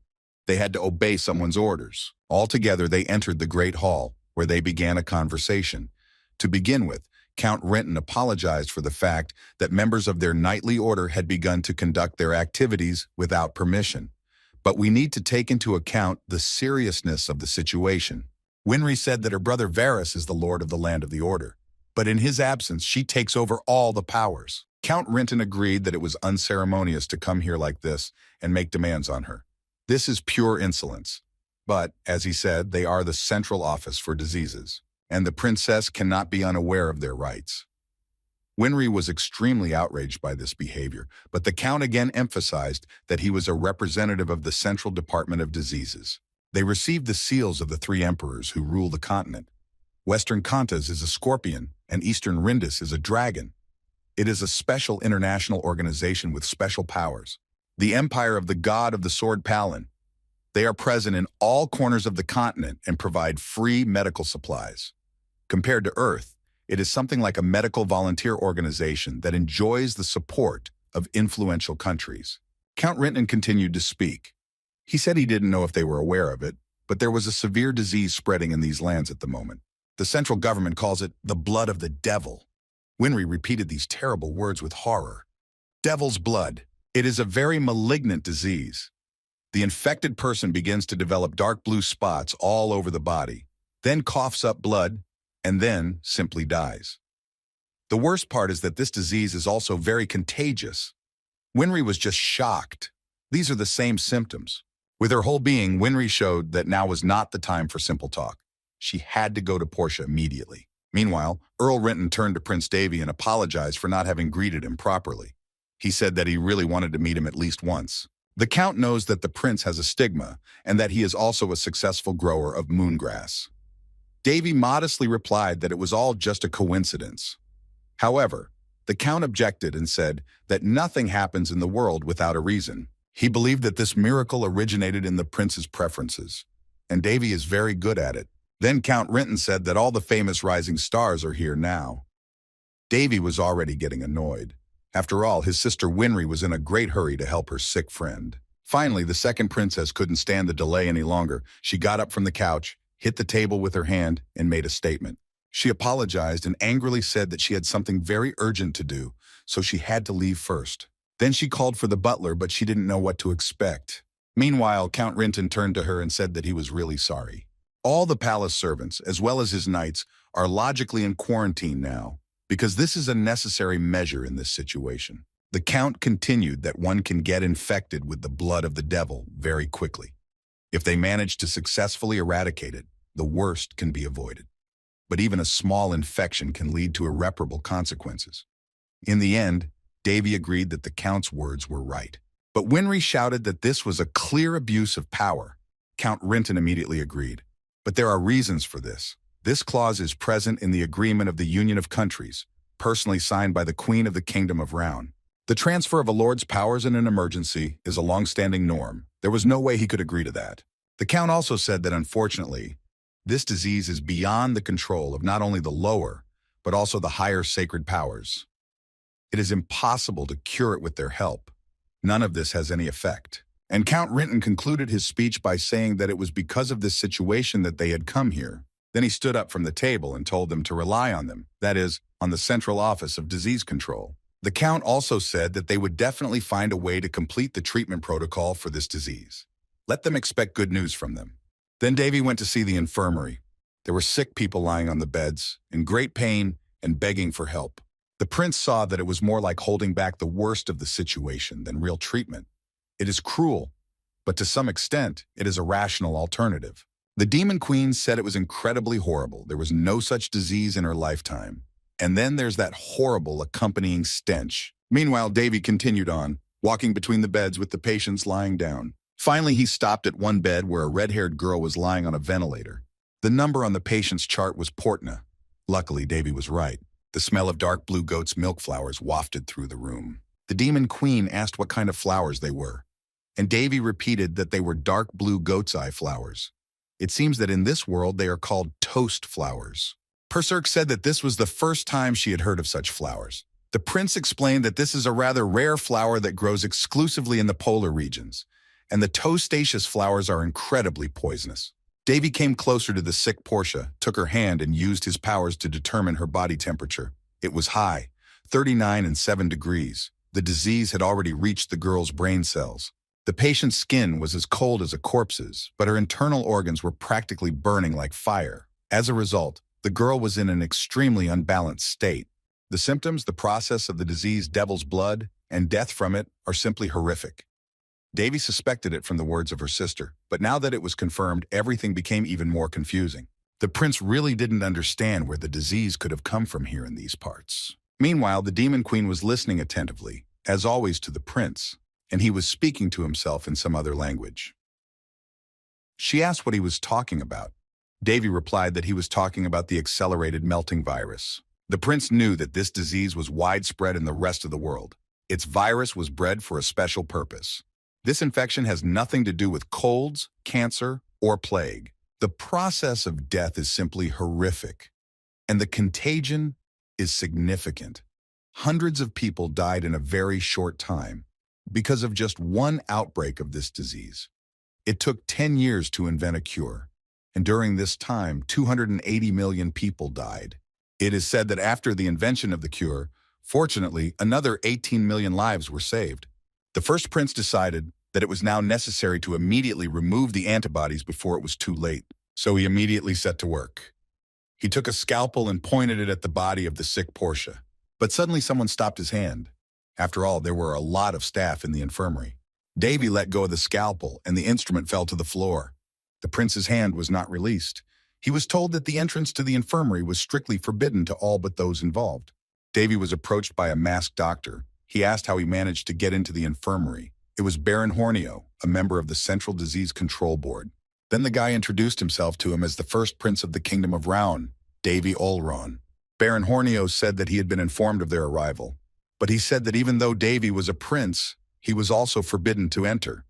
They had to obey someone's orders. Altogether, they entered the great hall, where they began a conversation. To begin with, Count Renton apologized for the fact that members of their knightly order had begun to conduct their activities without permission. But we need to take into account the seriousness of the situation. Winry said that her brother Varys is the lord of the land of the order, but in his absence, she takes over all the powers. Count Renton agreed that it was unceremonious to come here like this and make demands on her. This is pure insolence. But, as he said, they are the Central Office for Diseases, and the princess cannot be unaware of their rights. Winry was extremely outraged by this behavior, but the Count again emphasized that he was a representative of the Central Department of Diseases. They received the seals of the 3 emperors who rule the continent. Western Kantas is a scorpion, and Eastern Rindis is a dragon. It is a special international organization with special powers. The Empire of the God of the Sword Palin. They are present in all corners of the continent and provide free medical supplies. Compared to Earth, it is something like a medical volunteer organization that enjoys the support of influential countries. Count Renton continued to speak. He said he didn't know if they were aware of it, but there was a severe disease spreading in these lands at the moment. The central government calls it the blood of the devil. Winry repeated these terrible words with horror. Devil's blood. It is a very malignant disease. The infected person begins to develop dark blue spots all over the body, then coughs up blood, and then simply dies. The worst part is that this disease is also very contagious. Winry was just shocked. These are the same symptoms. With her whole being, Winry showed that now was not the time for simple talk. She had to go to Portia immediately. Meanwhile, Earl Renton turned to Prince Davy and apologized for not having greeted him properly. He said that he really wanted to meet him at least once. The Count knows that the prince has a stigma and that he is also a successful grower of moongrass. Davy modestly replied that it was all just a coincidence. However, the Count objected and said that nothing happens in the world without a reason. He believed that this miracle originated in the prince's preferences, and Davy is very good at it. Then Count Renton said that all the famous rising stars are here now. Davy was already getting annoyed. After all, his sister Winry was in a great hurry to help her sick friend. Finally, the second princess couldn't stand the delay any longer. She got up from the couch, hit the table with her hand, and made a statement. She apologized and angrily said that she had something very urgent to do, so she had to leave first. Then she called for the butler, but she didn't know what to expect. Meanwhile, Count Renton turned to her and said that he was really sorry. All the palace servants, as well as his knights, are logically in quarantine now, because this is a necessary measure in this situation. The Count continued that one can get infected with the blood of the devil very quickly. If they manage to successfully eradicate it, the worst can be avoided. But even a small infection can lead to irreparable consequences. In the end, Davy agreed that the Count's words were right. But Winry shouted that this was a clear abuse of power. Count Renton immediately agreed. But there are reasons for this. This clause is present in the Agreement of the Union of Countries, personally signed by the Queen of the Kingdom of Round. The transfer of a lord's powers in an emergency is a long-standing norm. There was no way he could agree to that. The Count also said that, unfortunately, this disease is beyond the control of not only the lower, but also the higher sacred powers. It is impossible to cure it with their help. None of this has any effect. And Count Renton concluded his speech by saying that it was because of this situation that they had come here. Then he stood up from the table and told them to rely on them, that is, on the Central Office of Disease Control. The Count also said that they would definitely find a way to complete the treatment protocol for this disease. Let them expect good news from them. Then Davy went to see the infirmary. There were sick people lying on the beds, in great pain and begging for help. The prince saw that it was more like holding back the worst of the situation than real treatment. It is cruel, but to some extent, it is a rational alternative. The Demon Queen said it was incredibly horrible. There was no such disease in her lifetime. And then there's that horrible accompanying stench. Meanwhile, Davy continued on, walking between the beds with the patients lying down. Finally, he stopped at one bed where a red-haired girl was lying on a ventilator. The number on the patient's chart was Portna. Luckily, Davy was right. The smell of dark blue goat's milk flowers wafted through the room. The Demon Queen asked what kind of flowers they were, and Davy repeated that they were dark blue goat's eye flowers. It seems that in this world they are called toast flowers. Perserk said that this was the first time she had heard of such flowers. The prince explained that this is a rather rare flower that grows exclusively in the polar regions, and the toastaceous flowers are incredibly poisonous. Davy came closer to the sick Portia, took her hand, and used his powers to determine her body temperature. It was high, 39.7 degrees. The disease had already reached the girl's brain cells. The patient's skin was as cold as a corpse's, but her internal organs were practically burning like fire. As a result, the girl was in an extremely unbalanced state. The symptoms, the process of the disease, devil's blood, and death from it are simply horrific. Davy suspected it from the words of her sister, but now that it was confirmed, everything became even more confusing. The prince really didn't understand where the disease could have come from here in these parts. Meanwhile, the Demon Queen was listening attentively, as always, to the prince, and he was speaking to himself in some other language. She asked what he was talking about. Davy replied that he was talking about the accelerated melting virus. The prince knew that this disease was widespread in the rest of the world. Its virus was bred for a special purpose. This infection has nothing to do with colds, cancer, or plague. The process of death is simply horrific, and the contagion is significant. Hundreds of people died in a very short time because of just one outbreak of this disease. It took 10 years to invent a cure, and during this time, 280 million people died. It is said that after the invention of the cure, fortunately, another 18 million lives were saved. The first prince decided that it was now necessary to immediately remove the antibodies before it was too late. So he immediately set to work. He took a scalpel and pointed it at the body of the sick Portia. But suddenly someone stopped his hand. After all, there were a lot of staff in the infirmary. Davy let go of the scalpel and the instrument fell to the floor. The prince's hand was not released. He was told that the entrance to the infirmary was strictly forbidden to all but those involved. Davy was approached by a masked doctor. He asked how he managed to get into the infirmary. It was Baron Hornio, a member of the Central Disease Control Board. Then the guy introduced himself to him as the first prince of the Kingdom of Rouen, Davy Olron. Baron Hornio said that he had been informed of their arrival, but he said that even though Davy was a prince, he was also forbidden to enter.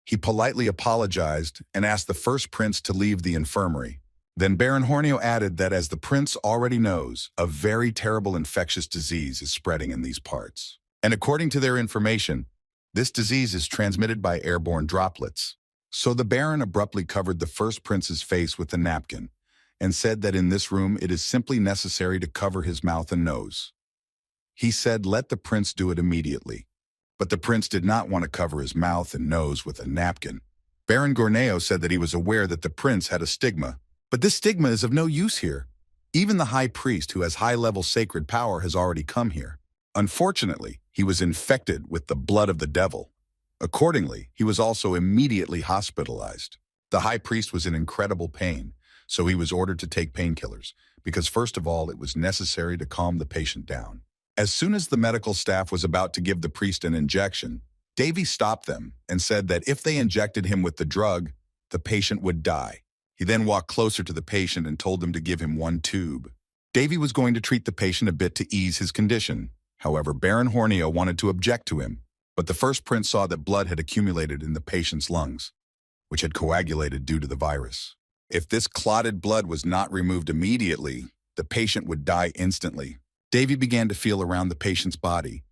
He politely apologized and asked the first prince to leave the infirmary. Then Baron Hornio added that as the prince already knows, a very terrible infectious disease is spreading in these parts. And according to their information, this disease is transmitted by airborne droplets. So the Baron abruptly covered the first prince's face with a napkin and said that in this room it is simply necessary to cover his mouth and nose. He said let the prince do it immediately. But the prince did not want to cover his mouth and nose with a napkin. Baron Gorneo said that he was aware that the prince had a stigma, but this stigma is of no use here. Even the high priest who has high-level sacred power has already come here. Unfortunately, he was infected with the blood of the devil. Accordingly, he was also immediately hospitalized. The high priest was in incredible pain, so he was ordered to take painkillers, because first of all, it was necessary to calm the patient down. As soon as the medical staff was about to give the priest an injection, Davy stopped them and said that if they injected him with the drug, the patient would die. He then walked closer to the patient and told them to give him one tube. Davy was going to treat the patient a bit to ease his condition. However, Baron Hornio wanted to object to him, but the first prince saw that blood had accumulated in the patient's lungs, which had coagulated due to the virus. If this clotted blood was not removed immediately, the patient would die instantly. Davy began to feel around the patient's body.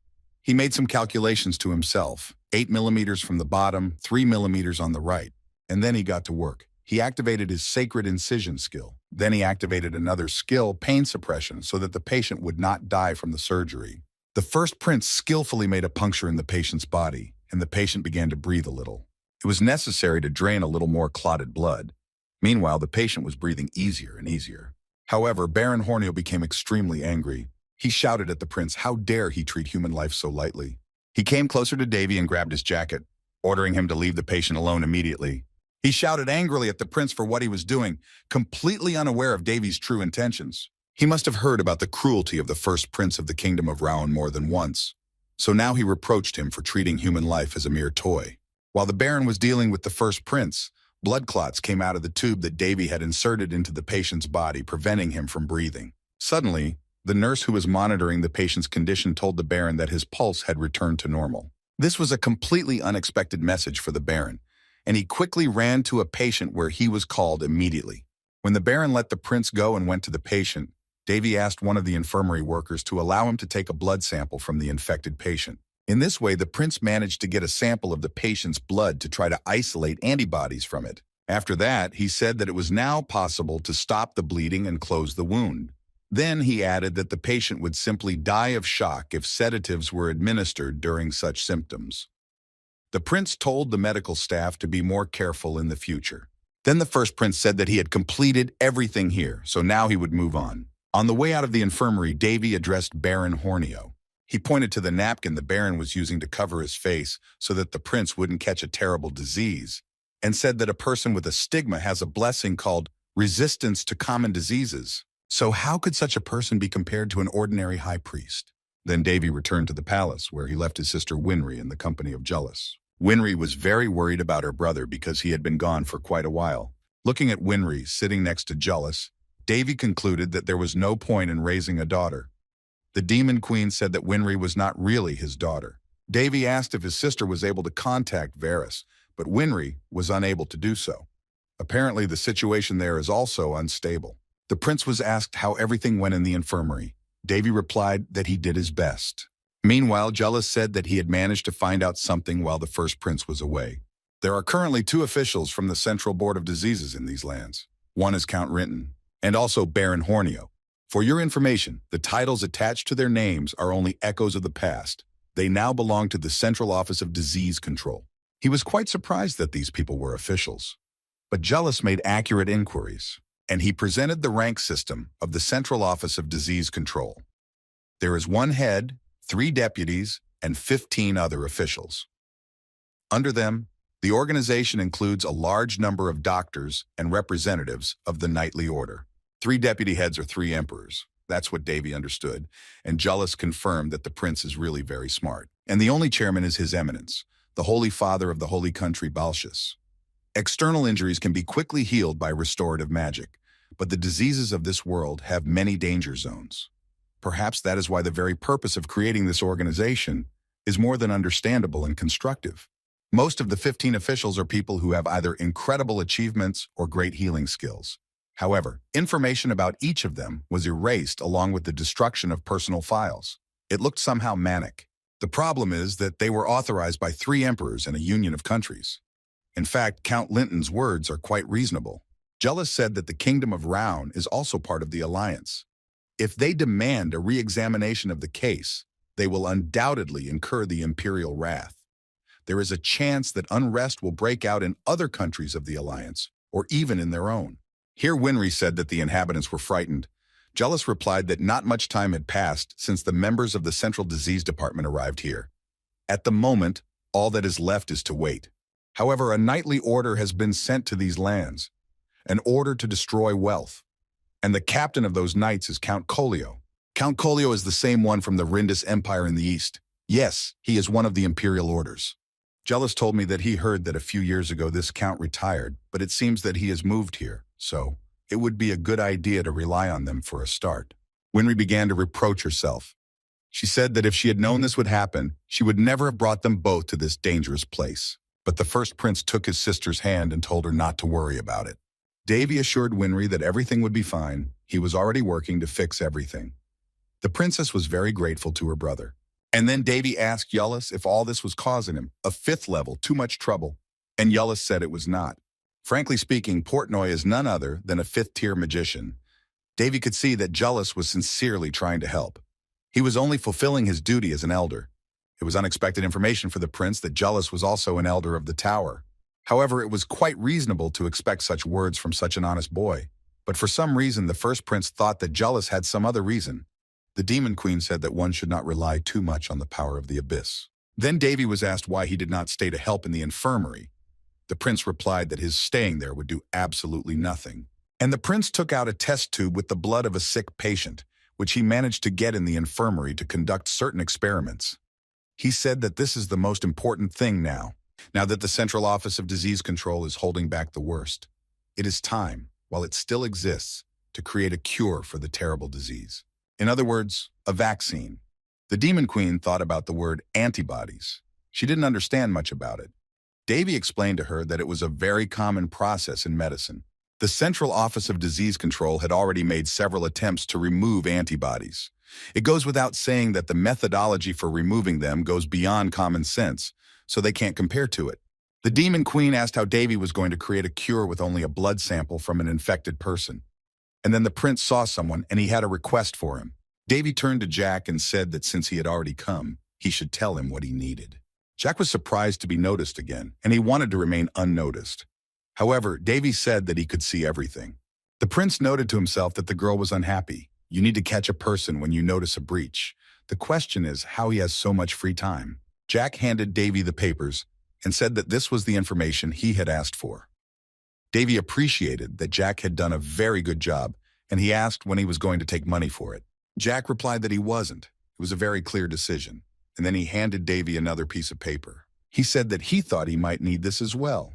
He made some calculations to himself, 8 millimeters from the bottom, 3 millimeters on the right, and then he got to work. He activated his sacred incision skill. Then he activated another skill, pain suppression, so that the patient would not die from the surgery. The first prince skillfully made a puncture in the patient's body, and the patient began to breathe a little. It was necessary to drain a little more clotted blood. Meanwhile, the patient was breathing easier and easier. However, Baron Hornio became extremely angry. He shouted at the prince, how dare he treat human life so lightly. He came closer to Davy and grabbed his jacket, ordering him to leave the patient alone immediately. He shouted angrily at the prince for what he was doing, completely unaware of Davy's true intentions. He must have heard about the cruelty of the first prince of the Kingdom of Rouen more than once. So now he reproached him for treating human life as a mere toy. While the Baron was dealing with the first prince, blood clots came out of the tube that Davy had inserted into the patient's body, preventing him from breathing. Suddenly, the nurse who was monitoring the patient's condition told the Baron that his pulse had returned to normal. This was a completely unexpected message for the Baron, and he quickly ran to a patient where he was called immediately. When the Baron let the prince go and went to the patient, Davy asked one of the infirmary workers to allow him to take a blood sample from the infected patient. In this way, the prince managed to get a sample of the patient's blood to try to isolate antibodies from it. After that, he said that it was now possible to stop the bleeding and close the wound. Then he added that the patient would simply die of shock if sedatives were administered during such symptoms. The prince told the medical staff to be more careful in the future. Then the first prince said that he had completed everything here, so now he would move on. On the way out of the infirmary, Davy addressed Baron Hornio. He pointed to the napkin the Baron was using to cover his face so that the prince wouldn't catch a terrible disease, and said that a person with a stigma has a blessing called resistance to common diseases. So how could such a person be compared to an ordinary high priest? Then Davy returned to the palace, where he left his sister Winry in the company of Jullus. Winry was very worried about her brother because he had been gone for quite a while. Looking at Winry sitting next to Jullus, Davy concluded that there was no point in raising a daughter. The Demon Queen said that Winry was not really his daughter. Davy asked if his sister was able to contact Varys, but Winry was unable to do so. Apparently, the situation there is also unstable. The prince was asked how everything went in the infirmary. Davy replied that he did his best. Meanwhile, Jullus said that he had managed to find out something while the first prince was away. There are currently 2 officials from the Central Board of Diseases in these lands. One is Count Rinton, and also Baron Hornio. For your information, the titles attached to their names are only echoes of the past. They now belong to the Central Office of Disease Control. He was quite surprised that these people were officials. But Jealous made accurate inquiries, and he presented the rank system of the Central Office of Disease Control. There is one head, 3 deputies, and 15 other officials. Under them, the organization includes a large number of doctors and representatives of the knightly order. 3 deputy heads are 3 emperors. That's what Davy understood, and Jealous confirmed that the prince is really very smart. And the only chairman is His Eminence, the Holy Father of the Holy Country Balshus. External injuries can be quickly healed by restorative magic, but the diseases of this world have many danger zones. Perhaps that is why the very purpose of creating this organization is more than understandable and constructive. Most of the 15 officials are people who have either incredible achievements or great healing skills. However, information about each of them was erased along with the destruction of personal files. It looked somehow manic. The problem is that they were authorized by 3 emperors and a union of countries. In fact, Count Linton's words are quite reasonable. Jealous said that the Kingdom of Round is also part of the alliance. If they demand a re-examination of the case, they will undoubtedly incur the imperial wrath. There is a chance that unrest will break out in other countries of the alliance, or even in their own. Here Winry said that the inhabitants were frightened. Jealous replied that not much time had passed since the members of the Central Disease Department arrived here. At the moment, all that is left is to wait. However, a knightly order has been sent to these lands, an order to destroy wealth. And the captain of those knights is Count Colio. Count Colio is the same one from the Rindus Empire in the east. Yes, he is one of the imperial orders. Jealous told me that he heard that a few years ago this count retired, but it seems that he has moved here, so it would be a good idea to rely on them for a start. Winry began to reproach herself. She said that if she had known this would happen, she would never have brought them both to this dangerous place. But the first prince took his sister's hand and told her not to worry about it. Davy assured Winry that everything would be fine. He was already working to fix everything. The princess was very grateful to her brother. And then Davy asked Jealous if all this was causing him a 5th level, too much trouble, and Jealous said it was not. Frankly speaking, Portnoy is none other than a 5th-tier magician. Davy could see that Jealous was sincerely trying to help. He was only fulfilling his duty as an elder. It was unexpected information for the prince that Jealous was also an elder of the tower. However, it was quite reasonable to expect such words from such an honest boy. But for some reason, the first prince thought that Jealous had some other reason. The Demon Queen said that one should not rely too much on the power of the abyss. Then Davy was asked why he did not stay to help in the infirmary. The prince replied that his staying there would do absolutely nothing. And the prince took out a test tube with the blood of a sick patient, which he managed to get in the infirmary to conduct certain experiments. He said that this is the most important thing now that the Central Office of Disease Control is holding back the worst. It is time, while it still exists, to create a cure for the terrible disease. In other words, a vaccine. The Demon Queen thought about the word antibodies. She didn't understand much about it. Davy explained to her that it was a very common process in medicine. The Central Office of Disease Control had already made several attempts to remove antibodies. It goes without saying that the methodology for removing them goes beyond common sense, so they can't compare to it. The Demon Queen asked how Davy was going to create a cure with only a blood sample from an infected person. And then the prince saw someone and he had a request for him. Davy turned to Jack and said that since he had already come, he should tell him what he needed. Jack was surprised to be noticed again, and he wanted to remain unnoticed. However, Davy said that he could see everything. The prince noted to himself that the girl was unhappy. You need to catch a person when you notice a breach. The question is how he has so much free time. Jack handed Davy the papers and said that this was the information he had asked for. Davy appreciated that Jack had done a very good job, and he asked when he was going to take money for it. Jack replied that he wasn't. It was a very clear decision. And then he handed Davy another piece of paper. He said that he thought he might need this as well.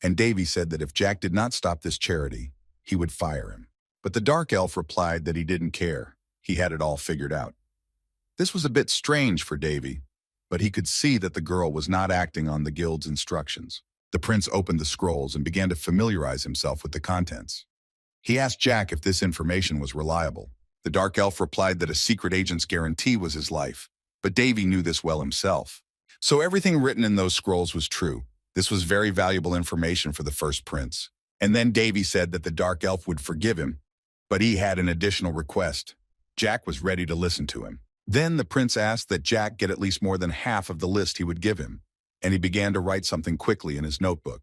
And Davy said that if Jack did not stop this charity, he would fire him. But the dark elf replied that he didn't care. He had it all figured out. This was a bit strange for Davy, but he could see that the girl was not acting on the guild's instructions. The prince opened the scrolls and began to familiarize himself with the contents. He asked Jack if this information was reliable. The dark elf replied that a secret agent's guarantee was his life, but Davy knew this well himself. So everything written in those scrolls was true. This was very valuable information for the first prince. And then Davy said that the dark elf would forgive him But he had an additional request. Jack was ready to listen to him. Then the prince asked that Jack get at least more than half of the list he would give him, and he began to write something quickly in his notebook.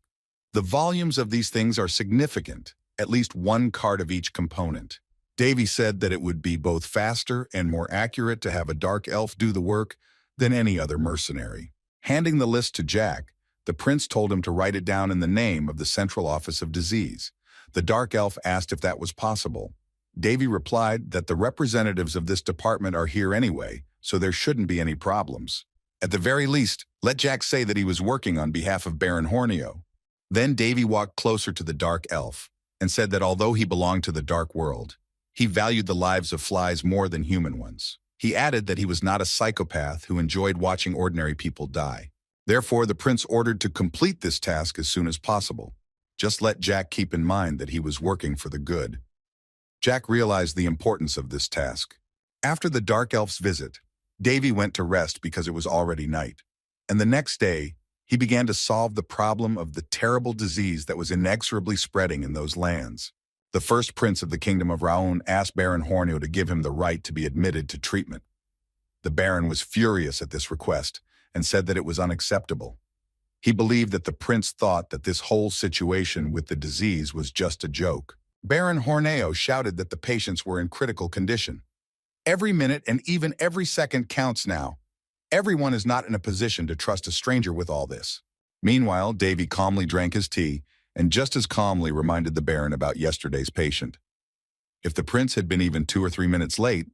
The volumes of these things are significant, at least one card of each component. Davy said that it would be both faster and more accurate to have a dark elf do the work than any other mercenary. Handing the list to Jack, the prince told him to write it down in the name of the Central Office of Disease. The dark elf asked if that was possible. Davy replied that the representatives of this department are here anyway, so there shouldn't be any problems. At the very least, let Jack say that he was working on behalf of Baron Horneo. Then Davy walked closer to the dark elf and said that although he belonged to the dark world, he valued the lives of flies more than human ones. He added that he was not a psychopath who enjoyed watching ordinary people die. Therefore, the prince ordered to complete this task as soon as possible. Just let Jack keep in mind that he was working for the good. Jack realized the importance of this task. After the dark elf's visit, Davy went to rest because it was already night. And the next day, he began to solve the problem of the terrible disease that was inexorably spreading in those lands. The first prince of the kingdom of Raon asked Baron Horneo to give him the right to be admitted to treatment. The baron was furious at this request and said that it was unacceptable. He believed that the prince thought that this whole situation with the disease was just a joke. Baron Horneo shouted that the patients were in critical condition. Every minute and even every second counts now. Everyone is not in a position to trust a stranger with all this. Meanwhile, Davy calmly drank his tea and just as calmly reminded the baron about yesterday's patient. If the prince had been even 2 or 3 minutes late,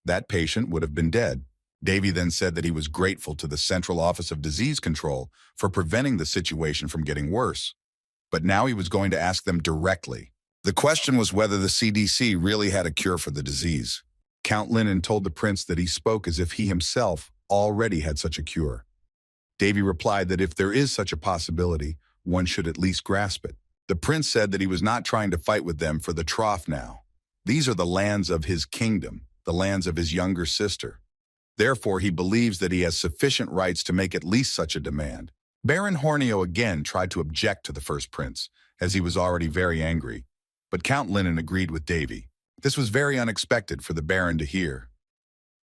that patient would have been dead. Davy then said that he was grateful to the Central Office of Disease Control for preventing the situation from getting worse. But now he was going to ask them directly. The question was whether the CDC really had a cure for the disease. Count Linnon told the prince that he spoke as if he himself already had such a cure. Davy replied that if there is such a possibility, one should at least grasp it. The prince said that he was not trying to fight with them for the trough now. These are the lands of his kingdom, the lands of his younger sister. Therefore, he believes that he has sufficient rights to make at least such a demand. Baron Horneo again tried to object to the first prince, as he was already very angry. But Count Linnon agreed with Davy. This was very unexpected for the baron to hear.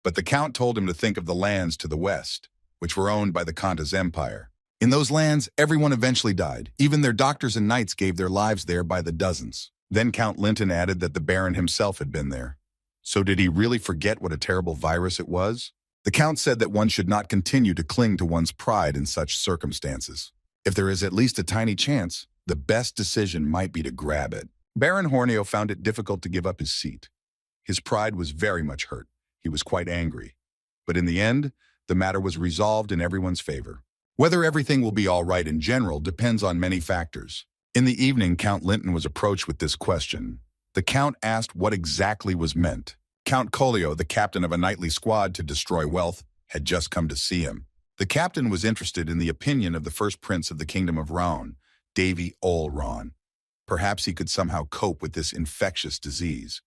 But the count told him to think of the lands to the west, which were owned by the Kanta's empire. In those lands, everyone eventually died. Even their doctors and knights gave their lives there by the dozens. Then Count Linton added that the baron himself had been there. So did he really forget what a terrible virus it was? The count said that one should not continue to cling to one's pride in such circumstances. If there is at least a tiny chance, the best decision might be to grab it. Baron Horneo found it difficult to give up his seat. His pride was very much hurt. He was quite angry. But in the end, the matter was resolved in everyone's favor. Whether everything will be all right in general depends on many factors. In the evening, Count Linton was approached with this question. The count asked what exactly was meant. Count Colio, the captain of a nightly squad to destroy wealth, had just come to see him. The captain was interested in the opinion of the first prince of the kingdom of Raon, Davy Olron. Perhaps he could somehow cope with this infectious disease.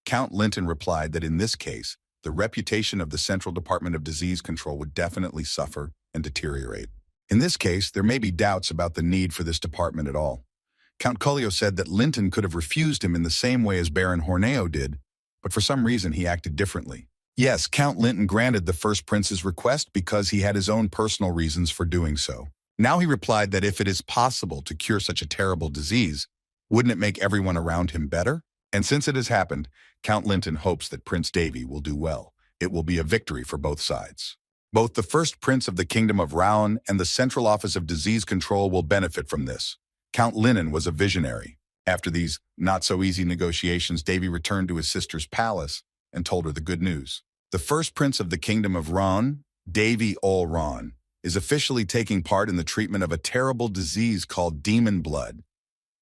Count Linton replied that in this case, the reputation of the Central Department of Disease Control would definitely suffer and deteriorate. In this case, there may be doubts about the need for this department at all. Count Colio said that Linton could have refused him in the same way as Baron Horneo did, but for some reason he acted differently. Yes, Count Linton granted the first prince's request because he had his own personal reasons for doing so. Now he replied that if it is possible to cure such a terrible disease, wouldn't it make everyone around him better? And since it has happened, Count Linton hopes that Prince Davy will do well. It will be a victory for both sides. Both the first prince of the kingdom of Raon and the Central Office of Disease Control will benefit from this. Count Linnon was a visionary. After these not-so-easy negotiations, Davy returned to his sister's palace and told her the good news. The first prince of the kingdom of Raon, Davy Olron, is officially taking part in the treatment of a terrible disease called demon blood.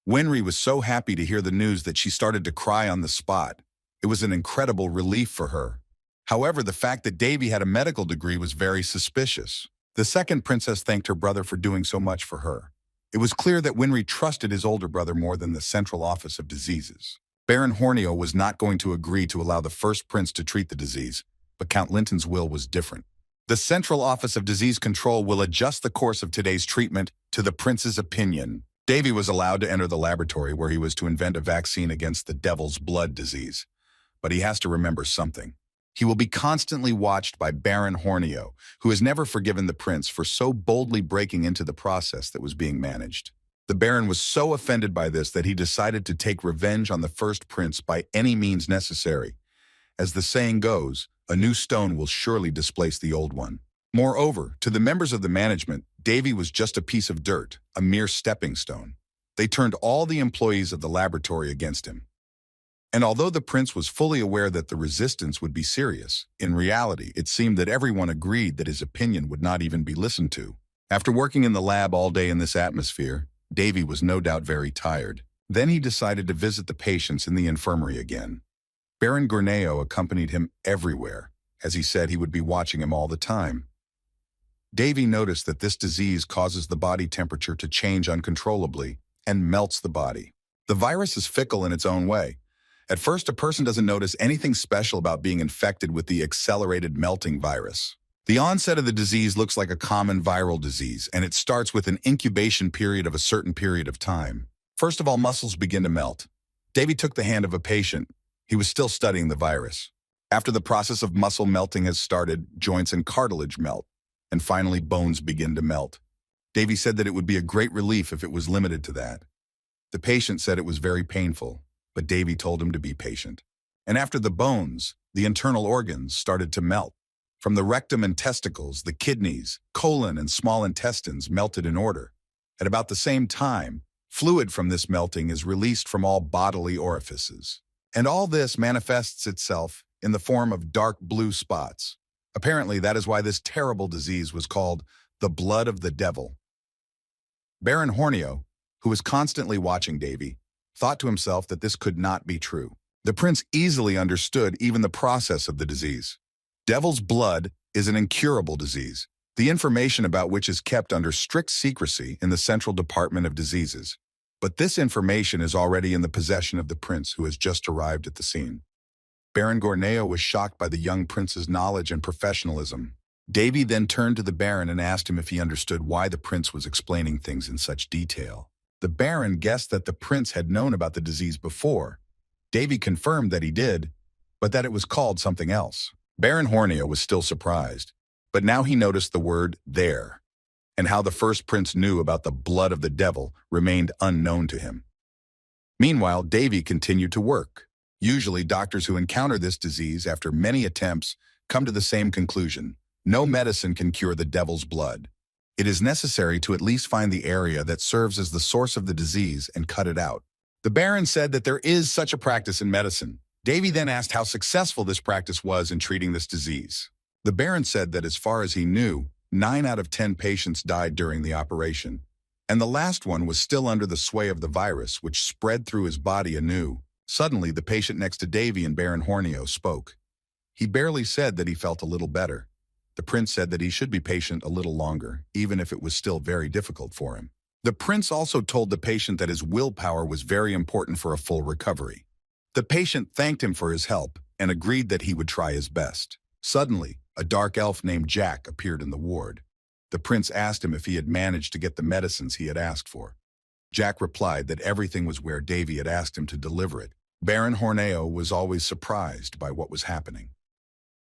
Winry was so happy to hear the news that she started to cry on the spot. It was an incredible relief for her. However, the fact that Davy had a medical degree was very suspicious. The second princess thanked her brother for doing so much for her. It was clear that Winry trusted his older brother more than the Central Office of Diseases. Baron Horneo was not going to agree to allow the first prince to treat the disease, but Count Linton's will was different. The Central Office of Disease Control will adjust the course of today's treatment to the prince's opinion. Davy was allowed to enter the laboratory where he was to invent a vaccine against the devil's blood disease. But he has to remember something. He will be constantly watched by Baron Hornio, who has never forgiven the prince for so boldly breaking into the process that was being managed. The Baron was so offended by this that he decided to take revenge on the first prince by any means necessary. As the saying goes, a new stone will surely displace the old one. Moreover, to the members of the management, Davy was just a piece of dirt, a mere stepping stone. They turned all the employees of the laboratory against him. And although the prince was fully aware that the resistance would be serious, in reality, it seemed that everyone agreed that his opinion would not even be listened to. After working in the lab all day in this atmosphere, Davy was no doubt very tired. Then he decided to visit the patients in the infirmary again. Baron Gourneo accompanied him everywhere, as he said he would be watching him all the time. Davy noticed that this disease causes the body temperature to change uncontrollably and melts the body. The virus is fickle in its own way. At first, a person doesn't notice anything special about being infected with the accelerated melting virus. The onset of the disease looks like a common viral disease, and it starts with an incubation period of a certain period of time. First of all, muscles begin to melt. Davy took the hand of a patient. He was still studying the virus. After the process of muscle melting has started, joints and cartilage melt, and finally bones begin to melt. Davy said that it would be a great relief if it was limited to that. The patient said it was very painful, but Davy told him to be patient. And after the bones, the internal organs started to melt. From the rectum and testicles, the kidneys, colon, and small intestines melted in order. At about the same time, fluid from this melting is released from all bodily orifices. And all this manifests itself in the form of dark blue spots. Apparently, that is why this terrible disease was called the blood of the devil. Baron Hornio, who was constantly watching Davy, thought to himself that this could not be true. The prince easily understood even the process of the disease. Devil's blood is an incurable disease, the information about which is kept under strict secrecy in the Central Department of Diseases. But this information is already in the possession of the prince who has just arrived at the scene. Baron Gourneo was shocked by the young prince's knowledge and professionalism. Davy then turned to the Baron and asked him if he understood why the prince was explaining things in such detail. The Baron guessed that the prince had known about the disease before. Davy confirmed that he did, but that it was called something else. Baron Hornio was still surprised, but now he noticed the word there, and how the first prince knew about the blood of the devil remained unknown to him. Meanwhile, Davy continued to work. Usually, doctors who encounter this disease after many attempts come to the same conclusion. No medicine can cure the devil's blood. It is necessary to at least find the area that serves as the source of the disease and cut it out. The Baron said that there is such a practice in medicine. Davy then asked how successful this practice was in treating this disease. The Baron said that as far as he knew, 9 out of 10 patients died during the operation, and the last one was still under the sway of the virus, which spread through his body anew. Suddenly, the patient next to Davy and Baron Hornio spoke. He barely said that he felt a little better. The prince said that he should be patient a little longer, even if it was still very difficult for him. The prince also told the patient that his willpower was very important for a full recovery. The patient thanked him for his help and agreed that he would try his best. Suddenly, a dark elf named Jack appeared in the ward. The prince asked him if he had managed to get the medicines he had asked for. Jack replied that everything was where Davy had asked him to deliver it. Baron Horneo was always surprised by what was happening.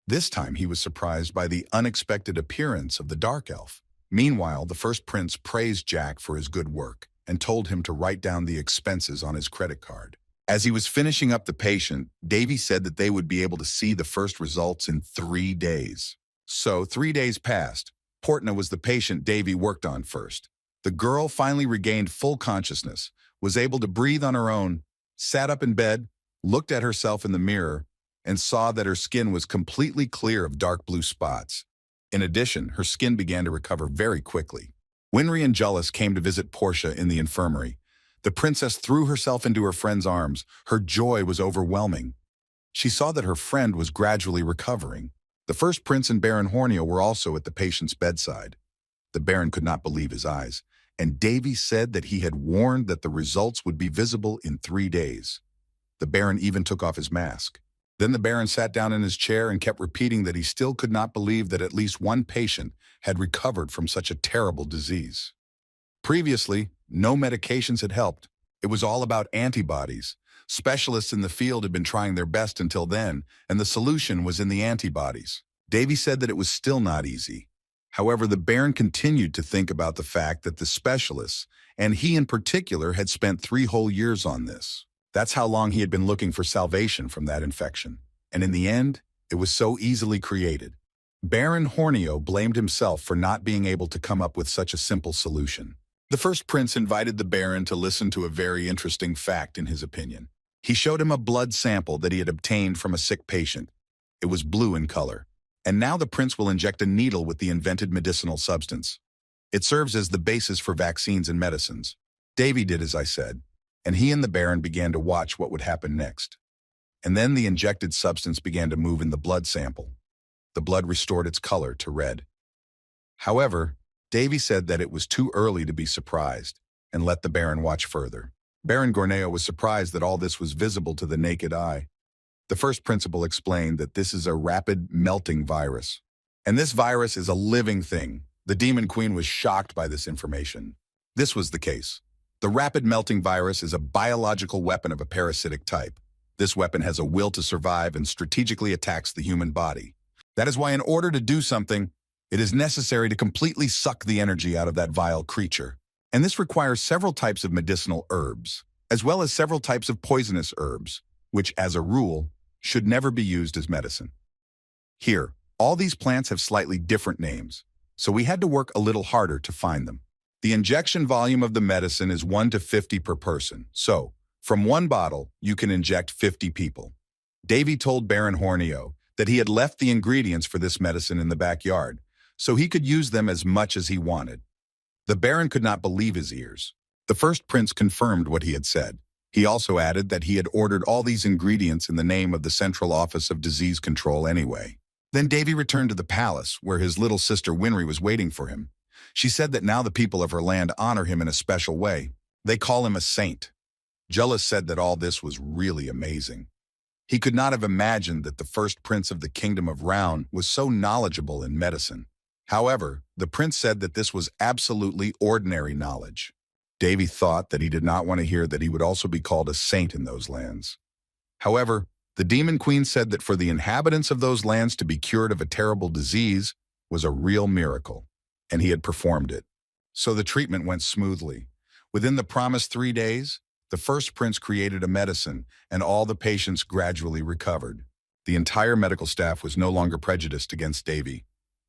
This time he was surprised by the unexpected appearance of the dark elf. Meanwhile, the first prince praised Jack for his good work and told him to write down the expenses on his credit card. As he was finishing up the patient, Davy said that they would be able to see the first results in 3 days. So 3 days passed. Portna was the patient Davy worked on first. The girl finally regained full consciousness, was able to breathe on her own, sat up in bed, looked at herself in the mirror, and saw that her skin was completely clear of dark blue spots. In addition, her skin began to recover very quickly. Winry and Jullus came to visit Portia in the infirmary. The princess threw herself into her friend's arms. Her joy was overwhelming. She saw that her friend was gradually recovering. The first prince and Baron Hornio were also at the patient's bedside. The Baron could not believe his eyes, and Davy said that he had warned that the results would be visible in 3 days. The Baron even took off his mask. Then the Baron sat down in his chair and kept repeating that he still could not believe that at least one patient had recovered from such a terrible disease. Previously, no medications had helped. It was all about antibodies. Specialists in the field had been trying their best until then, and the solution was in the antibodies. Davy said that it was still not easy. However, the Baron continued to think about the fact that the specialists, and he in particular, had spent 3 whole years on this. That's how long he had been looking for salvation from that infection. And in the end, it was so easily created. Baron Hornio blamed himself for not being able to come up with such a simple solution. The first prince invited the Baron to listen to a very interesting fact in his opinion. He showed him a blood sample that he had obtained from a sick patient. It was blue in color. And now the prince will inject a needle with the invented medicinal substance. It serves as the basis for vaccines and medicines. Davy did as I said, and he and the Baron began to watch what would happen next. And then the injected substance began to move in the blood sample. The blood restored its color to red. However, Davy said that it was too early to be surprised, and let the Baron watch further. Baron Gorneo was surprised that all this was visible to the naked eye. The first principal explained that this is a rapid melting virus. And this virus is a living thing. The Demon Queen was shocked by this information. This was the case. The rapid melting virus is a biological weapon of a parasitic type. This weapon has a will to survive and strategically attacks the human body. That is why in order to do something, it is necessary to completely suck the energy out of that vile creature. And this requires several types of medicinal herbs, as well as several types of poisonous herbs, which, as a rule, should never be used as medicine. Here, all these plants have slightly different names, so we had to work a little harder to find them. The injection volume of the medicine is 1 to 50 per person, so from one bottle, you can inject 50 people. Davy told Baron Hornio that he had left the ingredients for this medicine in the backyard, so he could use them as much as he wanted. The Baron could not believe his ears. The first prince confirmed what he had said. He also added that he had ordered all these ingredients in the name of the Central Office of Disease Control anyway. Then Davy returned to the palace, where his little sister Winry was waiting for him. She said that now the people of her land honor him in a special way. They call him a saint. Jealous said that all this was really amazing. He could not have imagined that the first prince of the kingdom of Round was so knowledgeable in medicine. However, the prince said that this was absolutely ordinary knowledge. Davy thought that he did not want to hear that he would also be called a saint in those lands. However, the Demon Queen said that for the inhabitants of those lands to be cured of a terrible disease was a real miracle, and he had performed it. So the treatment went smoothly. Within the promised 3 days, the first prince created a medicine, and all the patients gradually recovered. The entire medical staff was no longer prejudiced against Davy,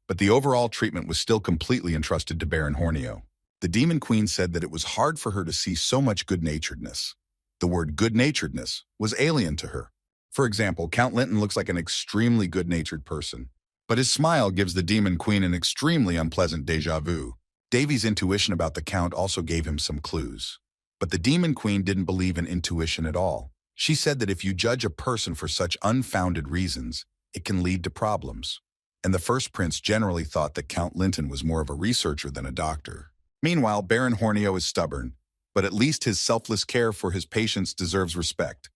but the overall treatment was still completely entrusted to Baron Hornio. The Demon Queen said that it was hard for her to see so much good-naturedness. The word good-naturedness was alien to her. For example, Count Linton looks like an extremely good-natured person, but his smile gives the Demon Queen an extremely unpleasant déjà vu. Davy's intuition about the Count also gave him some clues. But the Demon Queen didn't believe in intuition at all. She said that if you judge a person for such unfounded reasons, it can lead to problems. And the first prince generally thought that Count Linton was more of a researcher than a doctor. Meanwhile, Baron Hornio is stubborn, but at least his selfless care for his patients deserves respect.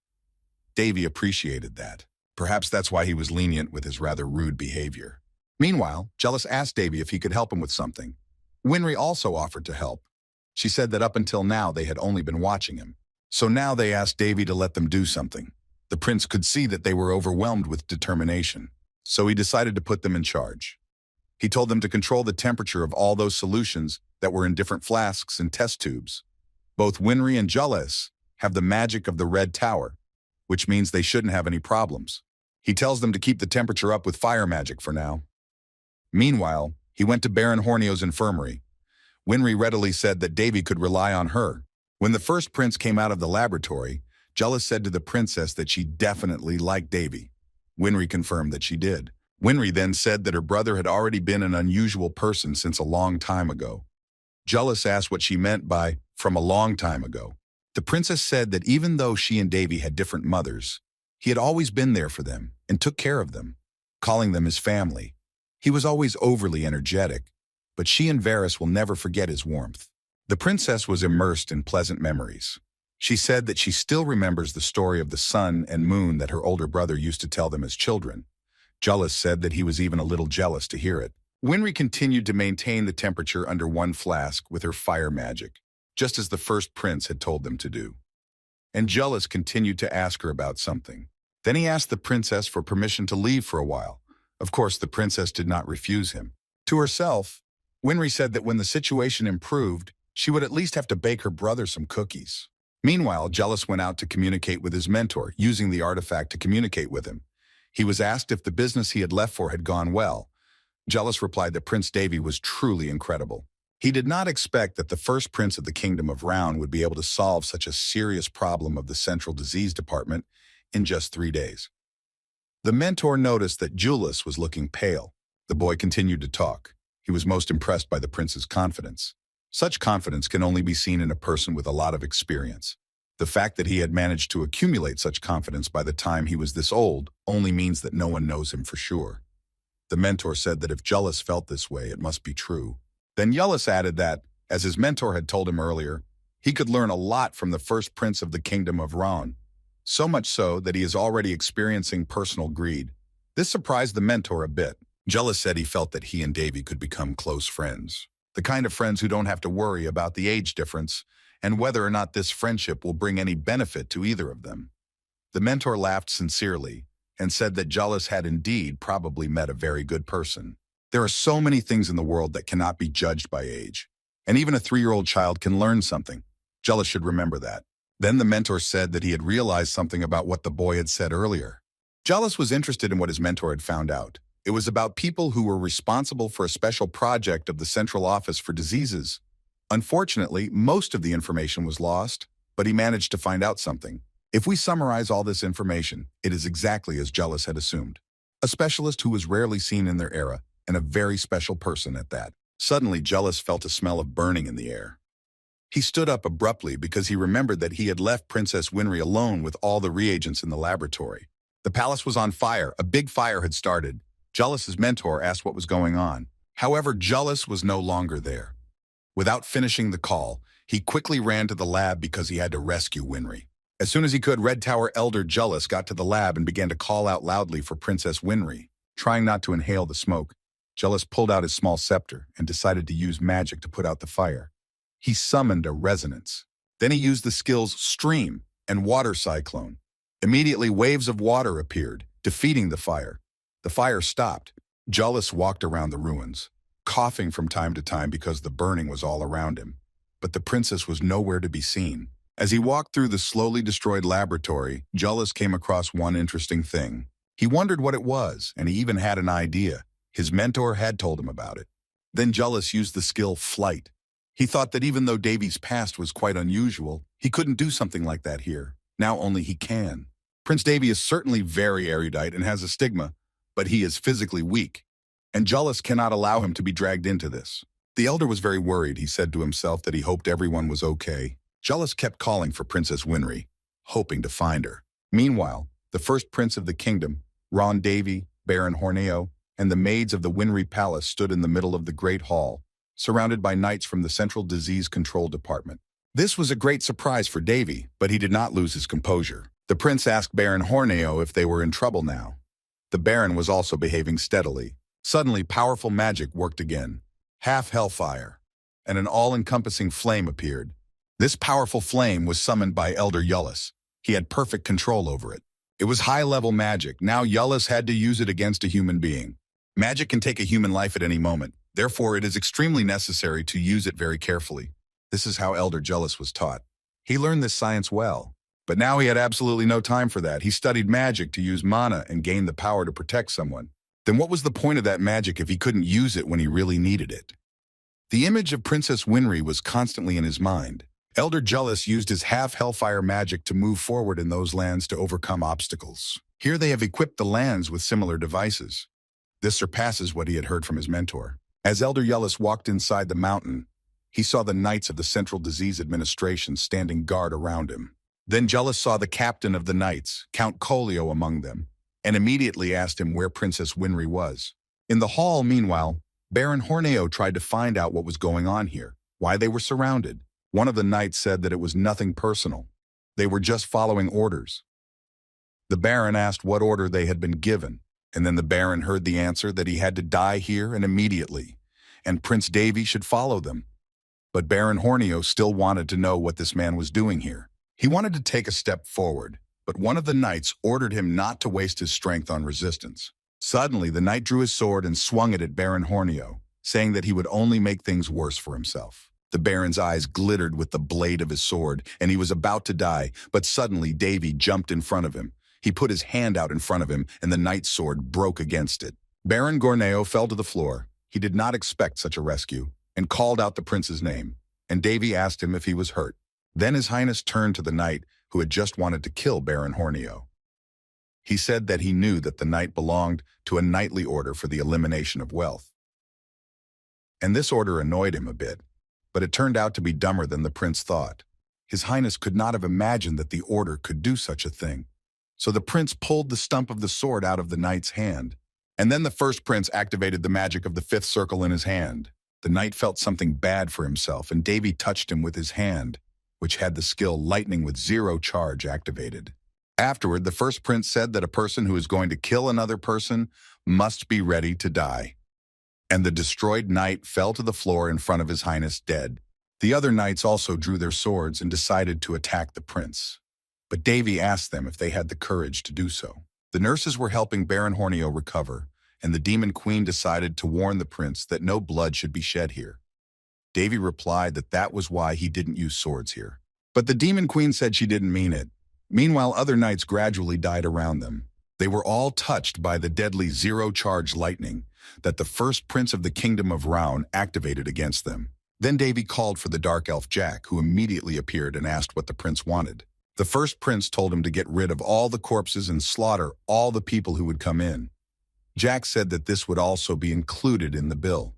Davy appreciated that. Perhaps that's why he was lenient with his rather rude behavior. Meanwhile, Jealous asked Davy if he could help him with something. Winry also offered to help. She said that up until now they had only been watching him. So now they asked Davy to let them do something. The prince could see that they were overwhelmed with determination, so he decided to put them in charge. He told them to control the temperature of all those solutions that were in different flasks and test tubes. Both Winry and Jealous have the magic of the Red Tower, which means they shouldn't have any problems. He tells them to keep the temperature up with fire magic for now. Meanwhile, he went to Baron Hornio's infirmary. Winry readily said that Davy could rely on her. When the first prince came out of the laboratory, Jealous said to the princess that she definitely liked Davy. Winry confirmed that she did. Winry then said that her brother had already been an unusual person since a long time ago. Jealous asked what she meant by from a long time ago. The princess said that even though she and Davy had different mothers, he had always been there for them and took care of them, calling them his family. He was always overly energetic, but she and Varys will never forget his warmth. The princess was immersed in pleasant memories. She said that she still remembers the story of the sun and moon that her older brother used to tell them as children. Jealous said that he was even a little jealous to hear it. Winry continued to maintain the temperature under one flask with her fire magic, just as the first prince had told them to do. And Jealous continued to ask her about something. Then he asked the princess for permission to leave for a while. Of course, the princess did not refuse him. To herself, Winry said that when the situation improved, she would at least have to bake her brother some cookies. Meanwhile, Jealous went out to communicate with his mentor, using the artifact to communicate with him. He was asked if the business he had left for had gone well. Jealous replied that Prince Davy was truly incredible. He did not expect that the first prince of the Kingdom of Round would be able to solve such a serious problem of the Central Disease Department in just 3 days. The mentor noticed that Julius was looking pale. The boy continued to talk. He was most impressed by the prince's confidence. Such confidence can only be seen in a person with a lot of experience. The fact that he had managed to accumulate such confidence by the time he was this old only means that no one knows him for sure. The mentor said that if Julius felt this way, it must be true. Then Julius added that, as his mentor had told him earlier, he could learn a lot from the first prince of the Kingdom of Round. So much so that he is already experiencing personal greed. This surprised the mentor a bit. Julius said he felt that he and Davy could become close friends. The kind of friends who don't have to worry about the age difference and whether or not this friendship will bring any benefit to either of them. The mentor laughed sincerely and said that Julius had indeed probably met a very good person. There are so many things in the world that cannot be judged by age, and even a 3-year-old child can learn something. Julius should remember that. Then the mentor said that he had realized something about what the boy had said earlier. Julius was interested in what his mentor had found out. It was about people who were responsible for a special project of the Central Office for Diseases. Unfortunately, most of the information was lost, but he managed to find out something. If we summarize all this information, it is exactly as Julius had assumed. A specialist who was rarely seen in their era, and a very special person at that. Suddenly, Julius felt a smell of burning in the air. He stood up abruptly because he remembered that he had left Princess Winry alone with all the reagents in the laboratory. The palace was on fire. A big fire had started. Julius's mentor asked what was going on. However, Julius was no longer there. Without finishing the call, he quickly ran to the lab because he had to rescue Winry. As soon as he could, Red Tower Elder Julius got to the lab and began to call out loudly for Princess Winry. Trying not to inhale the smoke, Julius pulled out his small scepter and decided to use magic to put out the fire. He summoned a resonance. Then he used the skills Stream and Water Cyclone. Immediately, waves of water appeared, defeating the fire. The fire stopped. Julius walked around the ruins, coughing from time to time because the burning was all around him. But the princess was nowhere to be seen. As he walked through the slowly destroyed laboratory, Julius came across one interesting thing. He wondered what it was, and he even had an idea. His mentor had told him about it. Then Julius used the skill Flight. He thought that even though Davy's past was quite unusual, he couldn't do something like that here. Now only he can. Prince Davy is certainly very erudite and has a stigma, but he is physically weak, and Julius cannot allow him to be dragged into this. The elder was very worried. He said to himself that he hoped everyone was okay. Julius kept calling for Princess Winry, hoping to find her. Meanwhile, the first prince of the kingdom, Ron Davy, Baron Horneo, and the maids of the Winry Palace stood in the middle of the Great Hall, surrounded by knights from the Central Disease Control Department. This was a great surprise for Davy, but he did not lose his composure. The prince asked Baron Horneo if they were in trouble now. The Baron was also behaving steadily. Suddenly, powerful magic worked again. Half hellfire, and an all-encompassing flame appeared. This powerful flame was summoned by Elder Julius. He had perfect control over it. It was high-level magic. Now Julius had to use it against a human being. Magic can take a human life at any moment. Therefore, it is extremely necessary to use it very carefully. This is how Elder Julius was taught. He learned this science well. But now he had absolutely no time for that. He studied magic to use mana and gain the power to protect someone. Then what was the point of that magic if he couldn't use it when he really needed it? The image of Princess Winry was constantly in his mind. Elder Julius used his half-hellfire magic to move forward in those lands to overcome obstacles. Here they have equipped the lands with similar devices. This surpasses what he had heard from his mentor. As Elder Julius walked inside the mountain, he saw the Knights of the Central Disease Administration standing guard around him. Then Julius saw the captain of the Knights, Count Colio, among them, and immediately asked him where Princess Winry was. In the hall, meanwhile, Baron Horneo tried to find out what was going on here, why they were surrounded. One of the knights said that it was nothing personal. They were just following orders. The Baron asked what order they had been given. And then the Baron heard the answer that he had to die here and immediately, and Prince Davy should follow them. But Baron Hornio still wanted to know what this man was doing here. He wanted to take a step forward, but one of the knights ordered him not to waste his strength on resistance. Suddenly, the knight drew his sword and swung it at Baron Hornio, saying that he would only make things worse for himself. The Baron's eyes glittered with the blade of his sword, and he was about to die, but suddenly Davy jumped in front of him. He put his hand out in front of him, and the knight's sword broke against it. Baron Hornio fell to the floor. He did not expect such a rescue, and called out the prince's name, and Davy asked him if he was hurt. Then His Highness turned to the knight who had just wanted to kill Baron Hornio. He said that he knew that the knight belonged to a knightly order for the elimination of wealth. And this order annoyed him a bit, but it turned out to be dumber than the prince thought. His Highness could not have imagined that the order could do such a thing. So the prince pulled the stump of the sword out of the knight's hand. And then the first prince activated the magic of the fifth circle in his hand. The knight felt something bad for himself, and Davy touched him with his hand, which had the skill Lightning with 0 charge activated. Afterward, the first prince said that a person who is going to kill another person must be ready to die. And the destroyed knight fell to the floor in front of His Highness dead. The other knights also drew their swords and decided to attack the prince. But Davy asked them if they had the courage to do so. The nurses were helping Baron Hornio recover, and the Demon Queen decided to warn the prince that no blood should be shed here. Davy replied that that was why he didn't use swords here. But the Demon Queen said she didn't mean it. Meanwhile, other knights gradually died around them. They were all touched by the deadly 0 charge lightning that the first prince of the kingdom of Round activated against them. Then Davy called for the dark elf Jack, who immediately appeared and asked what the prince wanted. The first prince told him to get rid of all the corpses and slaughter all the people who would come in. Jack said that this would also be included in the bill.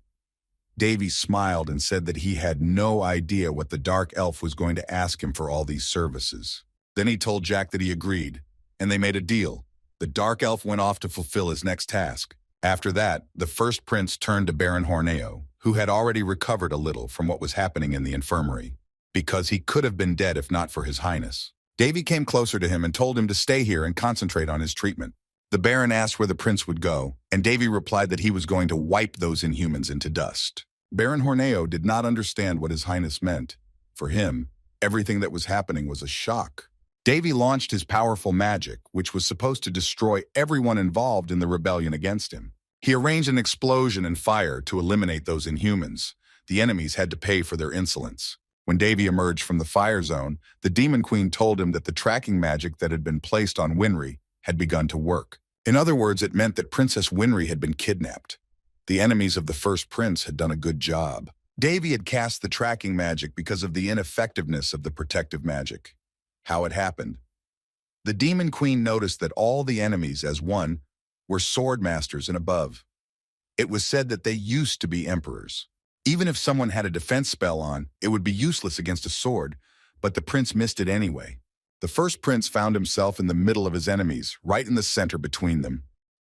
Davy smiled and said that he had no idea what the dark elf was going to ask him for all these services. Then he told Jack that he agreed, and they made a deal. The dark elf went off to fulfill his next task. After that, the first prince turned to Baron Horneo, who had already recovered a little from what was happening in the infirmary, because he could have been dead if not for His Highness. Davy came closer to him and told him to stay here and concentrate on his treatment. The Baron asked where the prince would go, and Davy replied that he was going to wipe those Inhumans into dust. Baron Horneo did not understand what His Highness meant. For him, everything that was happening was a shock. Davy launched his powerful magic, which was supposed to destroy everyone involved in the rebellion against him. He arranged an explosion and fire to eliminate those Inhumans. The enemies had to pay for their insolence. When Davy emerged from the fire zone, the Demon Queen told him that the tracking magic that had been placed on Winry had begun to work. In other words, it meant that Princess Winry had been kidnapped. The enemies of the first prince had done a good job. Davy had cast the tracking magic because of the ineffectiveness of the protective magic. How it happened. The Demon Queen noticed that all the enemies as one were sword masters and above. It was said that they used to be emperors. Even if someone had a defense spell on, it would be useless against a sword, but the prince missed it anyway. The first prince found himself in the middle of his enemies, right in the center between them.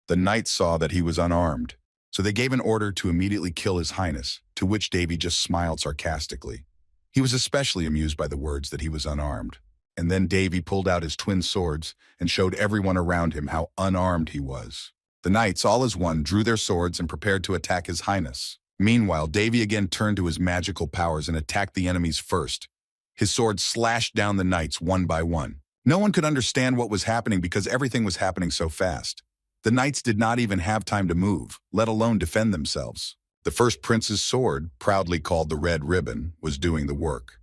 The knights saw that he was unarmed, so they gave an order to immediately kill His Highness, to which Davy just smiled sarcastically. He was especially amused by the words that he was unarmed. And then Davy pulled out his twin swords and showed everyone around him how unarmed he was. The knights, all as one, drew their swords and prepared to attack His Highness. Meanwhile, Davy again turned to his magical powers and attacked the enemies first. His sword slashed down the knights one by one. No one could understand what was happening because everything was happening so fast. The knights did not even have time to move, let alone defend themselves. The first prince's sword, proudly called the Red Ribbon, was doing the work.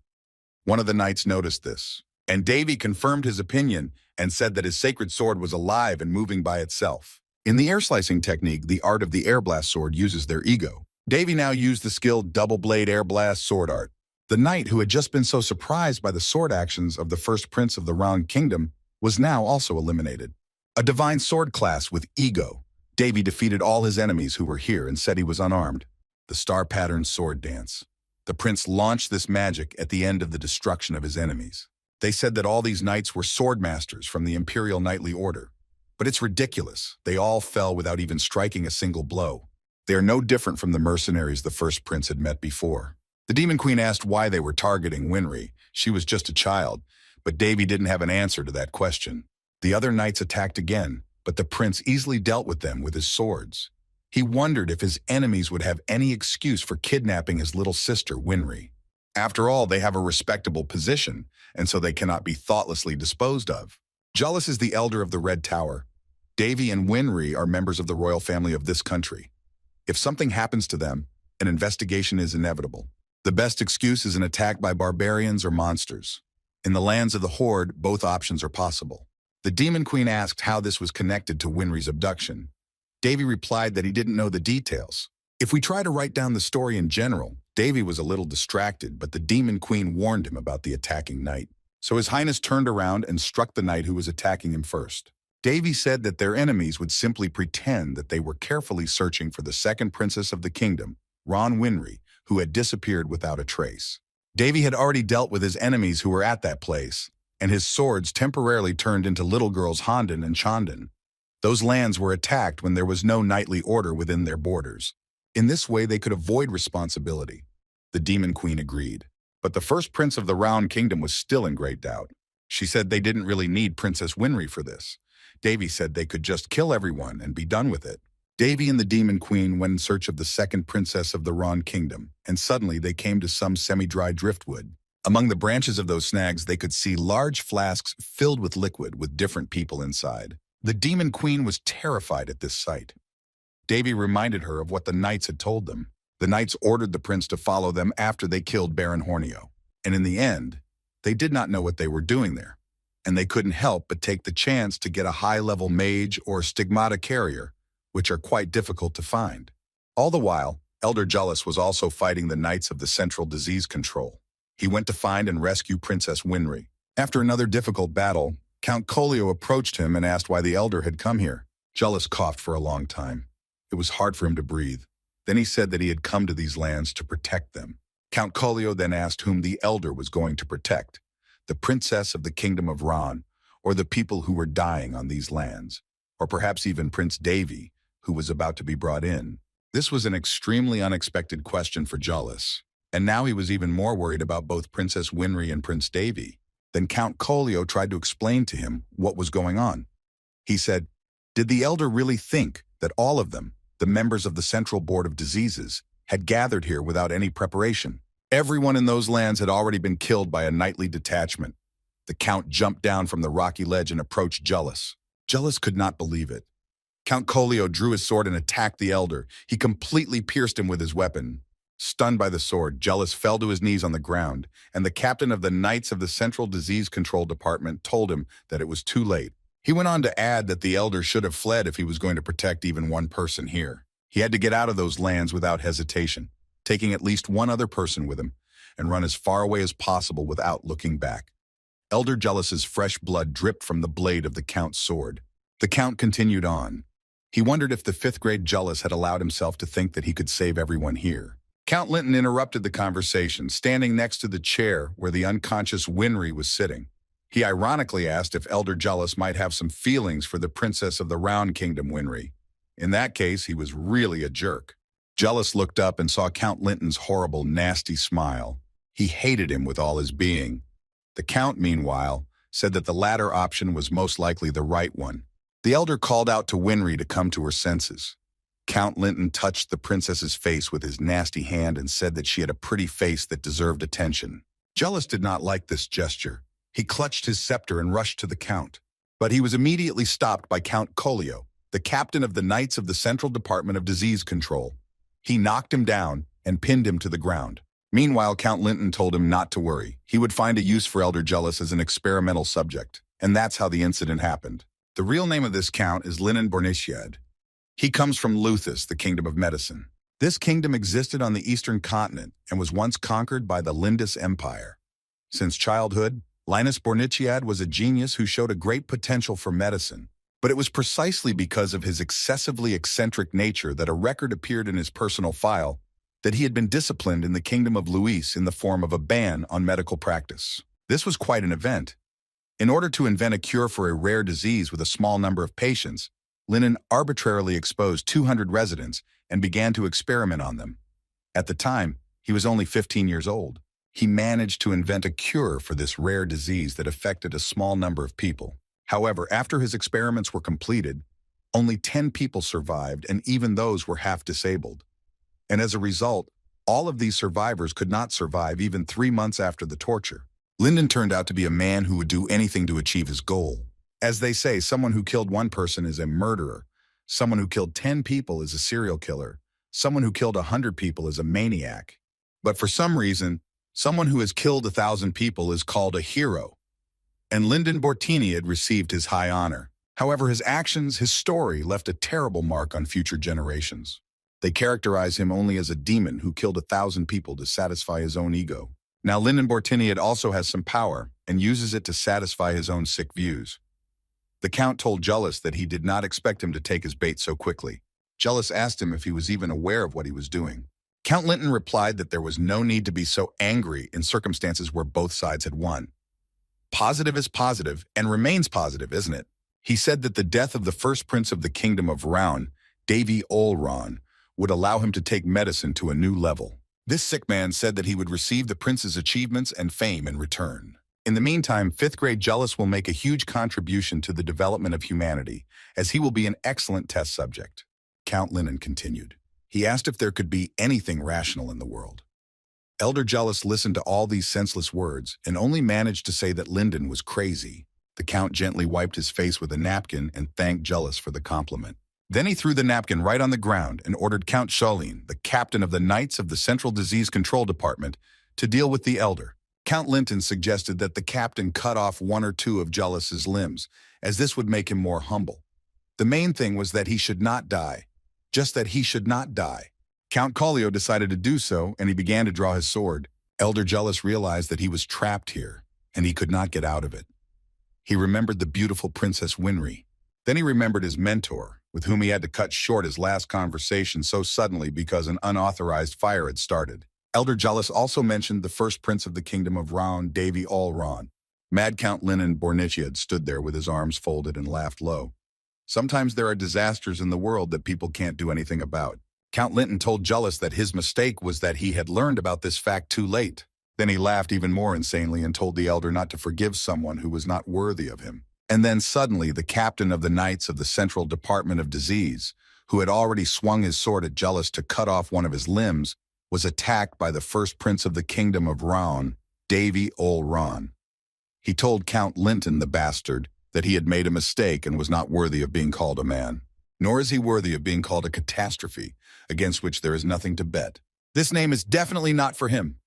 One of the knights noticed this, and Davy confirmed his opinion and said that his sacred sword was alive and moving by itself. In the air slicing technique, the art of the air blast sword uses their ego. Davy now used the skill double blade air blast sword art. The knight who had just been so surprised by the sword actions of the first prince of the Round Kingdom was now also eliminated. A divine sword class with ego. Davy defeated all his enemies who were here and said he was unarmed. The star-patterned sword dance. The prince launched this magic at the end of the destruction of his enemies. They said that all these knights were sword masters from the Imperial Knightly Order. But it's ridiculous. They all fell without even striking a single blow. They are no different from the mercenaries the first prince had met before. The Demon Queen asked why they were targeting Winry. She was just a child, but Davy didn't have an answer to that question. The other knights attacked again, but the prince easily dealt with them with his swords. He wondered if his enemies would have any excuse for kidnapping his little sister, Winry. After all, they have a respectable position, and so they cannot be thoughtlessly disposed of. Jullus is the elder of the Red Tower. Davy and Winry are members of the royal family of this country. If something happens to them, an investigation is inevitable. The best excuse is an attack by barbarians or monsters. In the lands of the Horde, both options are possible. The Demon Queen asked how this was connected to Winry's abduction. Davy replied that he didn't know the details. If we try to write down the story in general, Davy was a little distracted, but the Demon Queen warned him about the attacking knight. So His Highness turned around and struck the knight who was attacking him first. Davy said that their enemies would simply pretend that they were carefully searching for the second princess of the kingdom, Ron Winry, who had disappeared without a trace. Davy had already dealt with his enemies who were at that place, and his swords temporarily turned into little girls Handan and Chandan. Those lands were attacked when there was no knightly order within their borders. In this way, they could avoid responsibility. The Demon Queen agreed. But the first prince of the Round Kingdom was still in great doubt. She said they didn't really need Princess Winry for this. Davy said they could just kill everyone and be done with it. Davy and the Demon Queen went in search of the second princess of the Round Kingdom, and suddenly they came to some semi-dry driftwood. Among the branches of those snags, they could see large flasks filled with liquid with different people inside. The Demon Queen was terrified at this sight. Davy reminded her of what the knights had told them. The knights ordered the prince to follow them after they killed Baron Hornio. And in the end, they did not know what they were doing there. And they couldn't help but take the chance to get a high-level mage or stigmata carrier, which are quite difficult to find. All the while, Elder Jullus was also fighting the Knights of the Central Disease Control. He went to find and rescue Princess Winry. After another difficult battle, Count Colio approached him and asked why the Elder had come here. Jullus coughed for a long time. It was hard for him to breathe. Then he said that he had come to these lands to protect them. Count Colio then asked whom the Elder was going to protect, the princess of the Kingdom of Ron, or the people who were dying on these lands, or perhaps even Prince Davy, who was about to be brought in. This was an extremely unexpected question for Jullus, and now he was even more worried about both Princess Winry and Prince Davy. Then Count Colio tried to explain to him what was going on. He said, "Did the Elder really think that all of them, the members of the Central Board of Diseases, had gathered here without any preparation? Everyone in those lands had already been killed by a knightly detachment." The Count jumped down from the rocky ledge and approached Jullus. Jullus could not believe it. Count Colio drew his sword and attacked the Elder. He completely pierced him with his weapon. Stunned by the sword, Jullus fell to his knees on the ground, and the captain of the Knights of the Central Disease Control Department told him that it was too late. He went on to add that the Elder should have fled if he was going to protect even one person here. He had to get out of those lands without hesitation, taking at least one other person with him, and run as far away as possible without looking back. Elder Jullus's fresh blood dripped from the blade of the Count's sword. The Count continued on. He wondered if the fifth-grade Jullus had allowed himself to think that he could save everyone here. Count Linton interrupted the conversation, standing next to the chair where the unconscious Winry was sitting. He ironically asked if Elder Jullus might have some feelings for the princess of the Round Kingdom, Winry. In that case, he was really a jerk. Jullus looked up and saw Count Linton's horrible, nasty smile. He hated him with all his being. The Count, meanwhile, said that the latter option was most likely the right one. The Elder called out to Winry to come to her senses. Count Linton touched the princess's face with his nasty hand and said that she had a pretty face that deserved attention. Jullus did not like this gesture. He clutched his scepter and rushed to the Count. But he was immediately stopped by Count Colio, the captain of the Knights of the Central Department of Disease Control. He knocked him down and pinned him to the ground. Meanwhile, Count Linton told him not to worry. He would find a use for Elder Jullus as an experimental subject. And that's how the incident happened. The real name of this Count is Linan Borniciad. He comes from Luthus, the Kingdom of Medicine. This kingdom existed on the eastern continent and was once conquered by the Lindus Empire. Since childhood, Linus Borniciad was a genius who showed a great potential for medicine, but it was precisely because of his excessively eccentric nature that a record appeared in his personal file that he had been disciplined in the Kingdom of Luis in the form of a ban on medical practice. This was quite an event. In order to invent a cure for a rare disease with a small number of patients, Linan arbitrarily exposed 200 residents and began to experiment on them. At the time, he was only 15 years old. He managed to invent a cure for this rare disease that affected a small number of people. However, after his experiments were completed, Only 10 people survived, and even those were half disabled. And as a result, all of these survivors could not survive even 3 months after the torture. Lyndon turned out to be a man who would do anything to achieve his goal. As they say, someone who killed one person is a murderer. Someone who killed 10 people is a serial killer. Someone who killed 100 people is a maniac. But for some reason, someone who has killed 1,000 people is called a hero. And Lyndon Bortini had received his high honor. However, his actions, his story, left a terrible mark on future generations. They characterize him only as a demon who killed 1,000 people to satisfy his own ego. Now, Lyndon Bortini also has some power and uses it to satisfy his own sick views. The Count told Jullus that he did not expect him to take his bait so quickly. Jullus asked him if he was even aware of what he was doing. Count Linton replied that there was no need to be so angry in circumstances where both sides had won. Positive is positive and remains positive, isn't it? He said that the death of the first prince of the kingdom of Raun, Davy Olron, would allow him to take medicine to a new level. This sick man said that he would receive the prince's achievements and fame in return. In the meantime, 5th grade Jullus will make a huge contribution to the development of humanity, as he will be an excellent test subject. Count Linton continued. He asked if there could be anything rational in the world. Elder Jullus listened to all these senseless words and only managed to say that Lyndon was crazy. The Count gently wiped his face with a napkin and thanked Jullus for the compliment. Then he threw the napkin right on the ground and ordered Count Sholin, the captain of the Knights of the Central Disease Control Department, to deal with the elder. Count Linton suggested that the captain cut off 1 or 2 of Jullus's limbs, as this would make him more humble. The main thing was that he should not die. Just that he should not die. Count Collio decided to do so, and he began to draw his sword. Elder Jullus realized that he was trapped here, and he could not get out of it. He remembered the beautiful Princess Winry. Then he remembered his mentor, with whom he had to cut short his last conversation so suddenly because an unauthorized fire had started. Elder Jullus also mentioned the first prince of the kingdom of Raun, Davy Olron. Mad Count Linton Bornichiad stood there with his arms folded and laughed low. Sometimes there are disasters in the world that people can't do anything about. Count Linton told Jullus that his mistake was that he had learned about this fact too late. Then he laughed even more insanely and told the elder not to forgive someone who was not worthy of him. And then suddenly the captain of the Knights of the Central Department of Disease, who had already swung his sword at Jullus to cut off one of his limbs, was attacked by the first prince of the kingdom of Raun, Davy Olron. He told Count Linton, the bastard, that he had made a mistake and was not worthy of being called a man. Nor is he worthy of being called a catastrophe, against which there is nothing to bet. This name is definitely not for him.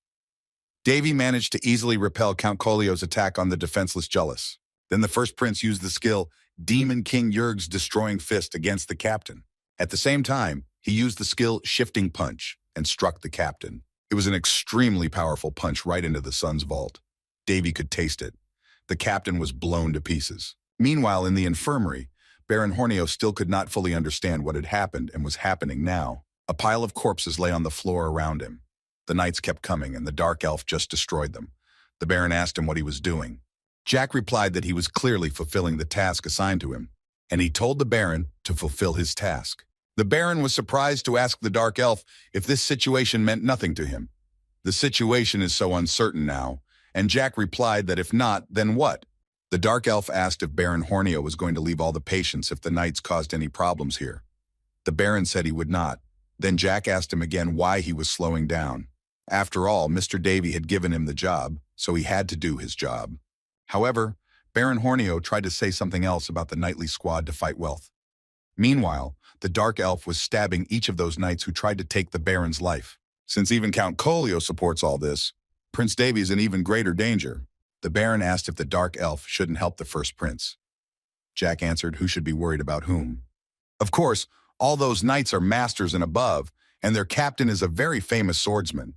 Davy managed to easily repel Count Collio's attack on the defenseless Jullus. Then the first prince used the skill Demon King Yurg's Destroying Fist against the captain. At the same time, he used the skill Shifting Punch and struck the captain. It was an extremely powerful punch right into the sun's vault. Davy could taste it. The captain was blown to pieces. Meanwhile, in the infirmary, Baron Hornio still could not fully understand what had happened and was happening now. A pile of corpses lay on the floor around him. The knights kept coming, and the dark elf just destroyed them. The Baron asked him what he was doing. Jack replied that he was clearly fulfilling the task assigned to him, and he told the Baron to fulfill his task. The Baron was surprised to ask the dark elf if this situation meant nothing to him. The situation is so uncertain now, and Jack replied that if not, then what? The dark elf asked if Baron Hornio was going to leave all the patients if the knights caused any problems here. The Baron said he would not. Then Jack asked him again why he was slowing down. After all, Mr. Davy had given him the job, so he had to do his job. However, Baron Hornio tried to say something else about the knightly squad to fight wealth. Meanwhile, the dark elf was stabbing each of those knights who tried to take the Baron's life. Since even Count Collio supports all this, Prince Davy is in even greater danger. The Baron asked if the dark elf shouldn't help the first prince. Jack answered who should be worried about whom. Of course, all those knights are masters and above, and their captain is a very famous swordsman.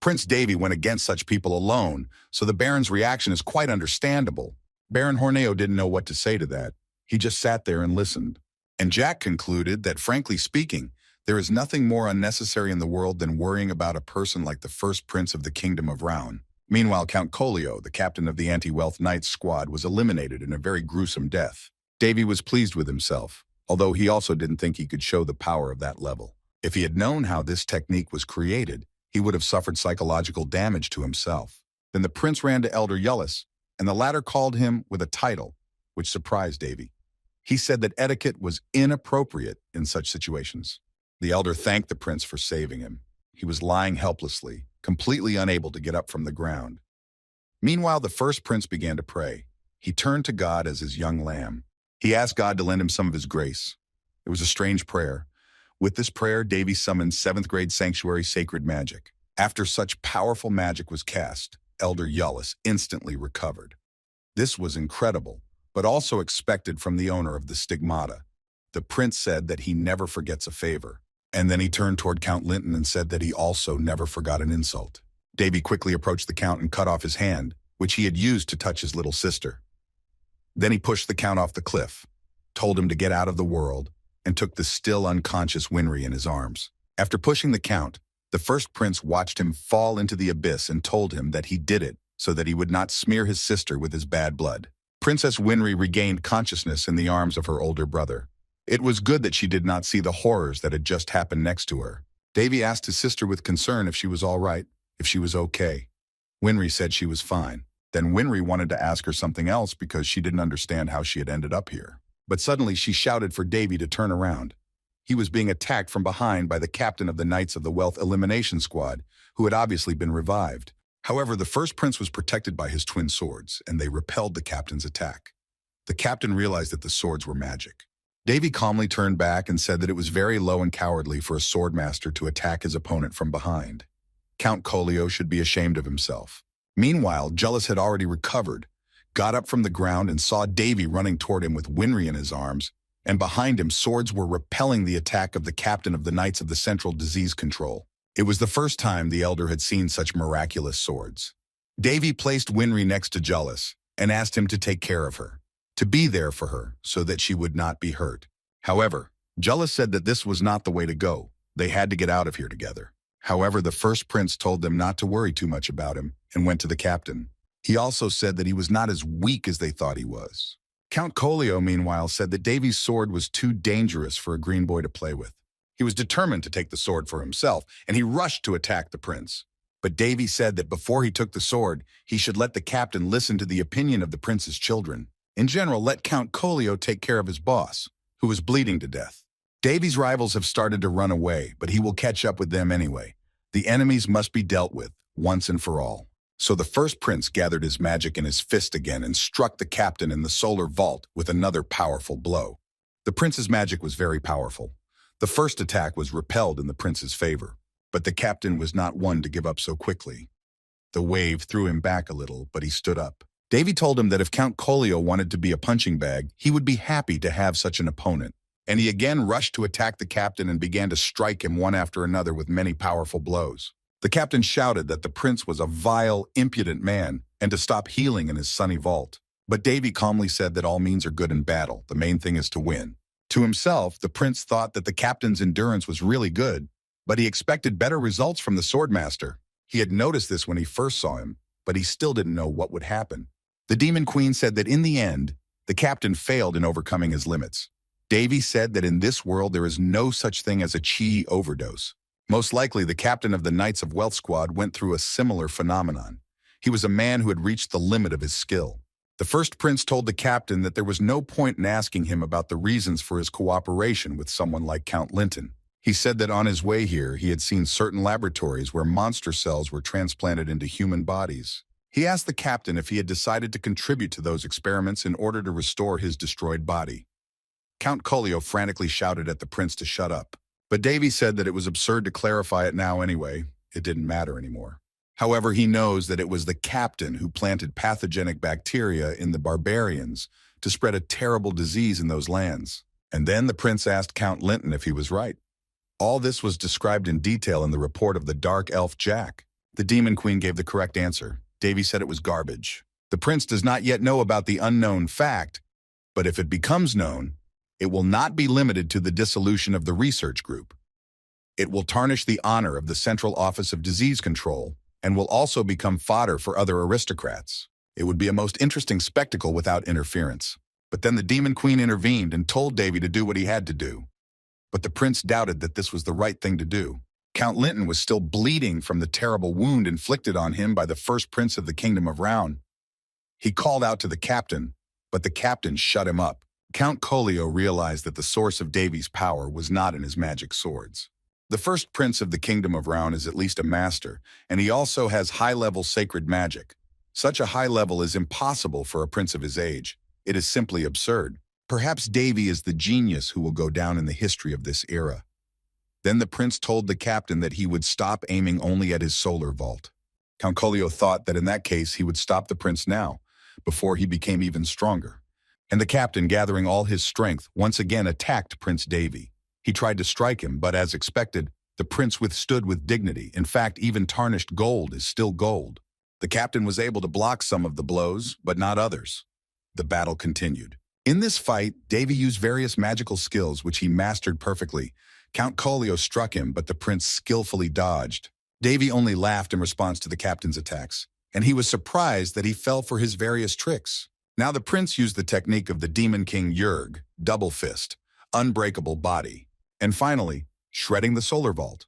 Prince Davy went against such people alone, so the Baron's reaction is quite understandable. Baron Horneo didn't know what to say to that. He just sat there and listened. And Jack concluded that, frankly speaking, there is nothing more unnecessary in the world than worrying about a person like the first prince of the kingdom of Raun. Meanwhile, Count Collio, the captain of the anti-wealth knights squad, was eliminated in a very gruesome death. Davy was pleased with himself, although he also didn't think he could show the power of that level. If he had known how this technique was created, he would have suffered psychological damage to himself. Then the prince ran to Elder Jullus, and the latter called him with a title, which surprised Davy. He said that etiquette was inappropriate in such situations. The elder thanked the prince for saving him. He was lying helplessly, completely unable to get up from the ground. Meanwhile, the first prince began to pray. He turned to God as his young lamb. He asked God to lend him some of his grace. It was a strange prayer. With this prayer, Davy summoned 7th grade sanctuary sacred magic. After such powerful magic was cast, Elder Iulus instantly recovered. This was incredible, but also expected from the owner of the stigmata. The prince said that he never forgets a favor. And then he turned toward Count Linton and said that he also never forgot an insult. Davy quickly approached the count and cut off his hand, which he had used to touch his little sister. Then he pushed the count off the cliff, told him to get out of the world, and took the still unconscious Winry in his arms. After pushing the count, the first prince watched him fall into the abyss and told him that he did it so that he would not smear his sister with his bad blood. Princess Winry regained consciousness in the arms of her older brother. It was good that she did not see the horrors that had just happened next to her. Davy asked his sister with concern if she was all right, if she was okay. Winry said she was fine. Then Winry wanted to ask her something else because she didn't understand how she had ended up here. But suddenly she shouted for Davy to turn around. He was being attacked from behind by the captain of the Knights of the Wealth Elimination Squad, who had obviously been revived. However, the first prince was protected by his twin swords, and they repelled the captain's attack. The captain realized that the swords were magic. Davy calmly turned back and said that it was very low and cowardly for a swordmaster to attack his opponent from behind. Count Colio should be ashamed of himself. Meanwhile, Iulus had already recovered, got up from the ground and saw Davy running toward him with Winry in his arms, and behind him swords were repelling the attack of the captain of the Knights of the Central Disease Control. It was the first time the elder had seen such miraculous swords. Davy placed Winry next to Iulus and asked him to take care of her, to be there for her so that she would not be hurt. However, Iulus said that this was not the way to go. They had to get out of here together. However, the first prince told them not to worry too much about him and went to the captain. He also said that he was not as weak as they thought he was. Count Colio, meanwhile, said that Davy's sword was too dangerous for a green boy to play with. He was determined to take the sword for himself, and he rushed to attack the prince. But Davy said that before he took the sword, he should let the captain listen to the opinion of the prince's children. In general, let Count Colio take care of his boss, who was bleeding to death. Davy's rivals have started to run away, but he will catch up with them anyway. The enemies must be dealt with, once and for all. So the first prince gathered his magic in his fist again and struck the captain in the solar vault with another powerful blow. The prince's magic was very powerful. The first attack was repelled in the prince's favor, but the captain was not one to give up so quickly. The wave threw him back a little, but he stood up. Davy told him that if Count Colio wanted to be a punching bag, he would be happy to have such an opponent. And he again rushed to attack the captain and began to strike him one after another with many powerful blows. The captain shouted that the prince was a vile, impudent man and to stop healing in his sunny vault. But Davy calmly said that all means are good in battle. The main thing is to win. To himself, the prince thought that the captain's endurance was really good, but he expected better results from the swordmaster. He had noticed this when he first saw him, but he still didn't know what would happen. The Demon Queen said that in the end, the captain failed in overcoming his limits. Davy said that in this world there is no such thing as a chi overdose. Most likely, the captain of the Knights of Wealth Squad went through a similar phenomenon. He was a man who had reached the limit of his skill. The first prince told the captain that there was no point in asking him about the reasons for his cooperation with someone like Count Linton. He said that on his way here, he had seen certain laboratories where monster cells were transplanted into human bodies. He asked the captain if he had decided to contribute to those experiments in order to restore his destroyed body. Count Colio frantically shouted at the prince to shut up. But Davy said that it was absurd to clarify it now anyway. It didn't matter anymore. However, he knows that it was the captain who planted pathogenic bacteria in the barbarians to spread a terrible disease in those lands. And then the prince asked Count Linton if he was right. All this was described in detail in the report of the dark elf Jack. The Demon Queen gave the correct answer. Davy said it was garbage. The prince does not yet know about the unknown fact, but if it becomes known, it will not be limited to the dissolution of the research group. It will tarnish the honor of the Central Office of Disease Control and will also become fodder for other aristocrats. It would be a most interesting spectacle without interference. But then the Demon Queen intervened and told Davy to do what he had to do. But the prince doubted that this was the right thing to do. Count Linton was still bleeding from the terrible wound inflicted on him by the first prince of the Kingdom of Round. He called out to the captain, but the captain shut him up. Count Colio realized that the source of Davy's power was not in his magic swords. The first prince of the Kingdom of Round is at least a master, and he also has high-level sacred magic. Such a high level is impossible for a prince of his age. It is simply absurd. Perhaps Davy is the genius who will go down in the history of this era. Then the prince told the captain that he would stop aiming only at his solar vault. Count Colio thought that in that case he would stop the prince now, before he became even stronger. And the captain, gathering all his strength, once again attacked Prince Davy. He tried to strike him, but as expected, the prince withstood with dignity. In fact, even tarnished gold is still gold. The captain was able to block some of the blows, but not others. The battle continued. In this fight, Davy used various magical skills which he mastered perfectly. Count Colio struck him, but the prince skillfully dodged. Davy only laughed in response to the captain's attacks, and he was surprised that he fell for his various tricks. Now the prince used the technique of the Demon King Yurg, double fist, unbreakable body, and finally, shredding the solar vault.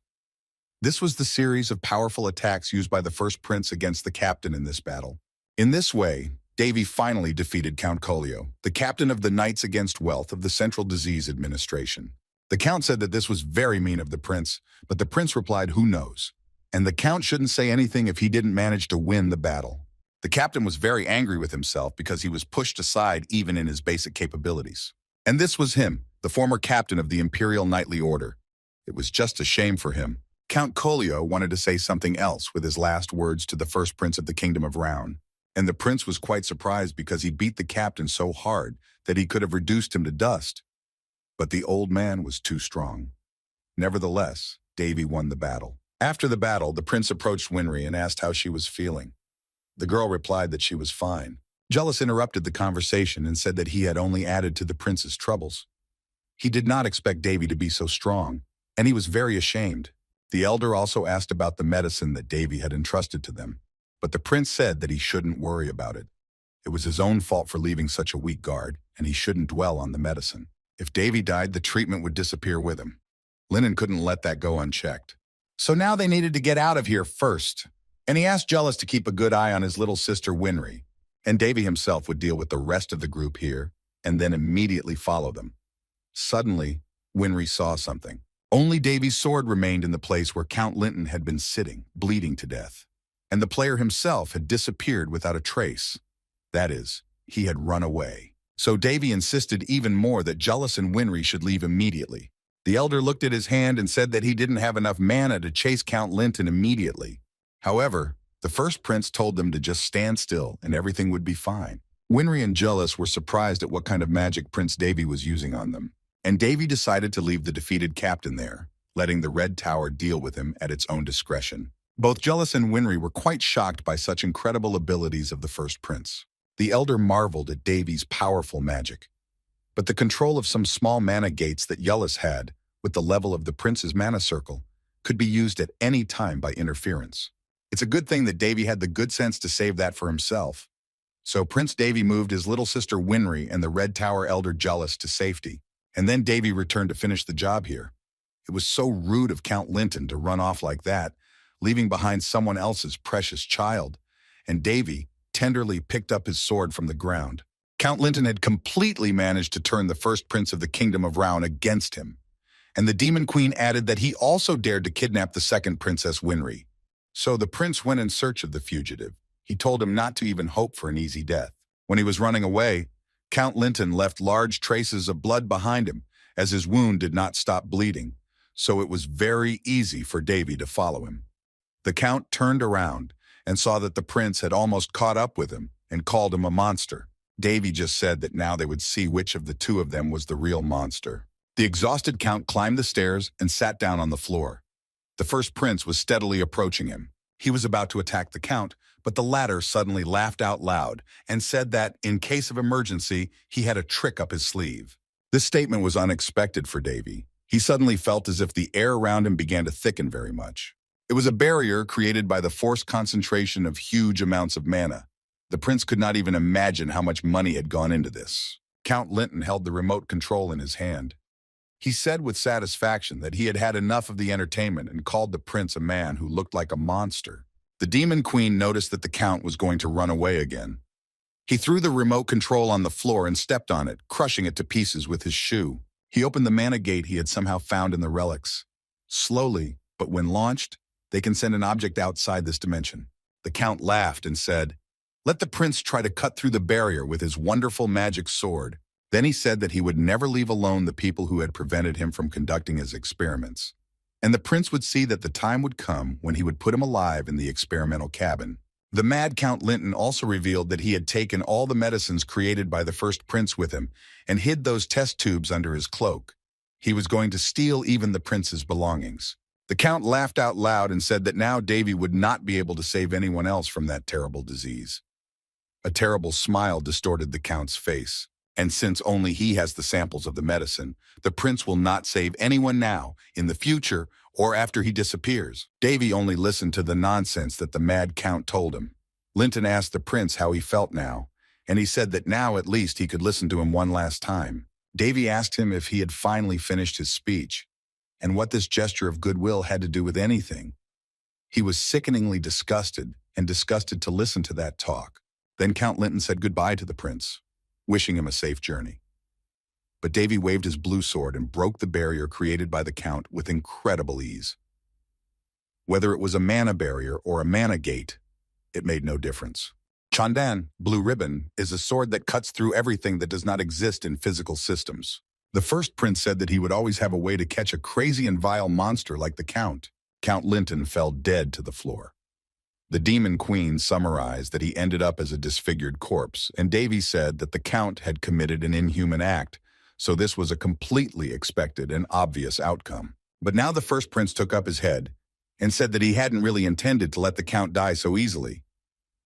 This was the series of powerful attacks used by the first prince against the captain in this battle. In this way, Davy finally defeated Count Colio, the captain of the Knights Against Wealth of the Central Disease Administration. The count said that this was very mean of the prince, but the prince replied, "Who knows?" And the count shouldn't say anything if he didn't manage to win the battle. The captain was very angry with himself because he was pushed aside even in his basic capabilities. And this was him, the former captain of the Imperial Knightly Order. It was just a shame for him. Count Colio wanted to say something else with his last words to the first prince of the Kingdom of Round, and the prince was quite surprised because he beat the captain so hard that he could have reduced him to dust. But the old man was too strong. Nevertheless, Davy won the battle. After the battle, the prince approached Winry and asked how she was feeling. The girl replied that she was fine. Jealous interrupted the conversation and said that he had only added to the prince's troubles. He did not expect Davy to be so strong, and he was very ashamed. The elder also asked about the medicine that Davy had entrusted to them, but the prince said that he shouldn't worry about it. It was his own fault for leaving such a weak guard, and he shouldn't dwell on the medicine. If Davy died, the treatment would disappear with him. Lennon couldn't let that go unchecked. So now they needed to get out of here first, and he asked Jealous to keep a good eye on his little sister Winry, and Davy himself would deal with the rest of the group here, and then immediately follow them. Suddenly, Winry saw something. Only Davy's sword remained in the place where Count Linton had been sitting, bleeding to death, and the player himself had disappeared without a trace. That is, he had run away. So Davy insisted even more that Jealous and Winry should leave immediately. The elder looked at his hand and said that he didn't have enough mana to chase Count Linton immediately. However, the first prince told them to just stand still and everything would be fine. Winry and Jealous were surprised at what kind of magic Prince Davy was using on them, and Davy decided to leave the defeated captain there, letting the Red Tower deal with him at its own discretion. Both Jealous and Winry were quite shocked by such incredible abilities of the first prince. The elder marveled at Davy's powerful magic, but the control of some small mana gates that Jealous had, with the level of the prince's mana circle, could be used at any time by interference. It's a good thing that Davy had the good sense to save that for himself. So Prince Davy moved his little sister Winry and the Red Tower elder Jealous to safety, and then Davy returned to finish the job here. It was so rude of Count Linton to run off like that, leaving behind someone else's precious child, and Davy tenderly picked up his sword from the ground. Count Linton had completely managed to turn the first prince of the Kingdom of Round against him, and the Demon Queen added that he also dared to kidnap the second Princess Winry. So the prince went in search of the fugitive. He told him not to even hope for an easy death. When he was running away, Count Linton left large traces of blood behind him, as his wound did not stop bleeding, so it was very easy for Davy to follow him. The count turned around and saw that the prince had almost caught up with him and called him a monster. Davy just said that now they would see which of the two of them was the real monster. The exhausted count climbed the stairs and sat down on the floor. The first prince was steadily approaching him. He was about to attack the count, but the latter suddenly laughed out loud and said that, in case of emergency, he had a trick up his sleeve. This statement was unexpected for Davy. He suddenly felt as if the air around him began to thicken very much. It was a barrier created by the forced concentration of huge amounts of mana. The prince could not even imagine how much money had gone into this. Count Linton held the remote control in his hand. He said with satisfaction that he had had enough of the entertainment and called the prince a man who looked like a monster. The Demon Queen noticed that the count was going to run away again. He threw the remote control on the floor and stepped on it, crushing it to pieces with his shoe. He opened the mana gate he had somehow found in the relics. Slowly, but when launched, they can send an object outside this dimension. The Count laughed and said, "Let the prince try to cut through the barrier with his wonderful magic sword." Then he said that he would never leave alone the people who had prevented him from conducting his experiments. And the prince would see that the time would come when he would put him alive in the experimental cabin. The mad Count Linton also revealed that he had taken all the medicines created by the first prince with him and hid those test tubes under his cloak. He was going to steal even the prince's belongings. The Count laughed out loud and said that now Davy would not be able to save anyone else from that terrible disease. A terrible smile distorted the Count's face. And since only he has the samples of the medicine, the prince will not save anyone now, in the future, or after he disappears. Davy only listened to the nonsense that the mad Count told him. Linton asked the prince how he felt now, and he said that now at least he could listen to him one last time. Davy asked him if he had finally finished his speech, and what this gesture of goodwill had to do with anything. He was sickeningly disgusted, and disgusted to listen to that talk. Then Count Linton said goodbye to the prince, wishing him a safe journey. But Davy waved his blue sword and broke the barrier created by the Count with incredible ease. Whether it was a mana barrier or a mana gate, it made no difference. Chandan, blue ribbon, is a sword that cuts through everything that does not exist in physical systems. The first prince said that he would always have a way to catch a crazy and vile monster like the Count. Count Linton fell dead to the floor. The Demon Queen summarized that he ended up as a disfigured corpse, and Davy said that the Count had committed an inhuman act, so this was a completely expected and obvious outcome. But now the first prince took up his head and said that he hadn't really intended to let the Count die so easily,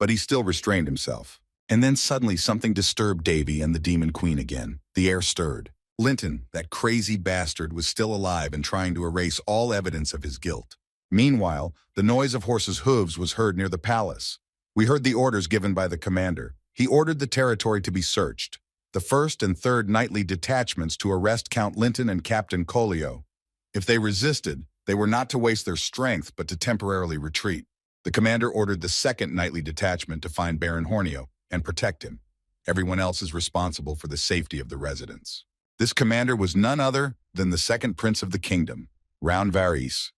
but he still restrained himself. And then suddenly something disturbed Davy and the Demon Queen again. The air stirred. Linton, that crazy bastard, was still alive and trying to erase all evidence of his guilt. Meanwhile, the noise of horses' hooves was heard near the palace. We heard the orders given by the commander. He ordered the territory to be searched. The 1st and 3rd nightly detachments to arrest Count Linton and Captain Collio. If they resisted, they were not to waste their strength but to temporarily retreat. The commander ordered the 2nd nightly detachment to find Baron Hornio and protect him. Everyone else is responsible for the safety of the residents. This commander was none other than the 2nd prince of the kingdom, Round Varys.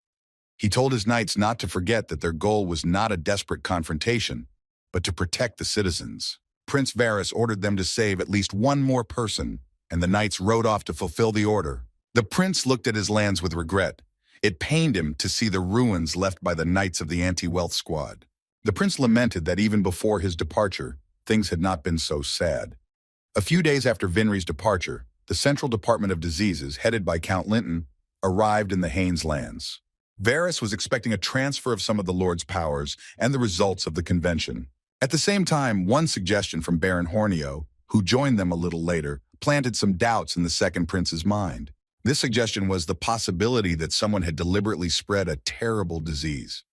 He told his knights not to forget that their goal was not a desperate confrontation, but to protect the citizens. Prince Varys ordered them to save at least one more person, and the knights rode off to fulfill the order. The prince looked at his lands with regret. It pained him to see the ruins left by the knights of the anti-wealth squad. The prince lamented that even before his departure, things had not been so sad. A few days after Vinry's departure, the Central Department of Diseases, headed by Count Linton, arrived in the Haines lands. Varys was expecting a transfer of some of the Lord's powers and the results of the convention. At the same time, one suggestion from Baron Hornio, who joined them a little later, planted some doubts in the 2nd prince's mind. This suggestion was the possibility that someone had deliberately spread a terrible disease.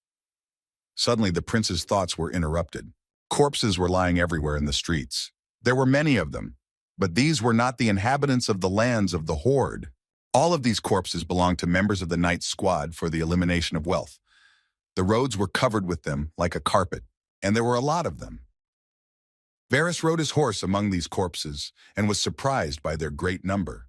Suddenly, the prince's thoughts were interrupted. Corpses were lying everywhere in the streets. There were many of them, but these were not the inhabitants of the lands of the Horde. All of these corpses belonged to members of the Knights Squad for the elimination of wealth. The roads were covered with them like a carpet, and there were a lot of them. Varys rode his horse among these corpses and was surprised by their great number.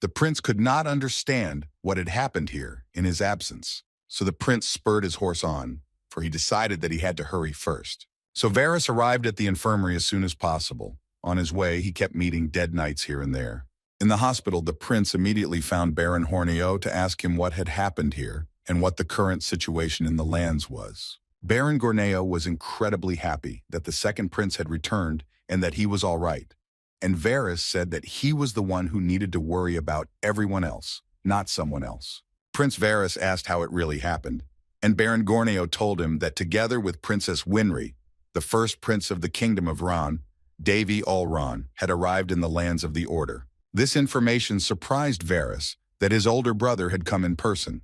The prince could not understand what had happened here in his absence, so the prince spurred his horse on, for he decided that he had to hurry first. So Varys arrived at the infirmary as soon as possible. On his way, he kept meeting dead knights here and there. In the hospital, the prince immediately found Baron Hornio to ask him what had happened here and what the current situation in the lands was. Baron Gorneo was incredibly happy that the 2nd prince had returned and that he was all right. And Varys said that he was the one who needed to worry about everyone else, not someone else. Prince Varys asked how it really happened, and Baron Gorneo told him that together with Princess Winry, the 1st prince of the kingdom of Ron, Davy Allron, had arrived in the lands of the Order. This information surprised Varys that his older brother had come in person.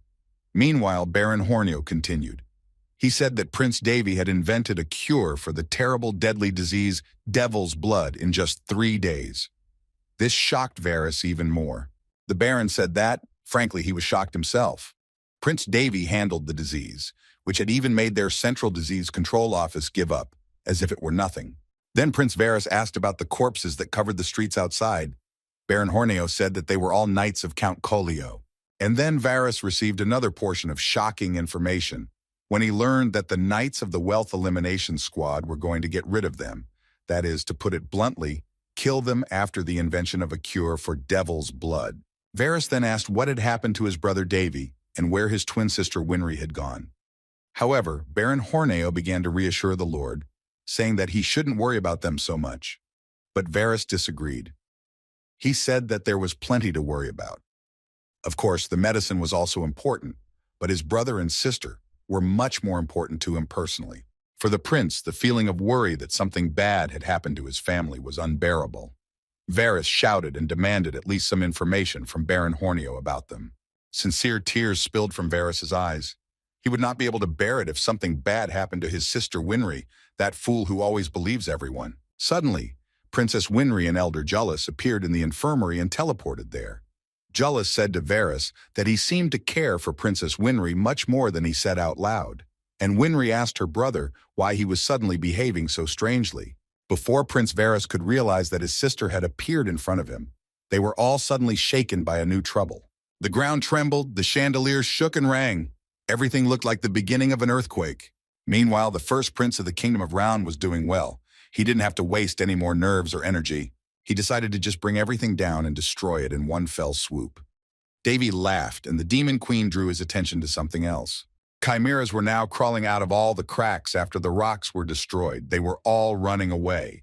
Meanwhile, Baron Hornio continued. He said that Prince Davy had invented a cure for the terrible deadly disease Devil's Blood in just 3 days. This shocked Varys even more. The Baron said that, frankly, he was shocked himself. Prince Davy handled the disease, which had even made their Central Disease Control Office give up, as if it were nothing. Then Prince Varus asked about the corpses that covered the streets outside. Baron Horneo said that they were all knights of Count Collio. And then Varus received another portion of shocking information when he learned that the Knights of the Wealth Elimination Squad were going to get rid of them. That is, to put it bluntly, kill them after the invention of a cure for devil's blood. Varus then asked what had happened to his brother Davy and where his twin sister Winry had gone. However, Baron Horneo began to reassure the Lord, saying that he shouldn't worry about them so much. But Varus disagreed. He said that there was plenty to worry about. Of course, the medicine was also important, but his brother and sister were much more important to him personally. For the prince, the feeling of worry that something bad had happened to his family was unbearable. Varus shouted and demanded at least some information from Baron Horneo about them. Sincere tears spilled from Varus's eyes. He would not be able to bear it if something bad happened to his sister Winry, that fool who always believes everyone. Suddenly, Princess Winry and Elder Jullus appeared in the infirmary and teleported there. Jullus said to Varus that he seemed to care for Princess Winry much more than he said out loud, and Winry asked her brother why he was suddenly behaving so strangely. Before Prince Varus could realize that his sister had appeared in front of him, they were all suddenly shaken by a new trouble. The ground trembled, the chandeliers shook and rang. Everything looked like the beginning of an earthquake. Meanwhile, the first prince of the Kingdom of Round was doing well. He didn't have to waste any more nerves or energy. He decided to just bring everything down and destroy it in one fell swoop. Davy laughed, and the Demon Queen drew his attention to something else. Chimeras were now crawling out of all the cracks after the rocks were destroyed. They were all running away.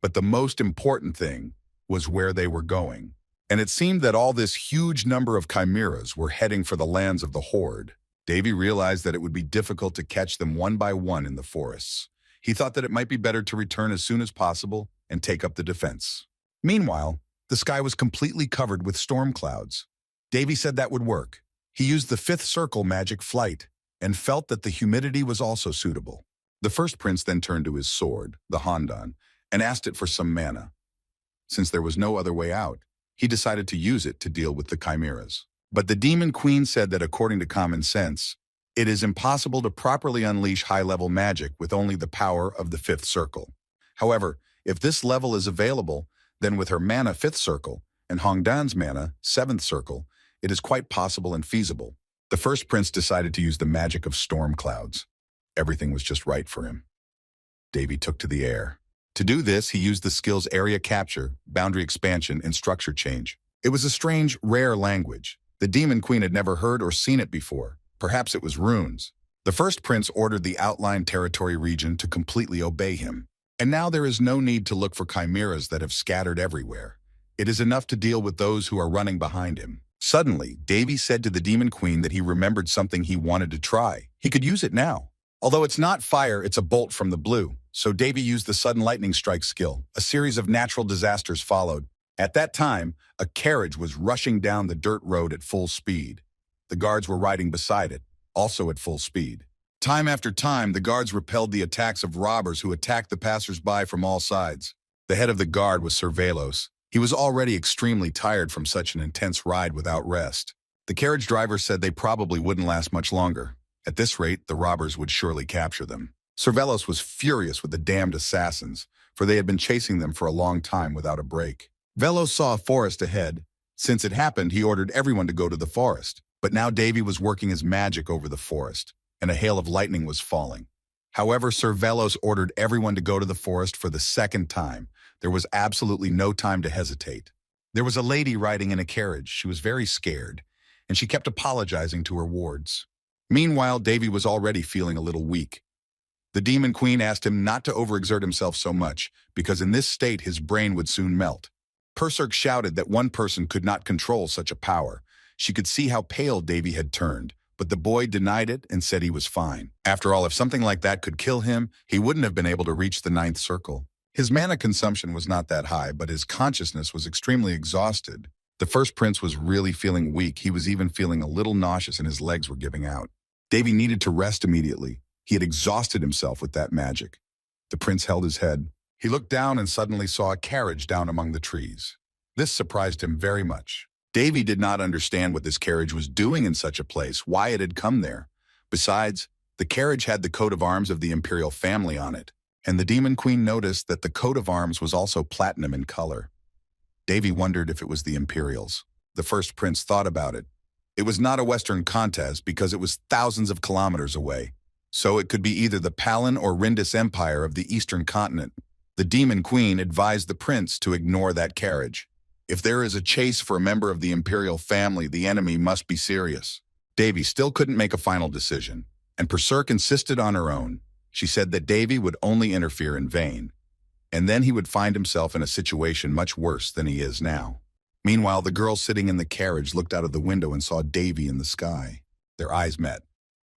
But the most important thing was where they were going. And it seemed that all this huge number of chimeras were heading for the lands of the Horde. Davy realized that it would be difficult to catch them one by one in the forests. He thought that it might be better to return as soon as possible and take up the defense. Meanwhile, the sky was completely covered with storm clouds. Davy said that would work. He used the fifth circle magic flight and felt that the humidity was also suitable. The first prince then turned to his sword, the Hondan, and asked it for some mana. Since there was no other way out, he decided to use it to deal with the chimeras. But the Demon Queen said that according to common sense, it is impossible to properly unleash high-level magic with only the power of the fifth circle. However, if this level is available, then with her mana fifth circle and Hongdan's mana seventh circle, it is quite possible and feasible. The first prince decided to use the magic of storm clouds. Everything was just right for him. Davy took to the air. To do this, he used the skills area capture, boundary expansion, and structure change. It was a strange, rare language. The Demon Queen had never heard or seen it before. Perhaps it was runes. The first prince ordered the outlying territory region to completely obey him. And now there is no need to look for chimeras that have scattered everywhere. It is enough to deal with those who are running behind him. Suddenly, Davy said to the Demon Queen that he remembered something he wanted to try. He could use it now. Although it's not fire, it's a bolt from the blue. So Davy used the sudden lightning strike skill. A series of natural disasters followed. At that time, a carriage was rushing down the dirt road at full speed. The guards were riding beside it, also at full speed. Time after time, the guards repelled the attacks of robbers who attacked the passers-by from all sides. The head of the guard was Sir Velos. He was already extremely tired from such an intense ride without rest. The carriage driver said they probably wouldn't last much longer. At this rate, the robbers would surely capture them. Sir Velos was furious with the damned assassins, for they had been chasing them for a long time without a break. Velos saw a forest ahead. Since it happened, he ordered everyone to go to the forest. But now Davy was working his magic over the forest, and a hail of lightning was falling. However, Sir Velos ordered everyone to go to the forest for the second time. There was absolutely no time to hesitate. There was a lady riding in a carriage. She was very scared, and she kept apologizing to her wards. Meanwhile, Davy was already feeling a little weak. The Demon Queen asked him not to overexert himself so much, because in this state his brain would soon melt. Perserk shouted that one person could not control such a power. She could see how pale Davy had turned, but the boy denied it and said he was fine. After all, if something like that could kill him, he wouldn't have been able to reach the ninth circle. His mana consumption was not that high, but his consciousness was extremely exhausted. The first prince was really feeling weak. He was even feeling a little nauseous and his legs were giving out. Davy needed to rest immediately. He had exhausted himself with that magic. The prince held his head. He looked down and suddenly saw a carriage down among the trees. This surprised him very much. Davy did not understand what this carriage was doing in such a place, why it had come there. Besides, the carriage had the coat of arms of the imperial family on it. and the Demon Queen noticed that the coat of arms was also platinum in color. Davy wondered if it was the Imperials. The first prince thought about it. It was not a Western contest because it was thousands of kilometers away, so it could be either the Palin or Rindis Empire of the Eastern continent. The Demon Queen advised the prince to ignore that carriage. If there is a chase for a member of the Imperial family, the enemy must be serious. Davy still couldn't make a final decision, and Berserk insisted on her own. She said that Davy would only interfere in vain, and then he would find himself in a situation much worse than he is now. Meanwhile, the girl sitting in the carriage looked out of the window and saw Davy in the sky. Their eyes met.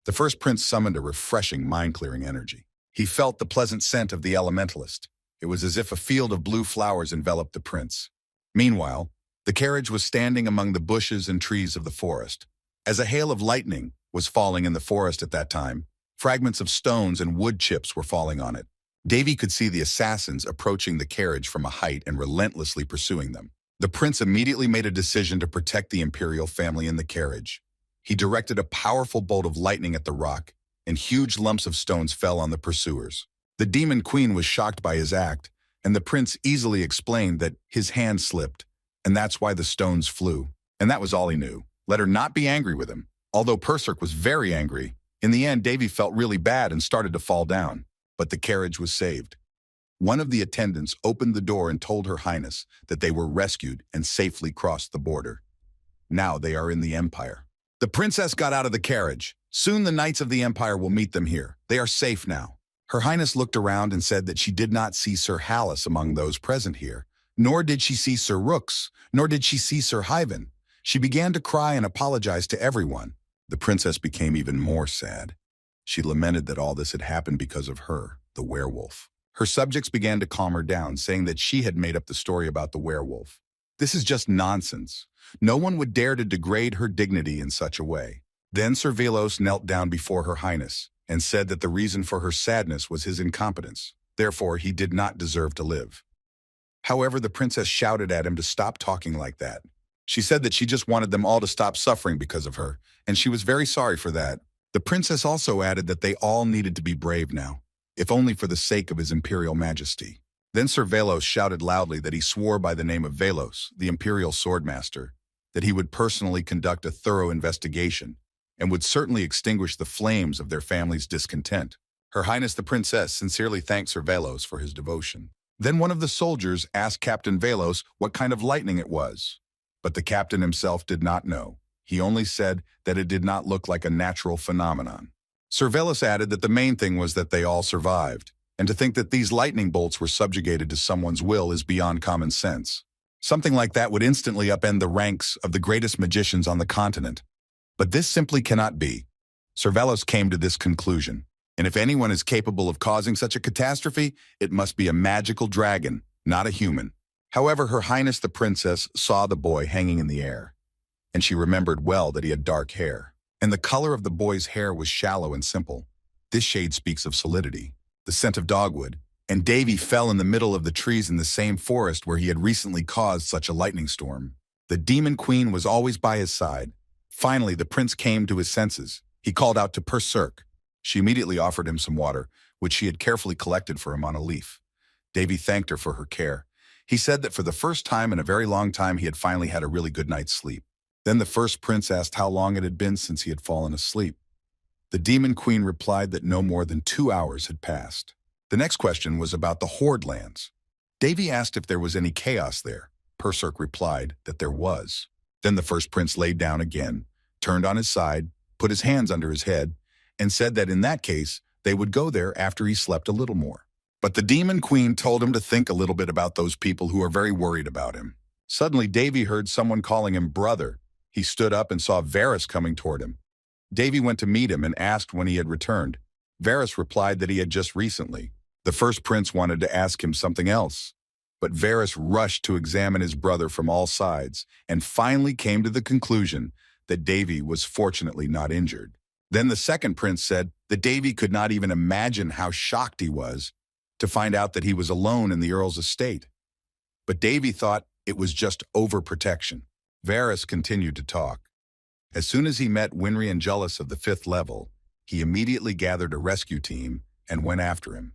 The first prince summoned a refreshing, mind-clearing energy. He felt the pleasant scent of the elementalist. It was as if a field of blue flowers enveloped the prince. Meanwhile, the carriage was standing among the bushes and trees of the forest. As a hail of lightning was falling in the forest at that time, fragments of stones and wood chips were falling on it. Davy could see the assassins approaching the carriage from a height and relentlessly pursuing them. The prince immediately made a decision to protect the imperial family in the carriage. He directed a powerful bolt of lightning at the rock, and huge lumps of stones fell on the pursuers. The Demon Queen was shocked by his act, and the prince easily explained that his hand slipped, and that's why the stones flew. And that was all he knew. Let her not be angry with him. Although Berserk was very angry, in the end Davy felt really bad and started to fall down. But the carriage was saved. One of the attendants opened the door and told Her Highness that they were rescued and safely crossed the border. Now they are in the Empire. The princess got out of the carriage. Soon the knights of the Empire will meet them here. They are safe now. Her Highness looked around and said that she did not see Sir Hallis among those present here, nor did she see Sir Rooks, nor did she see Sir Hyven. She began to cry and apologize to everyone. The princess became even more sad. She lamented that all this had happened because of her, the werewolf. Her subjects began to calm her down, saying that she had made up the story about the werewolf. This is just nonsense. No one would dare to degrade her dignity in such a way. Then Sir Velos knelt down before Her Highness and said that the reason for her sadness was his incompetence. Therefore, he did not deserve to live. However, the princess shouted at him to stop talking like that. She said that she just wanted them all to stop suffering because of her, and she was very sorry for that. The princess also added that they all needed to be brave now, if only for the sake of his imperial majesty. Then Sir Velos shouted loudly that he swore by the name of Velos, the imperial swordmaster, that he would personally conduct a thorough investigation and would certainly extinguish the flames of their family's discontent. Her Highness the Princess sincerely thanked Sir Velos for his devotion. Then one of the soldiers asked Captain Velos what kind of lightning it was. But the captain himself did not know. He only said that it did not look like a natural phenomenon. Sir Velos added that the main thing was that they all survived, and to think that these lightning bolts were subjugated to someone's will is beyond common sense. Something like that would instantly upend the ranks of the greatest magicians on the continent. But this simply cannot be. Sir Velos came to this conclusion, and if anyone is capable of causing such a catastrophe, it must be a magical dragon, not a human. However, Her Highness the Princess saw the boy hanging in the air, and she remembered well that he had dark hair, and the color of the boy's hair was shallow and simple. This shade speaks of solidity, the scent of dogwood, and Davy fell in the middle of the trees in the same forest where he had recently caused such a lightning storm. The Demon Queen was always by his side. Finally, the prince came to his senses. He called out to Berserk. She immediately offered him some water, which she had carefully collected for him on a leaf. Davy thanked her for her care. He said that for the first time in a very long time he had finally had a really good night's sleep. Then the first prince asked how long it had been since he had fallen asleep. The Demon Queen replied that no more than 2 hours had passed. The next question was about the Horde lands. Davy asked if there was any chaos there. Berserk replied that there was. Then the first prince laid down again, turned on his side, put his hands under his head, and said that in that case, they would go there after he slept a little more. But the Demon Queen told him to think a little bit about those people who are very worried about him. Suddenly, Davy heard someone calling him brother. He stood up and saw Varys coming toward him. Davy went to meet him and asked when he had returned. Varys replied that he had just recently. The first prince wanted to ask him something else, but Varys rushed to examine his brother from all sides and finally came to the conclusion that Davy was fortunately not injured. Then the second prince said that Davy could not even imagine how shocked he was to find out that he was alone in the Earl's estate. But Davy thought it was just overprotection. Varys continued to talk. As soon as he met Winry and Jullus of the 5th level, he immediately gathered a rescue team and went after him.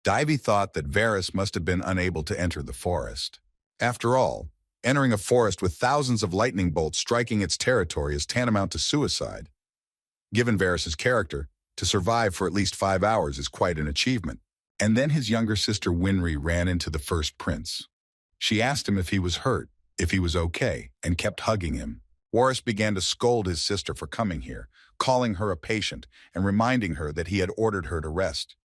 Davy thought that Varys must have been unable to enter the forest. After all, entering a forest with thousands of lightning bolts striking its territory is tantamount to suicide. Given Varys's character, to survive for at least 5 hours is quite an achievement. And then his younger sister Winry ran into the first prince. She asked him if he was hurt, if he was okay, and kept hugging him. Varys began to scold his sister for coming here, calling her a patient and reminding her that he had ordered her to rest.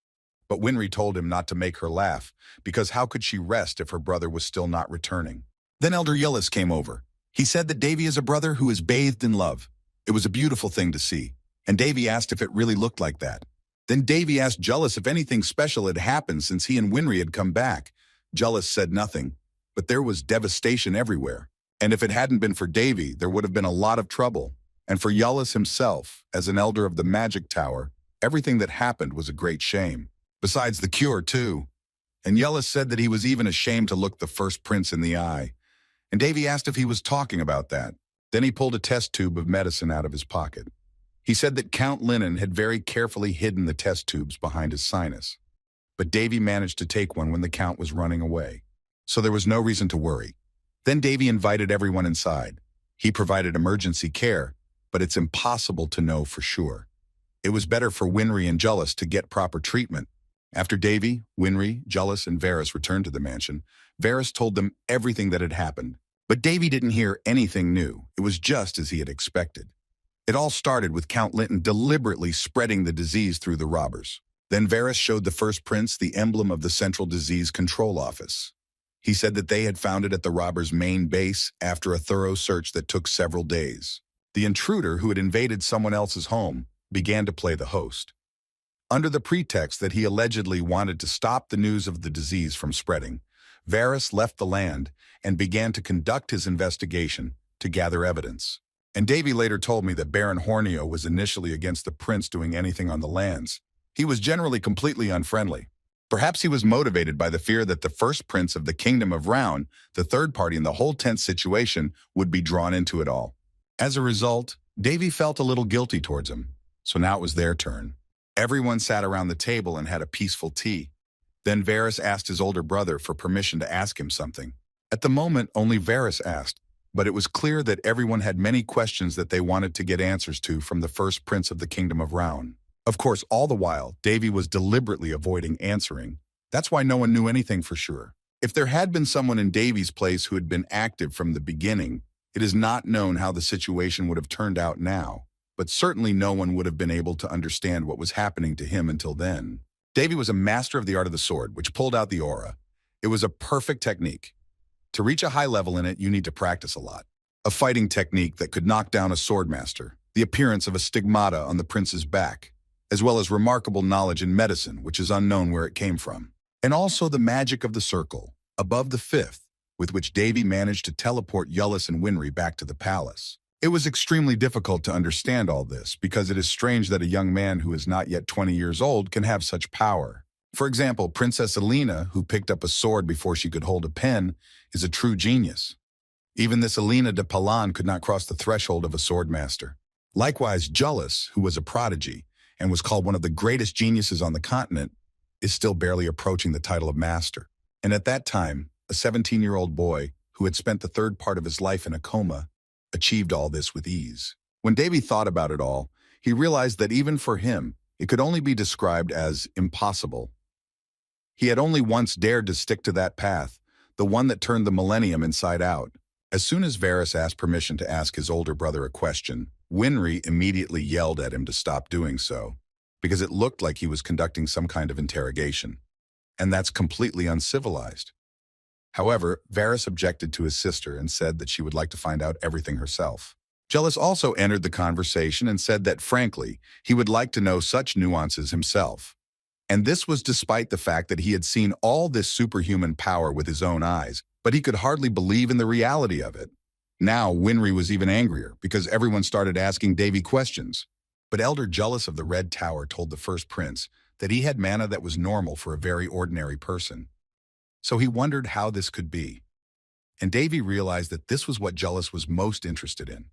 But Winry told him not to make her laugh, because how could she rest if her brother was still not returning? Then Elder Yillis came over. He said that Davy is a brother who is bathed in love. It was a beautiful thing to see, and Davy asked if it really looked like that. Then Davy asked Jullus if anything special had happened since he and Winry had come back. Jullus said nothing, but there was devastation everywhere. And if it hadn't been for Davy, there would have been a lot of trouble. And for Jullus himself, as an elder of the Magic Tower, everything that happened was a great shame. Besides the cure, too. And Jullus said that he was even ashamed to look the first prince in the eye. And Davy asked if he was talking about that. Then he pulled a test tube of medicine out of his pocket. He said that Count Linnon had very carefully hidden the test tubes behind his sinus. But Davy managed to take one when the Count was running away. So there was no reason to worry. Then Davy invited everyone inside. He provided emergency care, but it's impossible to know for sure. It was better for Winry and Jullus to get proper treatment. After Davy, Winry, Jullus, and Varys returned to the mansion, Varys told them everything that had happened. But Davy didn't hear anything new. It was just as he had expected. It all started with Count Linton deliberately spreading the disease through the robbers. Then Varys showed the first prince the emblem of the Central Disease Control Office. He said that they had found it at the robbers' main base after a thorough search that took several days. The intruder, who had invaded someone else's home, began to play the host. Under the pretext that he allegedly wanted to stop the news of the disease from spreading, Varys left the land and began to conduct his investigation to gather evidence. And Davy later told me that Baron Hornio was initially against the prince doing anything on the lands. He was generally completely unfriendly. Perhaps he was motivated by the fear that the first prince of the Kingdom of Round, the third party in the whole tense situation, would be drawn into it all. As a result, Davy felt a little guilty towards him. So now it was their turn. Everyone sat around the table and had a peaceful tea. Then Varys asked his older brother for permission to ask him something. At the moment, only Varys asked, but it was clear that everyone had many questions that they wanted to get answers to from the first prince of the Kingdom of Round. Of course, all the while, Davy was deliberately avoiding answering. That's why no one knew anything for sure. If there had been someone in Davy's place who had been active from the beginning, it is not known how the situation would have turned out now, but certainly no one would have been able to understand what was happening to him until then. Davy was a master of the art of the sword, which pulled out the aura. It was a perfect technique. To reach a high level in it, you need to practice a lot. A fighting technique that could knock down a swordmaster, the appearance of a stigmata on the prince's back, as well as remarkable knowledge in medicine, which is unknown where it came from. And also the magic of the circle, above the fifth, with which Davy managed to teleport Jullus and Winry back to the palace. It was extremely difficult to understand all this, because it is strange that a young man who is not yet 20 years old can have such power. For example, Princess Alina, who picked up a sword before she could hold a pen, is a true genius. Even this Alina de Palan could not cross the threshold of a swordmaster. Likewise, Jullus, who was a prodigy and was called one of the greatest geniuses on the continent, is still barely approaching the title of master. And at that time, a 17-year-old boy who had spent the third part of his life in a coma achieved all this with ease. When Davy thought about it all, he realized that even for him, it could only be described as impossible. He had only once dared to stick to that path, the one that turned the millennium inside out. As soon as Varys asked permission to ask his older brother a question, Winry immediately yelled at him to stop doing so, because it looked like he was conducting some kind of interrogation. And that's completely uncivilized. However, Varys objected to his sister and said that she would like to find out everything herself. Jullus also entered the conversation and said that, frankly, he would like to know such nuances himself. And this was despite the fact that he had seen all this superhuman power with his own eyes, but he could hardly believe in the reality of it. Now, Winry was even angrier because everyone started asking Davy questions. But Elder Jullus of the Red Tower told the first prince that he had mana that was normal for a very ordinary person. So he wondered how this could be. And Davy realized that this was what Jullus was most interested in.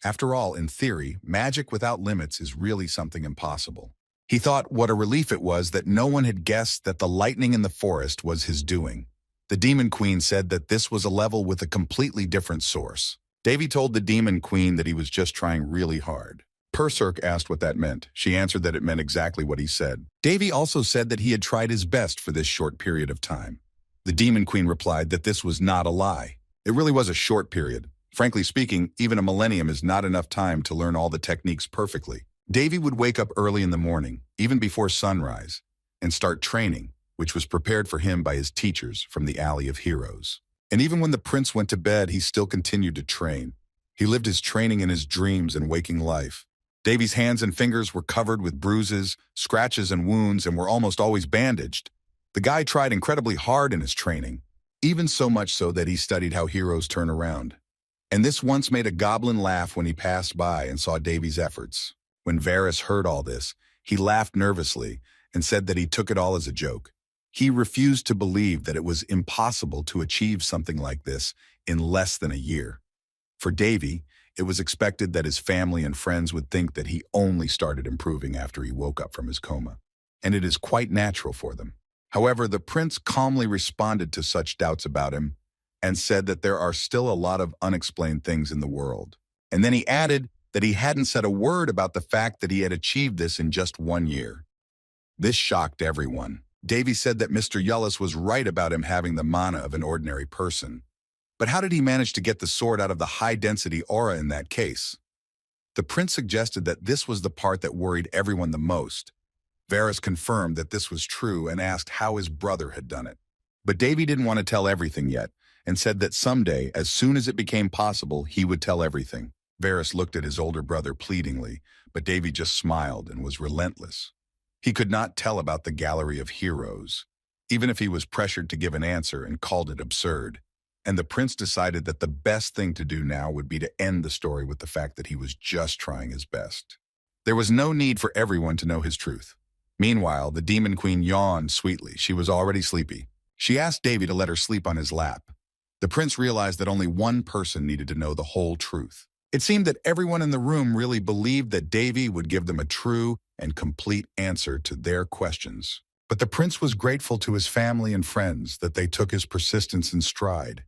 After all, in theory, magic without limits is really something impossible. He thought what a relief it was that no one had guessed that the lightning in the forest was his doing. The Demon Queen said that this was a level with a completely different source. Davy told the Demon Queen that he was just trying really hard. Perserk asked what that meant. She answered that it meant exactly what he said. Davy also said that he had tried his best for this short period of time. The Demon Queen replied that this was not a lie. It really was a short period. Frankly speaking, even a millennium is not enough time to learn all the techniques perfectly. Davy would wake up early in the morning, even before sunrise, and start training, which was prepared for him by his teachers from the Alley of Heroes. And even when the prince went to bed, he still continued to train. He lived his training in his dreams and waking life. Davy's hands and fingers were covered with bruises, scratches, and wounds and were almost always bandaged. The guy tried incredibly hard in his training, even so much so that he studied how heroes turn around. And this once made a goblin laugh when he passed by and saw Davy's efforts. When Varys heard all this, he laughed nervously and said that he took it all as a joke. He refused to believe that it was impossible to achieve something like this in less than a year. For Davy, it was expected that his family and friends would think that he only started improving after he woke up from his coma, and it is quite natural for them. However, the prince calmly responded to such doubts about him and said that there are still a lot of unexplained things in the world. And then he added that he hadn't said a word about the fact that he had achieved this in just 1 year. This shocked everyone. Davy said that Mr. Yullis was right about him having the mana of an ordinary person. But how did he manage to get the sword out of the high-density aura in that case? The prince suggested that this was the part that worried everyone the most. Varys confirmed that this was true and asked how his brother had done it. But Davy didn't want to tell everything yet and said that someday, as soon as it became possible, he would tell everything. Varys looked at his older brother pleadingly, but Davy just smiled and was relentless. He could not tell about the gallery of heroes, even if he was pressured to give an answer and called it absurd. And the prince decided that the best thing to do now would be to end the story with the fact that he was just trying his best. There was no need for everyone to know his truth. Meanwhile, the Demon Queen yawned sweetly. She was already sleepy. She asked Davy to let her sleep on his lap. The prince realized that only one person needed to know the whole truth. It seemed that everyone in the room really believed that Davy would give them a true and complete answer to their questions. But the prince was grateful to his family and friends that they took his persistence in stride.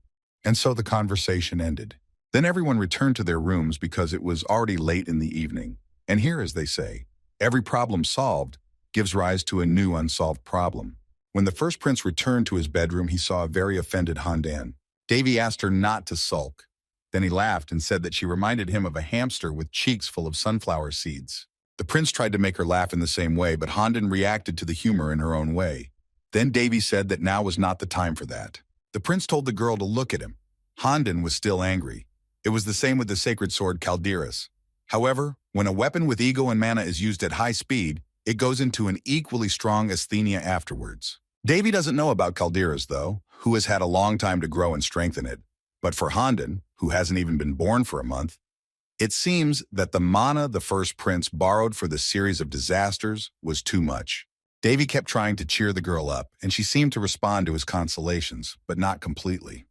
And so the conversation ended. Then everyone returned to their rooms because it was already late in the evening. And here, as they say, every problem solved gives rise to a new unsolved problem. When the first prince returned to his bedroom, he saw a very offended Handan. Davy asked her not to sulk. Then he laughed and said that she reminded him of a hamster with cheeks full of sunflower seeds. The prince tried to make her laugh in the same way, but Handan reacted to the humor in her own way. Then Davy said that now was not the time for that. The prince told the girl to look at him. Handan was still angry. It was the same with the sacred sword Calderas. However, when a weapon with ego and mana is used at high speed, it goes into an equally strong asthenia afterwards. Davy doesn't know about Calderas, though, who has had a long time to grow and strengthen it. But for Handan, who hasn't even been born for a month, it seems that the mana the first prince borrowed for the series of disasters was too much. Davy kept trying to cheer the girl up, and she seemed to respond to his consolations, but not completely.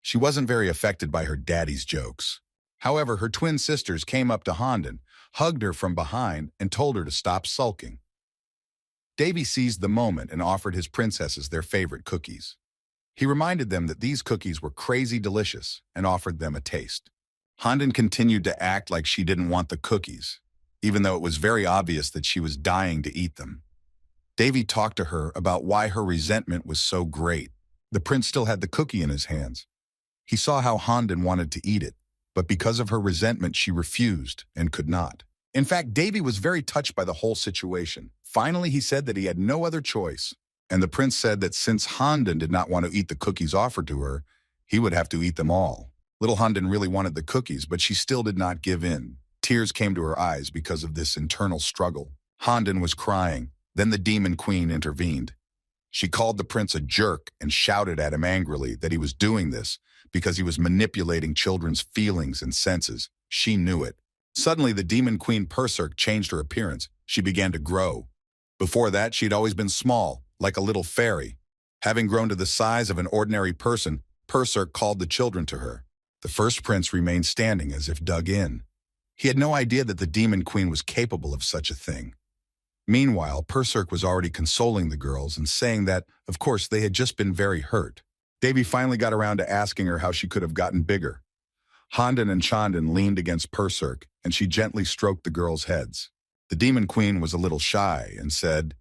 She wasn't very affected by her daddy's jokes. However, her twin sisters came up to Handan, hugged her from behind, and told her to stop sulking. Davy seized the moment and offered his princesses their favorite cookies. He reminded them that these cookies were crazy delicious and offered them a taste. Handan continued to act like she didn't want the cookies, even though it was very obvious that she was dying to eat them. Davy talked to her about why her resentment was so great. The prince still had the cookie in his hands. He saw how Handan wanted to eat it, but because of her resentment, she refused and could not. In fact, Davy was very touched by the whole situation. Finally, he said that he had no other choice, and the prince said that since Handan did not want to eat the cookies offered to her, he would have to eat them all. Little Handan really wanted the cookies, but she still did not give in. Tears came to her eyes because of this internal struggle. Handan was crying. Then the Demon Queen intervened. She called the prince a jerk and shouted at him angrily that he was doing this because he was manipulating children's feelings and senses. She knew it. Suddenly, the Demon Queen Perserk changed her appearance. She began to grow. Before that, she'd always been small, like a little fairy. Having grown to the size of an ordinary person, Perserk called the children to her. The first prince remained standing as if dug in. He had no idea that the Demon Queen was capable of such a thing. Meanwhile, Perserk was already consoling the girls and saying that, of course, they had just been very hurt. Davy finally got around to asking her how she could have gotten bigger. Handan and Chandan leaned against Perserk, and she gently stroked the girls' heads. The Demon Queen was a little shy and said,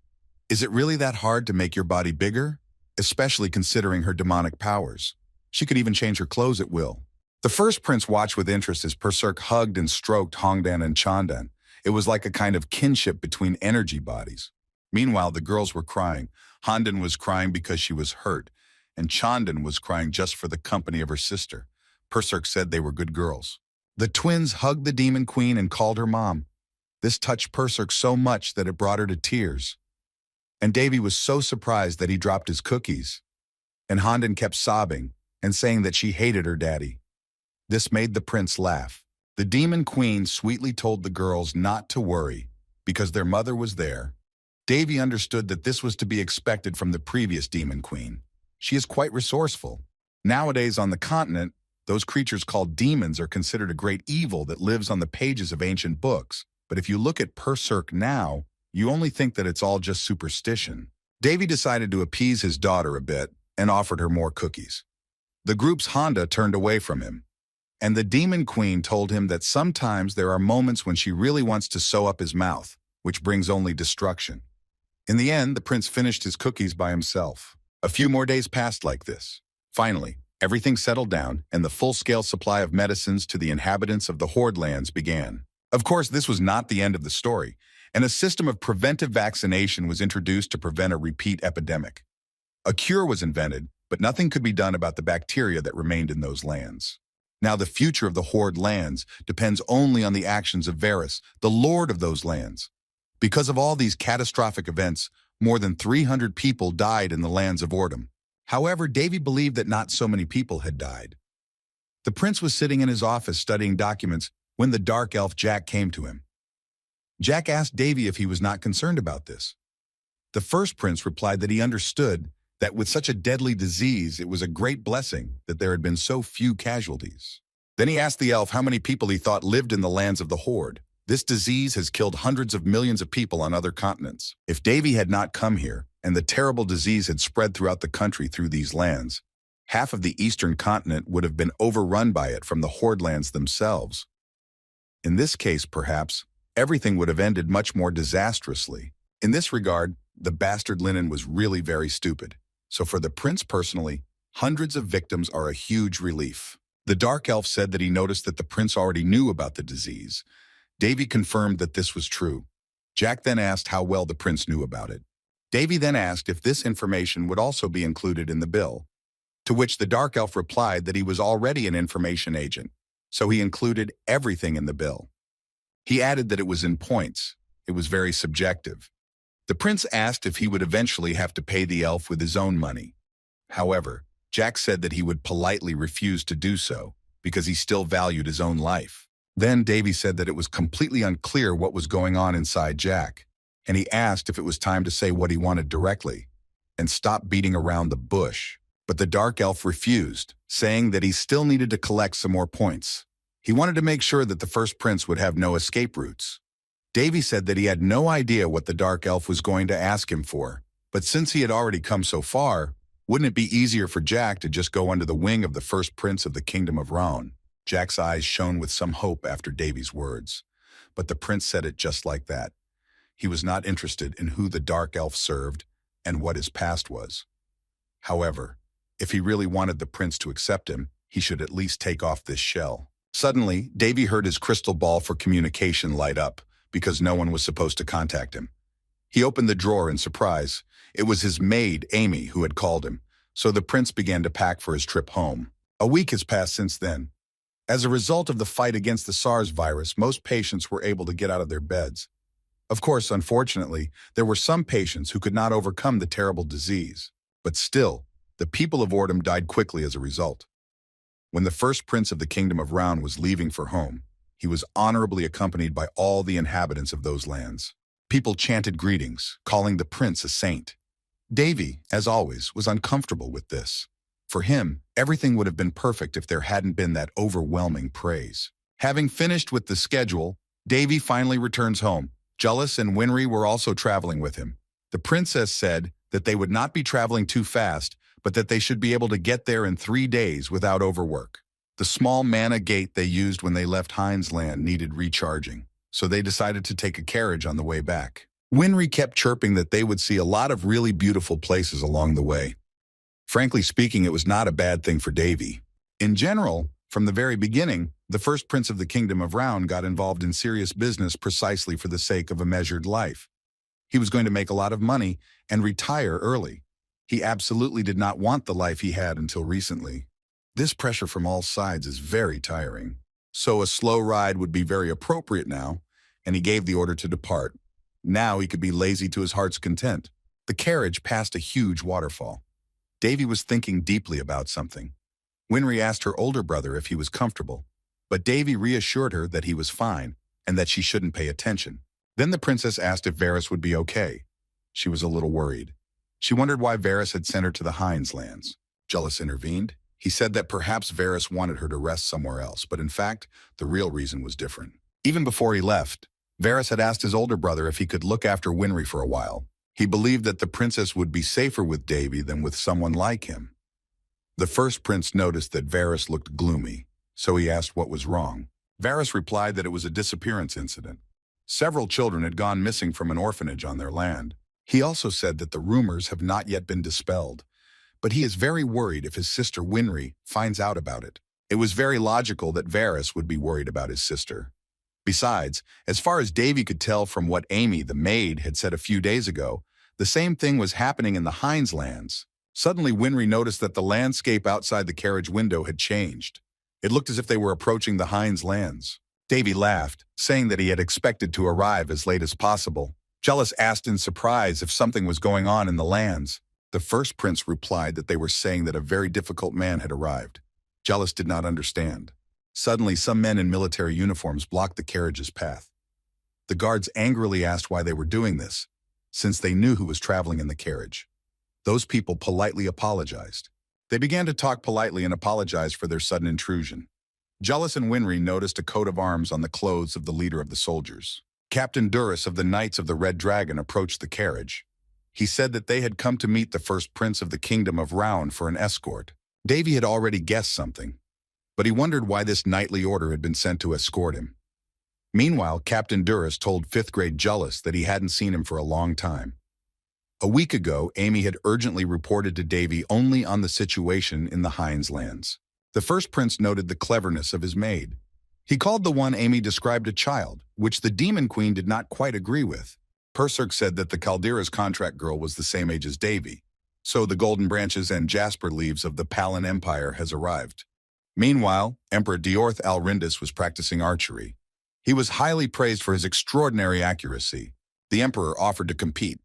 "Is it really that hard to make your body bigger? Especially considering her demonic powers. She could even change her clothes at will." The first prince watched with interest as Perserk hugged and stroked Hongdan and Chandan. It was like a kind of kinship between energy bodies. Meanwhile, the girls were crying. Handan was crying because she was hurt, and Chandan was crying just for the company of her sister. Perserk said they were good girls. The twins hugged the Demon Queen and called her mom. This touched Perserk so much that it brought her to tears. And Davy was so surprised that he dropped his cookies. And Handan kept sobbing and saying that she hated her daddy. This made the prince laugh. The Demon Queen sweetly told the girls not to worry because their mother was there. Davy understood that this was to be expected from the previous Demon Queen. She is quite resourceful. Nowadays on the continent, those creatures called demons are considered a great evil that lives on the pages of ancient books. But if you look at Perserk now, you only think that it's all just superstition. Davy decided to appease his daughter a bit and offered her more cookies. The group's Honda turned away from him. And the Demon Queen told him that sometimes there are moments when she really wants to sew up his mouth, which brings only destruction. In the end, the prince finished his cookies by himself. A few more days passed like this. Finally, everything settled down, and the full-scale supply of medicines to the inhabitants of the Horde lands began. Of course, this was not the end of the story, and a system of preventive vaccination was introduced to prevent a repeat epidemic. A cure was invented, but nothing could be done about the bacteria that remained in those lands. Now the future of the Horde lands depends only on the actions of Varus, the lord of those lands. Because of all these catastrophic events, more than 300 people died in the lands of Ordom. However, Davy believed that not so many people had died. The prince was sitting in his office studying documents when the dark elf Jack came to him. Jack asked Davy if he was not concerned about this. The first prince replied that he understood that with such a deadly disease, it was a great blessing that there had been so few casualties. Then he asked the elf how many people he thought lived in the lands of the Horde. This disease has killed hundreds of millions of people on other continents. If Davy had not come here, and the terrible disease had spread throughout the country through these lands, half of the eastern continent would have been overrun by it from the Horde lands themselves. In this case, perhaps, everything would have ended much more disastrously. In this regard, the bastard Linen was really very stupid. So for the prince personally, hundreds of victims are a huge relief. The dark elf said that he noticed that the prince already knew about the disease. Davy confirmed that this was true. Jack then asked how well the prince knew about it. Davy then asked if this information would also be included in the bill, to which the dark elf replied that he was already an information agent, so he included everything in the bill. He added that it was in points. It was very subjective. The prince asked if he would eventually have to pay the elf with his own money. However, Jack said that he would politely refuse to do so because he still valued his own life. Then Davy said that it was completely unclear what was going on inside Jack, and he asked if it was time to say what he wanted directly and stop beating around the bush. But the dark elf refused, saying that he still needed to collect some more points. He wanted to make sure that the first prince would have no escape routes. Davy said that he had no idea what the dark elf was going to ask him for, but since he had already come so far, wouldn't it be easier for Jack to just go under the wing of the first prince of the kingdom of Raun? Jack's eyes shone with some hope after Davy's words, but the prince said it just like that. He was not interested in who the dark elf served and what his past was. However, if he really wanted the prince to accept him, he should at least take off this shell. Suddenly, Davy heard his crystal ball for communication light up, because no one was supposed to contact him. He opened the drawer in surprise. It was his maid, Amy, who had called him, so the prince began to pack for his trip home. A week has passed since then. As a result of the fight against the SARS virus, most patients were able to get out of their beds. Of course, unfortunately, there were some patients who could not overcome the terrible disease. But still, the people of Ordom died quickly as a result. When the first prince of the kingdom of Raun was leaving for home, he was honorably accompanied by all the inhabitants of those lands. People chanted greetings, calling the prince a saint. Davy, as always, was uncomfortable with this. For him, everything would have been perfect if there hadn't been that overwhelming praise. Having finished with the schedule, Davy finally returns home, Jullus and Winry were also traveling with him. The princess said that they would not be traveling too fast, but that they should be able to get there in 3 days without overwork. The small mana gate they used when they left Heinz Land needed recharging, so they decided to take a carriage on the way back. Winry kept chirping that they would see a lot of really beautiful places along the way. Frankly speaking, it was not a bad thing for Davy. In general, from the very beginning, the first prince of the Kingdom of Round got involved in serious business precisely for the sake of a measured life. He was going to make a lot of money and retire early. He absolutely did not want the life he had until recently. This pressure from all sides is very tiring. So a slow ride would be very appropriate now, and he gave the order to depart. Now he could be lazy to his heart's content. The carriage passed a huge waterfall. Davy was thinking deeply about something. Winry asked her older brother if he was comfortable, but Davy reassured her that he was fine and that she shouldn't pay attention. Then the princess asked if Varys would be okay. She was a little worried. She wondered why Varys had sent her to the Heinz lands. Jullus intervened. He said that perhaps Varys wanted her to rest somewhere else, but in fact, the real reason was different. Even before he left, Varys had asked his older brother if he could look after Winry for a while. He believed that the princess would be safer with Davy than with someone like him. The first prince noticed that Varys looked gloomy, so he asked what was wrong. Varys replied that it was a disappearance incident. Several children had gone missing from an orphanage on their land. He also said that the rumors have not yet been dispelled, but he is very worried if his sister Winry finds out about it. It was very logical that Varys would be worried about his sister. Besides, as far as Davy could tell from what Amy, the maid, had said a few days ago, the same thing was happening in the Heinz lands. Suddenly, Winry noticed that the landscape outside the carriage window had changed. It looked as if they were approaching the Heinz lands. Davy laughed, saying that he had expected to arrive as late as possible. Jullus asked in surprise if something was going on in the lands. The first prince replied that they were saying that a very difficult man had arrived. Jullus did not understand. Suddenly, some men in military uniforms blocked the carriage's path. The guards angrily asked why they were doing this, since they knew who was traveling in the carriage. Those people politely apologized. They began to talk politely and apologize for their sudden intrusion. Jullus and Winry noticed a coat of arms on the clothes of the leader of the soldiers. Captain Duras of the Knights of the Red Dragon approached the carriage. He said that they had come to meet the first prince of the Kingdom of Round for an escort. Davy had already guessed something, but he wondered why this knightly order had been sent to escort him. Meanwhile, Captain Duras told 5th grade Jullus that he hadn't seen him for a long time. A week ago, Amy had urgently reported to Davy only on the situation in the Heinz lands. The first prince noted the cleverness of his maid. He called the one Amy described a child, which the Demon Queen did not quite agree with. Perserk said that the Caldera's contract girl was the same age as Davy, so the golden branches and jasper leaves of the Palin Empire has arrived. Meanwhile, Emperor Diorth Alrindis was practicing archery. He was highly praised for his extraordinary accuracy. The emperor offered to compete.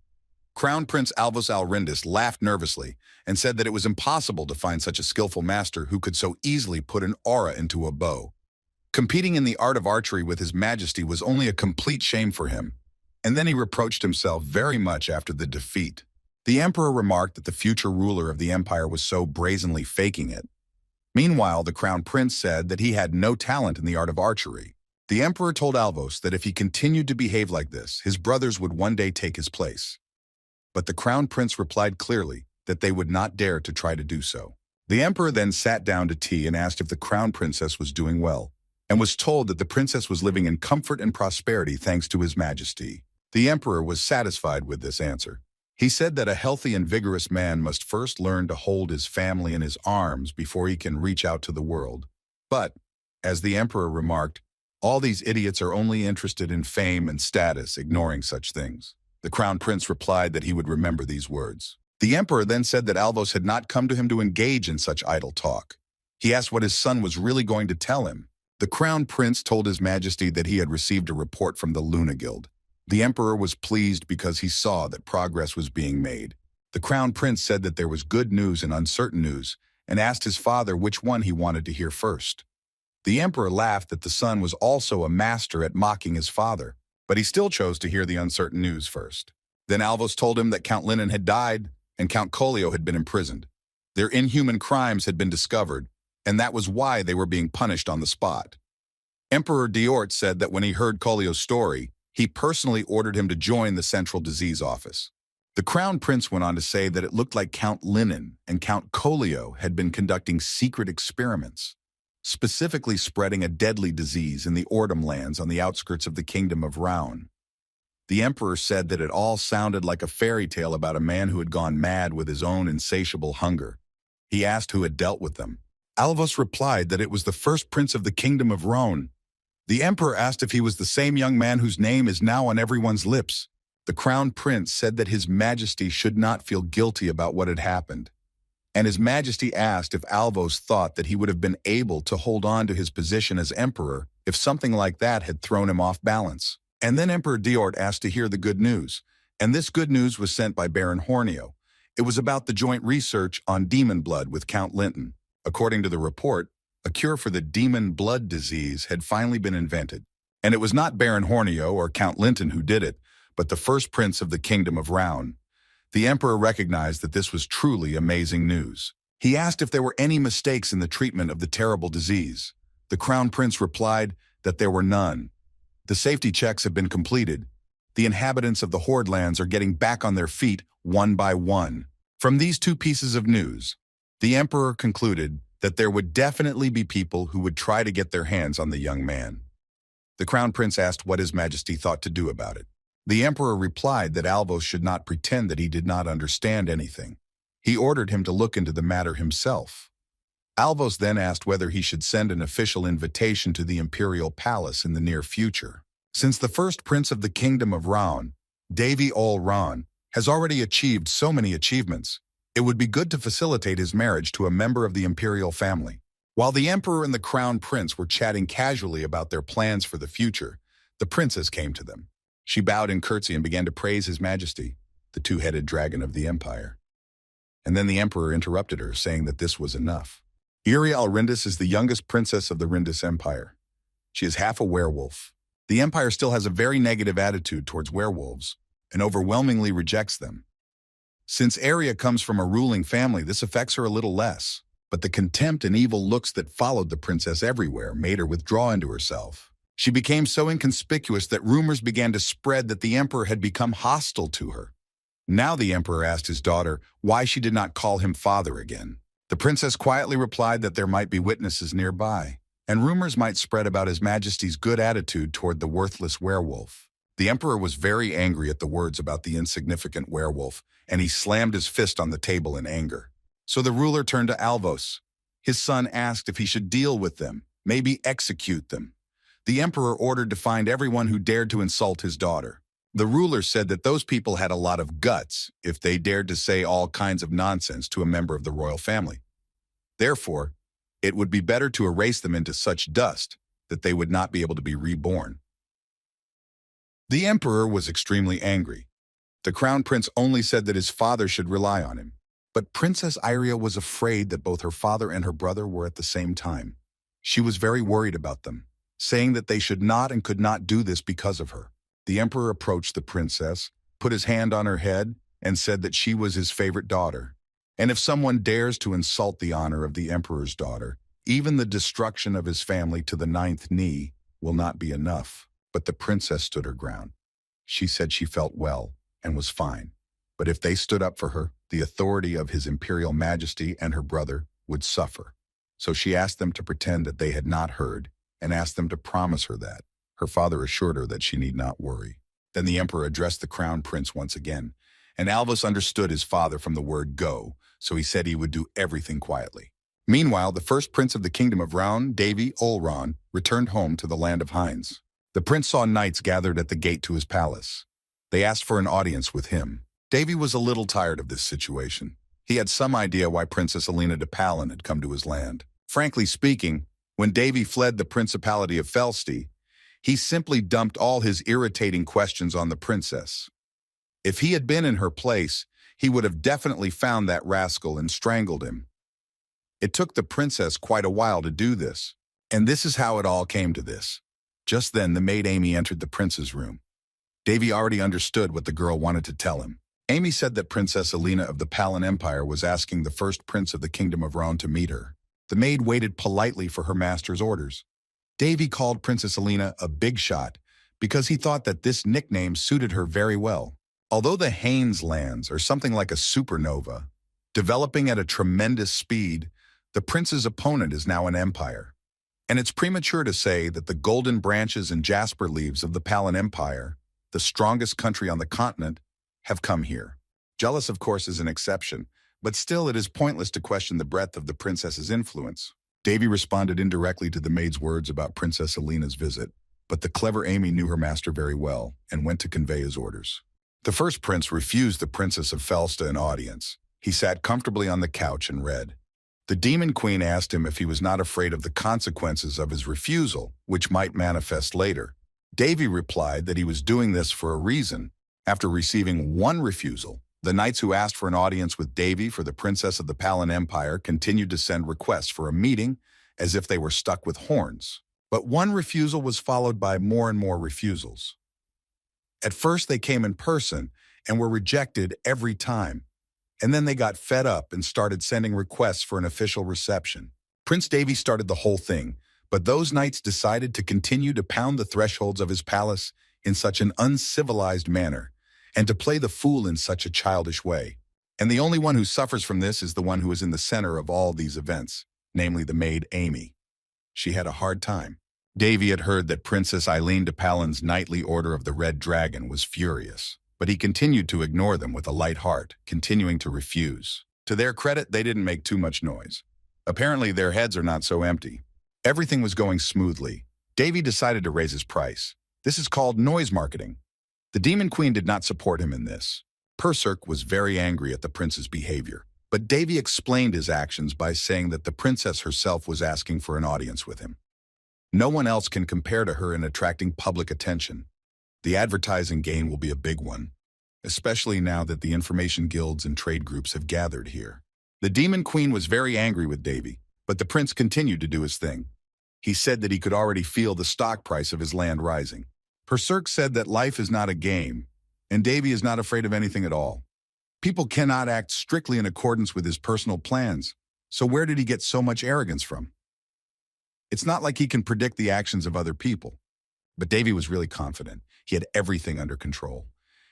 Crown Prince Alvos Alrindis laughed nervously and said that it was impossible to find such a skillful master who could so easily put an aura into a bow. Competing in the art of archery with His Majesty was only a complete shame for him, and then he reproached himself very much after the defeat. The emperor remarked that the future ruler of the empire was so brazenly faking it. Meanwhile, the crown prince said that he had no talent in the art of archery. The emperor told Alvos that if he continued to behave like this, his brothers would one day take his place. But the crown prince replied clearly that they would not dare to try to do so. The emperor then sat down to tea and asked if the crown princess was doing well, and was told that the princess was living in comfort and prosperity thanks to His Majesty. The emperor was satisfied with this answer. He said that a healthy and vigorous man must first learn to hold his family in his arms before he can reach out to the world. But, as the emperor remarked, all these idiots are only interested in fame and status, ignoring such things. The crown prince replied that he would remember these words. The emperor then said that Alvos had not come to him to engage in such idle talk. He asked what his son was really going to tell him. The crown prince told His Majesty that he had received a report from the Luna Guild. The emperor was pleased because he saw that progress was being made. The crown prince said that there was good news and uncertain news, and asked his father which one he wanted to hear first. The emperor laughed that the son was also a master at mocking his father, but he still chose to hear the uncertain news first. Then Alvos told him that Count Linen had died and Count Colio had been imprisoned. Their inhuman crimes had been discovered, and that was why they were being punished on the spot. Emperor Diort said that when he heard Colio's story, He personally ordered him to join the Central Disease Office. The Crown Prince went on to say that it looked like Count Linen and Count Kolio had been conducting secret experiments, specifically spreading a deadly disease in the Ordum lands on the outskirts of the Kingdom of Raun. The Emperor said that it all sounded like a fairy tale about a man who had gone mad with his own insatiable hunger. He asked who had dealt with them. Alvos replied that it was the first prince of the Kingdom of Raun. The Emperor asked if he was the same young man whose name is now on everyone's lips. The Crown Prince said that His Majesty should not feel guilty about what had happened, and His Majesty asked if Alvos thought that he would have been able to hold on to his position as Emperor if something like that had thrown him off balance. And then Emperor Diort asked to hear the good news, and this good news was sent by Baron Hornio. It was about the joint research on demon blood with Count Linton. According to the report, a cure for the demon blood disease had finally been invented. And it was not Baron Hornio or Count Linton who did it, but the first prince of the Kingdom of Raun. The Emperor recognized that this was truly amazing news. He asked if there were any mistakes in the treatment of the terrible disease. The Crown Prince replied that there were none. The safety checks have been completed. The inhabitants of the Horde lands are getting back on their feet one by one. From these two pieces of news, the Emperor concluded that there would definitely be people who would try to get their hands on the young man. The Crown Prince asked what His Majesty thought to do about it. The Emperor replied that Alvos should not pretend that he did not understand anything. He ordered him to look into the matter himself. Alvos then asked whether he should send an official invitation to the Imperial Palace in the near future. Since the first prince of the Kingdom of Raun, Davy Ol Ran, has already achieved so many achievements, it would be good to facilitate his marriage to a member of the imperial family. While the Emperor and the Crown Prince were chatting casually about their plans for the future, the princess came to them. She bowed in curtsy and began to praise His Majesty, the two-headed dragon of the Empire. And then the Emperor interrupted her, saying that this was enough. Iria Alrindis is the youngest princess of the Rindis Empire. She is half a werewolf. The Empire still has a very negative attitude towards werewolves, and overwhelmingly rejects them. Since Aria comes from a ruling family, this affects her a little less, but the contempt and evil looks that followed the princess everywhere made her withdraw into herself. She became so inconspicuous that rumors began to spread that the Emperor had become hostile to her. Now the Emperor asked his daughter why she did not call him father again. The princess quietly replied that there might be witnesses nearby, and rumors might spread about His Majesty's good attitude toward the worthless werewolf. The Emperor was very angry at the words about the insignificant werewolf, and he slammed his fist on the table in anger. So the ruler turned to Alvos. His son asked if he should deal with them, maybe execute them. The Emperor ordered to find everyone who dared to insult his daughter. The ruler said that those people had a lot of guts if they dared to say all kinds of nonsense to a member of the royal family. Therefore, it would be better to erase them into such dust that they would not be able to be reborn. The Emperor was extremely angry. The Crown Prince only said that his father should rely on him. But Princess Iria was afraid that both her father and her brother were at the same time. She was very worried about them, saying that they should not and could not do this because of her. The Emperor approached the princess, put his hand on her head, and said that she was his favorite daughter. And if someone dares to insult the honor of the Emperor's daughter, even the destruction of his family to the ninth knee will not be enough. But the princess stood her ground. She said she felt well and was fine. But if they stood up for her, the authority of His Imperial Majesty and her brother would suffer. So she asked them to pretend that they had not heard and asked them to promise her that. Her father assured her that she need not worry. Then the Emperor addressed the Crown Prince once again, and Alvos understood his father from the word go, so he said he would do everything quietly. Meanwhile, the first prince of the Kingdom of Raun, Davy Ol Ran, returned home to the land of Hines. The prince saw knights gathered at the gate to his palace. They asked for an audience with him. Davy was a little tired of this situation. He had some idea why Princess Alina de Palin had come to his land. Frankly speaking, when Davy fled the Principality of Felsti, he simply dumped all his irritating questions on the princess. If he had been in her place, he would have definitely found that rascal and strangled him. It took the princess quite a while to do this, and this is how it all came to this. Just then, the maid Amy entered the prince's room. Davy already understood what the girl wanted to tell him. Amy said that Princess Alina of the Palin Empire was asking the first prince of the Kingdom of Raun to meet her. The maid waited politely for her master's orders. Davy called Princess Alina a big shot because he thought that this nickname suited her very well. Although the Haines lands are something like a supernova, developing at a tremendous speed, the prince's opponent is now an empire. And it's premature to say that the golden branches and jasper leaves of the Palin Empire, the strongest country on the continent, have come here. Jealous, of course, is an exception, but still it is pointless to question the breadth of the princess's influence. Davy responded indirectly to the maid's words about Princess Alina's visit, but the clever Amy knew her master very well and went to convey his orders. The first prince refused the Princess of Felsta an audience. He sat comfortably on the couch and read. The Demon Queen asked him if he was not afraid of the consequences of his refusal, which might manifest later. Davy replied that he was doing this for a reason. After receiving one refusal, the knights who asked for an audience with Davy for the Princess of the Palin Empire continued to send requests for a meeting as if they were stuck with horns. But one refusal was followed by more and more refusals. At first they came in person and were rejected every time. And then they got fed up and started sending requests for an official reception. Prince Davy started the whole thing, but those knights decided to continue to pound the thresholds of his palace in such an uncivilized manner, and to play the fool in such a childish way. And the only one who suffers from this is the one who is in the center of all these events, namely the maid Amy. She had a hard time. Davy had heard that Princess Eileen de Palin's knightly order of the Red Dragon was furious, but he continued to ignore them with a light heart, continuing to refuse. To their credit, they didn't make too much noise. Apparently, their heads are not so empty. Everything was going smoothly. Davy decided to raise his price. This is called noise marketing. The Demon Queen did not support him in this. Perserk was very angry at the prince's behavior, but Davy explained his actions by saying that the princess herself was asking for an audience with him. No one else can compare to her in attracting public attention. The advertising gain will be a big one, especially now that the information guilds and trade groups have gathered here. The Demon Queen was very angry with Davy, but the prince continued to do his thing. He said that he could already feel the stock price of his land rising. Perserk said that life is not a game, and Davy is not afraid of anything at all. People cannot act strictly in accordance with his personal plans, so where did he get so much arrogance from? It's not like he can predict the actions of other people. But Davy was really confident. He had everything under control.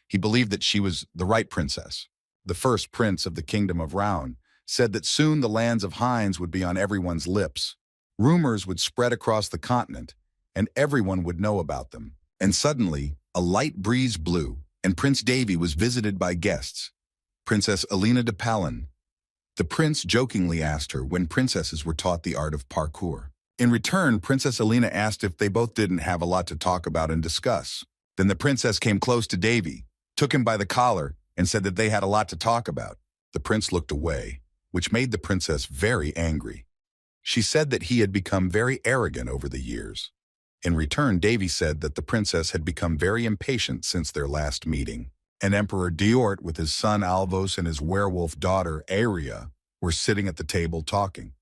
He believed that she was the right princess. The first prince of the kingdom of Rouen said that soon the lands of Hines would be on everyone's lips. Rumors would spread across the continent, and everyone would know about them. And suddenly, a light breeze blew, and Prince Davy was visited by guests. Princess Alina de Palin. The prince jokingly asked her when princesses were taught the art of parkour. In return, Princess Alina asked if they both didn't have a lot to talk about and discuss. Then the princess came close to Davy, took him by the collar, and said that they had a lot to talk about. The prince looked away, which made the princess very angry. She said that he had become very arrogant over the years. In return, Davy said that the princess had become very impatient since their last meeting. And Emperor Diort with his son Alvos and his werewolf daughter Aria were sitting at the table talking.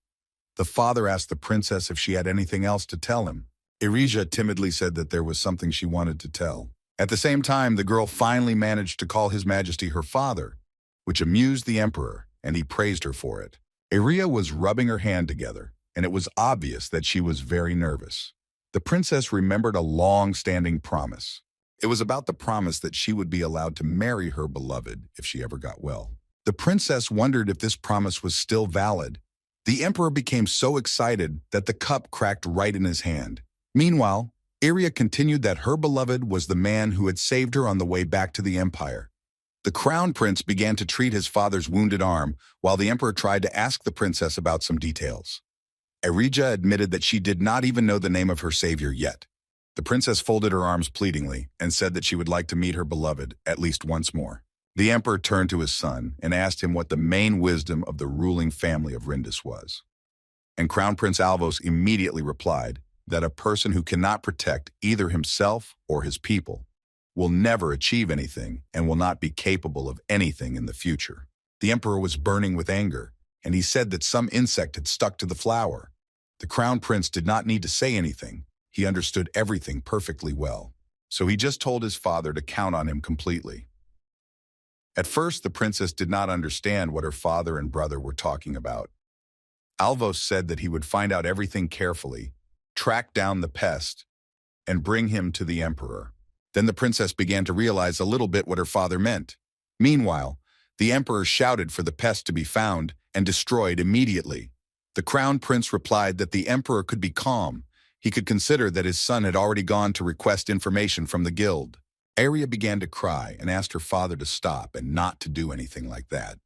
The father asked the princess if she had anything else to tell him. Erisia timidly said that there was something she wanted to tell. At the same time, the girl finally managed to call His Majesty her father, which amused the emperor, and he praised her for it. Aria was rubbing her hand together, and it was obvious that she was very nervous. The princess remembered a long-standing promise. It was about the promise that she would be allowed to marry her beloved if she ever got well. The princess wondered if this promise was still valid. The emperor became so excited that the cup cracked right in his hand. Meanwhile, Iria continued that her beloved was the man who had saved her on the way back to the empire. The crown prince began to treat his father's wounded arm, while the emperor tried to ask the princess about some details. Erija admitted that she did not even know the name of her savior yet. The princess folded her arms pleadingly and said that she would like to meet her beloved at least once more. The emperor turned to his son and asked him what the main wisdom of the ruling family of Rindus was. And Crown Prince Alvos immediately replied that a person who cannot protect either himself or his people will never achieve anything and will not be capable of anything in the future. The emperor was burning with anger, and he said that some insect had stuck to the flower. The crown prince did not need to say anything. He understood everything perfectly well. So he just told his father to count on him completely. At first, the princess did not understand what her father and brother were talking about. Alvos said that he would find out everything carefully, track down the pest, and bring him to the emperor. Then the princess began to realize a little bit what her father meant. Meanwhile, the emperor shouted for the pest to be found and destroyed immediately. The crown prince replied that the emperor could be calm. He could consider that his son had already gone to request information from the guild. Arya began to cry and asked her father to stop and not to do anything like that.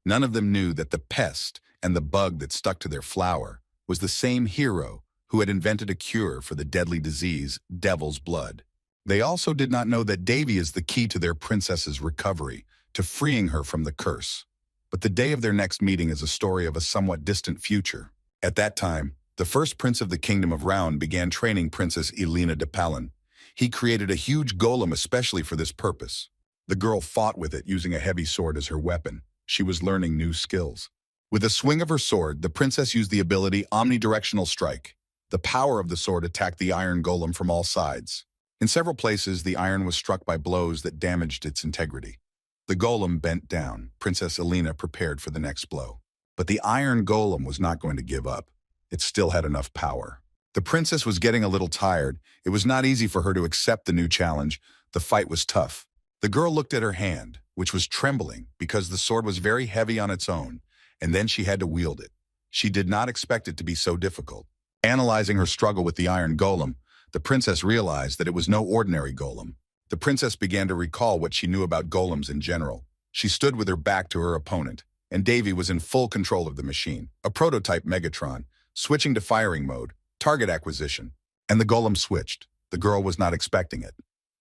None of them knew that the pest and the bug that stuck to their flower was the same hero who had invented a cure for the deadly disease, devil's blood. They also did not know that Devi is the key to their princess's recovery, to freeing her from the curse. But the day of their next meeting is a story of a somewhat distant future. At that time, the first prince of the kingdom of Round began training Princess Elena de Palin. He created a huge golem especially for this purpose. The girl fought with it using a heavy sword as her weapon. She was learning new skills. With a swing of her sword, the princess used the ability Omnidirectional Strike. The power of the sword attacked the iron golem from all sides. In several places, the iron was struck by blows that damaged its integrity. The golem bent down. Princess Elena prepared for the next blow. But the iron golem was not going to give up. It still had enough power. The princess was getting a little tired. It was not easy for her to accept the new challenge. The fight was tough. The girl looked at her hand, which was trembling because the sword was very heavy on its own, and then she had to wield it. She did not expect it to be so difficult. Analyzing her struggle with the iron golem, the princess realized that it was no ordinary golem. The princess began to recall what she knew about golems in general. She stood with her back to her opponent, and Devi was in full control of the machine, a prototype Megatron, switching to firing mode, target acquisition, and the golem switched. The girl was not expecting it.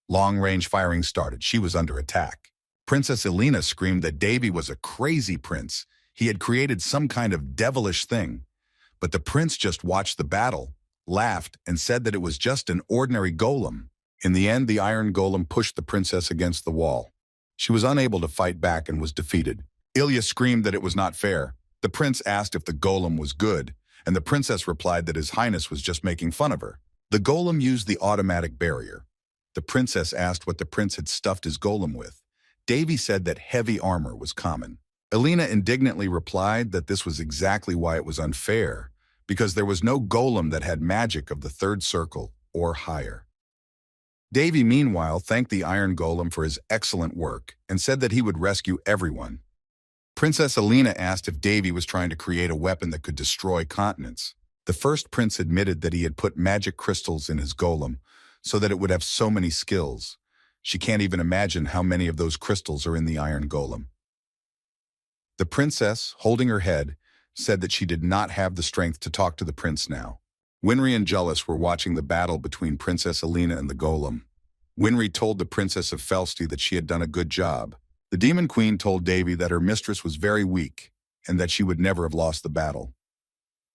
Long-range firing started. She was under attack. Princess Elena screamed that Devi was a crazy prince. He had created some kind of devilish thing. But the prince just watched the battle, laughed, and said that it was just an ordinary golem. In the end, the iron golem pushed the princess against the wall. She was unable to fight back and was defeated. Ilya screamed that it was not fair. The prince asked if the golem was good, and the princess replied that his highness was just making fun of her. The golem used the automatic barrier. The princess asked what the prince had stuffed his golem with. Devi said that heavy armor was common. Elena indignantly replied that this was exactly why it was unfair, because there was no golem that had magic of the third circle or higher. Devi, meanwhile, thanked the iron golem for his excellent work and said that he would rescue everyone. Princess Elena asked if Devi was trying to create a weapon that could destroy continents. The first prince admitted that he had put magic crystals in his golem so that it would have so many skills. She can't even imagine how many of those crystals are in the iron golem. The princess, holding her head, said that she did not have the strength to talk to the prince now. Winry and Jullus were watching the battle between Princess Elena and the golem. Winry told the Princess of Felsty that she had done a good job. The Demon Queen told Devi that her mistress was very weak and that she would never have lost the battle.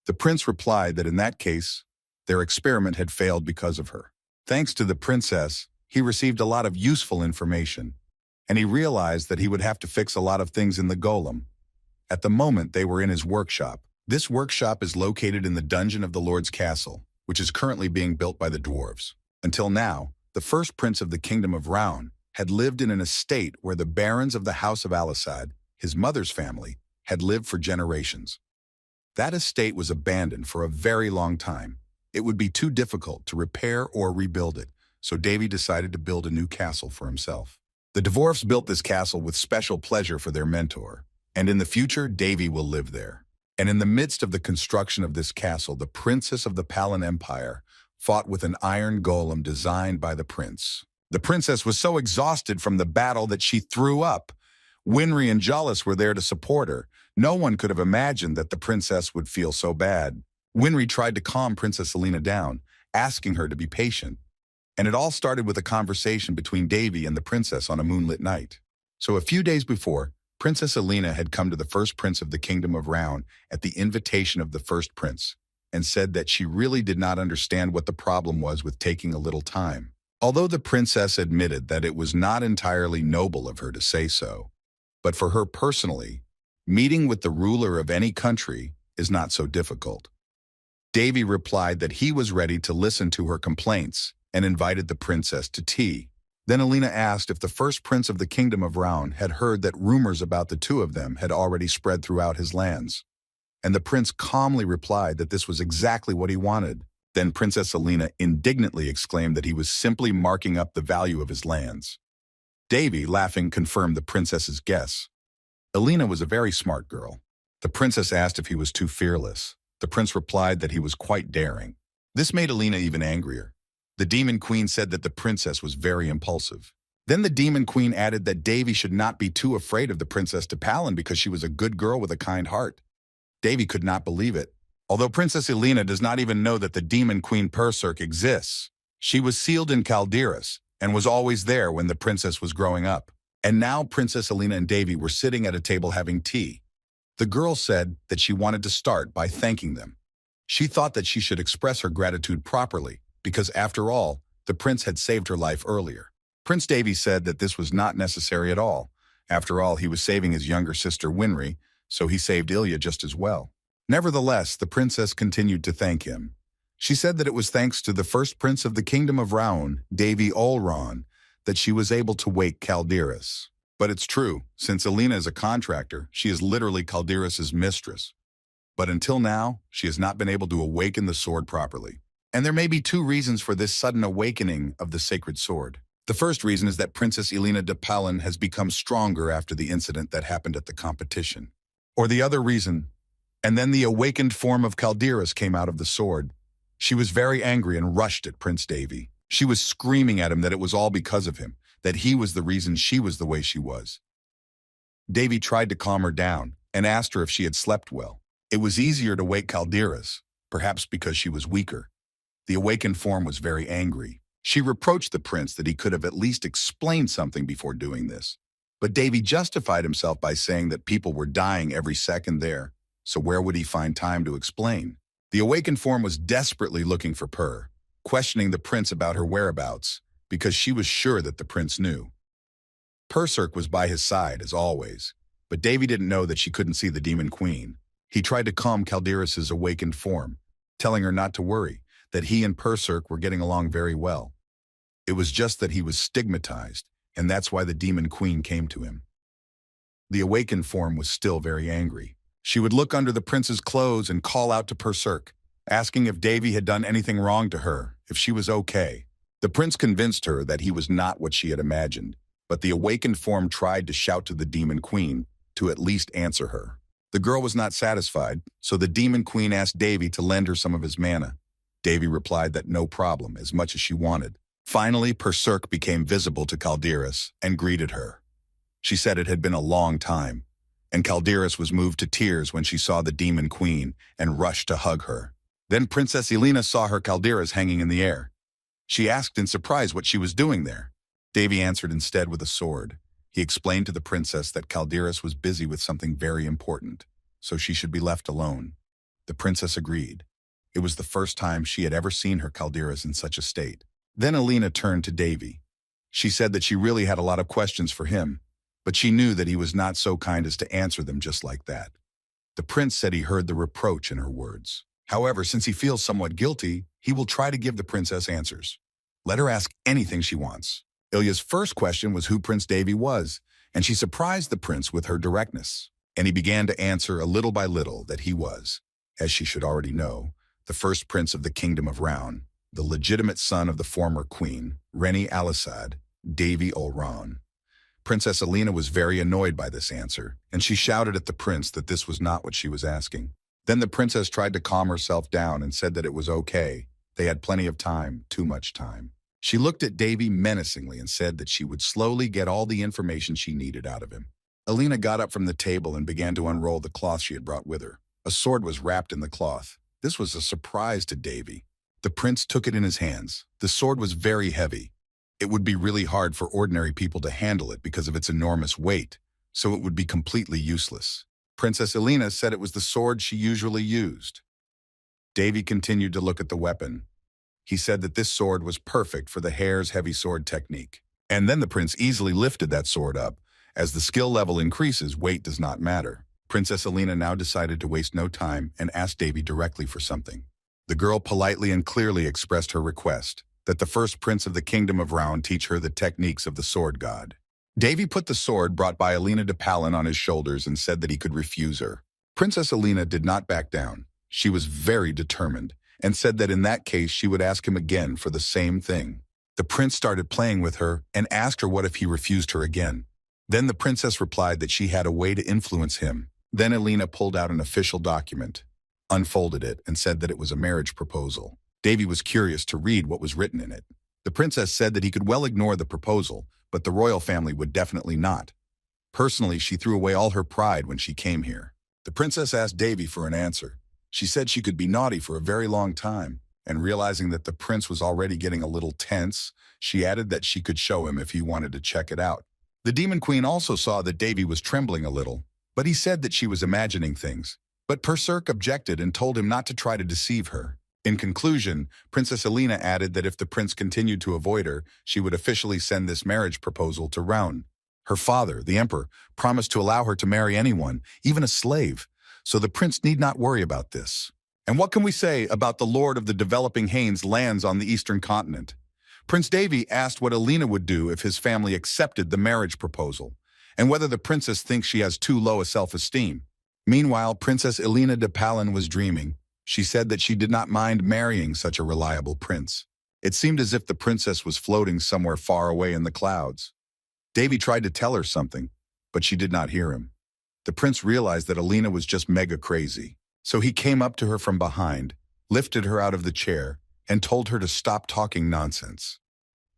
The prince replied that in that case, their experiment had failed because of her. Thanks to the princess, he received a lot of useful information, and he realized that he would have to fix a lot of things in the golem. At the moment, they were in his workshop. This workshop is located in the dungeon of the Lord's castle, which is currently being built by the dwarves. Until now, the first prince of the kingdom of Round had lived in an estate where the barons of the house of Alisad, his mother's family, had lived for generations. That estate was abandoned for a very long time. It would be too difficult to repair or rebuild it, so Devi decided to build a new castle for himself. The dwarfs built this castle with special pleasure for their mentor, and in the future, Devi will live there. And in the midst of the construction of this castle, the princess of the Palin Empire fought with an iron golem designed by the prince. The princess was so exhausted from the battle that she threw up. Winry and Jullus were there to support her. No one could have imagined that the princess would feel so bad. Winry tried to calm Princess Elena down, asking her to be patient. And it all started with a conversation between Devi and the princess on a moonlit night. So a few days before, Princess Elena had come to the first prince of the kingdom of Round at the invitation of the first prince, and said that she really did not understand what the problem was with taking a little time. Although the princess admitted that it was not entirely noble of her to say so, but for her personally, meeting with the ruler of any country is not so difficult. Devi replied that he was ready to listen to her complaints and invited the princess to tea. Then Elena asked if the first prince of the kingdom of Round had heard that rumors about the two of them had already spread throughout his lands. And the prince calmly replied that this was exactly what he wanted. Then Princess Alina indignantly exclaimed that he was simply marking up the value of his lands. Davy, laughing, confirmed the princess's guess. Alina was a very smart girl. The princess asked if he was too fearless. The prince replied that he was quite daring. This made Alina even angrier. The Demon Queen said that the princess was very impulsive. Then the Demon Queen added that Davy should not be too afraid of the Princess Depalin because she was a good girl with a kind heart. Davy could not believe it. Although Princess Alina does not even know that the Demon Queen Perserk exists, she was sealed in Calderas and was always there when the princess was growing up. And now Princess Alina and Davy were sitting at a table having tea. The girl said that she wanted to start by thanking them. She thought that she should express her gratitude properly because, after all, the prince had saved her life earlier. Prince Davy said that this was not necessary at all. After all, he was saving his younger sister Winry, so he saved Ilya just as well. Nevertheless, the princess continued to thank him. She said that it was thanks to the first prince of the kingdom of Raun, Davy Olron, that she was able to wake Calderas. But it's true, since Alina is a contractor, she is literally Calderas' mistress. But until now, she has not been able to awaken the sword properly. And there may be two reasons for this sudden awakening of the sacred sword. The first reason is that Princess Alina Depalin has become stronger after the incident that happened at the competition. Or the other reason, and then the awakened form of Calderas came out of the sword. She was very angry and rushed at Prince Davy. She was screaming at him that it was all because of him, that he was the reason she was the way she was. Davy tried to calm her down and asked her if she had slept well. It was easier to wake Calderas, perhaps because she was weaker. The awakened form was very angry. She reproached the prince that he could have at least explained something before doing this. But Davy justified himself by saying that people were dying every second there, so where would he find time to explain? The awakened form was desperately looking for Purr, questioning the prince about her whereabouts, because she was sure that the prince knew. Perserk was by his side, as always, but Davy didn't know that she couldn't see the Demon Queen. He tried to calm Calderas' awakened form, telling her not to worry, that he and Perserk were getting along very well. It was just that he was stigmatized, and that's why the Demon Queen came to him. The awakened form was still very angry. She would look under the prince's clothes and call out to Perserk, asking if Davy had done anything wrong to her, if she was okay. The prince convinced her that he was not what she had imagined, but the awakened form tried to shout to the Demon Queen to at least answer her. The girl was not satisfied, so the Demon Queen asked Davy to lend her some of his mana. Davy replied that no problem, as much as she wanted. Finally, Perserk became visible to Calderas and greeted her. She said it had been a long time, and Calderas was moved to tears when she saw the Demon Queen and rushed to hug her. Then Princess Alina saw her Calderas hanging in the air. She asked in surprise what she was doing there. Davy answered instead with a sword. He explained to the princess that Calderas was busy with something very important, so she should be left alone. The princess agreed. It was the first time she had ever seen her Calderas in such a state. Then Alina turned to Davy. She said that she really had a lot of questions for him, but she knew that he was not so kind as to answer them just like that. The prince said he heard the reproach in her words. However, since he feels somewhat guilty, he will try to give the princess answers. Let her ask anything she wants. Ilya's first question was who Prince Davy was, and she surprised the prince with her directness. And he began to answer a little by little that he was, as she should already know, the first prince of the kingdom of Raun, the legitimate son of the former queen, Reni Alisad, Davy Olron. Princess Alina was very annoyed by this answer, and she shouted at the prince that this was not what she was asking. Then the princess tried to calm herself down and said that it was okay. They had plenty of time, too much time. She looked at Davy menacingly and said that she would slowly get all the information she needed out of him. Alina got up from the table and began to unroll the cloth she had brought with her. A sword was wrapped in the cloth. This was a surprise to Davy. The prince took it in his hands. The sword was very heavy. It would be really hard for ordinary people to handle it because of its enormous weight, so it would be completely useless. Princess Alina said it was the sword she usually used. Davy continued to look at the weapon. He said that this sword was perfect for the hare's heavy sword technique. And then the prince easily lifted that sword up. As the skill level increases, weight does not matter. Princess Alina now decided to waste no time and asked Davy directly for something. The girl politely and clearly expressed her request that the first prince of the kingdom of Raun teach her the techniques of the sword god. Davy put the sword brought by Alina Depalin on his shoulders and said that he could refuse her. Princess Alina did not back down. She was very determined, and said that in that case she would ask him again for the same thing. The prince started playing with her and asked her what if he refused her again. Then the princess replied that she had a way to influence him. Then Alina pulled out an official document, unfolded it, and said that it was a marriage proposal. Davy was curious to read what was written in it. The princess said that he could well ignore the proposal, but the royal family would definitely not. Personally, she threw away all her pride when she came here. The princess asked Davy for an answer. She said she could be naughty for a very long time, and realizing that the prince was already getting a little tense, she added that she could show him if he wanted to check it out. The demon queen also saw that Davy was trembling a little, but he said that she was imagining things. But Perserk objected and told him not to try to deceive her. In conclusion, Princess Alina added that if the prince continued to avoid her, she would officially send this marriage proposal to Raun. Her father, the emperor, promised to allow her to marry anyone, even a slave, so the prince need not worry about this. And what can we say about the Lord of the Developing Hanes lands on the eastern continent? Prince Davy asked what Alina would do if his family accepted the marriage proposal, and whether the princess thinks she has too low a self-esteem. Meanwhile, Princess Alina de Palin was dreaming. She said that she did not mind marrying such a reliable prince. It seemed as if the princess was floating somewhere far away in the clouds. Davy tried to tell her something, but she did not hear him. The prince realized that Alina was just mega crazy. So he came up to her from behind, lifted her out of the chair, and told her to stop talking nonsense.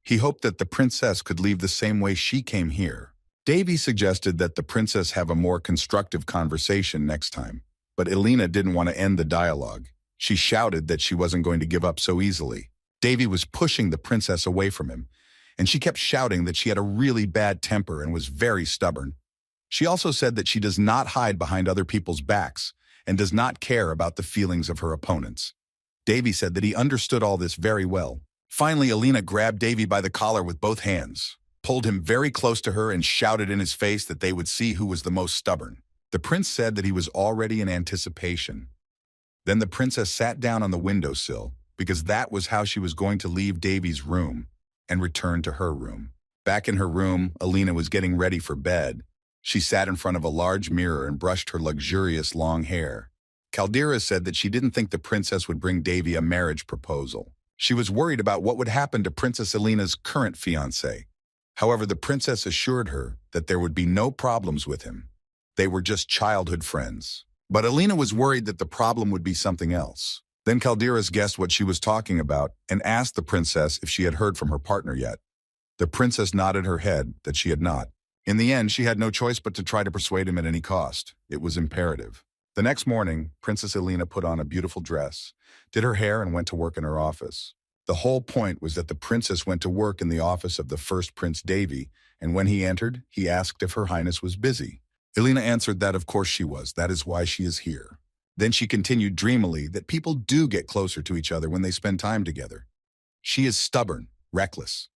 He hoped that the princess could leave the same way she came here. Davy suggested that the princess have a more constructive conversation next time, but Alina didn't want to end the dialogue. She shouted that she wasn't going to give up so easily. Davy was pushing the princess away from him, and she kept shouting that she had a really bad temper and was very stubborn. She also said that she does not hide behind other people's backs and does not care about the feelings of her opponents. Davy said that he understood all this very well. Finally, Alina grabbed Davy by the collar with both hands, pulled him very close to her, and shouted in his face that they would see who was the most stubborn. The prince said that he was already in anticipation. Then the princess sat down on the windowsill, because that was how she was going to leave Davy's room and return to her room. Back in her room, Alina was getting ready for bed. She sat in front of a large mirror and brushed her luxurious long hair. Caldera said that she didn't think the princess would bring Davy a marriage proposal. She was worried about what would happen to Princess Alina's current fiancé. However, the princess assured her that there would be no problems with him. They were just childhood friends. But Alina was worried that the problem would be something else. Then Calderas guessed what she was talking about and asked the princess if she had heard from her partner yet. The princess nodded her head that she had not. In the end, she had no choice but to try to persuade him at any cost. It was imperative. The next morning, Princess Alina put on a beautiful dress, did her hair, and went to work in her office. The whole point was that the princess went to work in the office of the first Prince Davy, and when he entered, he asked if Her Highness was busy. Alina answered that of course she was. That is why she is here. Then she continued dreamily that people do get closer to each other when they spend time together. She is stubborn, reckless.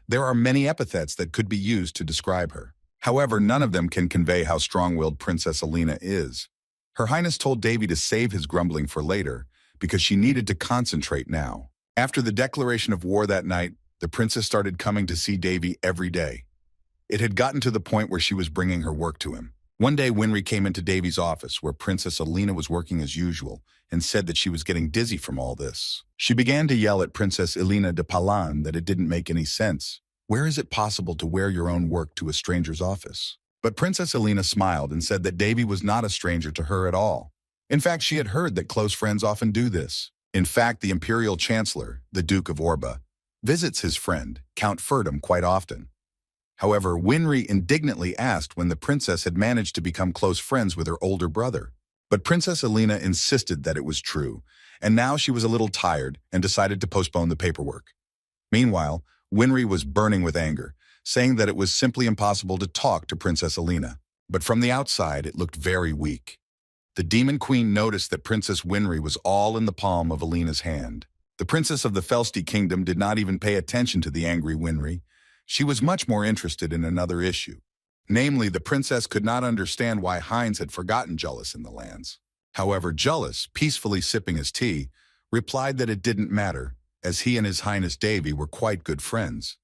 There are many epithets that could be used to describe her. However, none of them can convey how strong-willed Princess Alina is. Her Highness told Davy to save his grumbling for later because she needed to concentrate now. After the declaration of war that night, the princess started coming to see Davy every day. It had gotten to the point where she was bringing her work to him. One day, Winry came into Davy's office where Princess Alina was working as usual and said that she was getting dizzy from all this. She began to yell at Princess Alina de Palan that it didn't make any sense. Where is it possible to wear your own work to a stranger's office? But Princess Alina smiled and said that Davy was not a stranger to her at all. In fact, she had heard that close friends often do this. In fact, the Imperial Chancellor, the Duke of Orba, visits his friend, Count Ferdum, quite often. However, Winry indignantly asked when the princess had managed to become close friends with her older brother. But Princess Alina insisted that it was true, and now she was a little tired and decided to postpone the paperwork. Meanwhile, Winry was burning with anger, saying that it was simply impossible to talk to Princess Alina. But from the outside, it looked very weak. The Demon Queen noticed that Princess Winry was all in the palm of Alina's hand. The princess of the Felsty Kingdom did not even pay attention to the angry Winry. She was much more interested in another issue. Namely, the princess could not understand why Heinz had forgotten Jullus in the lands. However, Jullus, peacefully sipping his tea, replied that it didn't matter, as he and His Highness Davy were quite good friends.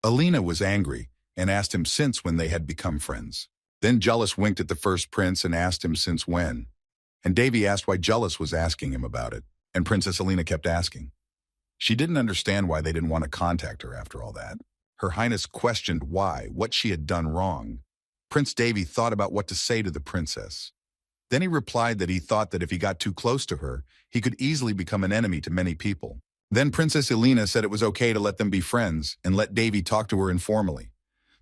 Alina was angry and asked him since when they had become friends. Then Jullus winked at the first prince and asked him since when. And Davy asked why Jullus was asking him about it. And Princess Alina kept asking. She didn't understand why they didn't want to contact her after all that. Her Highness questioned why, what she had done wrong. Prince Davy thought about what to say to the princess. Then he replied that he thought that if he got too close to her, he could easily become an enemy to many people. Then Princess Elena said it was okay to let them be friends and let Davy talk to her informally.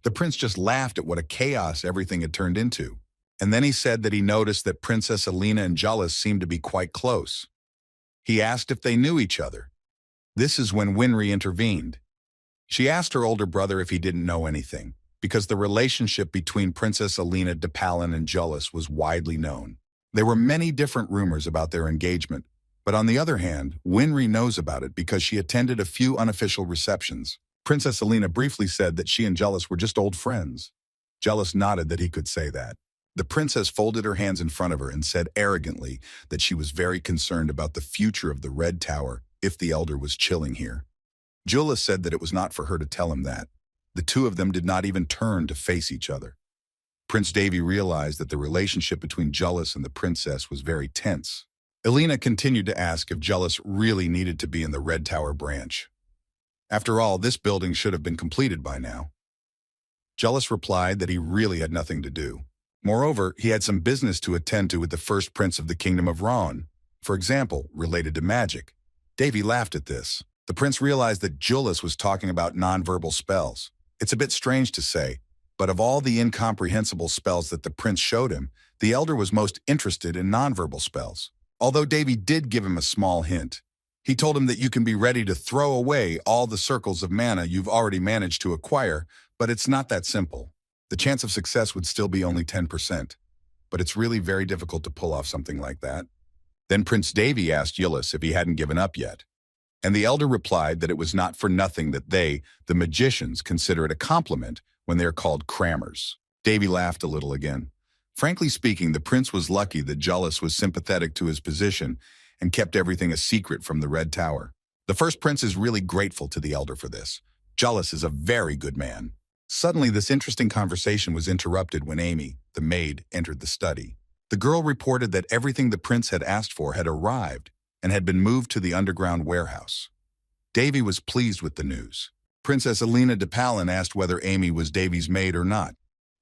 The prince just laughed at what a chaos everything had turned into. And then he said that he noticed that Princess Elena and Jullus seemed to be quite close. He asked if they knew each other. This is when Winry intervened. She asked her older brother if he didn't know anything, because the relationship between Princess Elena de Palin and Jullus was widely known. There were many different rumors about their engagement, but on the other hand, Winry knows about it because she attended a few unofficial receptions. Princess Elena briefly said that she and Jullus were just old friends. Jullus nodded that he could say that. The princess folded her hands in front of her and said arrogantly that she was very concerned about the future of the Red Tower if the elder was chilling here. Jullus said that it was not for her to tell him that. The two of them did not even turn to face each other. Prince Davy realized that the relationship between Jullus and the princess was very tense. Elena continued to ask if Jullus really needed to be in the Red Tower branch. After all, this building should have been completed by now. Jullus replied that he really had nothing to do. Moreover, he had some business to attend to with the first prince of the kingdom of Raon, for example, related to magic. Davy laughed at this. The prince realized that Jullus was talking about nonverbal spells. It's a bit strange to say, but of all the incomprehensible spells that the prince showed him, the elder was most interested in nonverbal spells. Although Davy did give him a small hint. He told him that you can be ready to throw away all the circles of mana you've already managed to acquire, but it's not that simple. The chance of success would still be only 10%, but it's really very difficult to pull off something like that. Then Prince Davy asked Jullus if he hadn't given up yet, and the elder replied that it was not for nothing that they, the magicians, consider it a compliment when they're called crammers. Davy laughed a little again. Frankly speaking, the prince was lucky that Jullus was sympathetic to his position and kept everything a secret from the Red Tower. The first prince is really grateful to the elder for this. Jullus is a very good man. Suddenly, this interesting conversation was interrupted when Amy, the maid, entered the study. The girl reported that everything the prince had asked for had arrived and had been moved to the underground warehouse. Davy was pleased with the news. Princess Elena de Palin asked whether Amy was Davy's maid or not.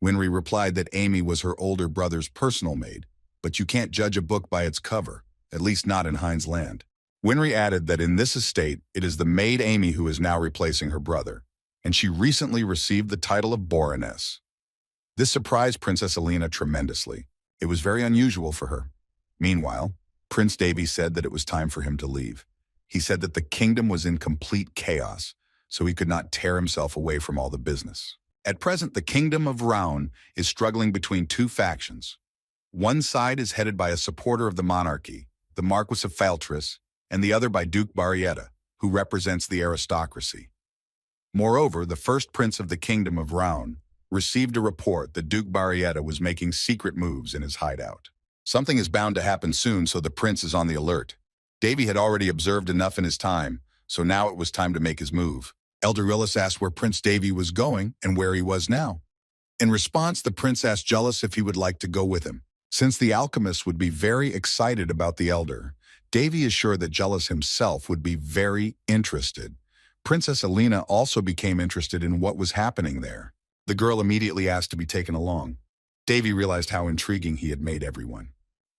Winry replied that Amy was her older brother's personal maid, but you can't judge a book by its cover, at least not in Heinz Land. Winry added that in this estate, it is the maid Amy who is now replacing her brother, and she recently received the title of Baroness. This surprised Princess Elena tremendously. It was very unusual for her. Meanwhile, Prince Davy said that it was time for him to leave. He said that the kingdom was in complete chaos, so he could not tear himself away from all the business. At present, the kingdom of Raon is struggling between two factions. One side is headed by a supporter of the monarchy, the Marquis of Faltris, and the other by Duke Barrietta, who represents the aristocracy. Moreover, the first prince of the kingdom of Raon received a report that Duke Barrietta was making secret moves in his hideout. Something is bound to happen soon, so the prince is on the alert. Davy had already observed enough in his time, so now it was time to make his move. Elder Jullus asked where Prince Davy was going and where he was now. In response, the prince asked Jullus if he would like to go with him. Since the alchemist would be very excited about the elder, Davy is sure that Jullus himself would be very interested. Princess Elena also became interested in what was happening there. The girl immediately asked to be taken along. Davy realized how intriguing he had made everyone.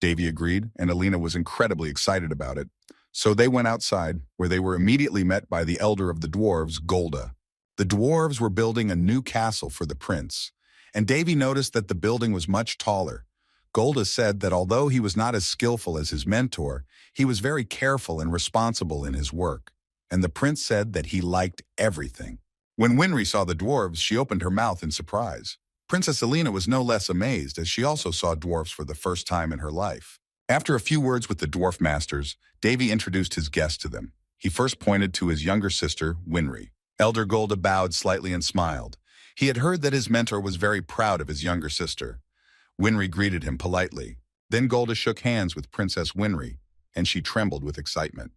Davy agreed, and Elena was incredibly excited about it. So they went outside, where they were immediately met by the elder of the dwarves, Golda. The dwarves were building a new castle for the prince, and Davy noticed that the building was much taller. Golda said that although he was not as skillful as his mentor, he was very careful and responsible in his work, and the prince said that he liked everything. When Winry saw the dwarves, she opened her mouth in surprise. Princess Elena was no less amazed, as she also saw dwarves for the first time in her life. After a few words with the dwarf masters, Davy introduced his guest to them. He first pointed to his younger sister, Winry. Elder Golda bowed slightly and smiled. He had heard that his mentor was very proud of his younger sister. Winry greeted him politely. Then Golda shook hands with Princess Winry, and she trembled with excitement.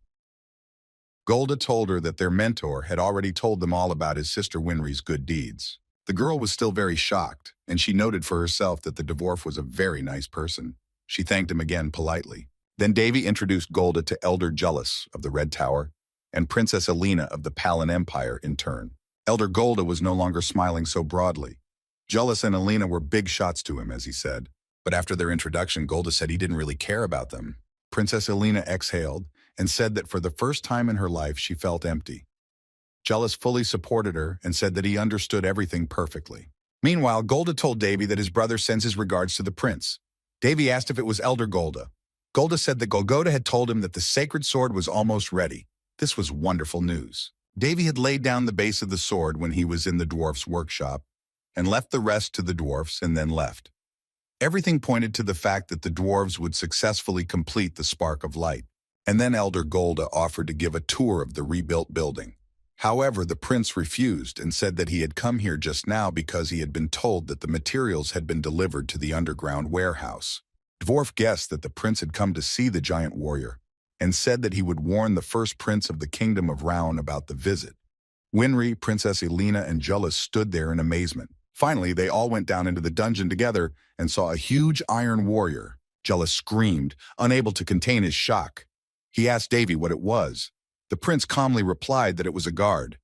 Golda told her that their mentor had already told them all about his sister Winry's good deeds. The girl was still very shocked, and she noted for herself that the dwarf was a very nice person. She thanked him again politely. Then Davy introduced Golda to Elder Jealous of the Red Tower and Princess Elena of the Palin Empire in turn. Elder Golda was no longer smiling so broadly. Jealous and Elena were big shots to him, as he said. But after their introduction, Golda said he didn't really care about them. Princess Elena exhaled and said that for the first time in her life she felt empty. Jealous fully supported her and said that he understood everything perfectly. Meanwhile, Golda told Davy that his brother sends his regards to the prince. Davy asked if it was Elder Golda. Golda said that Golgoda had told him that the sacred sword was almost ready. This was wonderful news. Davy had laid down the base of the sword when he was in the dwarf's workshop and left the rest to the dwarfs and then left. Everything pointed to the fact that the dwarves would successfully complete the spark of light. And then Elder Golda offered to give a tour of the rebuilt building. However, the prince refused and said that he had come here just now because he had been told that the materials had been delivered to the underground warehouse. Dwarf guessed that the prince had come to see the giant warrior and said that he would warn the first prince of the kingdom of Rouen about the visit. Winry, Princess Elena, and Jealous stood there in amazement. Finally, they all went down into the dungeon together and saw a huge iron warrior. Jealous screamed, unable to contain his shock. He asked Davy what it was. The prince calmly replied that it was a guard.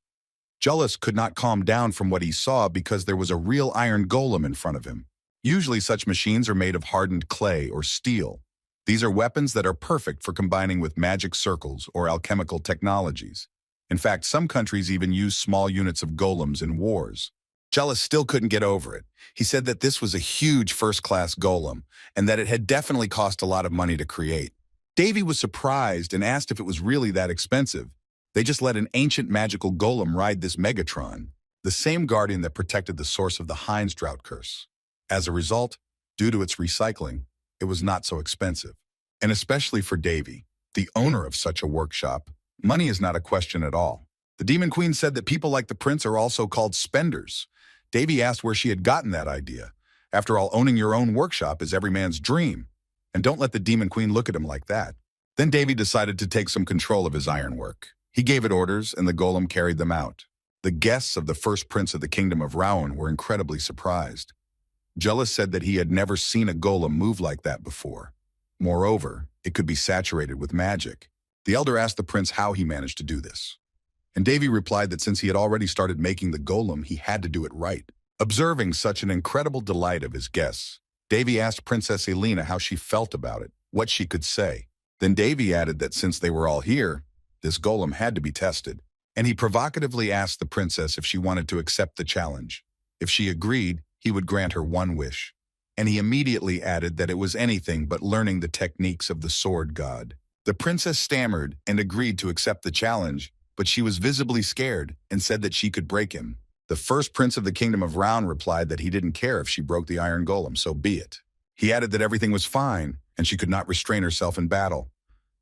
Jealous could not calm down from what he saw because there was a real iron golem in front of him. Usually such machines are made of hardened clay or steel. These are weapons that are perfect for combining with magic circles or alchemical technologies. In fact, some countries even use small units of golems in wars. Jealous still couldn't get over it. He said that this was a huge first-class golem and that it had definitely cost a lot of money to create. Davy was surprised and asked if it was really that expensive. They just let an ancient magical golem ride this Megatron, the same guardian that protected the source of the Heinz drought curse. As a result, due to its recycling, it was not so expensive. And especially for Davy, the owner of such a workshop, money is not a question at all. The Demon Queen said that people like the prince are also called spenders. Davy asked where she had gotten that idea. After all, owning your own workshop is every man's dream. And don't let the Demon Queen look at him like that. Then Davy decided to take some control of his ironwork. He gave it orders, and the golem carried them out. The guests of the first prince of the kingdom of Rouen were incredibly surprised. Jealous said that he had never seen a golem move like that before. Moreover, it could be saturated with magic. The elder asked the prince how he managed to do this. And Davy replied that since he had already started making the golem, he had to do it right. Observing such an incredible delight of his guests, Davy asked Princess Elena how she felt about it, what she could say. Then Davy added that since they were all here, this golem had to be tested. And he provocatively asked the princess if she wanted to accept the challenge. If she agreed, he would grant her one wish. And he immediately added that it was anything but learning the techniques of the sword god. The princess stammered and agreed to accept the challenge, but she was visibly scared and said that she could break him. The first prince of the kingdom of Rouen replied that he didn't care if she broke the iron golem, so be it. He added that everything was fine and she could not restrain herself in battle.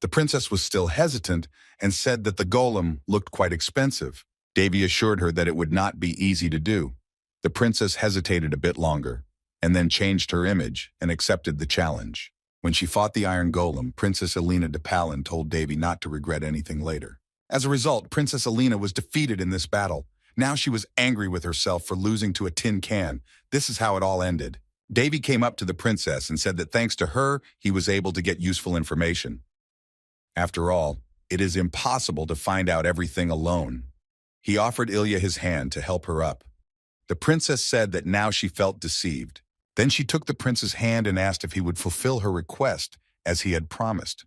The princess was still hesitant and said that the golem looked quite expensive. Davy assured her that it would not be easy to do. The princess hesitated a bit longer and then changed her image and accepted the challenge. When she fought the iron golem, Princess Elena de Palin told Davy not to regret anything later. As a result, Princess Elena was defeated in this battle. Now she was angry with herself for losing to a tin can. This is how it all ended. Davy came up to the princess and said that thanks to her, he was able to get useful information. After all, it is impossible to find out everything alone. He offered Ilya his hand to help her up. The princess said that now she felt deceived. Then she took the prince's hand and asked if he would fulfill her request, as he had promised.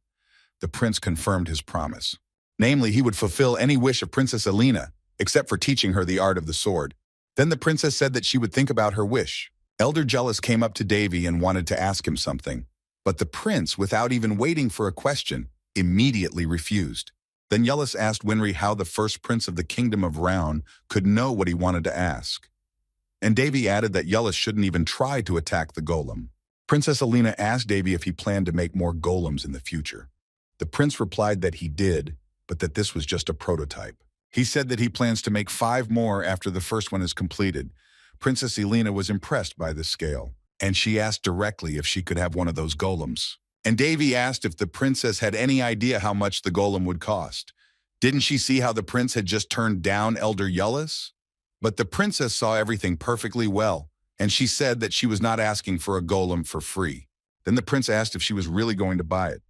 The prince confirmed his promise. Namely, he would fulfill any wish of Princess Elena, except for teaching her the art of the sword. Then the princess said that she would think about her wish. Elder Jealous came up to Davy and wanted to ask him something, but the prince, without even waiting for a question, immediately refused. Then Jealous asked Winry how the first prince of the kingdom of Rouen could know what he wanted to ask. And Davy added that Jealous shouldn't even try to attack the golem. Princess Elena asked Davy if he planned to make more golems in the future. The prince replied that he did, but that this was just a prototype. He said that he plans to make 5 more after the first one is completed. Princess Elena was impressed by this scale, and she asked directly if she could have one of those golems. And Davy asked if the princess had any idea how much the golem would cost. Didn't she see how the prince had just turned down Elder Jealous? But the princess saw everything perfectly well, and she said that she was not asking for a golem for free. Then the prince asked if she was really going to buy it.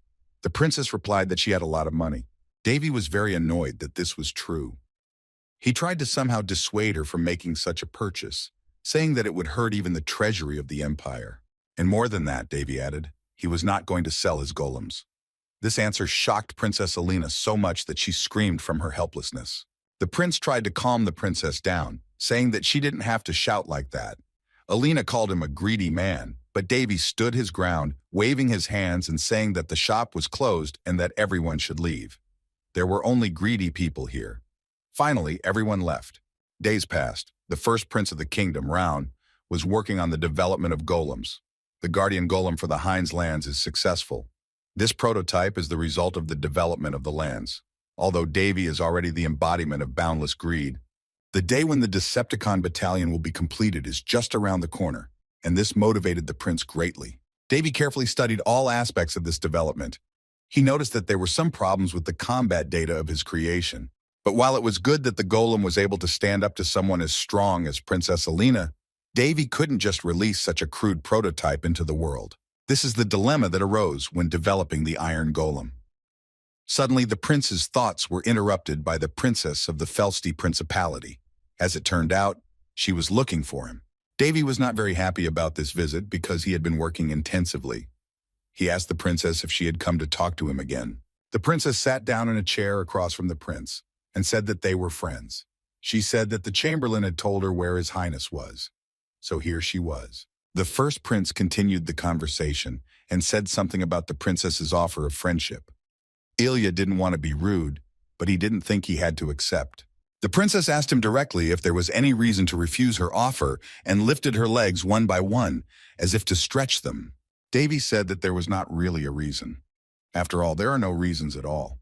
The princess replied that she had a lot of money. Davy was very annoyed that this was true. He tried to somehow dissuade her from making such a purchase, saying that it would hurt even the treasury of the empire. And more than that, Davy added, he was not going to sell his golems. This answer shocked Princess Alina so much that she screamed from her helplessness. The prince tried to calm the princess down, saying that she didn't have to shout like that. Alina called him a greedy man, but Davy stood his ground, waving his hands and saying that the shop was closed and that everyone should leave. There were only greedy people here. Finally, everyone left. Days passed. The first prince of the kingdom, Round, was working on the development of golems. The guardian golem for the Heinz lands is successful. This prototype is the result of the development of the lands. Although Davy is already the embodiment of boundless greed, the day when the Decepticon battalion will be completed is just around the corner, and this motivated the prince greatly. Davy carefully studied all aspects of this development. He noticed that there were some problems with the combat data of his creation. But while it was good that the golem was able to stand up to someone as strong as Princess Alina, Davy couldn't just release such a crude prototype into the world. This is the dilemma that arose when developing the Iron Golem. Suddenly, the prince's thoughts were interrupted by the princess of the Felsty Principality. As it turned out, she was looking for him. Davy was not very happy about this visit because he had been working intensively. He asked the princess if she had come to talk to him again. The princess sat down in a chair across from the prince and said that they were friends. She said that the chamberlain had told her where His Highness was. So here she was. The first prince continued the conversation and said something about the princess's offer of friendship. Ilya didn't want to be rude, but he didn't think he had to accept. The princess asked him directly if there was any reason to refuse her offer and lifted her legs one by one, as if to stretch them. Davy said that there was not really a reason. After all, there are no reasons at all.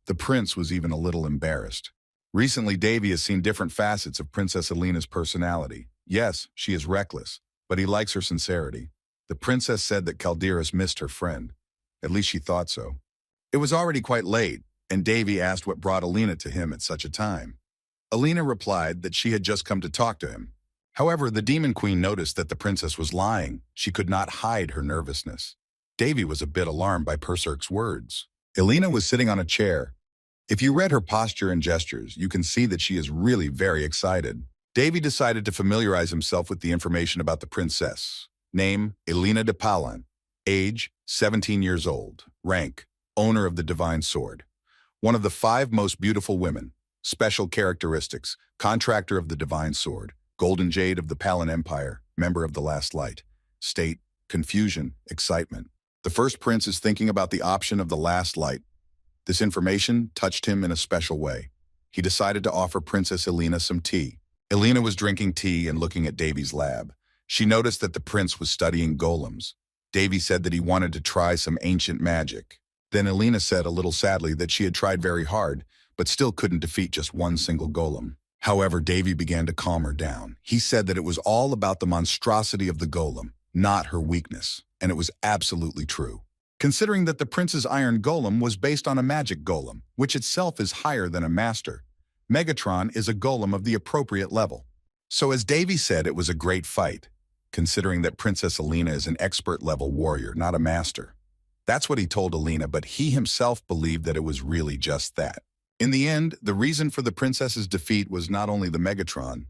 The prince was even a little embarrassed. Recently, Davy has seen different facets of Princess Alina's personality. Yes, she is reckless, but he likes her sincerity. The princess said that Calderas missed her friend. At least she thought so. It was already quite late, and Davy asked what brought Alina to him at such a time. Alina replied that she had just come to talk to him. However, the Demon Queen noticed that the princess was lying. She could not hide her nervousness. Davy was a bit alarmed by Perserk's words. Alina was sitting on a chair. If you read her posture and gestures, you can see that she is really very excited. Davy decided to familiarize himself with the information about the princess. Name, Alina de Palan. Age, 17 years old. Rank, owner of the Divine Sword. One of the 5 most beautiful women. Special characteristics, contractor of the Divine Sword. Golden Jade of the Palan Empire, member of the Last Light. State, confusion, excitement. The first prince is thinking about the option of the Last Light. This information touched him in a special way. He decided to offer Princess Alina some tea. Alina was drinking tea and looking at Davy's lab. She noticed that the prince was studying golems. Davy said that he wanted to try some ancient magic. Then Alina said a little sadly that she had tried very hard, but still couldn't defeat just one single golem. However, Davy began to calm her down. He said that it was all about the monstrosity of the golem, not her weakness, and it was absolutely true. Considering that the prince's iron golem was based on a magic golem, which itself is higher than a master, Megatron is a golem of the appropriate level. So as Davy said, it was a great fight, considering that Princess Alina is an expert-level warrior, not a master. That's what he told Alina, but he himself believed that it was really just that. In the end, the reason for the princess's defeat was not only the Megatron.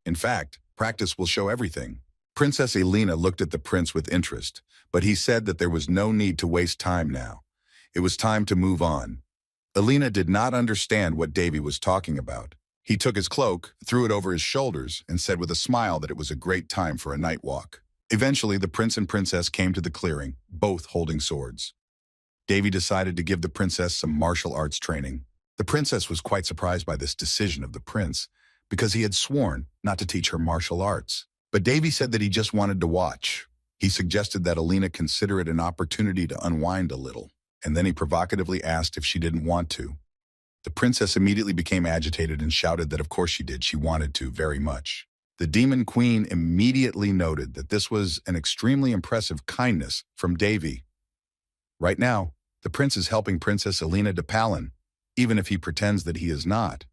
In fact, practice will show everything. Princess Alina looked at the prince with interest, but he said that there was no need to waste time now. It was time to move on. Alina did not understand what Davy was talking about. He took his cloak, threw it over his shoulders, and said with a smile that it was a great time for a night walk. Eventually, the prince and princess came to the clearing, both holding swords. Davy decided to give the princess some martial arts training. The princess was quite surprised by this decision of the prince, because he had sworn not to teach her martial arts. But Davy said that he just wanted to watch. He suggested that Alina consider it an opportunity to unwind a little, and then he provocatively asked if she didn't want to. The princess immediately became agitated and shouted that of course she did, she wanted to very much. The Demon Queen immediately noted that this was an extremely impressive kindness from Davy. Right now, the prince is helping Princess Alina de Palan, even if he pretends that he is not.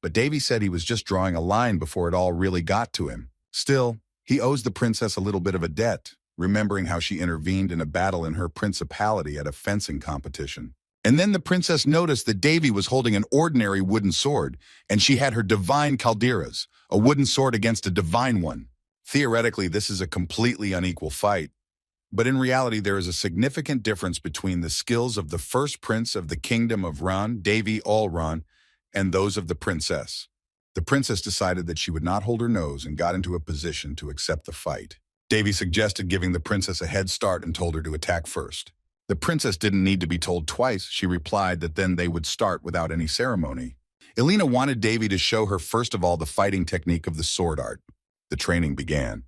But Davy said he was just drawing a line before it all really got to him. Still, he owes the princess a little bit of a debt. remembering how she intervened in a battle in her principality at a fencing competition. And then the princess noticed that Davy was holding an ordinary wooden sword, and she had her divine calderas, a wooden sword against a divine one. Theoretically, this is a completely unequal fight, but in reality there is a significant difference between the skills of the first prince of the kingdom of Ran, Davy Ran, and those of the princess. The princess decided that she would not hold her nose and got into a position to accept the fight. Davy suggested giving the princess a head start and told her to attack first. The princess didn't need to be told twice. She replied that then they would start without any ceremony. Elena wanted Davy to show her first of all the fighting technique of the sword art. The training began.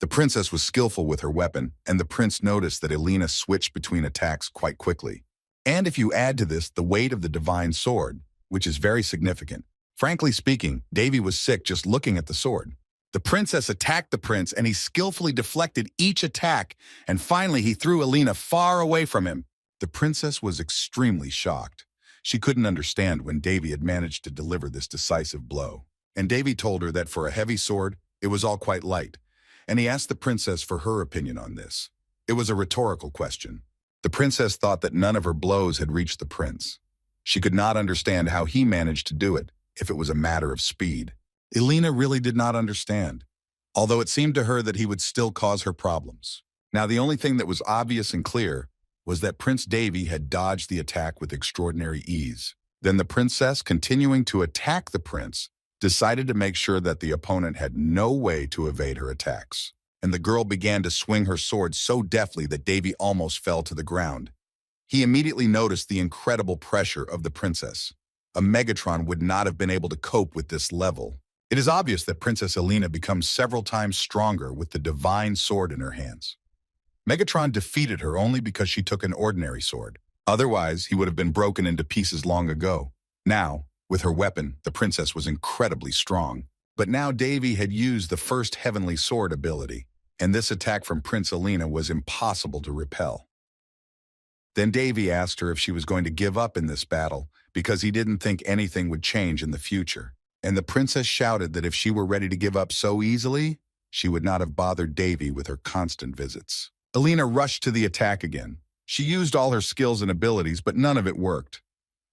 The princess was skillful with her weapon, and the prince noticed that Elena switched between attacks quite quickly. And if you add to this the weight of the divine sword, which is very significant. Frankly speaking, Davy was sick just looking at the sword. The princess attacked the prince, and he skillfully deflected each attack, and finally he threw Elena far away from him. The princess was extremely shocked. She couldn't understand when Davy had managed to deliver this decisive blow. And Davy told her that for a heavy sword, it was all quite light, and he asked the princess for her opinion on this. It was a rhetorical question. The princess thought that none of her blows had reached the prince. She could not understand how he managed to do it, if it was a matter of speed. Elena really did not understand, although it seemed to her that he would still cause her problems. Now, the only thing that was obvious and clear was that Prince Davy had dodged the attack with extraordinary ease. Then the princess, continuing to attack the prince, decided to make sure that the opponent had no way to evade her attacks. And the girl began to swing her sword so deftly that Davy almost fell to the ground. He immediately noticed the incredible pressure of the princess. A Megatron would not have been able to cope with this level. It is obvious that Princess Elena becomes several times stronger with the divine sword in her hands. Megatron defeated her only because she took an ordinary sword. Otherwise, he would have been broken into pieces long ago. Now, with her weapon, the princess was incredibly strong. But now Davy had used the first heavenly sword ability, and this attack from Prince Elena was impossible to repel. Then Davy asked her if she was going to give up in this battle because he didn't think anything would change in the future. And the princess shouted that if she were ready to give up so easily, she would not have bothered Davy with her constant visits. Elena rushed to the attack again. She used all her skills and abilities, but none of it worked.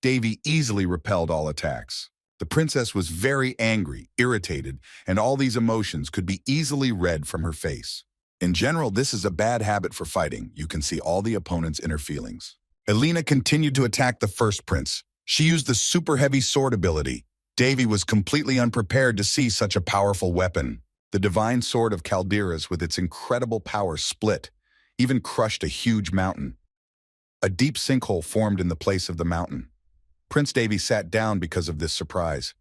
Davy easily repelled all attacks. The princess was very angry, irritated, and all these emotions could be easily read from her face. In general, this is a bad habit for fighting. You can see all the opponent's inner feelings. Elena continued to attack the first prince. She used the super heavy sword ability. Davy was completely unprepared to see such a powerful weapon. The divine sword of Calderas with its incredible power split, even crushed a huge mountain. A deep sinkhole formed in the place of the mountain. Prince Davy sat down because of this surprise.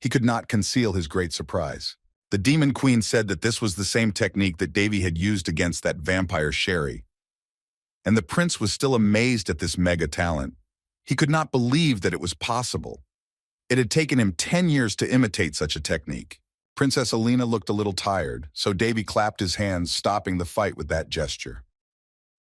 He could not conceal his great surprise. The Demon Queen said that this was the same technique that Davy had used against that vampire Sherry. And the prince was still amazed at this mega talent. He could not believe that it was possible. It had taken him 10 years to imitate such a technique. Princess Elena looked a little tired, so Davy clapped his hands, stopping the fight with that gesture.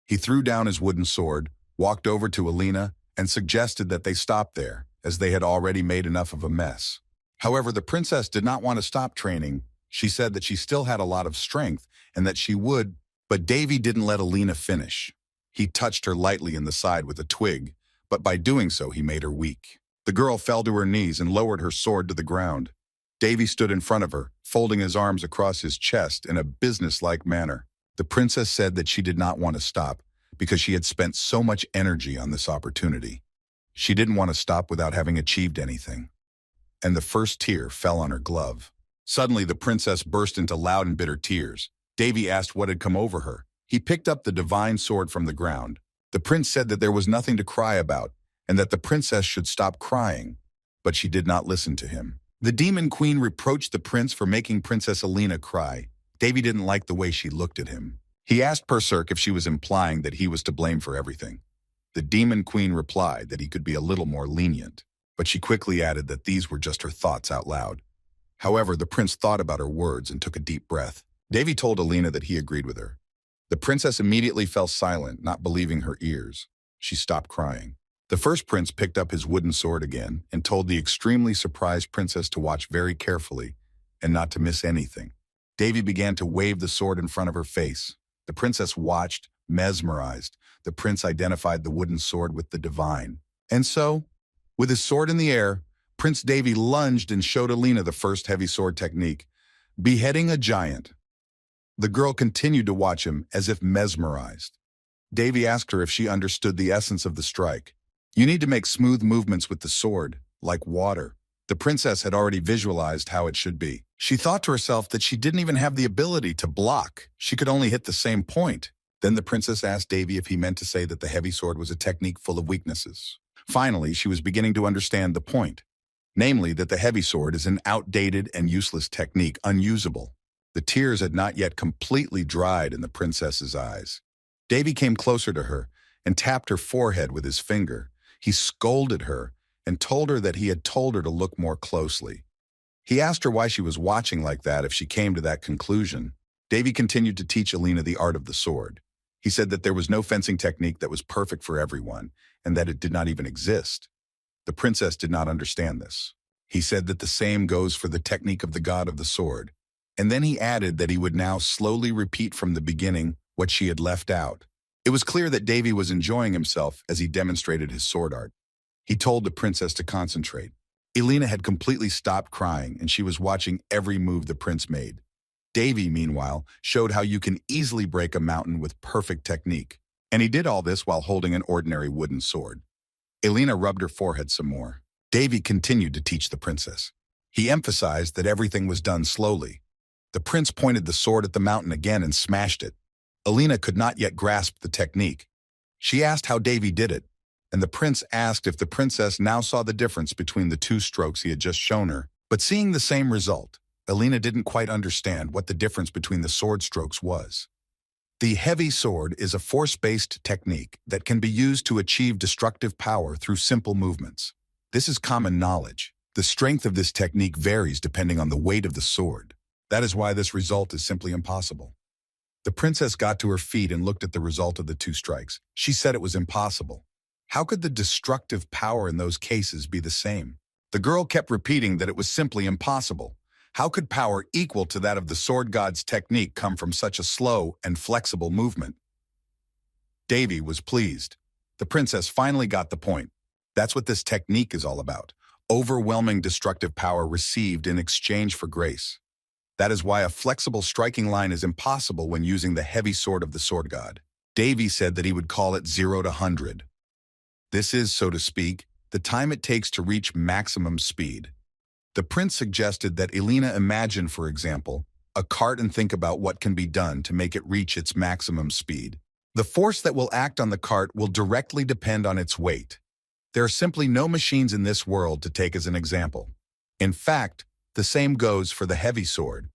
He threw down his wooden sword, walked over to Elena, and suggested that they stop there, as they had already made enough of a mess. However, the princess did not want to stop training. She said that she still had a lot of strength and that she would, but Davy didn't let Elena finish. He touched her lightly in the side with a twig, but by doing so he made her weak. The girl fell to her knees and lowered her sword to the ground. Davy stood in front of her, folding his arms across his chest in a businesslike manner. The princess said that she did not want to stop because she had spent so much energy on this opportunity. She didn't want to stop without having achieved anything. And the first tear fell on her glove. Suddenly, the princess burst into loud and bitter tears. Davy asked what had come over her. He picked up the divine sword from the ground. The prince said that there was nothing to cry about, and that the princess should stop crying, but she did not listen to him. The Demon Queen reproached the prince for making Princess Elena cry. Davy didn't like the way she looked at him. He asked Berserk if she was implying that he was to blame for everything. The Demon Queen replied that he could be a little more lenient, but she quickly added that these were just her thoughts out loud. However, the prince thought about her words and took a deep breath. Davy told Elena that he agreed with her. The princess immediately fell silent, not believing her ears. She stopped crying. The first prince picked up his wooden sword again and told the extremely surprised princess to watch very carefully and not to miss anything. Davy began to wave the sword in front of her face. The princess watched, mesmerized. The prince identified the wooden sword with the divine. And so, with his sword in the air, Prince Davy lunged and showed Alina the first heavy sword technique, beheading a giant. The girl continued to watch him as if mesmerized. Davy asked her if she understood the essence of the strike. You need to make smooth movements with the sword, like water. The princess had already visualized how it should be. She thought to herself that she didn't even have the ability to block. She could only hit the same point. Then the princess asked Davy if he meant to say that the heavy sword was a technique full of weaknesses. Finally, she was beginning to understand the point. Namely, that the heavy sword is an outdated and useless technique, unusable. The tears had not yet completely dried in the princess's eyes. Davy came closer to her and tapped her forehead with his finger. He scolded her and told her that he had told her to look more closely. He asked her why she was watching like that if she came to that conclusion. Davy continued to teach Alina the art of the sword. He said that there was no fencing technique that was perfect for everyone, and that it did not even exist. The princess did not understand this. He said that the same goes for the technique of the god of the sword. And then he added that he would now slowly repeat from the beginning what she had left out. It was clear that Davy was enjoying himself as he demonstrated his sword art. He told the princess to concentrate. Alina had completely stopped crying, and she was watching every move the prince made. Davy, meanwhile, showed how you can easily break a mountain with perfect technique. And he did all this while holding an ordinary wooden sword. Alina rubbed her forehead some more. Davy continued to teach the princess. He emphasized that everything was done slowly. The prince pointed the sword at the mountain again and smashed it. Alina could not yet grasp the technique. She asked how Davy did it, and the prince asked if the princess now saw the difference between the two strokes he had just shown her. But seeing the same result, Alina didn't quite understand what the difference between the sword strokes was. The heavy sword is a force-based technique that can be used to achieve destructive power through simple movements. This is common knowledge. The strength of this technique varies depending on the weight of the sword. That is why this result is simply impossible. The princess got to her feet and looked at the result of the two strikes. She said it was impossible. How could the destructive power in those cases be the same? The girl kept repeating that it was simply impossible. How could power equal to that of the sword god's technique come from such a slow and flexible movement? Davy was pleased. The princess finally got the point. That's what this technique is all about. Overwhelming destructive power received in exchange for grace. That is why a flexible striking line is impossible when using the heavy sword of the sword god. Davy said that he would call it 0 to 100. This is, so to speak, the time it takes to reach maximum speed. The prince suggested that Alina imagine, for example, a cart and think about what can be done to make it reach its maximum speed. The force that will act on the cart will directly depend on its weight. There are simply no machines in this world to take as an example. In fact, the same goes for the heavy sword.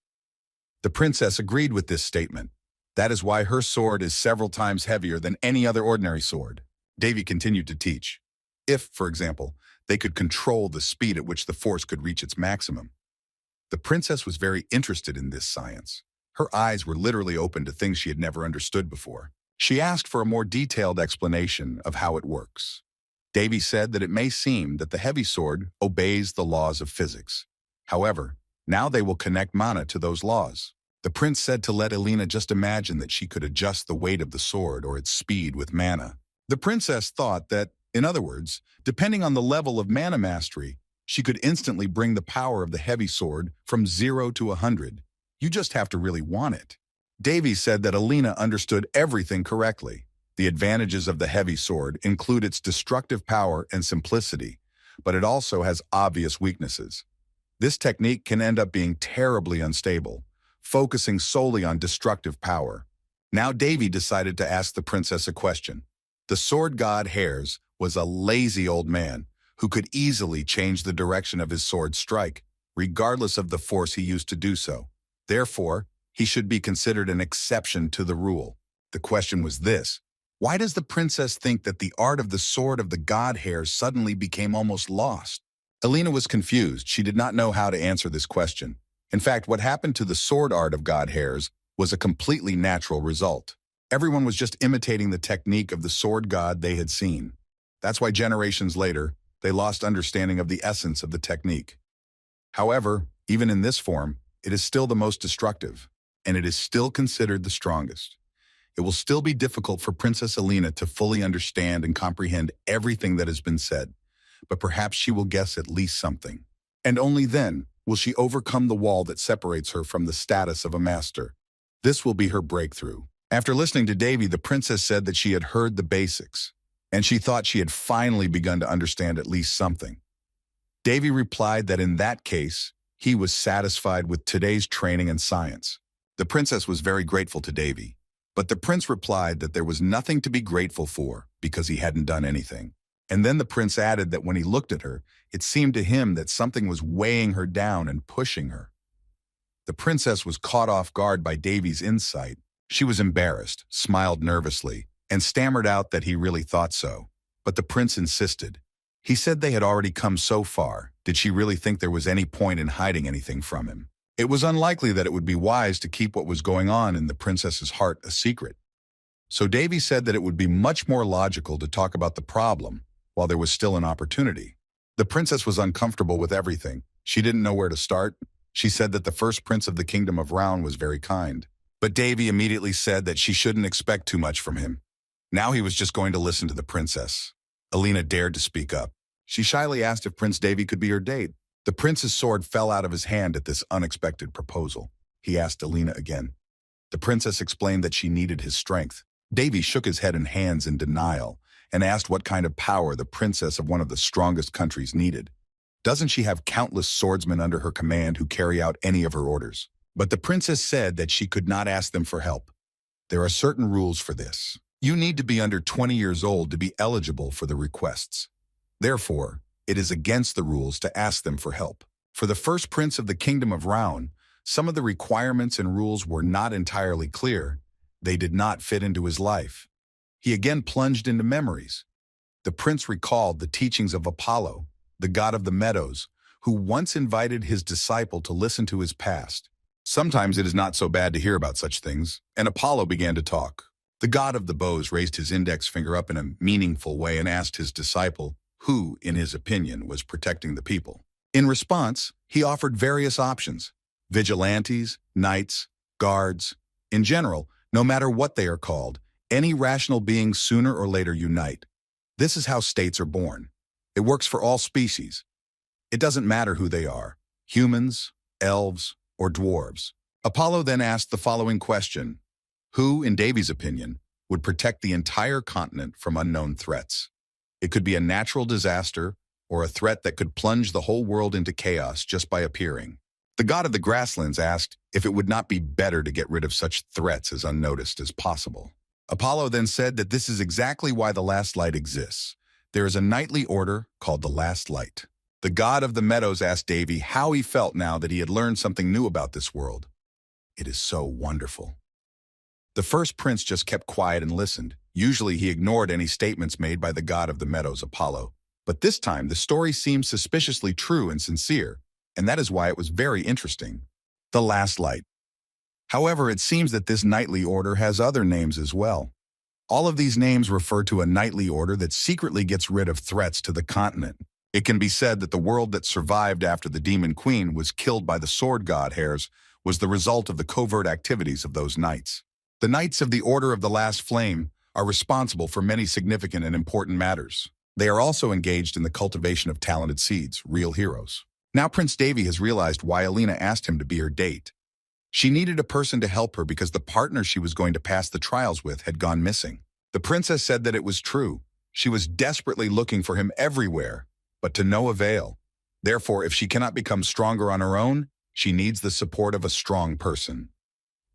The princess agreed with this statement. That is why her sword is several times heavier than any other ordinary sword. Davy continued to teach. If, for example, they could control the speed at which the force could reach its maximum. The princess was very interested in this science. Her eyes were literally open to things she had never understood before. She asked for a more detailed explanation of how it works. Davy said that it may seem that the heavy sword obeys the laws of physics. However, now they will connect mana to those laws. The prince said to let Alina just imagine that she could adjust the weight of the sword or its speed with mana. The princess thought that, in other words, depending on the level of mana mastery, she could instantly bring the power of the heavy sword from 0 to 100. You just have to really want it. Davy said that Alina understood everything correctly. The advantages of the heavy sword include its destructive power and simplicity, but it also has obvious weaknesses. This technique can end up being terribly unstable, focusing solely on destructive power. Now Davy decided to ask the princess a question. The sword god Hares was a lazy old man who could easily change the direction of his sword's strike, regardless of the force he used to do so. Therefore, he should be considered an exception to the rule. The question was this: why does the princess think that the art of the sword of the god Hares suddenly became almost lost? Alina was confused. She did not know how to answer this question. In fact, what happened to the sword art of god Hares was a completely natural result. Everyone was just imitating the technique of the sword god they had seen. That's why generations later, they lost understanding of the essence of the technique. However, even in this form, it is still the most destructive, and it is still considered the strongest. It will still be difficult for Princess Alina to fully understand and comprehend everything that has been said, but perhaps she will guess at least something. And only then will she overcome the wall that separates her from the status of a master. This will be her breakthrough. After listening to Davy, the princess said that she had heard the basics, and she thought she had finally begun to understand at least something. Davy replied that in that case, he was satisfied with today's training and science. The princess was very grateful to Davy, but the prince replied that there was nothing to be grateful for because he hadn't done anything. And then the prince added that when he looked at her, it seemed to him that something was weighing her down and pushing her. The princess was caught off guard by Davy's insight. She was embarrassed, smiled nervously, and stammered out that he really thought so. But the prince insisted. He said they had already come so far. Did she really think there was any point in hiding anything from him? It was unlikely that it would be wise to keep what was going on in the princess's heart a secret. So Davy said that it would be much more logical to talk about the problem while there was still an opportunity. The princess was uncomfortable with everything. She didn't know where to start. She said that the first prince of the kingdom of Round was very kind. But Davy immediately said that she shouldn't expect too much from him. Now he was just going to listen to the princess. Alina dared to speak up. She shyly asked if Prince Davy could be her date. The prince's sword fell out of his hand at this unexpected proposal. He asked Alina again. The princess explained that she needed his strength. Davy shook his head and hands in denial and asked what kind of power the princess of one of the strongest countries needed. Doesn't she have countless swordsmen under her command who carry out any of her orders? But the princess said that she could not ask them for help. There are certain rules for this. You need to be under 20 years old to be eligible for the requests. Therefore, it is against the rules to ask them for help. For the first prince of the kingdom of Round, some of the requirements and rules were not entirely clear. They did not fit into his life. He again plunged into memories. The prince recalled the teachings of Apollo, the god of the meadows, who once invited his disciple to listen to his past. Sometimes it is not so bad to hear about such things, and Apollo began to talk. The god of the bows raised his index finger up in a meaningful way and asked his disciple who, in his opinion, was protecting the people. In response, he offered various options: vigilantes, knights, guards. In general, no matter what they are called, any rational beings sooner or later unite. This is how states are born. It works for all species. It doesn't matter who they are, humans, elves, or dwarves. Apollo then asked the following question: who, in Davy's opinion, would protect the entire continent from unknown threats? It could be a natural disaster or a threat that could plunge the whole world into chaos just by appearing. The god of the grasslands asked if it would not be better to get rid of such threats as unnoticed as possible. Apollo then said that this is exactly why the last light exists. There is a knightly order called the last light. The god of the meadows asked Davy how he felt now that he had learned something new about this world. It is so wonderful. The first prince just kept quiet and listened. Usually he ignored any statements made by the god of the meadows, Apollo. But this time the story seemed suspiciously true and sincere, and that is why it was very interesting. The last light. However, it seems that this knightly order has other names as well. All of these names refer to a knightly order that secretly gets rid of threats to the continent. It can be said that the world that survived after the demon queen was killed by the sword god Hares was the result of the covert activities of those knights. The Knights of the Order of the Last Flame are responsible for many significant and important matters. They are also engaged in the cultivation of talented seeds, real heroes. Now Prince Davy has realized why Alina asked him to be her date. She needed a person to help her because the partner she was going to pass the trials with had gone missing. The princess said that it was true. She was desperately looking for him everywhere, but to no avail. Therefore, if she cannot become stronger on her own, she needs the support of a strong person.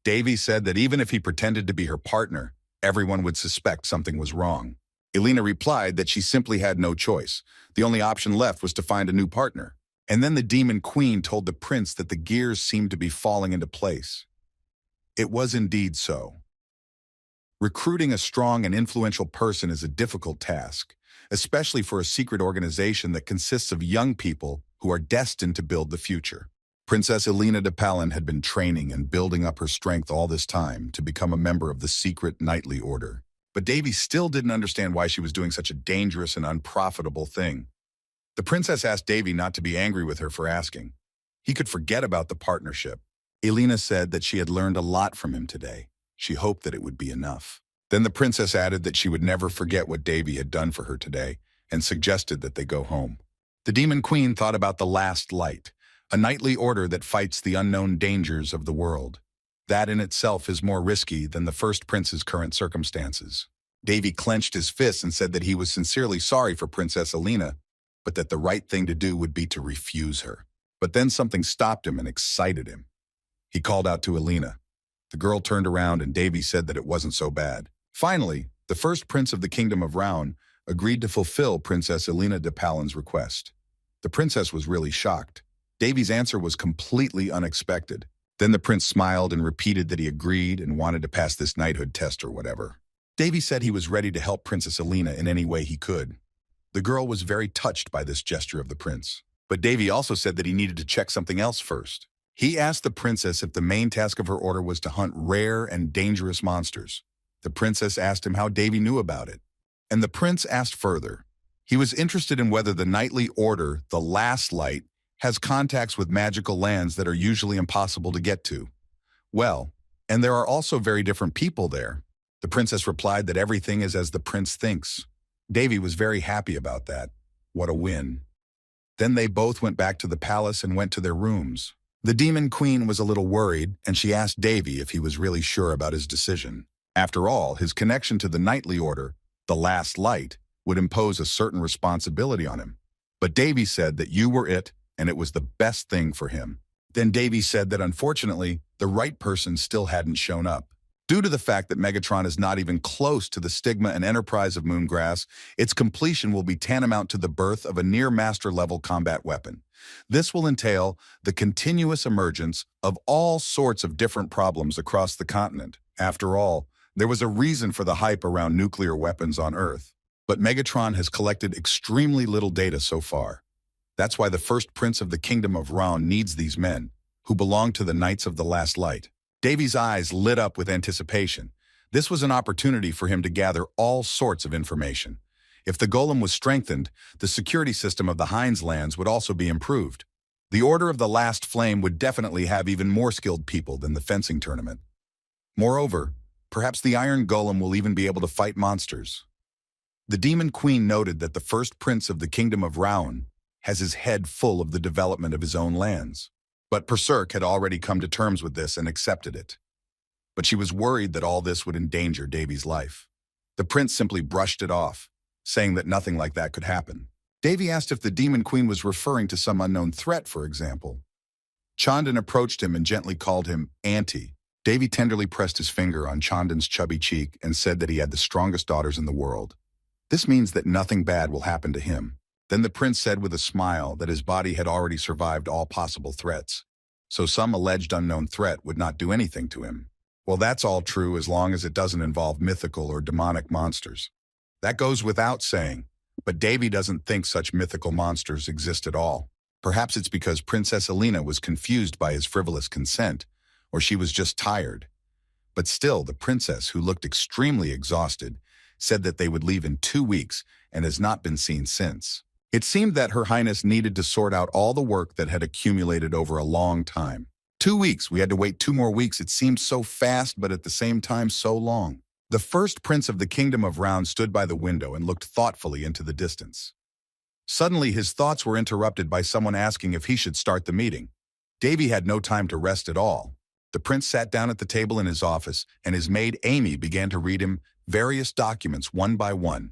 Davy said that even if he pretended to be her partner, everyone would suspect something was wrong. Alina replied that she simply had no choice. The only option left was to find a new partner. And then the demon queen told the prince that the gears seemed to be falling into place. It was indeed so. Recruiting a strong and influential person is a difficult task, especially for a secret organization that consists of young people who are destined to build the future. Princess Alina de Palin had been training and building up her strength all this time to become a member of the secret knightly order. But Davy still didn't understand why she was doing such a dangerous and unprofitable thing. The princess asked Davy not to be angry with her for asking. He could forget about the partnership. Alina said that she had learned a lot from him today. She hoped that it would be enough. Then the princess added that she would never forget what Davy had done for her today and suggested that they go home. The Demon Queen thought about the last light, a knightly order that fights the unknown dangers of the world. That in itself is more risky than the first prince's current circumstances. Davy clenched his fists and said that he was sincerely sorry for Princess Alina, but that the right thing to do would be to refuse her. But then something stopped him and excited him. He called out to Alina. The girl turned around and Davy said that it wasn't so bad. Finally, the first prince of the Kingdom of Round agreed to fulfill Princess Alina de Palin's request. The princess was really shocked. Davy's answer was completely unexpected. Then the prince smiled and repeated that he agreed and wanted to pass this knighthood test or whatever. Davy said he was ready to help Princess Alina in any way he could. The girl was very touched by this gesture of the prince. But Davy also said that he needed to check something else first. He asked the princess if the main task of her order was to hunt rare and dangerous monsters. The princess asked him how Davy knew about it. And the prince asked further. He was interested in whether the knightly order, the Last Light, has contacts with magical lands that are usually impossible to get to. Well, and there are also very different people there. The princess replied that everything is as the prince thinks. Davy was very happy about that. What a win. Then they both went back to the palace and went to their rooms. The Demon Queen was a little worried, and she asked Davy if he was really sure about his decision. After all, his connection to the knightly order, the Last Light, would impose a certain responsibility on him. But Davy said that you were it, and it was the best thing for him. Then Davy said that unfortunately, the right person still hadn't shown up. Due to the fact that Megatron is not even close to the stigma and enterprise of Moongrass, its completion will be tantamount to the birth of a near master-level combat weapon. This will entail the continuous emergence of all sorts of different problems across the continent. After all, there was a reason for the hype around nuclear weapons on Earth. But Megatron has collected extremely little data so far. That's why the first prince of the Kingdom of Round needs these men, who belong to the Knights of the Last Light. Davy's eyes lit up with anticipation. This was an opportunity for him to gather all sorts of information. If the golem was strengthened, the security system of the Heinz lands would also be improved. The Order of the Last Flame would definitely have even more skilled people than the fencing tournament. Moreover, perhaps the Iron Golem will even be able to fight monsters. The Demon Queen noted that the first prince of the Kingdom of Round has his head full of the development of his own lands. But Berserk had already come to terms with this and accepted it. But she was worried that all this would endanger Davy's life. The prince simply brushed it off, saying that nothing like that could happen. Davy asked if the Demon Queen was referring to some unknown threat, for example. Chandan approached him and gently called him Auntie. Davy tenderly pressed his finger on Chandan's chubby cheek and said that he had the strongest daughters in the world. This means that nothing bad will happen to him. Then the prince said with a smile that his body had already survived all possible threats, so some alleged unknown threat would not do anything to him. Well, that's all true as long as it doesn't involve mythical or demonic monsters. That goes without saying, but Davy doesn't think such mythical monsters exist at all. Perhaps it's because Princess Alina was confused by his frivolous consent, or she was just tired. But still, the princess, who looked extremely exhausted, said that they would leave in 2 weeks and has not been seen since. It seemed that Her Highness needed to sort out all the work that had accumulated over a long time. 2 weeks, we had to wait 2 more weeks. It seemed so fast, but at the same time so long. The first prince of the Kingdom of Round stood by the window and looked thoughtfully into the distance. Suddenly, his thoughts were interrupted by someone asking if he should start the meeting. Davy had no time to rest at all. The prince sat down at the table in his office, and his maid Amy began to read him various documents one by one.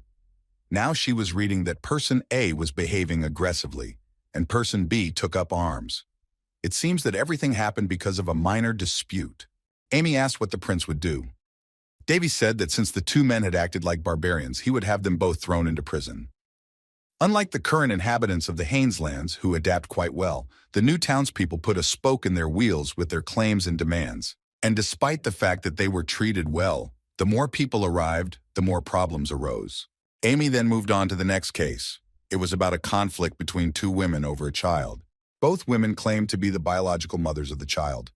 Now she was reading that Person A was behaving aggressively, and Person B took up arms. It seems that everything happened because of a minor dispute. Amy asked what the prince would do. Davy said that since the two men had acted like barbarians, he would have them both thrown into prison. Unlike the current inhabitants of the Haineslands, who adapt quite well, the new townspeople put a spoke in their wheels with their claims and demands. And despite the fact that they were treated well, the more people arrived, the more problems arose. Amy then moved on to the next case. It was about a conflict between two women over a child. Both women claimed to be the biological mothers of the child.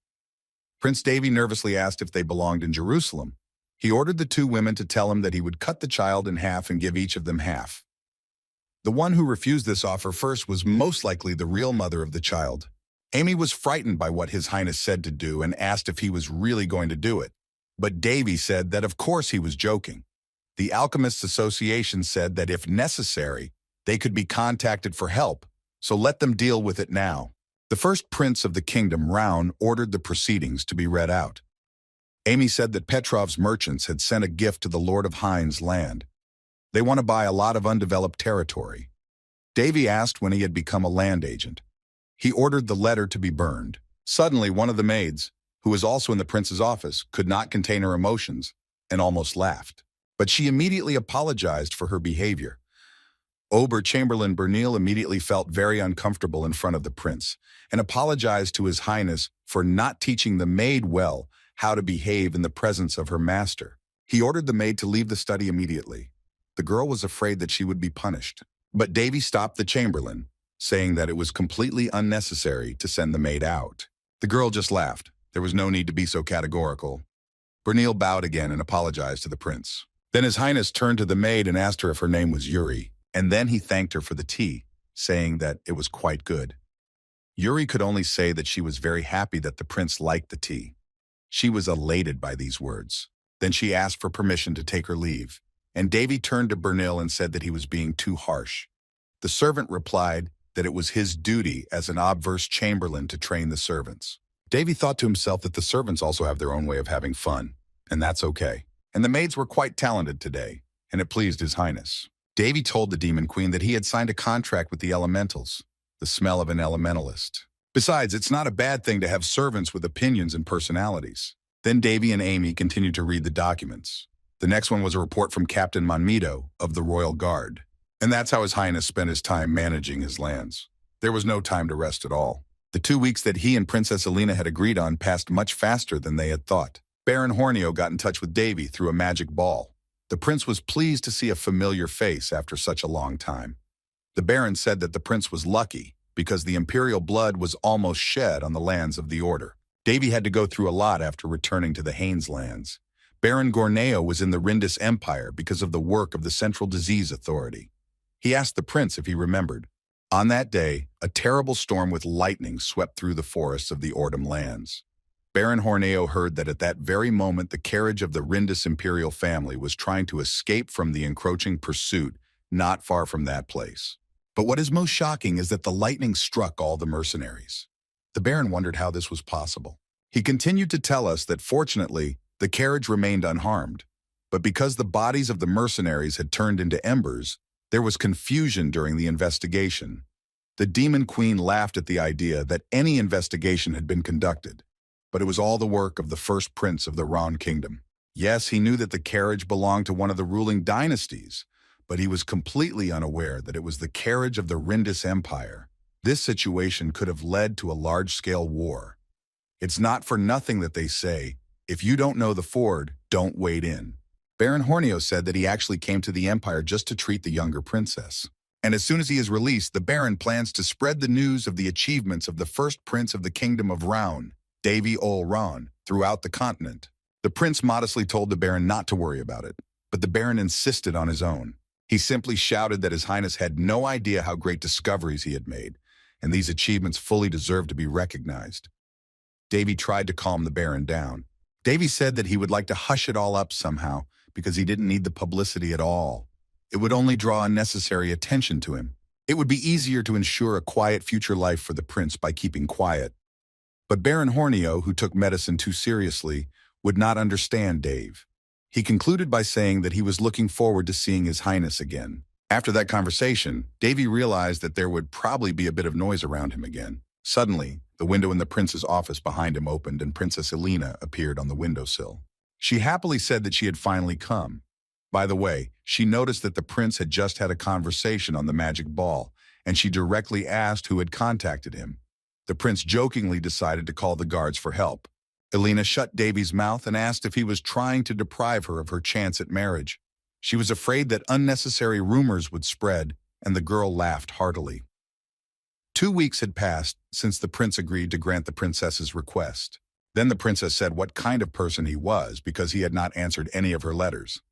Prince Davy nervously asked if they belonged in Jerusalem. He ordered the two women to tell him that he would cut the child in half and give each of them half. The one who refused this offer first was most likely the real mother of the child. Amy was frightened by what His Highness said to do and asked if he was really going to do it. But Davy said that of course he was joking. The Alchemists Association said that if necessary, they could be contacted for help, so let them deal with it now. The first prince of the kingdom, Round, ordered the proceedings to be read out. Amy said that Petrov's merchants had sent a gift to the Lord of Hein's land. They want to buy a lot of undeveloped territory. Davy asked when he had become a land agent. He ordered the letter to be burned. Suddenly, one of the maids, who was also in the prince's office, could not contain her emotions and almost laughed. But she immediately apologized for her behavior. Ober Chamberlain Bernil immediately felt very uncomfortable in front of the prince and apologized to His Highness for not teaching the maid well how to behave in the presence of her master. He ordered the maid to leave the study immediately. The girl was afraid that she would be punished. But Davy stopped the Chamberlain, saying that it was completely unnecessary to send the maid out. The girl just laughed. There was no need to be so categorical. Bernil bowed again and apologized to the prince. Then His Highness turned to the maid and asked her if her name was Yuri, and then he thanked her for the tea, saying that it was quite good. Yuri could only say that she was very happy that the prince liked the tea. She was elated by these words. Then she asked for permission to take her leave, and Davy turned to Bernil and said that he was being too harsh. The servant replied that it was his duty as an obverse chamberlain to train the servants. Davy thought to himself that the servants also have their own way of having fun, and that's okay. And the maids were quite talented today, and it pleased His Highness. Davy told the Demon Queen that he had signed a contract with the elementals, the smell of an elementalist. Besides, it's not a bad thing to have servants with opinions and personalities. Then Davy and Amy continued to read the documents. The next one was a report from Captain Monmido of the Royal Guard. And that's how His Highness spent his time managing his lands. There was no time to rest at all. The 2 weeks that he and Princess Alina had agreed on passed much faster than they had thought. Baron Hornio got in touch with Davy through a magic ball. The prince was pleased to see a familiar face after such a long time. The Baron said that the prince was lucky because the imperial blood was almost shed on the lands of the Order. Davy had to go through a lot after returning to the Haines lands. Baron Gorneo was in the Rindis Empire because of the work of the Central Disease Authority. He asked the prince if he remembered. On that day, a terrible storm with lightning swept through the forests of the Ordum lands. Baron Horneo heard that at that very moment the carriage of the Rindis imperial family was trying to escape from the encroaching pursuit not far from that place. But what is most shocking is that the lightning struck all the mercenaries. The Baron wondered how this was possible. He continued to tell us that fortunately, the carriage remained unharmed. But because the bodies of the mercenaries had turned into embers, there was confusion during the investigation. The Demon Queen laughed at the idea that any investigation had been conducted, but it was all the work of the first prince of the Ron Kingdom. Yes, he knew that the carriage belonged to one of the ruling dynasties, but he was completely unaware that it was the carriage of the Rindis Empire. This situation could have led to a large-scale war. It's not for nothing that they say, if you don't know the ford, don't wade in. Baron Horneo said that he actually came to the Empire just to treat the younger princess. And as soon as he is released, the Baron plans to spread the news of the achievements of the first prince of the Kingdom of Roun, Davy Ol Ron, throughout the continent. The prince modestly told the Baron not to worry about it, but the Baron insisted on his own. He simply shouted that His Highness had no idea how great discoveries he had made, and these achievements fully deserved to be recognized. Davy tried to calm the Baron down. Davy said that he would like to hush it all up somehow because he didn't need the publicity at all. It would only draw unnecessary attention to him. It would be easier to ensure a quiet future life for the prince by keeping quiet. But Baron Horneo, who took medicine too seriously, would not understand Dave. He concluded by saying that he was looking forward to seeing His Highness again. After that conversation, Davy realized that there would probably be a bit of noise around him again. Suddenly, the window in the prince's office behind him opened and Princess Alina appeared on the windowsill. She happily said that she had finally come. By the way, she noticed that the prince had just had a conversation on the magic ball, and she directly asked who had contacted him. The prince jokingly decided to call the guards for help. Alina shut Davy's mouth and asked if he was trying to deprive her of her chance at marriage. She was afraid that unnecessary rumors would spread, and the girl laughed heartily. 2 weeks had passed since the prince agreed to grant the princess's request. Then the princess said what kind of person he was because he had not answered any of her letters.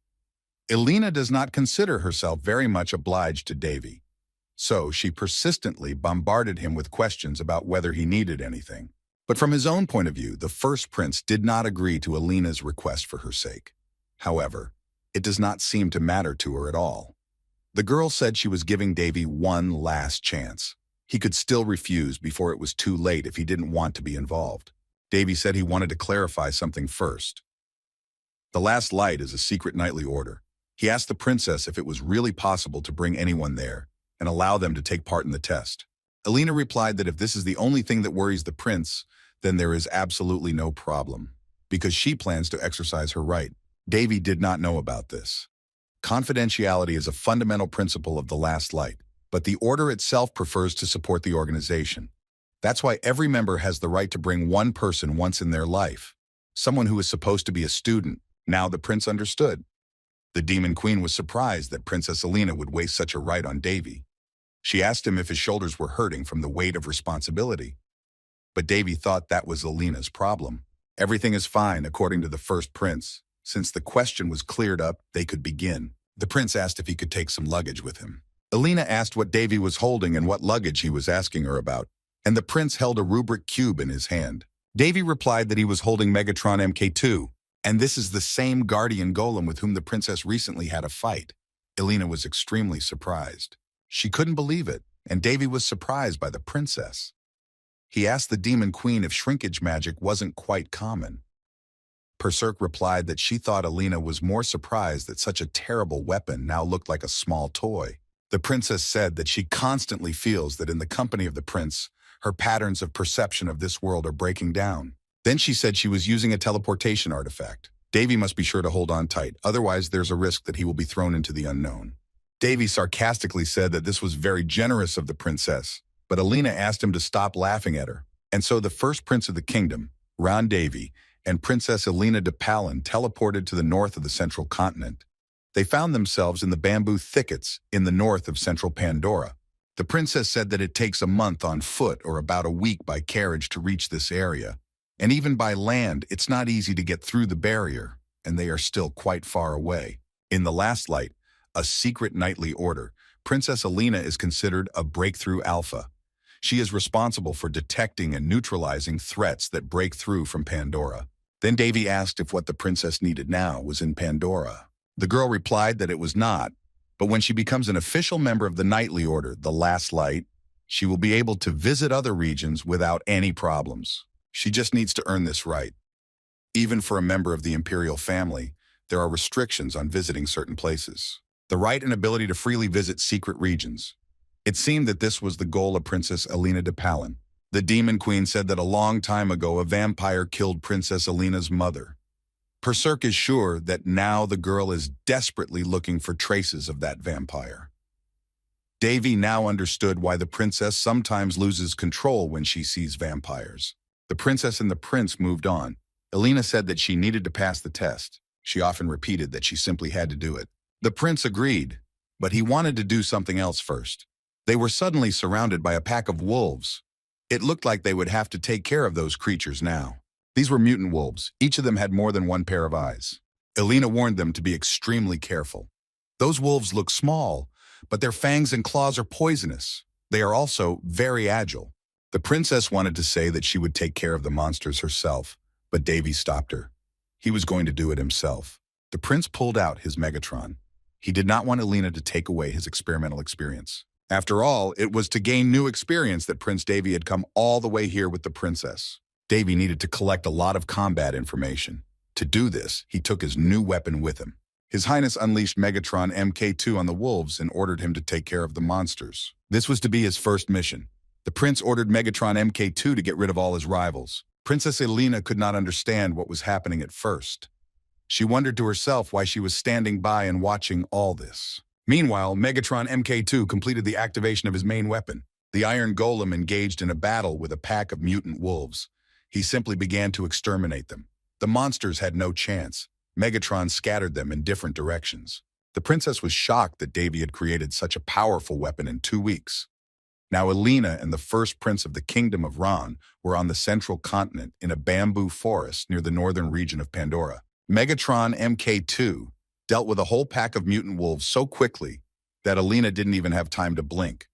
Alina does not consider herself very much obliged to Davy, so she persistently bombarded him with questions about whether he needed anything. But from his own point of view, the first prince did not agree to Alina's request for her sake. However, it does not seem to matter to her at all. The girl said she was giving Davy one last chance. He could still refuse before it was too late if he didn't want to be involved. Davy said he wanted to clarify something first. The last light is a secret nightly order. He asked the princess if it was really possible to bring anyone there and allow them to take part in the test. Alina replied that if this is the only thing that worries the prince, then there is absolutely no problem, because she plans to exercise her right. Davy did not know about this. Confidentiality is a fundamental principle of the last light, but the order itself prefers to support the organization. That's why every member has the right to bring one person once in their life, someone who is supposed to be a student. Now the prince understood. The demon queen was surprised that Princess Alina would waste such a right on Davy. She asked him if his shoulders were hurting from the weight of responsibility. But Davy thought that was Alina's problem. Everything is fine, according to the first prince. Since the question was cleared up, they could begin. The prince asked if he could take some luggage with him. Alina asked what Davy was holding and what luggage he was asking her about, and the prince held a rubric cube in his hand. Davy replied that he was holding Megatron MK2, and this is the same guardian golem with whom the princess recently had a fight. Alina was extremely surprised. She couldn't believe it, and Davy was surprised by the princess. He asked the demon queen if shrinkage magic wasn't quite common. Berserk replied that she thought Alina was more surprised that such a terrible weapon now looked like a small toy. The princess said that she constantly feels that in the company of the prince, her patterns of perception of this world are breaking down. Then she said she was using a teleportation artifact. Davy must be sure to hold on tight, otherwise there's a risk that he will be thrown into the unknown. Davy sarcastically said that this was very generous of the princess, but Alina asked him to stop laughing at her. And so the first prince of the kingdom, Ron Davy, and Princess Alina de Palin teleported to the north of the central continent. They found themselves in the bamboo thickets in the north of central Pandora. The princess said that it takes a month on foot or about a week by carriage to reach this area. And even by land, it's not easy to get through the barrier, and they are still quite far away. In the last light, a secret nightly order, Princess Alina is considered a breakthrough alpha. She is responsible for detecting and neutralizing threats that break through from Pandora. Then Davy asked if what the princess needed now was in Pandora. The girl replied that it was not, but when she becomes an official member of the Nightly Order, the Last Light, she will be able to visit other regions without any problems. She just needs to earn this right. Even for a member of the imperial family, there are restrictions on visiting certain places. The right and ability to freely visit secret regions. It seemed that this was the goal of Princess Alina de Palin. The Demon Queen said that a long time ago a vampire killed Princess Alina's mother. Berserk is sure that now the girl is desperately looking for traces of that vampire. Davy now understood why the princess sometimes loses control when she sees vampires. The princess and the prince moved on. Alina said that she needed to pass the test. She often repeated that she simply had to do it. The prince agreed, but he wanted to do something else first. They were suddenly surrounded by a pack of wolves. It looked like they would have to take care of those creatures now. These were mutant wolves. Each of them had more than one pair of eyes. Alina warned them to be extremely careful. Those wolves look small, but their fangs and claws are poisonous. They are also very agile. The princess wanted to say that she would take care of the monsters herself, but Davy stopped her. He was going to do it himself. The prince pulled out his Megatron. He did not want Alina to take away his experimental experience. After all, it was to gain new experience that Prince Davy had come all the way here with the princess. Davy needed to collect a lot of combat information. To do this, he took his new weapon with him. His Highness unleashed Megatron MK2 on the wolves and ordered him to take care of the monsters. This was to be his first mission. The prince ordered Megatron MK2 to get rid of all his rivals. Princess Alina could not understand what was happening at first. She wondered to herself why she was standing by and watching all this. Meanwhile, Megatron MK2 completed the activation of his main weapon. The Iron Golem engaged in a battle with a pack of mutant wolves. He simply began to exterminate them. The monsters had no chance. Megatron scattered them in different directions. The princess was shocked that Davy had created such a powerful weapon in 2 weeks. Now Alina and the first prince of the kingdom of Ran were on the central continent in a bamboo forest near the northern region of Pandora. Megatron MK2 dealt with a whole pack of mutant wolves so quickly that Alina didn't even have time to blink.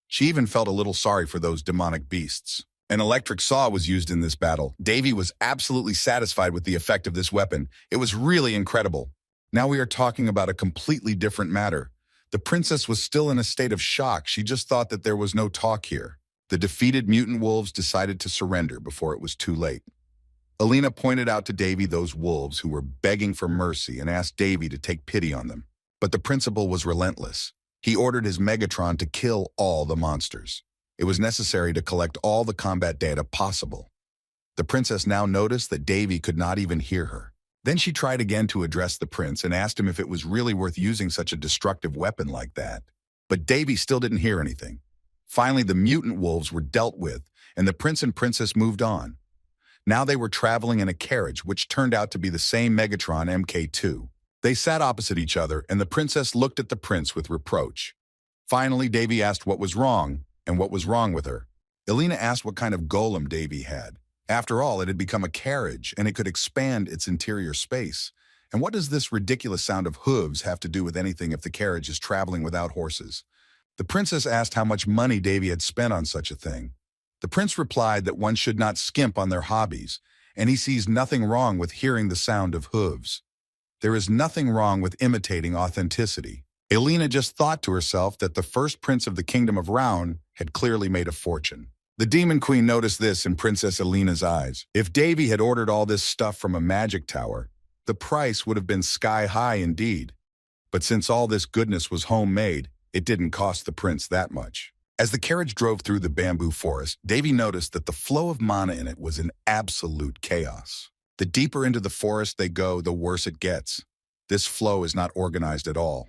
She even felt a little sorry for those demonic beasts. An electric saw was used in this battle. Davy was absolutely satisfied with the effect of this weapon. It was really incredible. Now we are talking about a completely different matter. The princess was still in a state of shock. She just thought that there was no talk here. The defeated mutant wolves decided to surrender before it was too late. Alina pointed out to Davy those wolves who were begging for mercy and asked Davy to take pity on them. But the principal was relentless. He ordered his Megatron to kill all the monsters. It was necessary to collect all the combat data possible. The princess now noticed that Davy could not even hear her. Then she tried again to address the prince and asked him if it was really worth using such a destructive weapon like that. But Davy still didn't hear anything. Finally, the mutant wolves were dealt with, and the prince and princess moved on. Now they were traveling in a carriage, which turned out to be the same Megatron MK2. They sat opposite each other, and the princess looked at the prince with reproach. Finally, Davy asked what was wrong, and what was wrong with her. Alina asked what kind of golem Davy had. After all, it had become a carriage, and it could expand its interior space. And what does this ridiculous sound of hooves have to do with anything if the carriage is traveling without horses? The princess asked how much money Davy had spent on such a thing. The prince replied that one should not skimp on their hobbies, and he sees nothing wrong with hearing the sound of hooves. There is nothing wrong with imitating authenticity. Alina just thought to herself that the first prince of the kingdom of Round had clearly made a fortune. The demon queen noticed this in Princess Alina's eyes. If Davy had ordered all this stuff from a magic tower, the price would have been sky high indeed. But since all this goodness was homemade, it didn't cost the prince that much. As the carriage drove through the bamboo forest, Davy noticed that the flow of mana in it was in absolute chaos. The deeper into the forest they go, the worse it gets. This flow is not organized at all.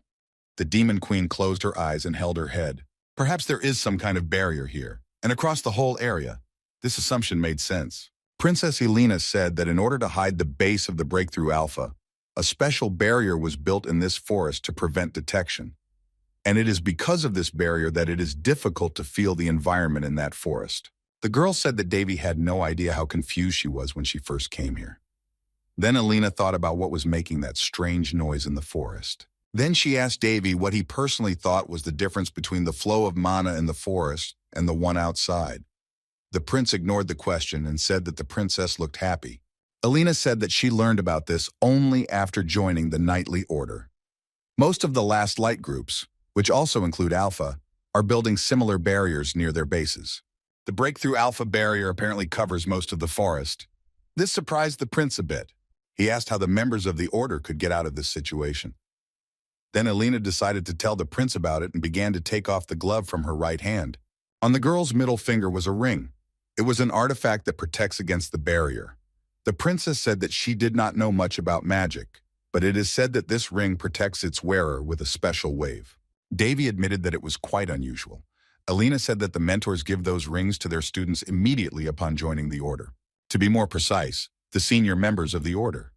The demon queen closed her eyes and held her head. Perhaps there is some kind of barrier here, and across the whole area. This assumption made sense. Princess Alina said that in order to hide the base of the Breakthrough Alpha, a special barrier was built in this forest to prevent detection. And it is because of this barrier that it is difficult to feel the environment in that forest. The girl said that Davy had no idea how confused she was when she first came here. Then Alina thought about what was making that strange noise in the forest. Then she asked Davy what he personally thought was the difference between the flow of mana in the forest and the one outside. The prince ignored the question and said that the princess looked happy. Alina said that she learned about this only after joining the Knightly Order. Most of the last light groups, which also include Alpha, are building similar barriers near their bases. The Breakthrough Alpha barrier apparently covers most of the forest. This surprised the prince a bit. He asked how the members of the Order could get out of this situation. Then Alina decided to tell the prince about it and began to take off the glove from her right hand. On the girl's middle finger was a ring. It was an artifact that protects against the barrier. The princess said that she did not know much about magic, but it is said that this ring protects its wearer with a special wave. Davy admitted that it was quite unusual. Alina said that the mentors give those rings to their students immediately upon joining the Order. To be more precise, the senior members of the Order.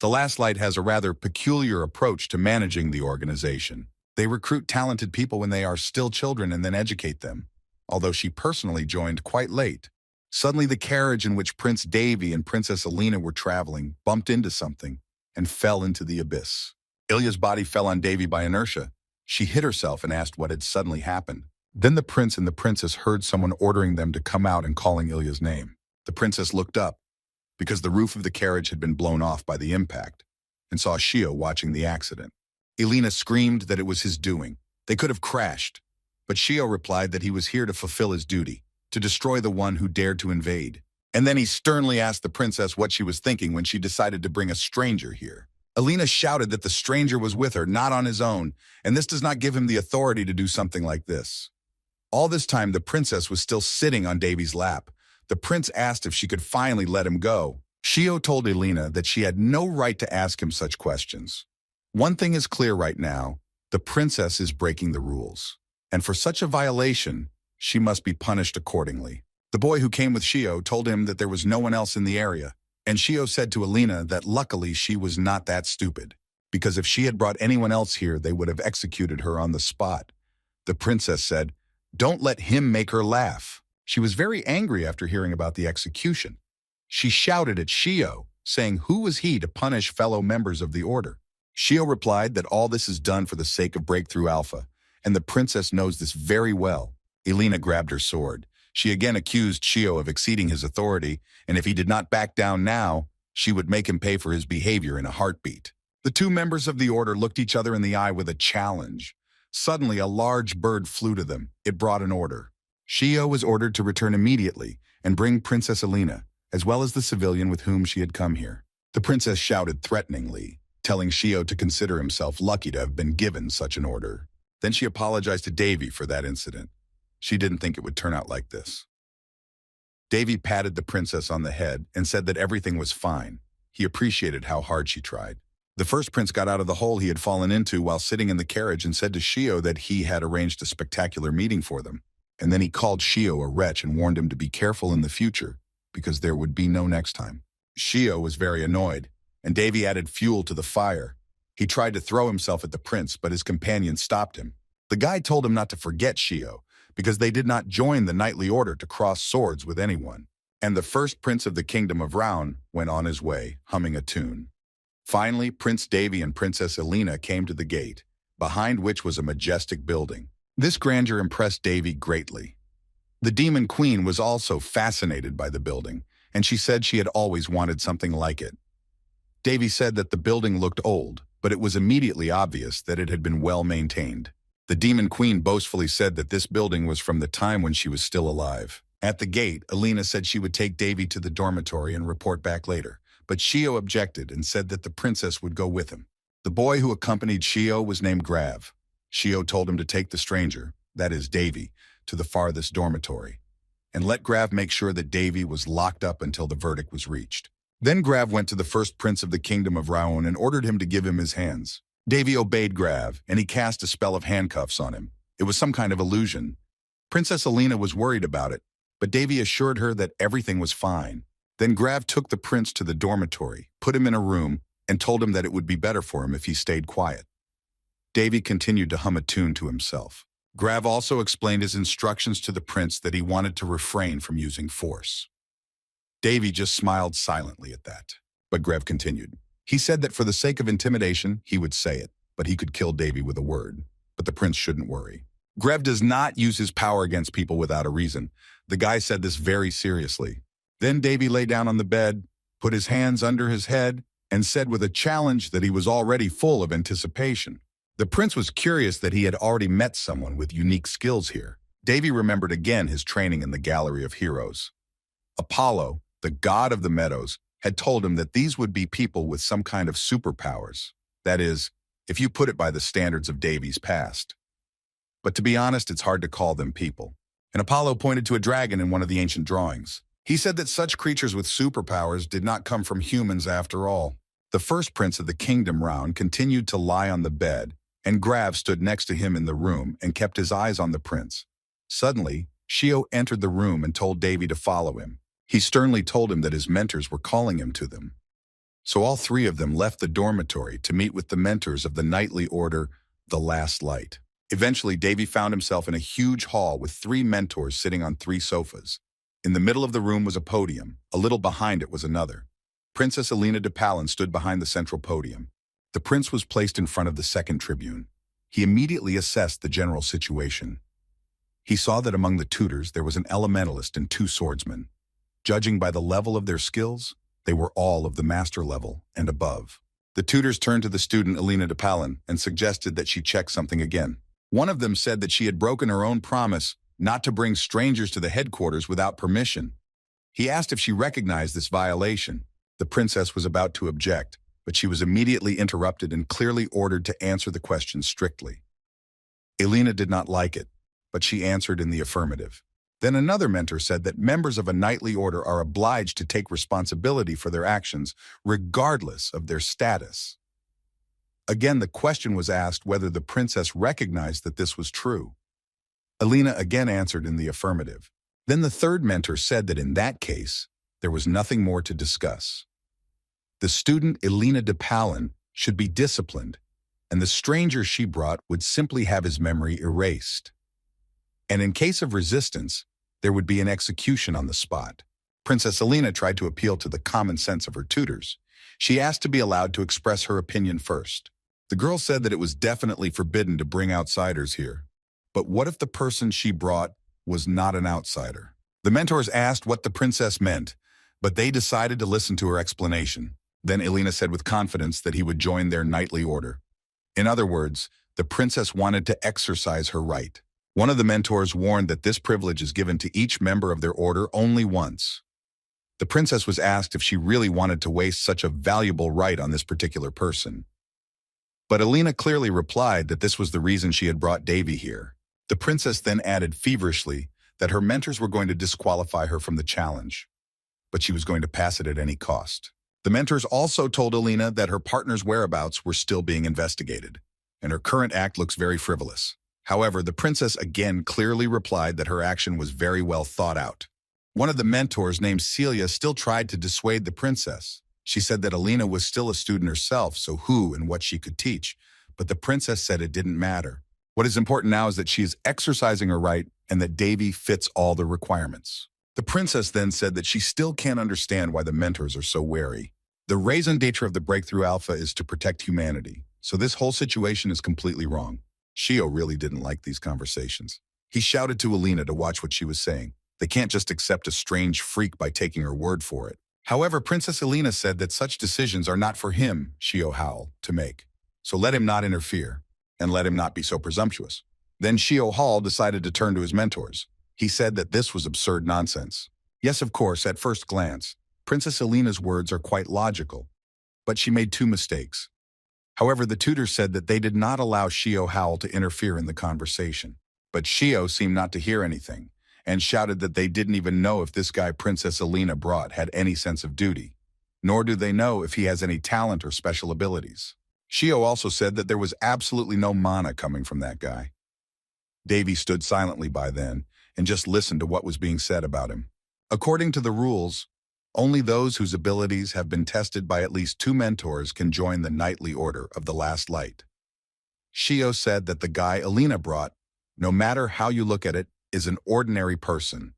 The Last Light has a rather peculiar approach to managing the organization. They recruit talented people when they are still children and then educate them, although she personally joined quite late. Suddenly the carriage in which Prince Davy and Princess Alina were traveling bumped into something and fell into the abyss. Ilya's body fell on Davy by inertia. She hit herself and asked what had suddenly happened. Then the prince and the princess heard someone ordering them to come out and calling Ilya's name. The princess looked up, because the roof of the carriage had been blown off by the impact, and saw Shio watching the accident. Alina screamed that it was his doing. They could have crashed, but Shio replied that he was here to fulfill his duty, to destroy the one who dared to invade. And then he sternly asked the princess what she was thinking when she decided to bring a stranger here. Alina shouted that the stranger was with her, not on his own, and this does not give him the authority to do something like this. All this time, the princess was still sitting on Davy's lap. The prince asked if she could finally let him go. Shio told Alina that she had no right to ask him such questions. One thing is clear right now, the princess is breaking the rules. And for such a violation, she must be punished accordingly. The boy who came with Shio told him that there was no one else in the area, and Shio said to Alina that luckily she was not that stupid, because if she had brought anyone else here, they would have executed her on the spot. The princess said, "Don't let him make her laugh." She was very angry after hearing about the execution. She shouted at Shio, saying who was he to punish fellow members of the Order? Shio replied that all this is done for the sake of Breakthrough Alpha, and the princess knows this very well. Alina grabbed her sword. She again accused Shio of exceeding his authority, and if he did not back down now, she would make him pay for his behavior in a heartbeat. The two members of the order looked each other in the eye with a challenge. Suddenly, a large bird flew to them. It brought an order. Shio was ordered to return immediately and bring Princess Alina, as well as the civilian with whom she had come here. The princess shouted threateningly, telling Shio to consider himself lucky to have been given such an order. Then she apologized to Davy for that incident. She didn't think it would turn out like this. Davy patted the princess on the head and said that everything was fine. He appreciated how hard she tried. The first prince got out of the hole he had fallen into while sitting in the carriage and said to Shio that he had arranged a spectacular meeting for them. And then he called Shio a wretch and warned him to be careful in the future, because there would be no next time. Shio was very annoyed, and Davy added fuel to the fire. He tried to throw himself at the prince, but his companion stopped him. The guide told him not to forget Shio, because they did not join the knightly order to cross swords with anyone. And the first prince of the kingdom of Round went on his way, humming a tune. Finally, Prince Davy and Princess Alina came to the gate, behind which was a majestic building. This grandeur impressed Davy greatly. The Demon Queen was also fascinated by the building, and she said she had always wanted something like it. Davy said that the building looked old, but it was immediately obvious that it had been well maintained. The Demon Queen boastfully said that this building was from the time when she was still alive. At the gate, Alina said she would take Davy to the dormitory and report back later, but Shio objected and said that the princess would go with him. The boy who accompanied Shio was named Grav. Shio told him to take the stranger, that is Davy, to the farthest dormitory, and let Grav make sure that Davy was locked up until the verdict was reached. Then Grav went to the first prince of the kingdom of Raon and ordered him to give him his hands. Davy obeyed Grav, and he cast a spell of handcuffs on him. It was some kind of illusion. Princess Alina was worried about it, but Davy assured her that everything was fine. Then Grav took the prince to the dormitory, put him in a room, and told him that it would be better for him if he stayed quiet. Davy continued to hum a tune to himself. Grav also explained his instructions to the prince that he wanted to refrain from using force. Davy just smiled silently at that. But Grav continued. He said that for the sake of intimidation, he would say it, but he could kill Davy with a word. But the prince shouldn't worry. Grav does not use his power against people without a reason. The guy said this very seriously. Then Davy lay down on the bed, put his hands under his head, and said with a challenge that he was already full of anticipation. The prince was curious that he had already met someone with unique skills here. Davy remembered again his training in the Gallery of Heroes. Apollo, the god of the meadows, had told him that these would be people with some kind of superpowers. That is, if you put it by the standards of Davy's past. But to be honest, it's hard to call them people. And Apollo pointed to a dragon in one of the ancient drawings. He said that such creatures with superpowers did not come from humans after all. The first prince of the kingdom Round continued to lie on the bed, and Grav stood next to him in the room and kept his eyes on the prince. Suddenly, Shio entered the room and told Davy to follow him. He sternly told him that his mentors were calling him to them. So all three of them left the dormitory to meet with the mentors of the knightly order, the Last Light. Eventually, Davy found himself in a huge hall with three mentors sitting on three sofas. In the middle of the room was a podium. A little behind it was another. Princess Alina de Palin stood behind the central podium. The prince was placed in front of the second tribune. He immediately assessed the general situation. He saw that among the tutors there was an elementalist and two swordsmen. Judging by the level of their skills, they were all of the master level and above. The tutors turned to the student Alina de Palin and suggested that she check something again. One of them said that she had broken her own promise not to bring strangers to the headquarters without permission. He asked if she recognized this violation. The princess was about to object, but she was immediately interrupted and clearly ordered to answer the question strictly. Alina did not like it, but she answered in the affirmative. Then another mentor said that members of a knightly order are obliged to take responsibility for their actions, regardless of their status. Again, the question was asked whether the princess recognized that this was true. Alina again answered in the affirmative. Then the third mentor said that in that case, there was nothing more to discuss. The student Alina de Palin should be disciplined, and the stranger she brought would simply have his memory erased. And in case of resistance, there would be an execution on the spot. Princess Alina tried to appeal to the common sense of her tutors. She asked to be allowed to express her opinion first. The girl said that it was definitely forbidden to bring outsiders here. But what if the person she brought was not an outsider? The mentors asked what the princess meant, but they decided to listen to her explanation. Then Elena said with confidence that he would join their knightly order. In other words, the princess wanted to exercise her right. One of the mentors warned that this privilege is given to each member of their order only once. The princess was asked if she really wanted to waste such a valuable right on this particular person. But Elena clearly replied that this was the reason she had brought Davy here. The princess then added feverishly that her mentors were going to disqualify her from the challenge, but she was going to pass it at any cost. The mentors also told Elena that her partner's whereabouts were still being investigated, and her current act looks very frivolous. However, the princess again clearly replied that her action was very well thought out. One of the mentors, named Celia, still tried to dissuade the princess. She said that Elena was still a student herself, so who and what she could teach, but the princess said it didn't matter. What is important now is that she is exercising her right and that Davy fits all the requirements. The princess then said that she still can't understand why the mentors are so wary. The raison d'etre of the Breakthrough Alpha is to protect humanity, so this whole situation is completely wrong. Shio really didn't like these conversations. He shouted to Elena to watch what she was saying. They can't just accept a strange freak by taking her word for it. However, Princess Elena said that such decisions are not for him, Shio Howell, to make. So let him not interfere, and let him not be so presumptuous. Then Shio Hall decided to turn to his mentors. He said that this was absurd nonsense. Yes, of course, at first glance, Princess Elena's words are quite logical, but she made two mistakes. However, the tutors said that they did not allow Shio Howell to interfere in the conversation. But Shio seemed not to hear anything, and shouted that they didn't even know if this guy Princess Elena brought had any sense of duty, nor do they know if he has any talent or special abilities. Shio also said that there was absolutely no mana coming from that guy. Davy stood silently by then and just listened to what was being said about him. According to the rules, only those whose abilities have been tested by at least 2 mentors can join the knightly order of the last light. Shio said that the guy Elena brought, no matter how you look at it, is an ordinary person.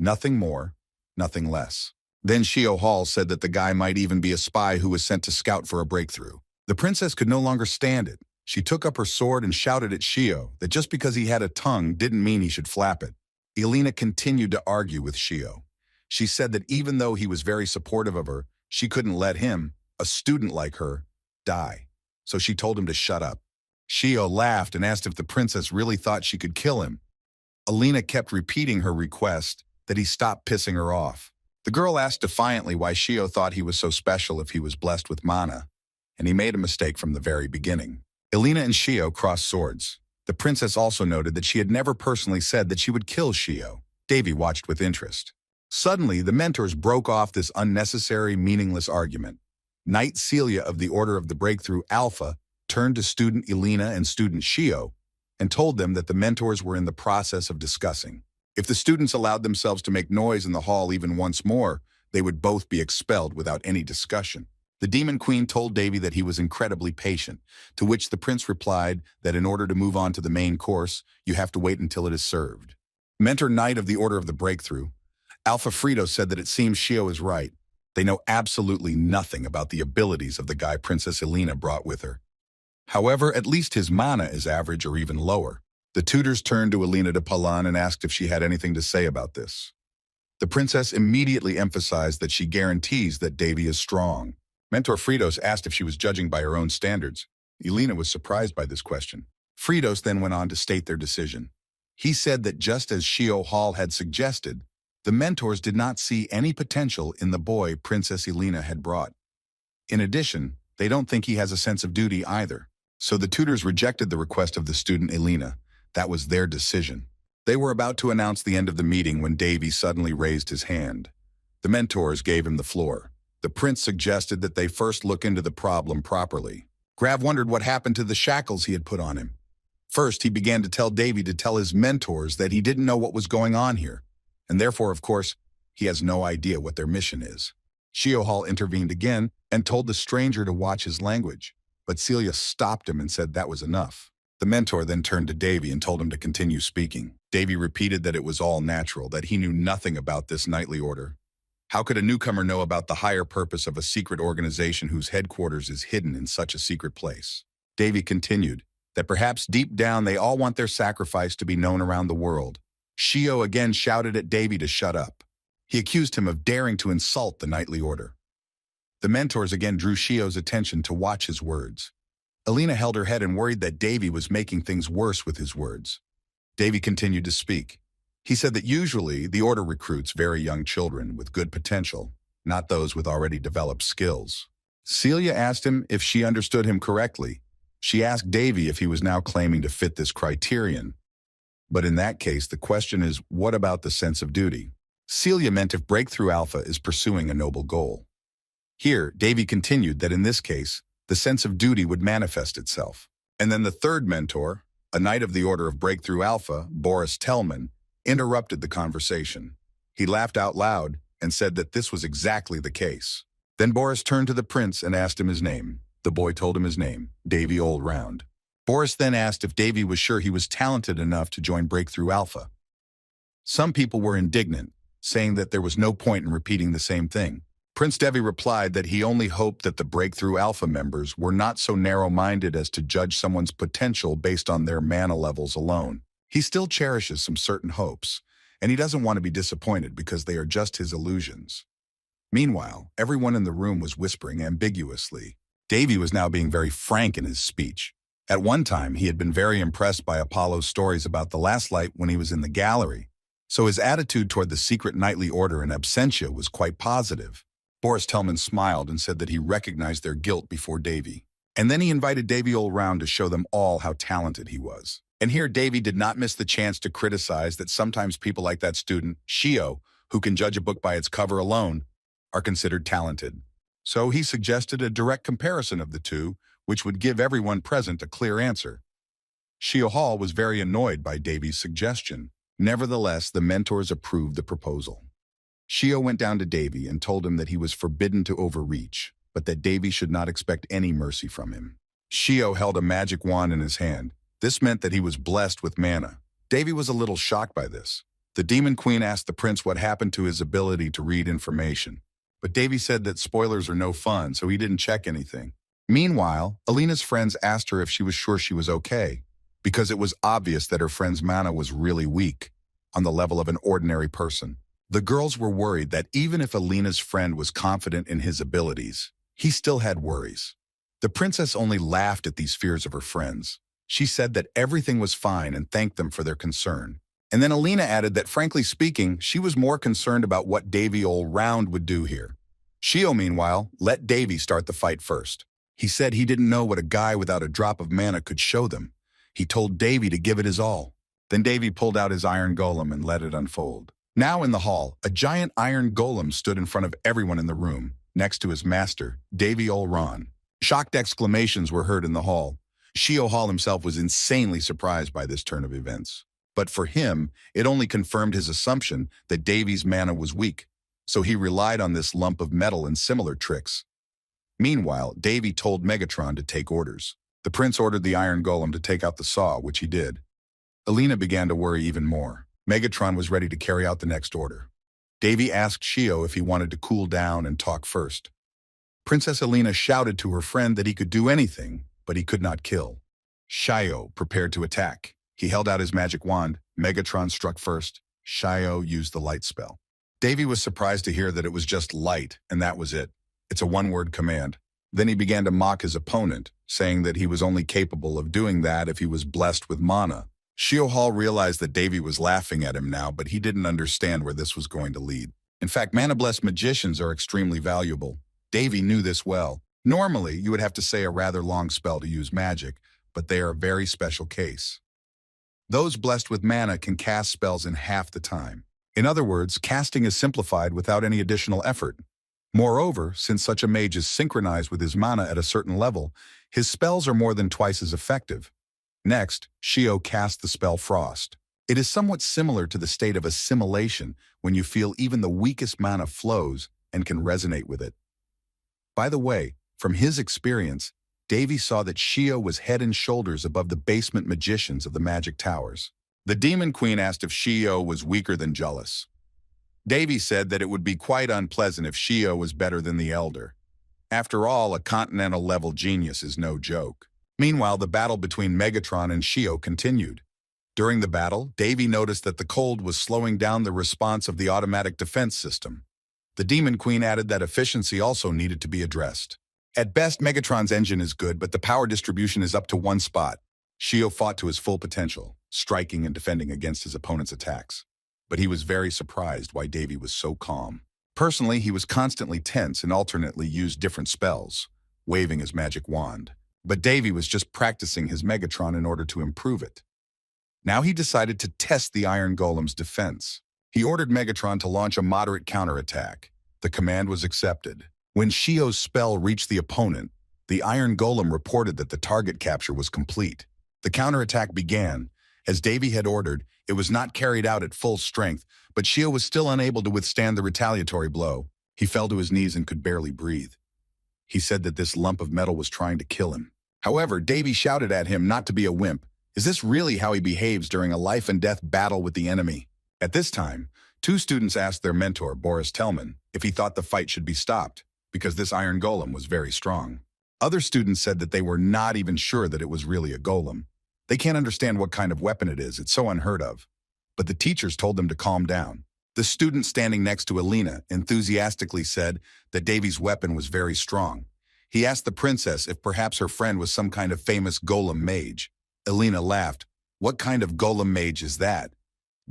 Nothing more, nothing less. Then Shio Hall said that the guy might even be a spy who was sent to scout for a breakthrough. The princess could no longer stand it. She took up her sword and shouted at Shio that just because he had a tongue didn't mean he should flap it. Elena continued to argue with Shio. She said that even though he was very supportive of her, she couldn't let him, a student like her, die. So she told him to shut up. Shio laughed and asked if the princess really thought she could kill him. Elena kept repeating her request that he stop pissing her off. The girl asked defiantly why Shio thought he was so special if he was blessed with mana, and he made a mistake from the very beginning. Elena and Shio crossed swords. The princess also noted that she had never personally said that she would kill Shio. Davy watched with interest. Suddenly, the mentors broke off this unnecessary, meaningless argument. Knight Celia of the Order of the Breakthrough Alpha turned to student Elena and student Shio and told them that the mentors were in the process of discussing. If the students allowed themselves to make noise in the hall even once more, they would both be expelled without any discussion. The Demon Queen told Davy that he was incredibly patient, to which the prince replied that in order to move on to the main course, you have to wait until it is served. Mentor Knight of the Order of the Breakthrough, Alpha Frito, said that it seems Shio is right. They know absolutely nothing about the abilities of the guy Princess Elena brought with her. However, at least his mana is average or even lower. The tutors turned to Elena de Palan and asked if she had anything to say about this. The princess immediately emphasized that she guarantees that Davy is strong. Mentor Fritos asked if she was judging by her own standards. Elena was surprised by this question. Fritos then went on to state their decision. He said that just as Shio Hall had suggested, the mentors did not see any potential in the boy Princess Elena had brought. In addition, they don't think he has a sense of duty either. So the tutors rejected the request of the student Elena. That was their decision. They were about to announce the end of the meeting when Davy suddenly raised his hand. The mentors gave him the floor. The prince suggested that they first look into the problem properly. Grav wondered what happened to the shackles he had put on him. First, he began to tell Davy to tell his mentors that he didn't know what was going on here, and therefore, of course, he has no idea what their mission is. Shio Hall intervened again and told the stranger to watch his language, but Celia stopped him and said that was enough. The mentor then turned to Davy and told him to continue speaking. Davy repeated that it was all natural, that he knew nothing about this knightly order. How could a newcomer know about the higher purpose of a secret organization whose headquarters is hidden in such a secret place? Davy continued that perhaps deep down they all want their sacrifice to be known around the world, Shio again shouted at Davy to shut up. He accused him of daring to insult the knightly order. The mentors again drew Shio's attention to watch his words. Alina held her head and worried that Davy was making things worse with his words. Davy continued to speak. He said that usually the order recruits very young children with good potential, not those with already developed skills. Celia asked him if she understood him correctly. She asked Davy if he was now claiming to fit this criterion. But in that case, the question is, what about the sense of duty? Celia meant if Breakthrough Alpha is pursuing a noble goal. Here, Davy continued that in this case, the sense of duty would manifest itself. And then the third mentor, a knight of the Order of Breakthrough Alpha, Boris Tellman, interrupted the conversation. He laughed out loud and said that this was exactly the case. Then Boris turned to the prince and asked him his name. The boy told him his name, Davy Allround. Boris then asked if Davy was sure he was talented enough to join Breakthrough Alpha. Some people were indignant, saying that there was no point in repeating the same thing. Prince Devi replied that he only hoped that the Breakthrough Alpha members were not so narrow-minded as to judge someone's potential based on their mana levels alone. He still cherishes some certain hopes, and he doesn't want to be disappointed because they are just his illusions. Meanwhile, everyone in the room was whispering ambiguously. Davy was now being very frank in his speech. At one time, he had been very impressed by Apollo's stories about the last light when he was in the gallery, so his attitude toward the secret knightly order in absentia was quite positive. Boris Tellman smiled and said that he recognized their guilt before Davy. And then he invited Davy Allround to show them all how talented he was. And here Davy did not miss the chance to criticize that sometimes people like that student, Shio, who can judge a book by its cover alone, are considered talented. So he suggested a direct comparison of the two, which would give everyone present a clear answer. Shio Hall was very annoyed by Davy's suggestion. Nevertheless, the mentors approved the proposal. Shio went down to Davy and told him that he was forbidden to overreach, but that Davy should not expect any mercy from him. Shio held a magic wand in his hand. This meant that he was blessed with mana. Davy was a little shocked by this. The Demon Queen asked the prince what happened to his ability to read information, but Davy said that spoilers are no fun, so he didn't check anything. Meanwhile, Alina's friends asked her if she was sure she was okay, because it was obvious that her friend's mana was really weak, on the level of an ordinary person. The girls were worried that even if Alina's friend was confident in his abilities, he still had worries. The princess only laughed at these fears of her friends. She said that everything was fine and thanked them for their concern. And then Alina added that, frankly speaking, she was more concerned about what Davy Allround would do here. Shio, meanwhile, let Davy start the fight first. He said he didn't know what a guy without a drop of mana could show them. He told Davy to give it his all. Then Davy pulled out his iron golem and let it unfold. Now in the hall, a giant iron golem stood in front of everyone in the room, next to his master, Davy Allround. Shocked exclamations were heard in the hall. Shio Hall himself was insanely surprised by this turn of events. But for him, it only confirmed his assumption that Davy's mana was weak, so he relied on this lump of metal and similar tricks. Meanwhile, Davy told Megatron to take orders. The prince ordered the iron golem to take out the saw, which he did. Alina began to worry even more. Megatron was ready to carry out the next order. Davy asked Shio if he wanted to cool down and talk first. Princess Alina shouted to her friend that he could do anything, but he could not kill. Shio prepared to attack. He held out his magic wand. Megatron struck first. Shio used the light spell. Davy was surprised to hear that it was just light, and that was it. It's a one-word command. Then he began to mock his opponent, saying that he was only capable of doing that if he was blessed with mana. Shio Hall realized that Davy was laughing at him now, but he didn't understand where this was going to lead. In fact, mana-blessed magicians are extremely valuable. Davy knew this well. Normally, you would have to say a rather long spell to use magic, but they are a very special case. Those blessed with mana can cast spells in half the time. In other words, casting is simplified without any additional effort. Moreover, since such a mage is synchronized with his mana at a certain level, his spells are more than twice as effective. Next, Shio cast the spell Frost. It is somewhat similar to the state of assimilation when you feel even the weakest mana flows and can resonate with it. By the way, from his experience, Davy saw that Shio was head and shoulders above the basement magicians of the magic towers. The Demon Queen asked if Shio was weaker than Jullus. Davy said that it would be quite unpleasant if Shio was better than the Elder. After all, a continental-level genius is no joke. Meanwhile, the battle between Megatron and Shio continued. During the battle, Davy noticed that the cold was slowing down the response of the automatic defense system. The Demon Queen added that efficiency also needed to be addressed. At best, Megatron's engine is good, but the power distribution is up to one spot. Shio fought to his full potential, striking and defending against his opponent's attacks. But he was very surprised why Davy was so calm. Personally, he was constantly tense and alternately used different spells, waving his magic wand. But Davy was just practicing his Megatron in order to improve it. Now he decided to test the Iron Golem's defense. He ordered Megatron to launch a moderate counterattack. The command was accepted. When Shio's spell reached the opponent, the Iron Golem reported that the target capture was complete. The counterattack began. As Davy had ordered, it was not carried out at full strength, but Shio was still unable to withstand the retaliatory blow. He fell to his knees and could barely breathe. He said that this lump of metal was trying to kill him. However, Davy shouted at him not to be a wimp. Is this really how he behaves during a life-and-death battle with the enemy? At this time, two students asked their mentor, Boris Tellman, if he thought the fight should be stopped, because this Iron Golem was very strong. Other students said that they were not even sure that it was really a golem. They can't understand what kind of weapon it is, it's so unheard of. But the teachers told them to calm down. The student standing next to Alina enthusiastically said that Davy's weapon was very strong. He asked the princess if perhaps her friend was some kind of famous golem mage. Alina laughed. What kind of golem mage is that?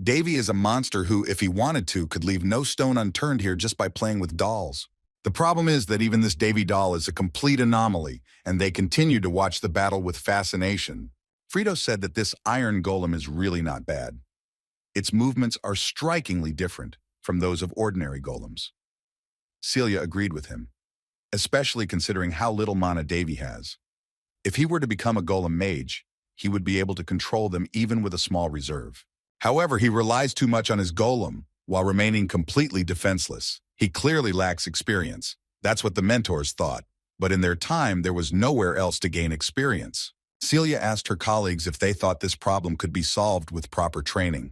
Davy is a monster who, if he wanted to, could leave no stone unturned here just by playing with dolls. The problem is that even this Davy doll is a complete anomaly, and they continue to watch the battle with fascination. Frito said that this Iron Golem is really not bad. Its movements are strikingly different from those of ordinary golems. Celia agreed with him, especially considering how little mana Davy has. If he were to become a golem mage, he would be able to control them even with a small reserve. However, he relies too much on his golem while remaining completely defenseless. He clearly lacks experience. That's what the mentors thought. But in their time, there was nowhere else to gain experience. Celia asked her colleagues if they thought this problem could be solved with proper training.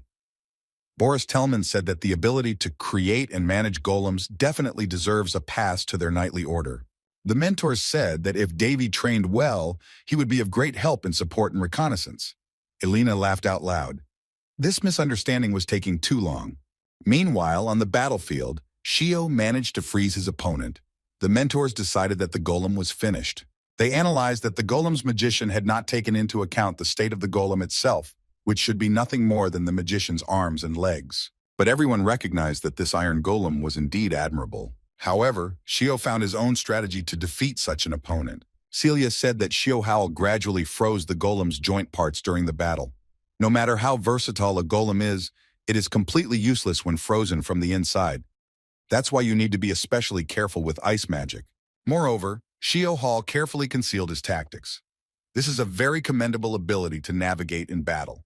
Boris Tellman said that the ability to create and manage golems definitely deserves a pass to their knightly order. The mentors said that if Davy trained well, he would be of great help in support and reconnaissance. Elena laughed out loud. This misunderstanding was taking too long. Meanwhile, on the battlefield, Shio managed to freeze his opponent. The mentors decided that the golem was finished. They analyzed that the golem's magician had not taken into account the state of the golem itself, which should be nothing more than the magician's arms and legs. But everyone recognized that this Iron Golem was indeed admirable. However, Shio found his own strategy to defeat such an opponent. Celia said that Shio Howl gradually froze the golem's joint parts during the battle. No matter how versatile a golem is, it is completely useless when frozen from the inside. That's why you need to be especially careful with ice magic. Moreover, Shio Hall carefully concealed his tactics. This is a very commendable ability to navigate in battle.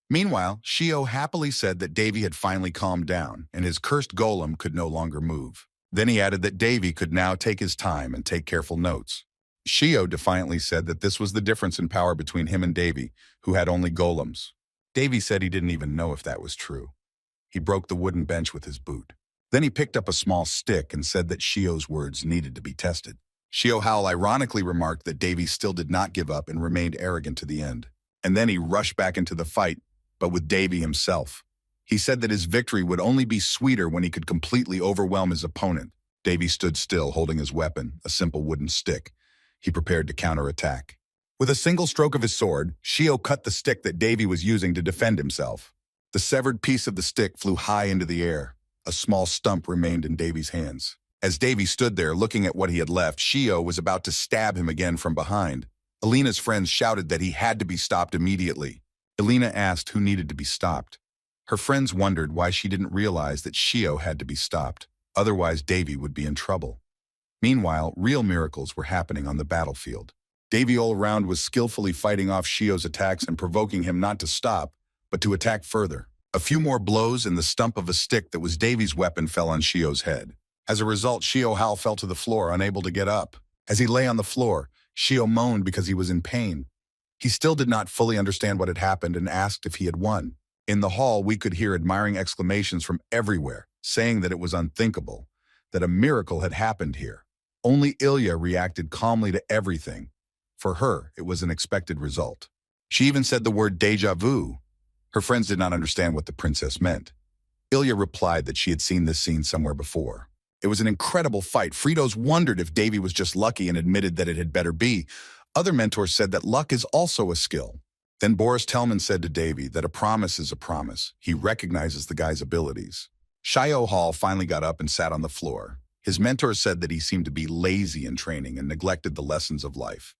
Meanwhile, Shio happily said that Davy had finally calmed down, and his cursed golem could no longer move. Then he added that Davy could now take his time and take careful notes. Shio defiantly said that this was the difference in power between him and Davy, who had only golems. Davy said he didn't even know if that was true. He broke the wooden bench with his boot. Then he picked up a small stick and said that Shio's words needed to be tested. Shio Howl ironically remarked that Davy still did not give up and remained arrogant to the end. And then he rushed back into the fight, but with Davy himself. He said that his victory would only be sweeter when he could completely overwhelm his opponent. Davy stood still, holding his weapon, a simple wooden stick. He prepared to counterattack. With a single stroke of his sword, Shio cut the stick that Davy was using to defend himself. The severed piece of the stick flew high into the air. A small stump remained in Davy's hands. As Davy stood there looking at what he had left, Shio was about to stab him again from behind. Alina's friends shouted that he had to be stopped immediately. Alina asked who needed to be stopped. Her friends wondered why she didn't realize that Shio had to be stopped. Otherwise, Davy would be in trouble. Meanwhile, real miracles were happening on the battlefield. Davy all around was skillfully fighting off Shio's attacks and provoking him not to stop, but to attack further. A few more blows and the stump of a stick that was Davy's weapon fell on Shio's head. As a result, Shio Howl fell to the floor, unable to get up. As he lay on the floor, Shio moaned because he was in pain. He still did not fully understand what had happened and asked if he had won. In the hall, we could hear admiring exclamations from everywhere, saying that it was unthinkable, that a miracle had happened here. Only Ilya reacted calmly to everything. For her, it was an expected result. She even said the word déjà vu. Her friends did not understand what the princess meant. Ilya replied that she had seen this scene somewhere before. It was an incredible fight. Fritos wondered if Davy was just lucky and admitted that it had better be. Other mentors said that luck is also a skill. Then Boris Tellman said to Davy that a promise is a promise. He recognizes the guy's abilities. Shio Hall finally got up and sat on the floor. His mentor said that he seemed to be lazy in training and neglected the lessons of life.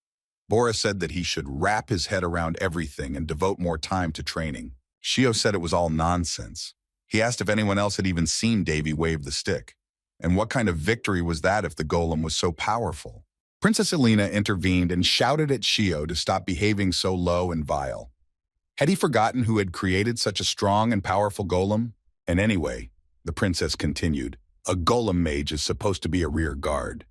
Boris said that he should wrap his head around everything and devote more time to training. Shio said it was all nonsense. He asked if anyone else had even seen Davy wave the stick. And what kind of victory was that if the golem was so powerful? Princess Elena intervened and shouted at Shio to stop behaving so low and vile. Had he forgotten who had created such a strong and powerful golem? And anyway, the princess continued, a golem mage is supposed to be a rear guard.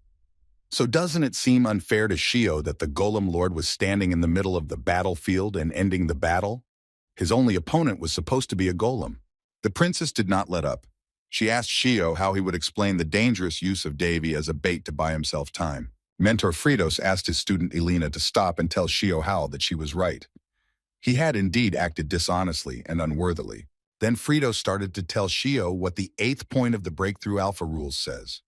So doesn't it seem unfair to Shio that the golem lord was standing in the middle of the battlefield and ending the battle? His only opponent was supposed to be a golem. The princess did not let up. She asked Shio how he would explain the dangerous use of Davy as a bait to buy himself time. Mentor Fritos asked his student Elena to stop and tell Shio Hao that she was right. He had indeed acted dishonestly and unworthily. Then Fritos started to tell Shio what the 8th point of the Breakthrough Alpha rules says.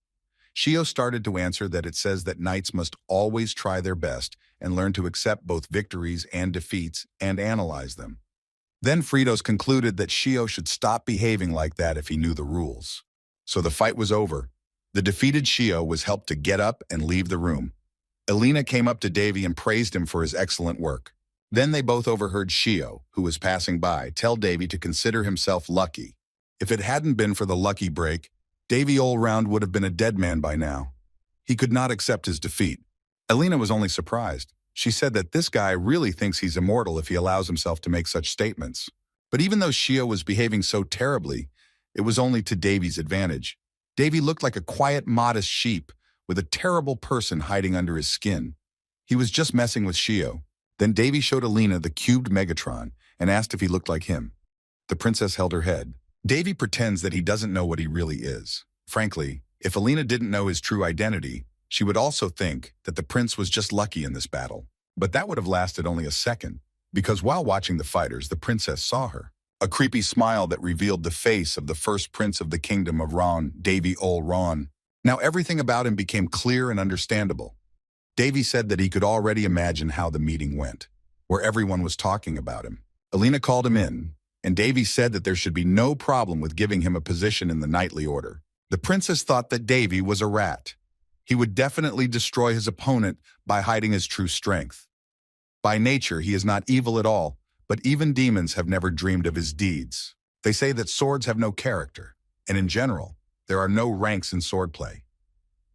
Shio started to answer that it says that knights must always try their best and learn to accept both victories and defeats and analyze them. Then Fritos concluded that Shio should stop behaving like that if he knew the rules. So the fight was over. The defeated Shio was helped to get up and leave the room. Elena came up to Davy and praised him for his excellent work. Then they both overheard Shio, who was passing by, tell Davy to consider himself lucky. If it hadn't been for the lucky break, Davy all round would have been a dead man by now. He could not accept his defeat. Elena was only surprised. She said that this guy really thinks he's immortal if he allows himself to make such statements. But even though Shio was behaving so terribly, it was only to Davy's advantage. Davy looked like a quiet, modest sheep with a terrible person hiding under his skin. He was just messing with Shio. Then Davy showed Elena the cubed Megatron and asked if he looked like him. The princess held her head. Davy pretends that he doesn't know what he really is. Frankly, if Elena didn't know his true identity, she would also think that the prince was just lucky in this battle. But that would have lasted only a second, because while watching the fighters, the princess saw her. A creepy smile that revealed the face of the first prince of the kingdom of Ron, Davy Ol Ron. Now everything about him became clear and understandable. Davy said that he could already imagine how the meeting went, where everyone was talking about him. Elena called him in, and Davy said that there should be no problem with giving him a position in the knightly order. The princess thought that Davy was a rat. He would definitely destroy his opponent by hiding his true strength. By nature, he is not evil at all, but even demons have never dreamed of his deeds. They say that swords have no character, and in general, there are no ranks in swordplay.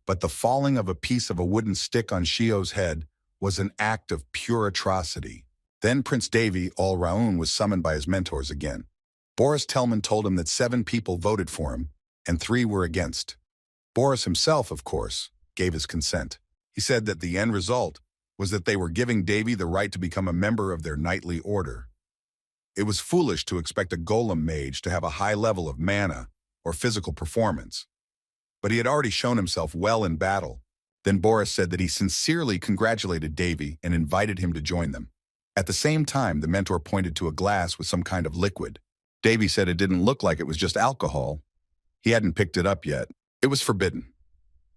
But the falling of a piece of a wooden stick on Shio's head was an act of pure atrocity. Then Prince Davy Ol Raun was summoned by his mentors again. Boris Tellman told him that 7 people voted for him, and 3 were against. Boris himself, of course, gave his consent. He said that the end result was that they were giving Davy the right to become a member of their knightly order. It was foolish to expect a golem mage to have a high level of mana or physical performance. But he had already shown himself well in battle. Then Boris said that he sincerely congratulated Davy and invited him to join them. At the same time, the mentor pointed to a glass with some kind of liquid. Davy said it didn't look like it was just alcohol. He hadn't picked it up yet. It was forbidden.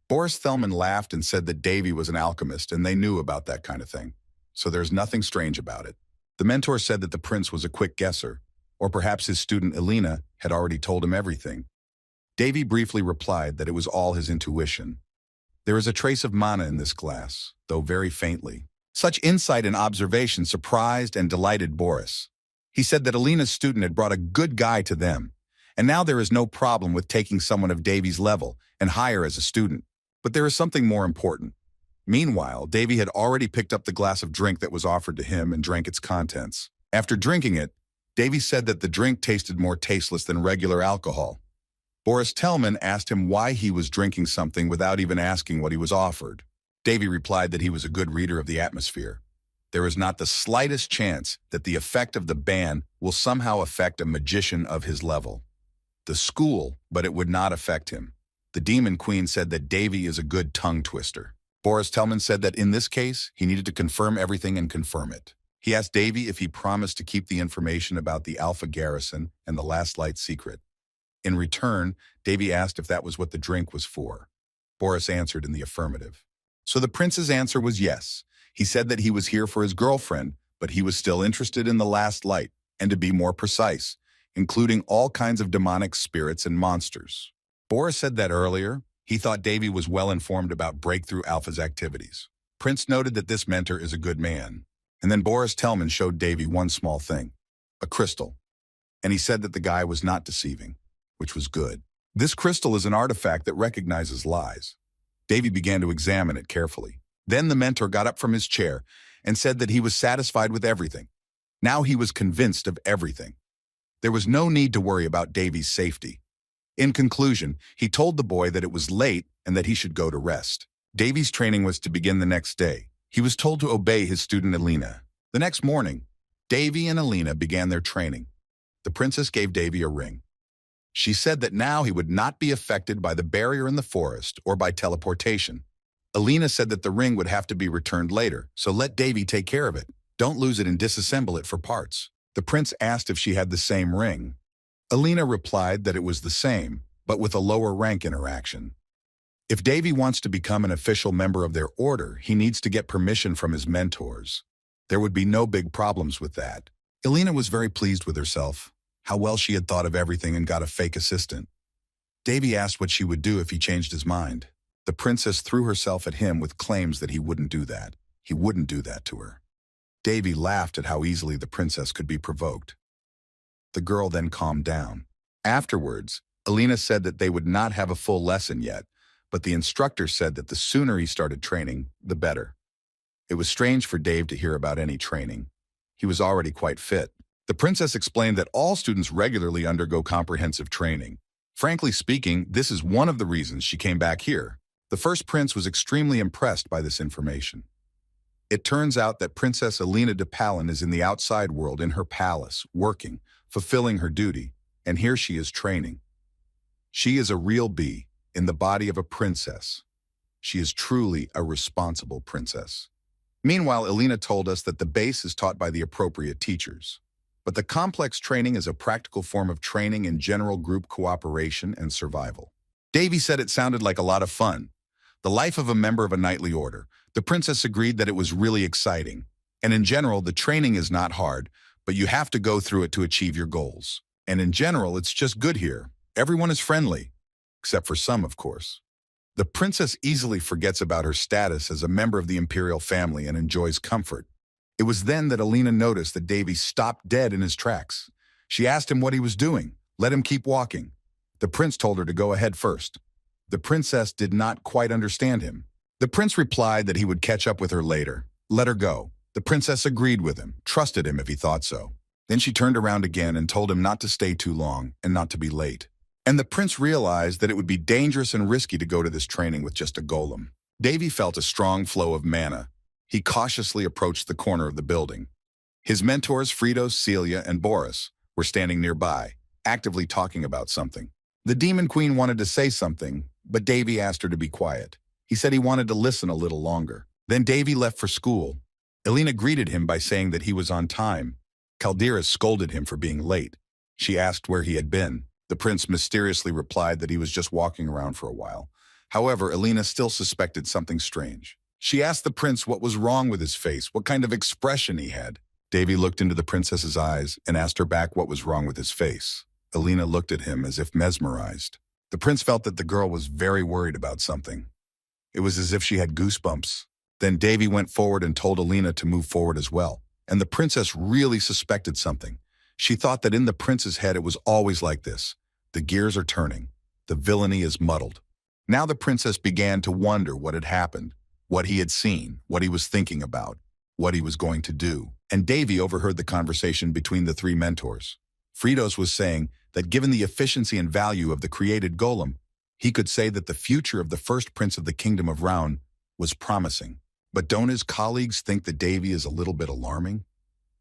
Boris Thelman laughed and said that Davy was an alchemist and they knew about that kind of thing. So there's nothing strange about it. The mentor said that the prince was a quick guesser, or perhaps his student Elena had already told him everything. Davy briefly replied that it was all his intuition. There is a trace of mana in this glass, though very faintly. Such insight and observation surprised and delighted Boris. He said that Elena's student had brought a good guy to them, and now there is no problem with taking someone of Davy's level and higher as a student. But there is something more important. Meanwhile, Davy had already picked up the glass of drink that was offered to him and drank its contents. After drinking it, Davy said that the drink tasted more tasteless than regular alcohol. Boris Tellman asked him why he was drinking something without even asking what he was offered. Davy replied that he was a good reader of the atmosphere. There is not the slightest chance that the effect of the ban will somehow affect a magician of his level. The school, but it would not affect him. The Demon Queen said that Davy is a good tongue twister. Boris Tellman said that in this case, he needed to confirm everything and confirm it. He asked Davy if he promised to keep the information about the Alpha Garrison and the Last Light secret. In return, Davy asked if that was what the drink was for. Boris answered in the affirmative. So the prince's answer was yes. He said that he was here for his girlfriend, but he was still interested in the Last Light, and to be more precise, including all kinds of demonic spirits and monsters. Boris said that earlier. He thought Davy was well informed about Breakthrough Alpha's activities. Prince noted that this mentor is a good man. And then Boris Tellman showed Davy one small thing, a crystal. And he said that the guy was not deceiving, which was good. This crystal is an artifact that recognizes lies. Davy began to examine it carefully. Then the mentor got up from his chair and said that he was satisfied with everything. Now he was convinced of everything. There was no need to worry about Davy's safety. In conclusion, he told the boy that it was late and that he should go to rest. Davy's training was to begin the next day. He was told to obey his student Alina. The next morning, Davy and Alina began their training. The princess gave Davy a ring. She said that now he would not be affected by the barrier in the forest or by teleportation. Alina said that the ring would have to be returned later, so let Davy take care of it. Don't lose it and disassemble it for parts. The prince asked if she had the same ring. Alina replied that it was the same, but with a lower rank interaction. If Davy wants to become an official member of their order, he needs to get permission from his mentors. There would be no big problems with that. Alina was very pleased with herself, how well she had thought of everything and got a fake assistant. Davy asked what she would do if he changed his mind. The princess threw herself at him with claims that he wouldn't do that. He wouldn't do that to her. Davy laughed at how easily the princess could be provoked. The girl then calmed down. Afterwards, Alina said that they would not have a full lesson yet, but the instructor said that the sooner he started training, the better. It was strange for Dave to hear about any training. He was already quite fit. The princess explained that all students regularly undergo comprehensive training. Frankly speaking, this is one of the reasons she came back here. The first prince was extremely impressed by this information. It turns out that Princess Alina de Palin is in the outside world in her palace, working, fulfilling her duty, and here she is training. She is a real bee in the body of a princess. She is truly a responsible princess. Meanwhile, Alina told us that the base is taught by the appropriate teachers. But the complex training is a practical form of training in general group cooperation and survival. Davy said it sounded like a lot of fun. The life of a member of a knightly order. The princess agreed that it was really exciting. And in general, the training is not hard, but you have to go through it to achieve your goals. And in general, it's just good here. Everyone is friendly. Except for some, of course. The princess easily forgets about her status as a member of the imperial family and enjoys comfort. It was then that Alina noticed that Davy stopped dead in his tracks. She asked him what he was doing. Let him keep walking. The prince told her to go ahead first. The princess did not quite understand him. The prince replied that he would catch up with her later. Let her go. The princess agreed with him, trusted him if he thought so. Then she turned around again and told him not to stay too long and not to be late. And the prince realized that it would be dangerous and risky to go to this training with just a golem. Davy felt a strong flow of mana. He cautiously approached the corner of the building. His mentors, Fritos, Celia, and Boris, were standing nearby, actively talking about something. The Demon Queen wanted to say something, but Davy asked her to be quiet. He said he wanted to listen a little longer. Then Davy left for school. Alina greeted him by saying that he was on time. Caldera scolded him for being late. She asked where he had been. The prince mysteriously replied that he was just walking around for a while. However, Alina still suspected something strange. She asked the prince what was wrong with his face, what kind of expression he had. Davy looked into the princess's eyes and asked her back what was wrong with his face. Alina looked at him as if mesmerized. The prince felt that the girl was very worried about something. It was as if she had goosebumps. Then Davy went forward and told Alina to move forward as well. And the princess really suspected something. She thought that in the prince's head it was always like this. The gears are turning. The villainy is muddled. Now the princess began to wonder what had happened, what he had seen, what he was thinking about, what he was going to do. And Davy overheard the conversation between the three mentors. Fritos was saying that given the efficiency and value of the created golem, he could say that the future of the first prince of the kingdom of Round was promising. But don't his colleagues think that Davy is a little bit alarming?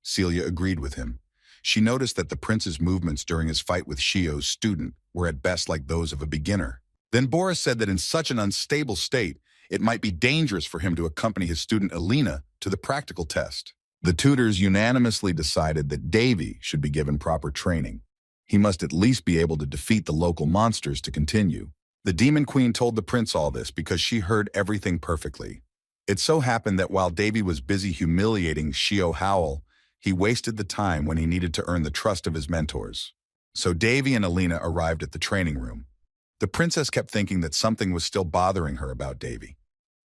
Celia agreed with him. She noticed that the prince's movements during his fight with Shio's student were at best like those of a beginner. Then Boris said that in such an unstable state, it might be dangerous for him to accompany his student Alina to the practical test. The tutors unanimously decided that Davy should be given proper training. He must at least be able to defeat the local monsters to continue. The Demon Queen told the prince all this because she heard everything perfectly. It so happened that while Davy was busy humiliating Shio Howl, he wasted the time when he needed to earn the trust of his mentors. So Davy and Alina arrived at the training room. The princess kept thinking that something was still bothering her about Davy.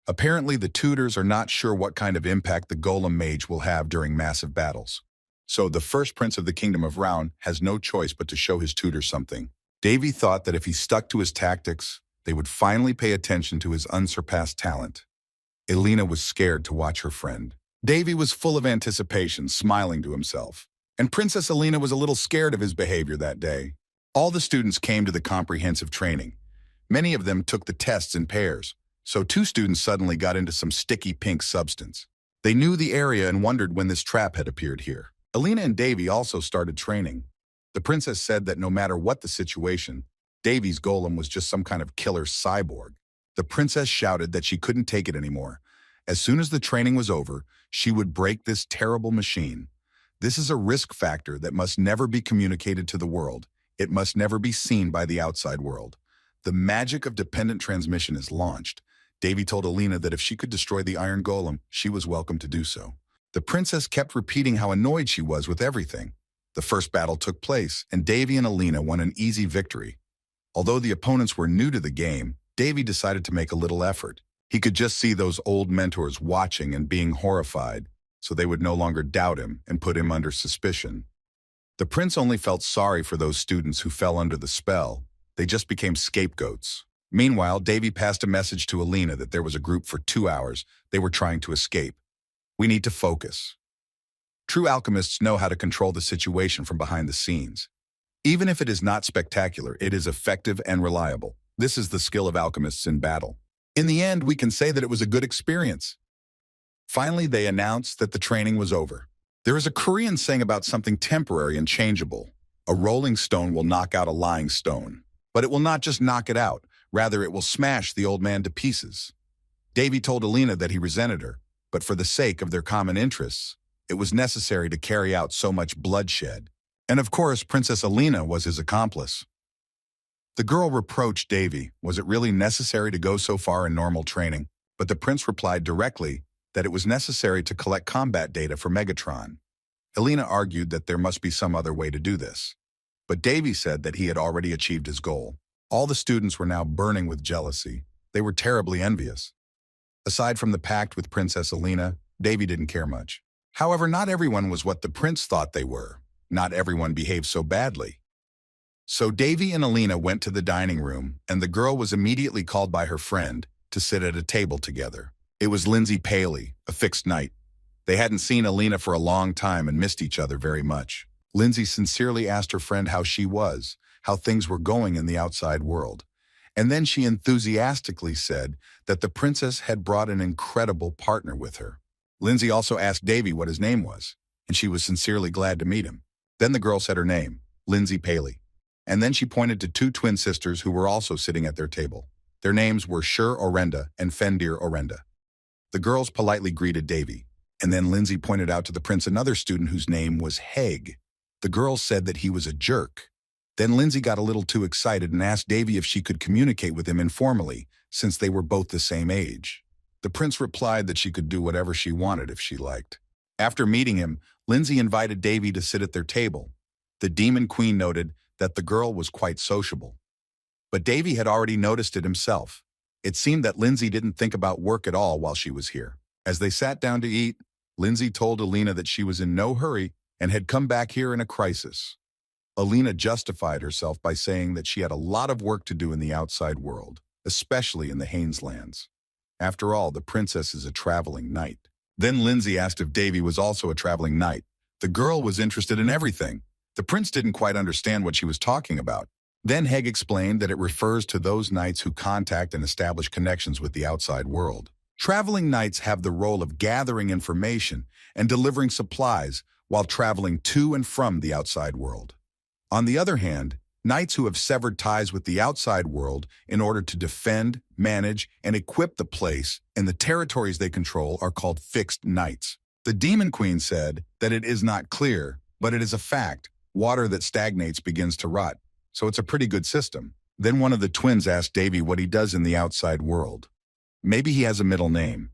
Apparently, the tutors are not sure what kind of impact the Golem Mage will have during massive battles. So the first prince of the Kingdom of Round has no choice but to show his tutors something. Davy thought that if he stuck to his tactics, they would finally pay attention to his unsurpassed talent. Alina was scared to watch her friend. Davy was full of anticipation, smiling to himself. And Princess Alina was a little scared of his behavior that day. All the students came to the comprehensive training. Many of them took the tests in pairs, so 2 students suddenly got into some sticky pink substance. They knew the area and wondered when this trap had appeared here. Alina and Davy also started training. The princess said that no matter what the situation, Davy's golem was just some kind of killer cyborg. The princess shouted that she couldn't take it anymore. As soon as the training was over, she would break this terrible machine. This is a risk factor that must never be communicated to the world. It must never be seen by the outside world. The magic of dependent transmission is launched. Davy told Alina that if she could destroy the iron golem, she was welcome to do so. The princess kept repeating how annoyed she was with everything. The first battle took place, and Davy and Alina won an easy victory. Although the opponents were new to the game, Davy decided to make a little effort. He could just see those old mentors watching and being horrified, so they would no longer doubt him and put him under suspicion. The prince only felt sorry for those students who fell under the spell. They just became scapegoats. Meanwhile, Davy passed a message to Alina that there was a group for 2 hours. They were trying to escape. We need to focus. True alchemists know how to control the situation from behind the scenes. Even if it is not spectacular, it is effective and reliable. This is the skill of alchemists in battle. In the end, we can say that it was a good experience. Finally, they announced that the training was over. There is a Korean saying about something temporary and changeable. A rolling stone will knock out a lying stone. But it will not just knock it out. Rather, it will smash the old man to pieces. Davy told Alina that he resented her, but for the sake of their common interests, it was necessary to carry out so much bloodshed. And of course, Princess Alina was his accomplice. The girl reproached Davy, was it really necessary to go so far in normal training? But the prince replied directly that it was necessary to collect combat data for Megatron. Alina argued that there must be some other way to do this. But Davy said that he had already achieved his goal. All the students were now burning with jealousy. They were terribly envious. Aside from the pact with Princess Alina, Davy didn't care much. However, not everyone was what the prince thought they were. Not everyone behaved so badly. So Davy and Alina went to the dining room, and the girl was immediately called by her friend to sit at a table together. It was Lindsay Paley, a fixed knight. They hadn't seen Alina for a long time and missed each other very much. Lindsay sincerely asked her friend how she was, how things were going in the outside world. And then she enthusiastically said that the princess had brought an incredible partner with her. Lindsay also asked Davy what his name was, and she was sincerely glad to meet him. Then the girl said her name, Lindsay Paley. And then she pointed to 2 twin sisters who were also sitting at their table. Their names were Shur Orenda and Fendir Orenda. The girls politely greeted Davy, and then Lindsay pointed out to the prince another student whose name was Heg. The girls said that he was a jerk. Then Lindsay got a little too excited and asked Davy if she could communicate with him informally, since they were both the same age. The prince replied that she could do whatever she wanted if she liked. After meeting him, Lindsay invited Davy to sit at their table. The Demon Queen noted that the girl was quite sociable. But Davy had already noticed it himself. It seemed that Lindsay didn't think about work at all while she was here. As they sat down to eat, Lindsay told Alina that she was in no hurry and had come back here in a crisis. Alina justified herself by saying that she had a lot of work to do in the outside world, especially in the Hayneslands. After all, the princess is a traveling knight. Then Lindsay asked if Davy was also a traveling knight. The girl was interested in everything. The prince didn't quite understand what she was talking about. Then Heg explained that it refers to those knights who contact and establish connections with the outside world. Traveling knights have the role of gathering information and delivering supplies while traveling to and from the outside world. On the other hand, knights who have severed ties with the outside world in order to defend, manage, and equip the place and the territories they control are called fixed knights. The Demon Queen said that it is not clear, but it is a fact. Water that stagnates begins to rot, so it's a pretty good system. Then one of the twins asked Davy what he does in the outside world. Maybe he has a middle name.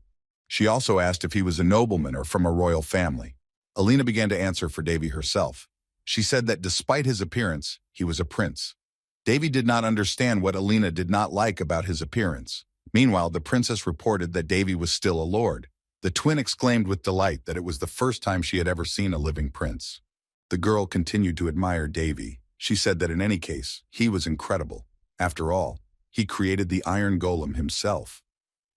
She also asked if he was a nobleman or from a royal family. Alina began to answer for Davy herself. She said that despite his appearance, he was a prince. Davy did not understand what Alina did not like about his appearance. Meanwhile, the princess reported that Davy was still a lord. The twin exclaimed with delight that it was the first time she had ever seen a living prince. The girl continued to admire Davy. She said that in any case, he was incredible. After all, he created the Iron Golem himself.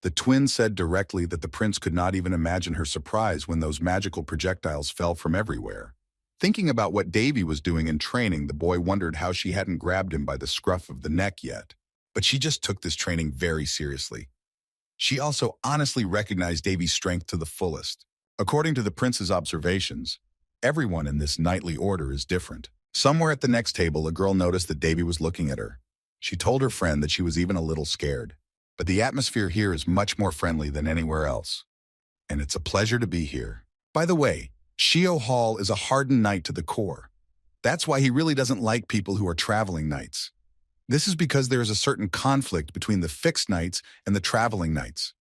The twin said directly that the prince could not even imagine her surprise when those magical projectiles fell from everywhere. Thinking about what Davy was doing in training, the boy wondered how she hadn't grabbed him by the scruff of the neck yet. But she just took this training very seriously. She also honestly recognized Davy's strength to the fullest. According to the prince's observations, everyone in this knightly order is different. Somewhere at the next table, a girl noticed that Davy was looking at her. She told her friend that she was even a little scared. But the atmosphere here is much more friendly than anywhere else. And it's a pleasure to be here. By the way, Shio Hall is a hardened knight to the core. That's why he really doesn't like people who are traveling knights. This is because there is a certain conflict between the fixed knights and the traveling knights.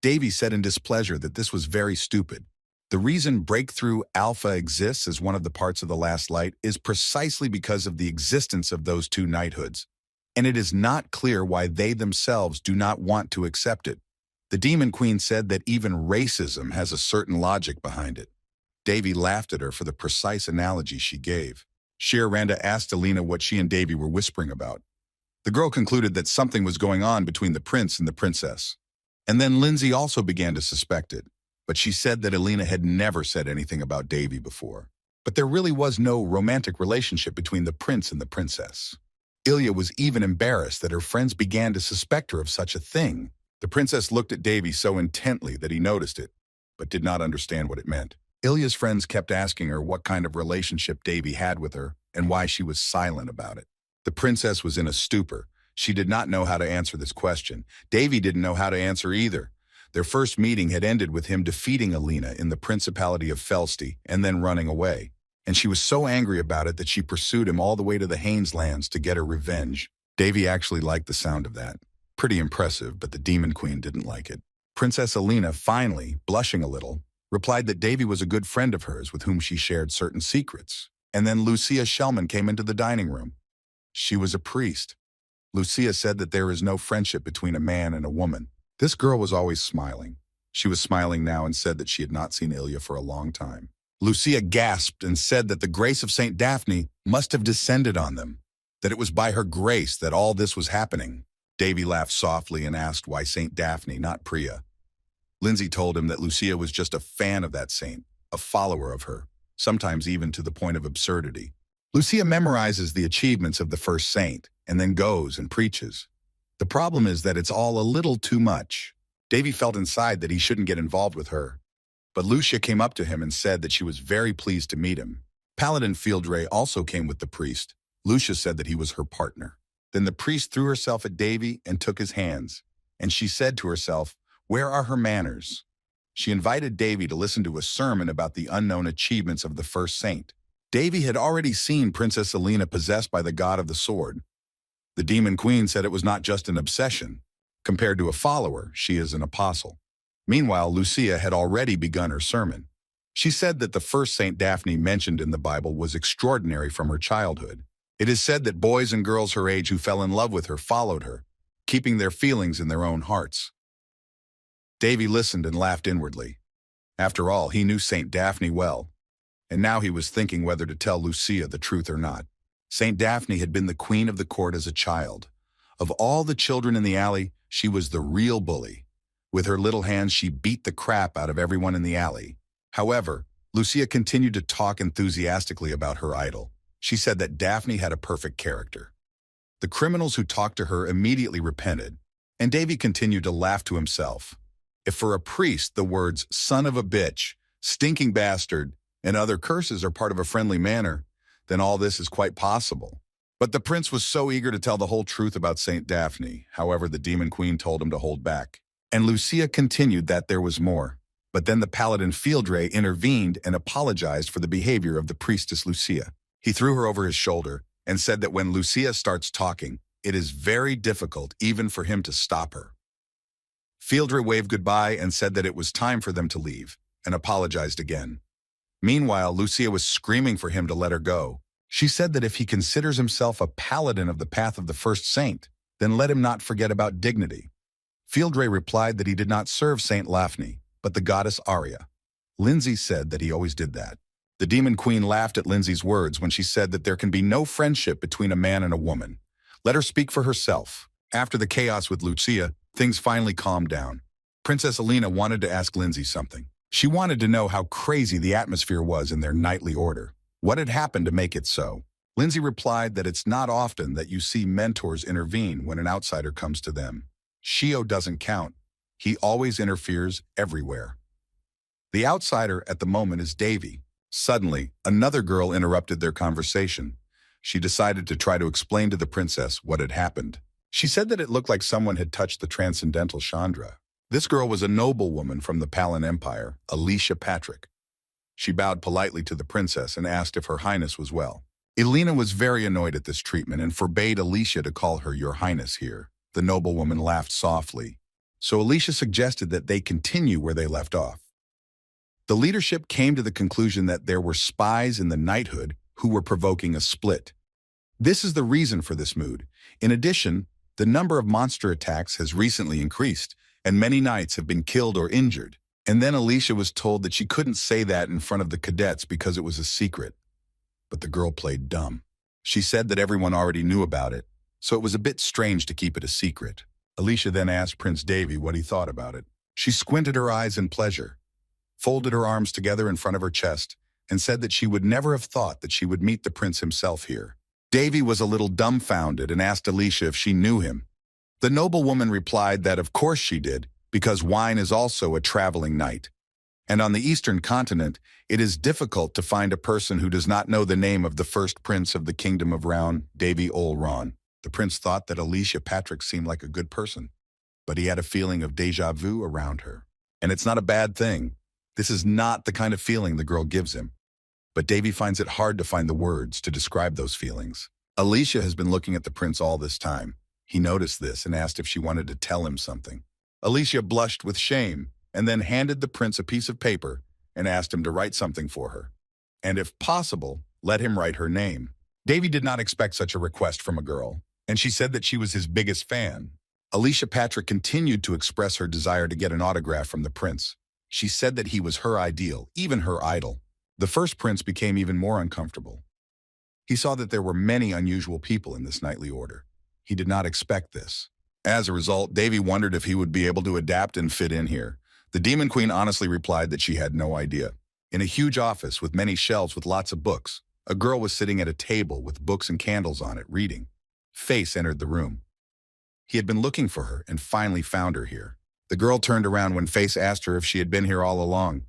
Davy said in displeasure that this was very stupid. The reason Breakthrough Alpha exists as one of the parts of the Last Light is precisely because of the existence of those two knighthoods. And it is not clear why they themselves do not want to accept it. The Demon Queen said that even racism has a certain logic behind it. Davy laughed at her for the precise analogy she gave. Randa asked Alina what she and Davy were whispering about. The girl concluded that something was going on between the prince and the princess. And then Lindsay also began to suspect it, but she said that Alina had never said anything about Davy before. But there really was no romantic relationship between the prince and the princess. Ilya was even embarrassed that her friends began to suspect her of such a thing. The princess looked at Davy so intently that he noticed it, but did not understand what it meant. Ilya's friends kept asking her what kind of relationship Davy had with her and why she was silent about it. The princess was in a stupor. She did not know how to answer this question. Davy didn't know how to answer either. Their first meeting had ended with him defeating Alina in the Principality of Felsty and then running away. And she was so angry about it that she pursued him all the way to the Haines lands to get her revenge. Davy actually liked the sound of that. Pretty impressive, but the Demon Queen didn't like it. Princess Alina, finally, blushing a little, replied that Davy was a good friend of hers with whom she shared certain secrets. And then Lucia Shellman came into the dining room. She was a priest. Lucia said that there is no friendship between a man and a woman. This girl was always smiling. She was smiling now and said that she had not seen Ilya for a long time. Lucia gasped and said that the grace of Saint Daphne must have descended on them, that it was by her grace that all this was happening. Davy laughed softly and asked why Saint Daphne, not Priya. Lindsay told him that Lucia was just a fan of that saint, a follower of her, sometimes even to the point of absurdity. Lucia memorizes the achievements of the first saint and then goes and preaches. The problem is that it's all a little too much. Davy felt inside that he shouldn't get involved with her. But Lucia came up to him and said that she was very pleased to meet him. Paladin Fieldray also came with the priest. Lucia said that he was her partner. Then the priest threw herself at Davy and took his hands. And she said to herself, "Where are her manners?" She invited Davy to listen to a sermon about the unknown achievements of the first saint. Davy had already seen Princess Alina possessed by the god of the sword. The Demon Queen said it was not just an obsession. Compared to a follower, she is an apostle. Meanwhile, Lucia had already begun her sermon. She said that the first Saint Daphne mentioned in the Bible was extraordinary from her childhood. It is said that boys and girls her age who fell in love with her followed her, keeping their feelings in their own hearts. Davy listened and laughed inwardly. After all, he knew Saint Daphne well, and now he was thinking whether to tell Lucia the truth or not. Saint Daphne had been the queen of the court as a child. Of all the children in the alley, she was the real bully. With her little hands, she beat the crap out of everyone in the alley. However, Lucia continued to talk enthusiastically about her idol. She said that Daphne had a perfect character. The criminals who talked to her immediately repented, and Davy continued to laugh to himself. If for a priest the words "son of a bitch," "stinking bastard," and other curses are part of a friendly manner, then all this is quite possible. But the prince was so eager to tell the whole truth about Saint Daphne. However, the Demon Queen told him to hold back. And Lucia continued that there was more. But then the paladin Fieldray intervened and apologized for the behavior of the priestess Lucia. He threw her over his shoulder and said that when Lucia starts talking, it is very difficult even for him to stop her. Fieldray waved goodbye and said that it was time for them to leave, and apologized again. Meanwhile, Lucia was screaming for him to let her go. She said that if he considers himself a paladin of the path of the first saint, then let him not forget about dignity. Fieldray replied that he did not serve Saint Laphne, but the goddess Arya. Lindsay said that he always did that. The demon queen laughed at Lindsay's words when she said that there can be no friendship between a man and a woman. Let her speak for herself. After the chaos with Lucia, things finally calmed down. Princess Alina wanted to ask Lindsay something. She wanted to know how crazy the atmosphere was in their nightly order. What had happened to make it so? Lindsay replied that it's not often that you see mentors intervene when an outsider comes to them. Shio doesn't count. He always interferes everywhere. The outsider at the moment is Davy. Suddenly, another girl interrupted their conversation. She decided to try to explain to the princess what had happened. She said that it looked like someone had touched the transcendental Chandra. This girl was a noblewoman from the Palan Empire, Alicia Patrick. She bowed politely to the princess and asked if Her Highness was well. Elena was very annoyed at this treatment and forbade Alicia to call her Your Highness here. The noblewoman laughed softly. So Alicia suggested that they continue where they left off. The leadership came to the conclusion that there were spies in the knighthood who were provoking a split. This is the reason for this mood. In addition, the number of monster attacks has recently increased, and many knights have been killed or injured. And then Alicia was told that she couldn't say that in front of the cadets because it was a secret. But the girl played dumb. She said that everyone already knew about it, so it was a bit strange to keep it a secret. Alicia then asked Prince Davy what he thought about it. She squinted her eyes in pleasure, folded her arms together in front of her chest, and said that she would never have thought that she would meet the prince himself here. Davy was a little dumbfounded and asked Alicia if she knew him. The noblewoman replied that of course she did, because wine is also a traveling knight. And on the eastern continent, it is difficult to find a person who does not know the name of the first prince of the kingdom of Round, Davy Ol Ron. The prince thought that Alicia Patrick seemed like a good person, but he had a feeling of déjà vu around her. And it's not a bad thing. This is not the kind of feeling the girl gives him. But Davy finds it hard to find the words to describe those feelings. Alicia has been looking at the prince all this time. He noticed this and asked if she wanted to tell him something. Alicia blushed with shame and then handed the prince a piece of paper and asked him to write something for her. And if possible, let him write her name. Davy did not expect such a request from a girl, and she said that she was his biggest fan. Alicia Patrick continued to express her desire to get an autograph from the prince. She said that he was her ideal, even her idol. The first prince became even more uncomfortable. He saw that there were many unusual people in this knightly order. He did not expect this. As a result, Davy wondered if he would be able to adapt and fit in here. The Demon Queen honestly replied that she had no idea. In a huge office with many shelves with lots of books, a girl was sitting at a table with books and candles on it, reading. Face entered the room. He had been looking for her and finally found her here. The girl turned around when Face asked her if she had been here all along.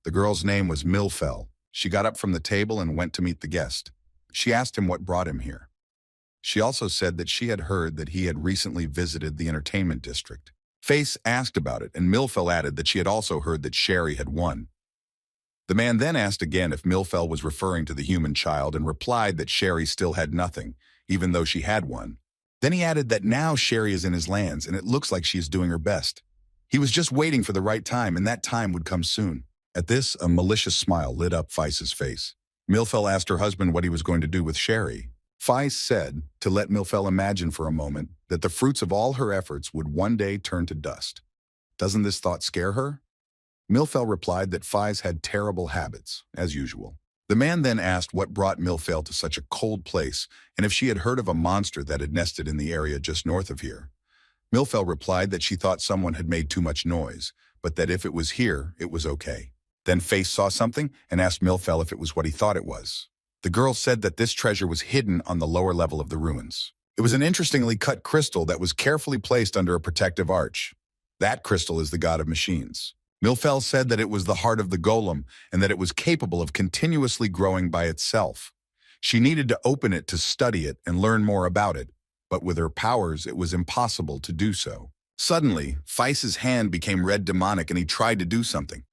The girl's name was Milfell. She got up from the table and went to meet the guest. She asked him what brought him here. She also said that she had heard that he had recently visited the entertainment district. Face asked about it, and Milfell added that she had also heard that Sherry had won. The man then asked again if Milfell was referring to the human child and replied that Sherry still had nothing, even though she had won. Then he added that now Sherry is in his lands and it looks like she is doing her best. He was just waiting for the right time, and that time would come soon. At this, a malicious smile lit up Feiss's face. Milfell asked her husband what he was going to do with Sherry. Feiss said to let Milfell imagine for a moment that the fruits of all her efforts would one day turn to dust. Doesn't this thought scare her? Milfell replied that Feiss had terrible habits, as usual. The man then asked what brought Milfell to such a cold place and if she had heard of a monster that had nested in the area just north of here. Milfell replied that she thought someone had made too much noise, but that if it was here, it was okay. Then Feiss saw something and asked Milfell if it was what he thought it was. The girl said that this treasure was hidden on the lower level of the ruins. It was an interestingly cut crystal that was carefully placed under a protective arch. That crystal is the god of machines. Milfell said that it was the heart of the golem and that it was capable of continuously growing by itself. She needed to open it to study it and learn more about it, but with her powers it was impossible to do so. Suddenly, Feiss's hand became red demonic and he tried to do something.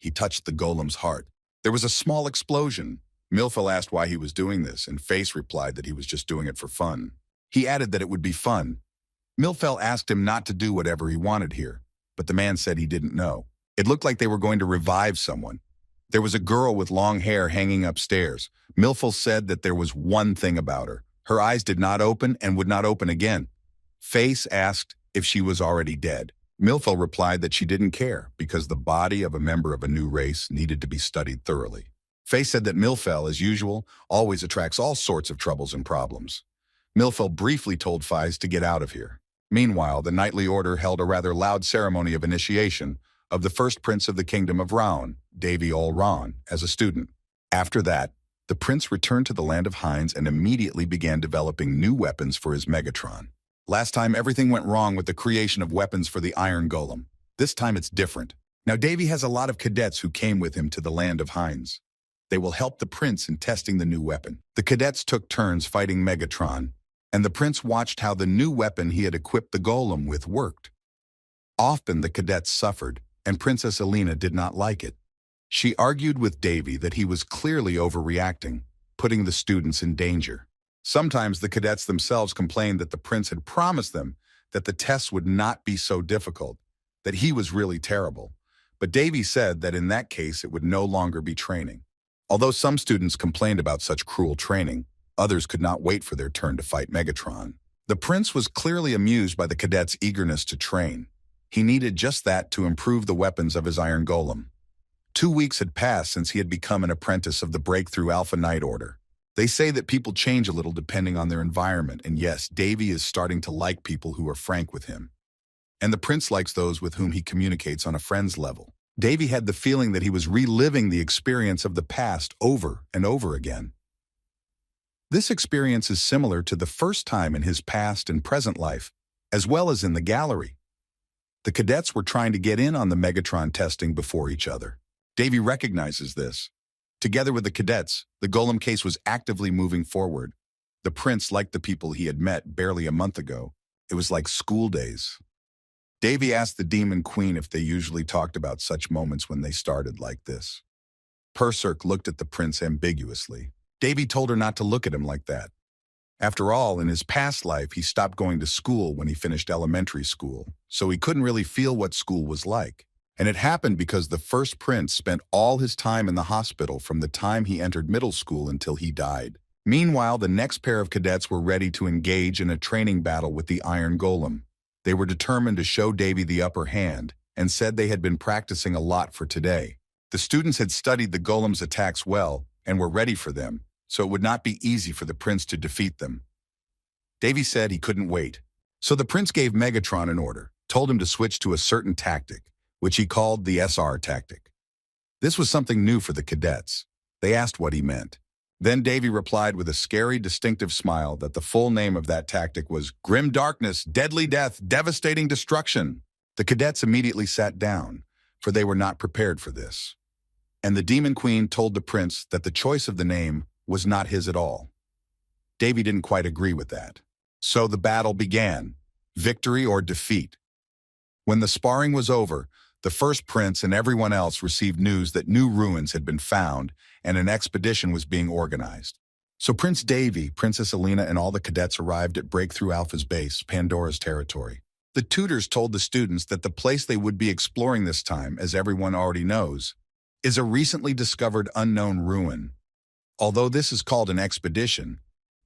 He touched the golem's heart. There was a small explosion. Milfel asked why he was doing this, and Face replied that he was just doing it for fun. He added that it would be fun. Milfel asked him not to do whatever he wanted here, but the man said he didn't know. It looked like they were going to revive someone. There was a girl with long hair hanging upstairs. Milfel said that there was one thing about her. Her eyes did not open and would not open again. Face asked if she was already dead. Milfel replied that she didn't care because the body of a member of a new race needed to be studied thoroughly. Face said that Milfel, as usual, always attracts all sorts of troubles and problems. Milfel briefly told Fies to get out of here. Meanwhile, the Knightly Order held a rather loud ceremony of initiation of the first prince of the Kingdom of Raon, Davy Ol Ron, as a student. After that, the prince returned to the land of Hines and immediately began developing new weapons for his Megatron. Last time, everything went wrong with the creation of weapons for the Iron Golem. This time it's different. Now Davy has a lot of cadets who came with him to the land of Hines. They will help the prince in testing the new weapon. The cadets took turns fighting Megatron, and the prince watched how the new weapon he had equipped the golem with worked. Often the cadets suffered, and Princess Alina did not like it. She argued with Davy that he was clearly overreacting, putting the students in danger. Sometimes the cadets themselves complained that the prince had promised them that the tests would not be so difficult, that he was really terrible. But Davy said that in that case it would no longer be training. Although some students complained about such cruel training, others could not wait for their turn to fight Megatron. The prince was clearly amused by the cadets' eagerness to train. He needed just that to improve the weapons of his Iron Golem. 2 weeks had passed since he had become an apprentice of the Breakthrough Alpha Knight Order. They say that people change a little depending on their environment, and yes, Davy is starting to like people who are frank with him. And the prince likes those with whom he communicates on a friend's level. Davy had the feeling that he was reliving the experience of the past over and over again. This experience is similar to the first time in his past and present life, as well as in the gallery. The cadets were trying to get in on the Megatron testing before each other. Davy recognizes this. Together with the cadets, the golem case was actively moving forward. The prince liked the people he had met barely a month ago. It was like school days. Davy asked the Demon Queen if they usually talked about such moments when they started like this. Perserk looked at the prince ambiguously. Davy told her not to look at him like that. After all, in his past life, he stopped going to school when he finished elementary school, so he couldn't really feel what school was like. And it happened because the first prince spent all his time in the hospital from the time he entered middle school until he died. Meanwhile, the next pair of cadets were ready to engage in a training battle with the Iron Golem. They were determined to show Davy the upper hand and said they had been practicing a lot for today. The students had studied the golem's attacks well and were ready for them, so it would not be easy for the prince to defeat them. Davy said he couldn't wait. So the prince gave Megatron an order, told him to switch to a certain tactic, which he called the SR tactic. This was something new for the cadets. They asked what he meant. Then Davy replied with a scary, distinctive smile that the full name of that tactic was Grim Darkness, Deadly Death, Devastating Destruction. The cadets immediately sat down, for they were not prepared for this. And the Demon Queen told the prince that the choice of the name was not his at all. Davy didn't quite agree with that. So the battle began, victory or defeat. When the sparring was over, the first prince and everyone else received news that new ruins had been found and an expedition was being organized. So Prince Davy, Princess Alina, and all the cadets arrived at Breakthrough Alpha's base, Pandora's territory. The tutors told the students that the place they would be exploring this time, as everyone already knows, is a recently discovered unknown ruin. Although this is called an expedition,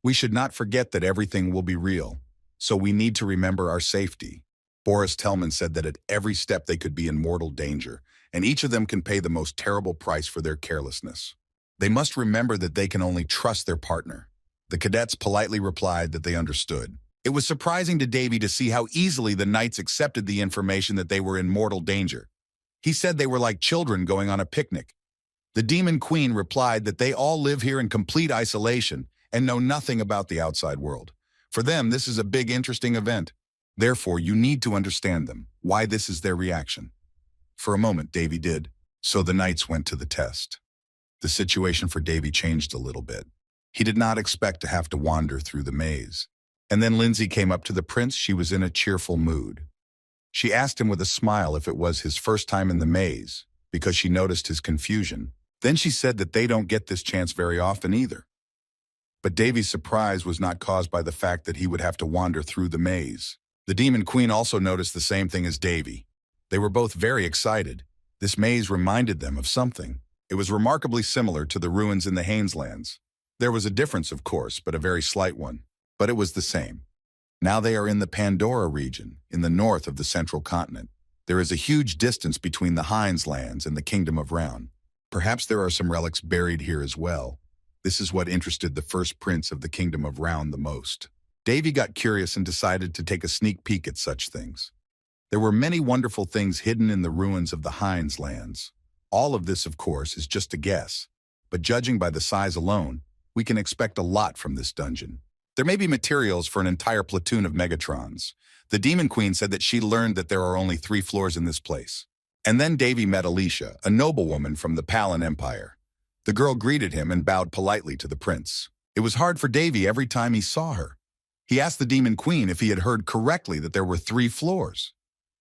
we should not forget that everything will be real, so we need to remember our safety. Boris Tellman said that at every step they could be in mortal danger, and each of them can pay the most terrible price for their carelessness. They must remember that they can only trust their partner. The cadets politely replied that they understood. It was surprising to Davy to see how easily the knights accepted the information that they were in mortal danger. He said they were like children going on a picnic. The Demon Queen replied that they all live here in complete isolation and know nothing about the outside world. For them, this is a big, interesting event. Therefore, you need to understand them, why this is their reaction. For a moment, Davy did. So the knights went to the test. The situation for Davy changed a little bit. He did not expect to have to wander through the maze. And then Lindsay came up to the prince. She was in a cheerful mood. She asked him with a smile if it was his first time in the maze. because she noticed his confusion. Then she said that they don't get this chance very often either. But Davy's surprise was not caused by the fact that he would have to wander through the maze. The Demon Queen also noticed the same thing as Davy. They were both very excited. This maze reminded them of something. It was remarkably similar to the ruins in the Haineslands. There was a difference, of course, but a very slight one. But it was the same. Now they are in the Pandora region, in the north of the central continent. There is a huge distance between the Haineslands and the Kingdom of Round. Perhaps there are some relics buried here as well. This is what interested the first prince of the Kingdom of Round the most. Davy got curious and decided to take a sneak peek at such things. There were many wonderful things hidden in the ruins of the Haineslands. All of this, of course, is just a guess. But judging by the size alone, we can expect a lot from this dungeon. There may be materials for an entire platoon of Megatrons. The Demon Queen said that she learned that there are only 3 floors in this place. And then Davy met Alicia, a noblewoman from the Palin Empire. The girl greeted him and bowed politely to the prince. It was hard for Davy every time he saw her. He asked the Demon Queen if he had heard correctly that there were 3 floors.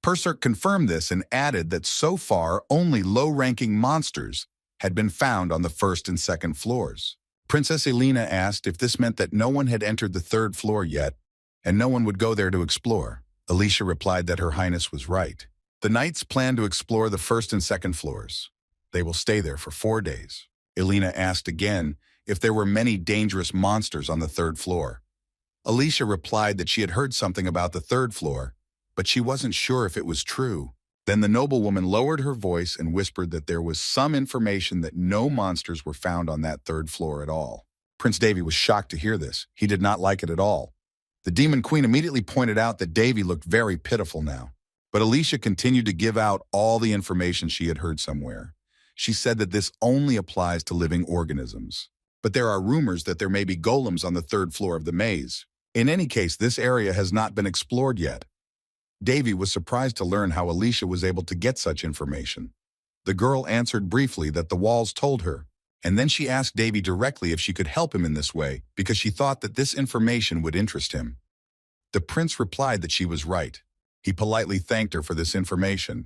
Perserk confirmed this and added that so far only low-ranking monsters had been found on the 1st and 2nd floors. Princess Elena asked if this meant that no one had entered the 3rd floor yet, and no one would go there to explore. Alicia replied that Her Highness was right. The knights plan to explore the 1st and 2nd floors. They will stay there for 4 days. Elena asked again if there were many dangerous monsters on the 3rd floor. Alicia replied that she had heard something about the 3rd floor, but she wasn't sure if it was true. Then the noblewoman lowered her voice and whispered that there was some information that no monsters were found on that 3rd floor at all. Prince Davy was shocked to hear this. He did not like it at all. The Demon Queen immediately pointed out that Davy looked very pitiful now. But Alicia continued to give out all the information she had heard somewhere. She said that this only applies to living organisms. But there are rumors that there may be golems on the 3rd floor of the maze. In any case, this area has not been explored yet. Davy was surprised to learn how Alicia was able to get such information. The girl answered briefly that the walls told her, and then she asked Davy directly if she could help him in this way because she thought that this information would interest him. The prince replied that she was right. He politely thanked her for this information.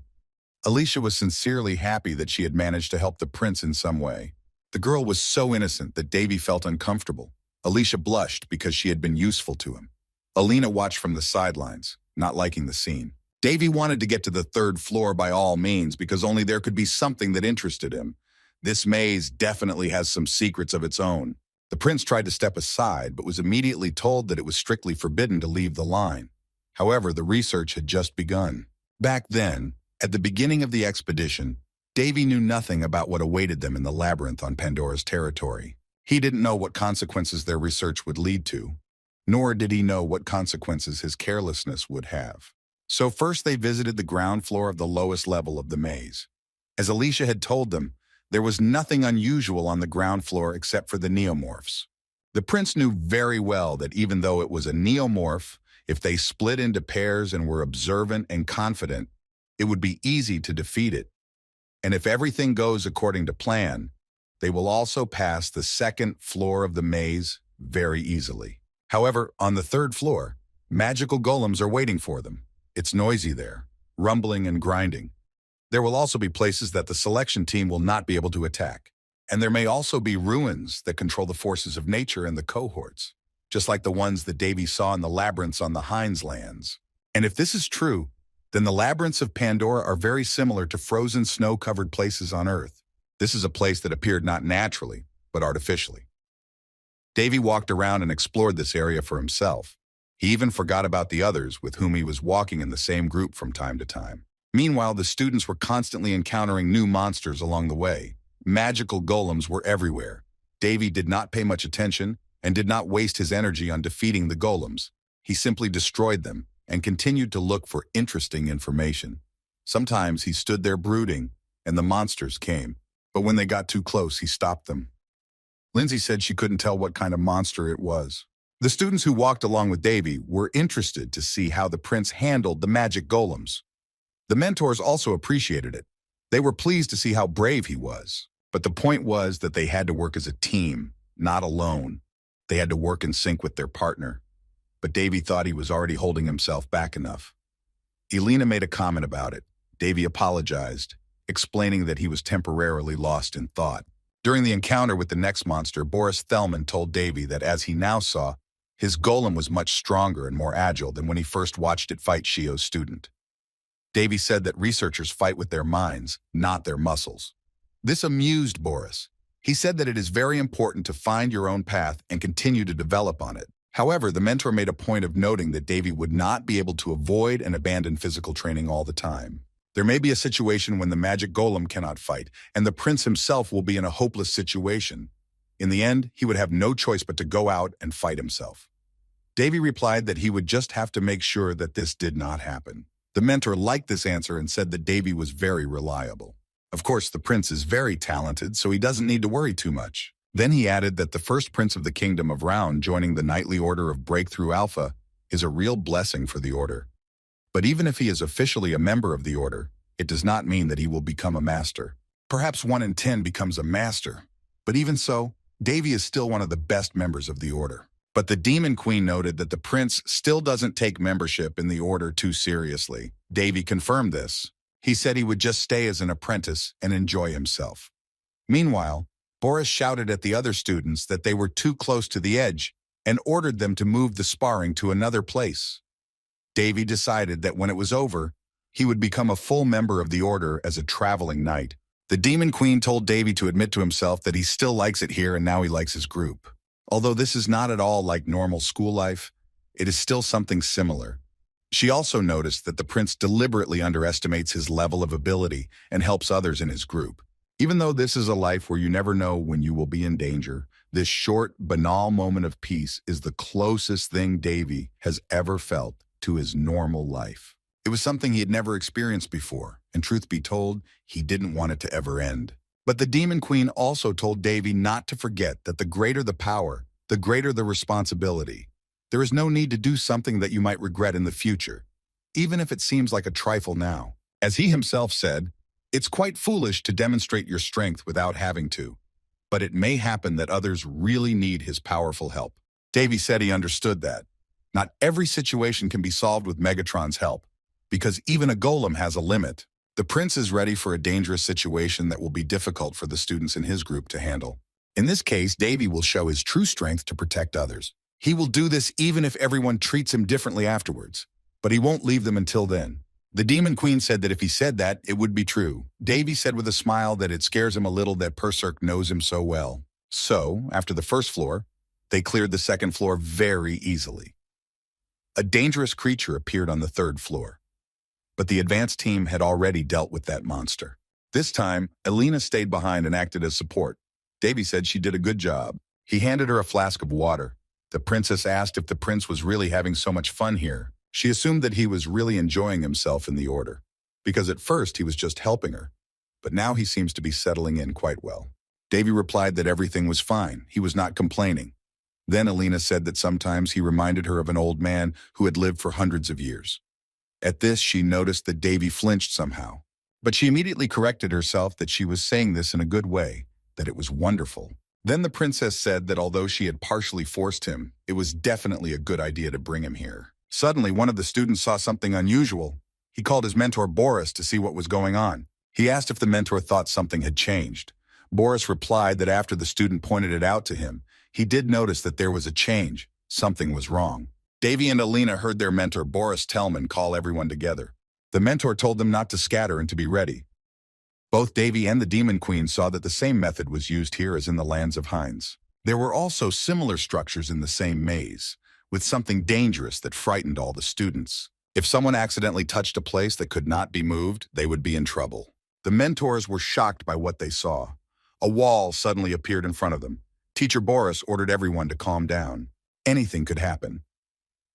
Alicia was sincerely happy that she had managed to help the prince in some way. The girl was so innocent that Davy felt uncomfortable. Alicia blushed because she had been useful to him. Alina watched from the sidelines, not liking the scene. Davy wanted to get to the 3rd floor by all means because only there could be something that interested him. This maze definitely has some secrets of its own. The prince tried to step aside but was immediately told that it was strictly forbidden to leave the line. However, the research had just begun. Back then, at the beginning of the expedition, Davy knew nothing about what awaited them in the labyrinth on Pandora's territory. He didn't know what consequences their research would lead to, nor did he know what consequences his carelessness would have. So first they visited the ground floor of the lowest level of the maze. As Alicia had told them, there was nothing unusual on the ground floor except for the neomorphs. The prince knew very well that even though it was a neomorph, if they split into pairs and were observant and confident, it would be easy to defeat it. And if everything goes according to plan, they will also pass the 2nd floor of the maze very easily. However, on the 3rd floor, magical golems are waiting for them. It's noisy there, rumbling and grinding. There will also be places that the selection team will not be able to attack. And there may also be ruins that control the forces of nature and the cohorts, just like the ones that Davy saw in the labyrinths on the Haineslands. And if this is true, then the labyrinths of Pandora are very similar to frozen snow-covered places on Earth. This is a place that appeared not naturally, but artificially. Davy walked around and explored this area for himself. He even forgot about the others with whom he was walking in the same group from time to time. Meanwhile, the students were constantly encountering new monsters along the way. Magical golems were everywhere. Davy did not pay much attention and did not waste his energy on defeating the golems. He simply destroyed them and continued to look for interesting information. Sometimes he stood there brooding, and the monsters came. But when they got too close, he stopped them. Lindsay said she couldn't tell what kind of monster it was. The students who walked along with Davy were interested to see how the prince handled the magic golems. The mentors also appreciated it. They were pleased to see how brave he was. But the point was that they had to work as a team, not alone. They had to work in sync with their partner. But Davy thought he was already holding himself back enough. Elena made a comment about it. Davy apologized. explaining that he was temporarily lost in thought. During the encounter with the next monster, Boris Thelman told Davy that as he now saw, his golem was much stronger and more agile than when he first watched it fight Shio's student. Davy said that researchers fight with their minds, not their muscles. This amused Boris. He said that it is very important to find your own path and continue to develop on it. However, the mentor made a point of noting that Davy would not be able to avoid and abandon physical training all the time. There may be a situation when the magic golem cannot fight, and the prince himself will be in a hopeless situation. In the end, he would have no choice but to go out and fight himself. Davy replied that he would just have to make sure that this did not happen. The mentor liked this answer and said that Davy was very reliable. Of course, the prince is very talented, so he doesn't need to worry too much. Then he added that the first prince of the Kingdom of Round joining the Knightly Order of Breakthrough Alpha is a real blessing for the order. But even if he is officially a member of the order, it does not mean that he will become a master. Perhaps 1 in 10 becomes a master. But even so, Davy is still one of the best members of the order. But the Demon Queen noted that the prince still doesn't take membership in the order too seriously. Davy confirmed this. He said he would just stay as an apprentice and enjoy himself. Meanwhile, Boris shouted at the other students that they were too close to the edge and ordered them to move the sparring to another place. Davy decided that when it was over, he would become a full member of the order as a traveling knight. The Demon Queen told Davy to admit to himself that he still likes it here and now he likes his group. Although this is not at all like normal school life, it is still something similar. She also noticed that the prince deliberately underestimates his level of ability and helps others in his group. Even though this is a life where you never know when you will be in danger, this short, banal moment of peace is the closest thing Davy has ever felt to his normal life. It was something he had never experienced before, and truth be told, he didn't want it to ever end. But the Demon Queen also told Davy not to forget that the greater the power, the greater the responsibility. There is no need to do something that you might regret in the future, even if it seems like a trifle now. As he himself said, it's quite foolish to demonstrate your strength without having to, but it may happen that others really need his powerful help. Davy said he understood that. Not every situation can be solved with Megatron's help, because even a golem has a limit. The prince is ready for a dangerous situation that will be difficult for the students in his group to handle. In this case, Davy will show his true strength to protect others. He will do this even if everyone treats him differently afterwards, but he won't leave them until then. The Demon Queen said that if he said that, it would be true. Davy said with a smile that it scares him a little that Perserk knows him so well. So, after the first floor, they cleared the second floor very easily. A dangerous creature appeared on the third floor, but the advanced team had already dealt with that monster. This time, Elena stayed behind and acted as support. Davy said she did a good job. He handed her a flask of water. The princess asked if the prince was really having so much fun here. She assumed that he was really enjoying himself in the order, because at first he was just helping her, but now he seems to be settling in quite well. Davy replied that everything was fine. He was not complaining. Then Elena said that sometimes he reminded her of an old man who had lived for hundreds of years. At this, she noticed that Davy flinched somehow, but she immediately corrected herself that she was saying this in a good way, that it was wonderful. Then the princess said that although she had partially forced him, it was definitely a good idea to bring him here. Suddenly, one of the students saw something unusual. He called his mentor Boris to see what was going on. He asked if the mentor thought something had changed. Boris replied that after the student pointed it out to him, he did notice that there was a change. Something was wrong. Davy and Alina heard their mentor Boris Tellman call everyone together. The mentor told them not to scatter and to be ready. Both Davy and the Demon Queen saw that the same method was used here as in the lands of Heinz. There were also similar structures in the same maze, with something dangerous that frightened all the students. If someone accidentally touched a place that could not be moved, they would be in trouble. The mentors were shocked by what they saw. A wall suddenly appeared in front of them. Teacher Boris ordered everyone to calm down. Anything could happen.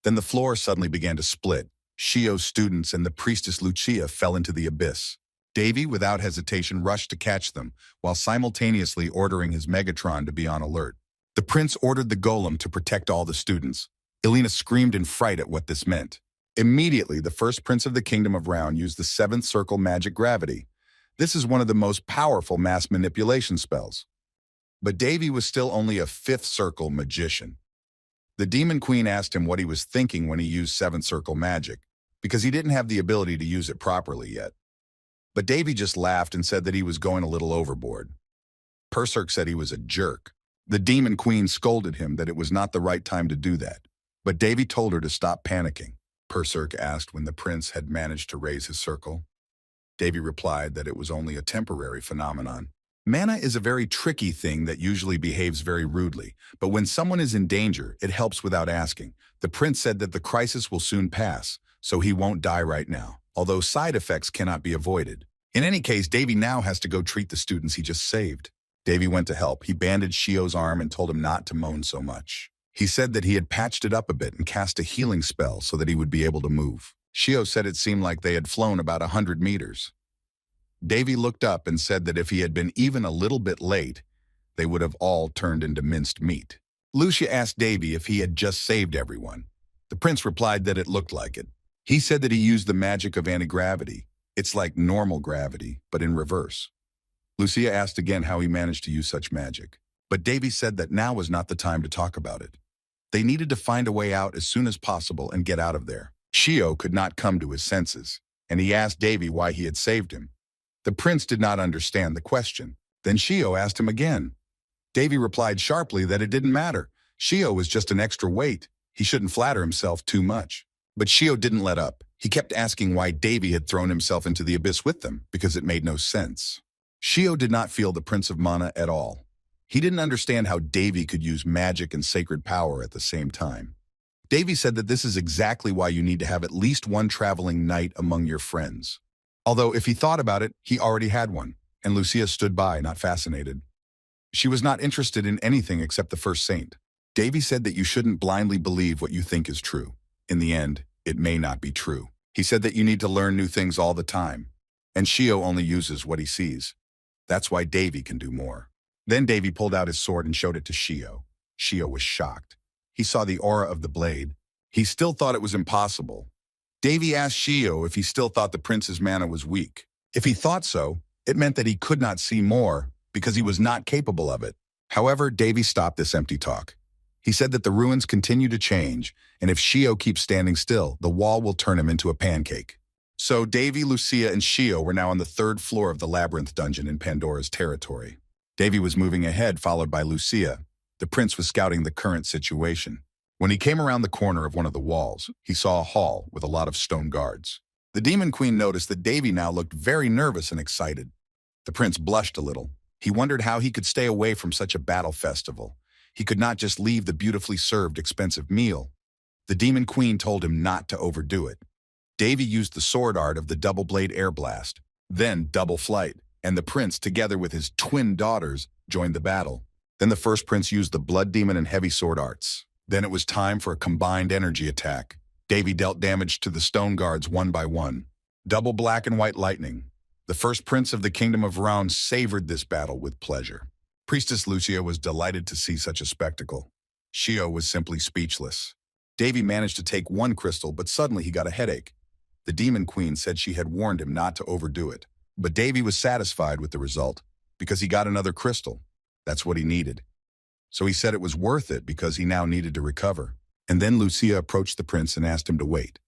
Then the floor suddenly began to split. Shio's students and the priestess Lucia fell into the abyss. Davy, without hesitation, rushed to catch them, while simultaneously ordering his Megatron to be on alert. The prince ordered the golem to protect all the students. Elena screamed in fright at what this meant. Immediately, the first prince of the Kingdom of Round used the seventh circle magic gravity. This is one of the most powerful mass manipulation spells. But Davy was still only a fifth circle magician. The Demon Queen asked him what he was thinking when he used seventh circle magic, because he didn't have the ability to use it properly yet. But Davy just laughed and said that he was going a little overboard. Perserk said he was a jerk. The Demon Queen scolded him that it was not the right time to do that. But Davy told her to stop panicking. Perserk asked when the prince had managed to raise his circle. Davy replied that it was only a temporary phenomenon. Mana is a very tricky thing that usually behaves very rudely, but when someone is in danger, it helps without asking. The prince said that the crisis will soon pass, so he won't die right now, although side effects cannot be avoided. In any case, Davy now has to go treat the students he just saved. Davy went to help. He bandaged Shio's arm and told him not to moan so much. He said that he had patched it up a bit and cast a healing spell so that he would be able to move. Shio said it seemed like they had flown about 100 meters. Davy looked up and said that if he had been even a little bit late, they would have all turned into minced meat. Lucia asked Davy if he had just saved everyone. The prince replied that it looked like it. He said that he used the magic of anti-gravity. It's like normal gravity, but in reverse. Lucia asked again how he managed to use such magic. But Davy said that now was not the time to talk about it. They needed to find a way out as soon as possible and get out of there. Shio could not come to his senses, and he asked Davy why he had saved him. The prince did not understand the question. Then Shio asked him again. Davy replied sharply that it didn't matter. Shio was just an extra weight. He shouldn't flatter himself too much. But Shio didn't let up. He kept asking why Davy had thrown himself into the abyss with them, because it made no sense. Shio did not feel the Prince of Mana at all. He didn't understand how Davy could use magic and sacred power at the same time. Davy said that this is exactly why you need to have at least one traveling knight among your friends. Although if he thought about it, he already had one, and Lucia stood by, not fascinated. She was not interested in anything except the first saint. Davy said that you shouldn't blindly believe what you think is true. In the end, it may not be true. He said that you need to learn new things all the time, and Shio only uses what he sees. That's why Davy can do more. Then Davy pulled out his sword and showed it to Shio. Shio was shocked. He saw the aura of the blade. He still thought it was impossible. Davy asked Shio if he still thought the prince's mana was weak. If he thought so, it meant that he could not see more because he was not capable of it. However, Davy stopped this empty talk. He said that the ruins continue to change, and if Shio keeps standing still, the wall will turn him into a pancake. So Davy, Lucia, and Shio were now on the 3rd floor of the labyrinth dungeon in Pandora's territory. Davy was moving ahead, followed by Lucia. The prince was scouting the current situation. When he came around the corner of one of the walls, he saw a hall with a lot of stone guards. The Demon Queen noticed that Davy now looked very nervous and excited. The prince blushed a little. He wondered how he could stay away from such a battle festival. He could not just leave the beautifully served expensive meal. The Demon Queen told him not to overdo it. Davy used the sword art of the double-blade air blast, then double flight, and the prince, together with his twin daughters, joined the battle. Then the first prince used the blood demon and heavy sword arts. Then it was time for a combined energy attack. Davy dealt damage to the stone guards one by one. Double black and white lightning. The first prince of the kingdom of Round savored this battle with pleasure. Priestess Lucia was delighted to see such a spectacle. Shio was simply speechless. Davy managed to take one crystal, but suddenly he got a headache. The Demon Queen said she had warned him not to overdo it. But Davy was satisfied with the result because he got another crystal. That's what he needed. So he said it was worth it because he now needed to recover. And then Lucia approached the prince and asked him to wait.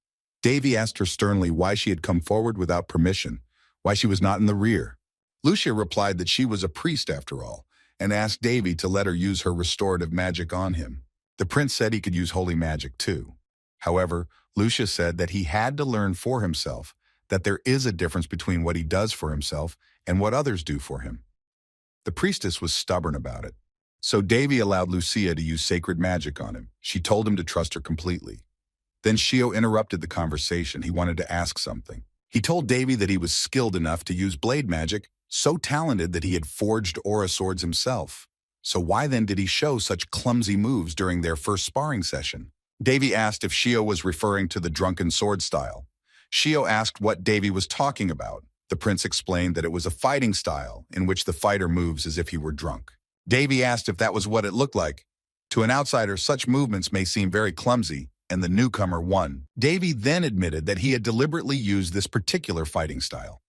Davy asked her sternly why she had come forward without permission, why she was not in the rear. Lucia replied that she was a priest after all, and asked Davy to let her use her restorative magic on him. The prince said he could use holy magic too. However, Lucia said that he had to learn for himself that there is a difference between what he does for himself and what others do for him. The priestess was stubborn about it. So Davy allowed Lucia to use sacred magic on him. She told him to trust her completely. Then Shio interrupted the conversation. He wanted to ask something. He told Davy that he was skilled enough to use blade magic, so talented that he had forged aura swords himself. So why then did he show such clumsy moves during their first sparring session? Davy asked if Shio was referring to the drunken sword style. Shio asked what Davy was talking about. The prince explained that it was a fighting style in which the fighter moves as if he were drunk. Davy asked if that was what it looked like. To an outsider, such movements may seem very clumsy, and the newcomer won. Davy then admitted that he had deliberately used this particular fighting style.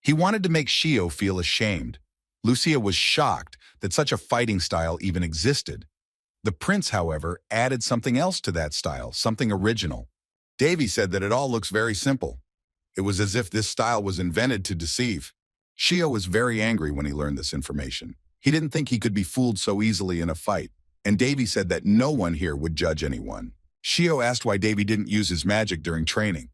He wanted to make Shio feel ashamed. Lucia was shocked that such a fighting style even existed. The prince, however, added something else to that style, something original. Davy said that it all looks very simple. It was as if this style was invented to deceive. Shio was very angry when he learned this information. He didn't think he could be fooled so easily in a fight, and Davy said that no one here would judge anyone. Shio asked why Davy didn't use his magic during training.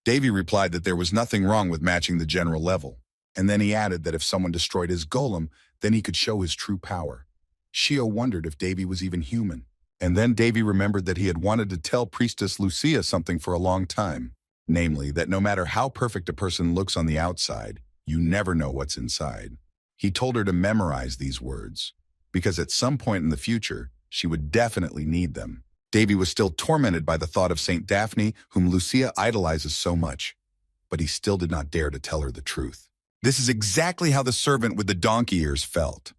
Davy replied that there was nothing wrong with matching the general level, and then he added that if someone destroyed his golem, then he could show his true power. Shio wondered if Davy was even human. And then Davy remembered that he had wanted to tell Priestess Lucia something for a long time, namely that no matter how perfect a person looks on the outside, you never know what's inside. He told her to memorize these words, because at some point in the future, she would definitely need them. Davy was still tormented by the thought of Saint Daphne, whom Lucia idolizes so much, but he still did not dare to tell her the truth. This is exactly how the servant with the donkey ears felt.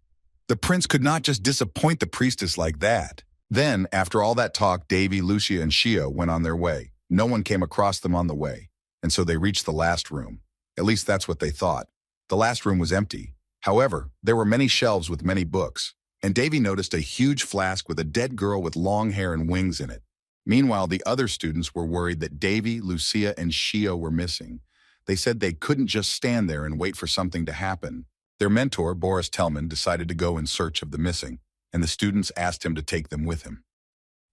The prince could not just disappoint the priestess like that. Then, after all that talk, Davy, Lucia, and Shio went on their way. No one came across them on the way, and so they reached the last room. At least that's what they thought. The last room was empty. However, there were many shelves with many books, and Davy noticed a huge flask with a dead girl with long hair and wings in it. Meanwhile, the other students were worried that Davy, Lucia, and Shio were missing. They said they couldn't just stand there and wait for something to happen. Their mentor, Boris Tellman, decided to go in search of the missing, and the students asked him to take them with him.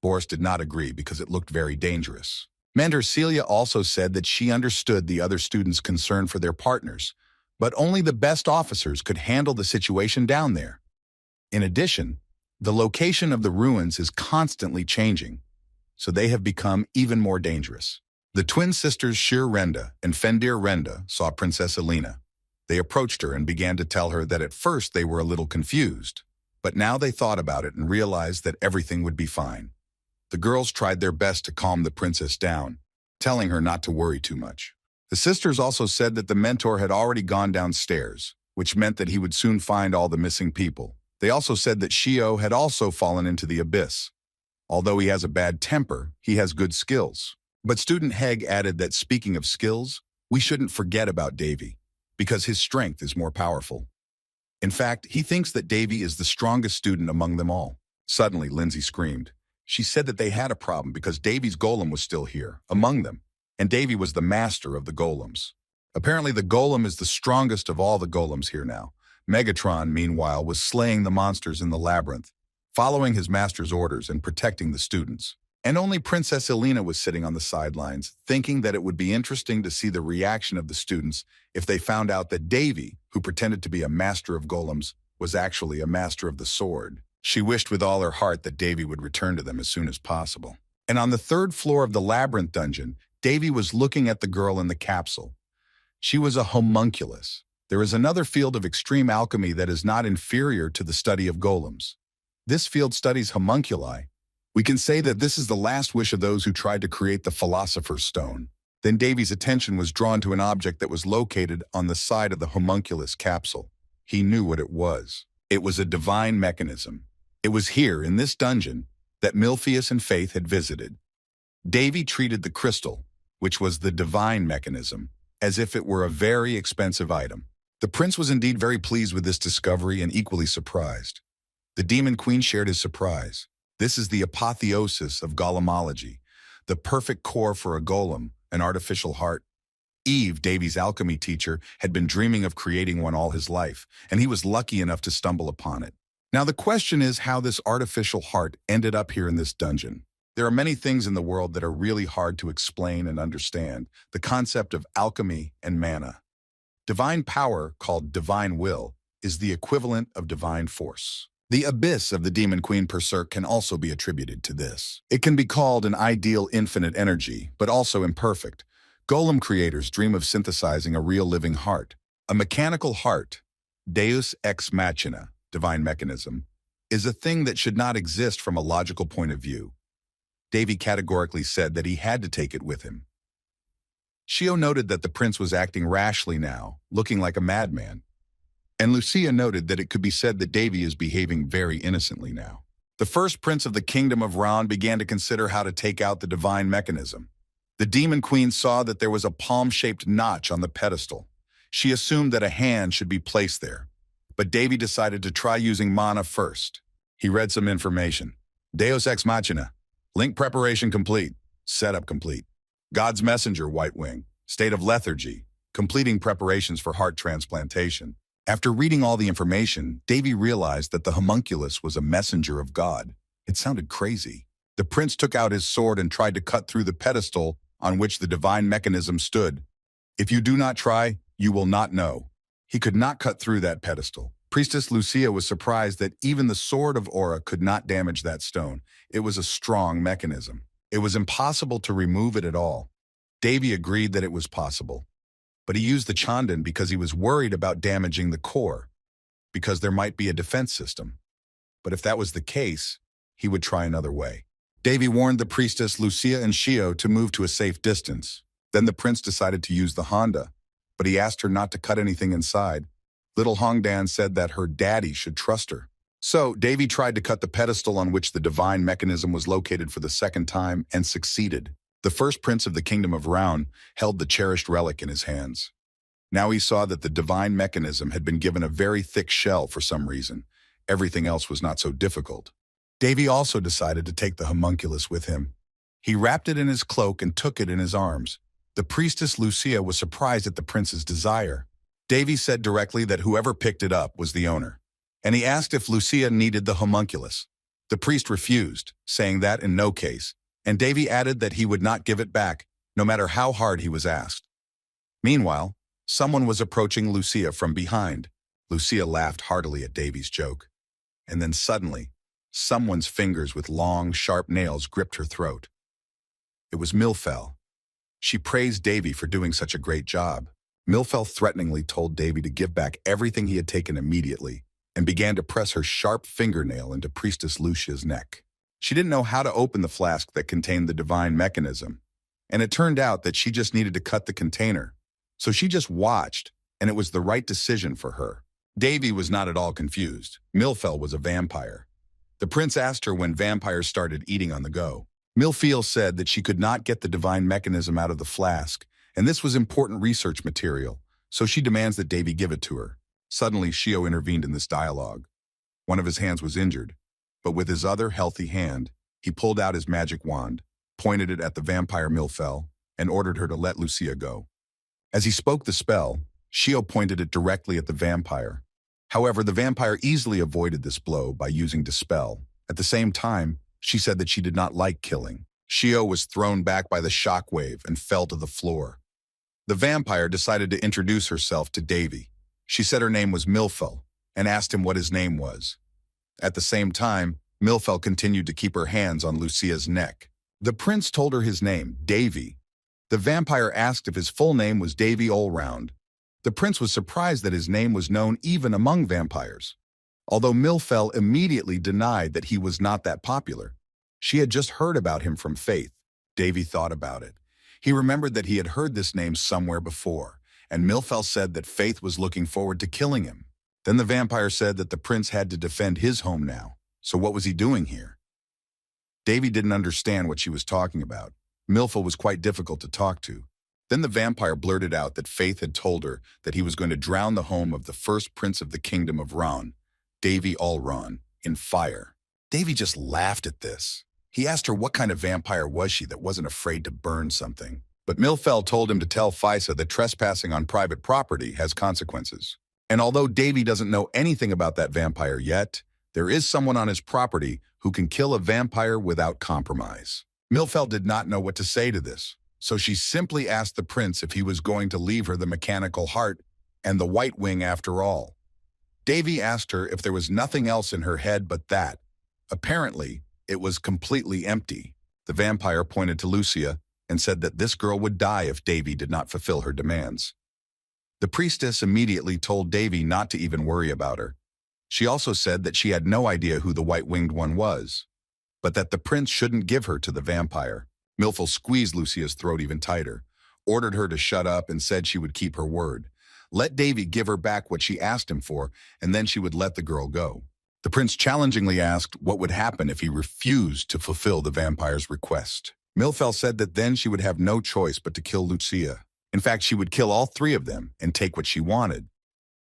Boris did not agree because it looked very dangerous. Mentor Celia also said that she understood the other students' concern for their partners, but only the best officers could handle the situation down there. In addition, the location of the ruins is constantly changing, so they have become even more dangerous. The twin sisters Shir Renda and Fendir Renda saw Princess Elena. They approached her and began to tell her that at first they were a little confused, but now they thought about it and realized that everything would be fine. The girls tried their best to calm the princess down, telling her not to worry too much. The sisters also said that the mentor had already gone downstairs, which meant that he would soon find all the missing people. They also said that Shio had also fallen into the abyss. Although he has a bad temper, he has good skills. But student Heg added that speaking of skills, we shouldn't forget about Davy, because his strength is more powerful. In fact, he thinks that Davy is the strongest student among them all. Suddenly, Lindsay screamed. She said that they had a problem because Davy's golem was still here, among them, and Davy was the master of the golems. Apparently, the golem is the strongest of all the golems here now. Megatron, meanwhile, was slaying the monsters in the labyrinth, following his master's orders and protecting the students. And only Princess Elena was sitting on the sidelines, thinking that it would be interesting to see the reaction of the students if they found out that Davy, who pretended to be a master of golems, was actually a master of the sword. She wished with all her heart that Davy would return to them as soon as possible. And on the third floor of the labyrinth dungeon, Davy was looking at the girl in the capsule. She was a homunculus. There is another field of extreme alchemy that is not inferior to the study of golems. This field studies homunculi. We can say that this is the last wish of those who tried to create the Philosopher's Stone. Then Davy's attention was drawn to an object that was located on the side of the homunculus capsule. He knew what it was. It was a divine mechanism. It was here, in this dungeon, that Milpheus and Faith had visited. Davy treated the crystal, which was the divine mechanism, as if it were a very expensive item. The prince was indeed very pleased with this discovery and equally surprised. The demon queen shared his surprise. This is the apotheosis of golemology, the perfect core for a golem, an artificial heart. Eve, Davy's alchemy teacher, had been dreaming of creating one all his life, and he was lucky enough to stumble upon it. Now the question is how this artificial heart ended up here in this dungeon. There are many things in the world that are really hard to explain and understand. The concept of alchemy and mana. Divine power, called divine will, is the equivalent of divine force. The abyss of the demon queen Berserk can also be attributed to this. It can be called an ideal infinite energy, but also imperfect. Golem creators dream of synthesizing a real living heart. A mechanical heart, deus ex machina, divine mechanism, is a thing that should not exist from a logical point of view. Davy categorically said that he had to take it with him. Shio noted that the prince was acting rashly now, looking like a madman. And Lucia noted that it could be said that Davy is behaving very innocently now. The first prince of the kingdom of Ran began to consider how to take out the divine mechanism. The demon queen saw that there was a palm-shaped notch on the pedestal. She assumed that a hand should be placed there. But Davy decided to try using mana first. He read some information. Deus ex machina. Link preparation complete. Setup complete. God's messenger, White Wing. state of lethargy, completing preparations for heart transplantation. After reading all the information, Davy realized that the homunculus was a messenger of God. It sounded crazy. The prince took out his sword and tried to cut through the pedestal on which the divine mechanism stood. If you do not try, you will not know. He could not cut through that pedestal. Priestess Lucia was surprised that even the sword of Aura could not damage that stone. It was a strong mechanism. It was impossible to remove it at all. Davy agreed that it was possible, but he used the Chandan because he was worried about damaging the core, because there might be a defense system. But if that was the case, he would try another way. Davy warned the priestess Lucia and Shio to move to a safe distance. Then the prince decided to use the Honda, but he asked her not to cut anything inside. Little Hongdan said that her daddy should trust her. So Davy tried to cut the pedestal on which the divine mechanism was located for the second time and succeeded. The first prince of the kingdom of Raun held the cherished relic in his hands. Now he saw that the divine mechanism had been given a very thick shell for some reason. Everything else was not so difficult. Davy also decided to take the homunculus with him. He wrapped it in his cloak and took it in his arms. The priestess Lucia was surprised at the prince's desire. Davy said directly that whoever picked it up was the owner, and he asked if Lucia needed the homunculus. The priest refused, saying that in no case, and Davy added that he would not give it back, no matter how hard he was asked. Meanwhile, someone was approaching Lucia from behind. Lucia laughed heartily at Davy's joke, and then suddenly, someone's fingers with long, sharp nails gripped her throat. It was Milfel. She praised Davy for doing such a great job. Milfel threateningly told Davy to give back everything he had taken immediately and began to press her sharp fingernail into Priestess Lucia's neck. She didn't know how to open the flask that contained the divine mechanism, and it turned out that she just needed to cut the container. So she just watched, and it was the right decision for her. Davy was not at all confused. Milfel was a vampire. The prince asked her when vampires started eating on the go. Milfel said that she could not get the divine mechanism out of the flask, and this was important research material, so she demands that Davy give it to her. Suddenly, Shio intervened in this dialogue. One of his hands was injured, but with his other healthy hand, he pulled out his magic wand, pointed it at the vampire Milfel, and ordered her to let Lucia go. As he spoke the spell, Shio pointed it directly at the vampire. However, the vampire easily avoided this blow by using Dispel. At the same time, she said that she did not like killing. Shio was thrown back by the shockwave and fell to the floor. The vampire decided to introduce herself to Davy. She said her name was Milfel and asked him what his name was. At the same time, Milfel continued to keep her hands on Lucia's neck. The prince told her his name, Davy. The vampire asked if his full name was Davy Allround. The prince was surprised that his name was known even among vampires. Although Milfel immediately denied that he was not that popular. She had just heard about him from Faith. Davy thought about it. He remembered that he had heard this name somewhere before, and Milfel said that Faith was looking forward to killing him. Then the vampire said that the prince had to defend his home now. So what was he doing here? Davy didn't understand what she was talking about. Milfel was quite difficult to talk to. Then the vampire blurted out that Faith had told her that he was going to drown the home of the first prince of the kingdom of Raun, Davy Allron, in fire. Davy just laughed at this. He asked her what kind of vampire was she that wasn't afraid to burn something. But Milfel told him to tell Faisa that trespassing on private property has consequences. And although Davy doesn't know anything about that vampire yet, there is someone on his property who can kill a vampire without compromise. Milfel did not know what to say to this, so she simply asked the prince if he was going to leave her the mechanical heart and the white wing after all. Davy asked her if there was nothing else in her head but that. Apparently, it was completely empty. The vampire pointed to Lucia and said that this girl would die if Davy did not fulfill her demands. The priestess immediately told Davy not to even worry about her. She also said that she had no idea who the white-winged one was, but that the prince shouldn't give her to the vampire. Milfel squeezed Lucia's throat even tighter, ordered her to shut up, and said she would keep her word. Let Davy give her back what she asked him for, and then she would let the girl go. The prince challengingly asked what would happen if he refused to fulfill the vampire's request. Milfel said that then she would have no choice but to kill Lucia. In fact, she would kill all three of them and take what she wanted.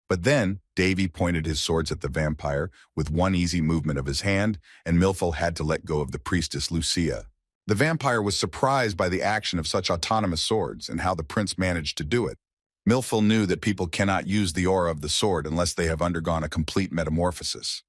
But then, Davy pointed his swords at the vampire with one easy movement of his hand, and Milfel had to let go of the priestess Lucia. The vampire was surprised by the action of such autonomous swords and how the prince managed to do it. Milfil knew that people cannot use the aura of the sword unless they have undergone a complete metamorphosis.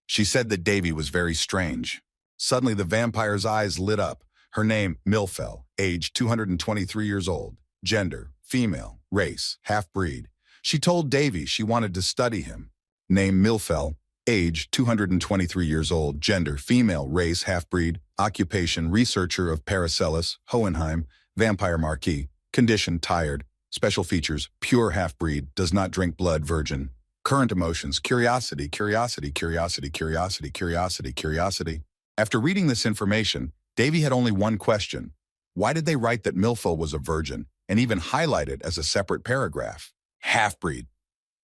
She said that Davy was very strange. Suddenly, the vampire's eyes lit up. Her name, Milfil, age 223 years old, gender, female, race, half-breed. She told Davy she wanted to study him. Name Milfil, age 223 years old, gender, female, race, half-breed, occupation, researcher of Paracelsus, Hohenheim, vampire marquis, condition, tired, special features, pure half-breed, does not drink blood, virgin. Current emotions, curiosity, curiosity, curiosity, curiosity, curiosity, curiosity. After reading this information, Davy had only one question. Why did they write that Milfil was a virgin and even highlight it as a separate paragraph? Half-breed.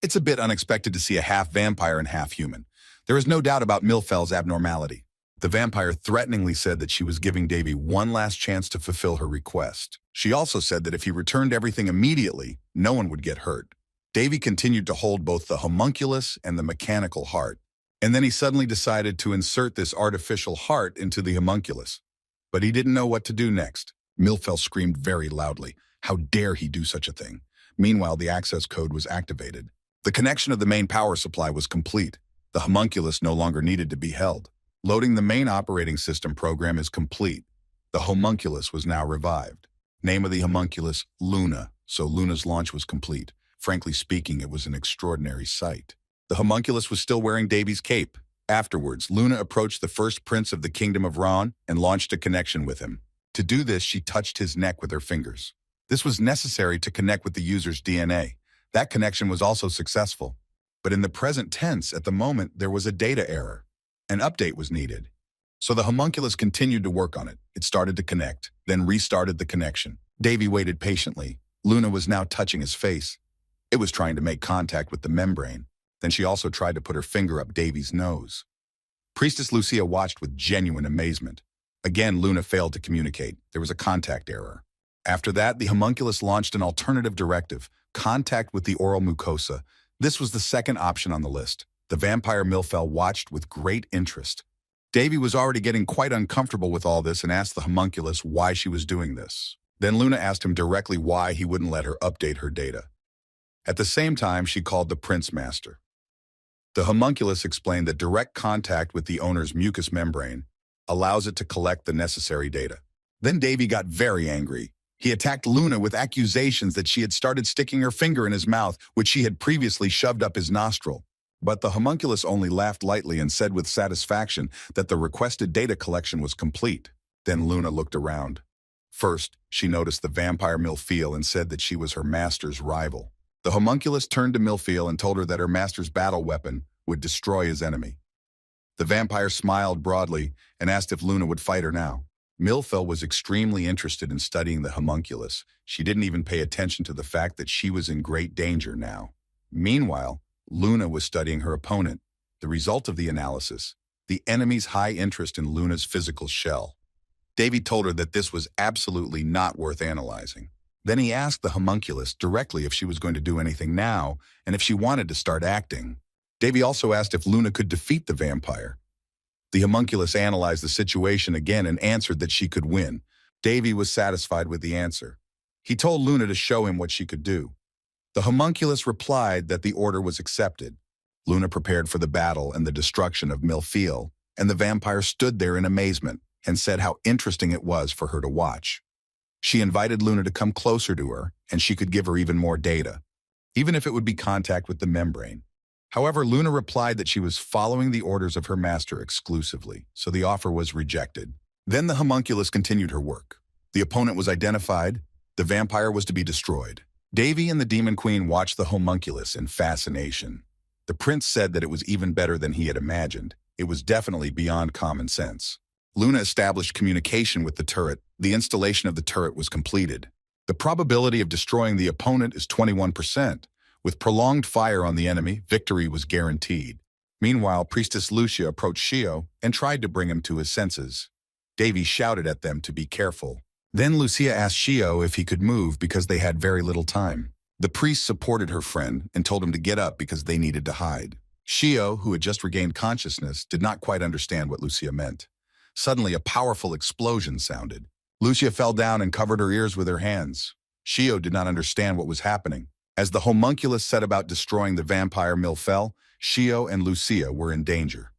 It's a bit unexpected to see a half-vampire and half-human. There is no doubt about Milfil's abnormality. The vampire threateningly said that she was giving Davy one last chance to fulfill her request. She also said that if he returned everything immediately, no one would get hurt. Davy continued to hold both the homunculus and the mechanical heart, and then he suddenly decided to insert this artificial heart into the homunculus. But he didn't know what to do next. Milfil screamed very loudly. How dare he do such a thing? Meanwhile, the access code was activated. The connection of the main power supply was complete. The homunculus no longer needed to be held. Loading the main operating system program is complete. The homunculus was now revived. Name of the homunculus, Luna, so Luna's launch was complete. Frankly speaking, it was an extraordinary sight. The homunculus was still wearing Davy's cape. Afterwards, Luna approached the first prince of the kingdom of Ron and launched a connection with him. To do this, she touched his neck with her fingers. This was necessary to connect with the user's DNA. That connection was also successful. But in the present tense, at the moment, there was a data error. An update was needed. So the homunculus continued to work on it. It started to connect, then restarted the connection. Davy waited patiently. Luna was now touching his face. It was trying to make contact with the membrane. Then she also tried to put her finger up Davy's nose. Priestess Lucia watched with genuine amazement. Again, Luna failed to communicate. There was a contact error. After that, the homunculus launched an alternative directive, contact with the oral mucosa. This was the second option on the list. The vampire Milfil watched with great interest. Davy was already getting quite uncomfortable with all this and asked the homunculus why she was doing this. Then Luna asked him directly why he wouldn't let her update her data. At the same time, she called the Prince Master. The homunculus explained that direct contact with the owner's mucous membrane allows it to collect the necessary data. Then Davy got very angry. He attacked Luna with accusations that she had started sticking her finger in his mouth, which she had previously shoved up his nostril. But the homunculus only laughed lightly and said with satisfaction that the requested data collection was complete. Then Luna looked around. First, she noticed the vampire Milfil and said that she was her master's rival. The homunculus turned to Milfil and told her that her master's battle weapon would destroy his enemy. The vampire smiled broadly and asked if Luna would fight her now. Milfil was extremely interested in studying the homunculus. She didn't even pay attention to the fact that she was in great danger now. Meanwhile, Luna was studying her opponent. The result of the analysis, the enemy's high interest in Luna's physical shell. Davy told her that this was absolutely not worth analyzing. Then he asked the homunculus directly if she was going to do anything now and if she wanted to start acting. Davy also asked if Luna could defeat the vampire. The homunculus analyzed the situation again and answered that she could win. Davy was satisfied with the answer. He told Luna to show him what she could do. The homunculus replied that the order was accepted. Luna prepared for the battle and the destruction of Milfil, and the vampire stood there in amazement and said how interesting it was for her to watch. She invited Luna to come closer to her, and she could give her even more data, even if it would be contact with the membrane. However, Luna replied that she was following the orders of her master exclusively, so the offer was rejected. Then the homunculus continued her work. The opponent was identified. The vampire was to be destroyed. Davy and the Demon Queen watched the homunculus in fascination. The prince said that it was even better than he had imagined. It was definitely beyond common sense. Luna established communication with the turret. The installation of the turret was completed. The probability of destroying the opponent is 21%. With prolonged fire on the enemy, victory was guaranteed. Meanwhile, Priestess Lucia approached Shio and tried to bring him to his senses. Davy shouted at them to be careful. Then Lucia asked Shio if he could move because they had very little time. The priest supported her friend and told him to get up because they needed to hide. Shio, who had just regained consciousness, did not quite understand what Lucia meant. Suddenly, a powerful explosion sounded. Lucia fell down and covered her ears with her hands. Shio did not understand what was happening. As the homunculus set about destroying the vampire Milfel, Shio and Lucia were in danger.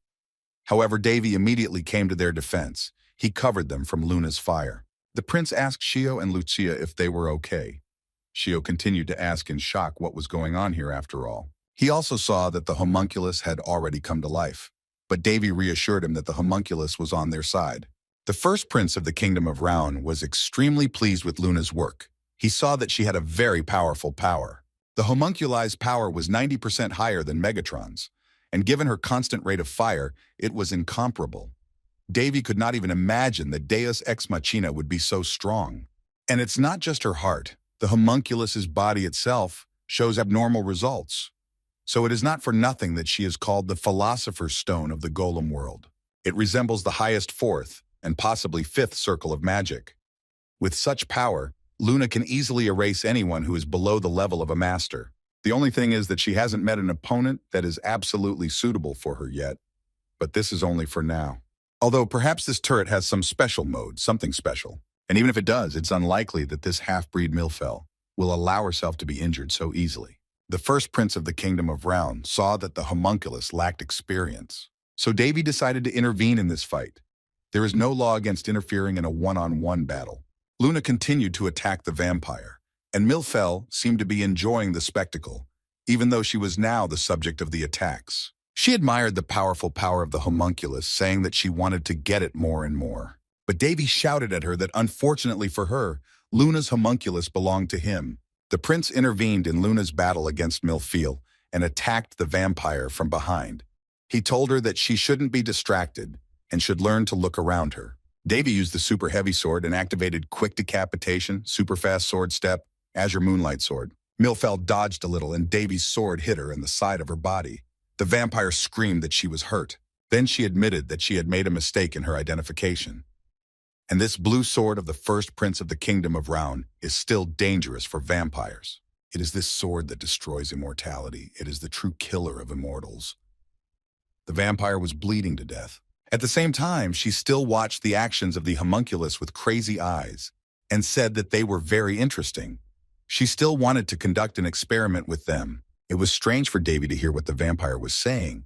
However, Davy immediately came to their defense. He covered them from Luna's fire. The prince asked Shio and Lucia if they were okay. Shio continued to ask in shock what was going on here after all. He also saw that the homunculus had already come to life. But Davy reassured him that the homunculus was on their side. The first prince of the kingdom of Raun was extremely pleased with Luna's work. He saw that she had a very powerful power. The homunculi's power was 90% higher than Megatron's, and given her constant rate of fire, it was incomparable. Davy could not even imagine that Deus Ex Machina would be so strong. And it's not just her heart. The homunculus's body itself shows abnormal results. So it is not for nothing that she is called the Philosopher's Stone of the Golem world. It resembles the highest fourth, and possibly fifth circle of magic. With such power, Luna can easily erase anyone who is below the level of a master. The only thing is that she hasn't met an opponent that is absolutely suitable for her yet. But this is only for now. Although perhaps this turret has some special mode, something special. And even if it does, it's unlikely that this half-breed Milfel will allow herself to be injured so easily. The first prince of the kingdom of Raun saw that the homunculus lacked experience. So Davy decided to intervene in this fight. There is no law against interfering in a one-on-one battle. Luna continued to attack the vampire, and Milfel seemed to be enjoying the spectacle, even though she was now the subject of the attacks. She admired the powerful power of the homunculus, saying that she wanted to get it more and more. But Davy shouted at her that unfortunately for her, Luna's homunculus belonged to him. The prince intervened in Luna's battle against Milfel and attacked the vampire from behind. He told her that she shouldn't be distracted and should learn to look around her. Davy used the super heavy sword and activated quick decapitation, super fast sword step, Azure Moonlight sword. Milfel dodged a little and Davy's sword hit her in the side of her body. The vampire screamed that she was hurt. Then she admitted that she had made a mistake in her identification. And this blue sword of the first prince of the kingdom of Raun is still dangerous for vampires. It is this sword that destroys immortality. It is the true killer of immortals. The vampire was bleeding to death. At the same time, she still watched the actions of the homunculus with crazy eyes and said that they were very interesting. She still wanted to conduct an experiment with them. It was strange for Davy to hear what the vampire was saying,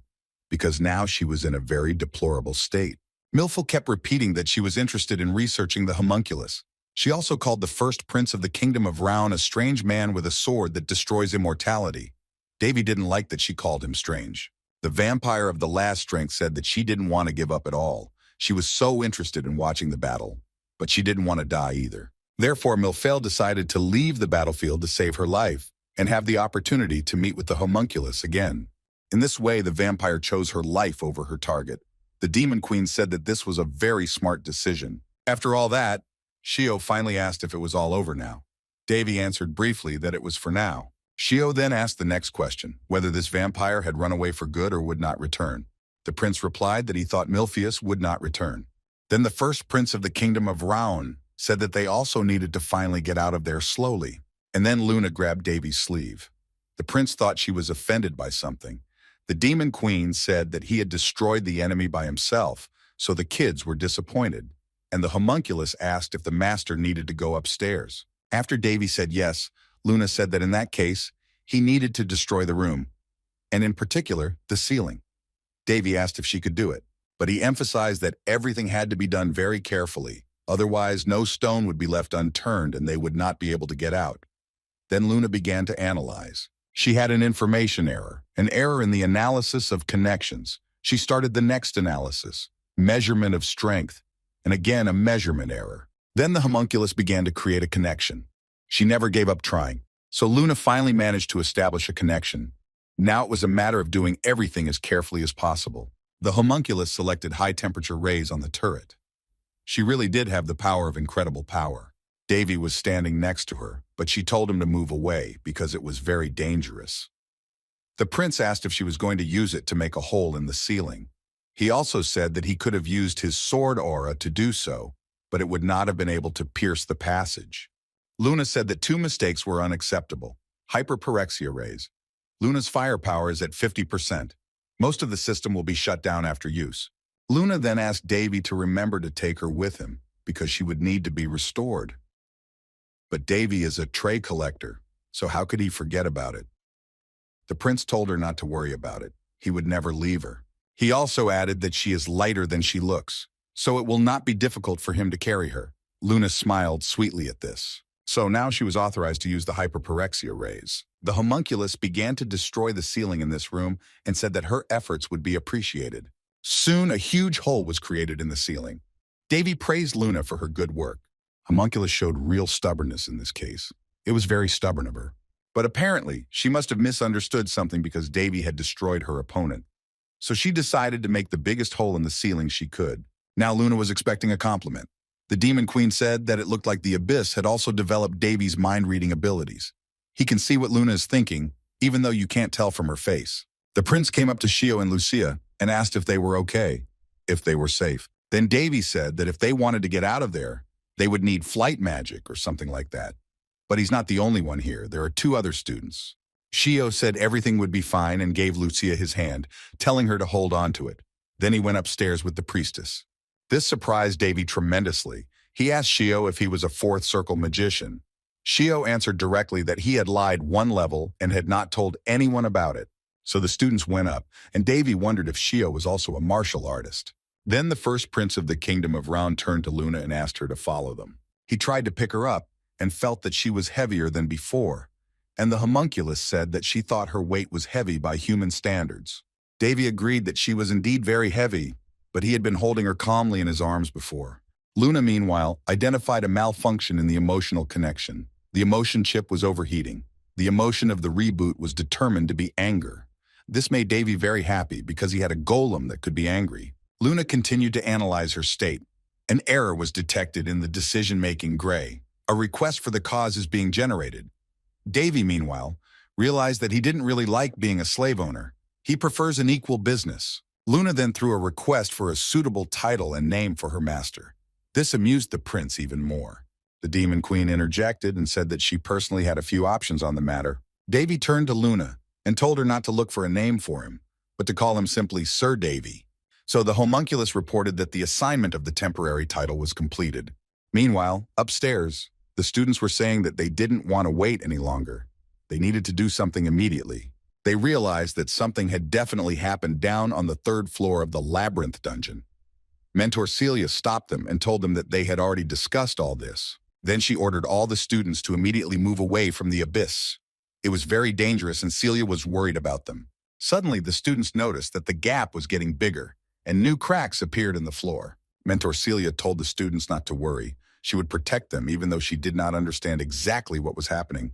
because now she was in a very deplorable state. Milfel kept repeating that she was interested in researching the homunculus. She also called the first prince of the kingdom of Raun a strange man with a sword that destroys immortality. Davy didn't like that she called him strange. The vampire of the last strength said that she didn't want to give up at all. She was so interested in watching the battle, but she didn't want to die either. Therefore, Milfel decided to leave the battlefield to save her life and have the opportunity to meet with the homunculus again. In this way, the vampire chose her life over her target. The Demon Queen said that this was a very smart decision. After all that, Shio finally asked if it was all over now. Davy answered briefly that it was for now. Shio then asked the next question, whether this vampire had run away for good or would not return. The prince replied that he thought Milpheus would not return. Then the first prince of the kingdom of Raun said that they also needed to finally get out of there slowly. And then Luna grabbed Davy's sleeve. The prince thought she was offended by something. The Demon Queen said that he had destroyed the enemy by himself, so the kids were disappointed. And the homunculus asked if the master needed to go upstairs. After Davy said yes, Luna said that in that case, he needed to destroy the room, and in particular, the ceiling. Davy asked if she could do it, but he emphasized that everything had to be done very carefully. Otherwise, no stone would be left unturned and they would not be able to get out. Then Luna began to analyze. She had an information error, an error in the analysis of connections. She started the next analysis, measurement of strength, and again a measurement error. Then the homunculus began to create a connection. She never gave up trying, so Luna finally managed to establish a connection. Now it was a matter of doing everything as carefully as possible. The homunculus selected high-temperature rays on the turret. She really did have the power of incredible power. Davy was standing next to her, but she told him to move away because it was very dangerous. The prince asked if she was going to use it to make a hole in the ceiling. He also said that he could have used his sword aura to do so, but it would not have been able to pierce the passage. Luna said that two mistakes were unacceptable. Hyperpyrexia rays. Luna's firepower is at 50%. Most of the system will be shut down after use. Luna then asked Davy to remember to take her with him because she would need to be restored. But Davy is a tray collector, so how could he forget about it? The prince told her not to worry about it. He would never leave her. He also added that she is lighter than she looks, so it will not be difficult for him to carry her. Luna smiled sweetly at this. So now she was authorized to use the hyperpyrexia rays. The homunculus began to destroy the ceiling in this room and said that her efforts would be appreciated. Soon, a huge hole was created in the ceiling. Davy praised Luna for her good work. Homunculus showed real stubbornness in this case. It was very stubborn of her. But apparently, she must have misunderstood something because Davy had destroyed her opponent. So she decided to make the biggest hole in the ceiling she could. Now Luna was expecting a compliment. The Demon Queen said that it looked like the Abyss had also developed Davy's mind-reading abilities. He can see what Luna is thinking, even though you can't tell from her face. The prince came up to Shio and Lucia and asked if they were okay, if they were safe. Then Davy said that if they wanted to get out of there, they would need flight magic or something like that. But he's not the only one here. There are 2 other students. Shio said everything would be fine and gave Lucia his hand, telling her to hold on to it. Then he went upstairs with the priestess. This surprised Davy tremendously. He asked Shio if he was a 4th circle magician. Shio answered directly that he had lied 1 level and had not told anyone about it. So the students went up, and Davy wondered if Shio was also a martial artist. Then the first prince of the kingdom of Round turned to Luna and asked her to follow them. He tried to pick her up and felt that she was heavier than before, and the homunculus said that she thought her weight was heavy by human standards. Davy agreed that she was indeed very heavy, but he had been holding her calmly in his arms before. Luna, meanwhile, identified a malfunction in the emotional connection. The emotion chip was overheating. The emotion of the reboot was determined to be anger. This made Davy very happy because he had a golem that could be angry. Luna continued to analyze her state. An error was detected in the decision-making gray. A request for the cause is being generated. Davy, meanwhile, realized that he didn't really like being a slave owner. He prefers an equal business. Luna then threw a request for a suitable title and name for her master. This amused the prince even more. The Demon Queen interjected and said that she personally had a few options on the matter. Davy turned to Luna and told her not to look for a name for him, but to call him simply Sir Davy. So the homunculus reported that the assignment of the temporary title was completed. Meanwhile, upstairs, the students were saying that they didn't want to wait any longer. They needed to do something immediately. They realized that something had definitely happened down on the 3rd floor of the labyrinth dungeon. Mentor Celia stopped them and told them that they had already discussed all this. Then she ordered all the students to immediately move away from the abyss. It was very dangerous and Celia was worried about them. Suddenly, the students noticed that the gap was getting bigger and new cracks appeared in the floor. Mentor Celia told the students not to worry. She would protect them even though she did not understand exactly what was happening.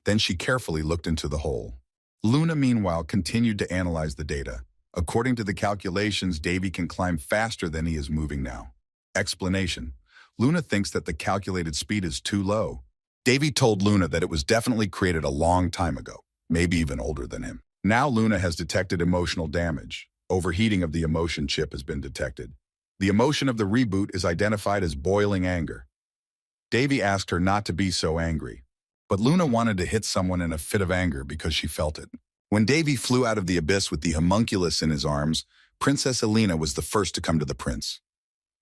Then she carefully looked into the hole. Luna, meanwhile, continued to analyze the data. According to the calculations, Davy can climb faster than he is moving now. Explanation. Luna thinks that the calculated speed is too low. Davy told Luna that it was definitely created a long time ago, maybe even older than him. Now Luna has detected emotional damage. Overheating of the emotion chip has been detected. The emotion of the reboot is identified as boiling anger. Davy asked her not to be so angry, but Luna wanted to hit someone in a fit of anger because she felt it. When Davy flew out of the abyss with the homunculus in his arms, Princess Elena was the first to come to the prince.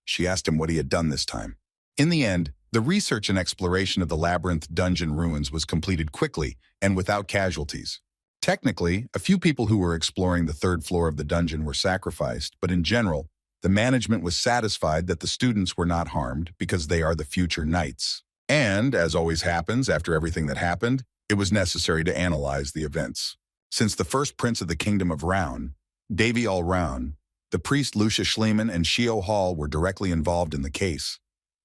She asked him what he had done this time. In the end, the research and exploration of the labyrinth dungeon ruins was completed quickly and without casualties. Technically, a few people who were exploring the 3rd floor of the dungeon were sacrificed, but in general, the management was satisfied that the students were not harmed because they are the future knights. And, as always happens after everything that happened, it was necessary to analyze the events. Since the first prince of the kingdom of Round, Davy Allround, the priest Lucia Schliemann and Shio Hall were directly involved in the case.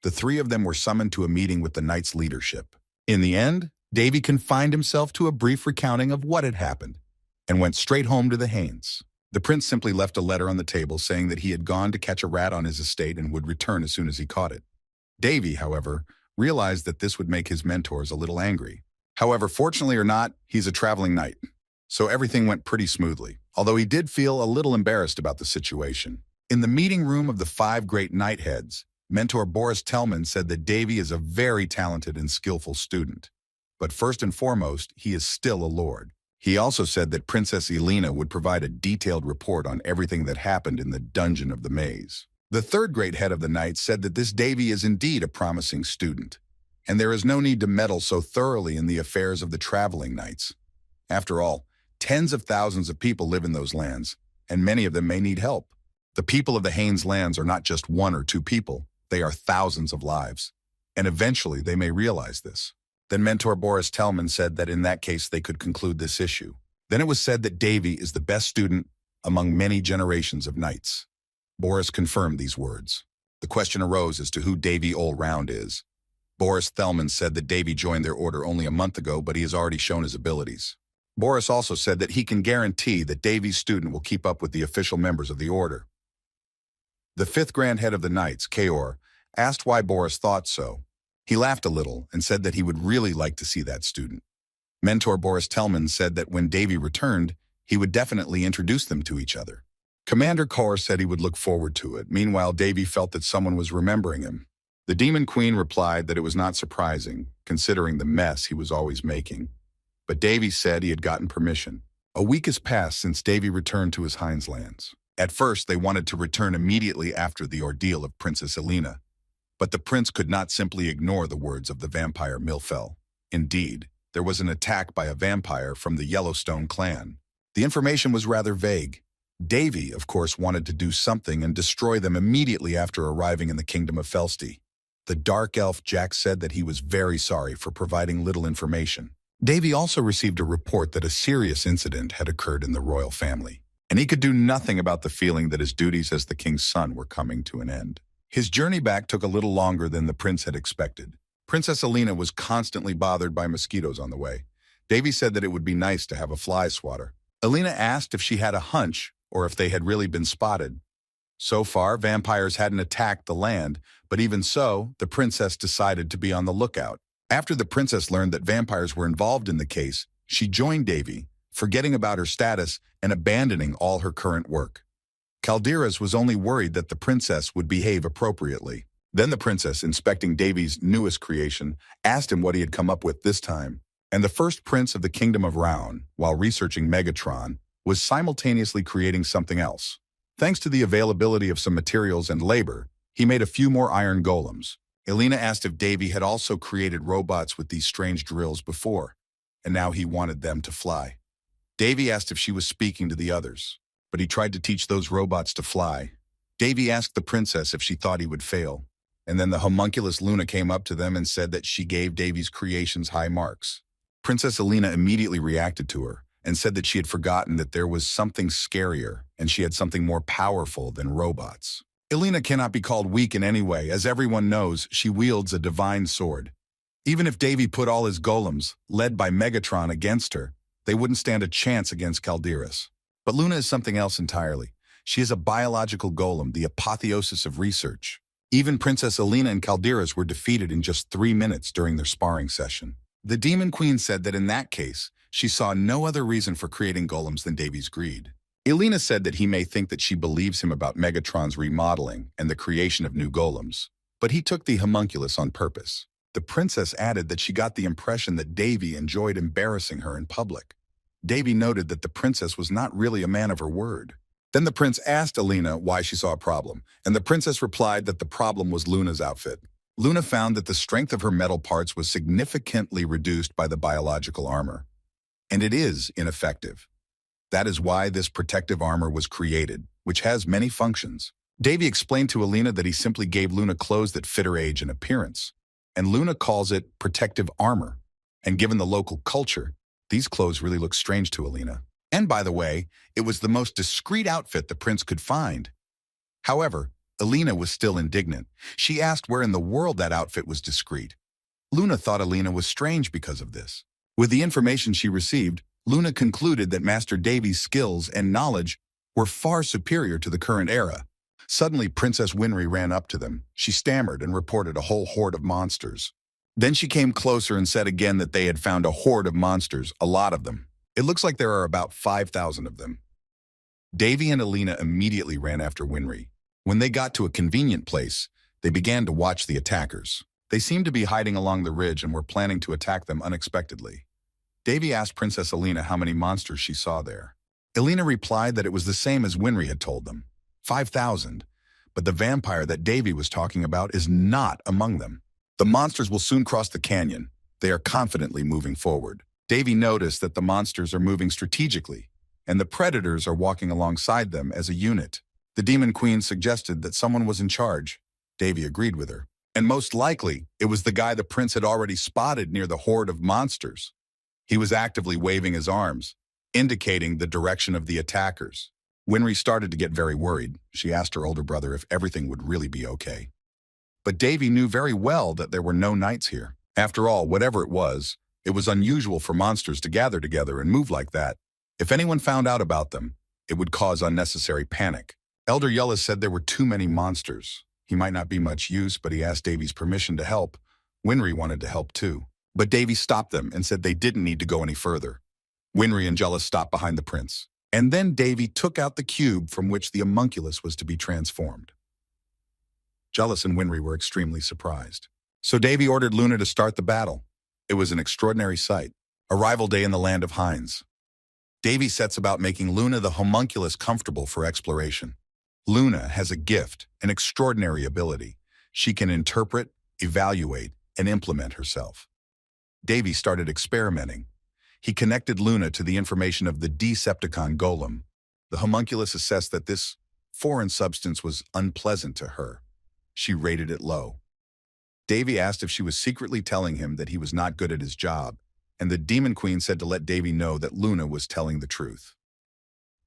The 3 of them were summoned to a meeting with the knights' leadership. In the end, Davy confined himself to a brief recounting of what had happened and went straight home to the Haines. The prince simply left a letter on the table saying that he had gone to catch a rat on his estate and would return as soon as he caught it. Davy, however, realized that this would make his mentors a little angry. However, fortunately or not, he's a traveling knight, so everything went pretty smoothly, although he did feel a little embarrassed about the situation. In the meeting room of the 5 great knight heads, Mentor Boris Tellman said that Davy is a very talented and skillful student. But first and foremost, he is still a lord. He also said that Princess Elena would provide a detailed report on everything that happened in the dungeon of the maze. The third great head of the knights said that this Davy is indeed a promising student, and there is no need to meddle so thoroughly in the affairs of the traveling knights. After all, tens of thousands of people live in those lands, and many of them may need help. The people of the Haines lands are not just one or two people, they are thousands of lives. And eventually they may realize this. Then Mentor Boris Tellman said that in that case they could conclude this issue. Then it was said that Davy is the best student among many generations of knights. Boris confirmed these words. The question arose as to who Davy All-Round is. Boris Tellman said that Davy joined their order only a month ago, but he has already shown his abilities. Boris also said that he can guarantee that Davy's student will keep up with the official members of the order. The fifth grand head of the knights, Kaor, asked why Boris thought so. He laughed a little and said that he would really like to see that student. Mentor Boris Tellman said that when Davy returned, he would definitely introduce them to each other. Commander Kaur said he would look forward to it. Meanwhile, Davy felt that someone was remembering him. The Demon Queen replied that it was not surprising, considering the mess he was always making. But Davy said he had gotten permission. A week has passed since Davy returned to his Heinz lands. At first, they wanted to return immediately after the ordeal of Princess Elena. But the prince could not simply ignore the words of the vampire Milfel. Indeed, there was an attack by a vampire from the Yellowstone clan. The information was rather vague. Davy, of course, wanted to do something and destroy them immediately after arriving in the kingdom of Felsty. The dark elf Jack said that he was very sorry for providing little information. Davy also received a report that a serious incident had occurred in the royal family, and he could do nothing about the feeling that his duties as the king's son were coming to an end. His journey back took a little longer than the prince had expected. Princess Elena was constantly bothered by mosquitoes on the way. Davy said that it would be nice to have a fly swatter. Elena asked if she had a hunch or if they had really been spotted. So far, vampires hadn't attacked the land, but even so, the princess decided to be on the lookout. After the princess learned that vampires were involved in the case, she joined Davy, forgetting about her status and abandoning all her current work. Calderas was only worried that the princess would behave appropriately. Then the princess, inspecting Davy's newest creation, asked him what he had come up with this time. And the first prince of the kingdom of Raun, while researching Megatron, was simultaneously creating something else. Thanks to the availability of some materials and labor, he made a few more iron golems. Elena asked if Davy had also created robots with these strange drills before, and now he wanted them to fly. Davy asked if she was speaking to the others, but he tried to teach those robots to fly. Davy asked the princess if she thought he would fail, and then the homunculus Luna came up to them and said that she gave Davy's creations high marks. Princess Elena immediately reacted to her and said that she had forgotten that there was something scarier and she had something more powerful than robots. Elena cannot be called weak in any way, as everyone knows she wields a divine sword. Even if Davy put all his golems, led by Megatron, against her, they wouldn't stand a chance against Calderas. But Luna is something else entirely. She is a biological golem, the apotheosis of research. Even Princess Elena and Calderas were defeated in just 3 minutes during their sparring session. The Demon Queen said that in that case, she saw no other reason for creating golems than Davy's greed. Elena said that he may think that she believes him about Megatron's remodeling and the creation of new golems, but he took the homunculus on purpose. The princess added that she got the impression that Davy enjoyed embarrassing her in public. Davy noted that the princess was not really a man of her word. Then the prince asked Elena why she saw a problem, and the princess replied that the problem was Luna's outfit. Luna found that the strength of her metal parts was significantly reduced by the biological armor, and it is ineffective. That is why this protective armor was created, which has many functions. Davy explained to Elena that he simply gave Luna clothes that fit her age and appearance, and Luna calls it protective armor. And given the local culture, these clothes really look strange to Elena. And by the way, it was the most discreet outfit the prince could find. However, Elena was still indignant. She asked where in the world that outfit was discreet. Luna thought Elena was strange because of this. With the information she received, Luna concluded that Master Davy's skills and knowledge were far superior to the current era. Suddenly, Princess Winry ran up to them. She stammered and reported a whole horde of monsters. Then she came closer and said again that they had found a horde of monsters, a lot of them. It looks like there are about 5,000 of them. Davy and Elena immediately ran after Winry. When they got to a convenient place, they began to watch the attackers. They seemed to be hiding along the ridge and were planning to attack them unexpectedly. Davy asked Princess Alina how many monsters she saw there. Alina replied that it was the same as Winry had told them, 5,000, but the vampire that Davy was talking about is not among them. The monsters will soon cross the canyon. They are confidently moving forward. Davy noticed that the monsters are moving strategically, and the predators are walking alongside them as a unit. The Demon Queen suggested that someone was in charge. Davy agreed with her. And most likely, it was the guy the prince had already spotted near the horde of monsters. He was actively waving his arms, indicating the direction of the attackers. Winry started to get very worried. She asked her older brother if everything would really be okay. But Davy knew very well that there were no knights here. After all, whatever it was unusual for monsters to gather together and move like that. If anyone found out about them, it would cause unnecessary panic. Elder Yella said there were too many monsters. He might not be much use, but he asked Davy's permission to help. Winry wanted to help too. But Davy stopped them and said they didn't need to go any further. Winry and Jealous stopped behind the prince. And then Davy took out the cube from which the homunculus was to be transformed. Jealous and Winry were extremely surprised. So Davy ordered Luna to start the battle. It was an extraordinary sight. Arrival day in the land of Hinds. Davy sets about making Luna the homunculus comfortable for exploration. Luna has a gift, an extraordinary ability. She can interpret, evaluate, and implement herself. Davy started experimenting. He connected Luna to the information of the Decepticon golem. The homunculus assessed that this foreign substance was unpleasant to her. She rated it low. Davy asked if she was secretly telling him that he was not good at his job, and the Demon Queen said to let Davy know that Luna was telling the truth.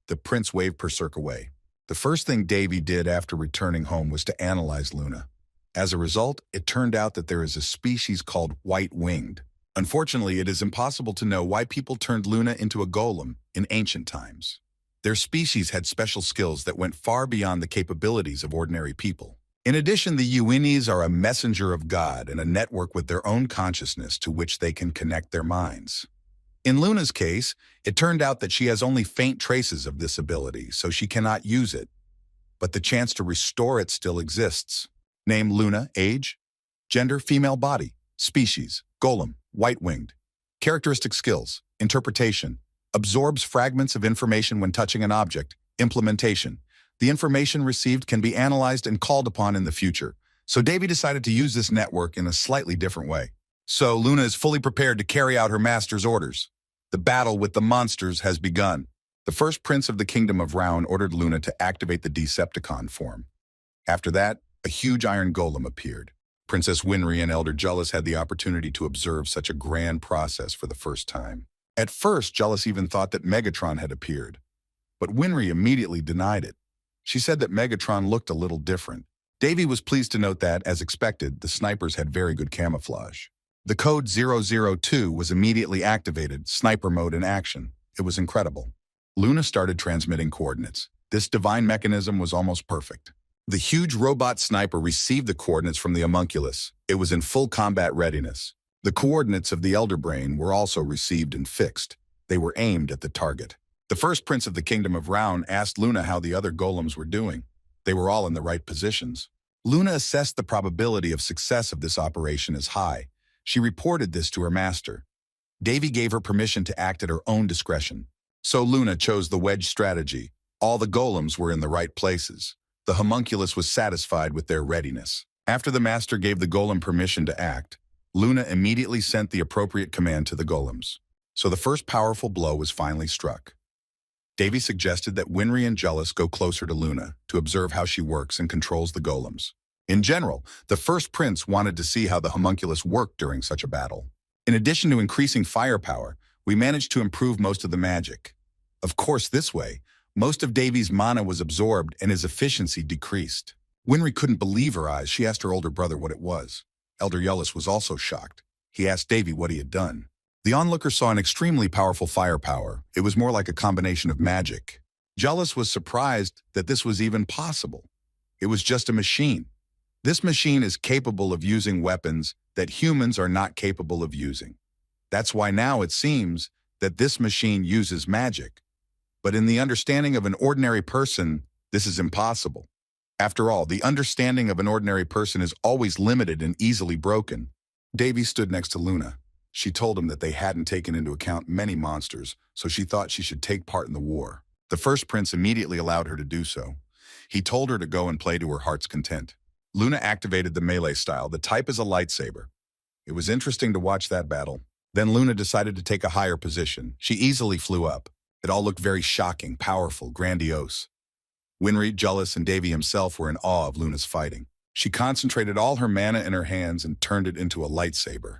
The prince waved Berserk away. The first thing Davy did after returning home was to analyze Luna. As a result, it turned out that there is a species called white-winged. Unfortunately, it is impossible to know why people turned Luna into a golem in ancient times. Their species had special skills that went far beyond the capabilities of ordinary people. In addition, the Uinis are a messenger of God and a network with their own consciousness to which they can connect their minds. In Luna's case, it turned out that she has only faint traces of this ability, so she cannot use it. But the chance to restore it still exists. Name Luna, age, gender, female body, species, golem, white-winged. Characteristic skills, interpretation, absorbs fragments of information when touching an object, implementation. The information received can be analyzed and called upon in the future, so Davy decided to use this network in a slightly different way. So Luna is fully prepared to carry out her master's orders. The battle with the monsters has begun. The first prince of the kingdom of Round ordered Luna to activate the Decepticon form. After that, a huge iron golem appeared. Princess Winry and Elder Jealous had the opportunity to observe such a grand process for the first time. At first, Jealous even thought that Megatron had appeared, but Winry immediately denied it. She said that Megatron looked a little different. Davy was pleased to note that, as expected, the snipers had very good camouflage. The code 002 was immediately activated, sniper mode in action. It was incredible. Luna started transmitting coordinates. This divine mechanism was almost perfect. The huge robot sniper received the coordinates from the homunculus. It was in full combat readiness. The coordinates of the Elder Brain were also received and fixed. They were aimed at the target. The first prince of the kingdom of Round asked Luna how the other golems were doing. They were all in the right positions. Luna assessed the probability of success of this operation as high. She reported this to her master. Davy gave her permission to act at her own discretion. So Luna chose the wedge strategy. All the golems were in the right places. The homunculus was satisfied with their readiness. After the master gave the golem permission to act, Luna immediately sent the appropriate command to the golems. So the first powerful blow was finally struck. Davy suggested that Winry and Jealous go closer to Luna to observe how she works and controls the golems. In general, the first prince wanted to see how the homunculus worked during such a battle. In addition to increasing firepower, we managed to improve most of the magic. Of course, this way, most of Davy's mana was absorbed and his efficiency decreased. Winry couldn't believe her eyes. She asked her older brother what it was. Elder Jealous was also shocked. He asked Davy what he had done. The onlooker saw an extremely powerful firepower. It was more like a combination of magic. Jealous was surprised that this was even possible. It was just a machine. This machine is capable of using weapons that humans are not capable of using. That's why now it seems that this machine uses magic. But in the understanding of an ordinary person, this is impossible. After all, the understanding of an ordinary person is always limited and easily broken. Davy stood next to Luna. She told him that they hadn't taken into account many monsters, so she thought she should take part in the war. The first prince immediately allowed her to do so. He told her to go and play to her heart's content. Luna activated the melee style. The type is a lightsaber. It was interesting to watch that battle. Then Luna decided to take a higher position. She easily flew up. It all looked very shocking, powerful, grandiose. Winry, Jullus, and Davy himself were in awe of Luna's fighting. She concentrated all her mana in her hands and turned it into a lightsaber.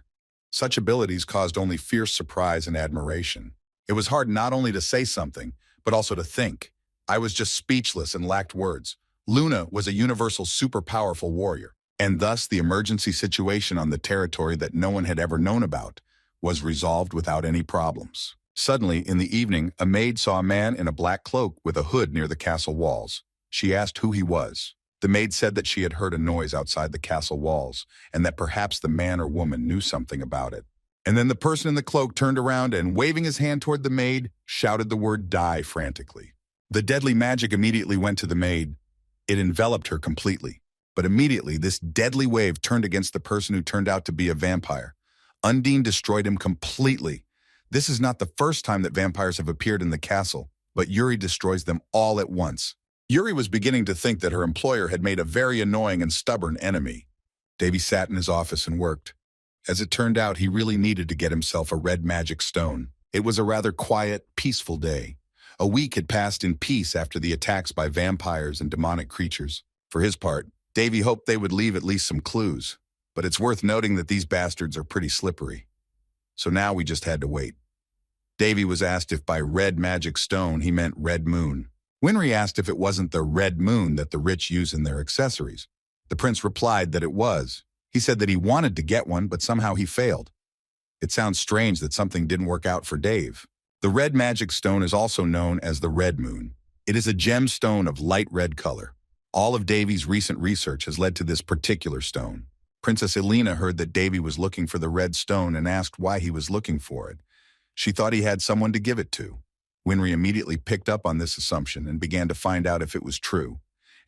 Such abilities caused only fierce surprise and admiration. It was hard not only to say something, but also to think. I was just speechless and lacked words. Luna was a universal super powerful warrior, and thus the emergency situation on the territory that no one had ever known about was resolved without any problems. Suddenly, in the evening, a maid saw a man in a black cloak with a hood near the castle walls. She asked who he was. The maid said that she had heard a noise outside the castle walls, and that perhaps the man or woman knew something about it. And then the person in the cloak turned around and, waving his hand toward the maid, shouted the word "die" frantically. The deadly magic immediately went to the maid. It enveloped her completely. But immediately, this deadly wave turned against the person who turned out to be a vampire. Undine destroyed him completely. This is not the first time that vampires have appeared in the castle, but Yuri destroys them all at once. Yuri was beginning to think that her employer had made a very annoying and stubborn enemy. Davy sat in his office and worked. As it turned out, he really needed to get himself a red magic stone. It was a rather quiet, peaceful day. A week had passed in peace after the attacks by vampires and demonic creatures. For his part, Davy hoped they would leave at least some clues. But it's worth noting that these bastards are pretty slippery. So now we just had to wait. Davy was asked if by red magic stone he meant red moon. Winry asked if it wasn't the red moon that the rich use in their accessories. The prince replied that it was. He said that he wanted to get one, but somehow he failed. It sounds strange that something didn't work out for Dave. The red magic stone is also known as the red moon. It is a gemstone of light red color. All of Davy's recent research has led to this particular stone. Princess Elena heard that Davy was looking for the red stone and asked why he was looking for it. She thought he had someone to give it to. Winry immediately picked up on this assumption and began to find out if it was true.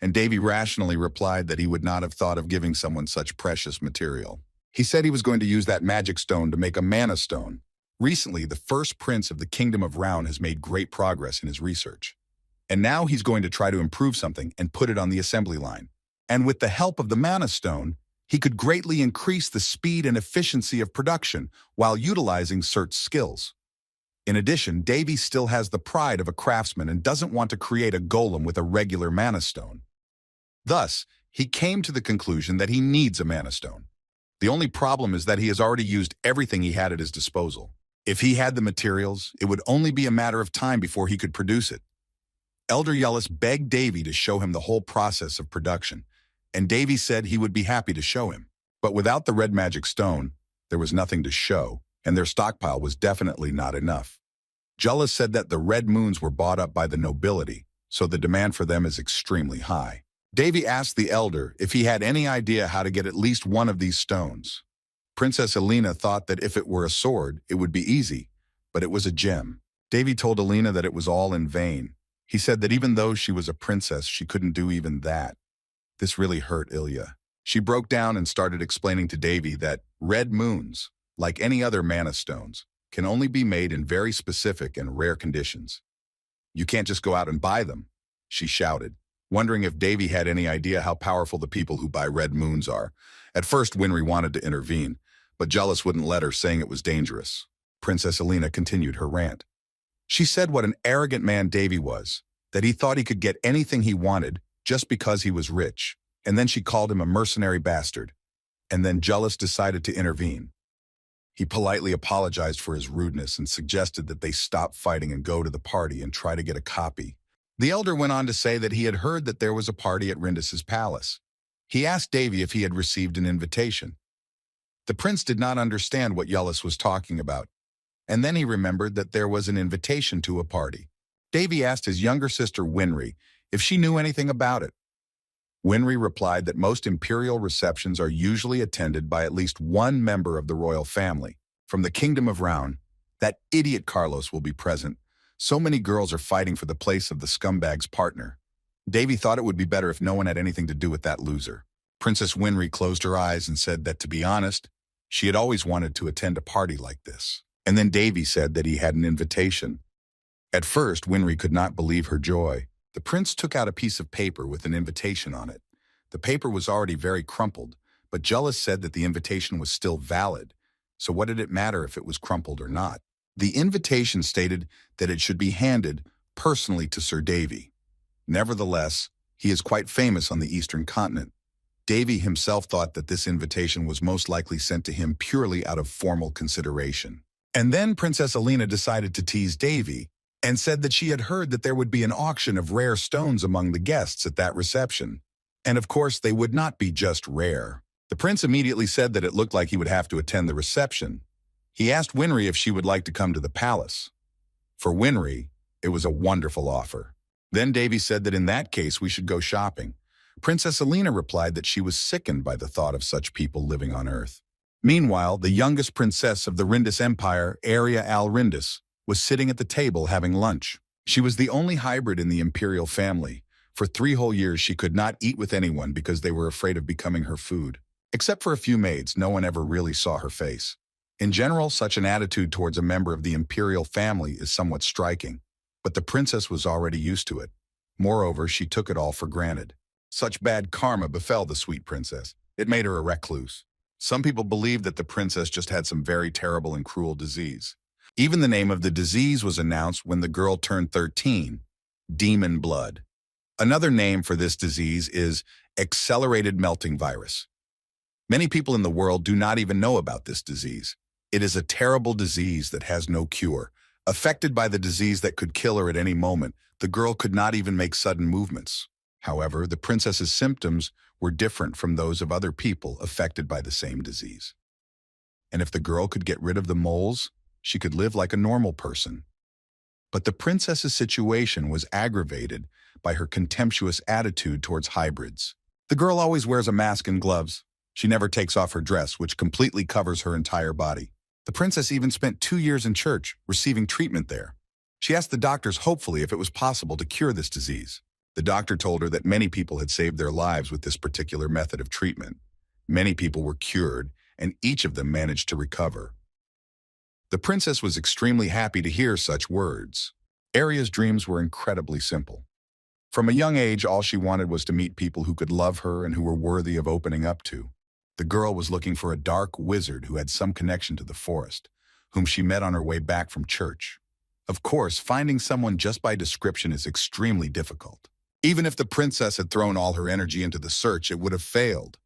And Davy rationally replied that he would not have thought of giving someone such precious material. He said he was going to use that magic stone to make a mana stone. Recently, the first prince of the Kingdom of Round has made great progress in his research. And now he's going to try to improve something and put it on the assembly line. And with the help of the mana stone, he could greatly increase the speed and efficiency of production while utilizing Cert's skills. In addition, Davy still has the pride of a craftsman and doesn't want to create a golem with a regular mana stone. Thus, he came to the conclusion that he needs a mana stone. The only problem is that he has already used everything he had at his disposal. If he had the materials, it would only be a matter of time before he could produce it. Elder Yullus begged Davy to show him the whole process of production, and Davy said he would be happy to show him. But without the red magic stone, there was nothing to show, and their stockpile was definitely not enough. Jullus said that the red moons were bought up by the nobility, so the demand for them is extremely high. Davy asked the elder if he had any idea how to get at least one of these stones. Princess Elena thought that if it were a sword, it would be easy, but it was a gem. Davy told Elena that it was all in vain. He said that even though she was a princess, she couldn't do even that. This really hurt Ilya. She broke down and started explaining to Davy that red moons, like any other mana stones, can only be made in very specific and rare conditions. You can't just go out and buy them, she shouted, wondering if Davy had any idea how powerful the people who buy red moons are. At first, Winry wanted to intervene, but Jullus wouldn't let her, saying it was dangerous. Princess Elena continued her rant. She said what an arrogant man Davy was, that he thought he could get anything he wanted just because he was rich, and then she called him a mercenary bastard. And then Jullus decided to intervene. He politely apologized for his rudeness and suggested that they stop fighting and go to the party and try to get a copy. The elder went on to say that he had heard that there was a party at Rindus's palace. He asked Davy if he had received an invitation. The prince did not understand what Yullus was talking about, and then he remembered that there was an invitation to a party. Davy asked his younger sister Winry if she knew anything about it. Winry replied that most imperial receptions are usually attended by at least one member of the royal family. From the Kingdom of Round, that idiot Carlos will be present. So many girls are fighting for the place of the scumbag's partner. Davy thought it would be better if no one had anything to do with that loser. Princess Winry closed her eyes and said that, to be honest, She had always wanted to attend a party like this. And then Davy said that he had an invitation. At first, Winry could not believe her joy. The prince took out a piece of paper with an invitation on it. The paper was already very crumpled, but Jullus said that the invitation was still valid. So what did it matter if it was crumpled or not? The invitation stated that it should be handed personally to Sir Davy. Nevertheless, he is quite famous on the Eastern continent. Davy himself thought that this invitation was most likely sent to him purely out of formal consideration. And then Princess Alina decided to tease Davy and said that she had heard that there would be an auction of rare stones among the guests at that reception. And of course, they would not be just rare. The prince immediately said that it looked like he would have to attend the reception. He asked Winry if she would like to come to the palace. For Winry, it was a wonderful offer. Then Davy said that in that case we should go shopping. Princess Alina replied that she was sickened by the thought of such people living on Earth. Meanwhile, the youngest princess of the Rindis Empire, Arya al-Rindis, was sitting at the table having lunch. She was the only hybrid in the imperial family. For 3 whole years she could not eat with anyone because they were afraid of becoming her food. Except for a few maids, no one ever really saw her face. In general, such an attitude towards a member of the imperial family is somewhat striking, but the princess was already used to it. Moreover, she took it all for granted. Such bad karma befell the sweet princess. It made her a recluse. Some people believed that the princess just had some very terrible and cruel disease. Even the name of the disease was announced when the girl turned 13, demon blood. Another name for this disease is accelerated melting virus. Many people in the world do not even know about this disease. It is a terrible disease that has no cure. Affected by the disease that could kill her at any moment, the girl could not even make sudden movements. However, the princess's symptoms were different from those of other people affected by the same disease. And if the girl could get rid of the moles, she could live like a normal person. But the princess's situation was aggravated by her contemptuous attitude towards hybrids. The girl always wears a mask and gloves. She never takes off her dress, which completely covers her entire body. The princess even spent 2 years in church, receiving treatment there. She asked the doctors hopefully if it was possible to cure this disease. The doctor told her that many people had saved their lives with this particular method of treatment. Many people were cured, and each of them managed to recover. The princess was extremely happy to hear such words. Arya's dreams were incredibly simple. From a young age, all she wanted was to meet people who could love her and who were worthy of opening up to. The girl was looking for a dark wizard who had some connection to the forest, whom she met on her way back from church. Of course, finding someone just by description is extremely difficult. Even if the princess had thrown all her energy into the search, it would have failed.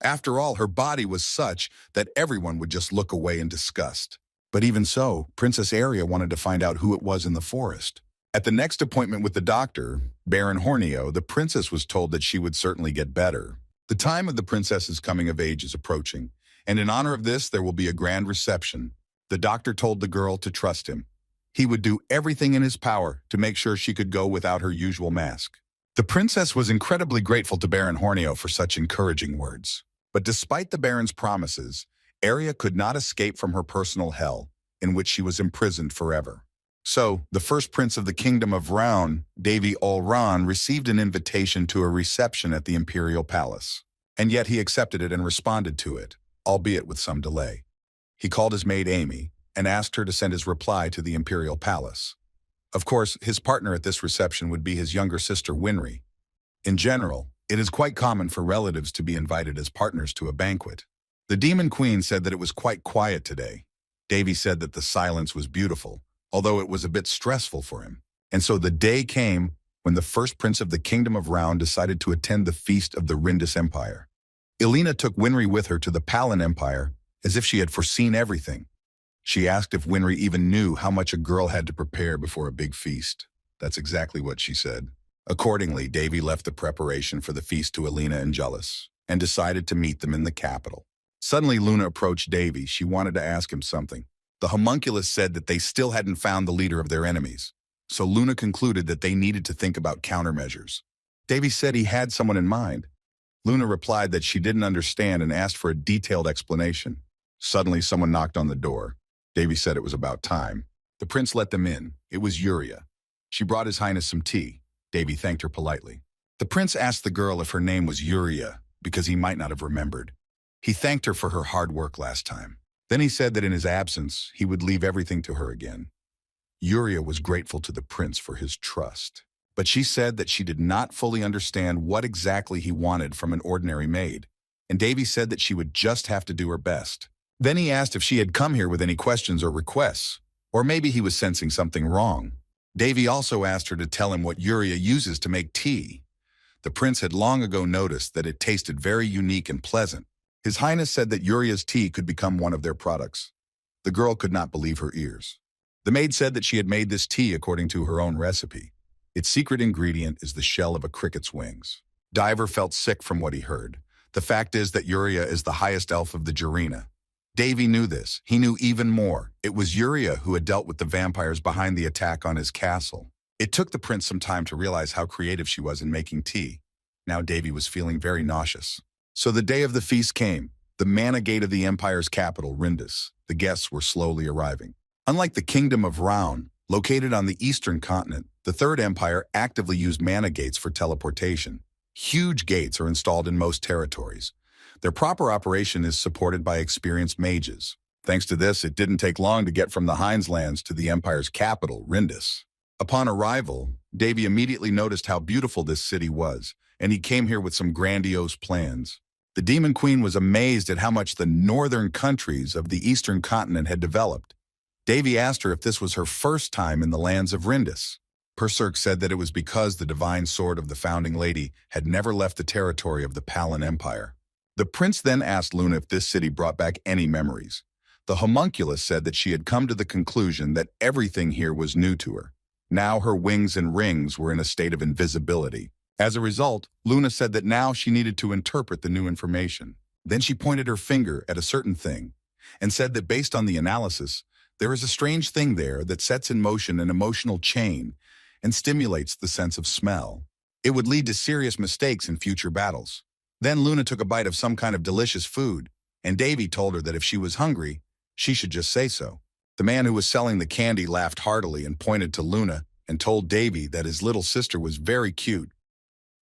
After all, her body was such that everyone would just look away in disgust. But even so, Princess Arya wanted to find out who it was in the forest. At the next appointment with the doctor, Baron Hornio, the princess was told that she would certainly get better. The time of the princess's coming of age is approaching, and in honor of this, there will be a grand reception. The doctor told the girl to trust him. He would do everything in his power to make sure she could go without her usual mask. The princess was incredibly grateful to Baron Hornio for such encouraging words. But despite the Baron's promises, Arya could not escape from her personal hell, in which she was imprisoned forever. So, the first prince of the kingdom of Raun, Davy Olran, received an invitation to a reception at the imperial palace. And yet he accepted it and responded to it, albeit with some delay. He called his maid Amy and asked her to send his reply to the imperial palace. Of course, his partner at this reception would be his younger sister Winry. In general, it is quite common for relatives to be invited as partners to a banquet. The Demon Queen said that it was quite quiet today. Davy said that the silence was beautiful, although it was a bit stressful for him. And so the day came when the first prince of the kingdom of Raun decided to attend the feast of the Rindis Empire. Elena took Winry with her to the Palin Empire as if she had foreseen everything. She asked if Winry even knew how much a girl had to prepare before a big feast. That's exactly what she said. Accordingly, Davy left the preparation for the feast to Elena and Jullus and decided to meet them in the capital. Suddenly, Luna approached Davy. She wanted to ask him something. The homunculus said that they still hadn't found the leader of their enemies, so Luna concluded that they needed to think about countermeasures. Davy said he had someone in mind. Luna replied that she didn't understand and asked for a detailed explanation. Suddenly, someone knocked on the door. Davy said it was about time. The prince let them in. It was Yuria. She brought His Highness some tea. Davy thanked her politely. The prince asked the girl if her name was Yuria, because he might not have remembered. He thanked her for her hard work last time. Then he said that in his absence, he would leave everything to her again. Yuria was grateful to the prince for his trust. But she said that she did not fully understand what exactly he wanted from an ordinary maid, and Davy said that she would just have to do her best. Then he asked if she had come here with any questions or requests, or maybe he was sensing something wrong. Davy also asked her to tell him what Yuria uses to make tea. The prince had long ago noticed that it tasted very unique and pleasant. His Highness said that Yuria's tea could become one of their products. The girl could not believe her ears. The maid said that she had made this tea according to her own recipe. Its secret ingredient is the shell of a cricket's wings. Diver felt sick from what he heard. The fact is that Yuria is the highest elf of the Jarina. Davy knew this. He knew even more. It was Yuria who had dealt with the vampires behind the attack on his castle. It took the prince some time to realize how creative she was in making tea. Now Davy was feeling very nauseous. So the day of the feast came. The Mana Gate of the Empire's capital, Rindus. The guests were slowly arriving. Unlike the Kingdom of Raun, located on the eastern continent, the Third Empire actively used mana gates for teleportation. Huge gates are installed in most territories. Their proper operation is supported by experienced mages. Thanks to this, it didn't take long to get from the Hineslands to the Empire's capital, Rindus. Upon arrival, Davy immediately noticed how beautiful this city was, and he came here with some grandiose plans. The Demon Queen was amazed at how much the northern countries of the eastern continent had developed. Davy asked her if this was her first time in the lands of Rindus. Perserk said that it was because the divine sword of the founding lady had never left the territory of the Palin Empire. The prince then asked Luna if this city brought back any memories. The homunculus said that she had come to the conclusion that everything here was new to her. Now her wings and rings were in a state of invisibility. As a result, Luna said that now she needed to interpret the new information. Then she pointed her finger at a certain thing and said that based on the analysis, there is a strange thing there that sets in motion an emotional chain and stimulates the sense of smell. It would lead to serious mistakes in future battles. Then Luna took a bite of some kind of delicious food, and Davy told her that if she was hungry, she should just say so. The man who was selling the candy laughed heartily and pointed to Luna and told Davy that his little sister was very cute.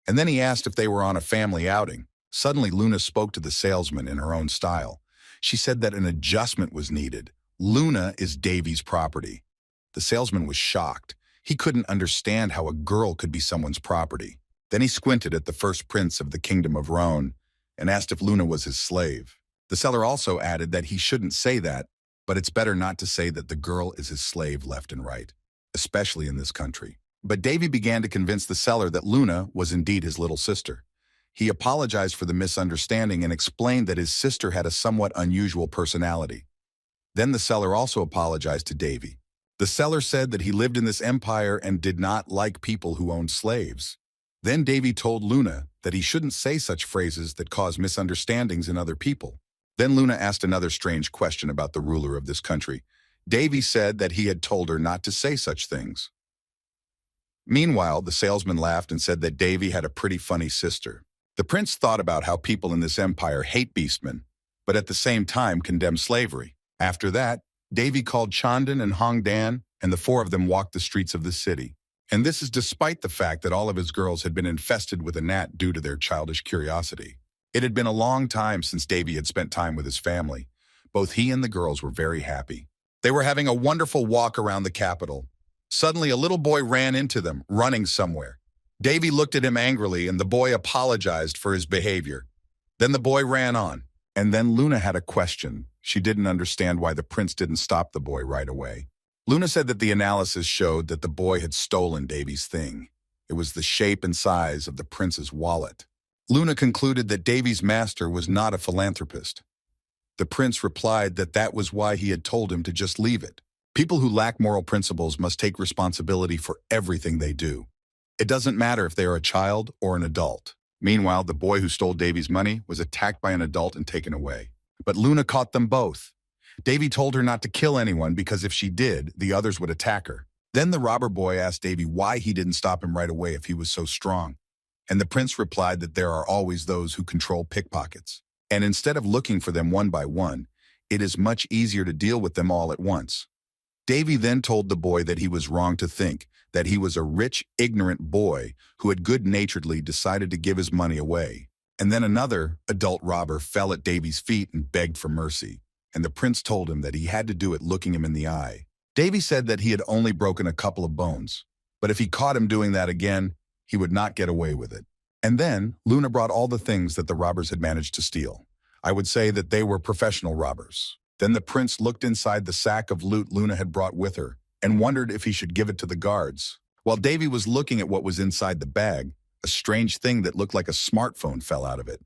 And then he asked if they were on a family outing. Suddenly Luna spoke to the salesman in her own style. She said that an adjustment was needed. Luna is Davy's property. The salesman was shocked. He couldn't understand how a girl could be someone's property. Then he squinted at the first prince of the Kingdom of Raun and asked if Luna was his slave. The seller also added that he shouldn't say that, but it's better not to say that the girl is his slave left and right, especially in this country. But Davy began to convince the seller that Luna was indeed his little sister. He apologized for the misunderstanding and explained that his sister had a somewhat unusual personality. Then the seller also apologized to Davy. The seller said that he lived in this empire and did not like people who owned slaves. Then Davy told Luna that he shouldn't say such phrases that cause misunderstandings in other people. Then Luna asked another strange question about the ruler of this country. Davy said that he had told her not to say such things. Meanwhile, the salesman laughed and said that Davy had a pretty funny sister. The prince thought about how people in this empire hate beastmen, but at the same time condemn slavery. After that, Davy called Chandan and Hongdan, and the four of them walked the streets of the city. And this is despite the fact that all of his girls had been infested with a gnat due to their childish curiosity. It had been a long time since Davy had spent time with his family. Both he and the girls were very happy. They were having a wonderful walk around the capital. Suddenly, a little boy ran into them, running somewhere. Davy looked at him angrily, and the boy apologized for his behavior. Then the boy ran on. And then Luna had a question. She didn't understand why the prince didn't stop the boy right away. Luna said that the analysis showed that the boy had stolen Davy's thing. It was the shape and size of the prince's wallet. Luna concluded that Davy's master was not a philanthropist. The prince replied that that was why he had told him to just leave it. People who lack moral principles must take responsibility for everything they do. It doesn't matter if they are a child or an adult. Meanwhile, the boy who stole Davy's money was attacked by an adult and taken away. But Luna caught them both. Davy told her not to kill anyone because if she did, the others would attack her. Then the robber boy asked Davy why he didn't stop him right away if he was so strong. And the prince replied that there are always those who control pickpockets. And instead of looking for them one by one, it is much easier to deal with them all at once. Davy then told the boy that he was wrong to think that he was a rich, ignorant boy who had good-naturedly decided to give his money away. And then another adult robber fell at Davy's feet and begged for mercy, and the prince told him that he had to do it looking him in the eye. Davy said that he had only broken a couple of bones, but if he caught him doing that again, he would not get away with it. And then Luna brought all the things that the robbers had managed to steal. I would say that they were professional robbers. Then the prince looked inside the sack of loot Luna had brought with her and wondered if he should give it to the guards. While Davy was looking at what was inside the bag, a strange thing that looked like a smartphone fell out of it.